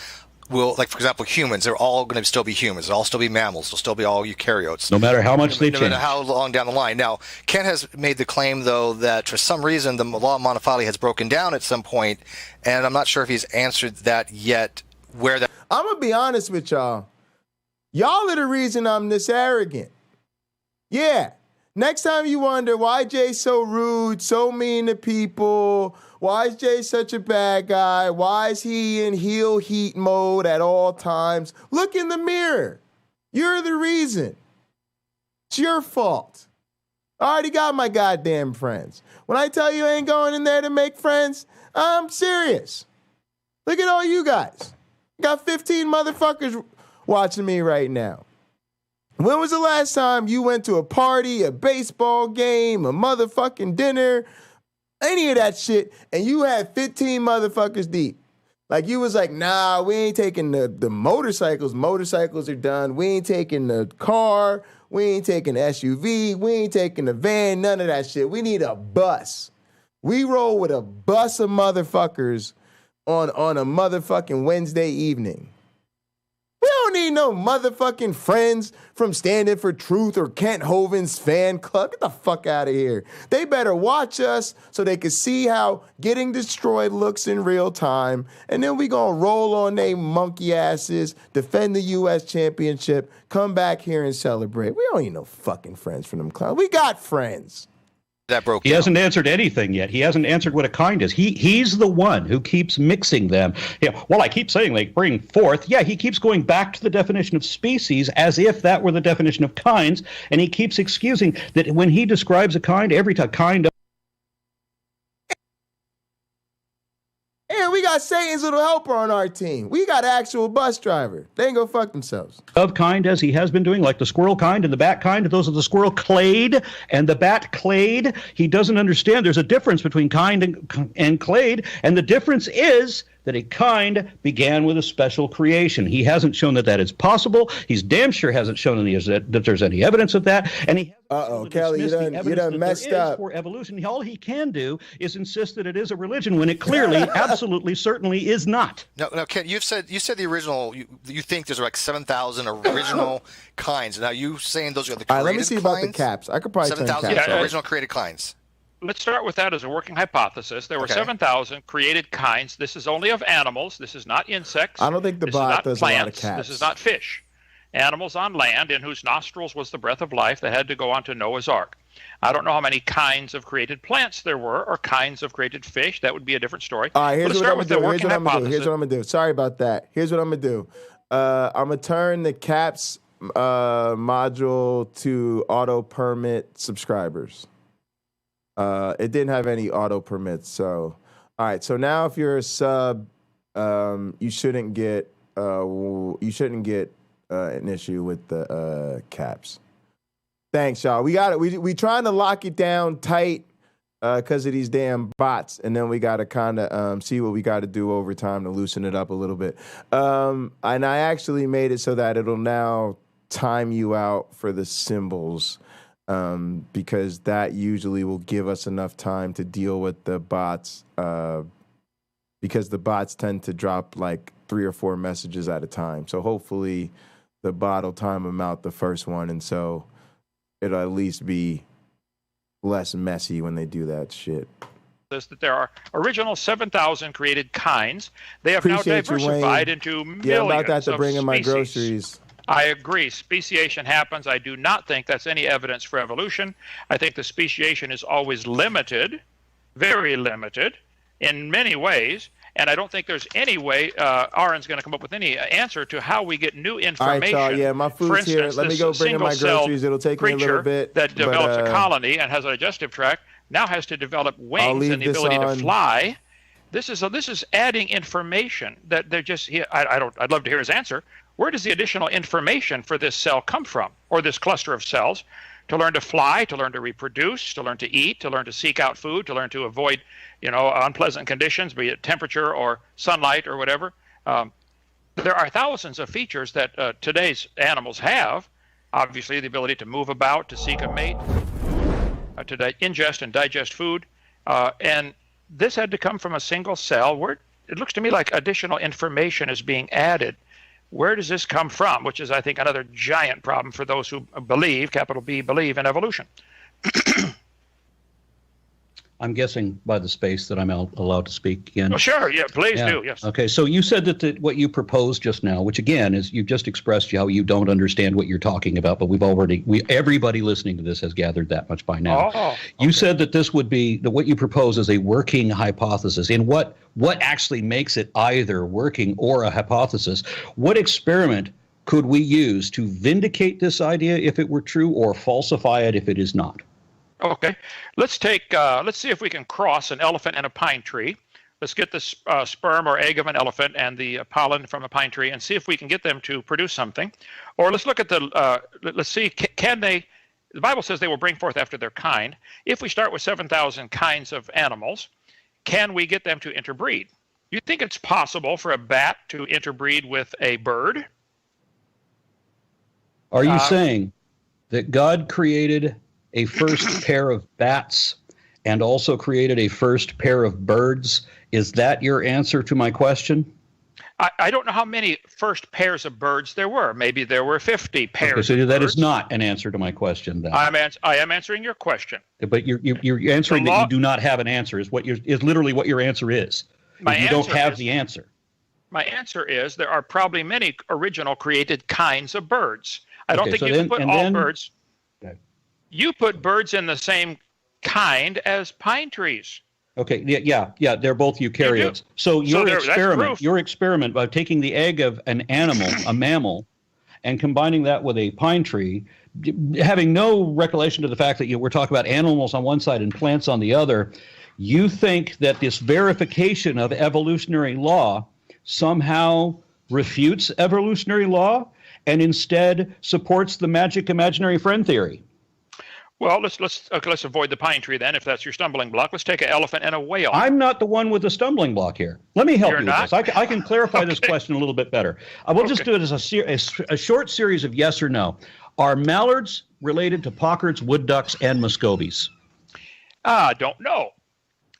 will, like, for example, humans, they're all going to still be humans. They'll all still be mammals. They'll still be all eukaryotes. No matter how much they change. No matter how long down the line. Now, Ken has made the claim, though, that for some reason the law of monophily has broken down at some point, and I'm not sure if he's answered that yet. I'm going to be honest with y'all. Y'all are the reason I'm this arrogant. Yeah. Next time you wonder why Jay's so rude, so mean to people, why is Jay such a bad guy, why is he in heel heat mode at all times, look in the mirror. You're the reason. It's your fault. I already got my goddamn friends. When I tell you I ain't going in there to make friends, I'm serious. Look at all you guys. Got 15 motherfuckers watching me right now. When was the last time you went to a party, a baseball game, a motherfucking dinner, any of that shit, and you had 15 motherfuckers deep? Like, you was like, nah, we ain't taking the motorcycles. Motorcycles are done. We ain't taking the car. We ain't taking the SUV. We ain't taking the van. None of that shit. We need a bus. We roll with a bus of motherfuckers on a motherfucking Wednesday evening. We don't need no motherfucking friends from Standing for Truth or Kent Hovind's fan club. Get the fuck out of here. They better watch us so they can see how getting destroyed looks in real time. And then we gonna roll on they monkey asses, defend the U.S. championship, come back here and celebrate. We don't need no fucking friends from them clowns. We got friends. That broke He hasn't answered anything yet. He hasn't answered what a kind is. He's the one who keeps mixing them. Yeah, well, I keep saying they bring forth. Yeah, he keeps going back to the definition of species as if that were the definition of kinds, and he keeps excusing that when he describes a kind, every kind of. And we got Satan's little helper on our team. We got an actual bus driver. They ain't gonna fuck themselves. Of kind as he has been doing, like the squirrel kind and the bat kind. Those are the squirrel clade and the bat clade. He doesn't understand there's a difference between kind and clade, and the difference is that a kind began with a special creation. He hasn't shown that that is possible. He's damn sure hasn't shown that there's any evidence of that, and he Kelly, you done messed up. For evolution, all he can do is insist that it is a religion when it clearly, absolutely, certainly is not. No, Ken, you said the original. You think there's like 7,000 original kinds. Now you saying those are the created kinds? All right, let me see about the caps. I could probably 7,000 original created kinds. Let's start with that as a working hypothesis. There were 7,000 created kinds. This is only of animals. This is not insects. I don't think the bot does plants. a lot of cats. This is not fish. Animals on land in whose nostrils was the breath of life that had to go onto Noah's Ark. I don't know how many kinds of created plants there were or kinds of created fish. That would be a different story. All right, here's what I'm going to do. Sorry about that. Here's what I'm going to do. I'm going to turn the caps module to auto permit subscribers. It didn't have any auto permits. So, all right. So now if you're a sub, you shouldn't get an issue with the caps. Thanks, y'all. We got it. We trying to lock it down tight because of these damn bots, and then we got to kind of see what we got to do over time to loosen it up a little bit. And I actually made it so that it'll now time you out for the symbols, because that usually will give us enough time to deal with the bots, because the bots tend to drop like 3 or 4 messages at a time. So hopefully the bot will time them out the first one, and so it'll at least be less messy when they do that shit. That there are original 7,000 created kinds. They have now diversified into millions I'm about that to bring in my species. groceries. I agree. Speciation happens. I do not think that's any evidence for evolution. I think the speciation is always limited, very limited, in many ways. And I don't think there's any way Aaron's going to come up with any answer to how we get new information. All right, y'all. Yeah, my food's for instance, here. Let me go bring in my groceries. It'll take me a little bit. That develops a colony and has a digestive tract now has to develop wings and the ability to fly. This is adding information that they're just. I'd love to hear his answer. Where does the additional information for this cell come from, or this cluster of cells, to learn to fly, to learn to reproduce, to learn to eat, to learn to seek out food, to learn to avoid, unpleasant conditions, be it temperature or sunlight or whatever? There are thousands of features that today's animals have. Obviously, the ability to move about, to seek a mate, to ingest and digest food, and this had to come from a single cell. Where it looks to me like additional information is being added. Where does this come from? Which is, I think, another giant problem for those who believe, capital B, believe in evolution. I'm guessing by the space that I'm allowed to speak again. Oh, sure. Yeah, please do. Yes. Okay. So you said that what you proposed just now, which again is you've just expressed how you don't understand what you're talking about, but everybody listening to this has gathered that much by now. Oh, okay. You said that this would be what you propose is a working hypothesis. In what actually makes it either working or a hypothesis? What experiment could we use to vindicate this idea if it were true, or falsify it if it is not? Okay, let's see if we can cross an elephant and a pine tree. Let's get the sperm or egg of an elephant and the pollen from a pine tree and see if we can get them to produce something. Or let's look at let's see, can they, the Bible says they will bring forth after their kind. If we start with 7,000 kinds of animals, can we get them to interbreed? You think it's possible for a bat to interbreed with a bird? Are you saying that God created a first pair of bats and also created a first pair of birds? Is that your answer to my question? I don't know how many first pairs of birds there were. Maybe there were 50 pairs. Okay, so of that birds. is not an answer to my question. Then I am answering your question. But you're answering that you do not have an answer. Is literally what your answer is. You don't have the answer. My answer is there are probably many original created kinds of birds. I don't think you can put all birds. Okay. You put birds in the same kind as pine trees. Okay, yeah, they're both eukaryotes. So your experiment by taking the egg of an animal, a mammal, and combining that with a pine tree, having no recollection to the fact that we're talking about animals on one side and plants on the other, you think that this verification of evolutionary law somehow refutes evolutionary law and instead supports the magic imaginary friend theory? Well, let's avoid the pine tree then, if that's your stumbling block. Let's take an elephant and a whale. I'm not the one with the stumbling block here. Let me help you with this. I can clarify this question a little bit better. We'll just do it as a short series of yes or no. Are mallards related to paukards, wood ducks, and muscovies? I don't know.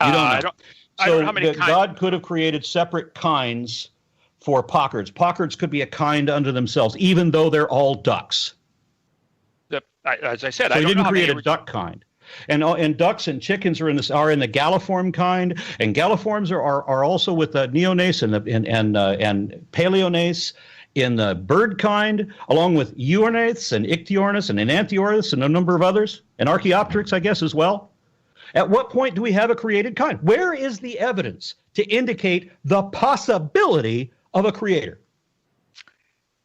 You don't know. I don't know how many kinds. God could have created separate kinds for paukards. Paukards could be a kind unto themselves, even though they're all ducks. As I said, so I don't he didn't know create a duck kind, and ducks and chickens are in the galliform kind, and galliforms are also with the neonace and paleonace in the bird kind, along with Euornates and Ichthyornis and Enantiornis and a number of others, and Archaeopteryx, I guess, as well. At what point do we have a created kind? Where is the evidence to indicate the possibility of a creator?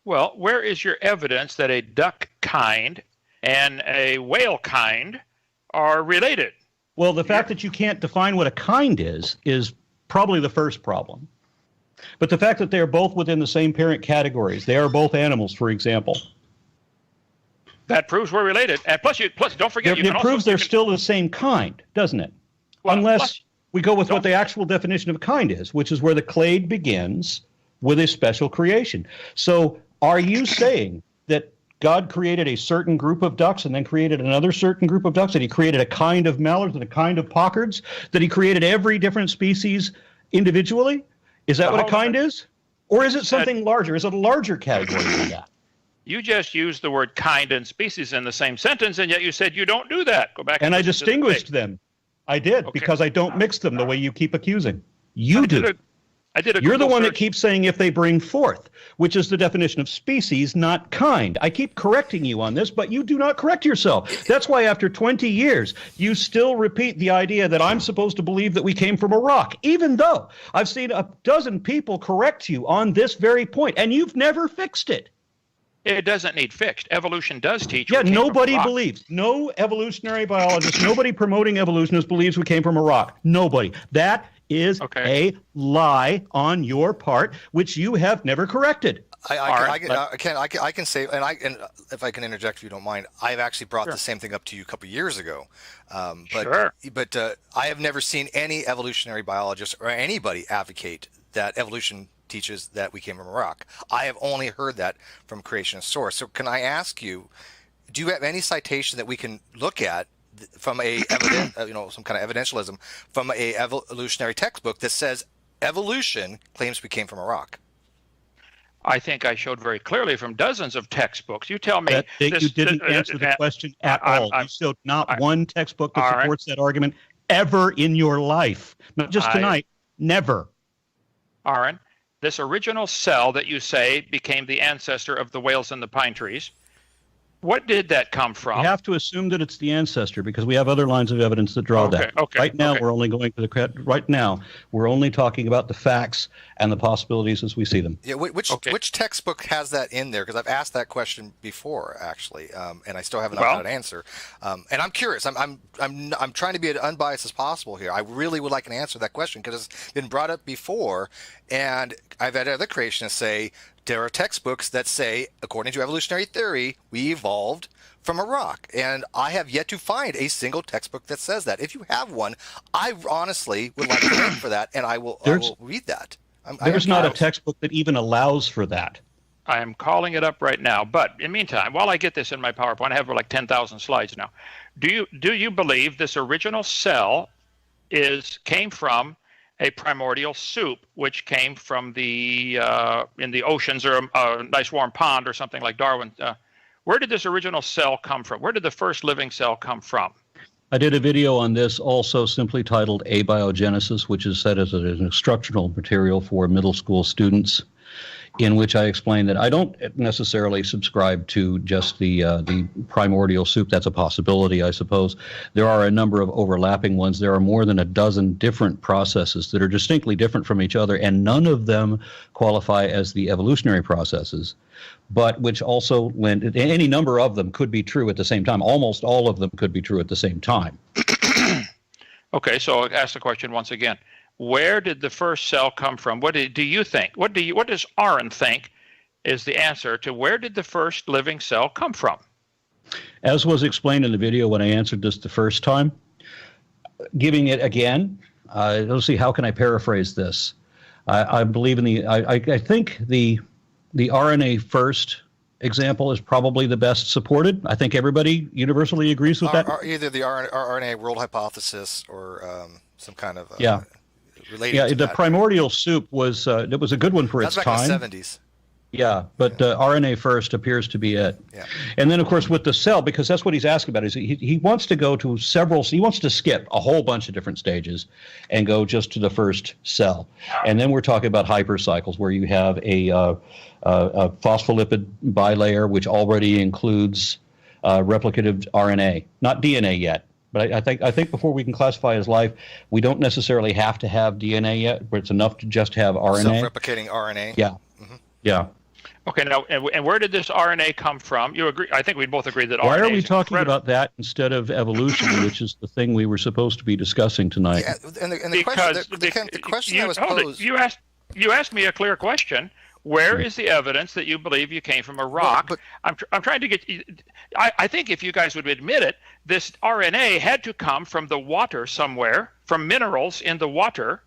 Well, where is your evidence that a duck kind and a whale kind are related? Well, the fact that you can't define what a kind is probably the first problem. But the fact that they are both within the same parent categories, they are both animals, for example. That proves we're related. And plus don't forget, it proves they're still the same kind, doesn't it? Well, unless we go with what the actual definition of a kind is, which is where the clade begins with a special creation. So are you saying that God created a certain group of ducks and then created another certain group of ducks, that he created a kind of mallards and a kind of paukards, that he created every different species individually? Is that what a kind is? Or is it something larger? Is it a larger category than that? You just used the word kind and species in the same sentence, and yet you said you don't do that. Go back. And I distinguished them. I did, because I don't mix them the way you keep accusing. You do. You're the one that keeps saying if they bring forth, which is the definition of species, not kind. I keep correcting you on this, but you do not correct yourself. That's why after 20 years, you still repeat the idea that I'm supposed to believe that we came from a rock, even though I've seen a dozen people correct you on this very point, and you've never fixed it. It doesn't need fixed. Evolution does teach. Yeah, nobody believes. No evolutionary biologist, nobody promoting evolutionists believes we came from a rock. Nobody. That is a lie on your part, which you have never corrected. I can say, and if I can interject, if you don't mind, I've actually brought the same thing up to you a couple of years ago. But I have never seen any evolutionary biologist or anybody advocate that evolution teaches that we came from a rock. I have only heard that from creationist source. So can I ask you, do you have any citation that we can look at from a some kind of evidentialism from a evolutionary textbook that says evolution claims we came from a rock? I think I showed very clearly from dozens of textbooks. You tell me you didn't answer the question at all. You showed not one textbook that supports that argument ever in your life. Not just tonight, never. Aaron, this original cell that you say became the ancestor of the whales and the pine trees, what did that come from? We have to assume that it's the ancestor because we have other lines of evidence that draw that. Right now, we're only going to the right now. We're only talking about the facts and the possibilities as we see them. Yeah, which textbook has that in there? Because I've asked that question before, actually, and I still haven't got an answer. And I'm curious. I'm trying to be as unbiased as possible here. I really would like an answer to that question because it's been brought up before, and I've had other creationists say, there are textbooks that say, according to evolutionary theory, we evolved from a rock. And I have yet to find a single textbook that says that. If you have one, I honestly would like to look for that, and I will read that. There's not a textbook that even allows for that. I am calling it up right now. But in the meantime, while I get this in my PowerPoint, I have like 10,000 slides now. Do you believe this original cell came from a primordial soup, which came from the in the oceans or a nice warm pond or something like Darwin. Where did this original cell come from? Where did the first living cell come from? I did a video on this also simply titled Abiogenesis, which is set as an instructional material for middle school students, in which I explain that I don't necessarily subscribe to just the primordial soup. That's a possibility, I suppose. There are a number of overlapping ones. There are more than a dozen different processes that are distinctly different from each other, and none of them qualify as the evolutionary processes, but which also lend, any number of them could be true at the same time. Almost all of them could be true at the same time. Okay, so I'll ask the question once again. Where did the first cell come from? What do you think? What does Aaron think is the answer to where did the first living cell come from? As was explained in the video when I answered this the first time, giving it again, let's see, how can I paraphrase this? I believe in I think the RNA first example is probably the best supported. I think everybody universally agrees with that. Either the RNA world hypothesis or some kind of yeah, the primordial soup was it was a good one for its time. That's back in the 70s. Yeah, but RNA first appears to be it. Yeah. And then, of course, with the cell, because that's what he's asking about, is he wants to go to he wants to skip a whole bunch of different stages and go just to the first cell. And then we're talking about hypercycles, where you have a phospholipid bilayer, which already includes replicative RNA, not DNA yet. But I think before we can classify as life, we don't necessarily have to have DNA yet, but it's enough to just have RNA. Self-replicating RNA. Yeah. Mm-hmm. Yeah. Okay, now, and where did this RNA come from? You agree? I think we both agree that RNA. Why are we talking about that instead of evolution, which is the thing we were supposed to be discussing tonight? Yeah, and the question that was posed. You asked me a clear question. Where is the evidence that you believe you came from a rock? Well, I'm trying to get. I think if you guys would admit it, this RNA had to come from the water somewhere, from minerals in the water,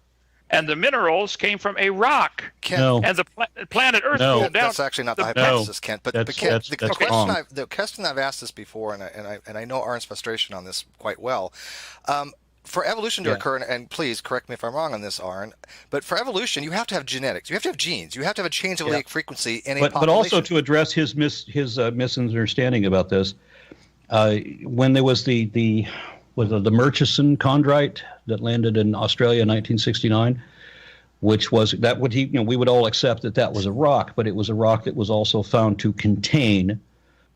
and the minerals came from a rock. No. And the planet Earth cooled down. That's actually not the hypothesis, Kent. But Kent, the question I've asked this before, and I know Aaron's frustration on this quite well. For evolution to occur, and please correct me if I'm wrong on this, Aaron, but for evolution, you have to have genetics. You have to have genes. You have to have a change of allelic frequency in a population. But also to address his misunderstanding about this, when there was the Murchison chondrite that landed in Australia in 1969, which was that would we would all accept that was a rock, but it was a rock that was also found to contain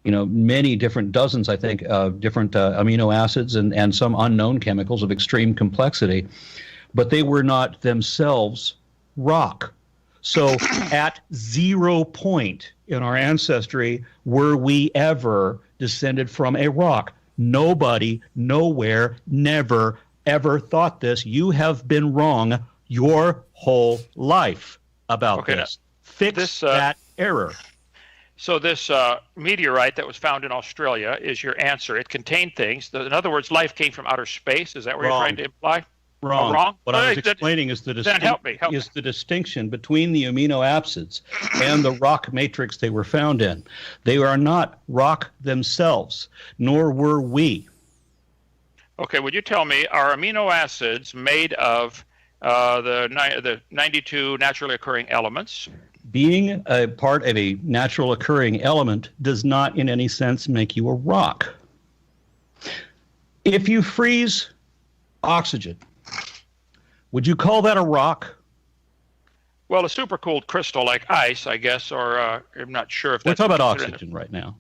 many different dozens, I think, different amino acids and some unknown chemicals of extreme complexity, but they were not themselves rock. So at 0 point in our ancestry were we ever descended from a rock. Nobody, nowhere, never, ever thought this. You have been wrong your whole life about this. Fix that error. So this meteorite that was found in Australia is your answer. It contained things. In other words, life came from outer space. Is that what you're trying to imply? Wrong. Oh, wrong? What I was explaining is the distinction between the amino acids and the rock matrix they were found in. They are not rock themselves, nor were we. Okay, would you tell me, are amino acids made of the 92 naturally occurring elements? Being a part of a natural occurring element does not in any sense make you a rock. If you freeze oxygen, would you call that a rock? Well, a supercooled crystal like ice, I guess, or I'm not sure if that's... We're talking about oxygen right now.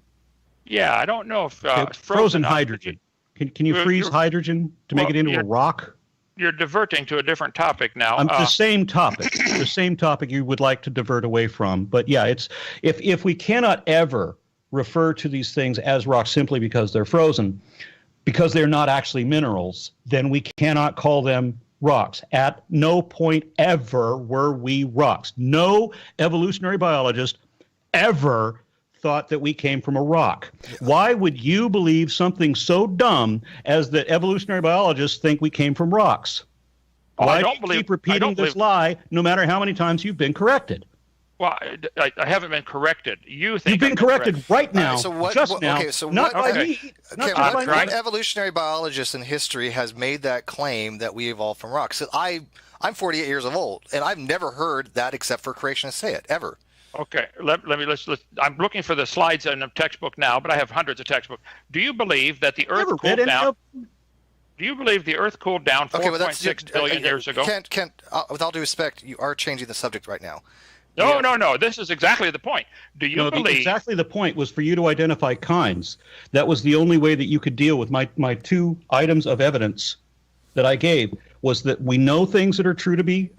Yeah, I don't know if... frozen hydrogen. Can you freeze hydrogen to make it into a rock? You're diverting to a different topic now. The same topic. The same topic you would like to divert away from. But yeah, it's if we cannot ever refer to these things as rocks simply because they're frozen, because they're not actually minerals, then we cannot call them rocks. At no point ever were we rocks. No evolutionary biologist ever thought that we came from a rock. Why would you believe something so dumb as that evolutionary biologists think we came from rocks? Why do you keep repeating this lie no matter how many times you've been corrected? Well, I haven't been corrected. You think you've been corrected right now, not by me. What evolutionary biologist in history has made that claim that we evolved from rocks? I I'm 48 years old, and I've never heard that except for creationists say it, ever. Okay, let's. I'm looking for the slides in the textbook now, but I have hundreds of textbooks. Do you believe that the Earth cooled down? Do you believe the Earth cooled down 4.6 billion years ago? Kent, with all due respect, you are changing the subject right now. No. This is exactly the point. Do you believe? Exactly the point was for you to identify kinds. That was the only way that you could deal with my two items of evidence that I gave, was that we know things that are true to be,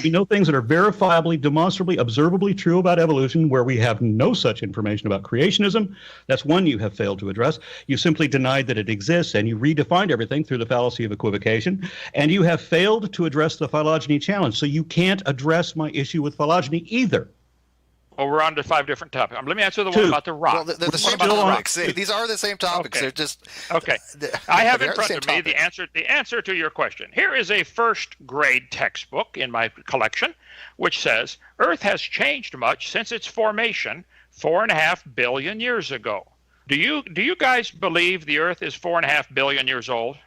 we know things that are verifiably, demonstrably, observably true about evolution, where we have no such information about creationism. That's one you have failed to address. You simply denied that it exists, and you redefined everything through the fallacy of equivocation. And you have failed to address the phylogeny challenge, so you can't address my issue with phylogeny either. Well, we're on to 5 different topics. Let me answer the one about the rock. Well, they're the same topics. These are the same topics. Okay. They're just okay. I have in front of me the answer to your question. Here is a first grade textbook in my collection, which says Earth has changed much since its formation 4.5 billion years ago. Do you guys believe the Earth is 4.5 billion years old?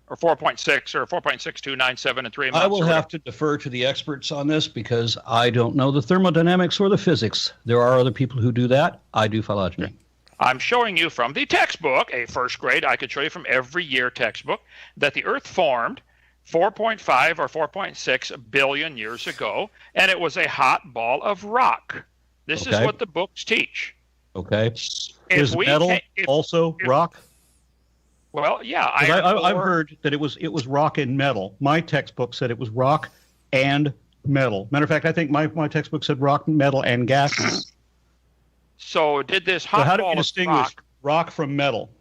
Or 4.6 or 4.6297 and 3 months? I will have to defer to the experts on this because I don't know the thermodynamics or the physics. There are other people who do that. I do phylogeny. Okay. I'm showing you from the textbook, a first grade, I could show you from every year textbook, that the Earth formed 4.5 or 4.6 billion years ago, and it was a hot ball of rock. This is what the books teach. Okay. Is metal also rock? Well, yeah, I've heard that it was rock and metal. My textbook said it was rock and metal. Matter of fact, I think my textbook said rock, metal, and gases. So did this hot ball? So how do you distinguish rock from metal?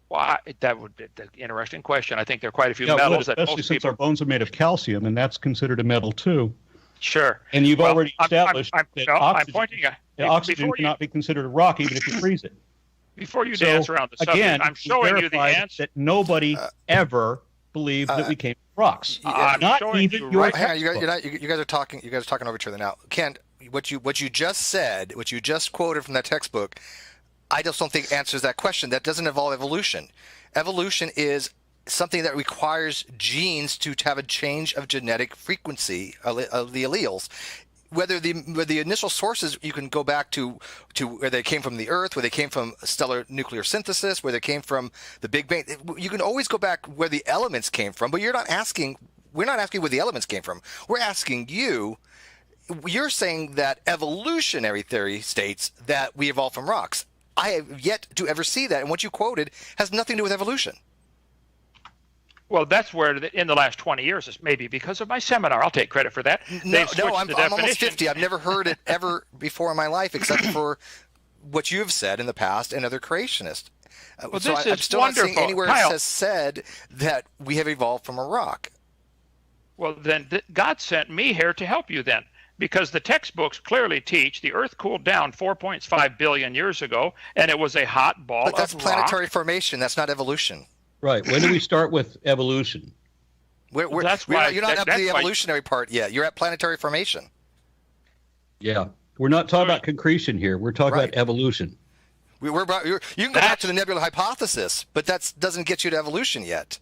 Well, that would be an interesting question. I think there are quite a few metals that especially since our bones are made of calcium, and that's considered a metal too. Sure. And you've already established that oxygen before cannot be considered a rock even if you freeze it. Before you dance around the subject, again, I'm showing you the answer. That nobody ever believed that we came from rocks. Not even your textbook. You guys are talking over each other now. Kent, what you just said, what you just quoted from that textbook, I just don't think answers that question. That doesn't involve evolution. Evolution is something that requires genes to have a change of genetic frequency of the alleles. Whether the initial sources, you can go back to where they came from the Earth, where they came from stellar nuclear synthesis, where they came from the Big Bang. You can always go back where the elements came from, but we're not asking where the elements came from. We're asking you. You're saying that evolutionary theory states that we evolved from rocks. I have yet to ever see that, and what you quoted has nothing to do with evolution. Well, that's where in the last 20 years, it's maybe because of my seminar. I'll take credit for that. I'm almost 50. I've never heard it ever before in my life, except for what you've said in the past and other creationists. Well, so I'm still not seeing anywhere it has said that we have evolved from a rock. Well, then God sent me here to help you then, because the textbooks clearly teach the Earth cooled down 4.5 billion years ago, and it was a hot ball of rock. But that's planetary formation. That's not evolution. Right. When do we start with evolution? You're not at the evolutionary part yet. You're at planetary formation. Yeah. We're not talking about concretion here. We're talking about evolution. You can go back to the nebula hypothesis, but that doesn't get you to evolution yet.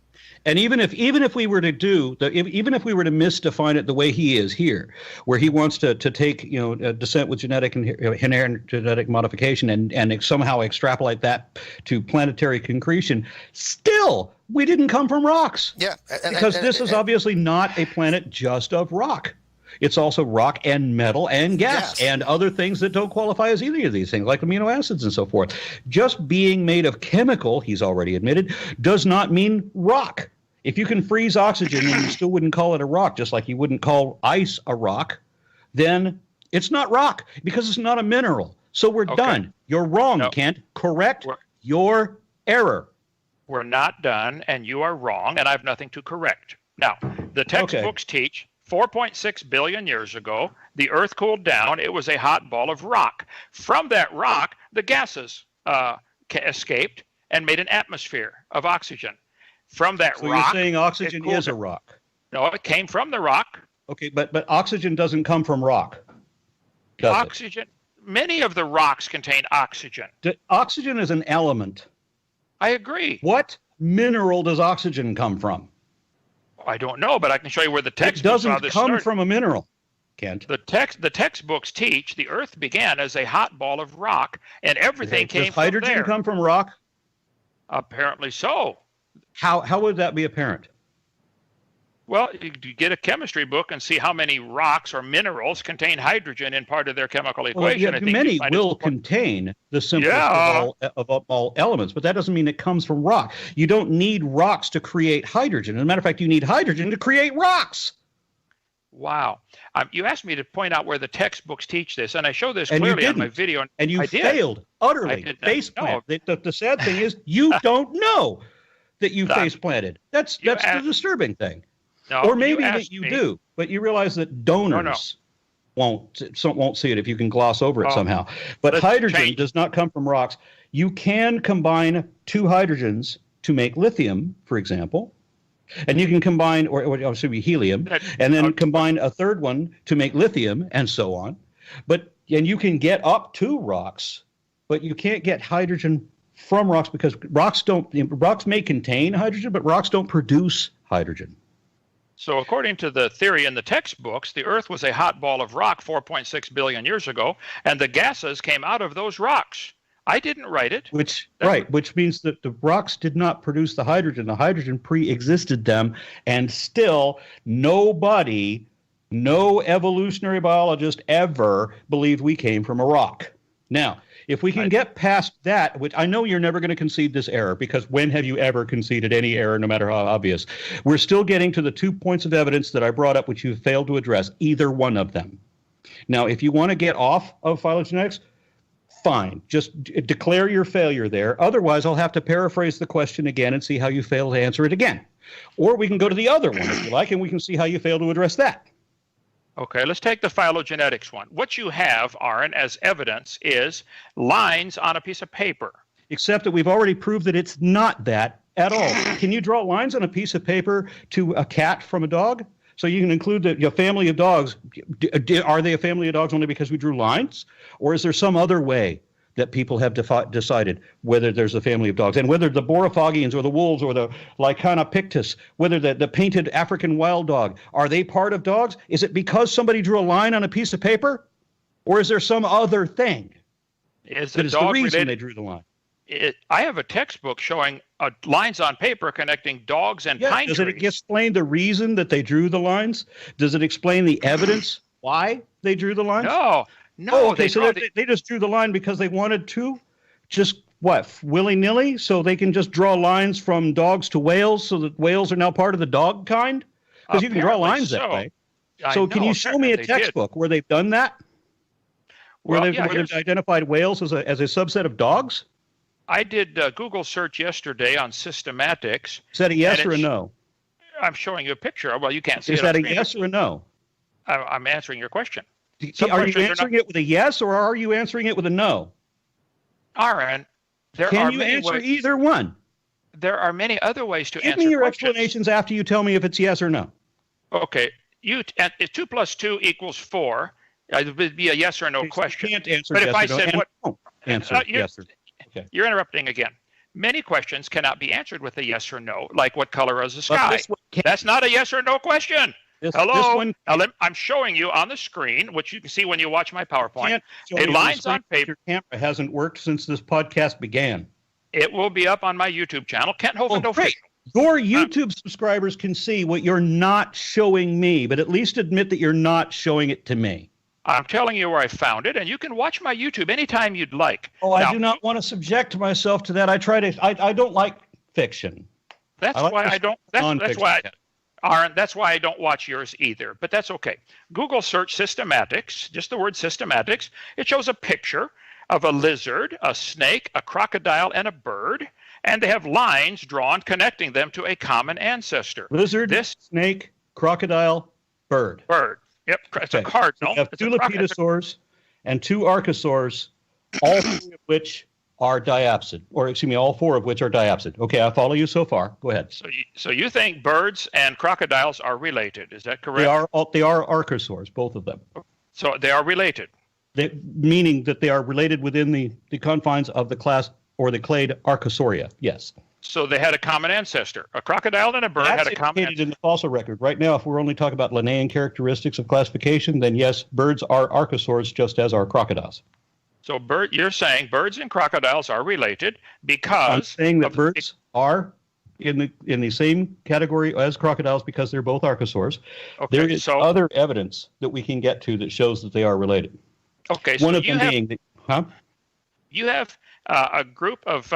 And even if we were to misdefine it the way he is here, where he wants to take descent with inherent genetic modification and somehow extrapolate that to planetary concretion, still we didn't come from rocks. Yeah, because this is obviously not a planet just of rock. It's also rock and metal and gas and other things that don't qualify as either of these things, like amino acids and so forth. Just being made of chemical, he's already admitted, does not mean rock. If you can freeze oxygen and you still wouldn't call it a rock, just like you wouldn't call ice a rock, then it's not rock because it's not a mineral. So we're done. You're wrong, Kent. Correct your error. We're not done, and you are wrong, and I have nothing to correct. Now, the textbooks teach 4.6 billion years ago, the Earth cooled down. It was a hot ball of rock. From that rock, the gases escaped and made an atmosphere of oxygen. From that rock. So you're saying oxygen is a rock? No, it came from the rock. Okay, but oxygen doesn't come from rock. Oxygen. Many of the rocks contain oxygen. Oxygen is an element. I agree. What mineral does oxygen come from? I don't know, but I can show you where the text It doesn't come from a mineral, Kent. The textbooks teach the Earth began as a hot ball of rock, and everything came from there. Does hydrogen come from rock? Apparently so. How would that be apparent? Well, you get a chemistry book and see how many rocks or minerals contain hydrogen in part of their chemical equation. Well, many will contain the simplest of all elements, but that doesn't mean it comes from rock. You don't need rocks to create hydrogen. As a matter of fact, you need hydrogen to create rocks. Wow. You asked me to point out where the textbooks teach this, and I show this clearly on my video. And you failed utterly. Face plant. The sad thing is you don't know that you face planted. That's the disturbing thing. No, or maybe that you do, but you realize that donors won't see it if you can gloss over it somehow. But hydrogen does not come from rocks. You can combine two hydrogens to make lithium, for example, and you can combine, or it should be helium, and then combine a third one to make lithium, and so on. And you can get up to rocks, but you can't get hydrogen from rocks because rocks may contain hydrogen, but rocks don't produce hydrogen. So according to the theory in the textbooks, the Earth was a hot ball of rock 4.6 billion years ago, and the gases came out of those rocks. I didn't write it. Which means that the rocks did not produce the hydrogen. The hydrogen pre-existed them, and still no evolutionary biologist ever believed we came from a rock. Now, if we can get past that, which I know you're never going to concede this error, because when have you ever conceded any error, no matter how obvious? We're still getting to the 2 points of evidence that I brought up, which you failed to address, either one of them. Now, if you want to get off of phylogenetics, fine. Just declare your failure there. Otherwise, I'll have to paraphrase the question again and see how you fail to answer it again. Or we can go to the other one, if you like, and we can see how you fail to address that. Okay, let's take the phylogenetics one. What you have, Aaron, as evidence is lines on a piece of paper. Except that we've already proved that it's not that at all. Can you draw lines on a piece of paper to a cat from a dog? So you can include your family of dogs. Are they a family of dogs only because we drew lines? Or is there some other way that people have decided whether there's a family of dogs? And whether the Borophagians or the wolves or the Lycaena pictus, whether the painted African wild dog, are they part of dogs? Is it because somebody drew a line on a piece of paper? Or is there some other thing that is the reason they drew the line? I have a textbook showing lines on paper connecting dogs and pine trees. Does it explain the reason that they drew the lines? Does it explain the evidence why they drew the lines? No. Oh, okay, so they just drew the line because they wanted to? Just what, willy-nilly? So they can just draw lines from dogs to whales so that whales are now part of the dog kind? Because you can draw lines that way. So can you show me a textbook where they've done that? Where they've identified whales as a subset of dogs? I did a Google search yesterday on systematics. Is that a yes or a no? I'm showing you a picture. Well, you can't see it. Is that a yes or a no? I'm answering your question. Are you answering it with a yes or are you answering it with a no? Aaron, can you answer either one? There are many other ways to answer questions. Give me your questions. Explanations after you tell me if it's yes or no. Okay. 2 plus 2 equals 4. It would be a yes or no question. You can't answer but yes if I or no. said what? Don't answer yes or no. Okay. You're interrupting again. Many questions cannot be answered with a yes or no, like what color is the sky? That's not a yes or no question. Hello. I'm showing you on the screen, which you can see when you watch my PowerPoint. Lines on paper. Your camera hasn't worked since this podcast began. It will be up on my YouTube channel, Kent Hovind Official. Your YouTube subscribers can see what you're not showing me, but at least admit that you're not showing it to me. I'm telling you where I found it, and you can watch my YouTube anytime you'd like. Oh, I do not want to subject myself to that. I don't like fiction. That's why I don't. Aaron, that's why I don't watch yours either. But that's okay. Google search systematics, just the word systematics. It shows a picture of a lizard, a snake, a crocodile, and a bird, and they have lines drawn connecting them to a common ancestor. Lizard, snake, crocodile, bird. Bird. Yep, it's a cardinal. So you have 2 lepidosaurs and 2 archosaurs, all 3 of which are diapsid, or excuse me, all 4 of which are diapsid. Okay, I follow you so far. Go ahead. So you think birds and crocodiles are related? Is that correct? They are archosaurs, both of them. So they are related. Meaning that they are related within the confines of the class or the clade Archosauria. Yes. So they had a common ancestor. A crocodile and a bird had a common ancestor. In the fossil record. Right now, if we're only talking about Linnaean characteristics of classification, then yes, birds are archosaurs just as are crocodiles. So you're saying birds and crocodiles are related because... I'm saying that birds are in the same category as crocodiles because they're both archosaurs. Okay, there is other evidence that we can get to that shows that they are related. Okay, so one of them being... You have a group of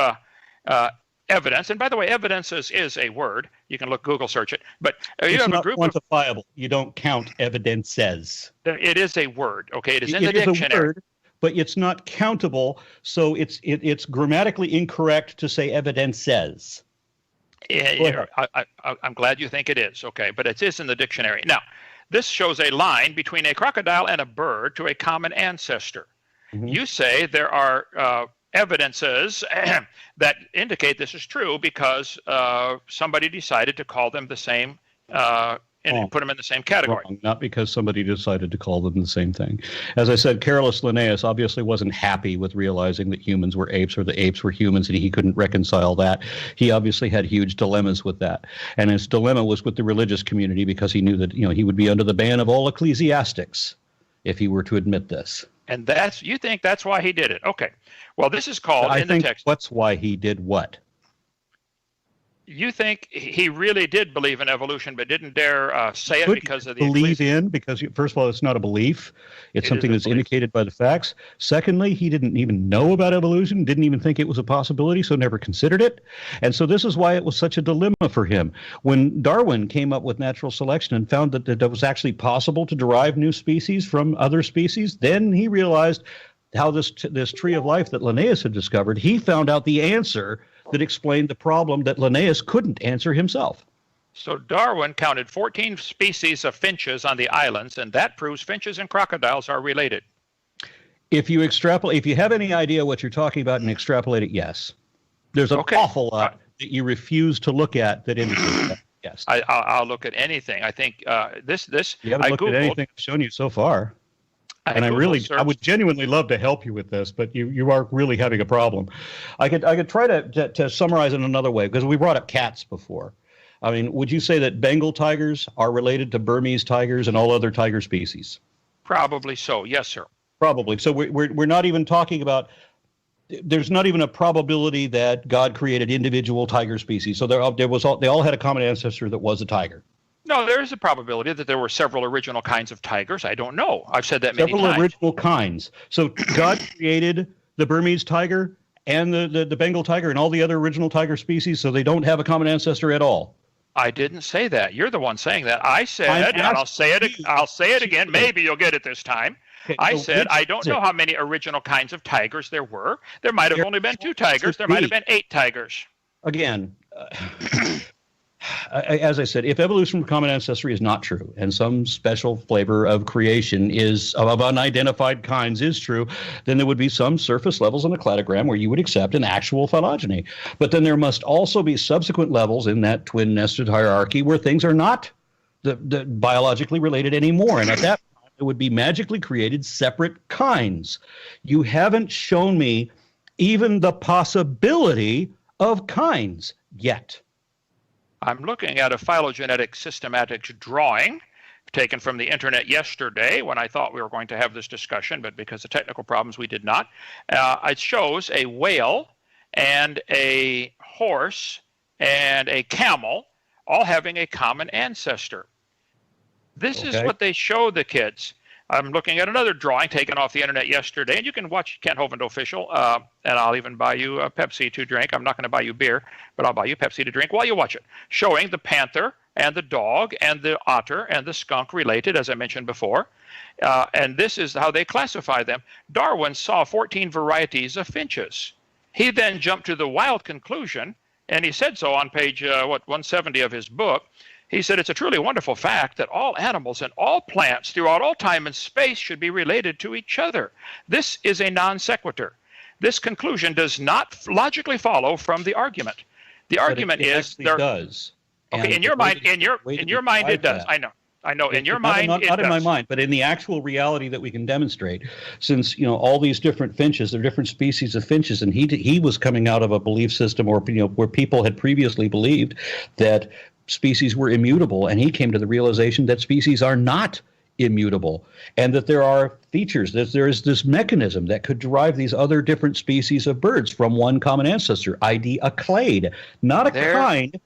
evidence, and by the way, evidence is a word. You can Google search it, but you have a group quantifiable. You don't count evidences. It is a word. Okay, it is in the dictionary. A word, but it's not countable, so it's grammatically incorrect to say evidences. Yeah, I'm glad you think it is. Okay, but it is in the dictionary. Now, this shows a line between a crocodile and a bird to a common ancestor. Mm-hmm. You say there are evidences that indicate this is true because somebody decided to call them the same and put them in the same category. Wrong. Not because somebody decided to call them the same thing. As I said, Carolus Linnaeus obviously wasn't happy with realizing that humans were apes or the apes were humans, and he couldn't reconcile that. He obviously had huge dilemmas with that. And his dilemma was with the religious community because he knew that he would be under the ban of all ecclesiastics if he were to admit this. And you think that's why he did it? Okay. Well, this is called in the text. What's why he did what? You think he really did believe in evolution, but didn't dare say it because of the because first of all, it's not a belief. It's something that's indicated by the facts. Secondly, he didn't even know about evolution, didn't even think it was a possibility, so never considered it. And so this is why it was such a dilemma for him. When Darwin came up with natural selection and found that it was actually possible to derive new species from other species, then he realized how this tree of life that Linnaeus had discovered, he found out the answer that explained the problem that Linnaeus couldn't answer himself. So Darwin counted 14 species of finches on the islands, and that proves finches and crocodiles are related. If you have any idea what you're talking about and extrapolate it, yes. There's an awful lot that you refuse to look at that indicates that. Yes. I'll look at anything. I think this. You haven't looked at anything I've shown you so far. And I would genuinely love to help you with this, but you are really having a problem. I could try to summarize it in another way, because we brought up cats before. I mean, would you say that Bengal tigers are related to Burmese tigers and all other tiger species? Probably so. Yes, sir. Probably. So we're not even talking about. There's not even a probability that God created individual tiger species. So they all had a common ancestor that was a tiger. No, there is a probability that there were several original kinds of tigers. I don't know. I've said that many times. Several original kinds. So God created the Burmese tiger and the Bengal tiger and all the other original tiger species, so they don't have a common ancestor at all. I didn't say that. You're the one saying that. I said, and I'll say it again. Maybe you'll get it this time. Okay, I said, I don't know how many original kinds of tigers there were. There might have only been 2 tigers. There might have been 8 tigers. Again, as I said, if evolution from common ancestry is not true, and some special flavor of creation of unidentified kinds is true, then there would be some surface levels in a cladogram where you would accept an actual phylogeny. But then there must also be subsequent levels in that twin-nested hierarchy where things are not biologically related anymore. And at that time, it would be magically created separate kinds. You haven't shown me even the possibility of kinds yet. I'm looking at a phylogenetic systematics drawing taken from the internet yesterday when I thought we were going to have this discussion, but because of technical problems, we did not. It shows a whale and a horse and a camel all having a common ancestor. This is what they show the kids. I'm looking at another drawing taken off the internet yesterday, and you can watch Kent Hovind Official, and I'll even buy you a Pepsi to drink. I'm not going to buy you beer, but I'll buy you Pepsi to drink while you watch it, showing the panther and the dog and the otter and the skunk related, as I mentioned before. And this is how they classify them. Darwin saw 14 varieties of finches. He then jumped to the wild conclusion, and he said so on page 170 of his book. He said, it's a truly wonderful fact that all animals and all plants throughout all time and space should be related to each other. This is a non sequitur. This conclusion does not logically follow from the argument. The argument is there does. Okay, in your mind, it does. I know. I know in your Not mind, not in my mind, but in the actual reality that we can demonstrate, since all these different finches, there are different species of finches, and he was coming out of a belief system, or where people had previously believed that species were immutable, and he came to the realization that species are not immutable, and that there are features, that there is this mechanism that could derive these other different species of birds from one common ancestor, i.e. a clade, not a kind.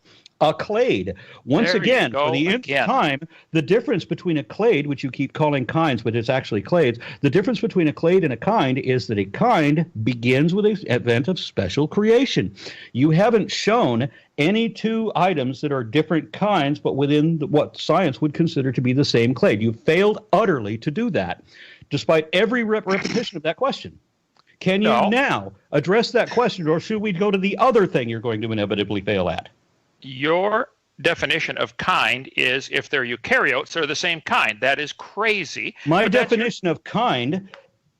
A clade. Once again, for the nth time, the difference between a clade, which you keep calling kinds, but it's actually clades, the difference between a clade and a kind is that a kind begins with an event of special creation. You haven't shown any two items that are different kinds, but within what science would consider to be the same clade. You failed utterly to do that, despite every repetition of that question. Can you now address that question, or should we go to the other thing you're going to inevitably fail at? Your definition of kind is if they're eukaryotes, they're the same kind. That is crazy. My definition of kind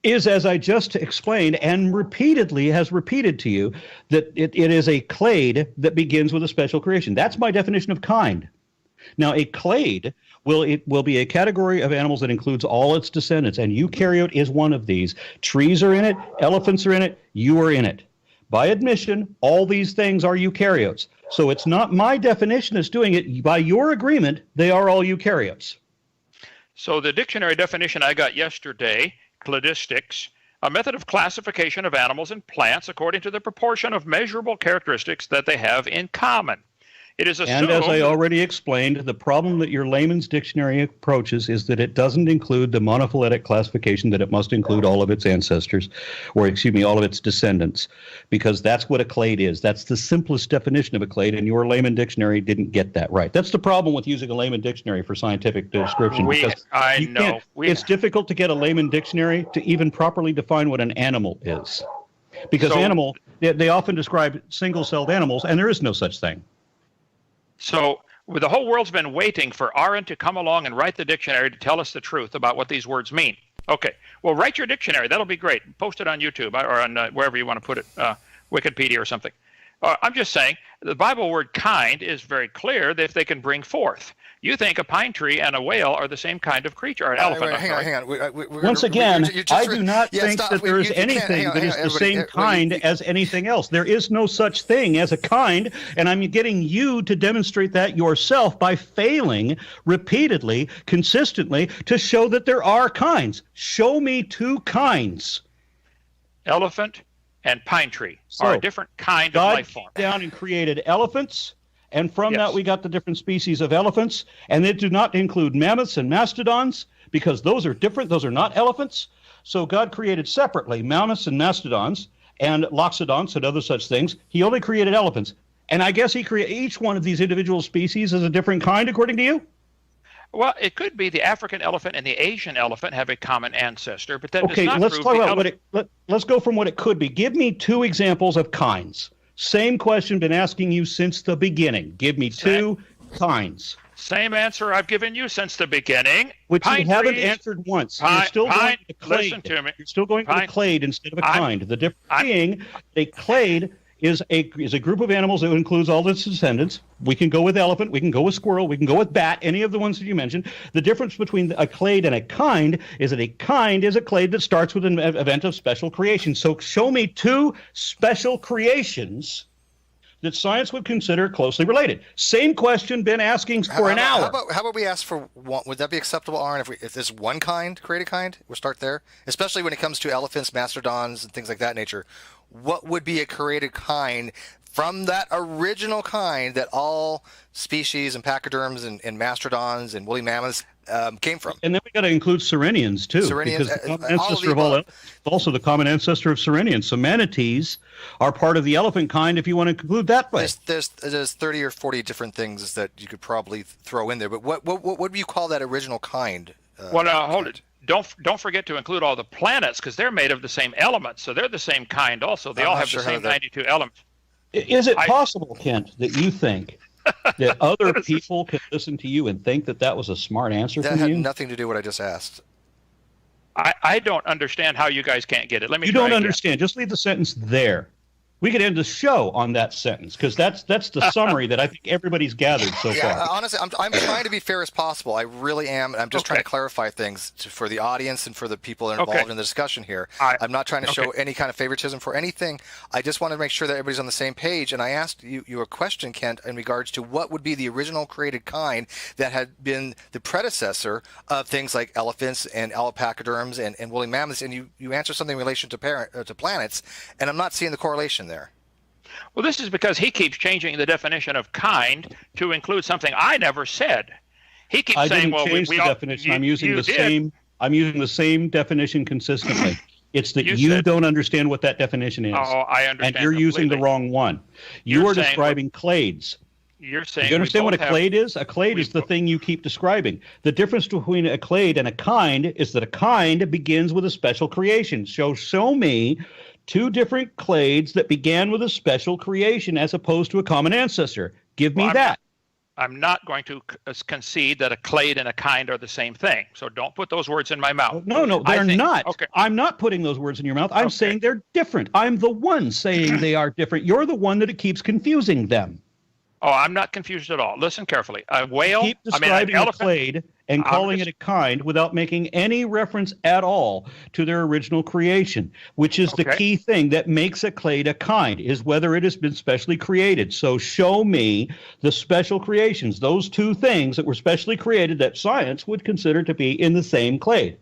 is, as I just explained and repeatedly has repeated to you, that it is a clade that begins with a special creation. That's my definition of kind. Now, a clade will be a category of animals that includes all its descendants, and eukaryote is one of these. Trees are in it, elephants are in it, you are in it. By admission, all these things are eukaryotes. So it's not my definition that's doing it. By your agreement, they are all eukaryotes. So the dictionary definition I got yesterday, cladistics, a method of classification of animals and plants according to the proportion of measurable characteristics that they have in common. It is assumed, and as I already explained, the problem that your layman's dictionary approaches is that it doesn't include the monophyletic classification that it must include all of its ancestors, or excuse me, all of its descendants, because that's what a clade is. That's the simplest definition of a clade, and your layman dictionary didn't get that right. That's the problem with using a layman dictionary for scientific description. It's difficult to get a layman dictionary to even properly define what an animal is, because animal, they often describe single-celled animals, and there is no such thing. So the whole world's been waiting for Aaron to come along and write the dictionary to tell us the truth about what these words mean. Okay, well, write your dictionary. That'll be great. Post it on YouTube or on wherever you want to put it, Wikipedia or something. I'm just saying the Bible word kind is very clear that if they can bring forth. You think a pine tree and a whale are the same kind of creature, or an elephant. Hang on. Once again, I do not think that there is anything that is the same kind as anything else. There is no such thing as a kind, and I'm getting you to demonstrate that yourself by failing repeatedly, consistently, to show that there are kinds. Show me two kinds. Elephant and pine tree are a different kind of life form. God came down and created elephants. And from that, we got the different species of elephants. And they do not include mammoths and mastodons, because those are different. Those are not elephants. So God created separately mammoths and mastodons and loxodonts and other such things. He only created elephants. And I guess he created each one of these individual species as a different kind, according to you? Well, it could be the African elephant and the Asian elephant have a common ancestor, but that does not let's prove talk the about let's go from what it could be. Give me two examples of kinds. Same question been asking you since the beginning. Give me two kinds. Same answer I've given you since the beginning. Which you haven't answered once. You're still going to clade. Listen to me. You're still going to clade instead of a kind. The difference being a clade is a group of animals that includes all its descendants. We can go with elephant, we can go with squirrel, we can go with bat, any of the ones that you mentioned. The difference between a clade and a kind is that a kind is a clade that starts with an event of special creation. So show me two special creations that science would consider closely related. Same question been asking for an hour. How about we ask for one? Would that be acceptable, Aaron, if there's one kind, create a kind? We'll start there. Especially when it comes to elephants, mastodons, and things like that nature. What would be a created kind from that original kind that all species and pachyderms and mastodons and woolly mammoths came from? And then we got to include Sirenians too, because the common ancestor of all also the common ancestor of Sirenians. So manatees are part of the elephant kind, if you want to conclude that way. There's 30 or 40 different things that you could probably throw in there. But what do you call that original kind? Well, now hold it. Don't forget to include all the planets, because they're made of the same elements, so they're the same kind also. They all have the same 92 elements. Is it possible, Kent, that you think that other people can listen to you and think that that was a smart answer from you? That had nothing to do with what I just asked. I don't understand how you guys can't get it. Let me. You try don't again. understand. Just leave the sentence there. We could end the show on that sentence because that's the summary that I think everybody's gathered so far. Honestly, I'm trying to be fair as possible. I really am. I'm just trying to clarify things for the audience and for the people that are involved in the discussion here. I'm not trying to show any kind of favoritism for anything. I just want to make sure that everybody's on the same page. And I asked you a question, Kent, in regards to what would be the original created kind that had been the predecessor of things like elephants and alpacaderms and woolly mammoths. And you answered something in relation to planets, and I'm not seeing the correlation there. Well, this is because he keeps changing the definition of kind to include something I never said. He keeps saying, "Well, change the definition. I'm using the same. I'm using the same definition consistently. It's that you don't understand what that definition is. Oh, I understand. And you're using the wrong one. You are describing clades. You're saying. You understand what a clade is? A clade is the thing you keep describing. The difference between a clade and a kind is that a kind begins with a special creation. So show me two different clades that began with a special creation as opposed to a common ancestor. Give me that. I'm not going to concede that a clade and a kind are the same thing. So don't put those words in my mouth. No, they're not. Okay. I'm not putting those words in your mouth. I'm saying they're different. I'm the one saying they are different. You're the one that it keeps confusing them. Oh, I'm not confused at all. Listen carefully. A whale, keep describing a clade and calling it a kind without making any reference at all to their original creation, which is the key thing that makes a clade a kind, is whether it has been specially created. So show me the special creations, those two things that were specially created that science would consider to be in the same clade.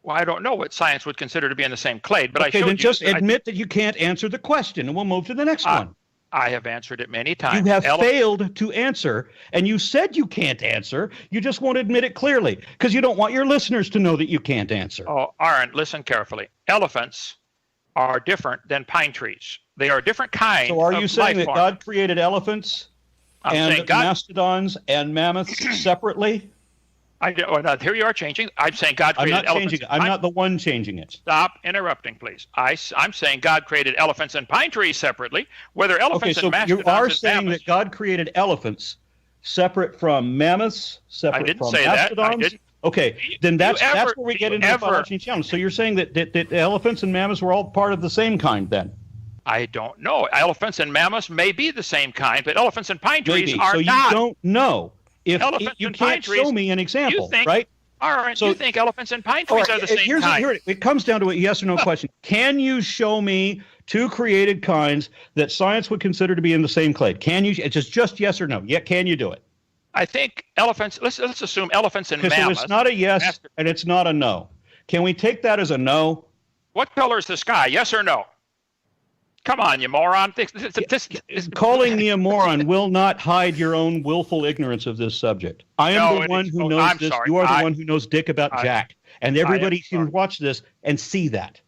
Well, I don't know what science would consider to be in the same clade, but I showed you. Then just admit that you can't answer the question, and we'll move to the next one. I have answered it many times. You have failed to answer, and you said you can't answer. You just won't admit it clearly because you don't want your listeners to know that you can't answer. Oh, Aaron, listen carefully. Elephants are different than pine trees. They are a different kind of life form. So are you saying that God created elephants and mastodons and mammoths separately? Here you are changing. I'm saying God created elephants. I'm not changing it. I'm not the one changing it. Stop interrupting, please. I'm saying God created elephants and pine trees separately. Whether elephants and mastodons you are saying that God created elephants separate from mammoths, separate from mastodons? I didn't say that. I didn't. Okay, then that's where we get into the phylogeny challenge. So you're saying that elephants and mammoths were all part of the same kind then? I don't know. Elephants and mammoths may be the same kind, but elephants and pine trees are not. So you don't know. If you can't show me an example, right? All right, so you think elephants and pine trees are the same kind. It comes down to a yes or no question. Can you show me two created kinds that science would consider to be in the same clade? Can you? It's just yes or no. Yeah, can you do it? I think elephants, let's assume elephants and mammoths. So it's not a yes and it's not a no. Can we take that as a no? What color is the sky? Yes or no? Come on, you moron. Calling me a moron will not hide your own willful ignorance of this subject. I am the one who knows this. You are the one who knows dick about Jack. And everybody can watch this and see that.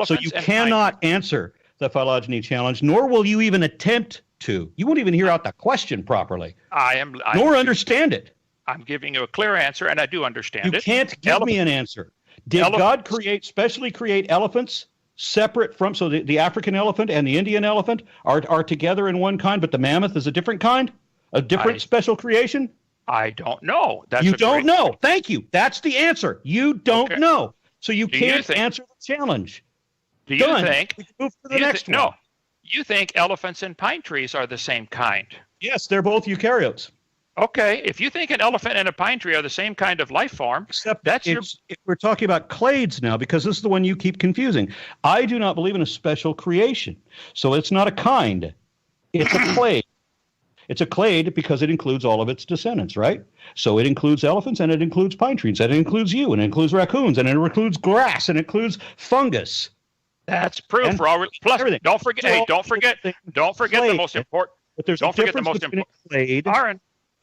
So you cannot answer the phylogeny challenge, nor will you even attempt to. You won't even hear out the question properly. Nor understand it. I'm giving you a clear answer, and I do understand it. You can't give me an answer. Did God specially create elephants separate from, so the African elephant and the Indian elephant are together in one kind, but the mammoth is a different kind? A different special creation? I don't know. You don't know. Thank you. That's the answer. You don't know. So you can't answer the challenge. Do you think? We can move to the next one. No. You think elephants and pine trees are the same kind? Yes, they're both eukaryotes. Okay, if you think an elephant and a pine tree are the same kind of life form, we're talking about clades now because this is the one you keep confusing. I do not believe in a special creation, so it's not a kind. It's a clade. It's a clade because it includes all of its descendants, right? So it includes elephants and it includes pine trees and it includes you and it includes raccoons and it includes grass and it includes fungus. That's proof for all. Plus, everything. Don't forget the most important. But there's a difference between a clade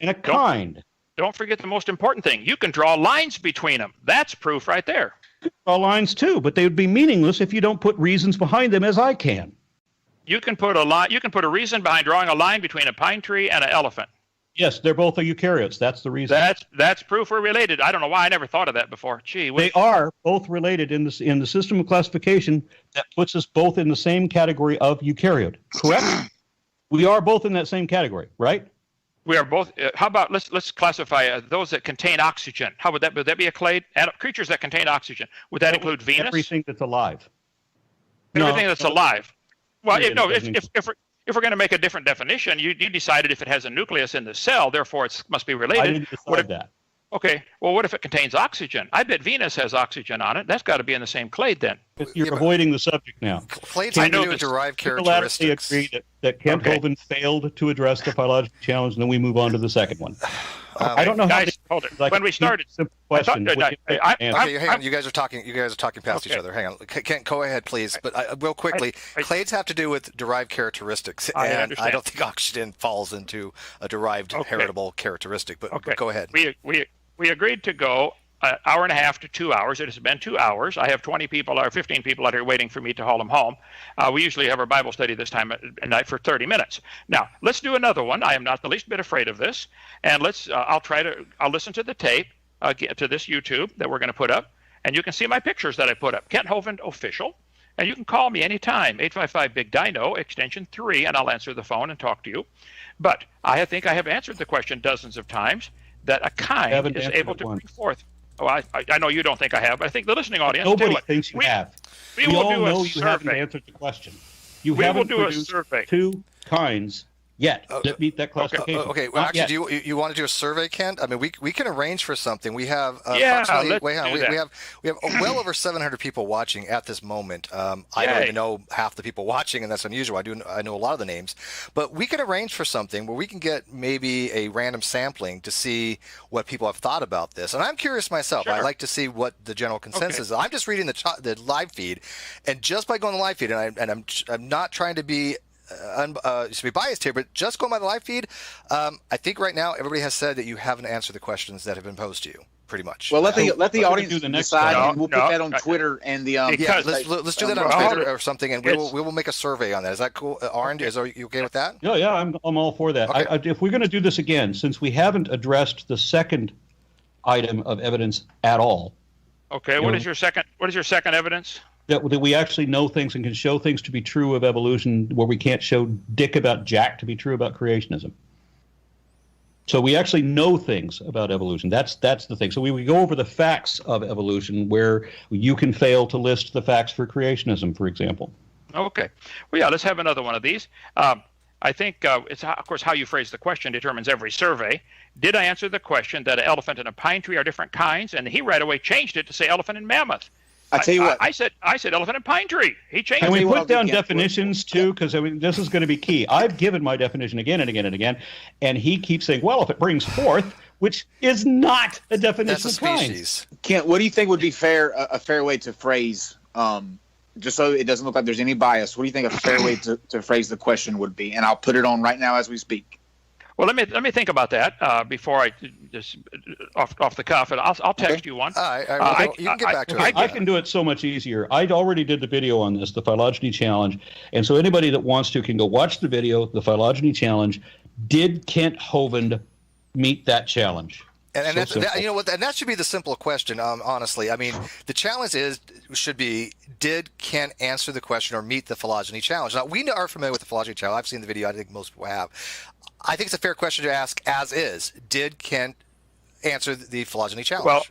and a kind. Don't forget the most important thing. You can draw lines between them. That's proof right there. You can draw lines too, but they would be meaningless if you don't put reasons behind them as I can. You can put a line. You can put a reason behind drawing a line between a pine tree and an elephant. Yes, they're both eukaryotes. That's the reason. That's proof we're related. I don't know why I never thought of that before. Gee, they are both related in the system of classification that puts us both in the same category of eukaryote. Correct? We are both in that same category, right? We are both. How about let's classify those that contain oxygen? How would that be a clade? Creatures that contain oxygen. Would that include Venus? Everything that's alive. Everything that's alive. Well, Yeah, if we're going to make a different definition, you decided if it has a nucleus in the cell, therefore it must be related. I didn't decide that. Okay, well, what if it contains oxygen? I bet Venus has oxygen on it. That's got to be in the same clade then. You're avoiding the subject now. Clades have to do with derived characteristics. Agree that Kent Hovind failed to address the phylogeny challenge, and then we move on to the second one. I don't know how. Guys, hold it. When we started, question. Okay, hang on. You guys are talking past each other. Hang on. Kent, go ahead, please. But real quickly, clades have to do with derived characteristics, and I don't think oxygen falls into a derived heritable characteristic. But go ahead. We agreed to go an hour and a half to 2 hours. It has been 2 hours. I have 20 people or 15 people out here waiting for me to haul them home. We usually have our Bible study this time at night for 30 minutes. Now, let's do another one. I am not the least bit afraid of this. And I'll listen to the tape, to this YouTube that we're going to put up. And you can see my pictures that I put up. Kent Hovind Official. And you can call me anytime, 855-BIG-DINO, extension 3, and I'll answer the phone and talk to you. But I think I have answered the question dozens of times that a kind is able to bring forth. Oh, I know you don't think I have, but I think the listening audience Nobody thinks you have. We all know you haven't answered the question. You haven't produced two kinds yet that meet that classification. Okay. Well, actually, do you want to do a survey, Kent? I mean, we can arrange for something. We have we have well over 700 people watching at this moment. I don't even know half the people watching, and that's unusual. I know a lot of the names, but we can arrange for something where we can get maybe a random sampling to see what people have thought about this. And I'm curious myself. Sure. I like to see what the general consensus is. I'm just reading the live feed, and just by going to the live feed, and I'm not trying to be should be biased here, but just going by the live feed, I think right now everybody has said that you haven't answered the questions that have been posed to you, pretty much. Well, let the audience decide, and we'll put that on Twitter and the. Let's do that on Twitter or something, and we will make a survey on that. Is that cool, Arnd? Are you okay with that? Yeah, I'm all for that. Okay. If we're going to do this again, since we haven't addressed the second item of evidence at all. Okay, what is your second evidence? That we actually know things and can show things to be true of evolution where we can't show dick about jack to be true about creationism. So we actually know things about evolution. That's the thing. So we go over the facts of evolution where you can fail to list the facts for creationism, for example. Okay. Well, yeah, let's have another one of these. I think it's, of course, how you phrase the question determines every survey. Did I answer the question that an elephant and a pine tree are different kinds? And he right away changed it to say elephant and mammoth. I tell you what. I said elephant and pine tree. He changed it. Can we put down definitions too? Because this is going to be key. I've given my definition again and again and again, and he keeps saying, well, if it brings forth, which is not a definition of species. Kent, what do you think would be a fair way to phrase, just so it doesn't look like there's any bias, what do you think a fair way to phrase the question would be? And I'll put it on right now as we speak. Well, let me think about that before I just off the cuff, and I'll text you one. You can get back to it. I can do it so much easier. I already did the video on this, the phylogeny challenge, and so anybody that wants to can go watch the video, the phylogeny challenge. Did Kent Hovind meet that challenge? And you know what? And that should be the simple question. Honestly, I mean, the challenge should be: did Kent answer the question or meet the phylogeny challenge? Now we are familiar with the phylogeny challenge. I've seen the video. I think most people have. I think it's a fair question to ask, as is. Did Kent answer the phylogeny challenge?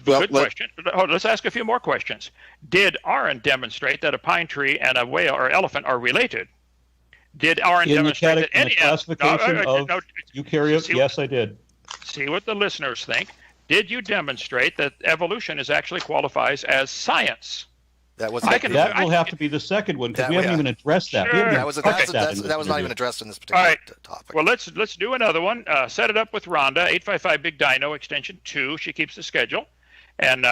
Well, good question. Let's ask a few more questions. Did Aaron demonstrate that a pine tree and a whale or elephant are related? Did Aaron demonstrate that any classification of eukaryotes? Yes, I did. See what the listeners think. Did you demonstrate that evolution actually qualifies as science? That will have to be the second one because we haven't even addressed that. Sure. That was not even addressed in this particular topic. Well, let's do another one. Set it up with Rhonda, 855-BIG-DINO, extension 2. She keeps the schedule. And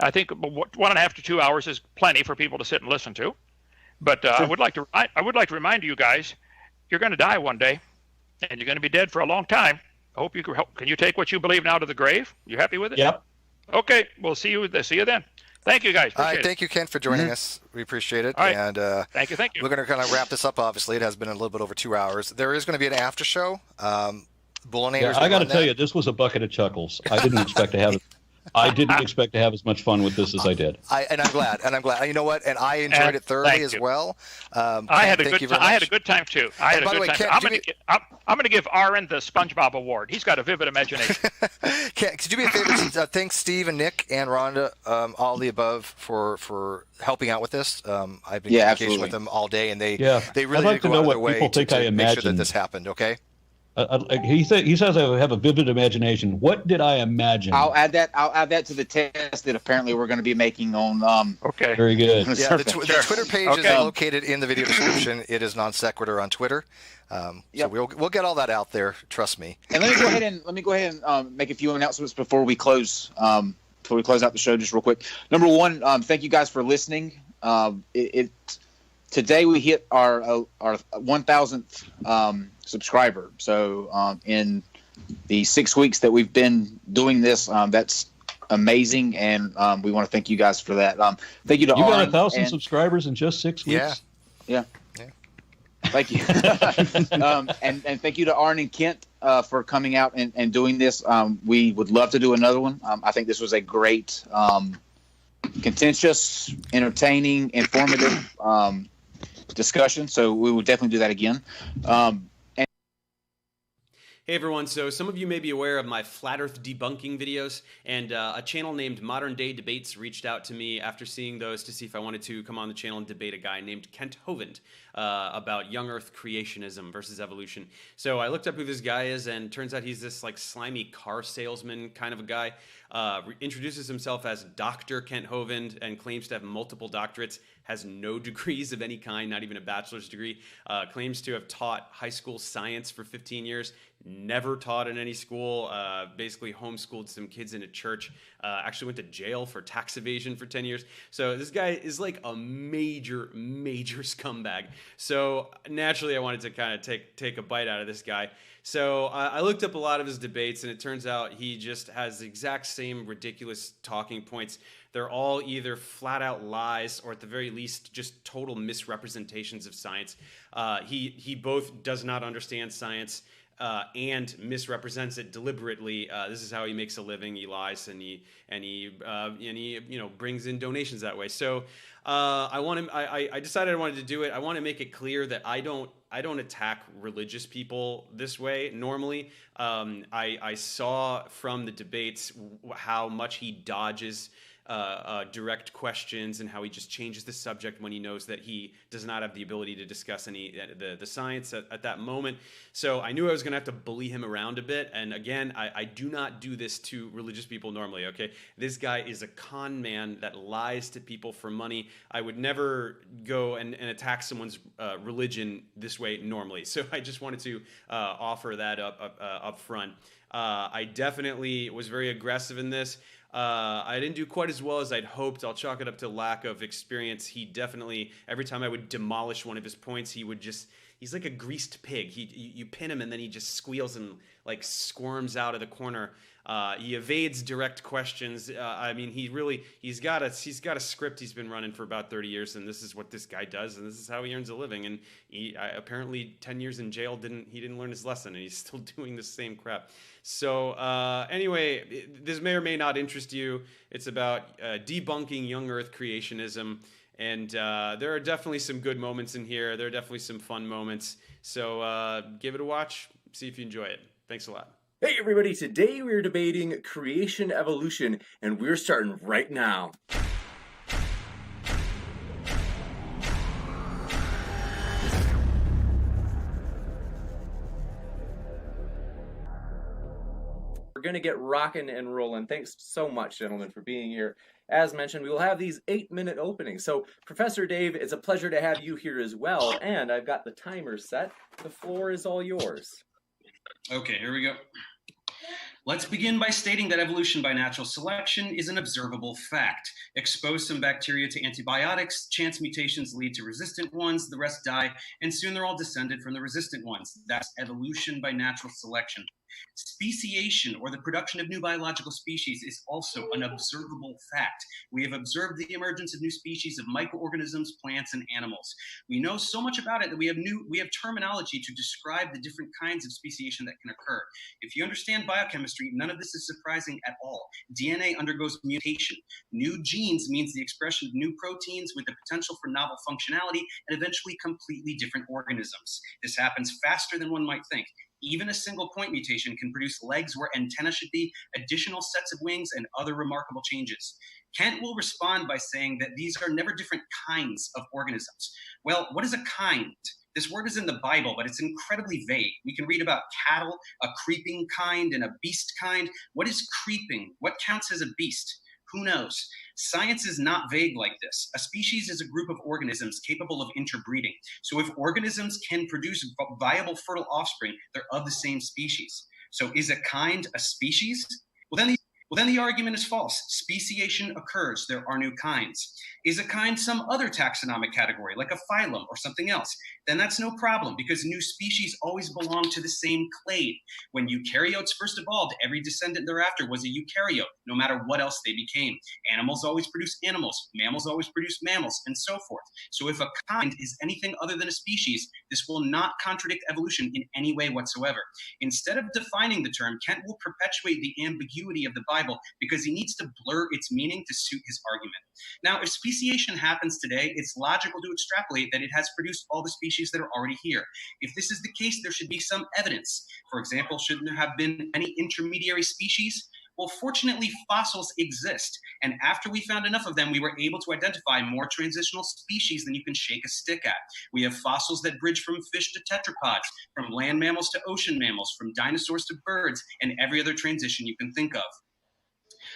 I think 1.5 to 2 hours is plenty for people to sit and listen to. But I would like to remind you guys, you're going to die one day, and you're going to be dead for a long time. I hope you can you take what you believe now to the grave? You happy with it? Yep. Okay, we'll see you then. Thank you, guys. All right, thank you, Ken, for joining us. We appreciate it. All right. And thank you. We're going to kind of wrap this up. Obviously, it has been a little bit over 2 hours. There is going to be an after show. I got to tell you, this was a bucket of chuckles. I didn't expect to have I didn't expect to have as much fun with this as I did. I'm glad. You know what? And I enjoyed it thoroughly as well. I had a good time too. I had a good time. I'm going to give Aaron the SpongeBob Award. He's got a vivid imagination. Could you be a favor? Thanks, Steve and Nick and Rhonda, all the above, for helping out with this. I've been in communication with them all day, and they really did go out of their way to make sure that this happened. Okay. He says I have a vivid imagination. What did I imagine? I'll add that to the test that apparently we're going to be making on. Okay. Very good. Yeah, the Twitter page is located in the video description. It is non sequitur on Twitter. So we'll get all that out there. Trust me. And let me go ahead and make a few announcements before we close. Before we close out the show, just real quick. Number one, thank you guys for listening. Today we hit our 1,000th subscriber. So in the 6 weeks that we've been doing this, that's amazing, and we want to thank you guys for that. Thank you to you Aaron. got 1,000 subscribers in just 6 weeks. Yeah. Thank you. And thank you to Aaron and Kent for coming out and doing this. We would love to do another one. I think this was a great, contentious, entertaining, informative discussion. So we will definitely do that again. Hey everyone, so some of you may be aware of my Flat Earth debunking videos, and a channel named Modern Day Debates reached out to me after seeing those to see if I wanted to come on the channel and debate a guy named Kent Hovind about young Earth creationism versus evolution. So I looked up who this guy is, and turns out he's this like slimy car salesman kind of a guy. Introduces himself as Dr. Kent Hovind and claims to have multiple doctorates, has no degrees of any kind, not even a bachelor's degree, claims to have taught high school science for 15 years, never taught in any school, basically homeschooled some kids in a church, actually went to jail for tax evasion for 10 years. So this guy is like a major scumbag. So naturally I wanted to kind of take a bite out of this guy. So I looked up a lot of his debates, and it turns out he just has the exact same ridiculous talking points. They're all either flat out lies or at the very least just total misrepresentations of science. He both does not understand science and misrepresents it deliberately. This is how he makes a living. He lies and he brings in donations that way. So I decided I wanted to do it. I want to make it clear that I don't attack religious people this way normally. I saw from the debates how much he dodges direct questions and how he just changes the subject when he knows that he does not have the ability to discuss the science at that moment. So I knew I was going to have to bully him around a bit. And again, I do not do this to religious people normally, okay? This guy is a con man that lies to people for money. I would never go and attack someone's religion this way normally. So I just wanted to offer that up front. I definitely was very aggressive in this. I didn't do quite as well as I'd hoped. I'll chalk it up to lack of experience. He definitely, every time I would demolish one of his points, he's like a greased pig. You pin him and then he just squeals and like squirms out of the corner. He evades direct questions. I mean, he's got a script he's been running for about 30 years, and this is what this guy does, and this is how he earns a living. And he apparently 10 years in jail he didn't learn his lesson, and he's still doing the same crap. So anyway, this may or may not interest you. It's about debunking young Earth creationism. And there are definitely some good moments in here. There are definitely some fun moments. So give it a watch. See if you enjoy it. Thanks a lot. Hey everybody, today we're debating creation evolution, and we're starting right now. We're going to get rocking and rolling. Thanks so much, gentlemen, for being here. As mentioned, we will have these 8-minute openings. So, Professor Dave, it's a pleasure to have you here as well. And I've got the timer set. The floor is all yours. Okay, here we go. Let's begin by stating that evolution by natural selection is an observable fact. Expose some bacteria to antibiotics, chance mutations lead to resistant ones, the rest die, and soon they're all descended from the resistant ones. That's evolution by natural selection. Speciation, or the production of new biological species, is also an observable fact. We have observed the emergence of new species of microorganisms, plants, and animals. We know so much about it that we have terminology to describe the different kinds of speciation that can occur. If you understand biochemistry, none of this is surprising at all. DNA undergoes mutation. New genes means the expression of new proteins with the potential for novel functionality and eventually completely different organisms. This happens faster than one might think. Even a single point mutation can produce legs where antennae should be, additional sets of wings, and other remarkable changes. Kent will respond by saying that these are never different kinds of organisms. Well, what is a kind? This word is in the Bible, but it's incredibly vague. We can read about cattle, a creeping kind, and a beast kind. What is creeping? What counts as a beast? Who knows? Science is not vague like this. A species is a group of organisms capable of interbreeding. So if organisms can produce viable fertile offspring, they're of the same species. So is a kind a species? Well, then the argument is false. Speciation occurs. There are new kinds. Is a kind some other taxonomic category, like a phylum or something else? Then that's no problem, because new species always belong to the same clade. When eukaryotes first evolved, every descendant thereafter was a eukaryote, no matter what else they became. Animals always produce animals, mammals always produce mammals, and so forth. So if a kind is anything other than a species, this will not contradict evolution in any way whatsoever. Instead of defining the term, Kent will perpetuate the ambiguity of the Bible because he needs to blur its meaning to suit his argument. Now, if speciation happens today, it's logical to extrapolate that it has produced all the species that are already here. If this is the case, there should be some evidence. For example, shouldn't there have been any intermediary species? Well, fortunately, fossils exist. And after we found enough of them, we were able to identify more transitional species than you can shake a stick at. We have fossils that bridge from fish to tetrapods, from land mammals to ocean mammals, from dinosaurs to birds, and every other transition you can think of.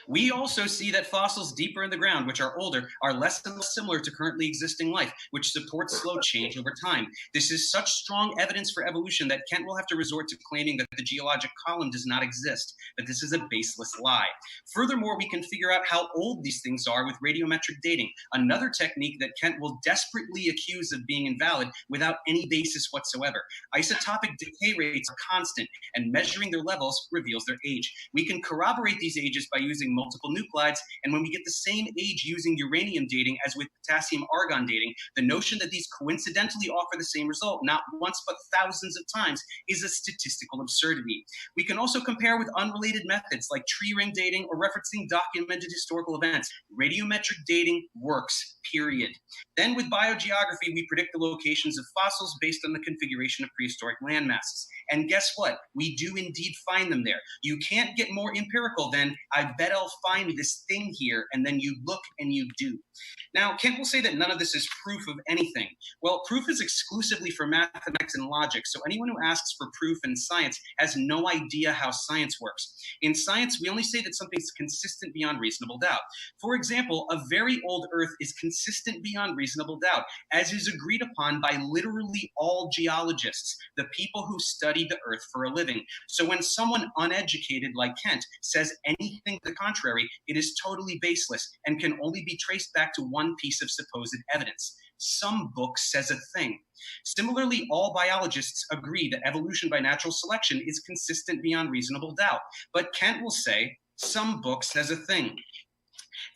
We also see that fossils deeper in the ground, which are older, are less and less similar to currently existing life, which supports slow change over time. This is such strong evidence for evolution that Kent will have to resort to claiming that the geologic column does not exist, but this is a baseless lie. Furthermore, we can figure out how old these things are with radiometric dating, another technique that Kent will desperately accuse of being invalid without any basis whatsoever. Isotopic decay rates are constant, and measuring their levels reveals their age. We can corroborate these ages by using multiple nuclides, and when we get the same age using uranium dating as with potassium-argon dating, the notion that these coincidentally offer the same result, not once but thousands of times, is a statistical absurdity. We can also compare with unrelated methods like tree ring dating or referencing documented historical events. Radiometric dating works, period. Then with biogeography, we predict the locations of fossils based on the configuration of prehistoric land masses. And guess what? We do indeed find them there. You can't get more empirical than, I bet I'll find this thing here, and then you look and you do. Now, Kent will say that none of this is proof of anything. Well, proof is exclusively for mathematics and logic, so anyone who asks for proof in science has no idea how science works. In science, we only say that something's consistent beyond reasonable doubt. For example, a very old Earth is consistent beyond reasonable doubt, as is agreed upon by literally all geologists, the people who study the Earth for a living. So when someone uneducated like Kent says anything to the contrary, it is totally baseless and can only be traced back to one piece of supposed evidence. Some book says a thing. Similarly, all biologists agree that evolution by natural selection is consistent beyond reasonable doubt. But Kent will say, some book says a thing.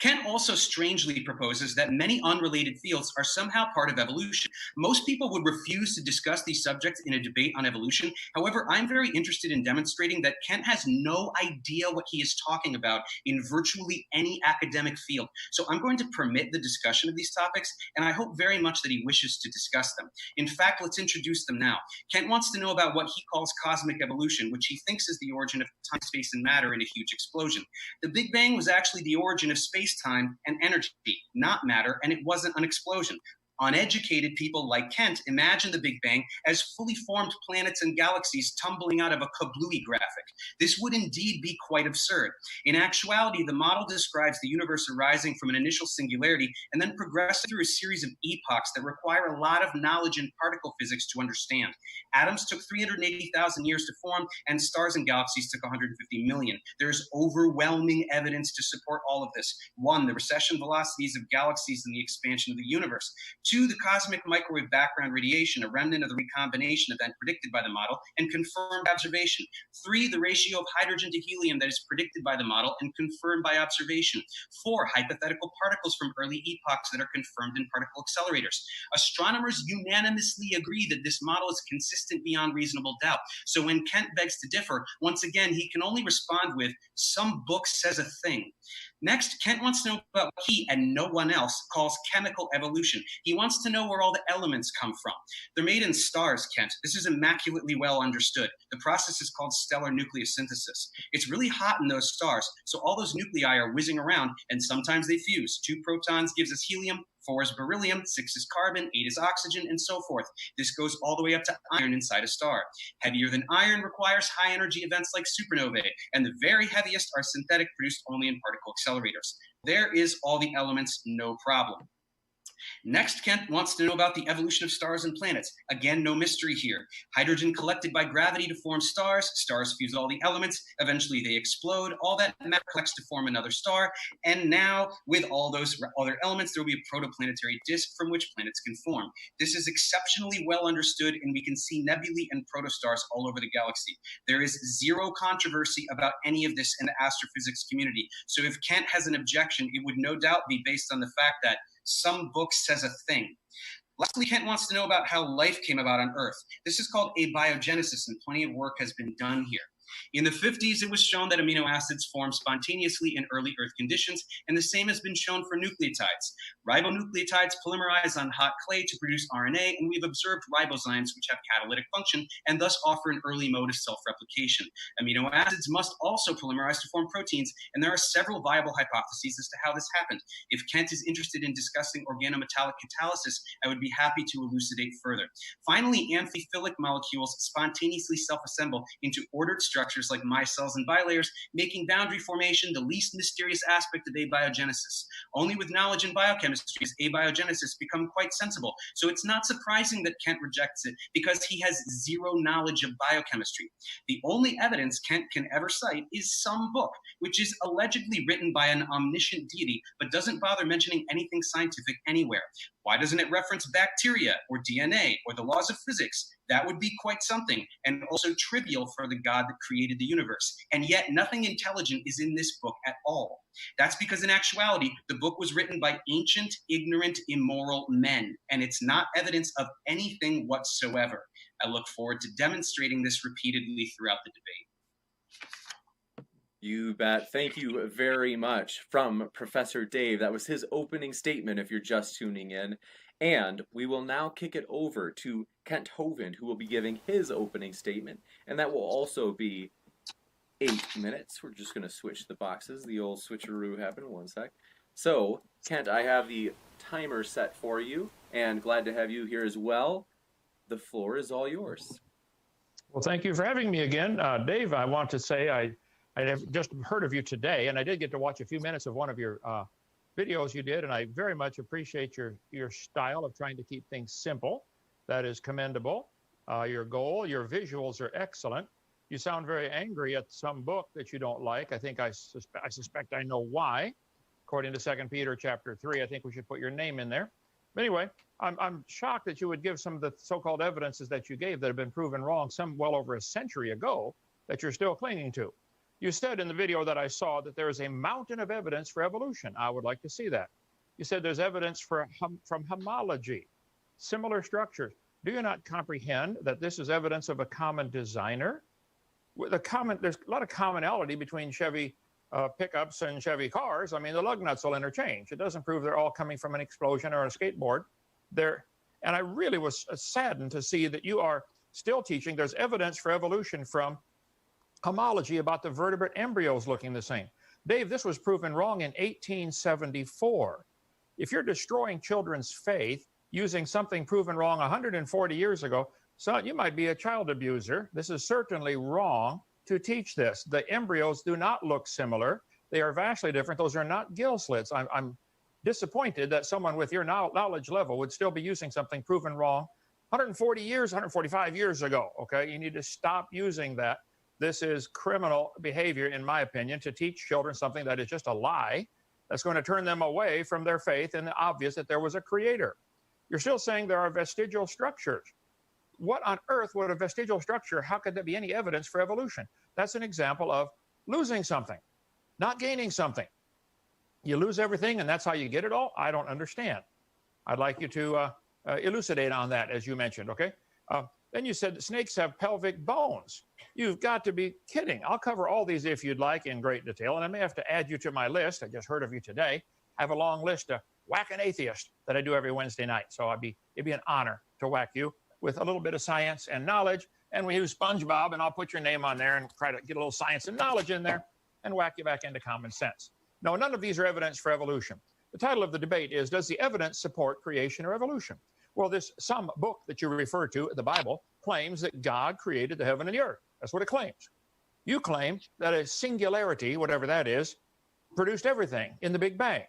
Kent also strangely proposes that many unrelated fields are somehow part of evolution. Most people would refuse to discuss these subjects in a debate on evolution. However, I'm very interested in demonstrating that Kent has no idea what he is talking about in virtually any academic field. So I'm going to permit the discussion of these topics, and I hope very much that he wishes to discuss them. In fact, let's introduce them now. Kent wants to know about what he calls cosmic evolution, which he thinks is the origin of time, space, and matter in a huge explosion. The Big Bang was actually the origin of space-time and energy, not matter, and it wasn't an explosion. Uneducated people like Kent imagine the Big Bang as fully formed planets and galaxies tumbling out of a kablooey graphic. This would indeed be quite absurd. In actuality, the model describes the universe arising from an initial singularity and then progressing through a series of epochs that require a lot of knowledge in particle physics to understand. Atoms took 380,000 years to form, and stars and galaxies took 150 million. There's overwhelming evidence to support all of this. 1, the recession velocities of galaxies and the expansion of the universe. 2, the cosmic microwave background radiation, a remnant of the recombination event predicted by the model and confirmed observation. 3, the ratio of hydrogen to helium that is predicted by the model and confirmed by observation. 4, hypothetical particles from early epochs that are confirmed in particle accelerators. Astronomers unanimously agree that this model is consistent beyond reasonable doubt. So when Kent begs to differ, once again, he can only respond with, some book says a thing. Next, Kent wants to know about what he and no one else calls chemical evolution. He wants to know where all the elements come from. They're made in stars, Kent. This is immaculately well understood. The process is called stellar nucleosynthesis. It's really hot in those stars, so all those nuclei are whizzing around, and sometimes they fuse. 2 protons gives us helium, 4 is beryllium, 6 is carbon, 8 is oxygen, and so forth. This goes all the way up to iron inside a star. Heavier than iron requires high energy events like supernovae, and the very heaviest are synthetic, produced only in particle accelerators. There is all the elements, no problem. Next, Kent wants to know about the evolution of stars and planets. Again, no mystery here. Hydrogen collected by gravity to form stars. Stars fuse all the elements. Eventually, they explode. All that matter collects to form another star. And now, with all those other elements, there will be a protoplanetary disk from which planets can form. This is exceptionally well understood, and we can see nebulae and protostars all over the galaxy. There is zero controversy about any of this in the astrophysics community. So if Kent has an objection, it would no doubt be based on the fact that some book says a thing. Lastly, Kent wants to know about how life came about on Earth. This is called abiogenesis, and plenty of work has been done here. In the 50s, it was shown that amino acids form spontaneously in early Earth conditions, and the same has been shown for nucleotides. Ribonucleotides polymerize on hot clay to produce RNA, and we've observed ribozymes which have catalytic function and thus offer an early mode of self-replication. Amino acids must also polymerize to form proteins, and there are several viable hypotheses as to how this happened. If Kent is interested in discussing organometallic catalysis, I would be happy to elucidate further. Finally, amphiphilic molecules spontaneously self-assemble into ordered structures like micelles and bilayers, making boundary formation the least mysterious aspect of abiogenesis. Only with knowledge in biochemistry has abiogenesis become quite sensible. So it's not surprising that Kent rejects it, because he has zero knowledge of biochemistry. The only evidence Kent can ever cite is some book, which is allegedly written by an omniscient deity, but doesn't bother mentioning anything scientific anywhere. Why doesn't it reference bacteria or DNA or the laws of physics? That would be quite something, and also trivial for the God that created the universe. And yet nothing intelligent is in this book at all. That's because in actuality, the book was written by ancient, ignorant, immoral men, and it's not evidence of anything whatsoever. I look forward to demonstrating this repeatedly throughout the debate. You bet. Thank you very much from Professor Dave. That was his opening statement if you're just tuning in. And we will now kick it over to Kent Hovind, who will be giving his opening statement. And that will also be 8 minutes. We're just going to switch the boxes. The old switcheroo happened. 1 sec. So, Kent, I have the timer set for you, and glad to have you here as well. The floor is all yours. Well, thank you for having me again. Dave, I want to say I have just heard of you today, and I did get to watch a few minutes of one of your videos you did, and I very much appreciate your style of trying to keep things simple. That is commendable. Your goal, your visuals are excellent. You sound very angry at some book that you don't like. I think I suspect I know why. According to 2 Peter chapter 3, I think we should put your name in there. But anyway, I'm shocked that you would give some of the so-called evidences that you gave that have been proven wrong some well over a century ago that you're still clinging to. You said in the video that I saw that there is a mountain of evidence for evolution. I would like to see that. You said there's evidence from homology, similar structures. Do you not comprehend that this is evidence of a common designer? There's a lot of commonality between Chevy pickups and Chevy cars. I mean, the lug nuts will interchange. It doesn't prove they're all coming from an explosion or a skateboard. And I really was saddened to see that you are still teaching there's evidence for evolution from homology about the vertebrate embryos looking the same. Dave, this was proven wrong in 1874. If you're destroying children's faith using something proven wrong 140 years ago, so you might be a child abuser. This is certainly wrong to teach this. The embryos do not look similar. They are vastly different. Those are not gill slits. I'm disappointed that someone with your knowledge level would still be using something proven wrong 140 years, 145 years ago, okay? You need to stop using that. This is criminal behavior, in my opinion, to teach children something that is just a lie that's going to turn them away from their faith and the obvious that there was a creator. You're still saying there are vestigial structures. What on earth would a vestigial structure, how could there be any evidence for evolution? That's an example of losing something, not gaining something. You lose everything and that's how you get it all? I don't understand. I'd like you to elucidate on that, as you mentioned, okay? Then you said that snakes have pelvic bones. You've got to be kidding. I'll cover all these if you'd like in great detail, and I may have to add you to my list. I just heard of you today. I have a long list of whack an atheist that I do every Wednesday night. So it'd be an honor to whack you with a little bit of science and knowledge. And we use SpongeBob, and I'll put your name on there and try to get a little science and knowledge in there and whack you back into common sense. No, none of these are evidence for evolution. The title of the debate is, does the evidence support creation or evolution? Well, some book that you refer to, the Bible, claims that God created the heaven and the earth. That's what it claims. You claim that a singularity, whatever that is, produced everything in the Big Bang.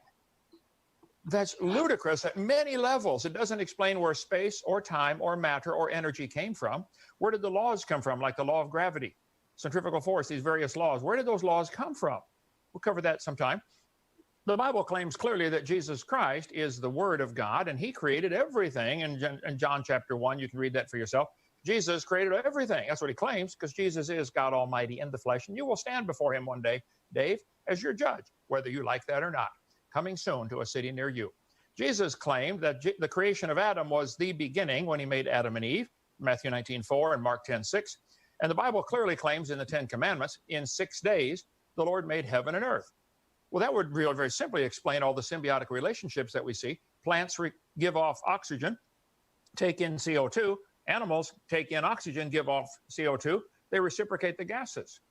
That's ludicrous at many levels. It doesn't explain where space or time or matter or energy came from. Where did the laws come from, like the law of gravity, centrifugal force, these various laws? Where did those laws come from? We'll cover that sometime. The Bible claims clearly that Jesus Christ is the Word of God, and he created everything. In John chapter 1, you can read that for yourself. Jesus created everything. That's what he claims, because Jesus is God Almighty in the flesh, and you will stand before him one day, Dave, as your judge, whether you like that or not, coming soon to a city near you. Jesus claimed that the creation of Adam was the beginning when he made Adam and Eve, Matthew 19:4 and Mark 10:6. And the Bible clearly claims in the Ten Commandments, in 6 days, the Lord made heaven and earth. Well, that would really very simply explain all the symbiotic relationships that we see. Plants give off oxygen, take in CO2. Animals take in oxygen, give off CO2. They reciprocate the gases.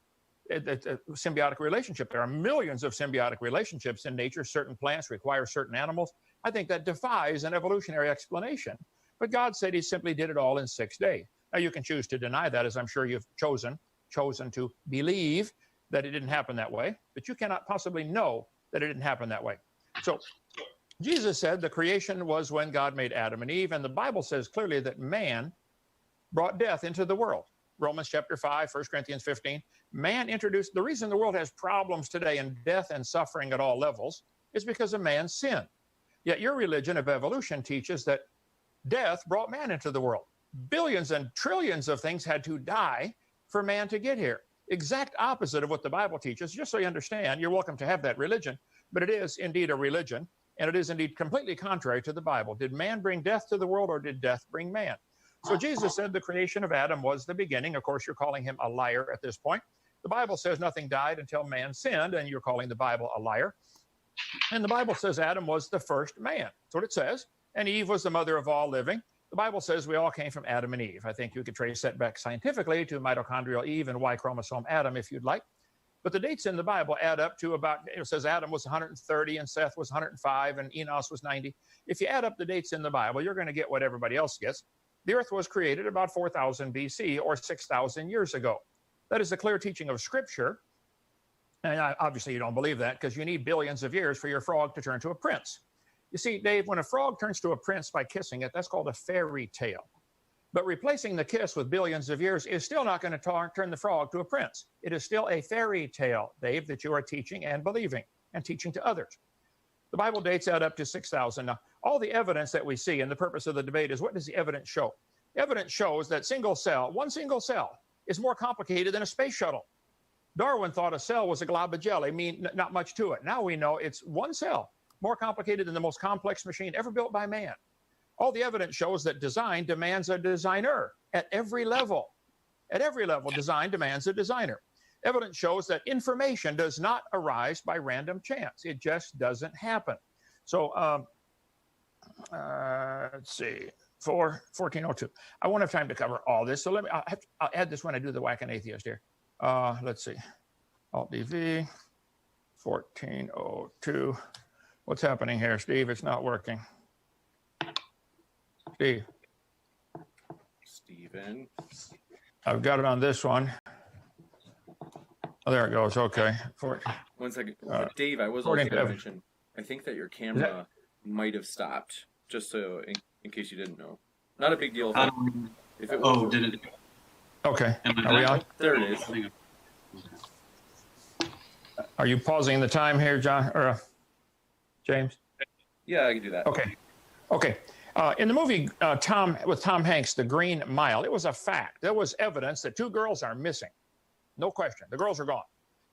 It's a symbiotic relationship. There are millions of symbiotic relationships in nature. Certain plants require certain animals. I think that defies an evolutionary explanation. But God said he simply did it all in 6 days. Now, you can choose to deny that, as I'm sure you've chosen to believe that it didn't happen that way, but you cannot possibly know that it didn't happen that way. So Jesus said the creation was when God made Adam and Eve, and the Bible says clearly that man brought death into the world. Romans chapter 5, 1 Corinthians 15. Man introduced, the reason the world has problems today and death and suffering at all levels is because of man's sin. Yet your religion of evolution teaches that death brought man into the world. Billions and trillions of things had to die for man to get here. Exact opposite of what the Bible teaches. Just so you understand, you're welcome to have that religion, but it is indeed a religion, and it is indeed completely contrary to the Bible. Did man bring death to the world, or did death bring man? So Jesus said the creation of Adam was the beginning. Of course, you're calling him a liar at this point. The Bible says nothing died until man sinned, and you're calling the Bible a liar. And the Bible says Adam was the first man. That's what it says. And Eve was the mother of all living. The Bible says we all came from Adam and Eve. I think you could trace that back scientifically to mitochondrial Eve and Y chromosome Adam, if you'd like. But the dates in the Bible add up to about, it says Adam was 130 and Seth was 105 and Enos was 90. If you add up the dates in the Bible, you're going to get what everybody else gets. The earth was created about 4,000 BC or 6,000 years ago. That is the clear teaching of Scripture. And obviously you don't believe that because you need billions of years for your frog to turn to a prince. You see, Dave, when a frog turns to a prince by kissing it, that's called a fairy tale. But replacing the kiss with billions of years is still not going to turn the frog to a prince. It is still a fairy tale, Dave, that you are teaching and believing and teaching to others. The Bible dates out up to 6,000. Now, all the evidence that we see, and the purpose of the debate is, what does the evidence show? The evidence shows that one single cell, is more complicated than a space shuttle. Darwin thought a cell was a glob of jelly, not much to it. Now we know it's one cell, more complicated than the most complex machine ever built by man. All the evidence shows that design demands a designer at every level. At every level, design demands a designer. Evidence shows that information does not arise by random chance. It just doesn't happen. So let's see, 1402. I won't have time to cover all this, so I'll add this when I do the Whack an Atheist here. Let's see, Alt-DV, 1402. What's happening here, Steve? It's not working. Steven. I've got it on this one. Oh, there it goes. Okay. 1 second. Dave, I was also going to mention, I think that your camera might have stopped, just so in case you didn't know. Not a big deal. If it was, did it? Okay. Are we on? There it is. Are you pausing the time here, John or James? Yeah, I can do that. Okay. In the movie with Tom Hanks, The Green Mile, it was a fact. There was evidence that 2 girls are missing. No question. The girls are gone.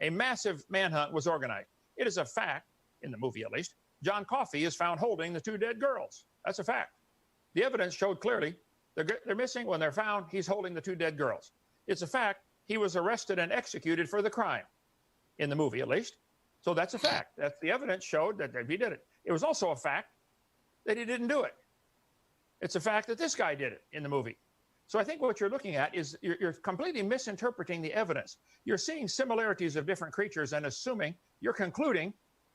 A massive manhunt was organized. It is a fact, in the movie at least, John Coffey is found holding the 2 dead girls. That's a fact. The evidence showed clearly they're missing. When they're found, he's holding the 2 dead girls. It's a fact he was arrested and executed for the crime, in the movie at least. So that's a fact. That's the evidence showed that he did it. It was also a fact that he didn't do it. It's a fact that this guy did it in the movie. So I think what you're looking at is you're completely misinterpreting the evidence. You're seeing similarities of different creatures and assuming you're concluding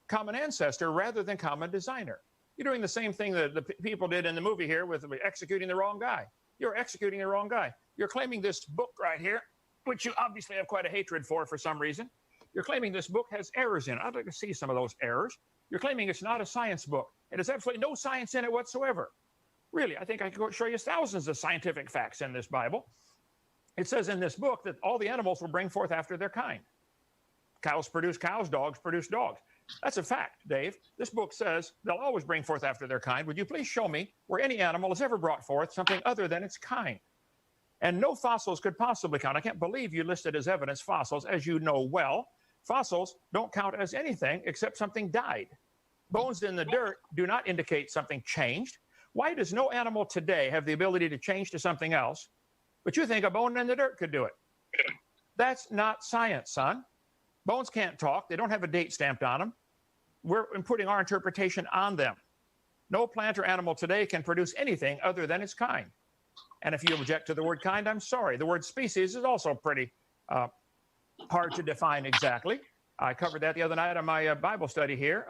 common ancestor rather than common designer. You're doing the same thing that the people did in the movie here with executing the wrong guy. You're executing the wrong guy. You're claiming this book right here, which you obviously have quite a hatred for some reason. You're claiming this book has errors in it. I'd like to see some of those errors. You're claiming it's not a science book. It has absolutely no science in it whatsoever. Really, I think I could show you thousands of scientific facts in this Bible. It says in this book that all the animals will bring forth after their kind. Cows produce cows, dogs produce dogs. That's a fact, Dave. This book says they'll always bring forth after their kind. Would you please show me where any animal has ever brought forth something other than its kind? And no fossils could possibly count. I can't believe you listed as evidence fossils. As you know well, fossils don't count as anything except something died. Bones in the dirt do not indicate something changed. Why does no animal today have the ability to change to something else, but you think a bone in the dirt could do it? That's not science, son. Bones can't talk. They don't have a date stamped on them. We're putting our interpretation on them. No plant or animal today can produce anything other than its kind. And if you object to the word kind, I'm sorry. The word species is also pretty hard to define exactly. I covered that the other night on my Bible study here.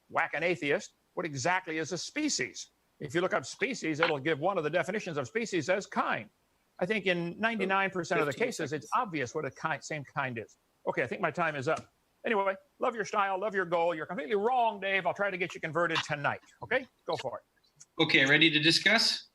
Whack an Atheist. What exactly is a species? If you look up species, it'll give one of the definitions of species as kind. I think in 99% of the cases, it's obvious what a same kind is. Okay, I think my time is up. Anyway, love your style, love your goal. You're completely wrong, Dave. I'll try to get you converted tonight. Okay, go for it. Okay, ready to discuss?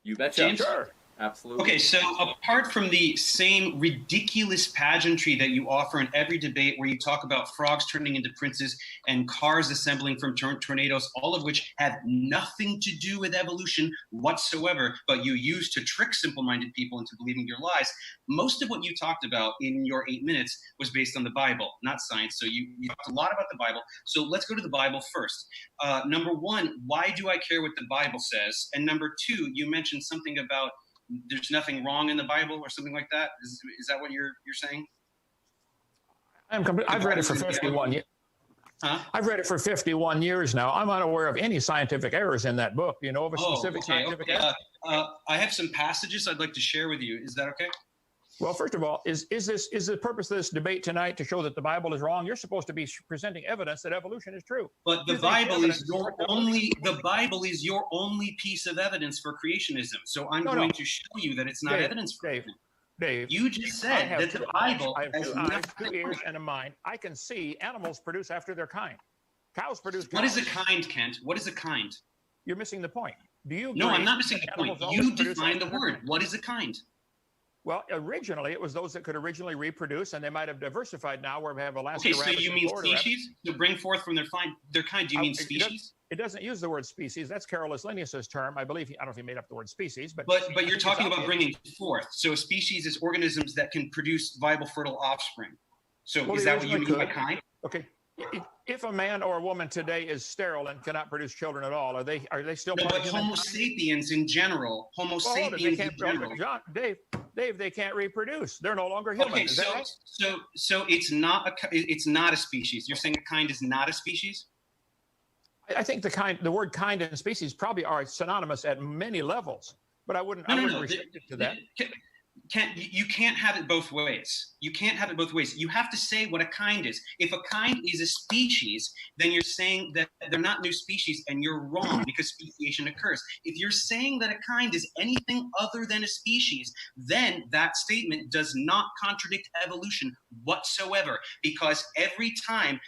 You betcha. James? Sure. Absolutely. Okay, so apart from the same ridiculous pageantry that you offer in every debate where you talk about frogs turning into princes and cars assembling from tornadoes, all of which have nothing to do with evolution whatsoever, but you use to trick simple-minded people into believing your lies, most of what you talked about in your 8 minutes was based on the Bible, not science. So you talked a lot about the Bible. So let's go to the Bible first. Number one, why do I care what the Bible says? And number two, you mentioned something about there's nothing wrong in the Bible or something like that. Is that what you're saying? I've read it for 51 years. Huh? I've read it for 51 years now. I'm unaware of any scientific errors in that book. Do you know of a specific scientific error? I have some passages I'd like to share with you. Is that okay? Well, first of all, is the purpose of this debate tonight to show that the Bible is wrong? You're supposed to be presenting evidence that evolution is true. But the Bible is your only piece of evidence for creationism. So I'm going to show you that it's not evidence for creationism. Dave, you just said that the Bible I have 2 eyes, 2 ears, and a mind. I can see animals produce after their kind. Cows produce. What is a kind, Kent? What is a kind? You're missing the point. Do you? No, I'm not missing the point. You define the word. What is a kind? Well, originally, it was those that could originally reproduce, and they might have diversified now where we have Alaska rabbits. Okay, so you mean rabbits. species? To bring forth from their kind, do you mean species? It doesn't use the word species. That's Carolus Linnaeus's term. I believe, I don't know if he made up the word species, but you're talking about bringing forth. So a species is organisms that can produce viable, fertile offspring. So is that what you mean by kind? Okay. If a man or a woman today is sterile and cannot produce children at all, are they still part of humankind? Homo sapiens in general. Sapiens in general. John, Dave, they can't reproduce. They're no longer human. Okay, so it's not a species. You're saying a kind is not a species? I think the word kind and species probably are synonymous at many levels, but I wouldn't restrict it to that. You can't have it both ways. You can't have it both ways. You have to say what a kind is. If a kind is a species, then you're saying that they're not new species, and you're wrong because speciation occurs. If you're saying that a kind is anything other than a species, then that statement does not contradict evolution whatsoever, because every time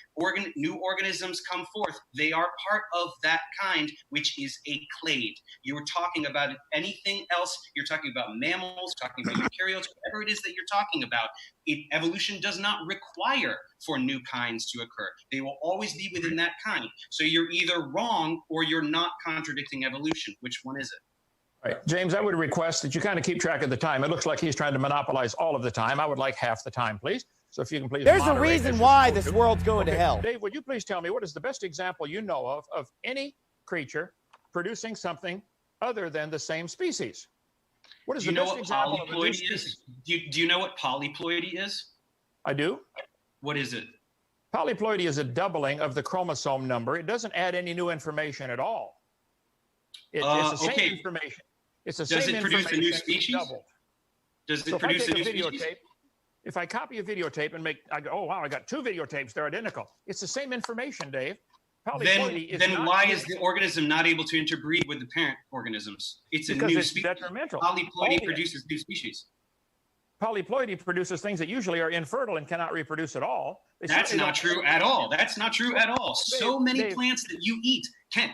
new organisms come forth, they are part of that kind, which is a clade. You were talking about anything else. You're talking about mammals, talking about eukaryotes, whatever it is that you're talking about, evolution does not require for new kinds to occur. They will always be within that kind. So you're either wrong or you're not contradicting evolution. Which one is it? All right, James, I would request that you kind of keep track of the time. It looks like he's trying to monopolize all of the time. I would like half the time, please. So if you can please. There's a reason why this world's going to hell. Dave, would you please tell me what is the best example you know of any creature producing something other than the same species? What is the best example of a new species? Do you know what polyploidy is? I do. What is it? Polyploidy is a doubling of the chromosome number. It doesn't add any new information at all. It's the same information. It's the same information. Does it produce a new species? Doubled. Does it produce a new species? If I copy a videotape and I go, oh wow, I got two videotapes, they're identical. It's the same information, Dave. Then why is the organism not able to interbreed with the parent organisms? It's a new species. Detrimental. Polyploidy produces new species. Polyploidy produces things that usually are infertile and cannot reproduce at all. That's not true at all. That's not true at all. So many plants that you eat. Kent,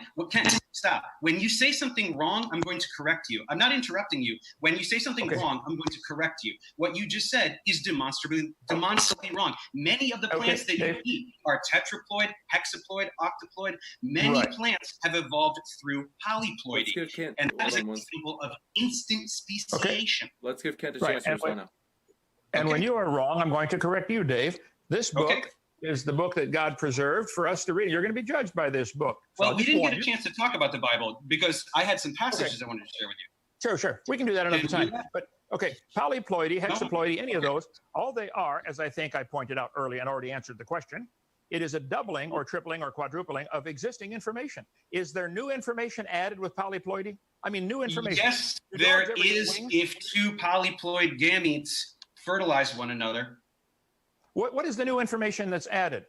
stop. When you say something wrong, I'm going to correct you. I'm not interrupting you. When you say something wrong, I'm going to correct you. What you just said is demonstrably wrong. Many of the plants that you eat are tetraploid, hexaploid, octaploid. Many plants have evolved through polyploidy. And that is an example of instant speciation. Let's give Kent a chance to respond now. And when you are wrong, I'm going to correct you, Dave. This book is the book that God preserved for us to read. You're going to be judged by this book. Well, we didn't get a chance to talk about the Bible because I had some passages I wanted to share with you. Sure. We can do that another time. But polyploidy, hexaploidy, any of those, all they are, as I think I pointed out early and already answered the question, it is a doubling or tripling or quadrupling of existing information. Is there new information added with polyploidy? I mean, new information. Yes, there is if two polyploid gametes fertilize one another. What is the new information that's added?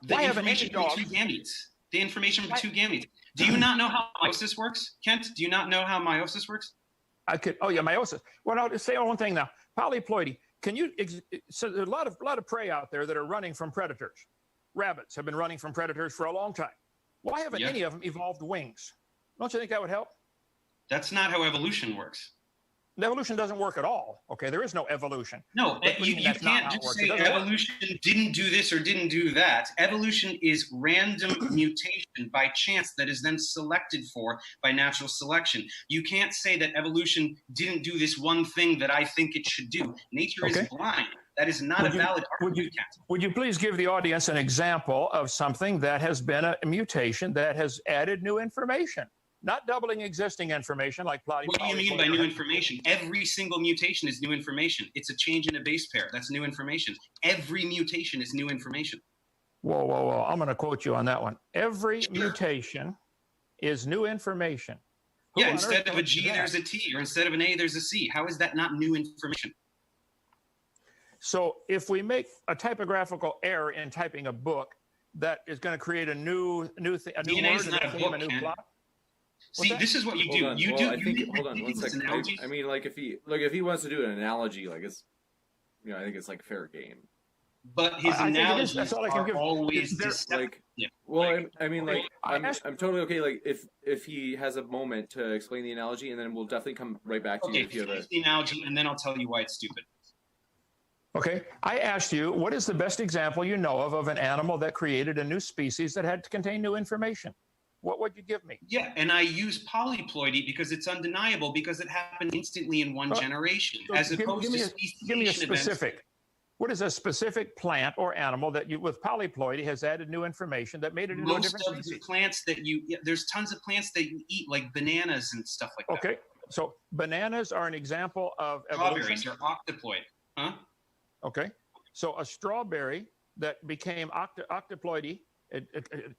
The information from two gametes. The information from two gametes. Do you not know how meiosis works, Kent? Do you not know how meiosis works? Meiosis. Well, I'll just say one thing now. Polyploidy. So there's a lot of prey out there that are running from predators. Rabbits have been running from predators for a long time. Why haven't any of them evolved wings? Don't you think that would help? That's not how evolution works. Evolution doesn't work at all. Okay, there is no evolution. No, you can't just say evolution didn't do this or didn't do that. Evolution is random mutation by chance that is then selected for by natural selection. You can't say that evolution didn't do this one thing that I think it should do. Nature is blind. That is not a valid argument. Would you please give the audience an example of something that has been a mutation that has added new information? Not doubling existing information like plotting. What do you mean by new information? Every single mutation is new information. It's a change in a base pair. That's new information. Every mutation is new information. Whoa. I'm going to quote you on that one. Every mutation is new information. Yeah, instead of a G, there's a T, or instead of an A, there's a C. How is that not new information? So if we make a typographical error in typing a book, that is going to create a new thing, a new DNA word, is not a book, a new plot. See, this is what you do. Hold on one second. I mean, like if he wants to do an analogy, like it's, I think it's like fair game. But his analogies are always like. Yeah. Well, I mean, like I'm totally okay. Like if he has a moment to explain the analogy, and then we'll definitely come right back to you. Okay, finish the analogy, and then I'll tell you why it's stupid. Okay, I asked you, what is the best example you know of an animal that created a new species that had to contain new information? What would you give me? Yeah, and I use polyploidy because it's undeniable because it happened instantly in one generation, as opposed to speciation. Give me a specific. What is a specific plant or animal that with polyploidy has added new information that made it into a different species? Most of the plants that there's tons of plants that you eat, like bananas and stuff like that. Okay, so bananas are an example of evolution. Strawberries are octoploid, huh? Okay, so a strawberry that became octoploidy,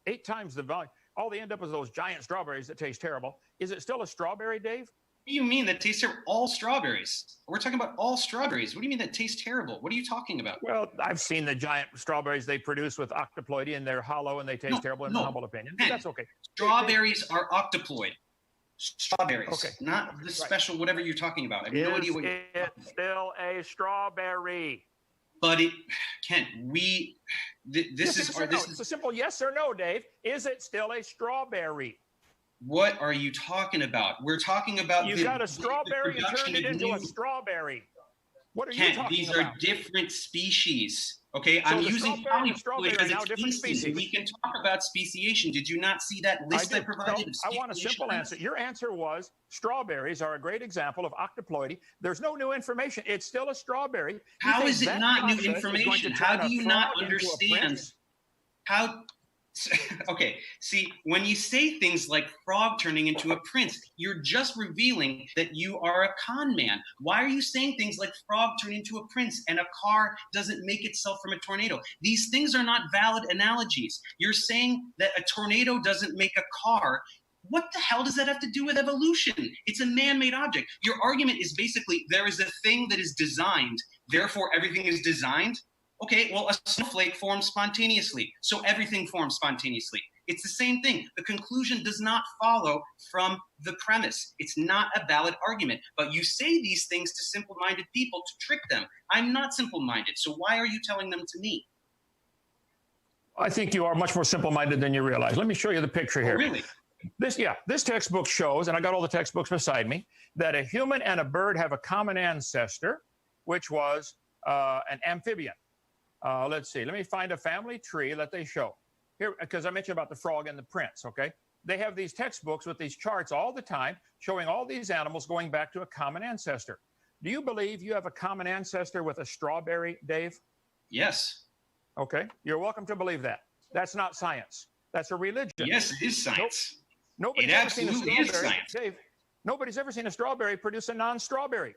8 times the volume. All they end up with those giant strawberries that taste terrible. Is it still a strawberry, Dave? What do you mean that tastes terrible? All strawberries. We're talking about all strawberries. What do you mean that tastes terrible? What are you talking about? Well, I've seen the giant strawberries they produce with octoploidy, and they're hollow and they taste terrible in my humble opinion. But that's okay. Strawberries are octoploid. Strawberries. Okay. Not the special whatever you're talking about. I have no idea what you're talking about. It's still a strawberry. But Kent, this is it's a simple yes or no, Dave. Is it still a strawberry? What are you talking about? We're talking about you got a strawberry and turned it into a strawberry. What are you talking these about? Are different species. Okay, So I'm the using strawberry because are now it's different species. species. We can talk about speciation. Did you not see that list I provided? No, I want a simple answer. Your answer was strawberries are a great example of octoploidy. There's no new information. It's still a strawberry. How is it not new information? How do you not understand? How? Okay, see, when you say things like frog turning into a prince, you're just revealing that you are a con man. Why are you saying things like frog turning into a prince and a car doesn't make itself from a tornado? These things are not valid analogies. You're saying that a tornado doesn't make a car. What the hell does that have to do with evolution? It's a man-made object. Your argument is basically there is a thing that is designed, therefore everything is designed. Okay, well, a snowflake forms spontaneously, so everything forms spontaneously. It's the same thing. The conclusion does not follow from the premise. It's not a valid argument. But you say these things to simple-minded people to trick them. I'm not simple-minded, so why are you telling them to me? I think you are much more simple-minded than you realize. Let me show you the picture here. Oh, really? This textbook shows, and I got all the textbooks beside me, that a human and a bird have a common ancestor, which was an amphibian. Let's see. Let me find a family tree that they show here, because I mentioned about the frog and the prince. Okay, they have these textbooks with these charts all the time showing all these animals going back to a common ancestor. Do you believe you have a common ancestor with a strawberry, Dave? Yes. Okay, you're welcome to believe that. That's not science. That's a religion. Yes, it is science. Nobody's ever seen a strawberry, Dave. Nobody's ever seen a strawberry produce a non-strawberry.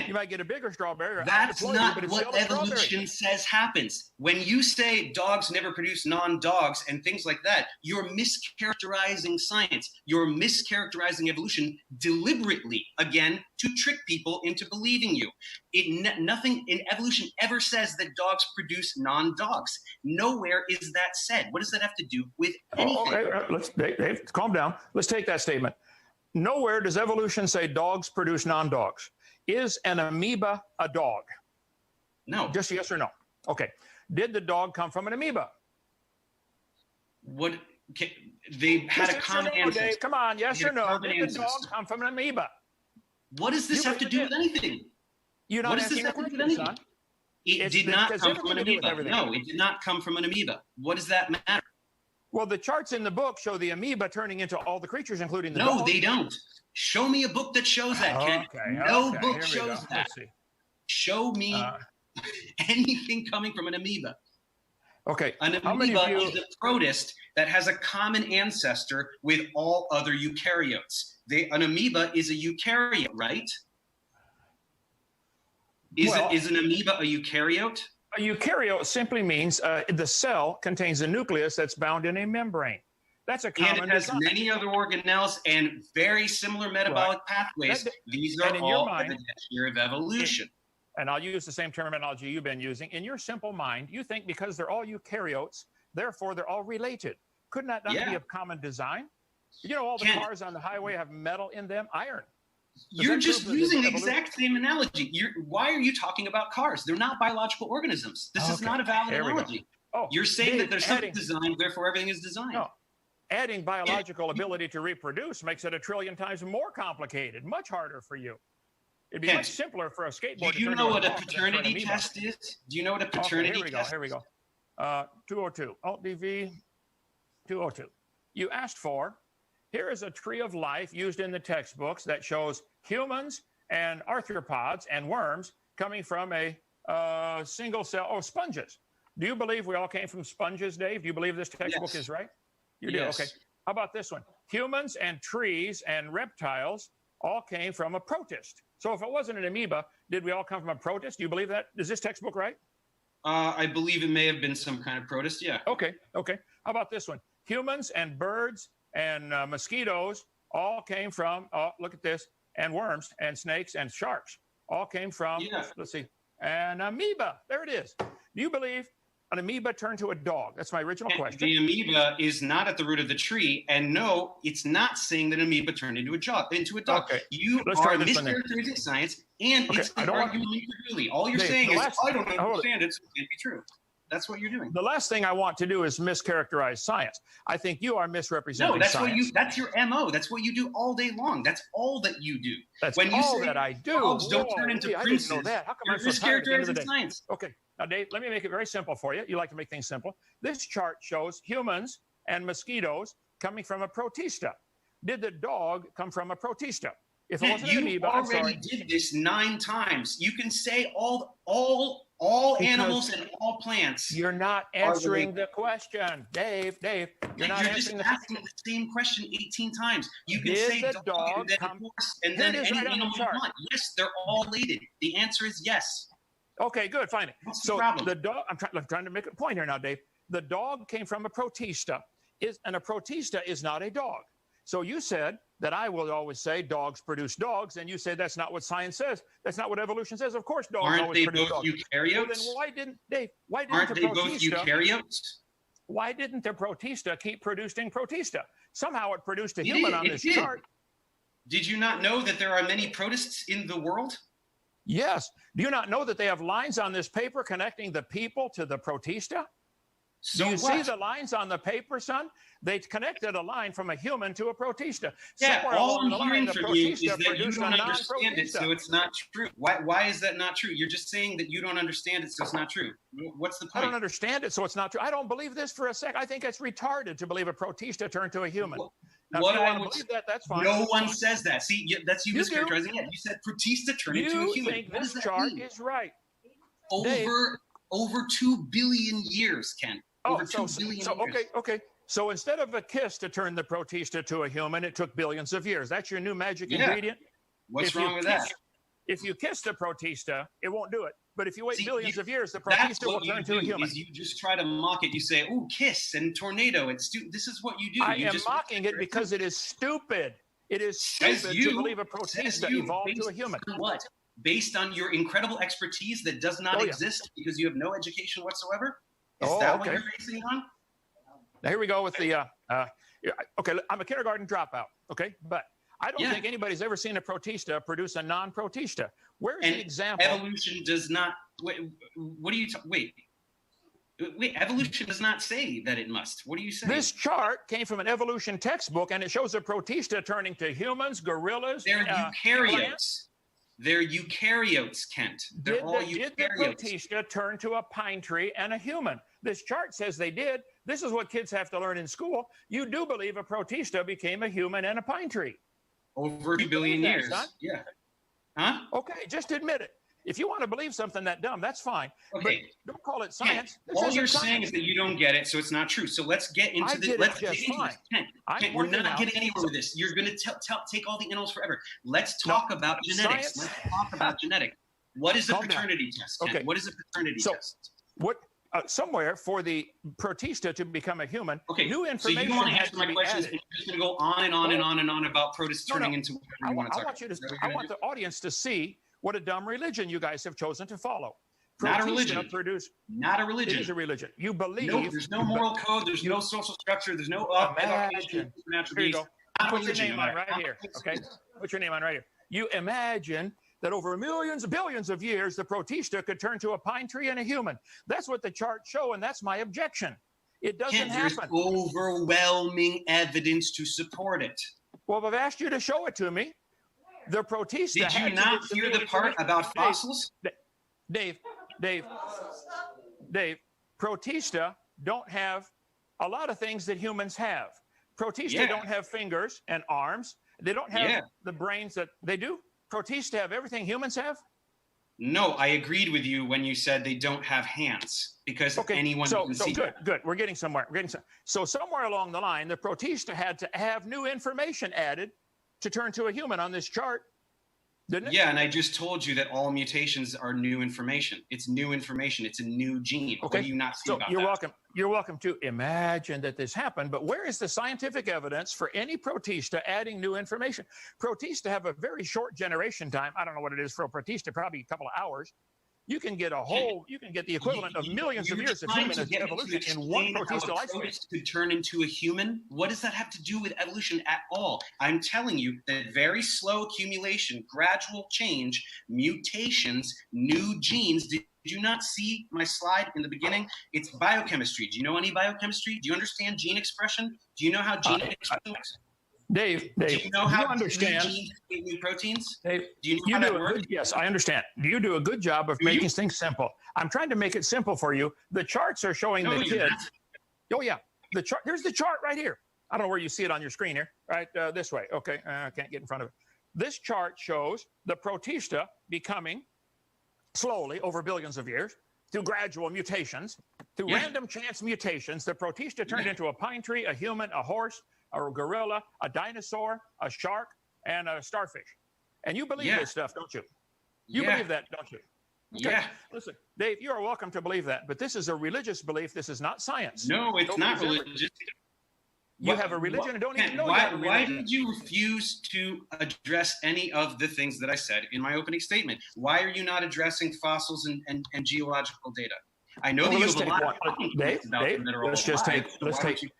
You might get a bigger strawberry. That's not what evolution says happens. When you say dogs never produce non-dogs and things like that, you're mischaracterizing science. You're mischaracterizing evolution deliberately, again, to trick people into believing you. Nothing in evolution ever says that dogs produce non-dogs. Nowhere is that said. What does that have to do with anything? Dave, calm down. Let's take that statement. Nowhere does evolution say dogs produce non-dogs. Is an amoeba a dog? No. Just yes or no. Okay. Did the dog come from an amoeba? They had a common ancestor. Dave, come on, yes or no. Did the dog come from an amoeba? What does this have to do with anything? You're not asking a question, son. It did not come from an amoeba. No, it did not come from an amoeba. What does that matter? Well, the charts in the book show the amoeba turning into all the creatures, including the dog. No, they don't. Show me a book that shows that, Ken. No book shows that. Show me anything coming from an amoeba. Okay. An amoeba is a protist that has a common ancestor with all other eukaryotes. An amoeba is a eukaryote, right? Is an amoeba a eukaryote? A eukaryote simply means the cell contains a nucleus that's bound in a membrane. That's a common And it has many other organelles and very similar metabolic pathways. These are all the history of evolution. And I'll use the same terminology you've been using. In your simple mind, you think because they're all eukaryotes, therefore they're all related. Couldn't that not be of common design? You know, all the cars on the highway have metal in them, iron. You're just using the exact same analogy. Why are you talking about cars? They're not biological organisms. This is not a valid analogy. You're saying that there's something designed, therefore everything is designed. No. Adding biological ability to reproduce makes it 1 trillion times more complicated, much harder for you. It'd be much simpler for a skateboard. Do you know what a paternity test is? Do you know what a paternity test is? Here we go. 202. Alt DV 202. You asked for, here is a tree of life used in the textbooks that shows humans and arthropods and worms coming from a single cell, sponges. Do you believe we all came from sponges, Dave? Do you believe this textbook is right? You do? Okay. How about this one? Humans and trees and reptiles all came from a protist. So if it wasn't an amoeba, did we all come from a protist? Do you believe that? Is this textbook right? I believe it may have been some kind of protist, yeah. Okay. How about this one? Humans and birds and mosquitoes all came from, look at this, and worms and snakes and sharks all came from, let's see, an amoeba. There it is. Do you believe an amoeba turned to a dog? That's my original question. The amoeba is not at the root of the tree, and no, it's not saying that amoeba turned into a dog. Okay. You are mischaracterizing science, and it's the argument really. All you're saying is, I don't understand it, so it can't be true. That's what you're doing. The last thing I want to do is mischaracterize science. I think you are misrepresenting No, that's science. what you. That's your MO. That's what you do all day long. That's all that you do. That's when you all say that I do. dogs don't turn into I princes. didn't know that. How come You're I'm so tired at the end of the day? mischaracterizing science. Okay, now Dave, let me make it very simple for you. You like to make things simple. This chart shows humans and mosquitoes coming from a protista. Did the dog come from a protista? If it wasn't an You amoeba, I'm already sorry. did this 9 times. You can say all Because animals and all plants. You're not answering the question, Dave. You're not You're answering just the asking the same question 18 times. You can Did say the dog, dog and then come- horse, and Here then it is any right on the animal you chart. want. Yes, they're all related. The answer is yes. Okay, good, fine. What's the So problem? the dog, I'm trying to make a point here now, Dave. The dog came from a protista, and a protista is not a dog. So you said that I will always say dogs produce dogs, and you say that's not what science says. That's not what evolution says. Of course, dogs Aren't always they produce both dogs. eukaryotes? Well, then why didn't Dave? Why didn't Aren't the they both protista? eukaryotes? Why didn't the protista keep producing protista? Somehow it produced a It human did, on it this did. chart. Did you not know that there are many protists in the world? Yes. Do you not know that they have lines on this paper connecting the people to the protista? So Do you see what? the lines on the paper, son? They connected a line from a human to a protista. Yeah, Somewhere all along I'm the line, hearing the from you is protista that you produced a don't understand it, so non-protista. it's not true. Why is that not true? You're just saying that you don't understand it, so it's not true. What's the I don't point? understand it, so it's not true. I don't believe this for a sec. I think it's retarded to believe a protista turned to a human. Now, What if you I want to would- believe that, that's fine. No That's one fine. says that. See, that's you You do. mischaracterizing it. You said protista turned into a You human. think What does this that chart mean? is right. Over 2 billion years, Ken. Over 2 billion years. Okay. So instead of a kiss to turn the protista to a human, it took billions of years. That's your new magic Yeah. ingredient. What's If you wrong with kiss- that? If you kiss the protista, it won't do it. But if you wait See, billions of years, the That's protista will what you turn to a do. human. Is you just try to mock it. You say, "Ooh, kiss and tornado." This is what you do. I You am just mocking it because it is stupid. It is Says stupid you- to believe a says protista you, evolved to a based human. on what? Based on your incredible expertise that does not Oh, yeah. exist because you have no education whatsoever? Is Oh, that what okay. you're basing it on? Now here we go with the. Okay, I'm a kindergarten dropout. Okay, but I don't Yeah. think anybody's ever seen a protista produce a non-protista. Where's And the example? evolution does not. Wait, what are you? Wait. Evolution does not say that it must. What are you saying? This chart came from an evolution textbook, and it shows a protista turning to humans, gorillas. They're plants. eukaryotes. They're eukaryotes, Kent. They're Did all the eukaryotes. protista turn to a pine tree and a human? This chart says they did. This is what kids have to learn in school. You do believe a protista became a human and a pine tree. Over 2 You billion believe that, years. son? Yeah. Huh? Okay, just admit it. If you want to believe something that dumb, that's fine. Okay. But don't call it Kent, science. This all isn't you're science. saying is that you don't get it, so it's not true. So let's get into I the. get it Let's just get into fine. this. Kent, I'm Kent, we're pointing not out- getting anywhere with this. You're going to take all the animals forever. Let's talk about genetics. science- Let's talk about genetics. What is a Calm down. paternity test? Kent? Okay. What is a paternity So, test? What? Somewhere for the protista to become a human, Okay. new So information you don't want to has answer to my be questions, added. and you're just going to go on and on and on and on about protists No, turning no. into whatever I you want, want to I talk want you about. to. Is that what I you're want gonna the audience to see what a dumb religion you guys have chosen to follow. Not a Protista religion. Produce, Not a it religion. is a religion. You believe. No, there's no moral code. There's no social structure. There's no Imagine. supernatural Here you beings. go. Not a Put your religion, name no on matter right how here. complex Okay. it is. Put your name on right here. You imagine that over millions, billions of years, the protista could turn to a pine tree and a human. That's what the charts show, and that's my objection. It doesn't Kent, there's happen. overwhelming evidence to support it. Well, I've asked you to show it to me. The protista. Did you had to not get some hear new the part information. about fossils? Dave, protista don't have a lot of things that humans have. Protista Yeah. don't have fingers and arms. They don't have Yeah. the brains that they do. Protista have everything humans have. No, I agreed with you when you said they don't have hands because anyone can see good, that. good. We're getting somewhere. So somewhere along the line, the protista had to have new information added to turn to a human on this chart, didn't it? Yeah, and I just told you that all mutations are new information. It's new information. It's a new gene. What do you not see So about you're that? welcome. You're welcome to imagine that this happened, but where is the scientific evidence for any protista adding new information? Protista have a very short generation time. I don't know what it is for a protista, probably a couple of hours. You can get the equivalent of millions of years of human evolution in one protista lifespan. Could turn into a human? What does that have to do with evolution at all? I'm telling you that very slow accumulation, gradual change, mutations, new genes. Did you not see my slide in the beginning? It's biochemistry. Do you know any biochemistry? Do you understand gene expression? Do you know how gene expression works? Dave, do you know how you understand genes create new proteins? Dave, do you know how that works? Yes, I understand. You do a good job of making things simple. I'm trying to make it simple for you. The charts are showing the kids. Oh yeah, the chart. Here's the chart right here. I don't know where you see it on your screen here. Right this way. Okay, I can't get in front of it. This chart shows the protista becoming slowly over billions of years through gradual mutations, through random chance mutations. The protista turned into a pine tree, a human, a horse, a gorilla, a dinosaur, a shark, and a starfish. And you believe this stuff, don't you? You believe that, don't you? Okay. Yeah. Listen, Dave, you are welcome to believe that, but this is a religious belief. This is not science. No, it's not religious. You have a religion and don't even know that. Why did you refuse to address any of the things that I said in my opening statement? Why are you not addressing fossils and geological data? I know that you have a lot of Dave, let's take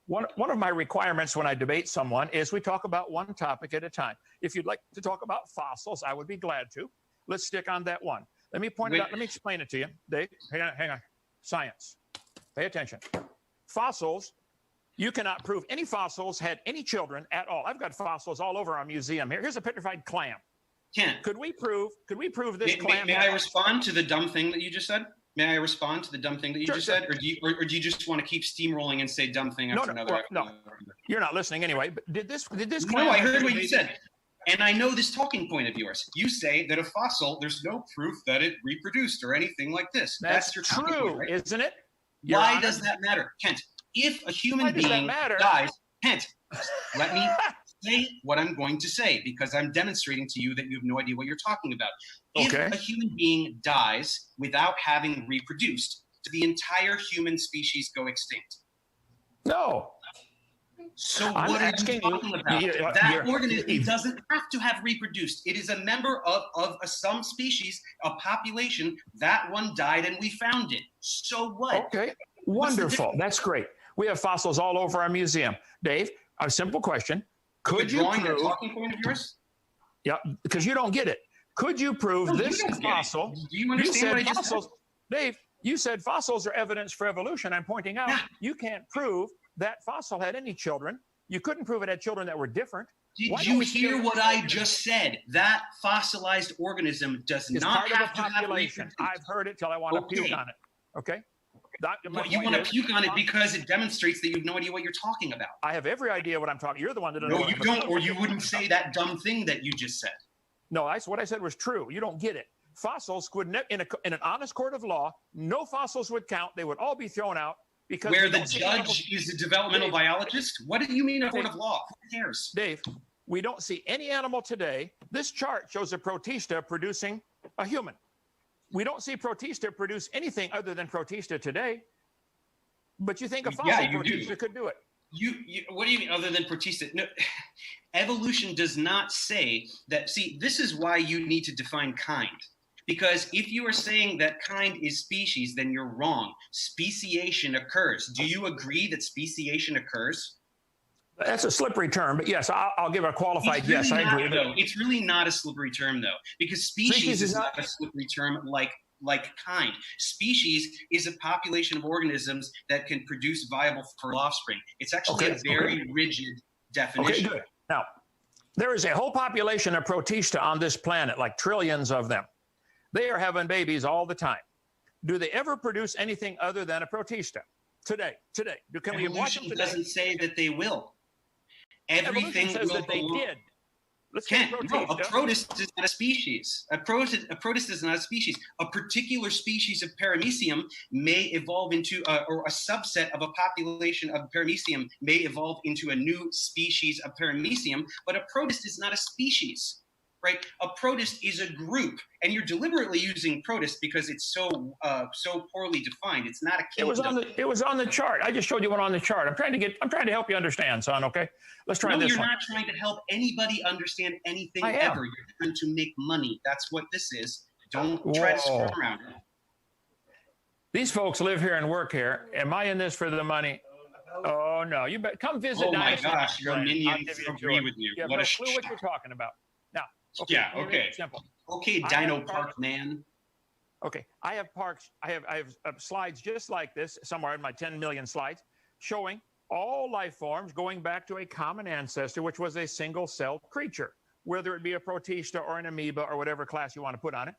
one of my requirements when I debate someone is we talk about one topic at a time. If you'd like to talk about fossils, I would be glad to. Let's stick on that one. Let me point it out. Let me explain it to you. Dave, hang on. Science. Pay attention. Fossils, you cannot prove any fossils had any children at all. I've got fossils all over our museum here. Here's a petrified clam. Could we prove this clam? May I respond to the dumb thing that you just said? May I respond to the dumb thing that you just said? Or do you just want to keep steamrolling and say dumb thing after another? No, you're not listening anyway. But did this clam? No, I heard what you said. And I know this talking point of yours. You say that a fossil, there's no proof that it reproduced or anything like this. That's your true, point, right? Isn't it? Why does that matter? Kent, if a human being dies, Kent, let me say what I'm going to say because I'm demonstrating to you that you have no idea what you're talking about. If a human being dies without having reproduced, does the entire human species go extinct? No. So what are you talking about? That organism, it doesn't have to have reproduced. It is a member of some species, a population. That one died and we found it. So what? Okay, wonderful. That's great. We have fossils all over our museum. Dave, a simple question. Could you prove... a talking point of yours? Yeah, because you don't get it. Could you prove this fossil? Do you understand what I just said? Dave, you said fossils are evidence for evolution. I'm pointing out you can't prove that fossil had any children. You couldn't prove it had children that were different. Did you hear what I just said? That fossilized organism does not have to have population. I've heard it till I want to puke on it. Okay? You want to puke on it because it demonstrates that you have no idea what you're talking about. I have every idea what I'm talking. You're the one that doesn't know. No, you don't, or you wouldn't say that dumb thing that you just said. No, what I said was true. You don't get it. Fossils would in an honest court of law, no fossils would count. They would all be thrown out because where the judge is a developmental biologist. What do you mean a court of law? Who cares, Dave? We don't see any animal today. This chart shows a protista producing a human. We don't see protista produce anything other than protista today. But you think a fossil protista could do it? What do you mean other than protista? No, evolution does not say that. See, this is why you need to define kind. Because if you are saying that kind is species, then you're wrong. Speciation occurs. Do you agree that speciation occurs? That's a slippery term, but yes, I'll give a qualified yes. I agree. It's really not a slippery term, though, because species is not a slippery term like kind. Species is a population of organisms that can produce viable fertile offspring. It's actually a very rigid definition. Okay, good. Now, there is a whole population of protista on this planet, like trillions of them. They are having babies all the time. Do they ever produce anything other than a protista? Today. Can we watch them today? Doesn't say that they will. Everything says that they did. A protist is not a species. A protist is not a species. A particular species of paramecium may evolve into, or a subset of a population of paramecium may evolve into a new species of paramecium, but a protist is not a species. Right, a protist is a group, and you're deliberately using protist because it's so poorly defined. It's not a kingdom. It was on the chart. I just showed you one on the chart. I'm trying to help you understand, son. Okay, let's try this. No, you're not trying to help anybody understand anything ever. You're trying to make money. That's what this is. Don't try to screw around. These folks live here and work here. Am I in this for the money? Oh, no. You better come visit. Oh, my Dynasty gosh. Your Land. minions agree with you. You have What no a clue what you're talking about. Now, okay, yeah, let me make okay. it simple. Okay, Dino Park man. Okay, I have parks. I have slides just like this somewhere in my 10 million slides showing all life forms going back to a common ancestor, which was a single-celled creature, whether it be a protista or an amoeba or whatever class you want to put on it.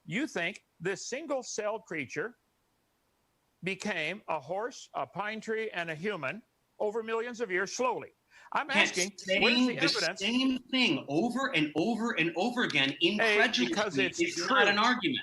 You think this single-celled creature became a horse, a pine tree, and a human over millions of years slowly. I'm asking, where's the evidence? Same thing over and over and over again. Incredulously because it's is true. not an argument.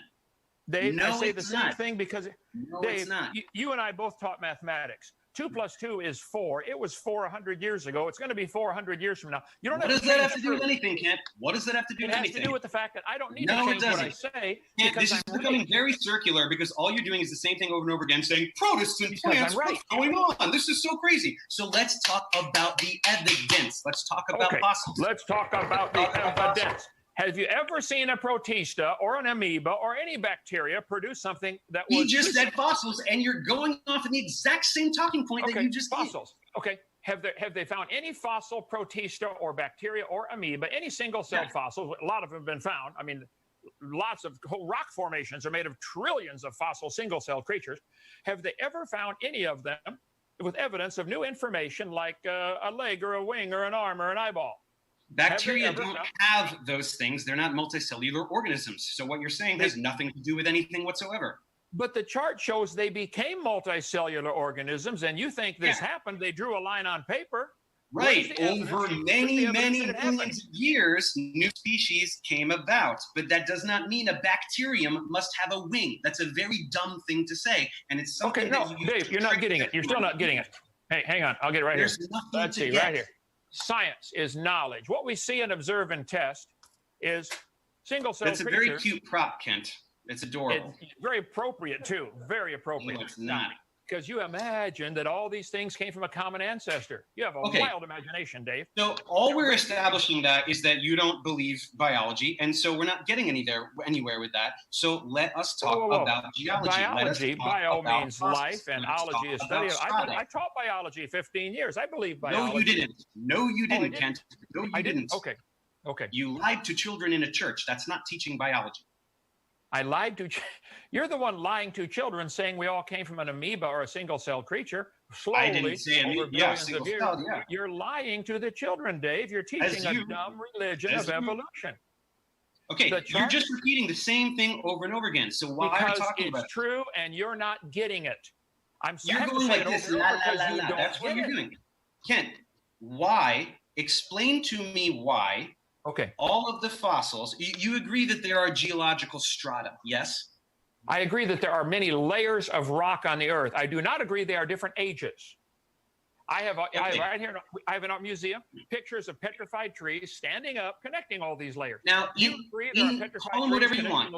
Dave, no, I say the it's same not. thing because, No, Dave, it's not. You and I both taught mathematics. 2 + 2 is 4. It was 400 years ago. It's going to be 400 years from now. You don't What have does to that have to change do with truth. anything, Kent? What does that have to do It with has anything? to do with the fact that I don't need No, to it change what I doesn't. say Kent, because this is I'm becoming right. very circular because all you're doing is the same thing over and over again, saying Protestant Because plants. I'm right. What's going on? This is so crazy. So let's talk about the evidence. Let's talk about Okay, fossils. let's talk about the evidence. Have you ever seen a protista or an amoeba or any bacteria produce something that was... He just said fossils, and you're going off in the exact same talking point that you just fossils. Okay. Have they found any fossil protista or bacteria or amoeba, any single-celled fossils? A lot of them have been found. I mean, lots of whole rock formations are made of trillions of fossil single-celled creatures. Have they ever found any of them with evidence of new information like a leg or a wing or an arm or an eyeball? Bacteria don't have those things. They're not multicellular organisms. So what you're saying has nothing to do with anything whatsoever. But the chart shows they became multicellular organisms, and you think this happened. They drew a line on paper. Right. Over many, many millions of years, new species came about. But that does not mean a bacterium must have a wing. That's a very dumb thing to say. And it's something that you Dave, you're not getting it. You're still not getting it. Hey, hang on. I'll get it right here. Let's see, right here. Science is knowledge. What we see and observe and test is single-cell creatures. That's a very cute prop, Kent. It's adorable. It's very appropriate, too. Very appropriate. No, it's not. Because you imagine that all these things came from a common ancestor. You have a wild imagination, Dave. So all we're establishing that is that you don't believe biology, and so we're not getting anywhere with that. So let us talk about geology. Biology, bio means life, and ology is study. I taught biology 15 years. I believe biology. No, you didn't. No, you didn't, Kent. No, you didn't. Okay. Okay. You lied to children in a church. That's not teaching biology. I lied to... You're the one lying to children, saying we all came from an amoeba or a single-celled creature. Slowly, I didn't say over billions of years. You're lying to the children, Dave. You're teaching a dumb religion of evolution. Okay, you're just repeating the same thing over and over again. So why are you talking about it? It's true, and you're not getting it. You're going like this. La, la, la, la. That's what you're doing. Kent, why? Explain to me why. Okay. All of the fossils, you agree that there are geological strata, yes? I agree that there are many layers of rock on the Earth. I do not agree they are different ages. I have right here, I have in our museum pictures of petrified trees standing up, connecting all these layers. Now, call them whatever you want.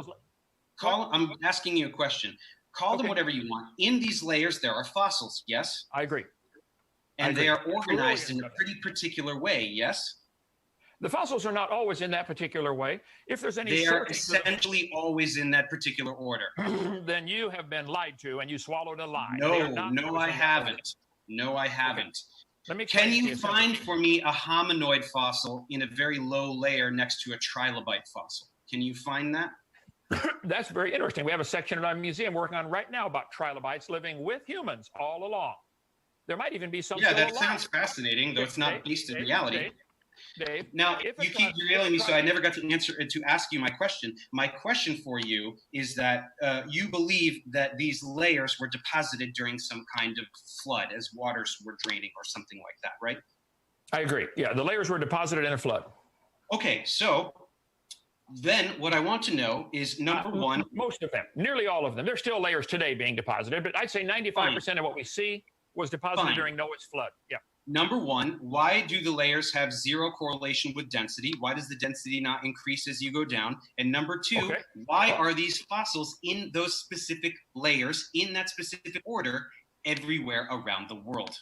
I'm asking you a question. Call them whatever you want. In these layers, there are fossils, yes? I agree. And they are organized in a pretty particular way, yes? The fossils are not always in that particular way. If there's any, they are essentially always in that particular order. Then you have been lied to, and you swallowed a lie. No, I haven't. No, I haven't. Can you find for me a hominoid fossil in a very low layer next to a trilobite fossil? Can you find that? That's very interesting. We have a section in our museum working on right now about trilobites living with humans all along. There might even be some. Yeah, that sounds fascinating, though it's not based in reality. Dave, now you keep derailing me, so I never got to ask you my question. My question for you is that you believe that these layers were deposited during some kind of flood, as waters were draining or something like that, right? I agree. Yeah, the layers were deposited in a flood. Okay, so then what I want to know is number one. Most of them, nearly all of them. There's still layers today being deposited, but I'd say 95% of what we see was deposited during Noah's flood. Yeah. Number one, why do the layers have zero correlation with density? Why does the density not increase as you go down? And number two, why are these fossils in those specific layers, in that specific order, everywhere around the world?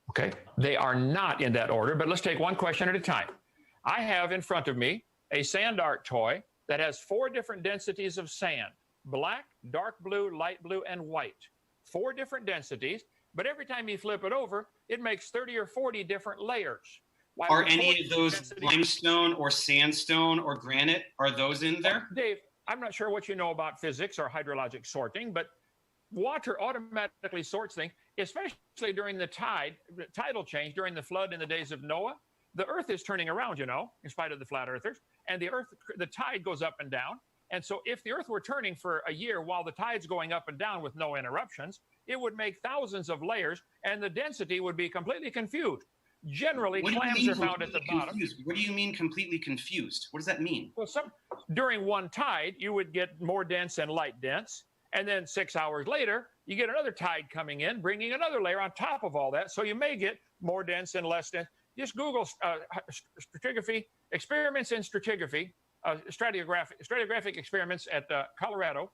Okay, they are not in that order, but let's take one question at a time. I have in front of me a sand art toy that has 4 different densities of sand: black, dark blue, light blue, and white. 4 different densities, but every time you flip it over, it makes 30 or 40 different layers. Why are any of those limestone or sandstone or granite? Are those in there? Dave, I'm not sure what you know about physics or hydrologic sorting, but water automatically sorts things, especially during the tidal change, during the flood in the days of Noah. The earth is turning around, you know, in spite of the flat earthers, and the tide goes up and down. And so if the earth were turning for a year while the tide's going up and down with no interruptions, it would make thousands of layers and the density would be completely confused. Generally, clams are found at the bottom. What do you mean completely confused? What does that mean? Well, during one tide, you would get more dense and light dense. And then 6 hours later, you get another tide coming in, bringing another layer on top of all that. So you may get more dense and less dense. Just Google stratigraphy, experiments in stratigraphy, stratigraphic experiments at Colorado,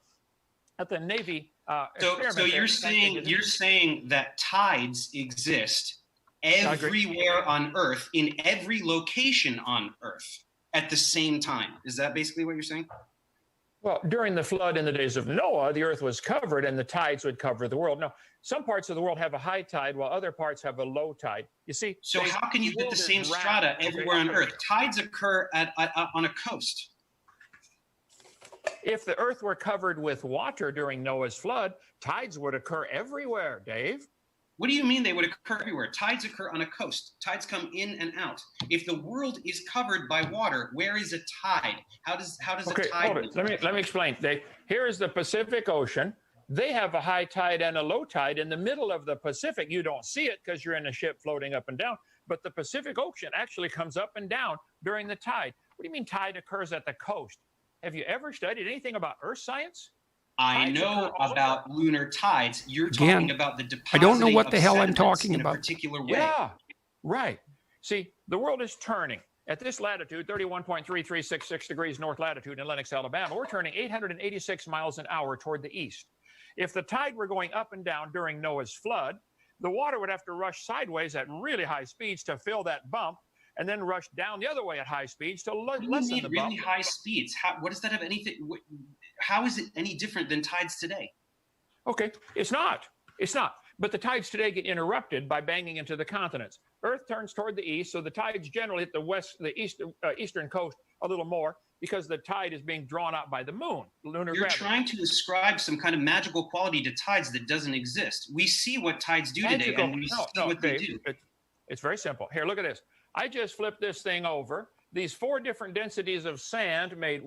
at the Navy. So you're saying that tides exist everywhere on Earth, in every location on Earth at the same time. Is that basically what you're saying? Well, during the flood in the days of Noah, the earth was covered and the tides would cover the world. Now, some parts of the world have a high tide while other parts have a low tide. You see? So how can you get the same strata everywhere on Earth? Tides occur on a coast. If the earth were covered with water during Noah's flood, tides would occur everywhere, Dave. What do you mean they would occur everywhere? Tides occur on a coast. Tides come in and out. If the world is covered by water, where is a tide? How does a tide move? Let me explain, Dave. Here is the Pacific Ocean. They have a high tide and a low tide in the middle of the Pacific. You don't see it because you're in a ship floating up and down, but the Pacific Ocean actually comes up and down during the tide. What do you mean tide occurs at the coast? Have you ever studied anything about earth science? I know about lunar tides. You're talking about the depositing. I don't know what the hell I'm talking about. In a particular way. Yeah, right. See, the world is turning. At this latitude, 31.3366 degrees north latitude in Lenox, Alabama, we're turning 886 miles an hour toward the east. If the tide were going up and down during Noah's flood, the water would have to rush sideways at really high speeds to fill that bump, and then rush down the other way at high speeds to lessen the bump. Really high speeds? What does that have anything? How is it any different than tides today? Okay, it's not. It's not. But the tides today get interrupted by banging into the continents. Earth turns toward the east, so the tides generally hit the eastern coast a little more because the tide is being drawn out by the moon, lunar gravity. You're trying to ascribe some kind of magical quality to tides that doesn't exist. We see what tides do today, and we see what they do. It's very simple. Here, look at this. I just flipped this thing over. These 4 different densities of sand made,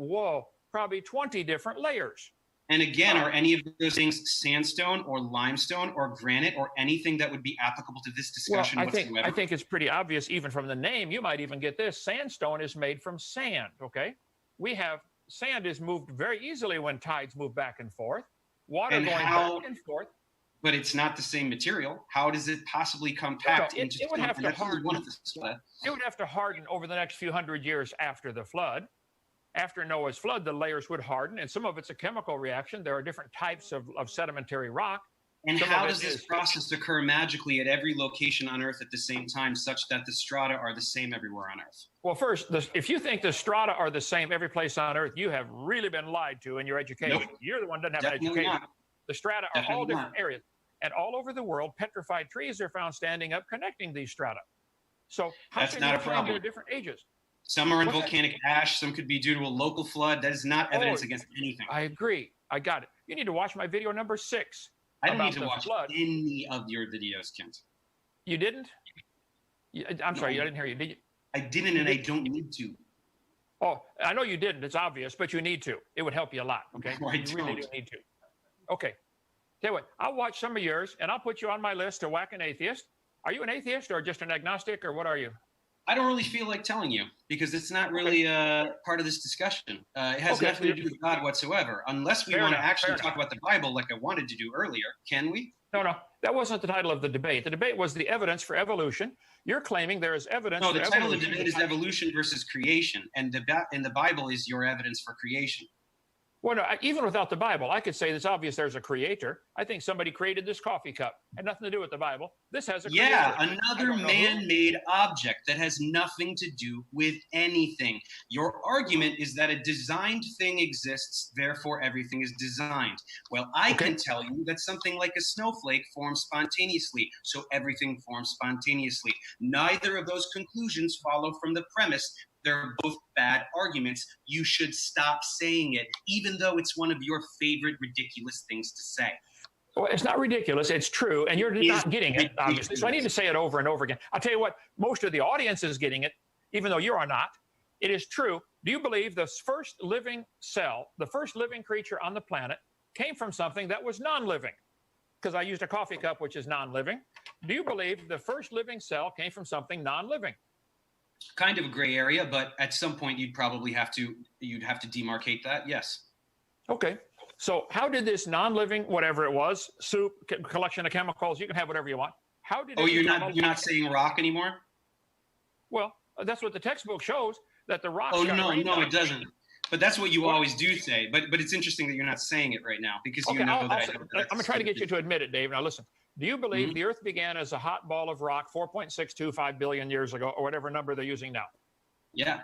probably 20 different layers. And again, are any of those things sandstone or limestone or granite or anything that would be applicable to this discussion whatsoever? I think it's pretty obvious even from the name. You might even get this. Sandstone is made from sand, okay? Sand is moved very easily when tides move back and forth. Water going back and forth. But it's not the same material. How does it possibly compact into it would have to harden. It would have to harden over the next few hundred years after the flood. After Noah's flood, the layers would harden, and some of it's a chemical reaction. There are different types of sedimentary rock. And how does this process occur magically at every location on Earth at the same time, such that the strata are the same everywhere on Earth? Well, first, if you think the strata are the same every place on Earth, you have really been lied to in your education. Nope. You're the one that doesn't have an education. Not. The strata are all different areas. And all over the world, petrified trees are found standing up connecting these strata. So that's not a problem. There are different ages. Some are in volcanic ash. Some could be due to a local flood. That is not evidence against anything. I agree. I got it. You need to watch my video number 6. I don't need to watch any of your videos, Kent. You didn't? I'm sorry, I didn't hear you. Did you? I didn't, and I don't need to. Oh, I know you didn't. It's obvious, but you need to. It would help you a lot. Okay, no, you really do need to. Okay. Tell you what, I'll watch some of yours, and I'll put you on my list to whack an atheist. Are you an atheist or just an agnostic, or what are you? I don't really feel like telling you because it's not really part of this discussion. It has nothing to do with God whatsoever, unless we want to actually talk about the Bible like I wanted to do earlier. Can we? No. That wasn't the title of the debate. The debate was the evidence for evolution. You're claiming there is evidence for evolution. No, the title of the debate is evolution versus creation, and the Bible is your evidence for creation. Well, no, even without the Bible, I could say it's obvious there's a creator. I think somebody created this coffee cup. Had nothing to do with the Bible. This has a creator. Yeah, another man-made object that has nothing to do with anything. Your argument is that a designed thing exists, therefore everything is designed. Well, I can tell you that something like a snowflake forms spontaneously, so everything forms spontaneously. Neither of those conclusions follow from the premise. They're both bad arguments. You should stop saying it, even though it's one of your favorite ridiculous things to say. Well, it's not ridiculous. It's true. And you're not getting it, obviously. So I need to say it over and over again. I'll tell you what, most of the audience is getting it, even though you are not. It is true. Do you believe the first living cell, the first living creature on the planet, came from something that was non-living? Because I used a coffee cup, which is non-living. Do you believe the first living cell came from something non-living? Kind of a gray area, but at some point you'd probably have to demarcate that. Yes. Okay. So how did this non-living, whatever it was, soup, collection of chemicals, you can have whatever you want. How did it you're not saying rock anymore? Well, that's what the textbook shows, that the rocks. Oh no, it doesn't. But that's what you always do say. But it's interesting that you're not saying it right now because you know that. I'm going to try to get you to admit it, Dave. Now listen. Do you believe the Earth began as a hot ball of rock 4.625 billion years ago, or whatever number they're using now? Yeah.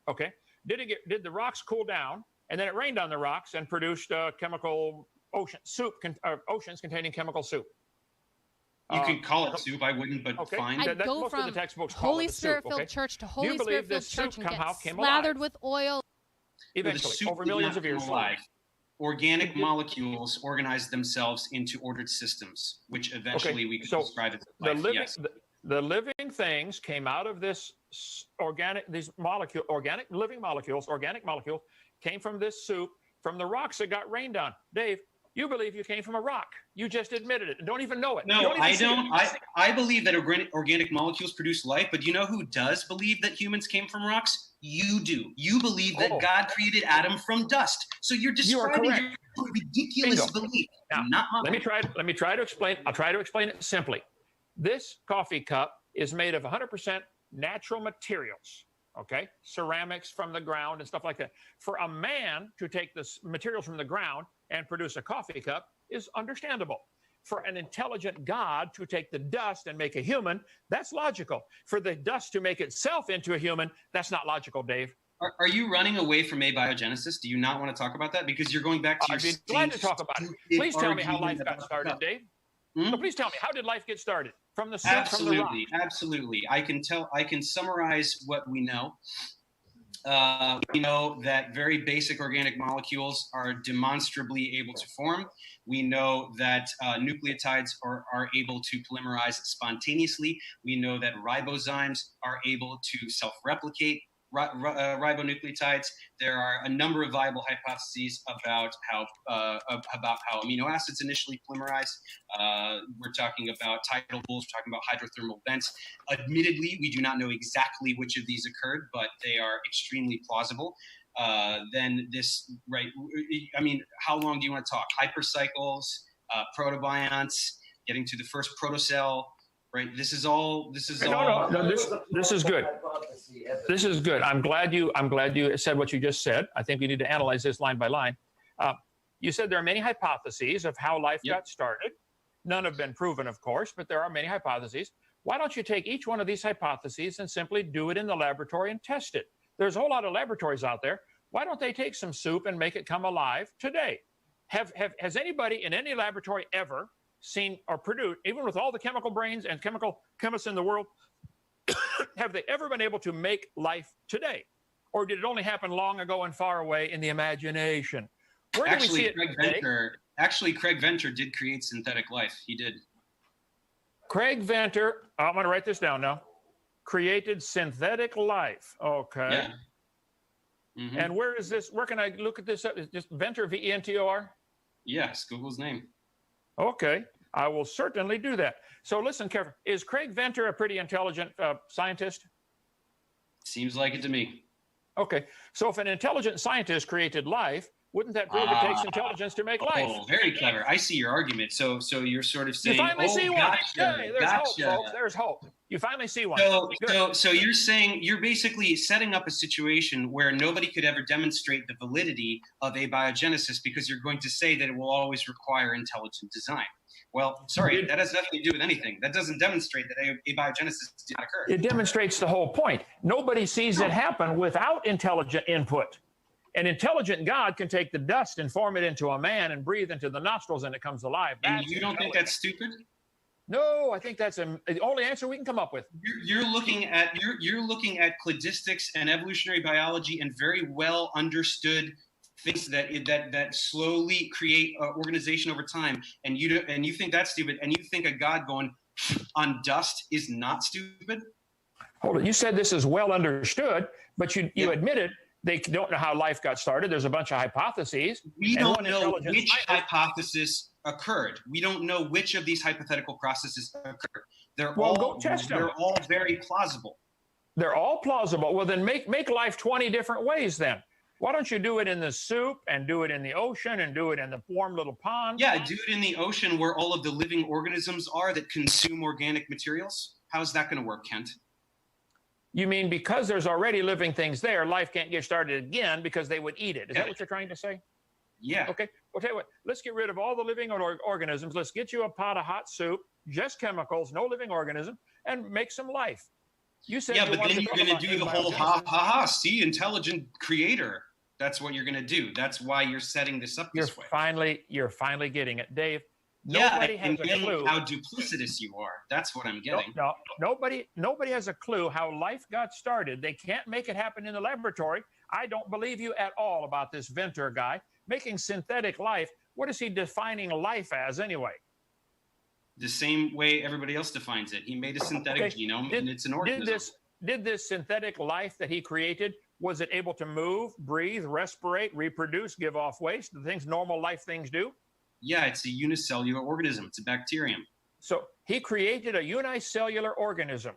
Okay. Did the rocks cool down, and then it rained on the rocks and produced chemical oceans containing chemical soup? You can call it soup. I wouldn't, but fine. I'd go most from of the textbooks Holy Spirit filled church to Holy Spirit filled church and get came slathered alive? with oil. Eventually, over millions of years. Organic molecules organize themselves into ordered systems, which eventually we can describe as life. The living things came out of this organic living molecules came from this soup, from the rocks that got rained on. Dave, you believe you came from a rock. You just admitted it and don't even know it. No, I don't. I believe that organic molecules produce life, but you know who does believe that humans came from rocks? You do. You believe that God created Adam from dust. So you're describing your ridiculous belief. Now, not mine. Let me try to explain. I'll try to explain it simply. This coffee cup is made of 100% natural materials. Okay, ceramics from the ground and stuff like that. For a man to take the materials from the ground and produce a coffee cup is understandable. For an intelligent God to take the dust and make a human, that's logical. For the dust to make itself into a human, that's not logical, Dave. Are you running away from abiogenesis? Do you not want to talk about that? Because you're going back to I'd be glad to talk about it. Please tell me how life got started, Dave. So please tell me, how did life get started? From the soup, from the rock? Absolutely. I can summarize what we know. We know that very basic organic molecules are demonstrably able to form. We know that nucleotides are able to polymerize spontaneously. We know that ribozymes are able to self-replicate ribonucleotides. There are a number of viable hypotheses about how amino acids initially polymerize. We're talking about tidal pools. We're talking about hydrothermal vents. Admittedly, we do not know exactly which of these occurred, but they are extremely plausible. Then this, right? I mean, how long do you want to talk? Hypercycles, protobionts, getting to the first protocell. Right. This is all. No. This is good. This is good. I'm glad you said what you just said. I think we need to analyze this line by line. You said there are many hypotheses of how life got started. None have been proven, of course, but there are many hypotheses. Why don't you take each one of these hypotheses and simply do it in the laboratory and test it? There's a whole lot of laboratories out there. Why don't they take some soup and make it come alive today? Has anybody in any laboratory ever seen or produced, even with all the chemical brains and chemical chemists in the world, have they ever been able to make life today? Or did it only happen long ago and far away in the imagination? Where do we see it today? Craig Venter did create synthetic life. He did. Craig Venter, I'm going to write this down now, created synthetic life. Okay. Yeah. Mm-hmm. And where is this? Where can I look at this up? Is this Venter, V-E-N-T-O-R? Yes, Google's name. Okay, I will certainly do that. So listen carefully. Is Craig Venter a pretty intelligent scientist? Seems like it to me. Okay, so if an intelligent scientist created life, wouldn't that prove it takes intelligence to make life? Oh, very clever. I see your argument. So you're sort of saying, you finally see one. Gotcha, Hey, there's hope, folks. There's hope. You finally see one. So you're saying you're basically setting up a situation where nobody could ever demonstrate the validity of abiogenesis because you're going to say that it will always require intelligent design. Well, sorry, that has nothing to do with anything. That doesn't demonstrate that abiogenesis did not occur. It demonstrates the whole point. Nobody sees it happen without intelligent input. An intelligent God can take the dust and form it into a man and breathe into the nostrils and it comes alive. And you don't think that's stupid? No, I think that's the only answer we can come up with. You're looking at cladistics and evolutionary biology and very well understood things that slowly create organization over time, and you think that's stupid, and you think a God going on dust is not stupid? Hold on, you said this is well understood, but you admitted they don't know how life got started. There's a bunch of hypotheses. We don't know which hypothesis occurred. We don't know which of these hypothetical processes occurred. Go test them. They're all very plausible. They're all plausible. Well, then make life 20 different ways then. Why don't you do it in the soup and do it in the ocean and do it in the warm little pond? Yeah, do it in the ocean where all of the living organisms are that consume organic materials. How's that going to work, Kent? You mean because there's already living things there, life can't get started again because they would eat it. Is that what you're trying to say? Yeah. Okay. Well, tell you what, let's get rid of all the living organisms. Let's get you a pot of hot soup, just chemicals, no living organism, and make some life. You said but then you're going to do the whole see, intelligent creator. That's what you're going to do. That's why you're setting this up this way. You're finally getting it, Dave. Nobody has a clue how duplicitous you are. That's what I'm getting. No, nobody has a clue how life got started. They can't make it happen in the laboratory. I don't believe you at all about this Venter guy making synthetic life. What is he defining life as anyway? The same way everybody else defines it. He made a synthetic genome, and it's an organism. Did this synthetic life that he created, was it able to move, breathe, respirate, reproduce, give off waste, the things normal life things do? Yeah, it's a unicellular organism. It's a bacterium. So he created a unicellular organism.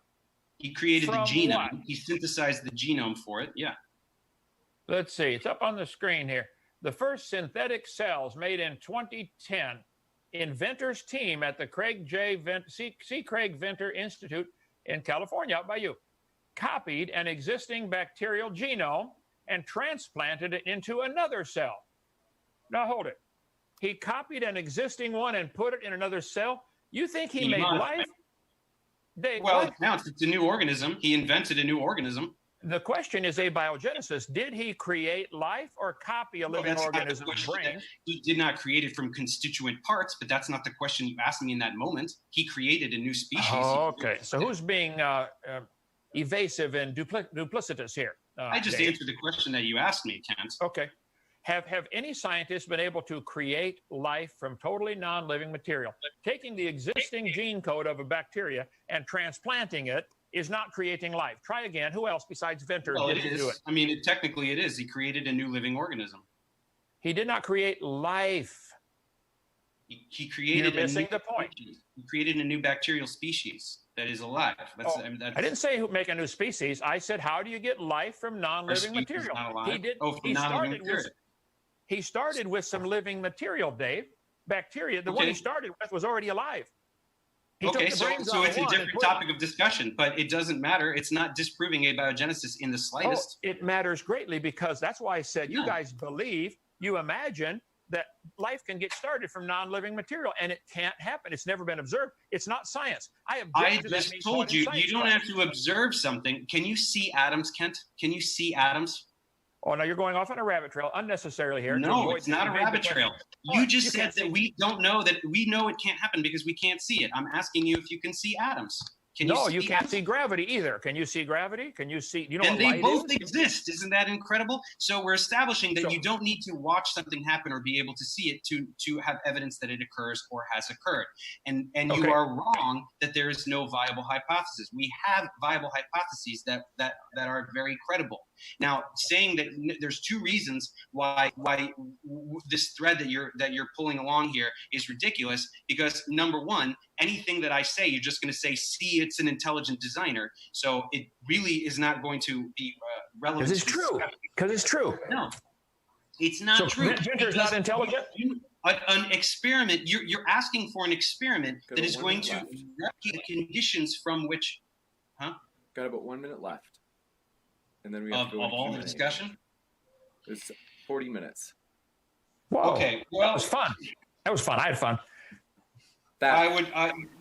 He created the genome. What? He synthesized the genome for it. Yeah. Let's see. It's up on the screen here. The first synthetic cells made in 2010. Inventor's team at the C. Craig Venter Institute in California, out by you, copied an existing bacterial genome and transplanted it into another cell. Now hold it. He copied an existing one and put it in another cell. You think he made life? Well, it counts. It's a new organism. He invented a new organism. The question is abiogenesis. Did he create life or copy a living organism's brain? He did not create it from constituent parts, but that's not the question you asked me in that moment. He created a new species. Oh, okay. So who's being evasive and duplicitous here? I just answered the question that you asked me, Kent. Okay. Have any scientists been able to create life from totally non-living material? Taking the existing gene code of a bacteria and transplanting it is not creating life. Try again. Who else besides Venter did do it? I mean, technically it is. He created a new living organism. He did not create life. He created You're missing the point. He created a new bacterial species that is I didn't say make a new species. I said, how do you get life from non-living material? He did. Non-living material. He started with some living material, Dave. Bacteria, the one he started with was already alive. Okay, so it's a different topic of discussion, but it doesn't matter. It's not disproving abiogenesis in the slightest. It matters greatly because that's why I said you guys believe, you imagine that life can get started from non-living material, and it can't happen. It's never been observed. It's not science. I just told you, you don't have to observe something. Can you see atoms, Kent? Can you see atoms? Oh, no, you're going off on a rabbit trail unnecessarily here. No, it's not a rabbit trail. You just said that we don't know that we know it can't happen because we can't see it. I'm asking you if you can see atoms. No, you can't see gravity either. Can you see gravity? Can you see? You know, and they both exist. Isn't that incredible? So we're establishing that you don't need to watch something happen or be able to see it to have evidence that it occurs or has occurred. And you are wrong that there is no viable hypothesis. We have viable hypotheses that are very credible. Now, saying that there's two reasons why this thread that you're pulling along here is ridiculous, because number one, anything that I say, you're just going to say, see, it's an intelligent designer. So it really is not going to be relevant. Because it's true. Because it's true. No, it's not true. Venter's not intelligent? An experiment, you're asking for an experiment that is going to replicate conditions from which Got about 1 minute left, and then we have to go of all the discussion. It's 40 minutes. Whoa. Okay, well, that was fun. That was fun. I had fun.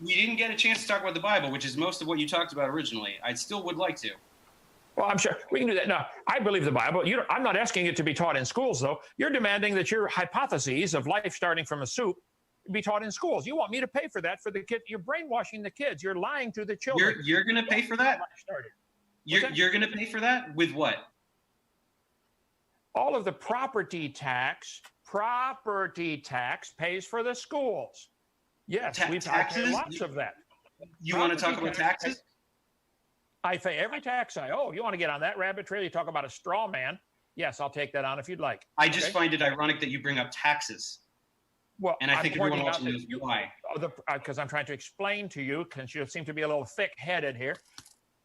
We didn't get a chance to talk about the Bible, which is most of what you talked about originally. I still would like to. Well, I'm sure we can do that. No, I believe the Bible. I'm not asking it to be taught in schools, though. You're demanding that your hypotheses of life starting from a soup be taught in schools. You want me to pay for that for the kid? You're brainwashing the kids. You're lying to the children. You're going to pay for that? You're going to pay for that? With what? All of the property tax pays for the schools. Yes, we've taxes. Lots of that. You want to talk about taxes? I pay every tax I owe. You want to get on that rabbit trail? You talk about a straw man. Yes, I'll take that on if you'd like. I just find it ironic that you bring up taxes. Well, and I think everyone wants to know why. Because I'm trying to explain to you, because you seem to be a little thick-headed here.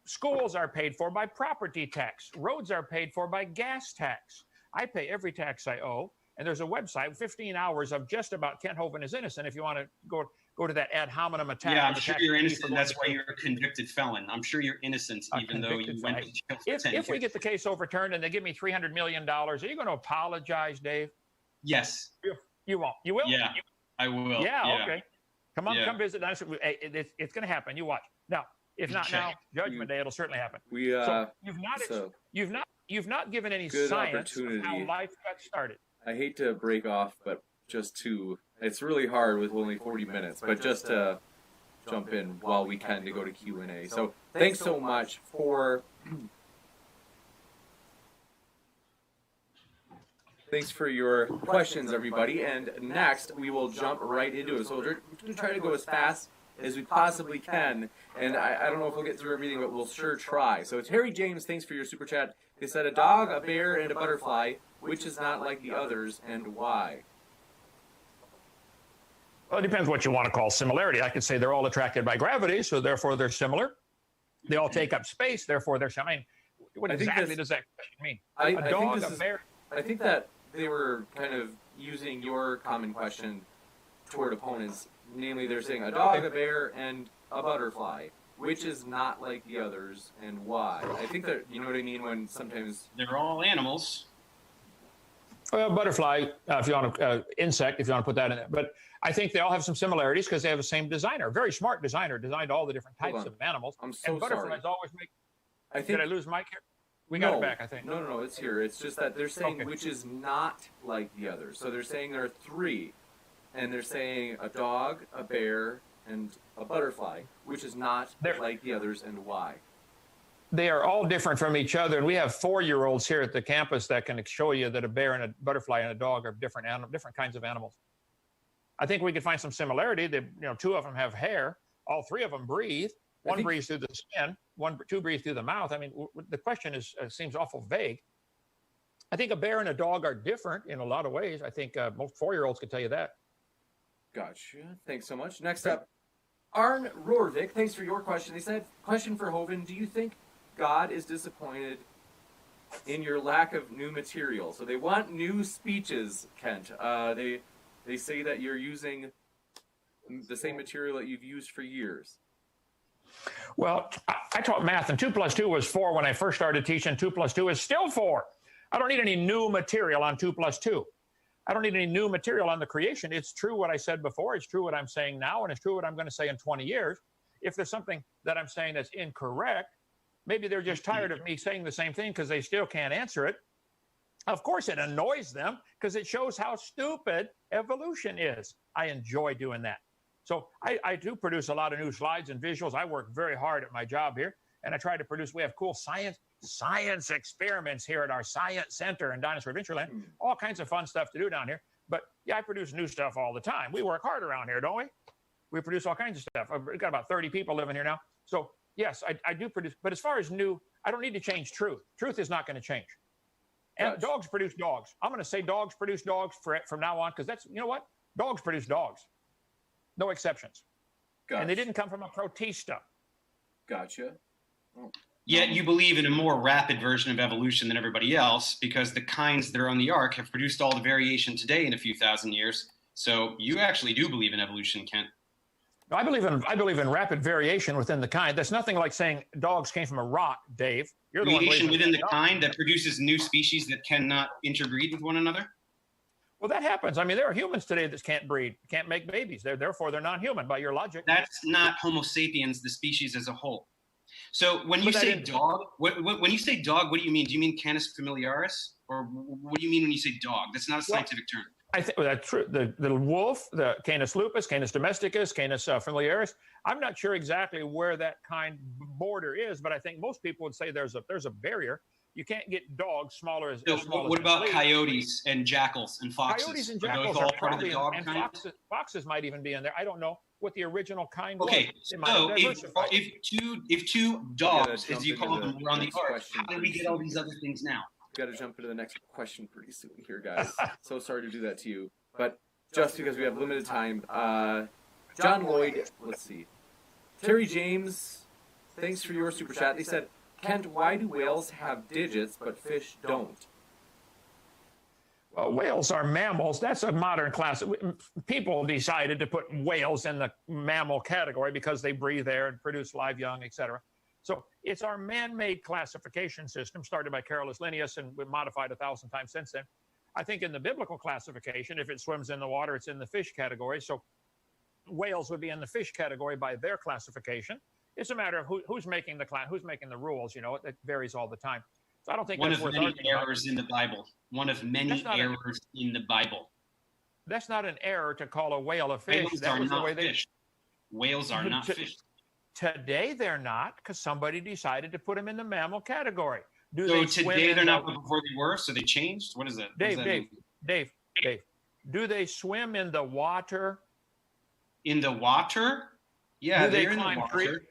Schools are paid for by property tax. Roads are paid for by gas tax. I pay every tax I owe. And there's a website, 15 hours of just about Kent Hovind is innocent. If you want to go to that ad hominem attack. Yeah, I'm sure you're innocent. That's why you're a convicted felon. I'm sure you're innocent, even though you went to jail for 10 years. If we get the case overturned and they give me $300 million, are you going to apologize, Dave? Yes. You won't. You will? Yeah, I will. Yeah, okay. Come on, come visit us. It's going to happen. You watch. Now, if not now, Judgment Day, it'll certainly happen. You've not given any science of how life got started. I hate to break off, but it's really hard with only 40 minutes, but just to jump in while we can to go to Q&A. So thanks so much for your questions, everybody. And next, we will jump right into it. So we're going to try to go as fast as we possibly can. And I don't know if we'll get through everything, but we'll sure try. So Terry James, thanks for your super chat. They said a dog, a bear, and a butterfly. Which is not like the others, and why? Well, it depends what you want to call similarity. I could say they're all attracted by gravity, so therefore they're similar. They all take up space, therefore they're similar. I mean, what exactly does that question mean? A dog, a bear? I think that they were kind of using your common question toward opponents. Namely, they're saying a dog, a bear, and a butterfly. Which is not like the others, and why? I think that, you know what I mean, when sometimes... They're all animals. Well, butterfly, if you want to, insect, if you want to put that in there. But I think they all have some similarities because they have the same designer. A very smart designer designed all the different types of animals. I'm so and butterflies sorry. always make... Did I lose Mike here? We got it back, I think. No, it's here. It's just that they're saying which is not like the others. So they're saying there are three. And they're saying a dog, a bear, and a butterfly, which is not like the others, and why? They are all different from each other, and we have 4-year-olds here at the campus that can show you that a bear and a butterfly and a dog are different kinds of animals. I think we could find some similarity. Two of them have hair. All three of them breathe. One breathes through the skin. Two breathe through the mouth. I mean, the question seems awful vague. I think a bear and a dog are different in a lot of ways. I think most 4-year-olds could tell you that. Gotcha. Thanks so much. Next up, Arn Rorvik. Thanks for your question. They said, question for Hovind. Do you think God is disappointed in your lack of new material? So they want new speeches, Kent. They say that you're using the same material that you've used for years. Well, I taught math, and 2 + 2 was 4 when I first started teaching. 2 + 2 is still 4. I don't need any new material on 2 + 2. I don't need any new material on the creation. It's true what I said before. It's true what I'm saying now, and it's true what I'm going to say in 20 years. If there's something that I'm saying that's incorrect, maybe they're just tired of me saying the same thing because they still can't answer it. Of course, it annoys them because it shows how stupid evolution is. I enjoy doing that. So I do produce a lot of new slides and visuals. I work very hard at my job here, and I try to produce. We have cool science experiments here at our science center in Dinosaur Adventureland. All kinds of fun stuff to do down here. But yeah, I produce new stuff all the time. We work hard around here, don't we? We produce all kinds of stuff. We've got about 30 people living here now. So yes, I do produce. But as far as new, I don't need to change truth. Truth is not going to change. And dogs produce dogs. I'm going to say dogs produce dogs from now on because that's, you know what? Dogs produce dogs. No exceptions. Gotcha. And they didn't come from a protista. Gotcha. Oh. Yet you believe in a more rapid version of evolution than everybody else because the kinds that are on the ark have produced all the variation today in a few thousand years. So you actually do believe in evolution, Kent. No, I believe in rapid variation within the kind. That's nothing like saying dogs came from a rock, Dave. You're the one Variation within the dogs. kind that produces new species that cannot interbreed with one another? Well, that happens. I mean, there are humans today that can't breed, can't make babies. Therefore, they're non-human by your logic. That's not Homo sapiens, the species as a whole. So when you say dog, when you say dog, what do you mean? Do you mean Canis familiaris? Or what do you mean when you say dog? That's not a scientific term. I think that's true. The wolf, the Canis lupus, Canis domesticus, Canis familiaris. I'm not sure exactly where that kind border is, but I think most people would say there's a barrier. You can't get dogs smaller as. So what about coyotes and jackals and foxes? Coyotes and jackals are all part of the dog and kind? foxes might even be in there. I don't know what the original kind was. Okay, so if two dogs, as you call them, were on the earth, how did we get all these other things now? Got to jump into the next question pretty soon here, guys. So sorry to do that to you, but just because we have limited time. John Lloyd, let's see. Terry James, thanks for your super chat. They said, Kent, why do whales have digits but fish don't? Well, whales are mammals. That's a modern class. People decided to put whales in the mammal category because they breathe air and produce live young, etc. So it's our man-made classification system started by Carolus Linnaeus and modified 1,000 times since then. I think in the biblical classification, if it swims in the water, it's in the fish category. So whales would be in the fish category by their classification. It's a matter of who's making the rules. You know, it varies all the time. So I don't think one of many errors in the Bible. One of many errors in the Bible. That's not an error to call a whale a fish. Whales are not fish. Whales are not fish. Today they're not, because somebody decided to put them in the mammal category. So today they're not, but before they were, so they changed? What is that? Dave, do they swim in the water? In the water? Yeah, they're in the water.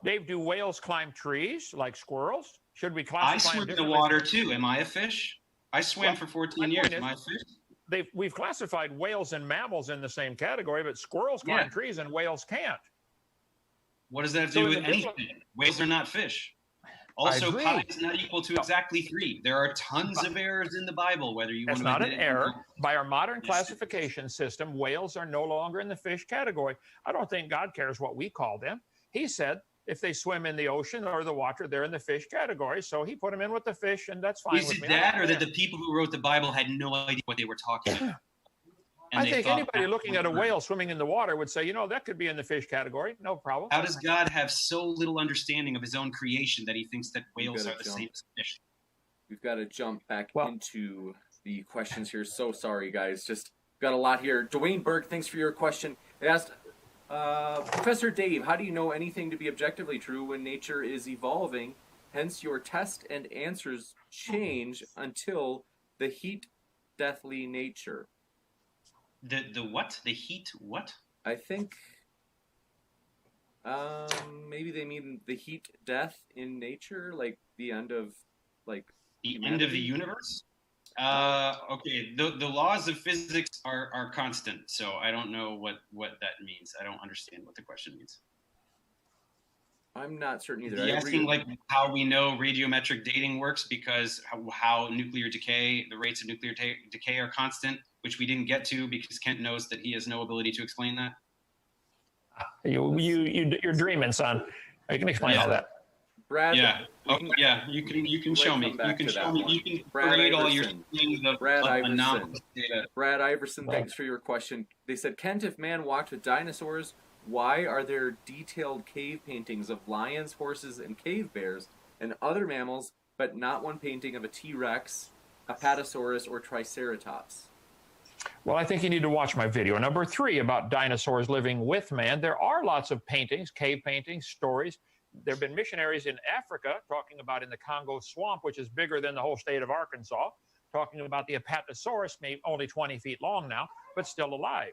Dave, do whales climb trees like squirrels? Should we classify I swim in the water too. Am I a fish? I swam for 14 years. Am I a fish? We've classified whales and mammals in the same category, but squirrels climb trees and whales can't. What does that have to do with anything? Whales are not fish. Also, pi is not equal to exactly 3. There are tons of errors in the Bible, whether you want to admit it. That's not an error. By our modern classification system, whales are no longer in the fish category. I don't think God cares what we call them. He said if they swim in the ocean or the water, they're in the fish category. So he put them in with the fish, and that's fine with me. Is it that, or that the people who wrote the Bible had no idea what they were talking about? I think anybody looking at a whale swimming in the water would say, you know, that could be in the fish category. No problem. How does God have so little understanding of his own creation that he thinks that whales are the same as fish? We've got to jump back into the questions here. So sorry, guys. Just got a lot here. Dwayne Berg, thanks for your question. They asked, Professor Dave, how do you know anything to be objectively true when nature is evolving? Hence, your test and answers change until the heat deathly nature. The what? The heat what? I think maybe they mean the heat death in nature, like the end of the end of the universe. Okay, the laws of physics are constant, so I don't know what that means. I don't understand what the question means. I'm not certain either. Are you asking like how we know radiometric dating works because how nuclear decay, the rates of nuclear decay are constant, which we didn't get to because Kent knows that he has no ability to explain that? You're dreaming, son. I can explain all that. Brad, you can show me. You can show me. You can create all your things of anomalous data. Brad Iverson, thanks for your question. They said, Kent, if man walked with dinosaurs, why are there detailed cave paintings of lions, horses, and cave bears and other mammals, but not one painting of a T-Rex, Apatosaurus, or Triceratops? Well, I think you need to watch my video number 3 about dinosaurs living with man. There are lots of paintings, cave paintings, stories. There have been missionaries in Africa talking about in the Congo swamp, which is bigger than the whole state of Arkansas, talking about the Apatosaurus, maybe only 20 feet long now, but still alive.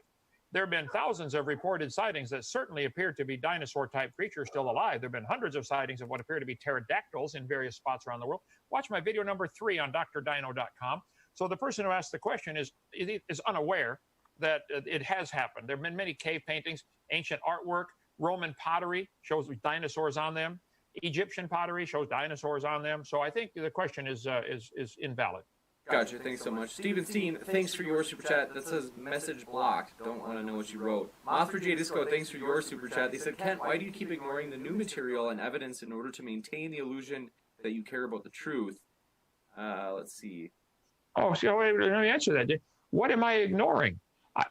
There have been thousands of reported sightings that certainly appear to be dinosaur-type creatures still alive. There have been hundreds of sightings of what appear to be pterodactyls in various spots around the world. Watch my video number 3 on drdino.com. So the person who asked the question is unaware that it has happened. There have been many cave paintings, ancient artwork, Roman pottery shows dinosaurs on them. Egyptian pottery shows dinosaurs on them. So I think the question is invalid. Gotcha. Thanks so much. Steven Steen, thanks for your super chat. That says message blocked. Don't want to know what you wrote. Mothra J Disco, thanks for your super chat. They said, Kent, why do you keep ignoring the new material and evidence in order to maintain the illusion that you care about the truth? Let's see. Oh, so wait, let me answer that. What am I ignoring?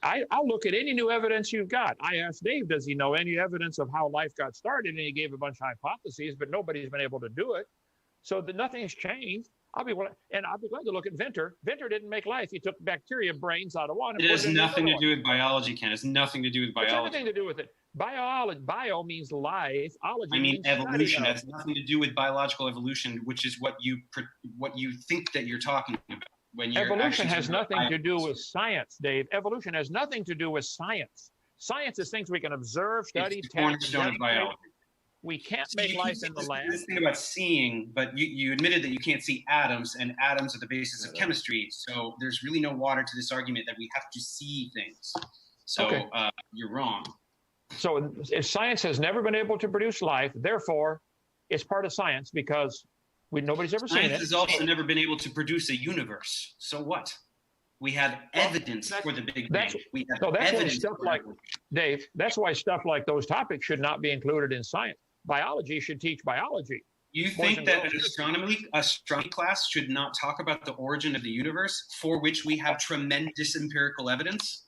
I'll look at any new evidence you've got. I asked Dave, does he know any evidence of how life got started? And he gave a bunch of hypotheses, but nobody's been able to do it. So nothing's changed. I'll be glad to look at Venter. Venter didn't make life. He took bacteria brains out of one. It has nothing to do with biology, Ken. It has nothing to do with biology. It's everything to do with it. Bio means life. Ology I mean means evolution. It has nothing to do with biological evolution, which is what you think that you're talking about. Evolution has nothing to do with science, Dave. Evolution has nothing to do with science. Science is things we can observe, study, test. Cornerstone of biology. We can't make life in the lab. This thing about seeing, but you admitted that you can't see atoms, and atoms are the basis of chemistry. So there's really no water to this argument that we have to see things. So okay. You're wrong. So if science has never been able to produce life, therefore, it's part of science because nobody's ever seen it. Science has also never been able to produce a universe. So what? We have evidence for the Big Bang. That's why stuff like, Dave, that's why stuff like those topics should not be included in science. Biology should teach biology. You think that an astronomy class should not talk about the origin of the universe, for which we have tremendous empirical evidence?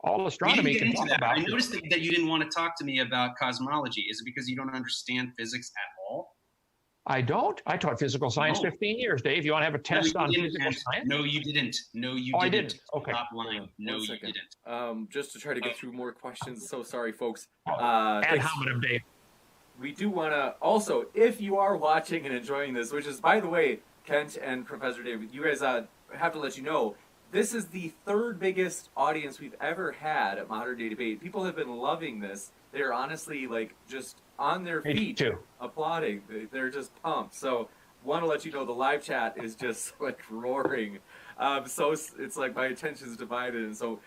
All astronomy can talk about. I noticed that you didn't want to talk to me about cosmology. Is it because you don't understand physics at all? I don't. I taught physical science 15 years, Dave. You want to have a test on physical science? No, you didn't. No, you didn't. I didn't. Okay. Stop lying. No, you didn't. Just to try to get through more questions. So sorry, folks. Ad hominem, Dave. We do want to also, if you are watching and enjoying this, which is, by the way, Kent and Professor David, you guys have to let you know, this is the third biggest audience we've ever had at Modern Day Debate. People have been loving this. They're honestly like just on their feet applauding. They're just pumped. So want to let you know the live chat is just like roaring. So it's like my attention's divided. And so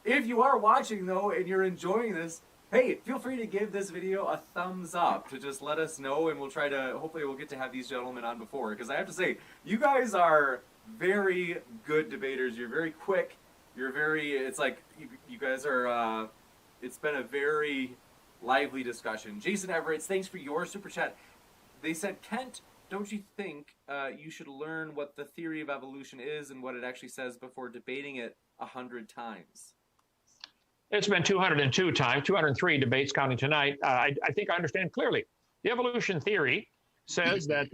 if you are watching though and you're enjoying this, hey, feel free to give this video a thumbs up to just let us know, and we'll try to, hopefully we'll get to have these gentlemen on before, because I have to say, you guys are very good debaters. You're very quick. You're very, it's like, you guys are, it's been a very lively discussion. Jason Everett, thanks for your super chat. They said, Kent, don't you think you should learn what the theory of evolution is and what it actually says before debating it 100 times? It's been 202 times, 203 debates counting tonight. I think I understand clearly. The evolution theory says that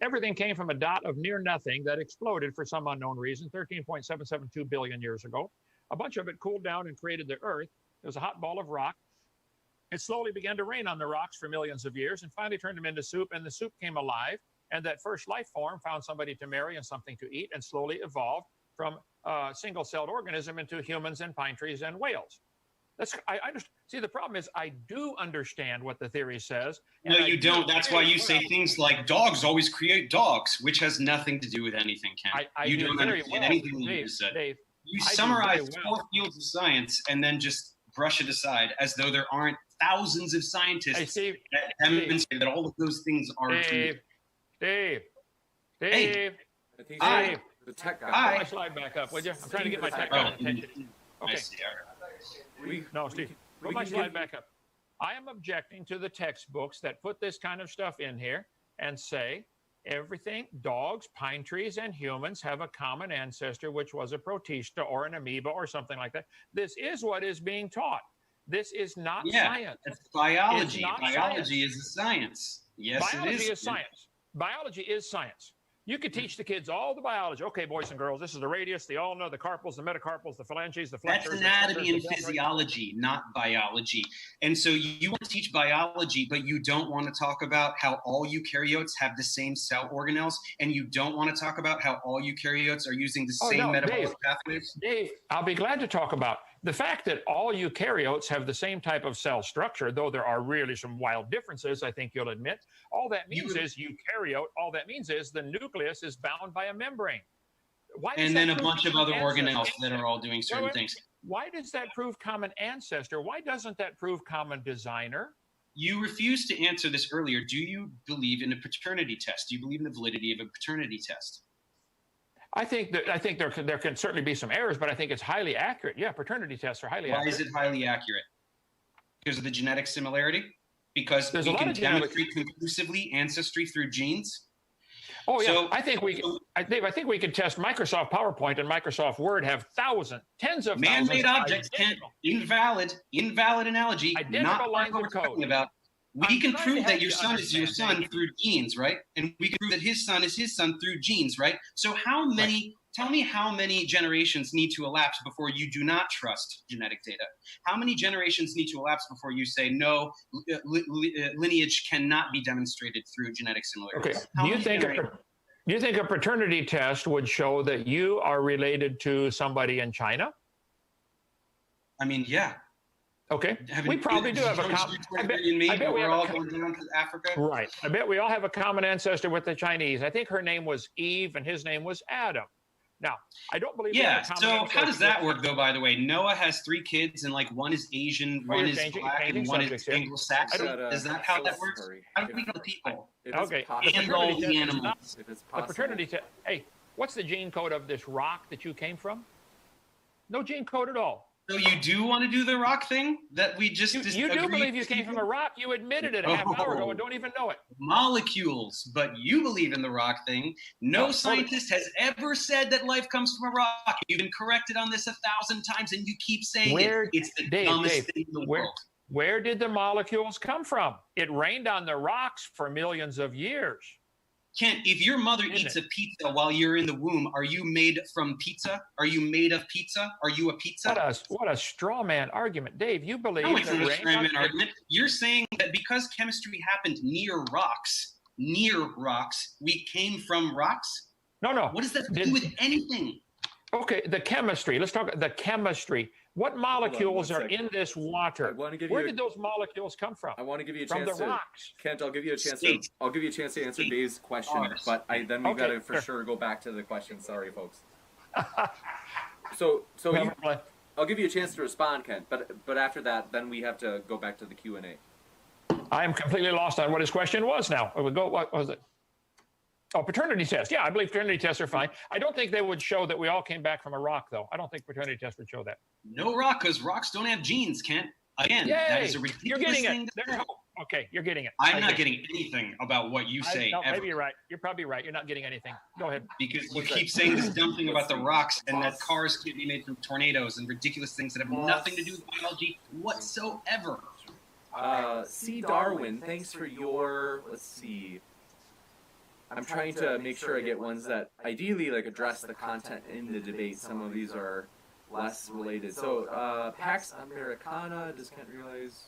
everything came from a dot of near nothing that exploded for some unknown reason 13.772 billion years ago. A bunch of it cooled down and created the Earth. It was a hot ball of rock. It slowly began to rain on the rocks for millions of years and finally turned them into soup, and the soup came alive. And that first life form found somebody to marry and something to eat and slowly evolved from a single-celled organism into humans and pine trees and whales. I understand. See, the problem is I do understand what the theory says. No, you don't. That's why you say things like dogs always create dogs, which has nothing to do with anything, Ken. You don't understand anything that you just said. Dave, you summarize 4 fields of science and then just brush it aside as though there aren't thousands of scientists that demonstrate that all of those things are true. Dave. The tech guy. Put my slide back up, would you? I'm trying to get my tech guy attention. Okay. Steve, put my slide back up. I am objecting to the textbooks that put this kind of stuff in here and say everything, dogs, pine trees, and humans have a common ancestor, which was a protista or an amoeba or something like that. This is what is being taught. This is not science. It's biology. Biology is a science. Yes, biology it is. Is science. Biology is science. You could teach the kids all the biology. Okay, boys and girls, this is the radius, the ulna, the carpals, the metacarpals, the phalanges, the flexors. That's anatomy and physiology, not biology. And so you want to teach biology, but you don't want to talk about how all eukaryotes have the same cell organelles, and you don't want to talk about how all eukaryotes are using the same metabolic pathways? Dave, I'll be glad to talk about the fact that all eukaryotes have the same type of cell structure, though there are really some wild differences, I think you'll admit. All that means is eukaryote. All that means is the nucleus is bound by a membrane. And then a bunch of other organelles that are all doing certain things. Why does that prove common ancestor? Why doesn't that prove common designer? You refused to answer this earlier. Do you believe in a paternity test? Do you believe in the validity of a paternity test? I think there can certainly be some errors, but I think it's highly accurate. Yeah, paternity tests are highly accurate. Why is it highly accurate? Because of the genetic similarity? Because we can demonstrate conclusively ancestry through genes? Oh yeah, so, Dave, I think we could test Microsoft PowerPoint and Microsoft Word have tens of man-made objects can't invalid analogy. Identical lines of code. About. We can prove that your son is your son through genes, right? And we can prove that his son is his son through genes, right? So how many? Tell me how many generations need to elapse before you do not trust genetic data? How many generations need to elapse before you say no, lineage cannot be demonstrated through genetic similarity? Okay. Do you think a paternity test would show that you are related to somebody in China? I mean, yeah. Okay. We probably do have a common. I bet we're all going down to Africa. Right. I bet we all have a common ancestor with the Chinese. I think her name was Eve and his name was Adam. Now, I don't believe. Yeah. So how does that work, though? By the way, Noah has 3 kids, and like one is Asian, one is black, and one is Anglo-Saxon. Is that how that works? How do we know the people? Okay. And all the animals. The paternity test. Hey, what's the gene code of this rock that you came from? No gene code at all. So you do want to do the rock thing that we just you do believe you came from a rock? You admitted it a half hour ago and don't even know it. Molecules, but you believe in the rock thing. No scientist has ever said that life comes from a rock. You've been corrected on this 1,000 times, and you keep saying it's the dumbest thing in the world. Where did the molecules come from? It rained on the rocks for millions of years. Kent, if your mother eats a pizza while you're in the womb, are you made from pizza? Are you made of pizza? Are you a pizza? What a straw man argument. Dave, you believe it's not a straw man argument. You're saying that because chemistry happened near rocks, we came from rocks? No. What does that do with anything? Okay, the chemistry. Let's talk the chemistry. What molecules are in this water? Where did those molecules come from? I want to give you a chance from the rocks. Kent, I'll give you a chance to answer Dave's question, but then we've got to for sure go back to the question. Sorry, folks. I'll give you a chance to respond, Kent, but after that, then we have to go back to the Q&A. I am completely lost on what his question was now. What was it? Oh, paternity test. Yeah, I believe paternity tests are fine. I don't think they would show that we all came back from a rock, though. I don't think paternity tests would show that. No rock, because rocks don't have genes, Kent. Again, that is a ridiculous thing. Okay, you're getting it. I'm not getting anything about what you say. Maybe you're right. You're probably right. You're not getting anything. Go ahead. Because you keep saying this dumb thing about the rocks and that cars can't be made from tornadoes and ridiculous things that have nothing to do with biology whatsoever. C. Darwin, thanks for your, let's see. I'm trying to make sure I get ones that ideally address the content in the debate. Some of these are less related. So, Pax Americana, does Kent realize?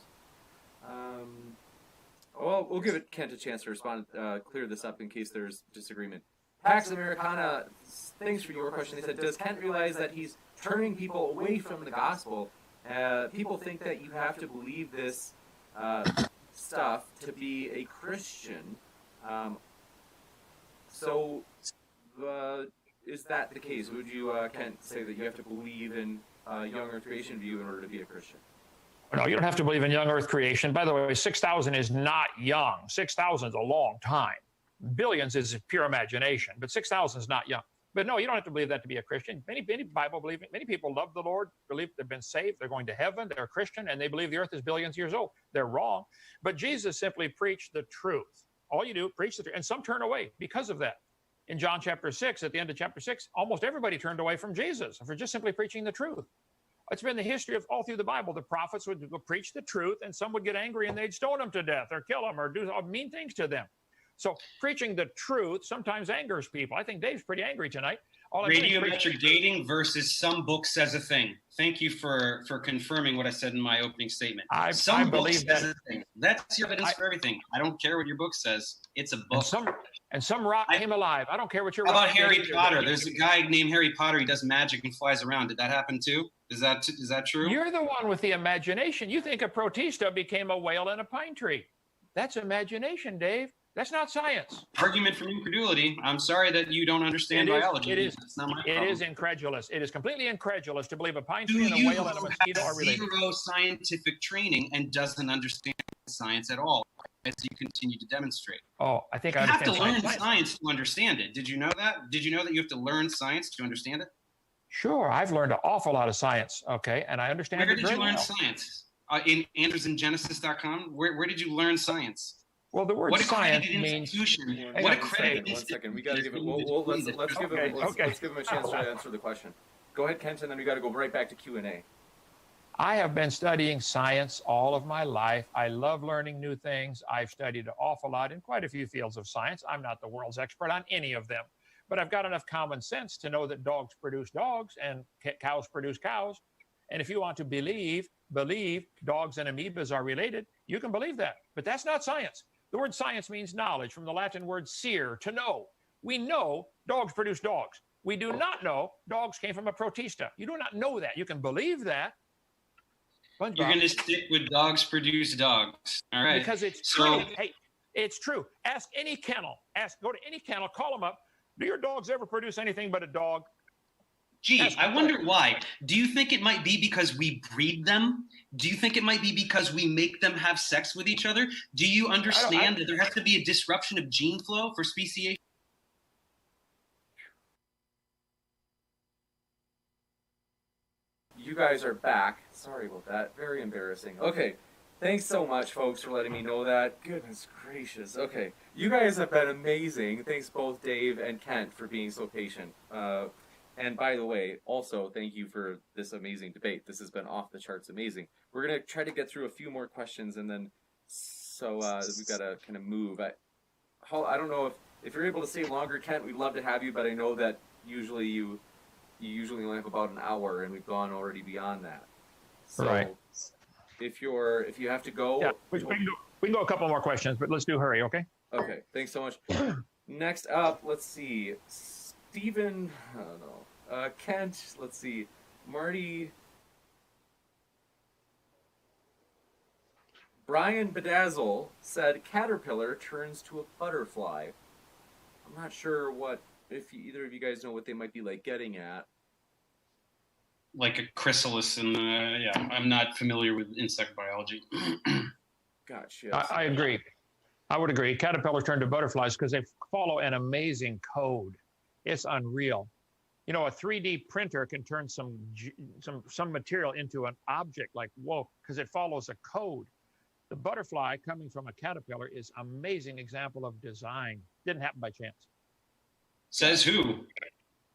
Well, we'll give Kent a chance to respond, clear this up in case there's disagreement. Pax Americana, thanks for your question. They said, does Kent realize that he's turning people away from the gospel? People think that you have to believe this stuff to be a Christian. So, is that the case? Would you, Kent, say that you have to believe in young Earth creation view in order to be a Christian? No, you don't have to believe in young Earth creation. By the way, 6,000 is not young. 6,000 is a long time. Billions is pure imagination, but 6,000 is not young. But no, you don't have to believe that to be a Christian. Many people love the Lord, believe they've been saved, they're going to heaven, they're a Christian, and they believe the earth is billions of years old. They're wrong. But Jesus simply preached the truth. All you do, preach the truth. And some turn away because of that. In John chapter 6, at the end of chapter 6, almost everybody turned away from Jesus for just simply preaching the truth. It's been the history of all through the Bible. The prophets would preach the truth, and some would get angry, and they'd stone them to death or kill them or do mean things to them. So preaching the truth sometimes angers people. I think Dave's pretty angry tonight. Radiometric dating versus some book says a thing. Thank you for confirming what I said in my opening statement. I believe that. A thing. That's your evidence for everything. I don't care what your book says. It's a book. And some rock came alive. I don't care what your How about Harry Potter? There's a guy named Harry Potter. He does magic and flies around. Did that happen too? Is that true? You're the one with the imagination. You think a protista became a whale in a pine tree. That's imagination, Dave. That's not science. Argument from incredulity. I'm sorry that you don't understand biology. That's not my problem. It is incredulous. It is completely incredulous to believe a pine tree and a whale and a mosquito are related. Zero scientific training and doesn't understand science at all. as you continue to demonstrate. Oh, I think I You have to understand learn science to understand it. Did you know that? Did you know that you have to learn science to understand it? Sure, I've learned an awful lot of science, okay, and I understand it Where did very you learn well. science? In AndersInGenesis.com? Where did you learn science? Well, the word what science accredited means. institution? Hang What on, accredited One second, we got to give it. institution? Let's give him. Let's give him a chance to answer the question. Go ahead, Kent, and then we got to go right back to Q&A. I have been studying science all of my life. I love learning new things. I've studied an awful lot in quite a few fields of science. I'm not the world's expert on any of them, but I've got enough common sense to know that dogs produce dogs and cows produce cows. And if you want to believe dogs and amoebas are related, you can believe that. But that's not science. The word science means knowledge, from the Latin word seer, to know. We know dogs produce dogs. We do not know dogs came from a protista. You do not know that. You can believe that. You're going to stick with dogs produce dogs. All right. Because it's true. Hey, it's true. Ask any kennel. Go to any kennel, call them up. Do your dogs ever produce anything but a dog? Gee, I wonder why. Do you think it might be because we breed them? Do you think it might be because we make them have sex with each other? Do you understand that there has to be a disruption of gene flow for speciation? You guys are back. Sorry about that. Very embarrassing. Okay. Thanks so much, folks, for letting me know that. Goodness gracious. Okay. You guys have been amazing. Thanks both Dave and Kent for being so patient. And by the way, also, thank you for this amazing debate. This has been off the charts amazing. We're going to try to get through a few more questions, and then we've got to kind of move. I don't know if you're able to stay longer, Kent, we'd love to have you, but I know that usually you usually only have about an hour, and we've gone already beyond that. So right. If you have to go, yeah, we can go a couple more questions, but let's do hurry, okay? Okay, thanks so much. Next up, let's see, Stephen. I don't know. Kent. Let's see, Marty. Brian Bedazzle said caterpillar turns to a butterfly. I'm not sure if either of you guys know what they might be getting at. Like a chrysalis, and I'm not familiar with insect biology. Gotcha. I agree. I would agree. Caterpillars turn to butterflies because they follow an amazing code. It's unreal. You know, a 3D printer can turn some material into an object like, whoa, because it follows a code. The butterfly coming from a caterpillar is an amazing example of design. Didn't happen by chance. Says who?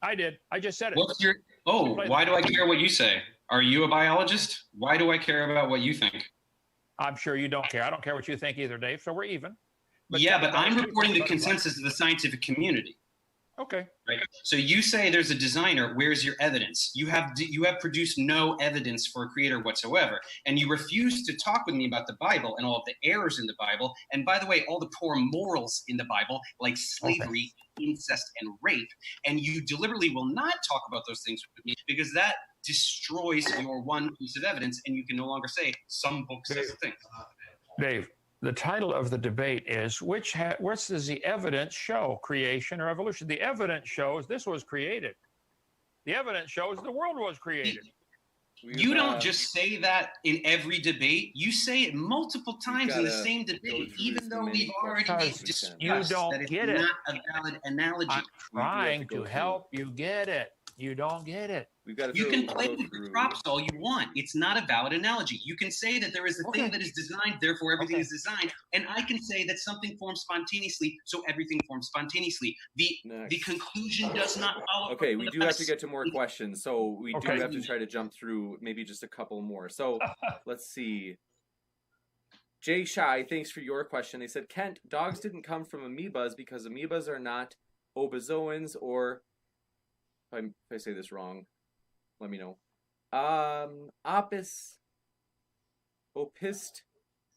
I did. I just said it. What's your? Oh, why do I care what you say? Are you a biologist? Why do I care about what you think? I'm sure you don't care. I don't care what you think either, Dave. So we're even. But I'm reporting the consensus of the scientific community. Okay. Right. So you say there's a designer. Where's your evidence? You have produced no evidence for a creator whatsoever, and you refuse to talk with me about the Bible and all of the errors in the Bible. And by the way, all the poor morals in the Bible, like slavery, incest, and rape. And you deliberately will not talk about those things with me because that destroys your one piece of evidence, and you can no longer say some book says things. Dave. The title of the debate is, what does the evidence show, creation or evolution? The evidence shows this was created. The evidence shows the world was created. You don't just say that in every debate. You say it multiple times in the same debate, even though we've already discussed you don't that it's get it. not a valid analogy. I'm trying to help you get it. You don't get it. You can play with the props all you want. It's not a valid analogy. You can say that there is a thing that is designed, therefore everything is designed. And I can say that something forms spontaneously, so everything forms spontaneously. The conclusion does not follow. Okay, we do have to get to more questions, so we do have to try to jump through maybe just a couple more. So let's see. Jay Shy, thanks for your question. They said, Kent, dogs didn't come from amoebas because amoebas are not obozoans or... If I say this wrong, let me know.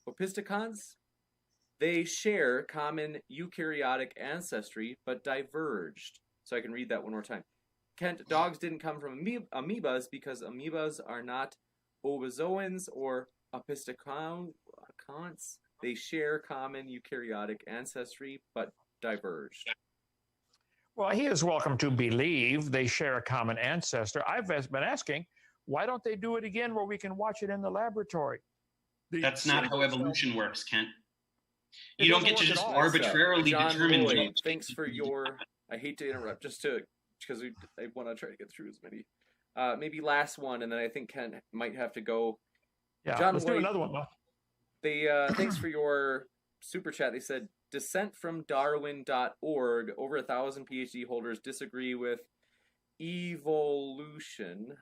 Opisticons? They share common eukaryotic ancestry, but diverged. So I can read that one more time. Kent, dogs didn't come from amoebas because amoebas are not obozoans or opisticons. They share common eukaryotic ancestry, but diverged. Well, he is welcome to believe they share a common ancestor. I've been asking, why don't they do it again where we can watch it in the laboratory? That's not how evolution works, Kent. You don't get to just arbitrarily determine. Lloyd, thanks for your. I hate to interrupt, because I want to try to get through as many. Maybe last one, and then I think Ken might have to go. Yeah, John let's Lloyd, do another one. They thanks for your super chat. They said dissentfromdarwin.org. Over 1,000 PhD holders disagree with evolution.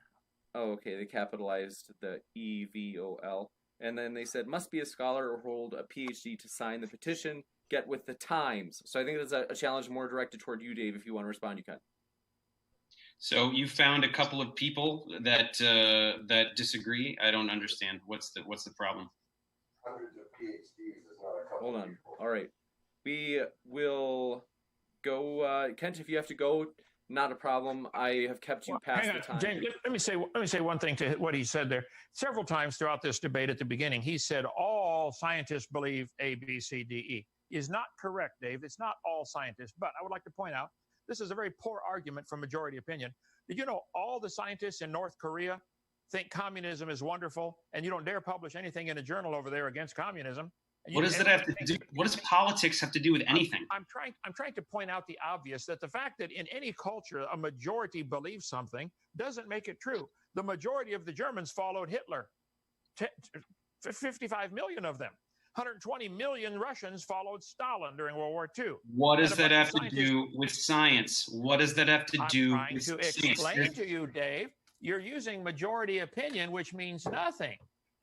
Oh, okay. They capitalized the EVOL. And then they said, must be a scholar or hold a PhD to sign the petition. Get with the times. So I think that's a challenge more directed toward you, Dave. If you want to respond, you can. So you found a couple of people that that disagree. I don't understand. What's the problem? Hundreds of PhDs is not a couple. Hold on. All right. We will go. Kent, if you have to go, not a problem. I have kept you past the time. James, let me say one thing to what he said there. Several times throughout this debate at the beginning, he said all scientists believe A, B, C, D, E. Is not correct, Dave. It's not all scientists. But I would like to point out, this is a very poor argument from majority opinion. Did you know all the scientists in North Korea think communism is wonderful, and you don't dare publish anything in a journal over there against communism? What does that have to do? What does politics have to do with anything? I'm trying to point out the obvious, that the fact that in any culture a majority believes something doesn't make it true. The majority of the Germans followed Hitler. 55 million of them. 120 million Russians followed Stalin during World War II. What does that have to do with science? What does that have to do with science? I'm trying to explain to you, Dave. You're using majority opinion, which means nothing.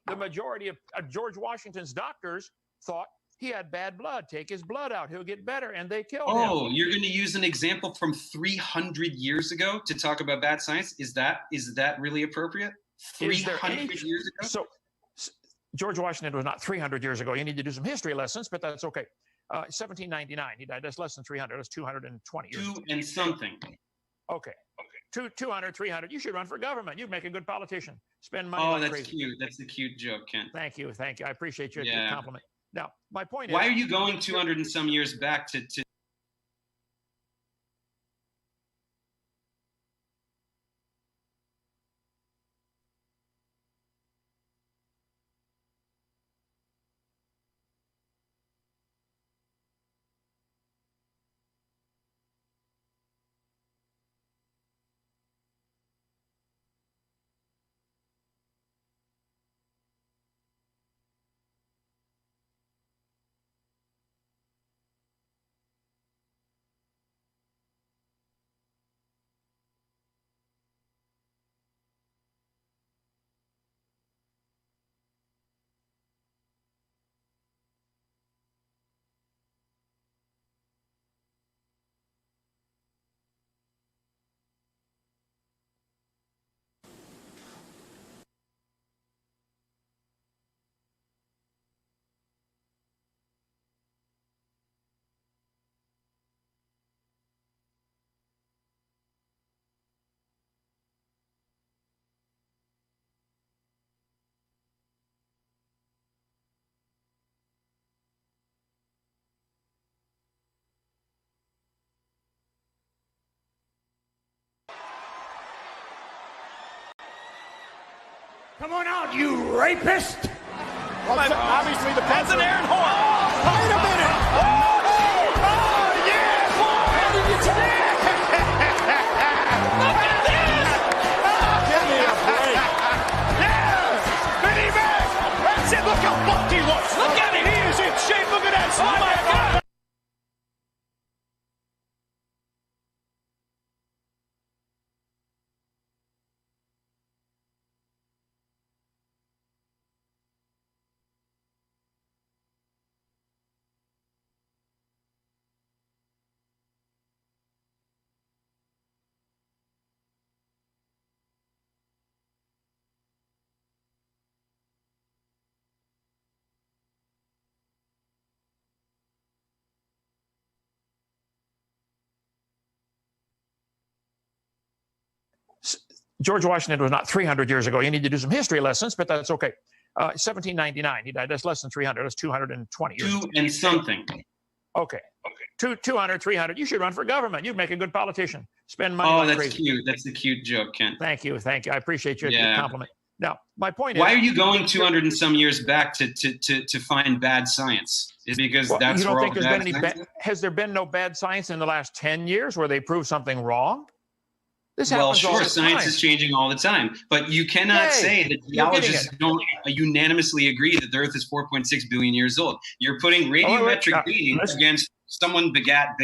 The majority of George Washington's doctors thought he had bad blood. Take his blood out. He'll get better. And they killed him. Oh, you're going to use an example from 300 years ago to talk about bad science? Is that really appropriate? 300 years ago? So George Washington was not 300 years ago. You need to do some history lessons, but that's okay. 1799. He died. That's less than 300. That's 220 years. Two and something. Okay. 200, 300. You should run for government. You'd make a good politician. Spend money. Oh, that's cute. That's a cute joke, Ken. Thank you. I appreciate your compliment. Now, my point is, why are you going 200 and some years back to Come on out, you rapist! Well, obviously the That's an Aaron Horn. Oh, wait a minute! Oh, yeah, boy! How did you take? Look at this! Give me a break! Yes! Vinny Mac! That's it! Look how buffed he looks! Look at him! He is in shape! Look at that! Oh my God! George Washington was not 300 years ago. You need to do some history lessons, but that's okay. 1799. He died. That's less than 300. That's 220 years. Two and something. Okay. 200, 300. You should run for government. You'd make a good politician. Spend money. Oh, that's cute. That's a cute joke, Ken. Thank you. I appreciate your compliment. Now, my point is, why are you going 200 and some years back to find bad science? Is it because that's you don't where think all there's been bad any has there been no bad science in the last 10 years where they prove something wrong? This well, happens all sure, the science time. is changing all the time, but you cannot say that geologists don't unanimously agree that the Earth is 4.6 billion years old. You're putting radiometric dating against someone begat,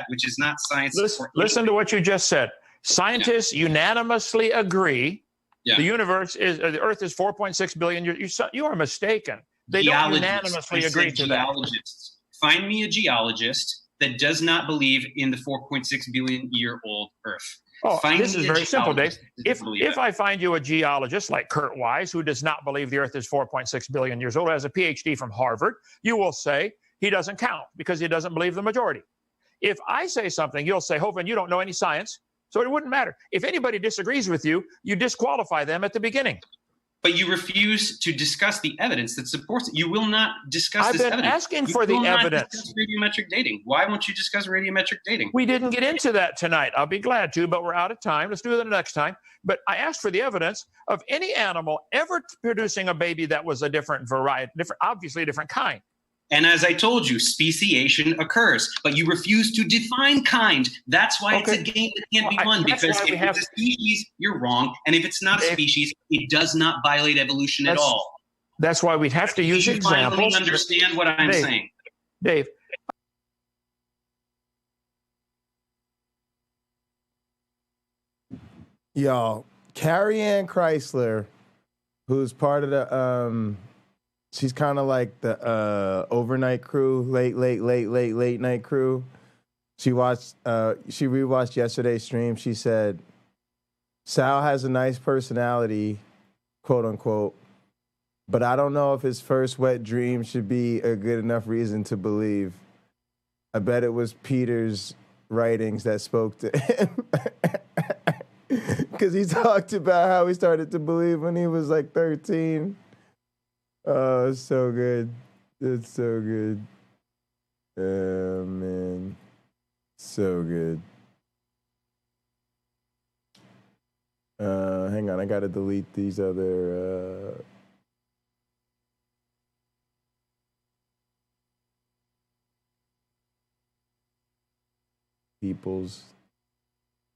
which is not science. Listen to what you just said. Scientists unanimously agree the universe is the Earth is 4.6 billion years. You are mistaken. They don't unanimously agree to that. Find me a geologist that does not believe in the 4.6 billion year old Earth. Oh, this is very simple, Dave. If I find you a geologist like Kurt Wise, who does not believe the Earth is 4.6 billion years old, has a PhD from Harvard, you will say he doesn't count because he doesn't believe the majority. If I say something, you'll say, Hovind, you don't know any science, so it wouldn't matter. If anybody disagrees with you, you disqualify them at the beginning. But you refuse to discuss the evidence that supports it. You will not discuss this evidence. I've been asking for the evidence. Discuss radiometric dating. Why won't you discuss radiometric dating? We didn't get into that tonight. I'll be glad to, but we're out of time. Let's do that next time. But I asked for the evidence of any animal ever producing a baby that was a different variety, obviously a different kind. And as I told you, speciation occurs, but you refuse to define kind. That's why it's a game that can't be won, because if it's a species, you're wrong. And if it's not a species, it does not violate evolution at all. That's why we have to use examples. You finally understand what I'm saying. Dave. Y'all, Carrie Ann Chrysler, who's part of the she's kind of like the overnight crew, late night crew. She rewatched yesterday's stream. She said, Sal has a nice personality, quote unquote, but I don't know if his first wet dream should be a good enough reason to believe. I bet it was Peter's writings that spoke to him. Because he talked about how he started to believe when he was like 13. Oh, it's so good. It's so good. Oh, man. So good. Hang on, I gotta delete these other... peoples.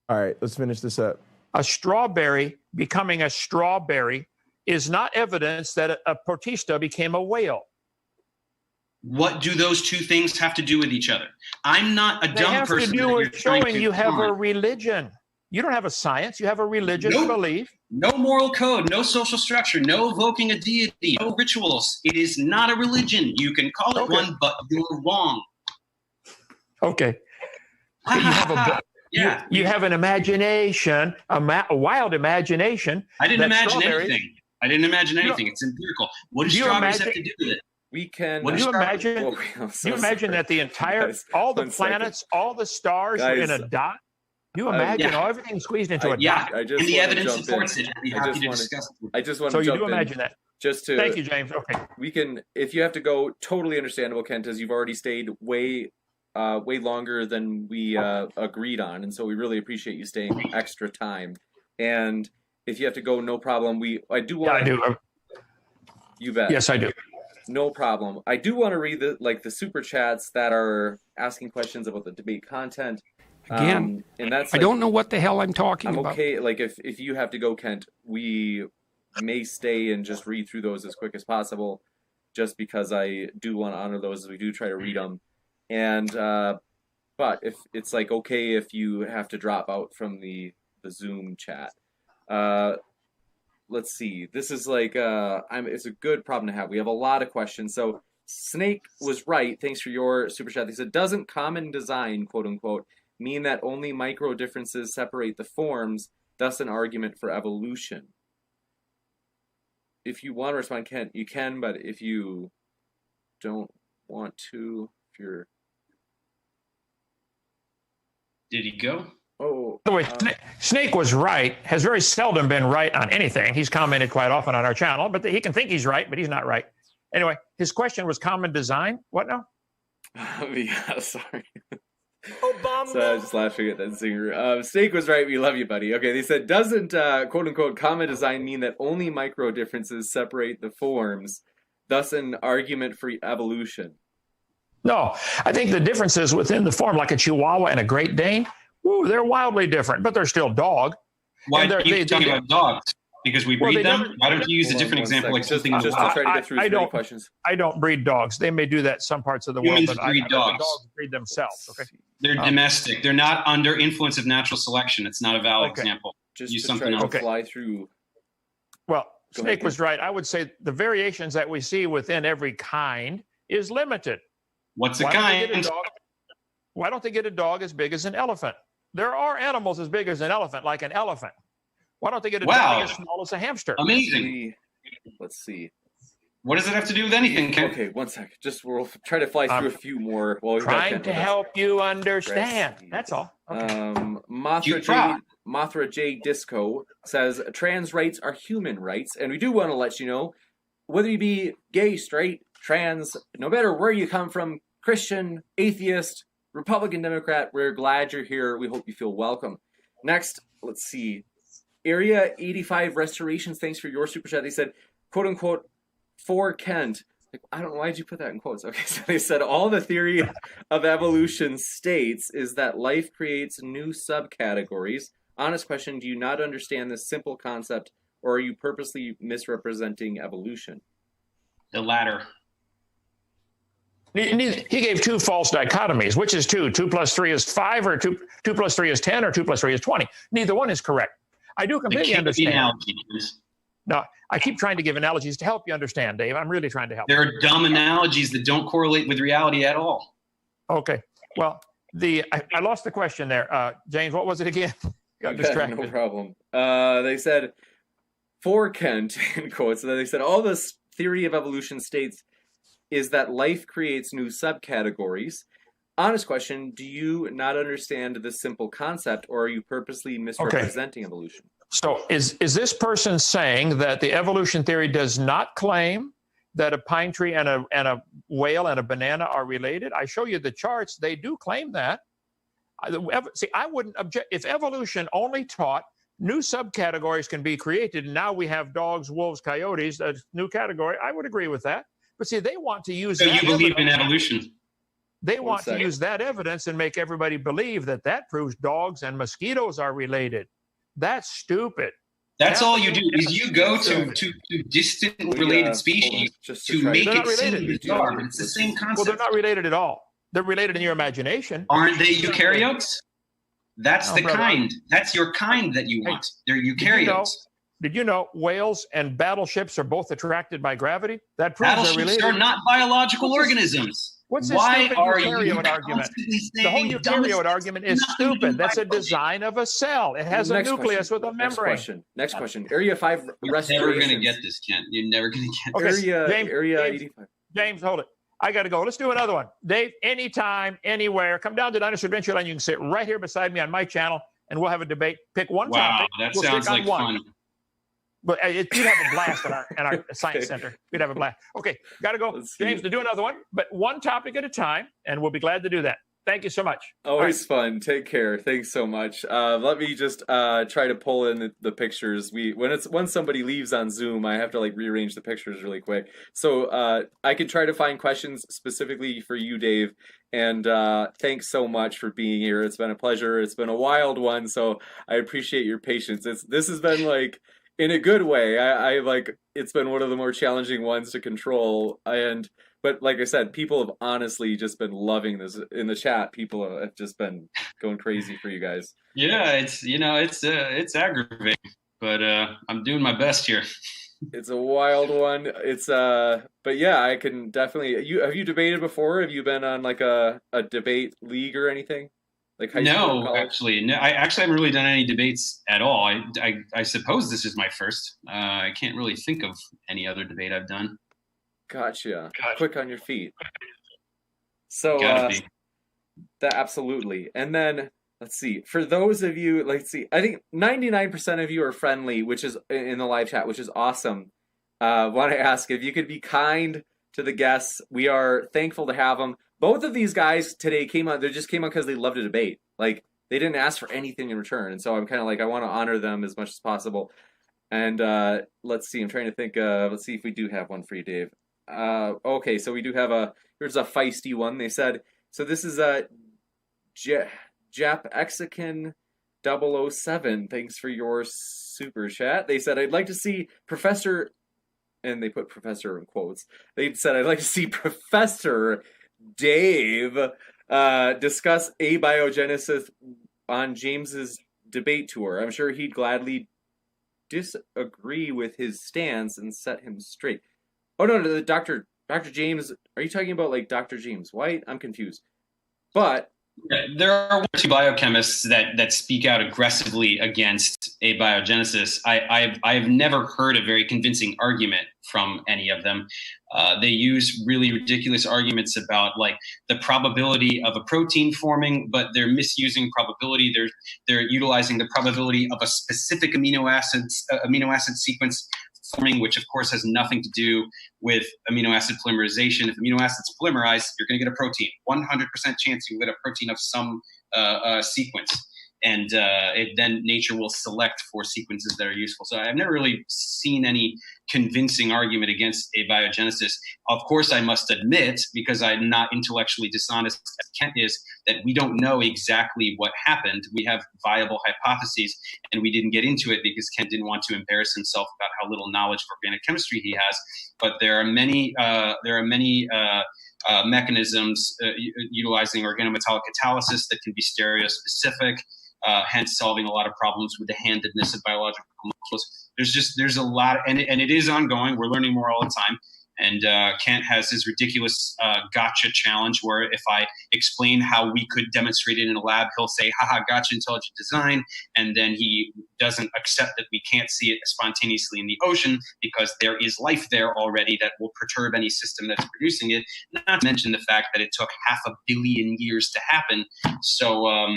All right, let's finish this up. A strawberry becoming a strawberry is not evidence that a protista became a whale. What do those two things have to do with each other? I'm not a dumb person. They have to do with showing you have a religion. You don't have a science. You have a religious belief. No moral code, no social structure, no evoking a deity, no rituals. It is not a religion. You can call it one, but you're wrong. Okay. You have an imagination, a wild imagination. I didn't imagine anything. I didn't imagine anything. It's empirical. What does strawberries have to do with it? We can. What do you imagine? You imagine that the entire, all the planets, all the stars are in a dot? You imagine everything squeezed into a dot. I just and the evidence supports it. I just want to jump in. So you do imagine that. Just to. Thank you, James. Okay. We can, if you have to go, totally understandable, Kent, as you've already stayed way longer than we agreed on, and so we really appreciate you staying extra time. And if you have to go, no problem. I do want. Yeah, I do. You bet. Yes, I do. No problem. I do want to read the super chats that are asking questions about the debate content. Again, and that's I don't know what the hell I'm talking about. I'm okay. Like if you have to go, Kent, we may stay and just read through those as quick as possible, just because I do want to honor those as we do try to read them. And but if it's like okay if you have to drop out from the Zoom chat. Let's see. This is like it's a good problem to have. We have a lot of questions. So Snake was right. Thanks for your super chat. He said, doesn't common design, quote unquote, mean that only micro differences separate the forms, thus an argument for evolution? If you want to respond, Kent, you can, but if you don't want to, if you're... Did he go? Oh. By the way, Snake was right, has very seldom been right on anything. He's commented quite often on our channel, but he can think he's right, but he's not right. Anyway, his question was common design. What now? Yeah, sorry. Obama. So I was just laughing at that singer. Snake was right. We love you, buddy. Okay, they said, doesn't quote unquote common design mean that only micro differences separate the forms, thus an argument for evolution? No, I think the differences within the form, like a Chihuahua and a Great Dane, they're wildly different, but they're still dog. Why are you talking about dogs? Because we breed them? Why don't you use a different example, like something just to try to get through as many questions? I don't breed dogs. They may do that some parts of the world, but breed dogs. The dogs breed themselves. Okay, they're domestic. They're not under influence of natural selection. It's not a valid example. Just use to something try else. to fly through. Well, Snake was right. I would say the variations that we see within every kind is limited. What's a kind? Why don't they get a dog as big as an elephant? There are animals as big as an elephant, like an elephant. Why don't they get a dog as small as a hamster? Amazing. Let's see. What does it have to do with anything, Ken? Okay, one second. We'll try to fly through a few more. While we've trying to help you understand. That's all. Okay. Mothra J Disco says trans rights are human rights, and we do want to let you know, whether you be gay, straight, trans, no matter where you come from, Christian, atheist, Republican, Democrat, we're glad you're here. We hope you feel welcome. Next, let's see. Area 85 Restorations, thanks for your super chat. They said, quote unquote, for Kent. Like, I don't know, why'd you put that in quotes? Okay, so they said, all the theory of evolution states is that life creates new subcategories. Honest question, do you not understand this simple concept, or are you purposely misrepresenting evolution? The latter. He gave two false dichotomies. Which is 2? 2 plus 3 is 5, or 2 plus 3 is 10, or 2 plus 3 is 20. Neither one is correct. I do completely understand. No, I keep trying to give analogies to help you understand, Dave. I'm really trying to help. There are dumb analogies that don't correlate with reality at all. Okay. Well, I lost the question there. James, what was it again? Got distracted. No problem. They said, for Kent, in quotes, they said, all this theory of evolution states is that life creates new subcategories. Honest question, do you not understand this simple concept, or are you purposely misrepresenting evolution? So is this person saying that the evolution theory does not claim that a pine tree and a whale and a banana are related? I show you the charts. They do claim that. See, I wouldn't object. If evolution only taught new subcategories can be created, and now we have dogs, wolves, coyotes, a new category, I would agree with that. But see, they want to use So you believe in evolution? They want to use that evidence and make everybody believe that proves dogs and mosquitoes are related. That's stupid. That's all you do is you go to distant related species to make it seem bizarre. It's the same concept. Well, they're not related at all. They're related in your imagination. Aren't they eukaryotes? That's the kind. That's your kind that you want. They're eukaryotes. Did you know whales and battleships are both attracted by gravity? That proves they're related. Battleships are not biological organisms. What's this stupid eukaryote argument? The whole eukaryote argument is stupid. That's a design of a cell. It has a nucleus with a membrane. Next question. Area 5 restorations. You're never going to get this, Kent. You're never going to get this. Area 85. James, hold it. I got to go. Let's do another one. Dave, anytime, anywhere, come down to Dinosaur Adventureland. You can sit right here beside me on my channel, and we'll have a debate. Pick one topic. Wow, that sounds like fun. But you'd have a blast at our science center. We'd have a blast. Okay, got to go, James, to do another one, but one topic at a time, and we'll be glad to do that. Thank you so much. Always fun. Take care. Thanks so much. Let me just try to pull in the pictures. When somebody leaves on Zoom, I have to rearrange the pictures really quick. So I can try to find questions specifically for you, Dave. And thanks so much for being here. It's been a pleasure. It's been a wild one, so I appreciate your patience. This has been in a good way. It's been one of the more challenging ones to control. But like I said, people have honestly just been loving this in the chat. People have just been going crazy for you guys. Yeah, it's aggravating, but I'm doing my best here. It's a wild one. But yeah, I can definitely. Have you debated before? Have you been on a debate league or anything? No, actually, I haven't really done any debates at all. I suppose this is my first. I can't really think of any other debate I've done. Gotcha. Quick on your feet. So that absolutely. And then let's see. For those of you, I think 99% of you are friendly, which is in the live chat, which is awesome. Want to ask if you could be kind to the guests. We are thankful to have them. Both of these guys today came on. They just came on because they love to debate. Like, they didn't ask for anything in return, and so I'm kind of like, I want to honor them as much as possible. And let's see. I'm trying to think. Let's see if we do have one for you, Dave. Okay, so we do have here's a feisty one. They said, so this is a Jap Exican 007. Thanks for your super chat. They said, I'd like to see Professor, and they put Professor in quotes. They said, I'd like to see Professor Dave discuss abiogenesis on James's debate tour. I'm sure he'd gladly disagree with his stance and set him straight. Oh no, Dr. James, are you talking about like Dr. James White? I'm confused. But there are one or two biochemists that speak out aggressively against abiogenesis. I've never heard a very convincing argument from any of them. They use really ridiculous arguments about like the probability of a protein forming, but they're misusing probability. They're utilizing the probability of a specific amino acid sequence forming, which of course has nothing to do with amino acid polymerization. If amino acids polymerize, you're going to get a protein. 100% chance you get a protein of some sequence. And then nature will select for sequences that are useful. So I've never really seen any convincing argument against abiogenesis. Of course, I must admit, because I'm not intellectually dishonest as Kent is, that we don't know exactly what happened. We have viable hypotheses, and we didn't get into it because Kent didn't want to embarrass himself about how little knowledge of organic chemistry he has. But there are many mechanisms utilizing organometallic catalysis that can be stereospecific. Hence solving a lot of problems with the handedness of biological molecules. There's a lot, and it is ongoing. We're learning more all the time. And Kent has his ridiculous gotcha challenge where if I explain how we could demonstrate it in a lab, he'll say, haha, gotcha, intelligent design. And then he doesn't accept that we can't see it spontaneously in the ocean because there is life there already that will perturb any system that's producing it. Not to mention the fact that it took 500 million years to happen. So,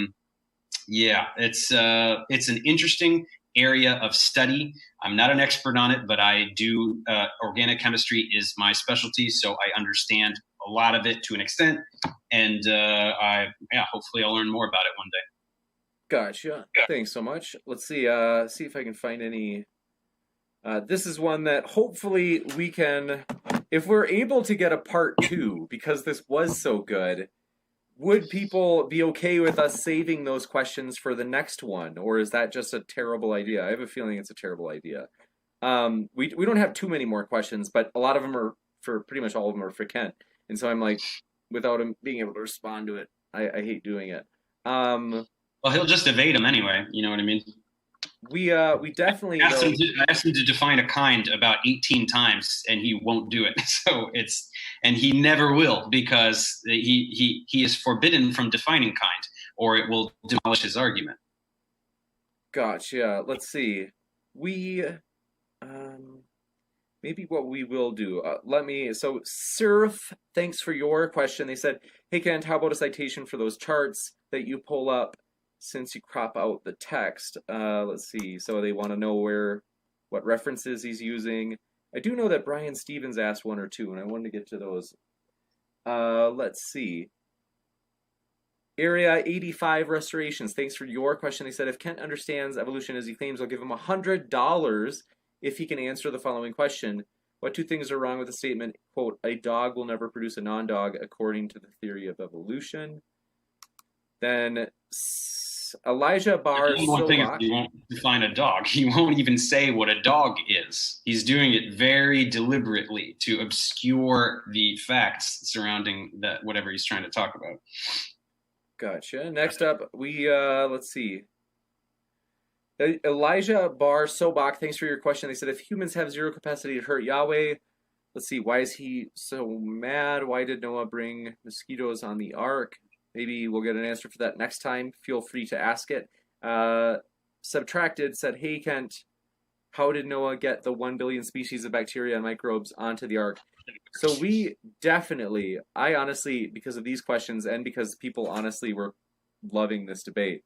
yeah, it's an interesting area of study. I'm not an expert on it, but I do. Organic chemistry is my specialty, so I understand a lot of it to an extent. And hopefully I'll learn more about it one day. Gotcha. Yeah. Thanks so much. Let's see. See if I can find any. This is one that hopefully we can, if we're able to get a part 2, because this was so good. Would people be okay with us saving those questions for the next one, or is that just a terrible idea? I have a feeling it's a terrible idea. We don't have too many more questions, but a lot of them are for pretty much all of them are for Kent, and so I'm like, without him being able to respond to it, I hate doing it. Well, he'll just evade them anyway. You know what I mean? We definitely I asked him to define a kind about 18 times, and he won't do it. So and he never will, because he is forbidden from defining kind, or it will demolish his argument. Gotcha. Let's see. We maybe what we will do. So Surf, thanks for your question. They said, hey Kent, how about a citation for those charts that you pull up since you crop out the text? Let's see. So they want to know what references he's using. I do know that Brian Stevens asked one or two, and I wanted to get to those. Let's see. Area 85 Restorations, thanks for your question. They said, if Kent understands evolution as he claims, I'll give him $100 if he can answer the following question. What 2 things are wrong with the statement, quote, a dog will never produce a non-dog according to the theory of evolution? Then Elijah Bar. One thing is he won't define a dog. He won't even say what a dog is. He's doing it very deliberately to obscure the facts surrounding that whatever he's trying to talk about. Gotcha. Next up, we let's see. Elijah Bar Sobach, thanks for your question. They said, if humans have zero capacity to hurt Yahweh, let's see, why is he so mad? Why did Noah bring mosquitoes on the ark? Maybe we'll get an answer for that next time. Feel free to ask it. Subtracted said, hey, Kent, how did Noah get the 1 billion species of bacteria and microbes onto the ark? So we definitely, I honestly, because of these questions and because people honestly were loving this debate,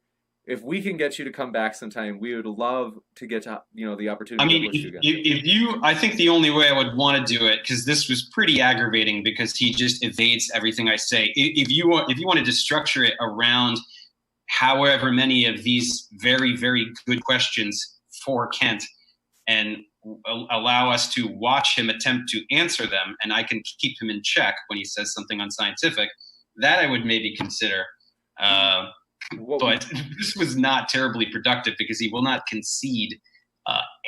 if we can get you to come back sometime, we would love to get to, the opportunity. I mean, I think the only way I would want to do it, because this was pretty aggravating, because he just evades everything I say. If you wanted to structure it around however many of these very, very good questions for Kent, and allow us to watch him attempt to answer them, and I can keep him in check when he says something unscientific, that I would maybe consider. But this was not terribly productive, because he will not concede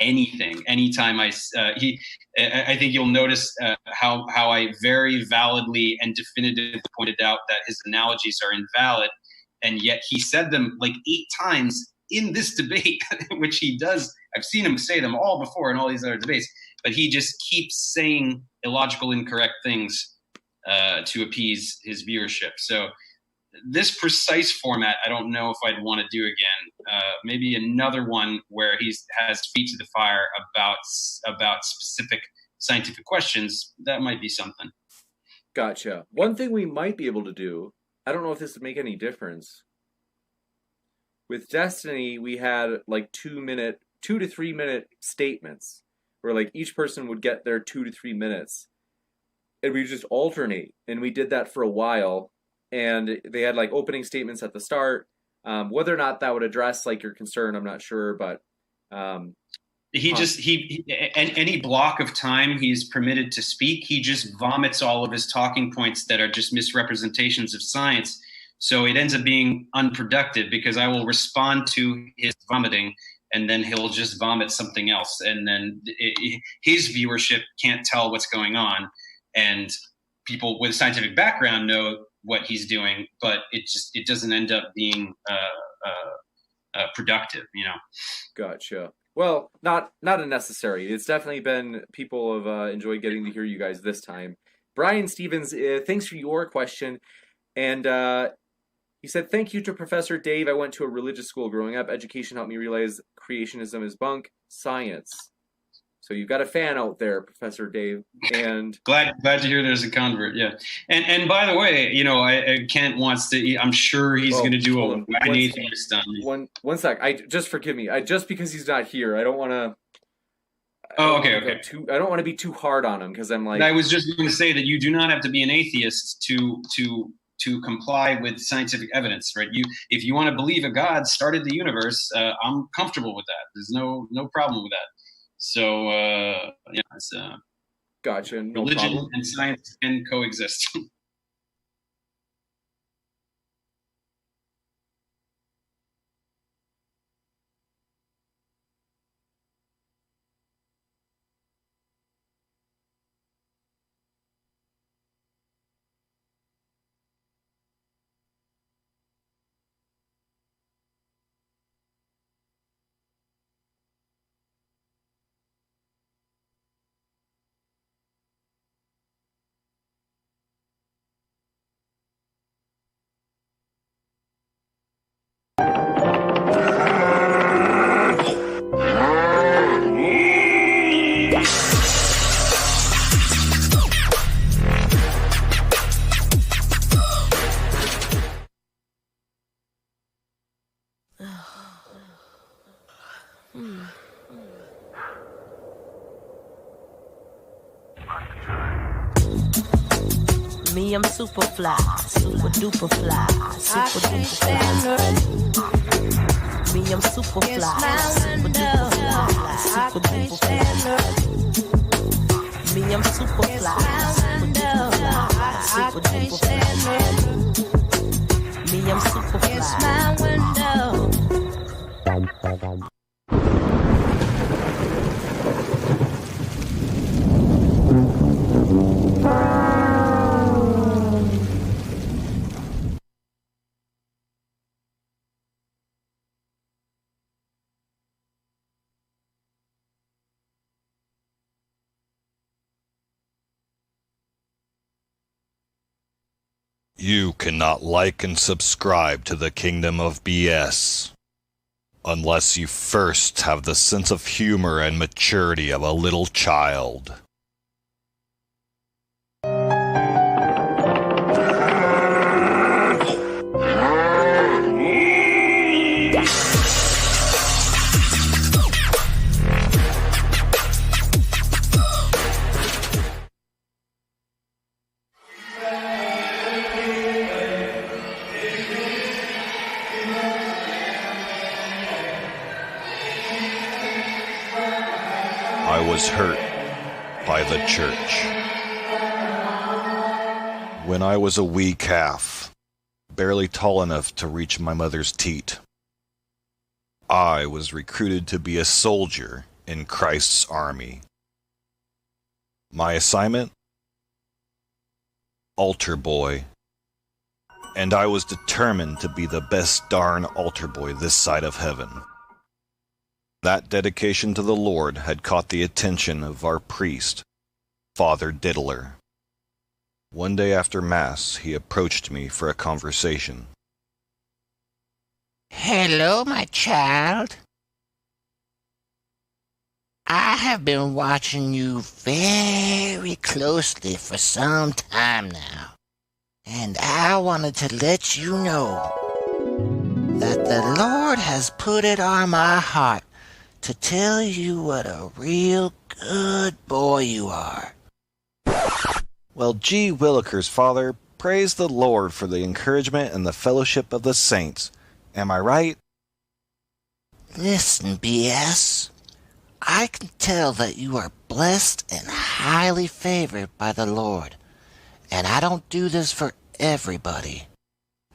anything. Anytime I think you'll notice how I very validly and definitively pointed out that his analogies are invalid, and yet he said them like 8 times in this debate, which he does. I've seen him say them all before in all these other debates, but he just keeps saying illogical, incorrect things to appease his viewership. So this precise format, I don't know if I'd want to do again. Maybe another one where he has feet to the fire about specific scientific questions. That might be something. Gotcha. One thing we might be able to do, I don't know if this would make any difference. With Destiny, we had like 2 to 3 minute statements where like each person would get their 2 to 3 minutes, and we just alternate. And we did that for a while, and they had like opening statements at the start. Whether or not that would address like your concern, I'm not sure, but any block of time he's permitted to speak, he just vomits all of his talking points that are just misrepresentations of science. So it ends up being unproductive, because I will respond to his vomiting, and then he'll just vomit something else. And then his viewership can't tell what's going on. And people with a scientific background know what he's doing, but it doesn't end up being productive, Gotcha. Well, not unnecessary. It's definitely been, people have enjoyed getting to hear you guys this time. Brian Stevens, thanks for your question. And he said, thank you to Professor Dave. I went to a religious school growing up. Education helped me realize creationism is bunk science. So you've got a fan out there, Professor Dave. And glad to hear there's a convert. Yeah. And by the way, Kent wants to, I'm sure he's going to do a atheist on me. One sec. Just forgive me. Just because he's not here, I don't want to. Oh, okay. I don't want to be too hard on him, because I'm like. I was just going to say that you do not have to be an atheist to comply with scientific evidence, right? If you want to believe a God started the universe, I'm comfortable with that. There's no problem with that. So it's gotcha. No religion problem. And science can coexist. Me, I'm super fly, super duper fly, super duper fly. Me, I'm super fly, super duper fly, super duper fly. Me, I'm super fly, super duper fly. Me, I'm super fly. It's my window. You cannot like and subscribe to the Kingdom of BS unless you first have the sense of humor and maturity of a little child. was hurt by the church. When I was a wee calf, barely tall enough to reach my mother's teat, I was recruited to be a soldier in Christ's army. My assignment? Altar boy. And I was determined to be the best darn altar boy this side of heaven. That dedication to the Lord had caught the attention of our priest, Father Diddler. One day after Mass, he approached me for a conversation. Hello, my child. I have been watching you very closely for some time now, and I wanted to let you know that the Lord has put it on my heart to tell you what a real good boy you are. Well, gee willikers, Father, praise the Lord for the encouragement and the fellowship of the saints. Am I right? Listen, B.S., I can tell that you are blessed and highly favored by the Lord, and I don't do this for everybody.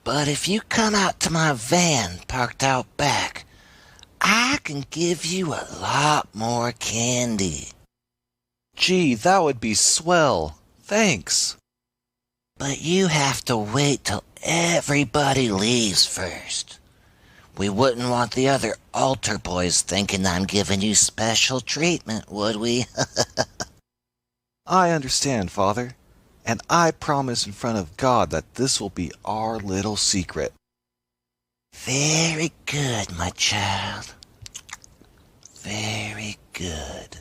But if you come out to my van parked out back, I can give you a lot more candy. Gee, that would be swell. Thanks. But you have to wait till everybody leaves first. We wouldn't want the other altar boys thinking I'm giving you special treatment, would we? I understand, Father, and I promise in front of God that this will be our little secret. Very good, my child. Very good.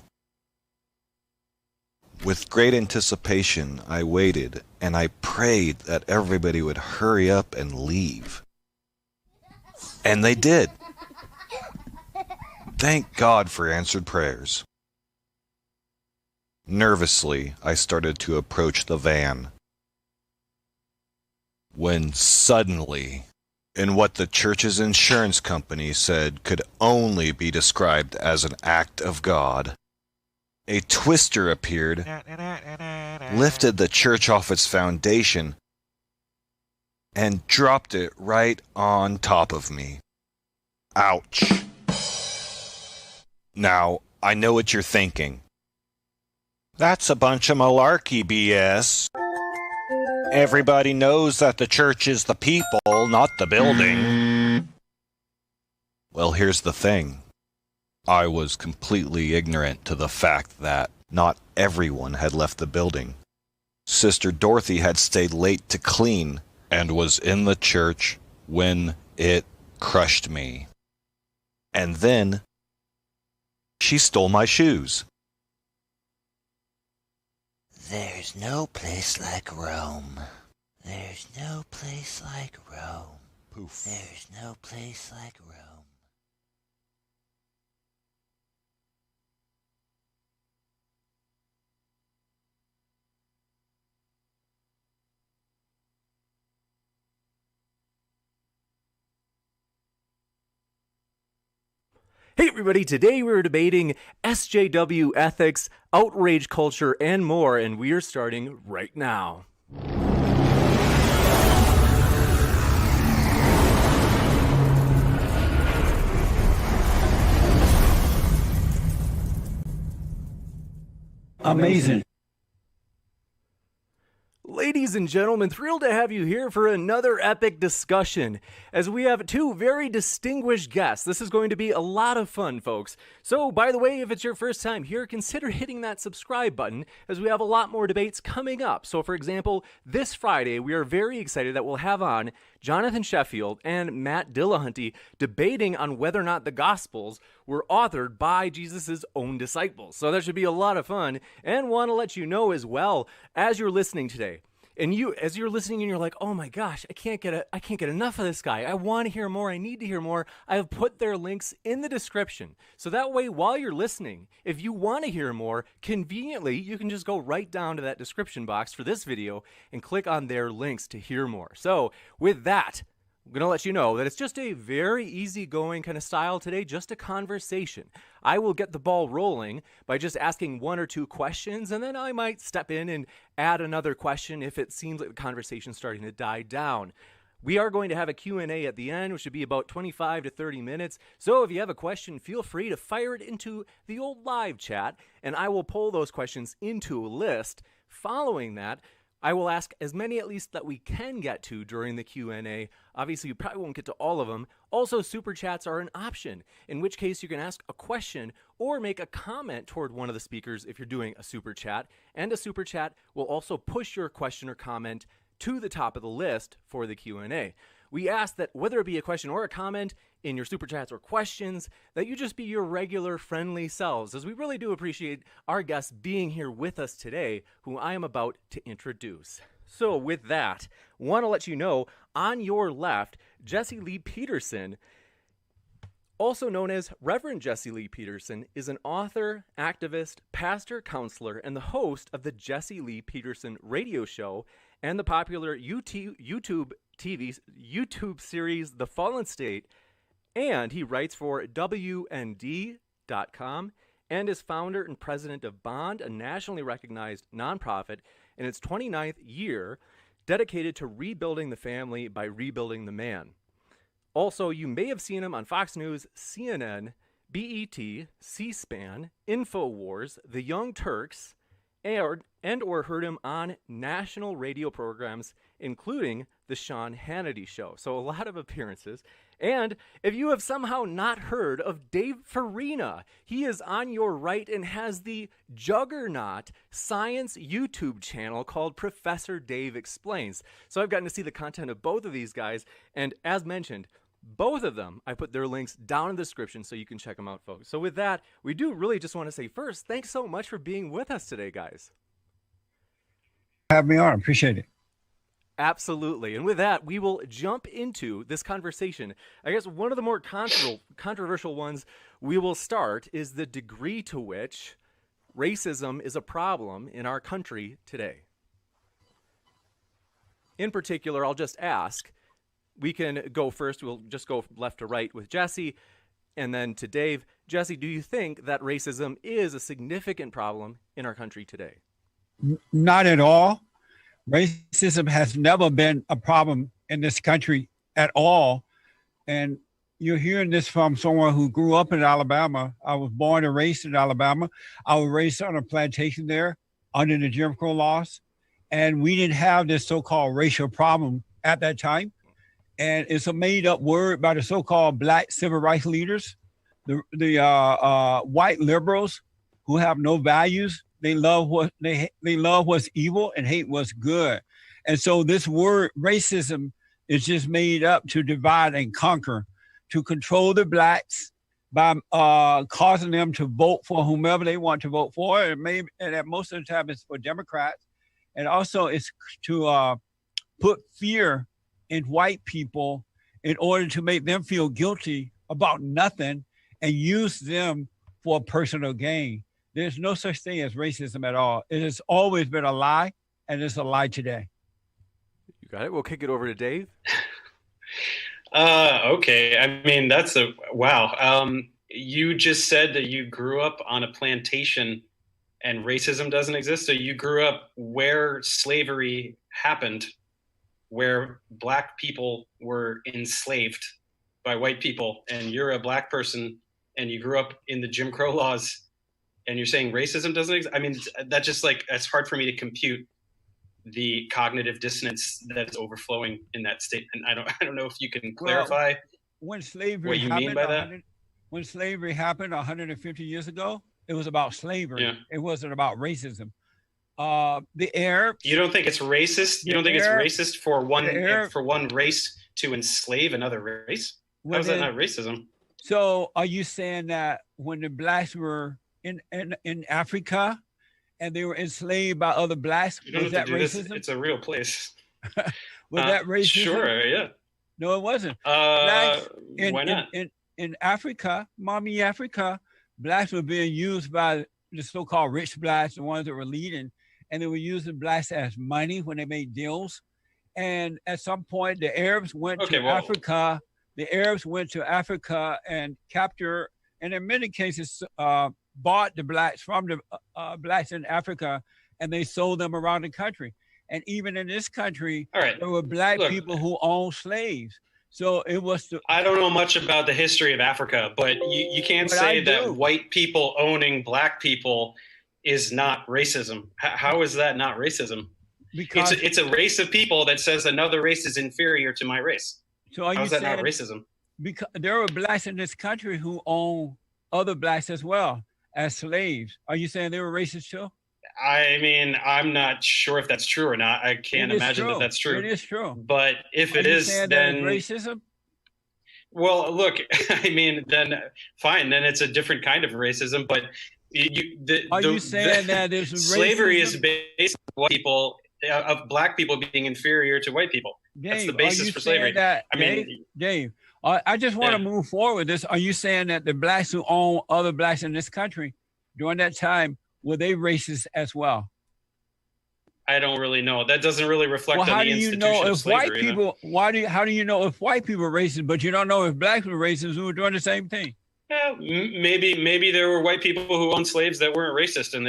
With great anticipation, I waited, and I prayed that everybody would hurry up and leave. And they did. Thank God for answered prayers. Nervously, I started to approach the van. When suddenly, in what the church's insurance company said could only be described as an act of God, a twister appeared, lifted the church off its foundation, and dropped it right on top of me. Ouch. Now, I know what you're thinking. That's a bunch of malarkey, BS. Everybody knows that the church is the people, not the building. Well, here's the thing. I was completely ignorant to the fact that not everyone had left the building. Sister Dorothy had stayed late to clean and was in the church when it crushed me. And then she stole my shoes. There's no place like Rome. There's no place like Rome. Poof. There's no place like Rome. Hey everybody, today we're debating SJW ethics, outrage culture, and more, and we are starting right now. Amazing. Ladies and gentlemen, thrilled to have you here for another epic discussion, as we have two very distinguished guests. This is going to be a lot of fun, folks. So, by the way, if it's your first time here, consider hitting that subscribe button, as we have a lot more debates coming up. So, for example, this Friday, we are very excited that we'll have on Jonathan Sheffield and Matt Dillahunty debating on whether or not the Gospels were authored by Jesus' own disciples. So that should be a lot of fun, and want to let you know as well, as you're listening today, and as you're listening and you're like, oh my gosh, I can't get enough of this guy. I want to hear more. I need to hear more. I have put their links in the description. So that way, while you're listening, if you want to hear more, conveniently, you can just go right down to that description box for this video and click on their links to hear more. So with that, I'm going to let you know that it's just a very easygoing kind of style today, just a conversation. I will get the ball rolling by just asking 1 or 2 questions, and then I might step in and add another question if it seems like the conversation's starting to die down. We are going to have a Q&A at the end, which should be about 25 to 30 minutes. So if you have a question, feel free to fire it into the old live chat, and I will pull those questions into a list. Following that, I will ask as many at least that we can get to during the Q&A. Obviously, you probably won't get to all of them. Also, super chats are an option, in which case you can ask a question or make a comment toward one of the speakers if you're doing a super chat. And a super chat will also push your question or comment to the top of the list for the Q&A. We ask that whether it be a question or a comment in your super chats or questions, that you just be your regular friendly selves, as we really do appreciate our guests being here with us today, who I am about to introduce. So with that, want to let you know, on your left, Jesse Lee Peterson, also known as Reverend Jesse Lee Peterson, is an author, activist, pastor, counselor, and the host of the Jesse Lee Peterson radio show and the popular YouTube series The Fallen State, and he writes for WND.com and is founder and president of Bond, a nationally recognized nonprofit in its 29th year dedicated to rebuilding the family by rebuilding the man. Also, you may have seen him on Fox News, CNN, BET, C-SPAN, InfoWars, The Young Turks, and or heard him on national radio programs, including The Sean Hannity Show. So a lot of appearances. And if you have somehow not heard of Dave Farina, he is on your right and has the juggernaut science YouTube channel called Professor Dave Explains. So I've gotten to see the content of both of these guys. And as mentioned, both of them, I put their links down in the description so you can check them out, folks. So with that, we do really just want to say first, thanks so much for being with us today, guys. Have me on. Appreciate it. Absolutely. And with that, we will jump into this conversation. I guess one of the more controversial ones we will start is the degree to which racism is a problem in our country today. In particular, I'll just ask, we can go first, we'll just go left to right with Jesse, and then to Dave. Jesse, do you think that racism is a significant problem in our country today? Not at all. Racism has never been a problem in this country at all. And you're hearing this from someone who grew up in Alabama. I was born and raised in Alabama. I was raised on a plantation there under the Jim Crow laws. And we didn't have this so-called racial problem at that time. And it's a made-up word by the so-called black civil rights leaders, the white liberals who have no values. They love what's evil and hate what's good. And so this word racism is just made up to divide and conquer, to control the blacks by causing them to vote for whomever they want to vote for. And at most of the time it's for Democrats. And also it's to put fear in white people in order to make them feel guilty about nothing and use them for personal gain. There's no such thing as racism at all. It has always been a lie, and it's a lie today. You got it. We'll kick it over to Dave. Okay. I mean, that's wow. You just said that you grew up on a plantation and racism doesn't exist. So you grew up where slavery happened, where black people were enslaved by white people, and you're a black person and you grew up in the Jim Crow laws. And you're saying racism doesn't exist? I mean, that's just like, it's hard for me to compute the cognitive dissonance that is overflowing in that statement. I don't know if you can clarify when slavery what you mean by that. When slavery happened 150 years ago, it was about slavery. Yeah. It wasn't about racism. The Arabs. You don't think it's racist? You don't think it's racist for one race to enslave another race? How is that not racism? So are you saying that when the blacks were in Africa and they were enslaved by other blacks, was that racism? It's a real place. Was that racism? Sure, yeah. No, it wasn't. Why not? In Africa, mommy Africa, blacks were being used by the so-called rich blacks, the ones that were leading, and they were using blacks as money when they made deals. And at some point, the Arabs went to Africa. The Arabs went to Africa and captured, and in many cases, bought the blacks from the blacks in Africa, and they sold them around the country. And even in this country, there were black people who owned slaves. So it was. I don't know much about the history of Africa, but you can't say that white people owning black people is not racism. How is that not racism? Because it's a race of people that says another race is inferior to my race. So how is that not racism? Because there were blacks in this country who own other blacks as well as slaves. Are you saying they were racist too? I mean, I'm not sure if that's true or not. I can't imagine that that's true. It is true. But if it is, then racism. Well, look, I mean, then fine. Then it's a different kind of racism. But are you saying that is slavery is based on white people, of black people being inferior to white people? Dave, that's the basis for slavery. Dave, I just want to move forward with this. Are you saying that the blacks who own other blacks in this country during that time, were they racist as well? I don't really know. That doesn't really reflect on the institution of slavery. How do you know if white people are racist, but you don't know if blacks were racist who were doing the same thing? Yeah, maybe there were white people who owned slaves that weren't racist, and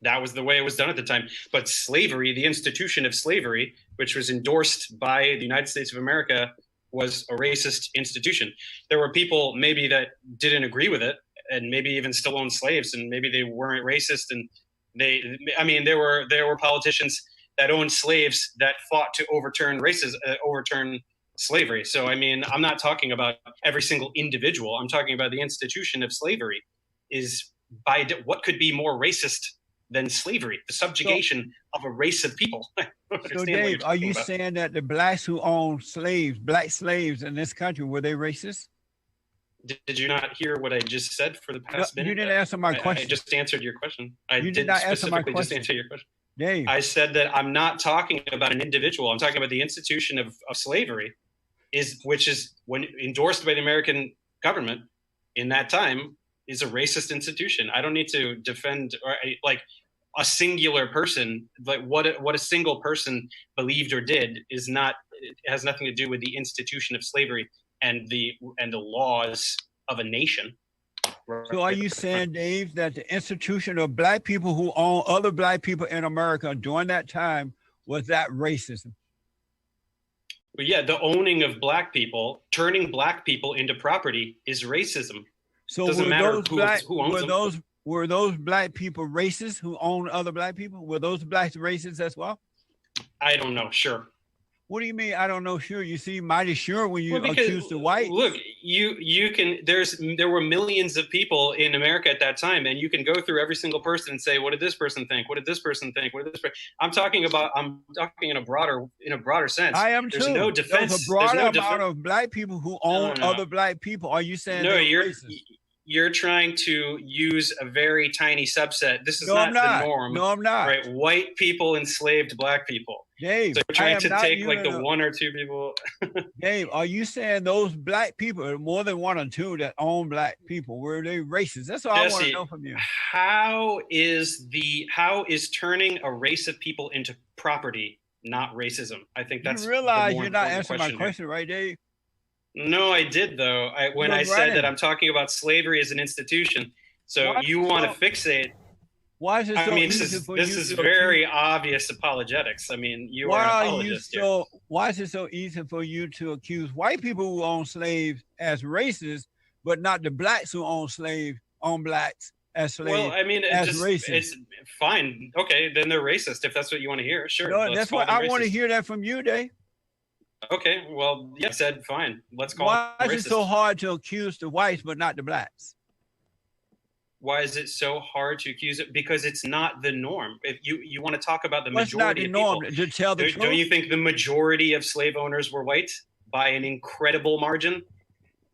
that was the way it was done at the time. But slavery, the institution of slavery, which was endorsed by the United States of America, was a racist institution. There were people maybe that didn't agree with it, and maybe even still owned slaves, and maybe they weren't racist. And there were politicians that owned slaves that fought to overturn slavery. So, I mean, I'm not talking about every single individual. I'm talking about the institution of slavery is what could be more racist than slavery, the subjugation of a race of people. So, Dave, are you saying that the blacks who own slaves, black slaves in this country, were they racist? Did you not hear what I just said for the past minute? You didn't answer my question. I just answered your question. You did not answer my question. Just answer your question. Dave. I said that I'm not talking about an individual. I'm talking about the institution of slavery, which is when endorsed by the American government in that time, is a racist institution. I don't need to defend like a singular person. Like what a single person believed or did is not. It has nothing to do with the institution of slavery and the laws of a nation. So are you saying, Dave, that the institution of black people who own other black people in America during that time, was that racism? But yeah, the owning of black people, turning black people into property is racism. So doesn't matter who owns them. Were those black people racist who own other black people? Were those blacks racist as well? I don't know. Sure. What do you mean? I don't know. Sure, you seem mighty sure when you accuse the whites. Look, you can. There were millions of people in America at that time, and you can go through every single person and say, "What did this person think? What did this person think? What did this?" I'm talking in a broader sense. I am There's too. no defense. There's a broader amount of black people who own other black people. Are you saying no? You're trying to use a very tiny subset. This is not the norm. No, I'm not. Right? White people enslaved black people. Dave, so you're trying to take like the one or two people. Dave, are you saying those black people, more than one or two that own black people, were they racist? That's all Jesse, I want to know from you. How is turning a race of people into property not racism? I think that's. You realize you're not answering my question, right, Dave? No, I did though. When I said that I'm talking about slavery as an institution. So you want to fixate. Why is it so easy for you? This is very obvious apologetics. I mean, you are an apologist here. Why is it so easy for you to accuse white people who own slaves as racist, but not the blacks who own blacks as slaves? Well, I mean, racist? It's fine. Okay, then they're racist if that's what you want to hear. Sure. No, that's what I want to hear that from you, Dave. Okay, well, yeah, I said fine. Let's call Why it racist. Why is it so hard to accuse the whites but not the blacks? Why is it so hard to accuse it? Because it's not the norm. If you want to talk about the majority of people, to tell the truth? Don't you think the majority of slave owners were white by an incredible margin?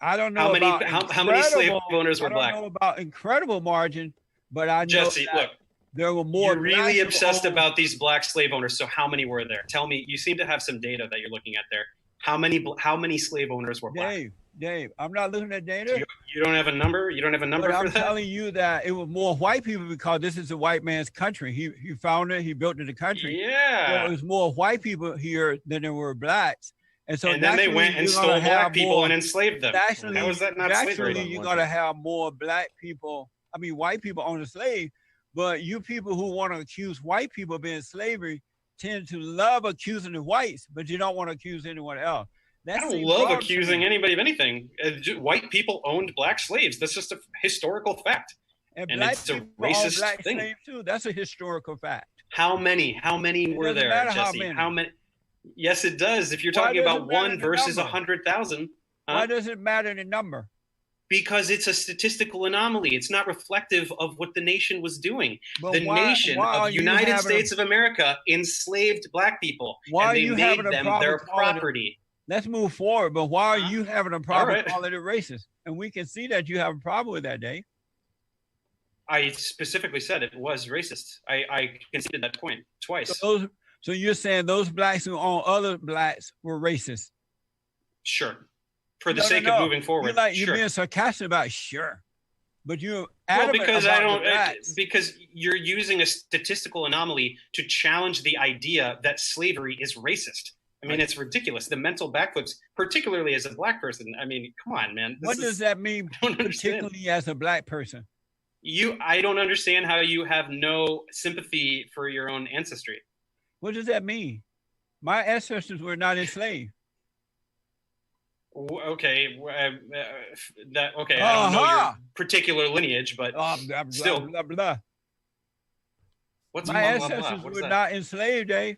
I don't know how many slave owners were black. I don't know about incredible margin, but I know Jesse, look, there were more. You're really obsessed about these black slave owners. So how many were there? Tell me. You seem to have some data that you're looking at there. How many slave owners were black? Dave, I'm not looking at data. You don't have a number? You don't have a number But for I'm that? telling you that it was more white people because this is a white man's country. He founded it. He built the country. Yeah. So it was more white people here than there were blacks. And so and then they went and stole black people and enslaved them. Naturally, How is that not slavery? You're going to have more black people, white people own the slave, but you people who want to accuse white people of being slavery tend to love accusing the whites, but you don't want to accuse anyone else. I don't love accusing anybody of anything. White people owned black slaves. That's just a historical fact. And black it's people a racist black thing. Slaves too. That's a historical fact. How many were there, Jesse? How many? Yes, it does. If you're talking about 1 versus 100,000. Why does it matter the number? Because it's a statistical anomaly. It's not reflective of what the nation was doing. The nation of United States of America enslaved black people, and they made them their property. Let's move forward. But why are you having a problem calling it racist? And we can see that you have a problem with that, Dave. I specifically said it was racist. I conceded that point twice. So you're saying those blacks who own other blacks were racist? Sure. For the sake of moving forward. You're being sarcastic about sure. But you're because you're using a statistical anomaly to challenge the idea that slavery is racist. I mean, it's ridiculous. The mental backflips, particularly as a black person. I mean, come on, man. What does that mean, particularly as a black person? I don't understand how you have no sympathy for your own ancestry. What does that mean? My ancestors were not enslaved. Okay, okay. I don't know your particular lineage, but still. Blah, blah, blah. What's my ancestors were not enslaved, Dave?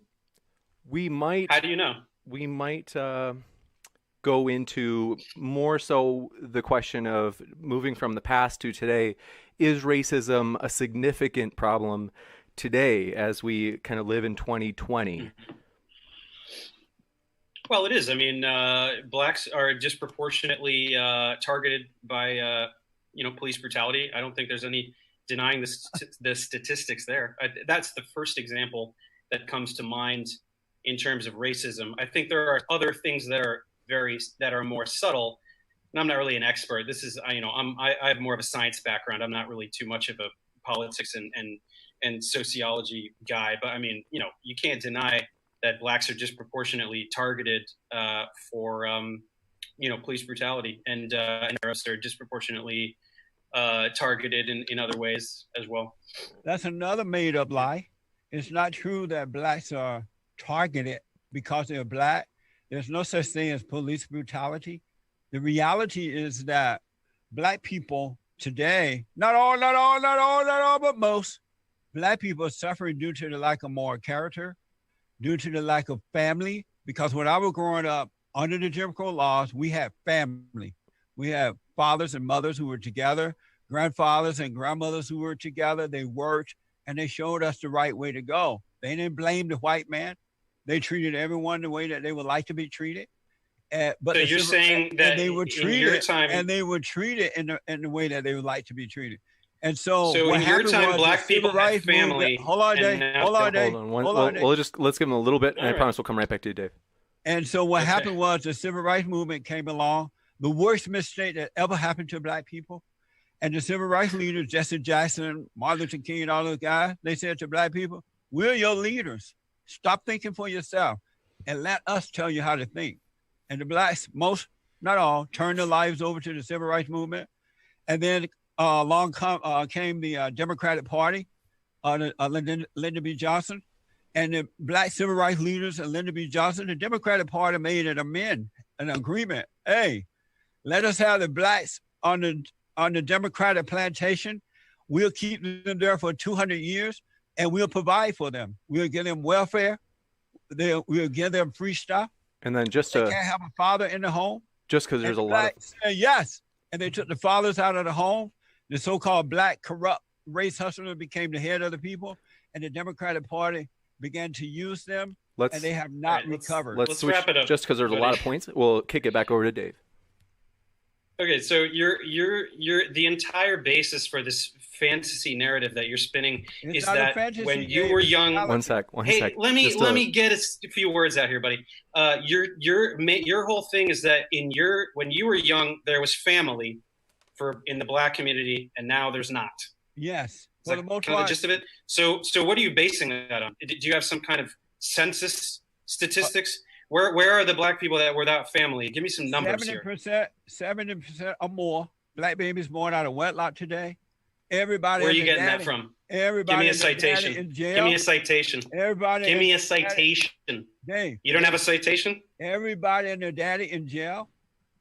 We might. How do you know? We might go into more so the question of moving from the past to today. Is racism a significant problem today as we kind of live in 2020? Well, it is. I mean, blacks are disproportionately targeted by, police brutality. I don't think there's any denying the statistics there. That's the first example that comes to mind in terms of racism. I think there are other things that are more subtle. And I'm not really an expert. This is, I have more of a science background. I'm not really too much of a politics and sociology guy. But I mean, you can't deny that blacks are disproportionately targeted for, police brutality, and others are disproportionately targeted in other ways as well. That's another made-up lie. It's not true that blacks are targeted because they're black. There's no such thing as police brutality. The reality is that black people today, not all, but most, black people are suffering due to the lack of moral character, due to the lack of family. Because when I was growing up, under the Jim Crow laws, we had family. We had fathers and mothers who were together, grandfathers and grandmothers who were together. They worked, and they showed us the right way to go. They didn't blame the white man. They treated everyone the way that they would like to be treated. But so you're saying that they were treated, in your time, and they were treated in the way that they would like to be treated. And so in your time, black people had family. Hold on, Dave. Let's give them a little bit, and I promise we'll come right back to you, Dave. And so what happened was the civil rights movement came along, the worst mistake that ever happened to black people. And the civil rights leaders, Jesse Jackson, Martin Luther King, and all those guys, they said to black people, we're your leaders. Stop thinking for yourself and let us tell you how to think. And the blacks, most, not all, turned their lives over to the civil rights movement. And then along came the Democratic Party, Lyndon B. Johnson, and the black civil rights leaders and Lyndon B. Johnson. The Democratic Party made an agreement. Hey, let us have the blacks on the Democratic plantation. We'll keep them there for 200 years, and we'll provide for them. We'll give them welfare. We'll give them free stuff. And then they can't have a father in the home. Just because there's a lot of yes, and they took the fathers out of the home. The so-called black corrupt race hustler became the head of the people, and the Democratic Party began to use them, and they have not recovered. Let's switch, wrap it up. Just because there's a lot of points, we'll kick it back over to Dave. Okay, so you're the entire basis for this fantasy narrative that you're spinning is that when you were young. One sec. Hey, let me get a few words out here, buddy. Your whole thing is that when you were young, there was family in the black community, and now there's not. Yes. Is that kind of the gist of it? So what are you basing that on? Do you have some kind of census statistics? Where are the black people that were without family? Give me some numbers 70% or more black babies born out of wedlock today. Everybody. Where are you getting that from? Everybody. Give me a citation. In jail. Give me a citation. Everybody. Give me a citation. Dave, you don't have a citation? Everybody and their daddy in jail.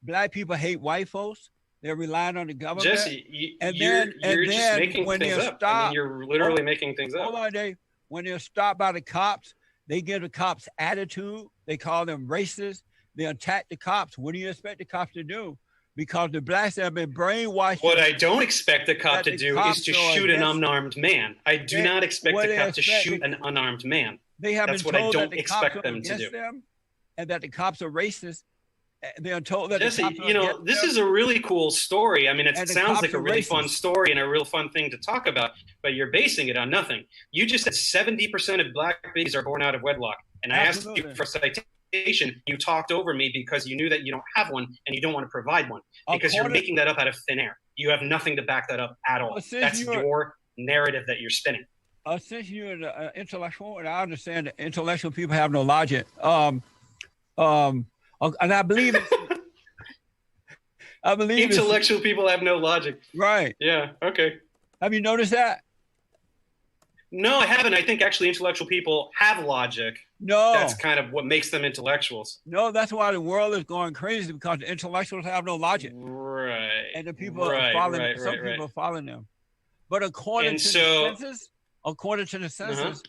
Black people hate white folks. They're relying on the government. Jesse, you're just making things up. I mean, you're literally making things up. Hold on, Dave. When they're stopped by the cops, they give the cops attitude. They call them racist. They attack the cops. What do you expect the cops to do? Because the blacks have been brainwashed. What I don't expect the cop to do is to shoot an unarmed man. I do not expect the cop to shoot an unarmed man. They have That's been what I told don't that the expect cops them to do. Them, and that the cops are racist. They are told that Jesse, the cops are this is a really cool story. I mean, it sounds like a really racist. fun story and a real fun thing to talk about, but you're basing it on nothing. You just said 70% of black babies are born out of wedlock, and I asked you for a citation. You talked over me because you knew that you don't have one and you don't want to provide one because you're making that up out of thin air. You have nothing to back that up at all. That's your narrative that you're spinning. Since you're an intellectual, and I understand that intellectual people have no logic, and I believe intellectual people have no logic. Right. Yeah. Okay. Have you noticed that? No, I haven't. I think actually intellectual people have logic. No. That's kind of what makes them intellectuals. No, that's why the world is going crazy, because the intellectuals have no logic. Right. And the people are following people are following them. But according to the census,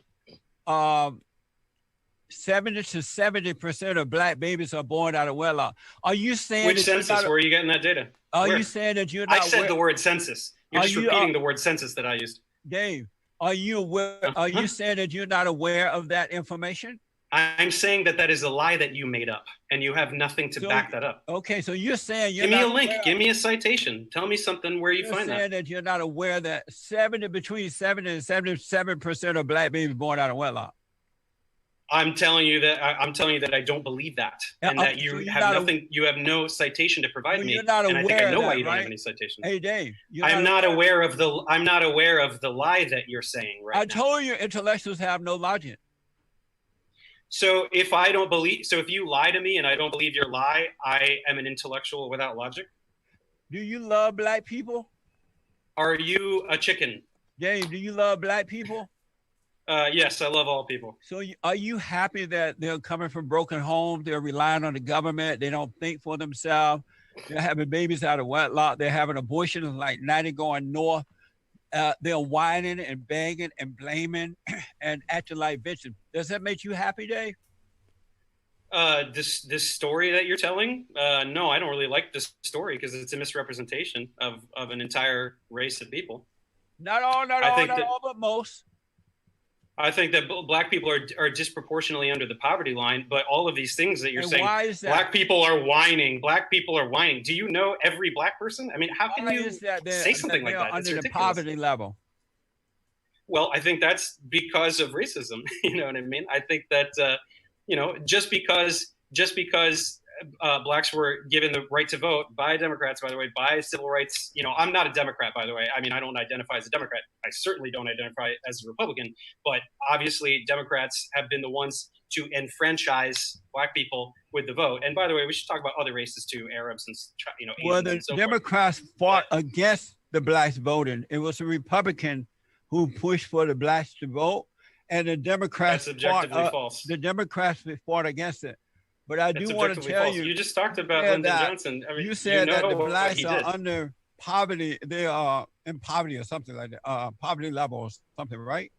70 to 70% of black babies are born out of wedlock. Are you saying which census? Where are you getting that data? Are you saying that you're not? I said the word census. You're just repeating the word census that I used. Dave, are you aware? Are you saying that you're not aware of that information? I'm saying that is a lie that you made up, and you have nothing to back that up. Okay, so you're saying give me a link. Give me a citation. Tell me something where you find that. You're saying that you're not aware that between 70 and 77% of black babies born out of wedlock. I'm telling you that I don't believe that, and that you have nothing. You have no citation to provide me, and I think I know why you don't have any citation. Hey, Dave, I'm not aware of the lie that you're saying right now. I told you intellectuals have no logic. So if you lie to me and I don't believe your lie, I am an intellectual without logic. Do you love black people? Are you a chicken? Dave, do you love black people? Yes, I love all people. So are you happy that they're coming from broken homes? They're relying on the government. They don't think for themselves. They're having babies out of wedlock. They're having abortions like 90 going north. They're whining and begging and blaming and acting like victims. Does that make you happy, Dave? This story that you're telling? No, I don't really like this story because it's a misrepresentation of an entire race of people. Not all, but most. I think that black people are disproportionately under the poverty line, but all of these things that you're saying, why is that? Black people are whining. Do you know every black person? I mean, how can you say something like that? Under the poverty level. Well, I think that's because of racism. You know what I mean? I think that just because blacks were given the right to vote by Democrats, by the way, by civil rights. I'm not a Democrat, by the way. I mean, I don't identify as a Democrat. I certainly don't identify as a Republican. But obviously, Democrats have been the ones to enfranchise black people with the vote. And by the way, we should talk about other races too, Arabs and Asians. Well, the Democrats fought against the blacks voting. It was a Republican who pushed for the blacks to vote, and the Democrats that's objectively false. The Democrats fought against it. But I do want to tell you. You just talked about Lyndon Johnson. I mean, you said that the blacks are under poverty. They are in poverty or something like that. Poverty level or something, right?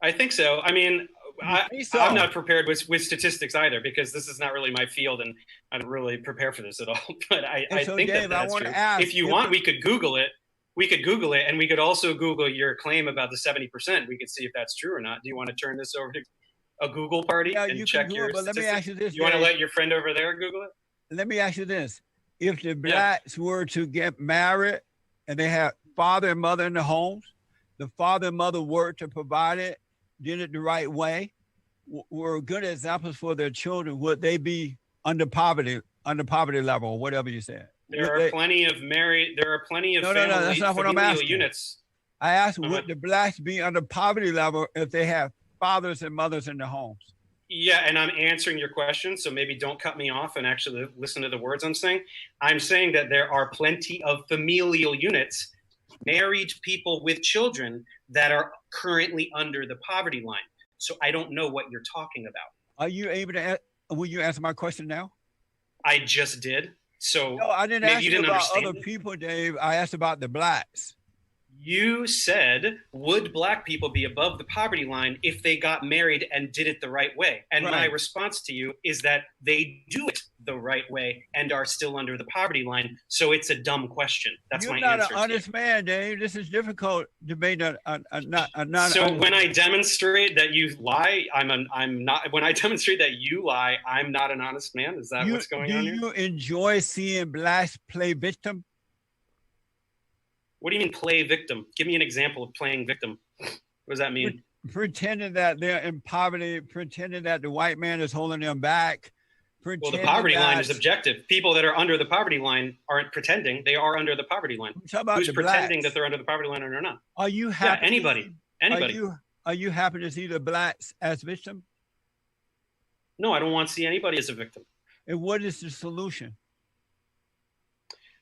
I think so. I mean, I'm not prepared with statistics either because this is not really my field, and I don't really prepare for this at all. But I think Dave, that's true. If you want, we could Google it. And we could also Google your claim about the 70%. We could see if that's true or not. Do you want to turn this over to a Google party and check your statistics? Let me ask you this. You want to let your friend over there Google it? Let me ask you this. if the blacks were to get married and they had father and mother in the homes, the father and mother worked to provide it, did it the right way, were good examples for their children, would they be under poverty level, or whatever you said? There are plenty of that's not what I'm familial asking. units. I asked, would the blacks be under poverty level if they have fathers and mothers in their homes? Yeah, and I'm answering your question, so maybe don't cut me off and actually listen to the words I'm saying. I'm saying that there are plenty of familial units, married people with children that are currently under the poverty line. So I don't know what you're talking about. Are you able to, will you answer my question now? I just did. So no, I didn't maybe ask you you didn't about understand other it. people, Dave. I asked about the blacks. You said, would black people be above the poverty line if they got married and did it the right way? And my response to you is that they do it the right way and are still under the poverty line. So it's a dumb question. That's You're my not answer. an honest man, Dave. This is difficult debate. So when I demonstrate that you lie, I'm not. When I demonstrate that you lie, I'm not an honest man. Is that what's going on here? Do you enjoy seeing blacks play victim? What do you mean play victim? Give me an example of playing victim. What does that mean? Pretending that they're in poverty, pretending that the white man is holding them back. Well, the poverty line is objective. People that are under the poverty line aren't pretending. They are under the poverty line. Who's pretending that they're under the poverty line or not? Are you happy? Yeah, anybody. Are you happy to see the blacks as victims? No, I don't want to see anybody as a victim. And what is the solution?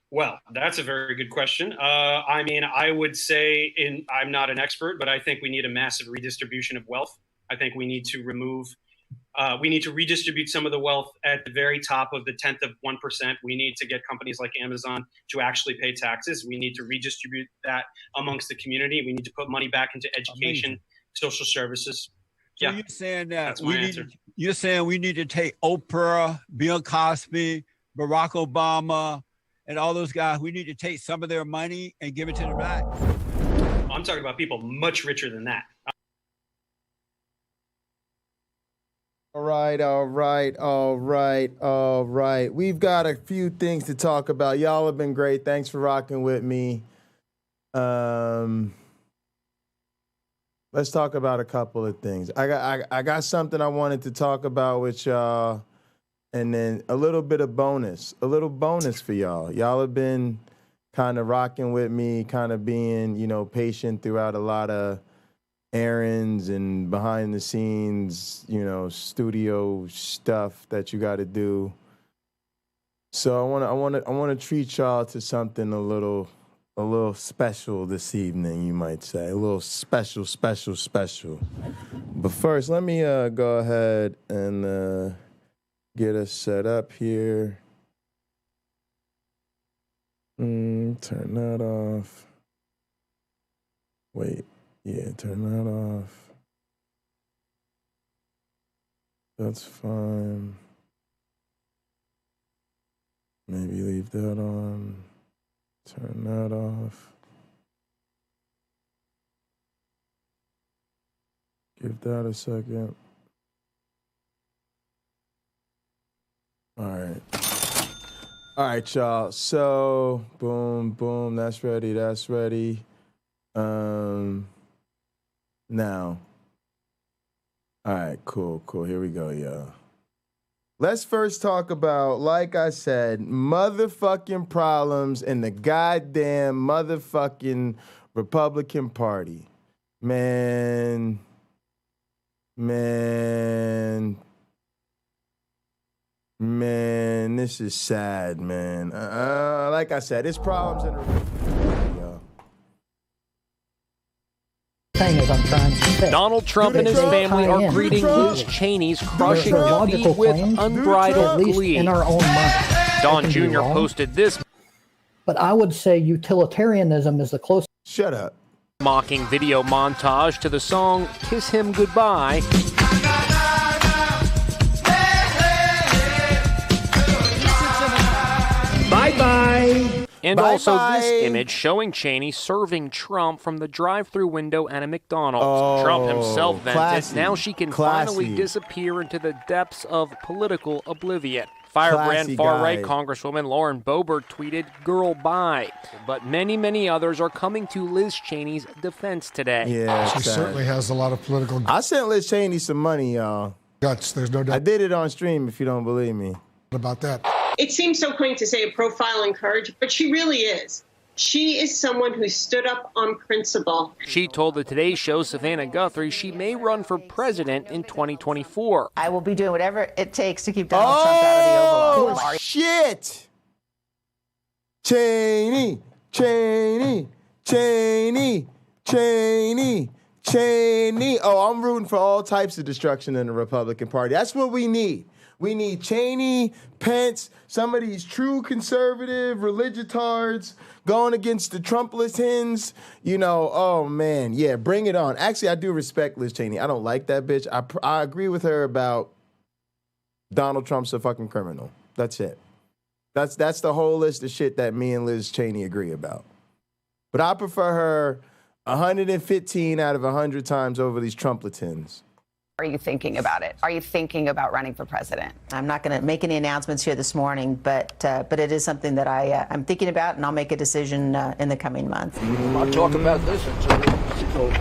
Well, that's a very good question. I mean, I would say I'm not an expert, but I think we need a massive redistribution of wealth. I think we need to redistribute some of the wealth at the very top of the 10th of 1%. We need to get companies like Amazon to actually pay taxes. We need to redistribute that amongst the community. We need to put money back into education, social services. So you're saying that you're saying we need to take Oprah, Bill Cosby, Barack Obama, and all those guys, we need to take some of their money and give it to the blacks? I'm talking about people much richer than that. All right. We've got a few things to talk about. Y'all have been great. Thanks for rocking with me. Let's talk about a couple of things. I got something I wanted to talk about with y'all. And then a little bonus for y'all. Y'all have been kind of rocking with me, kind of being, patient throughout a lot of errands and behind the scenes, studio stuff that you got to do. So I want to treat y'all to something a little special this evening, you might say. A little special. But first, let me go ahead and get us set up here. Turn that off. Wait, yeah, turn that off. That's fine. Maybe leave that on. Turn that off. Give that a second. All right, y'all. So, boom. That's ready. Now. All right, cool. Here we go, y'all. Let's first talk about, like I said, motherfucking problems in the goddamn motherfucking Republican Party. Man. Man, this is sad, man. Like I said, it's problems in the thing is I'm trying to say. Donald Trump and his family are greeting Liz Cheney's crushing defeat with unbridled glee. In our own mind. Don Jr. posted this. But I would say utilitarianism is the closest. Shut up. Mocking video montage to the song Kiss Him Goodbye. Bye-bye. And also this image showing Cheney serving Trump from the drive-thru window at a McDonald's. Trump himself vented. Now she can finally disappear into the depths of political oblivion. Firebrand Classy far-right guy. Congresswoman Lauren Boebert tweeted, "Girl, bye." But many, many others are coming to Liz Cheney's defense today. Yeah, She certainly has a lot of political I sent Liz Cheney some money, y'all. guts. There's no doubt I did it on stream if you don't believe me. about that. It seems so quaint to say a profile in courage, but she really is. She is someone who stood up on principle. She told the Today Show Savannah Guthrie she may run for president in 2024. I will be doing whatever it takes to keep Donald Trump out of the Oval Office. Oh, shit! Cheney, Cheney, Cheney, Cheney, Cheney. Oh, I'm rooting for all types of destruction in the Republican Party. That's what we need. We need Cheney, Pence, some of these true conservative religiotards going against the Trumpletons. You know, oh, man. Yeah, bring it on. Actually, I do respect Liz Cheney. I don't like that bitch. I agree with her about Donald Trump's a fucking criminal. That's it. That's the whole list of shit that me and Liz Cheney agree about. But I prefer her 115 out of 100 times over these Trumpletons. Are you thinking about it? Are you thinking about running for president? I'm not going to make any announcements here this morning, but it is something that I'm thinking about, and I'll make a decision in the coming months. I'll talk about this until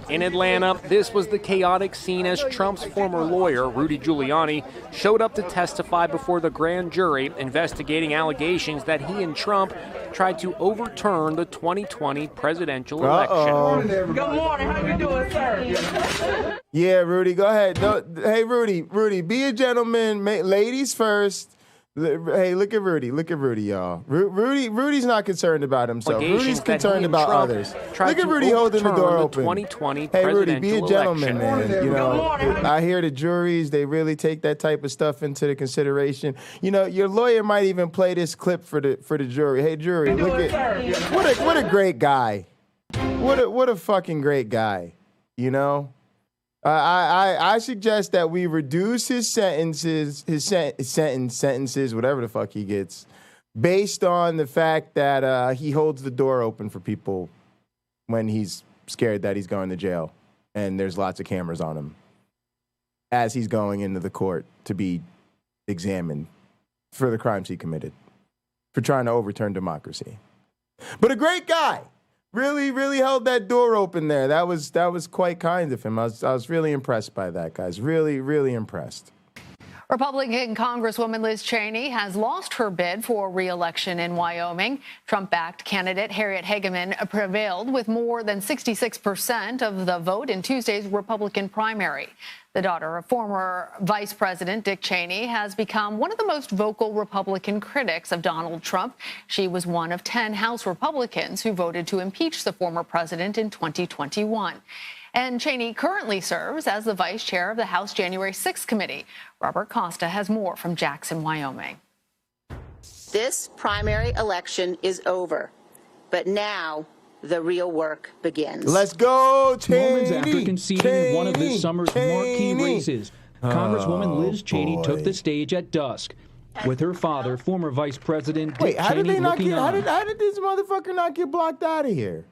In Atlanta, this was the chaotic scene as Trump's former lawyer, Rudy Giuliani, showed up to testify before the grand jury investigating allegations that he and Trump tried to overturn the 2020 presidential election. Good morning. How you doing, sir? Yeah, Rudy, go ahead. No, hey, Rudy, be a gentleman. Ladies first. Hey, look at Rudy, y'all. Rudy's not concerned about himself. Rudy's concerned about others. Look at Rudy holding the door open. 2020 hey, Rudy, be a presidential gentleman, election. man. You know, I hear the juries, they really take that type of stuff into the consideration. You know, your lawyer might even play this clip for the jury. Hey, jury, look at what a great guy. What a fucking great guy. You know. I suggest that we reduce his sentences, whatever the fuck he gets, based on the fact that he holds the door open for people when he's scared that he's going to jail and there's lots of cameras on him as he's going into the court to be examined for the crimes he committed, for trying to overturn democracy. But a great guy. Really, really held that door open there. That was quite kind of him. I was really impressed by that, guys. Really, really impressed. Republican Congresswoman Liz Cheney has lost her bid for re-election in Wyoming. Trump-backed candidate Harriet Hageman prevailed with more than 66% of the vote in Tuesday's Republican primary. The daughter of former Vice President Dick Cheney has become one of the most vocal Republican critics of Donald Trump. She was one of 10 House Republicans who voted to impeach the former president in 2021. And Cheney currently serves as the vice chair of the House January 6th committee. Robert Costa has more from Jackson, Wyoming. This primary election is over, but now the real work begins. Let's go, Cheney. Moments after conceding in one of this summer's marquee races, Congresswoman Liz Cheney took the stage at dusk with her father, former Vice President Dick Wait, how did Cheney, they not looking get? on. How did this motherfucker not get blocked out of here?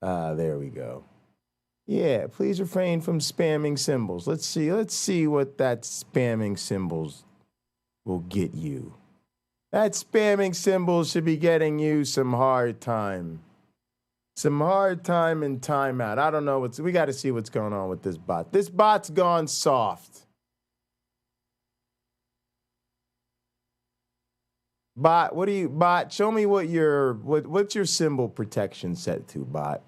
There we go. Yeah, please refrain from spamming symbols. Let's see what that spamming symbols will get you. That spamming symbols should be getting you some hard time. Some hard time and timeout. I don't know we got to see what's going on with this bot. This bot's gone soft. Bot, bot, show me what's your symbol protection set to, bot.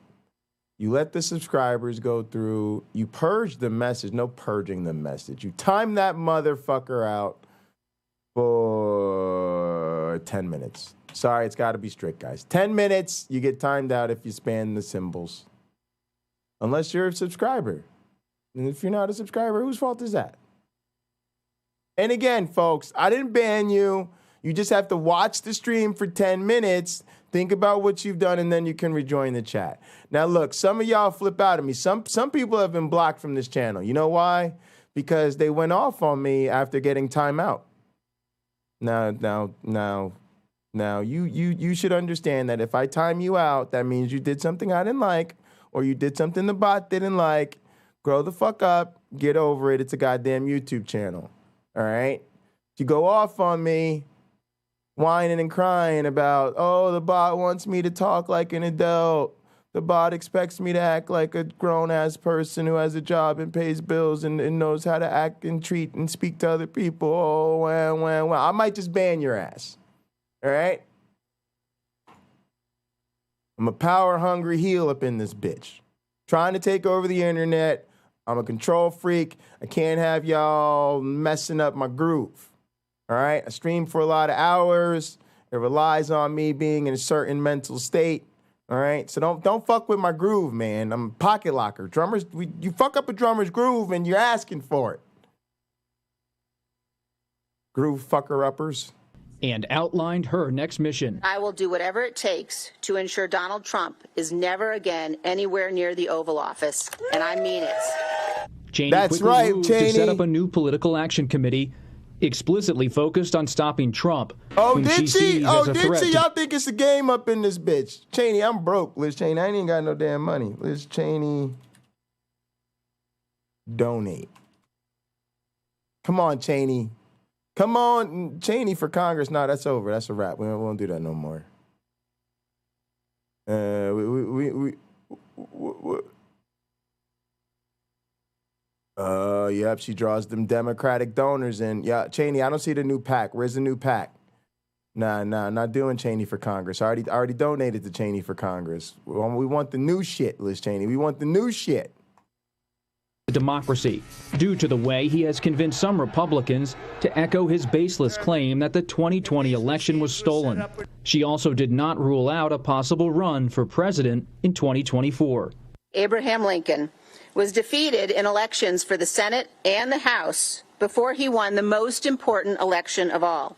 You let the subscribers go through, you purge the message, no purging the message. You time that motherfucker out for 10 minutes. Sorry, it's got to be strict, guys. 10 minutes, you get timed out if you spam the symbols. Unless you're a subscriber. And if you're not a subscriber, whose fault is that? And again, folks, I didn't ban you. You just have to watch the stream for 10 minutes, think about what you've done, and then you can rejoin the chat. Now, look, some of y'all flip out at me. Some people have been blocked from this channel. You know why? Because they went off on me after getting time out. Now, you should understand that if I time you out, that means you did something I didn't like, or you did something the bot didn't like. Grow the fuck up. Get over it. It's a goddamn YouTube channel. All right? She go off on me, whining and crying about, oh, the bot wants me to talk like an adult. The bot expects me to act like a grown-ass person who has a job and pays bills and knows how to act and treat and speak to other people. Oh, well. I might just ban your ass. All right? I'm a power-hungry heel up in this bitch. Trying to take over the internet. I'm a control freak. I can't have y'all messing up my groove. All right? I stream for a lot of hours. It relies on me being in a certain mental state. All right, so don't fuck with my groove, man. I'm a pocket locker. Drummers, you fuck up a drummer's groove and you're asking for it. Groove fucker-uppers. And outlined her next mission. I will do whatever it takes to ensure Donald Trump is never again anywhere near the Oval Office, and I mean it. Cheney That's quickly right, moved Cheney. to set up a new political action committee explicitly focused on stopping Trump. Oh, whom did she? sees Oh, as a did threat she? to- Y'all think it's a game up in this bitch. Cheney, I'm broke, Liz Cheney. I ain't even got no damn money. Liz Cheney, donate. Come on, Cheney. Come on, Cheney for Congress. No, that's over. That's a wrap. We won't do that no more. Yep, she draws them Democratic donors in. Yeah, Cheney, I don't see the new PAC. Where's the new PAC? Nah, not doing Cheney for Congress. I already donated to Cheney for Congress. We want the new shit, Liz Cheney. We want the new shit. Democracy, due to the way he has convinced some Republicans to echo his baseless claim that the 2020 election was stolen. She also did not rule out a possible run for president in 2024. Abraham Lincoln was defeated in elections for the Senate and the House before he won the most important election of all.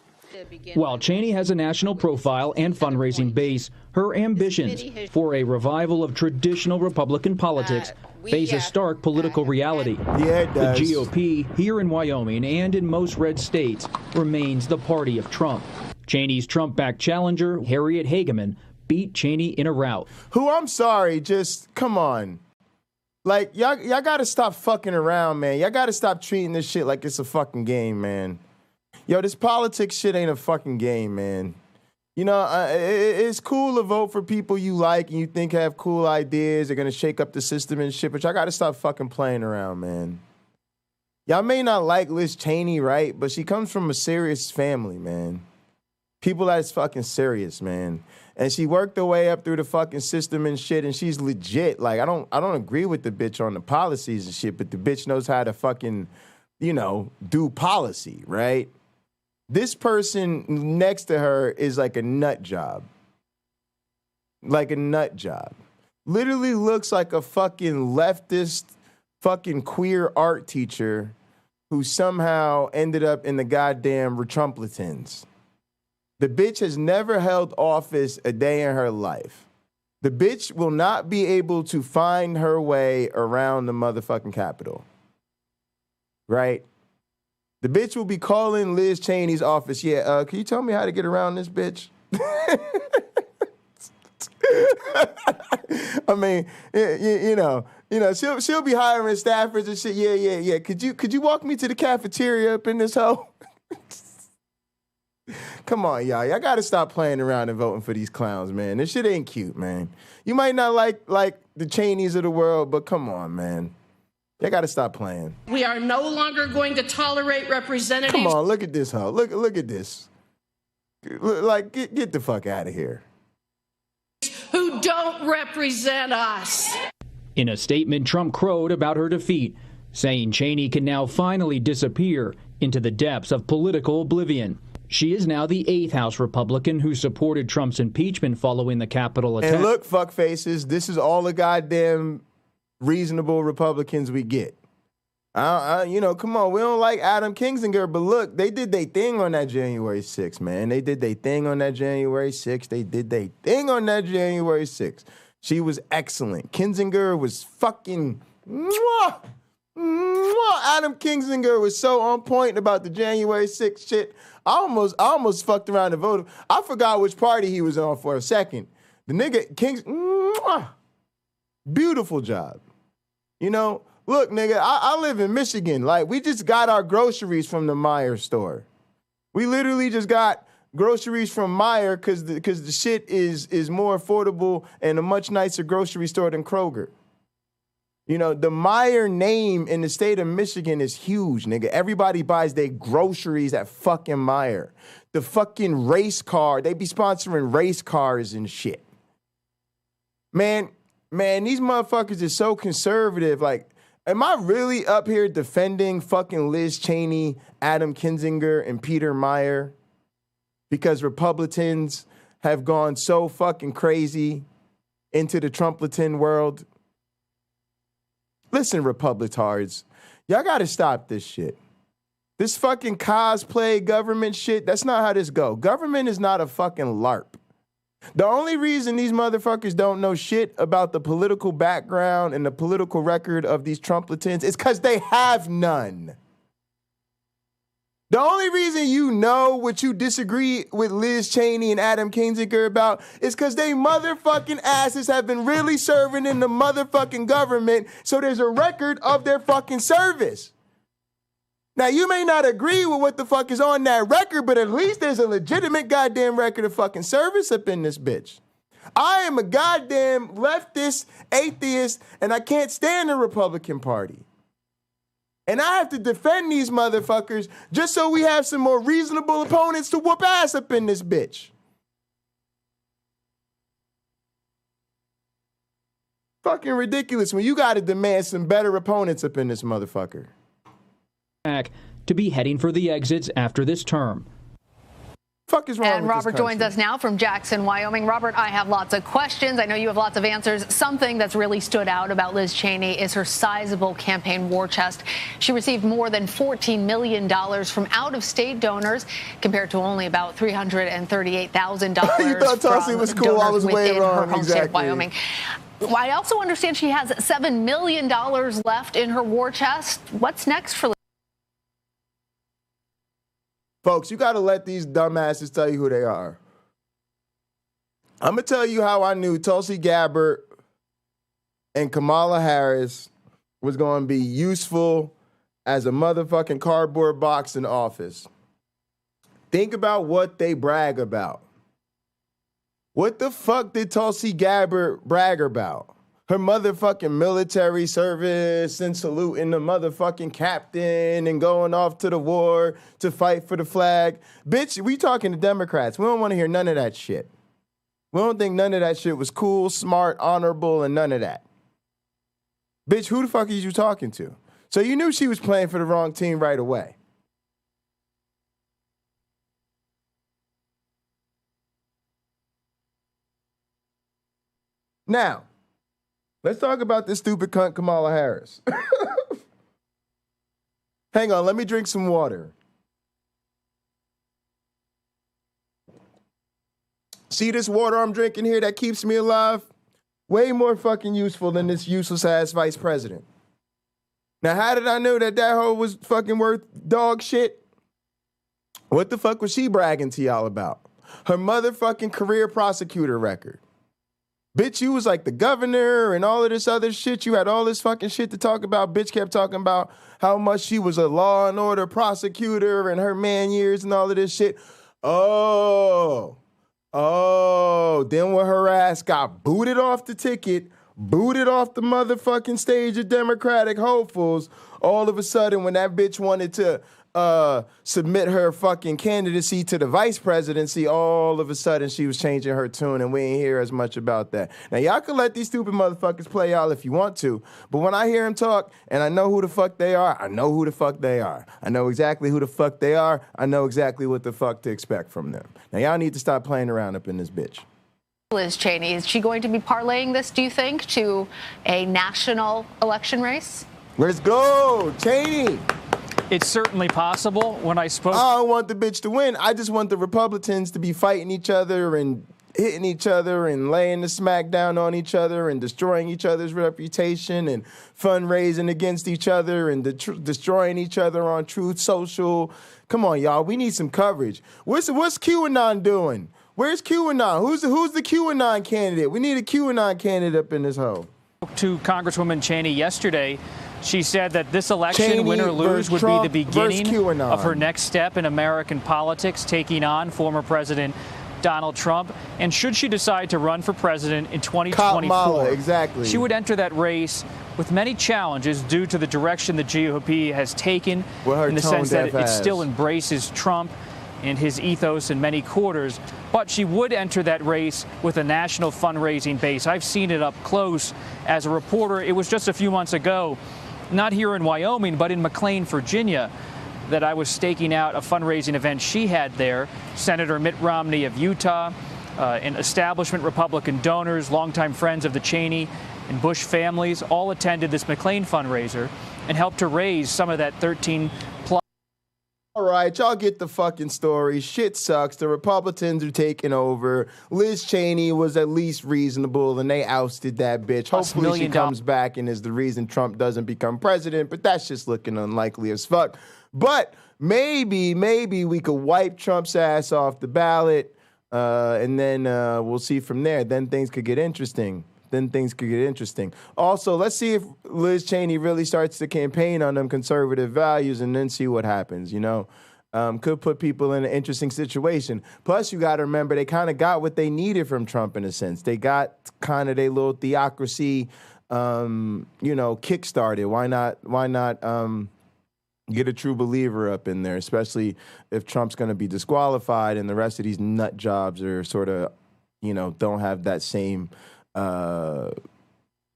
While Cheney has a national profile and fundraising base, her ambitions for a revival of traditional Republican politics face a stark political reality. Yeah, it does. The GOP here in Wyoming and in most red states remains the party of Trump. Cheney's Trump-backed challenger, Harriet Hageman, beat Cheney in a rout. Who, I'm sorry, just come on. Like, y'all got to stop fucking around, man. Y'all got to stop treating this shit like it's a fucking game, man. Yo, this politics shit ain't a fucking game, man. You know, it's cool to vote for people you like and you think have cool ideas, they're going to shake up the system and shit, but y'all got to stop fucking playing around, man. Y'all may not like Liz Cheney, right? But she comes from a serious family, man. People that's fucking serious, man. And she worked her way up through the fucking system and shit, and she's legit. Like, I don't agree with the bitch on the policies and shit, but the bitch knows how to fucking, you know, do policy, right? This person next to her is like a nut job. Like a nut job. Literally looks like a fucking leftist, fucking queer art teacher who somehow ended up in the goddamn Retrumpletons. The bitch has never held office a day in her life. The bitch will not be able to find her way around the motherfucking Capitol. Right? The bitch will be calling Liz Cheney's office. Yeah, can you tell me how to get around this bitch? I mean, you know, she'll be hiring staffers and shit. Yeah. Could you walk me to the cafeteria up in this hole? Come on, y'all. Y'all got to stop playing around and voting for these clowns, man. This shit ain't cute, man. You might not like the Cheneys of the world, but come on, man. Y'all got to stop playing. We are no longer going to tolerate representatives. Come on, look at this, huh? Look at this. Like, get the fuck out of here. Who don't represent us. In a statement, Trump crowed about her defeat, saying Cheney can now finally disappear into the depths of political oblivion. She is now the 8th House Republican who supported Trump's impeachment following the Capitol attack. And look, fuckfaces, this is all the goddamn reasonable Republicans we get. Come on, we don't like Adam Kinzinger, but look, they did their thing on that January 6th, man. They did their thing on that January 6th. She was excellent. Kinzinger was fucking mwah, mwah. Adam Kinzinger was so on point about the January 6th shit. I almost fucked around and voted. I forgot which party he was on for a second. The nigga, mwah, beautiful job. You know, look, nigga, I live in Michigan. Like, we just got our groceries from the Meijer store. We literally just got groceries from Meijer because the shit is more affordable and a much nicer grocery store than Kroger. You know, the Meijer name in the state of Michigan is huge, nigga. Everybody buys their groceries at fucking Meijer. The fucking race car, they be sponsoring race cars and shit. Man, these motherfuckers are so conservative. Like, am I really up here defending fucking Liz Cheney, Adam Kinzinger, and Peter Meijer because Republicans have gone so fucking crazy into the Trumplitan world? Listen, Republicards, y'all gotta stop this shit. This fucking cosplay government shit, that's not how this go. Government is not a fucking LARP. The only reason these motherfuckers don't know shit about the political background and the political record of these Trumpletons is because they have none. The only reason you know what you disagree with Liz Cheney and Adam Kinzinger about is because they motherfucking asses have been really serving in the motherfucking government, so there's a record of their fucking service. Now, you may not agree with what the fuck is on that record, but at least there's a legitimate goddamn record of fucking service up in this bitch. I am a goddamn leftist, atheist, and I can't stand the Republican Party. And I have to defend these motherfuckers just so we have some more reasonable opponents to whoop ass up in this bitch. Fucking ridiculous when you gotta demand some better opponents up in this motherfucker. To be heading for the exits after this term. Fuck is wrong and with Robert this joins us now from Jackson, Wyoming. Robert, I have lots of questions. I know you have lots of answers. Something that's really stood out about Liz Cheney is her sizable campaign war chest. She received more than $14 million from out-of-state donors, compared to only about $338,000 You thought Tulsi was cool. I was way wrong. Her home state of Wyoming. I also understand she has $7 million left in her war chest. What's next for Liz? Folks, you got to let these dumbasses tell you who they are. I'm going to tell you how I knew Tulsi Gabbard and Kamala Harris was going to be useful as a motherfucking cardboard box in office. Think about what they brag about. What the fuck did Tulsi Gabbard brag about? Her motherfucking military service and saluting the motherfucking captain and going off to the war to fight for the flag. Bitch, we talking to Democrats. We don't want to hear none of that shit. We don't think none of that shit was cool, smart, honorable, and none of that. Bitch, who the fuck are you talking to? So you knew she was playing for the wrong team right away. Now, let's talk about this stupid cunt Kamala Harris. Hang on, let me drink some water. See this water I'm drinking here that keeps me alive? Way more fucking useful than this useless ass vice president. Now, how did I know that hoe was fucking worth dog shit? What the fuck was she bragging to y'all about? Her motherfucking career prosecutor record. Bitch, you was like the governor and all of this other shit. You had all this fucking shit to talk about. Bitch kept talking about how much she was a law and order prosecutor and her man years and all of this shit. Oh, then when her ass got booted off the ticket, booted off the motherfucking stage of Democratic hopefuls, all of a sudden when that bitch wanted to submit her fucking candidacy to the vice presidency, all of a sudden she was changing her tune, and we ain't hear as much about that. Now, y'all can let these stupid motherfuckers play y'all if you want to, but when I hear them talk and I know who the fuck they are, I know who the fuck they are. I know exactly who the fuck they are. I know exactly what the fuck to expect from them. Now, y'all need to stop playing around up in this bitch. Liz Cheney, is she going to be parlaying this, do you think, to a national election race? Let's go, Cheney. It's certainly possible. When I spoke, I don't want the bitch to win. I just want the Republicans to be fighting each other and hitting each other and laying the smack down on each other and destroying each other's reputation and fundraising against each other and destroying each other on Truth Social. Come on, y'all. We need some coverage. What's QAnon doing? Where's QAnon? Who's the QAnon candidate? We need a QAnon candidate up in this hole. to Congresswoman Cheney yesterday. She said that this election, Cheney win or lose, would Trump be the beginning versus QAnon. of her next step in American politics, taking on former President Donald Trump. And should she decide to run for president in 2024, Kamala, exactly. she would enter that race with many challenges due to the direction the GOP has taken, in the sense that it still embraces Trump and his ethos in many quarters. But she would enter that race with a national fundraising base. I've seen it up close as a reporter. It was just a few months ago, not here in Wyoming, but in McLean, Virginia, that I was staking out a fundraising event she had there. Senator Mitt Romney of Utah, and establishment Republican donors, longtime friends of the Cheney and Bush families, all attended this McLean fundraiser and helped to raise some of that 13-plus. All right, y'all get the fucking story. Shit sucks. The Republicans are taking over. Liz Cheney was at least reasonable, and they ousted that bitch. Hopefully she comes back and is the reason Trump doesn't become president, but that's just looking unlikely as fuck. But maybe we could wipe Trump's ass off the ballot, and then we'll see from there. Then things could get interesting. Also, let's see if Liz Cheney really starts to campaign on them conservative values and then see what happens, you know. Could put people in an interesting situation. Plus, you got to remember, they kind of got what they needed from Trump in a sense. They got kind of their little theocracy, kick-started. Why not get a true believer up in there, especially if Trump's going to be disqualified and the rest of these nut jobs are sort of, don't have that same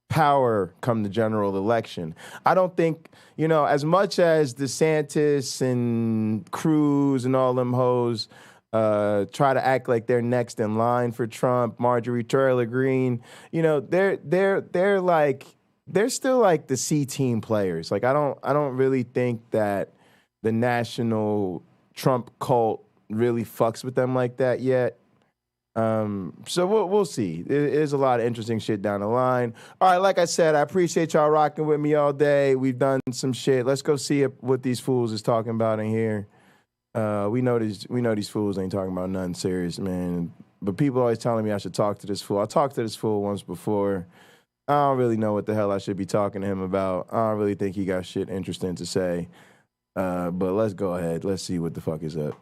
power come the general election. I don't think, as much as DeSantis and Cruz and all them hoes try to act like they're next in line for Trump, Marjorie Taylor Greene, they're still like the C team players. Like I don't really think that the national Trump cult really fucks with them like that yet. So we'll see. There's a lot of interesting shit down the line. All right, like I said, I appreciate y'all rocking with me all day. We've done some shit. Let's go see what these fools is talking about in here. We know these fools ain't talking about nothing serious, man. But people always telling me I should talk to this fool. I talked to this fool once before. I don't really know what the hell I should be talking to him about. I don't really think he got shit interesting to say. But let's go ahead. Let's see what the fuck is up.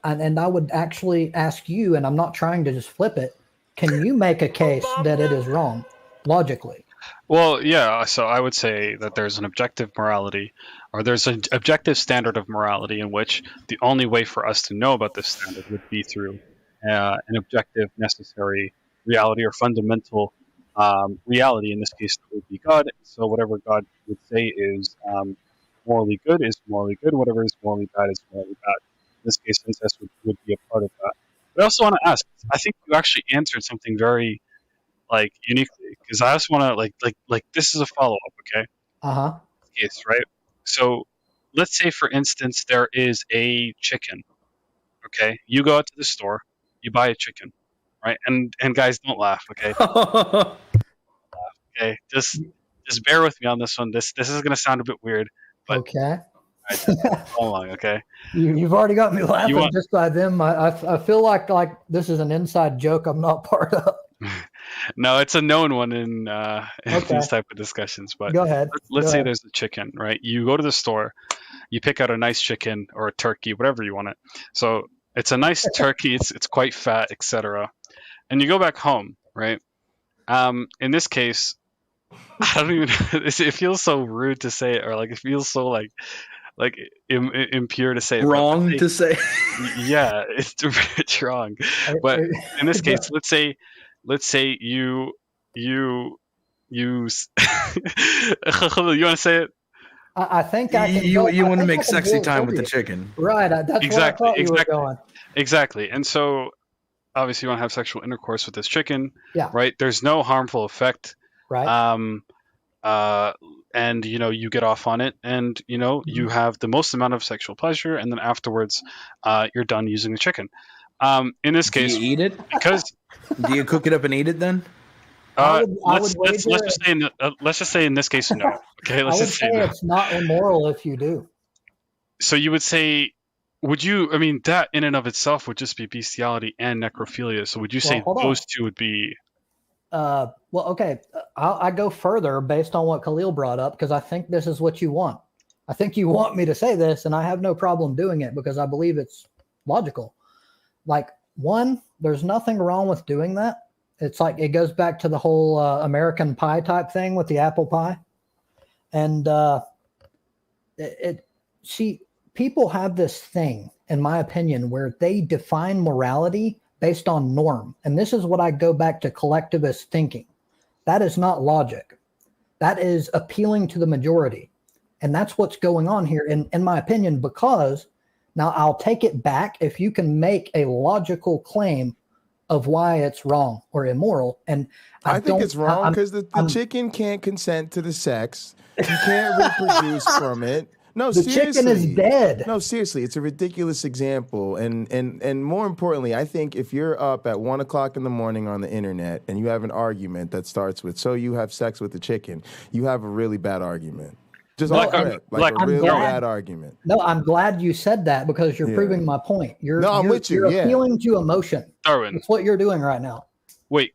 And I would actually ask you, and I'm not trying to just flip it, can you make a case that it is wrong, logically? Well, yeah, so I would say that there's an objective morality, or there's an objective standard of morality in which the only way for us to know about this standard would be through an objective, necessary reality or fundamental reality. In this case, it would be God. So whatever God would say is morally good is morally good. Whatever is morally bad is morally bad. In this case, incest would be a part of that. But I also want to ask, I think you actually answered something very, uniquely, because I also want to, like this is a follow-up, okay? Uh-huh. Yes, right? So let's say, for instance, there is a chicken, okay? You go out to the store, you buy a chicken, right? And guys, don't laugh, okay? Okay, just bear with me on this one. This is going to sound a bit weird, but... Okay. Hold on, okay? You've already got me laughing just by them. I feel like this is an inside joke I'm not part of. No, it's a known one in these type of discussions. But go ahead. Let's say there's a chicken, right? You go to the store, you pick out a nice chicken or a turkey, whatever you want it. So it's a nice turkey. It's quite fat, etc. And you go back home, right? In this case, I don't even. It feels so rude to say it, or it feels so like impure to say it. Wrong to say. Yeah, it's wrong. But in this case, let's say you you want to say it? I think I can. You want to make sexy time with the chicken, right? That's exactly what I thought you were going. Exactly, and so obviously you want to have sexual intercourse with this chicken, yeah. Right? There's no harmful effect, right? And you get off on it, and you have the most amount of sexual pleasure, and then afterwards, you're done using the chicken. In this case, do you eat it? Because do you cook it up and eat it then? Let's just say in this case, no. Okay, let's just say no. It's not immoral if you do. So you would say, would you? I mean, that in and of itself would just be bestiality and necrophilia. So would you say those two would be Well, okay. I go further based on what Khalil brought up because I think this is what you want. I think you want me to say this, and I have no problem doing it because I believe it's logical. Like, one, there's nothing wrong with doing that. It's like it goes back to the whole American pie type thing with the apple pie. And people have this thing, in my opinion, where they define morality based on norm. And this is what I go back to collectivist thinking. That is not logic. That is appealing to the majority. And that's what's going on here, in my opinion, because now I'll take it back if you can make a logical claim of why it's wrong or immoral. And I think it's wrong because the chicken can't consent to the sex. You can't reproduce from it. No, the seriously. chicken is dead. No, seriously, it's a ridiculous example. And more importantly, I think if you're up at 1 o'clock in the morning on the internet and you have an argument that starts with, so you have sex with the chicken, you have a really bad argument. Just a really bad argument. No, I'm glad you said that because you're proving my point. I'm with you. You're appealing to emotion. Darwin. That's what you're doing right now. Wait.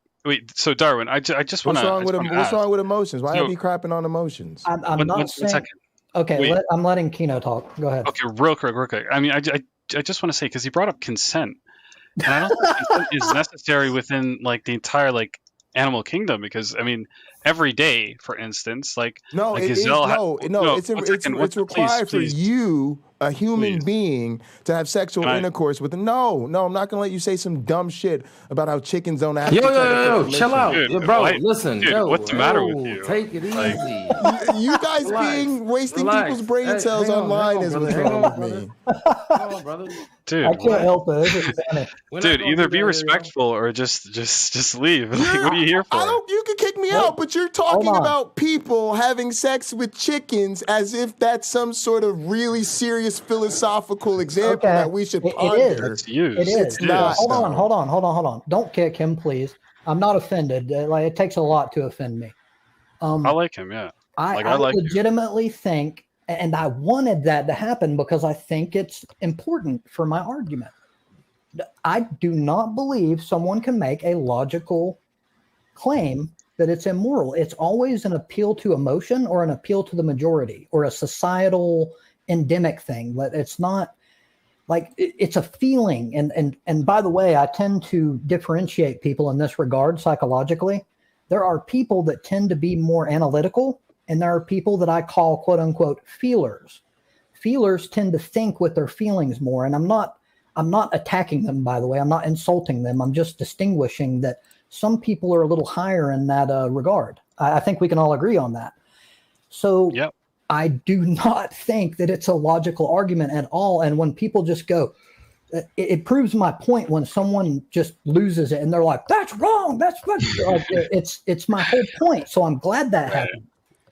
So Darwin, I just want to. What's wrong with emotions? Why are you crapping on emotions? I'm not saying. 1 second. Okay, I'm letting Kino talk. Go ahead. Okay, real quick. I mean, I just want to say because he brought up consent, and I don't think consent is necessary within like the entire like animal kingdom because I mean every day, for instance, like it's required for you, a human being, to have sexual intercourse with. No, I'm not gonna let you say some dumb shit about how chickens don't have. Yo, chill out, bro. Listen, what's the matter with you? Take it easy. You guys wasting people's brain cells online is what's wrong with me. Come on, brother. Dude, I can't help it. Dude, either be respectful or just leave. Like, what are you here for? You can kick me out, but you're talking about people having sex with chickens as if that's some sort of really serious philosophical example that we should ponder. It's used. It is. It's not. Hold on. Don't kick him, please. I'm not offended. It takes a lot to offend me. I like him, yeah. I legitimately think, and I wanted that to happen because I think it's important for my argument. I do not believe someone can make a logical claim that it's immoral. It's always an appeal to emotion or an appeal to the majority or a societal endemic thing. But it's not like it's a feeling. And by the way, I tend to differentiate people in this regard psychologically. There are people that tend to be more analytical, and there are people that I call quote unquote feelers. Feelers tend to think with their feelings more. And I'm not attacking them, by the way. I'm not insulting them. I'm just distinguishing that some people are a little higher in that regard. I think we can all agree on that. So I do not think that it's a logical argument at all. And when people just go, it proves my point when someone just loses it and they're like, that's wrong. That's like, it's my whole point. So I'm glad that happened.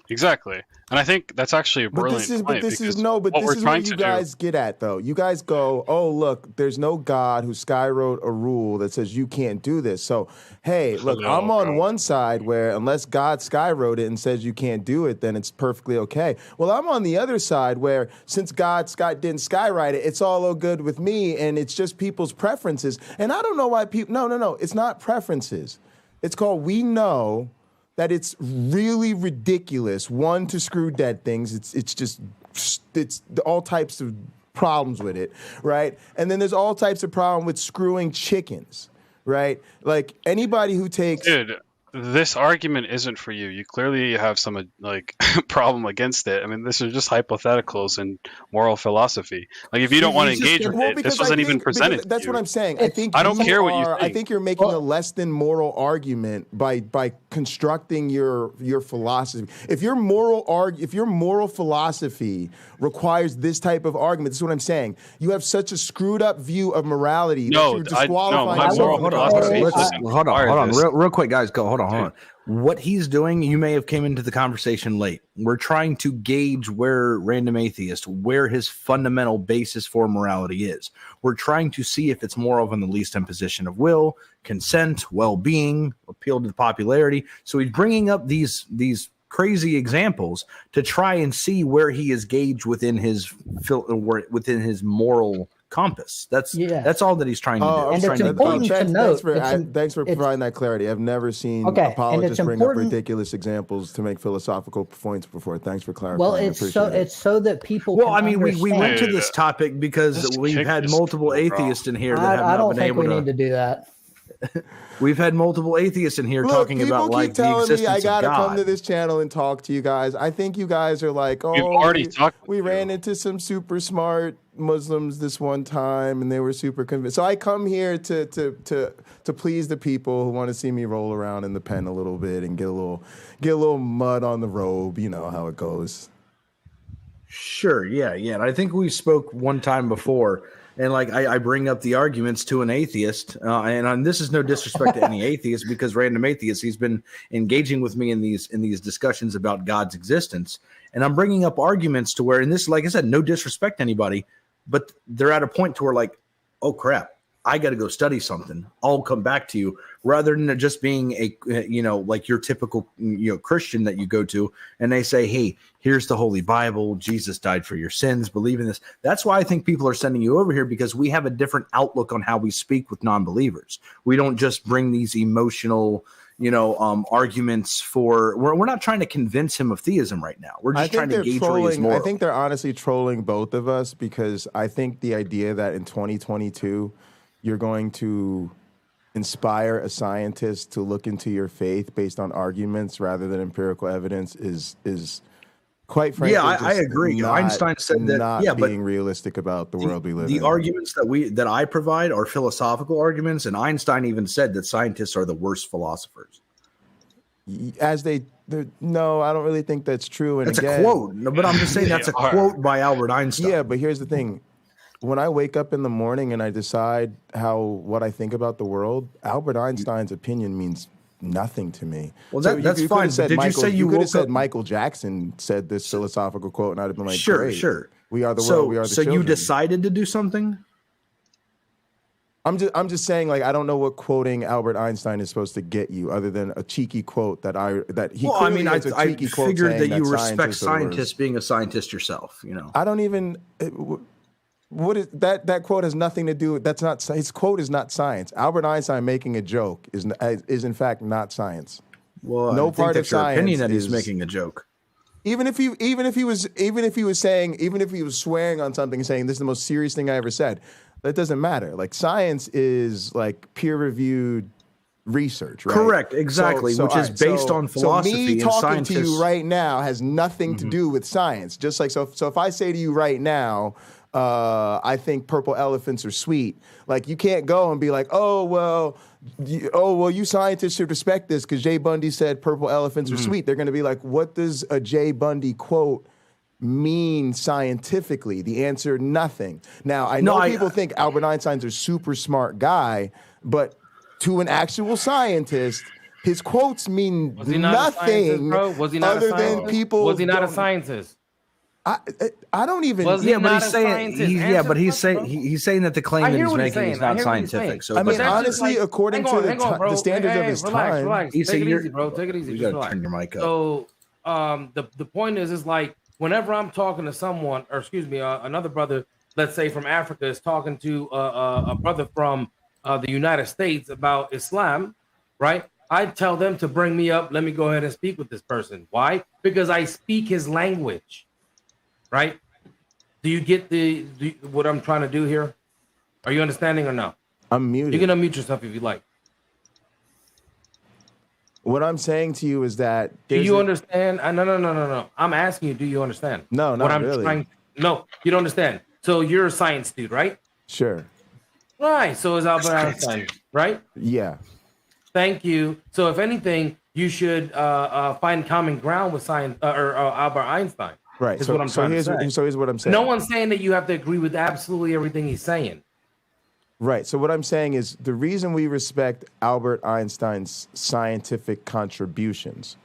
Exactly. And I think that's actually a brilliant point. But this is what you guys get at, though. You guys go, oh, look, there's no God who skywrote a rule that says you can't do this. So, hey, look, I'm on one side where unless God skywrote it and says you can't do it, then it's perfectly okay. Well, I'm on the other side where since God didn't skywrite it, it's all good with me, and it's just people's preferences. And I don't know why people... No. It's not preferences. It's called we know... that it's really ridiculous, one, to screw dead things. It's all types of problems with it, right? And then there's all types of problem with screwing chickens, right? Like anybody who takes... Dude, this argument isn't for you. You clearly have some like problem against it. I mean, this is just hypotheticals and moral philosophy. Like if you don't want to engage with it, this wasn't even presented. That's what I'm saying. I don't care what you think. I think you're making a less than moral argument by constructing your philosophy. If your moral philosophy requires this type of argument, this is what I'm saying. You have such a screwed up view of morality that you're disqualifying. Hold on. Real quick, guys. Hold on. What he's doing, you may have came into the conversation late. We're trying to gauge where Random Atheist, where his fundamental basis for morality is. We're trying to see if it's moral in the least imposition of will, consent, well-being, appeal to the popularity. So he's bringing up these crazy examples to try and see where he is gauged within his moral compass. That's all that he's trying to do. And it's important to note. Thanks for providing that clarity. I've never seen apologists bring up ridiculous examples to make philosophical points before. Thanks for clarifying. Well, it's so that people. Well, can I mean, we went to understand. this topic because we've had multiple atheists in here that have I not don't been think able we to. need to do that. We've had multiple atheists in here talking about like the existence me I gotta of God. come to this channel and talk to you guys. I think you guys are like, We've already talked. We ran into some super smart Muslims this one time, and they were super convinced. So I come here to please the people who want to see me roll around in the pen a little bit and get a little mud on the robe. You know how it goes. Sure, yeah. And I think we spoke one time before, and like I bring up the arguments to an atheist, and this is no disrespect to any atheist, because Random Atheist, he's been engaging with me in these discussions about God's existence, and I'm bringing up arguments to where, and this, like I said, no disrespect to anybody, but they're at a point to where like, oh crap, I got to go study something. I'll come back to you, rather than just being like your typical, Christian that you go to and they say, hey, here's the Holy Bible. Jesus died for your sins. Believe in this. That's why I think people are sending you over here, because we have a different outlook on how we speak with non-believers. We don't just bring these emotional, arguments for, we're not trying to convince him of theism right now. We're just trying to gauge where he is moral. I think they're honestly trolling both of us, because I think the idea that in 2022, you're going to inspire a scientist to look into your faith based on arguments rather than empirical evidence is quite frankly. Yeah, I agree. Einstein said that. Not being realistic about the world we live in. The arguments that I provide are philosophical arguments, and Einstein even said that scientists are the worst philosophers. No, I don't really think that's true. And that's a quote, but I'm just saying that's a quote by Albert Einstein. Yeah, but here's the thing. When I wake up in the morning and I decide what I think about the world, Albert Einstein's opinion means nothing to me. Well, that's fine. But did you say you could have said Michael Jackson said this philosophical quote, and I'd have been like, sure. We are the world. We are the children. So you decided to do something? I'm just saying, like, I don't know what quoting Albert Einstein is supposed to get you, other than a cheeky quote that he. Well, I mean, I figured that you respect scientists being a scientist yourself. I don't even. What is that quote has nothing to do with, that's not, his quote is not science. Albert Einstein making a joke is in fact not science. Well, no I think part that's of your science opinion that he's making a joke. Even if he was swearing on something and saying this is the most serious thing I ever said, that doesn't matter. Like, science is like peer-reviewed research, right? Correct, exactly, which is based on philosophy. So me talking to you right now has nothing to do with science. Just like so if I say to you right now, I think purple elephants are sweet. Like, you can't go and be like, oh well, you scientists should respect this because Jay Bundy said purple elephants are sweet. They're going to be like, what does a Jay Bundy quote mean scientifically? The answer, nothing. Now, I know people think Albert Einstein's a super smart guy, but to an actual scientist, his quotes mean nothing other than people. Was he not a scientist? I don't even. But he's saying he's saying that the claim that he's making is not scientific. So I mean, honestly, according to the standards of his time, relax. Take it easy, bro. Take it easy. You gotta turn your mic up. So, the point is like whenever I'm talking to someone, or excuse me, another brother, let's say from Africa, is talking to a brother from the United States about Islam, right? I tell them to bring me up. Let me go ahead and speak with this person. Why? Because I speak his language. Right? Do you get what I'm trying to do here? Are you understanding or no? I'm muted. You can unmute yourself if you like. What I'm saying to you is that... Do you understand? No. I'm asking you, do you understand? No, not really. No, you don't understand. So you're a science dude, right? Sure. Right. So is Albert Einstein, right? Yeah. Thank you. So if anything, you should find common ground with science or Albert Einstein. Right. Is what I'm trying to say. So here's what I'm saying. No one's saying that you have to agree with absolutely everything he's saying. Right. So what I'm saying is the reason we respect Albert Einstein's scientific contributions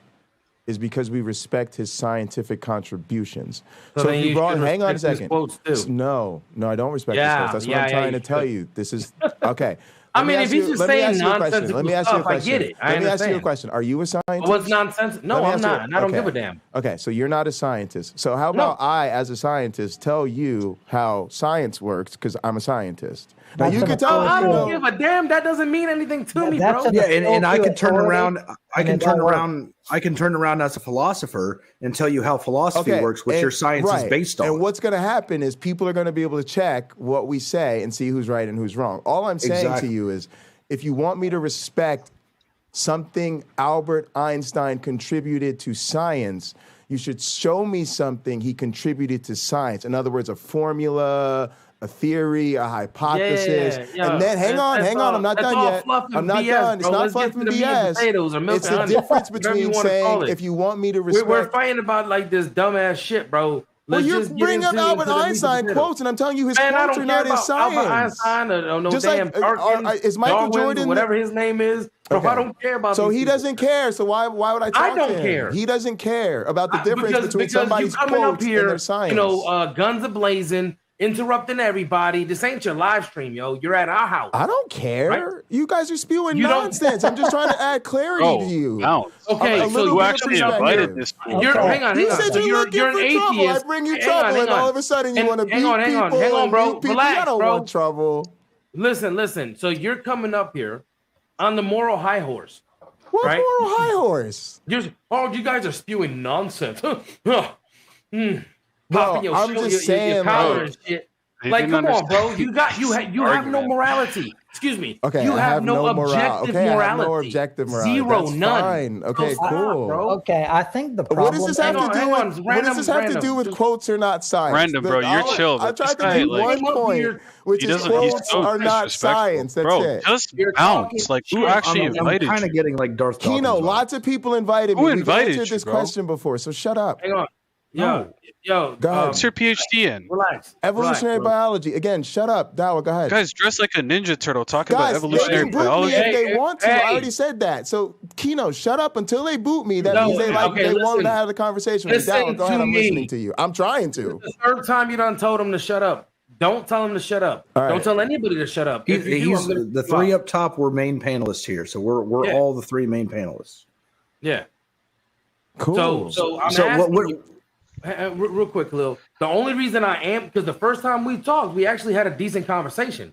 is because we respect his scientific contributions. So if you brought, hang on a second. Quotes too. No, I don't respect his quotes. That's what I'm trying to tell you. This is okay. I mean, if he's just saying nonsensical stuff, I get it. Let me ask you a question. Are you a scientist? What's nonsense? No, I'm not. And I don't give a damn. Okay, so you're not a scientist. So how about I, as a scientist, tell you how science works because I'm a scientist. Now you can tell. I don't give a damn. That doesn't mean anything to me, bro. Yeah, and I can turn around. I can turn around as a philosopher and tell you how philosophy works, which your science is based on. And what's going to happen is people are going to be able to check what we say and see who's right and who's wrong. All I'm saying to you is, if you want me to respect something Albert Einstein contributed to science, you should show me something he contributed to science. In other words, a formula, a theory, a hypothesis. And then hang on, I'm not done yet. I'm not done. It's not fluff and BS. It's the difference between saying, if you want me to respect. We're fighting about like this dumbass shit, bro. Well, you're bringing up Albert Einstein quotes, and I'm telling you his quotes are not in science. Albert Einstein or no Just damn like, is Michael Jordan, whatever his name is. Bro, I don't care about. So he doesn't care. So why would I talk to him? I don't care. He doesn't care about the difference between somebody's quotes and their science. You know, guns a-blazing, interrupting everybody. This ain't your live stream, yo. You're at our house. I don't care. Right? You guys are spewing nonsense. I'm just trying to add clarity to you. No. Okay, so you actually invited this. Hang on. You said you're an atheist. I bring you trouble, and all of a sudden you want to beat people. Hang on, bro. Relax, I don't want trouble. Listen. So you're coming up here on the moral high horse. What moral high horse? You guys are spewing nonsense. Bro, I'm just saying, and shit. Like, come on, bro. You have no morality. Excuse me. Okay, you have no objective morality. I have no objective morality. Zero, That's none. Fine. Okay, cool. Bro. Okay, I think the problem. What does this have to do with quotes or not science? Random, bro. You're chill. I tried to make one point, which is quotes are not science. That's it. Just bounce. Like, who actually invited you? I'm kind of getting like Darth Dawkins. Kino, lots of people invited me. We've answered this question before, so shut up. Hang on. Yo, go ahead. What's your PhD in? Relax. Evolutionary biology. Again, shut up. Dawa, go ahead. Guys, dress like a ninja turtle talking about evolutionary they can biology. Boot me if they want to. I already said that. So, Kino, shut up until they boot me. That means they want to have the conversation with Dawa. Go ahead, I'm listening to you. I'm trying to. This is the third time you done told him to shut up. Don't tell him to shut up. Right. Don't tell anybody to shut up. The three up top were main panelists here, so we're all the three main panelists. Yeah. Cool. So I'm asking you, real quick, Lil. The only reason I am because the first time we talked, we actually had a decent conversation.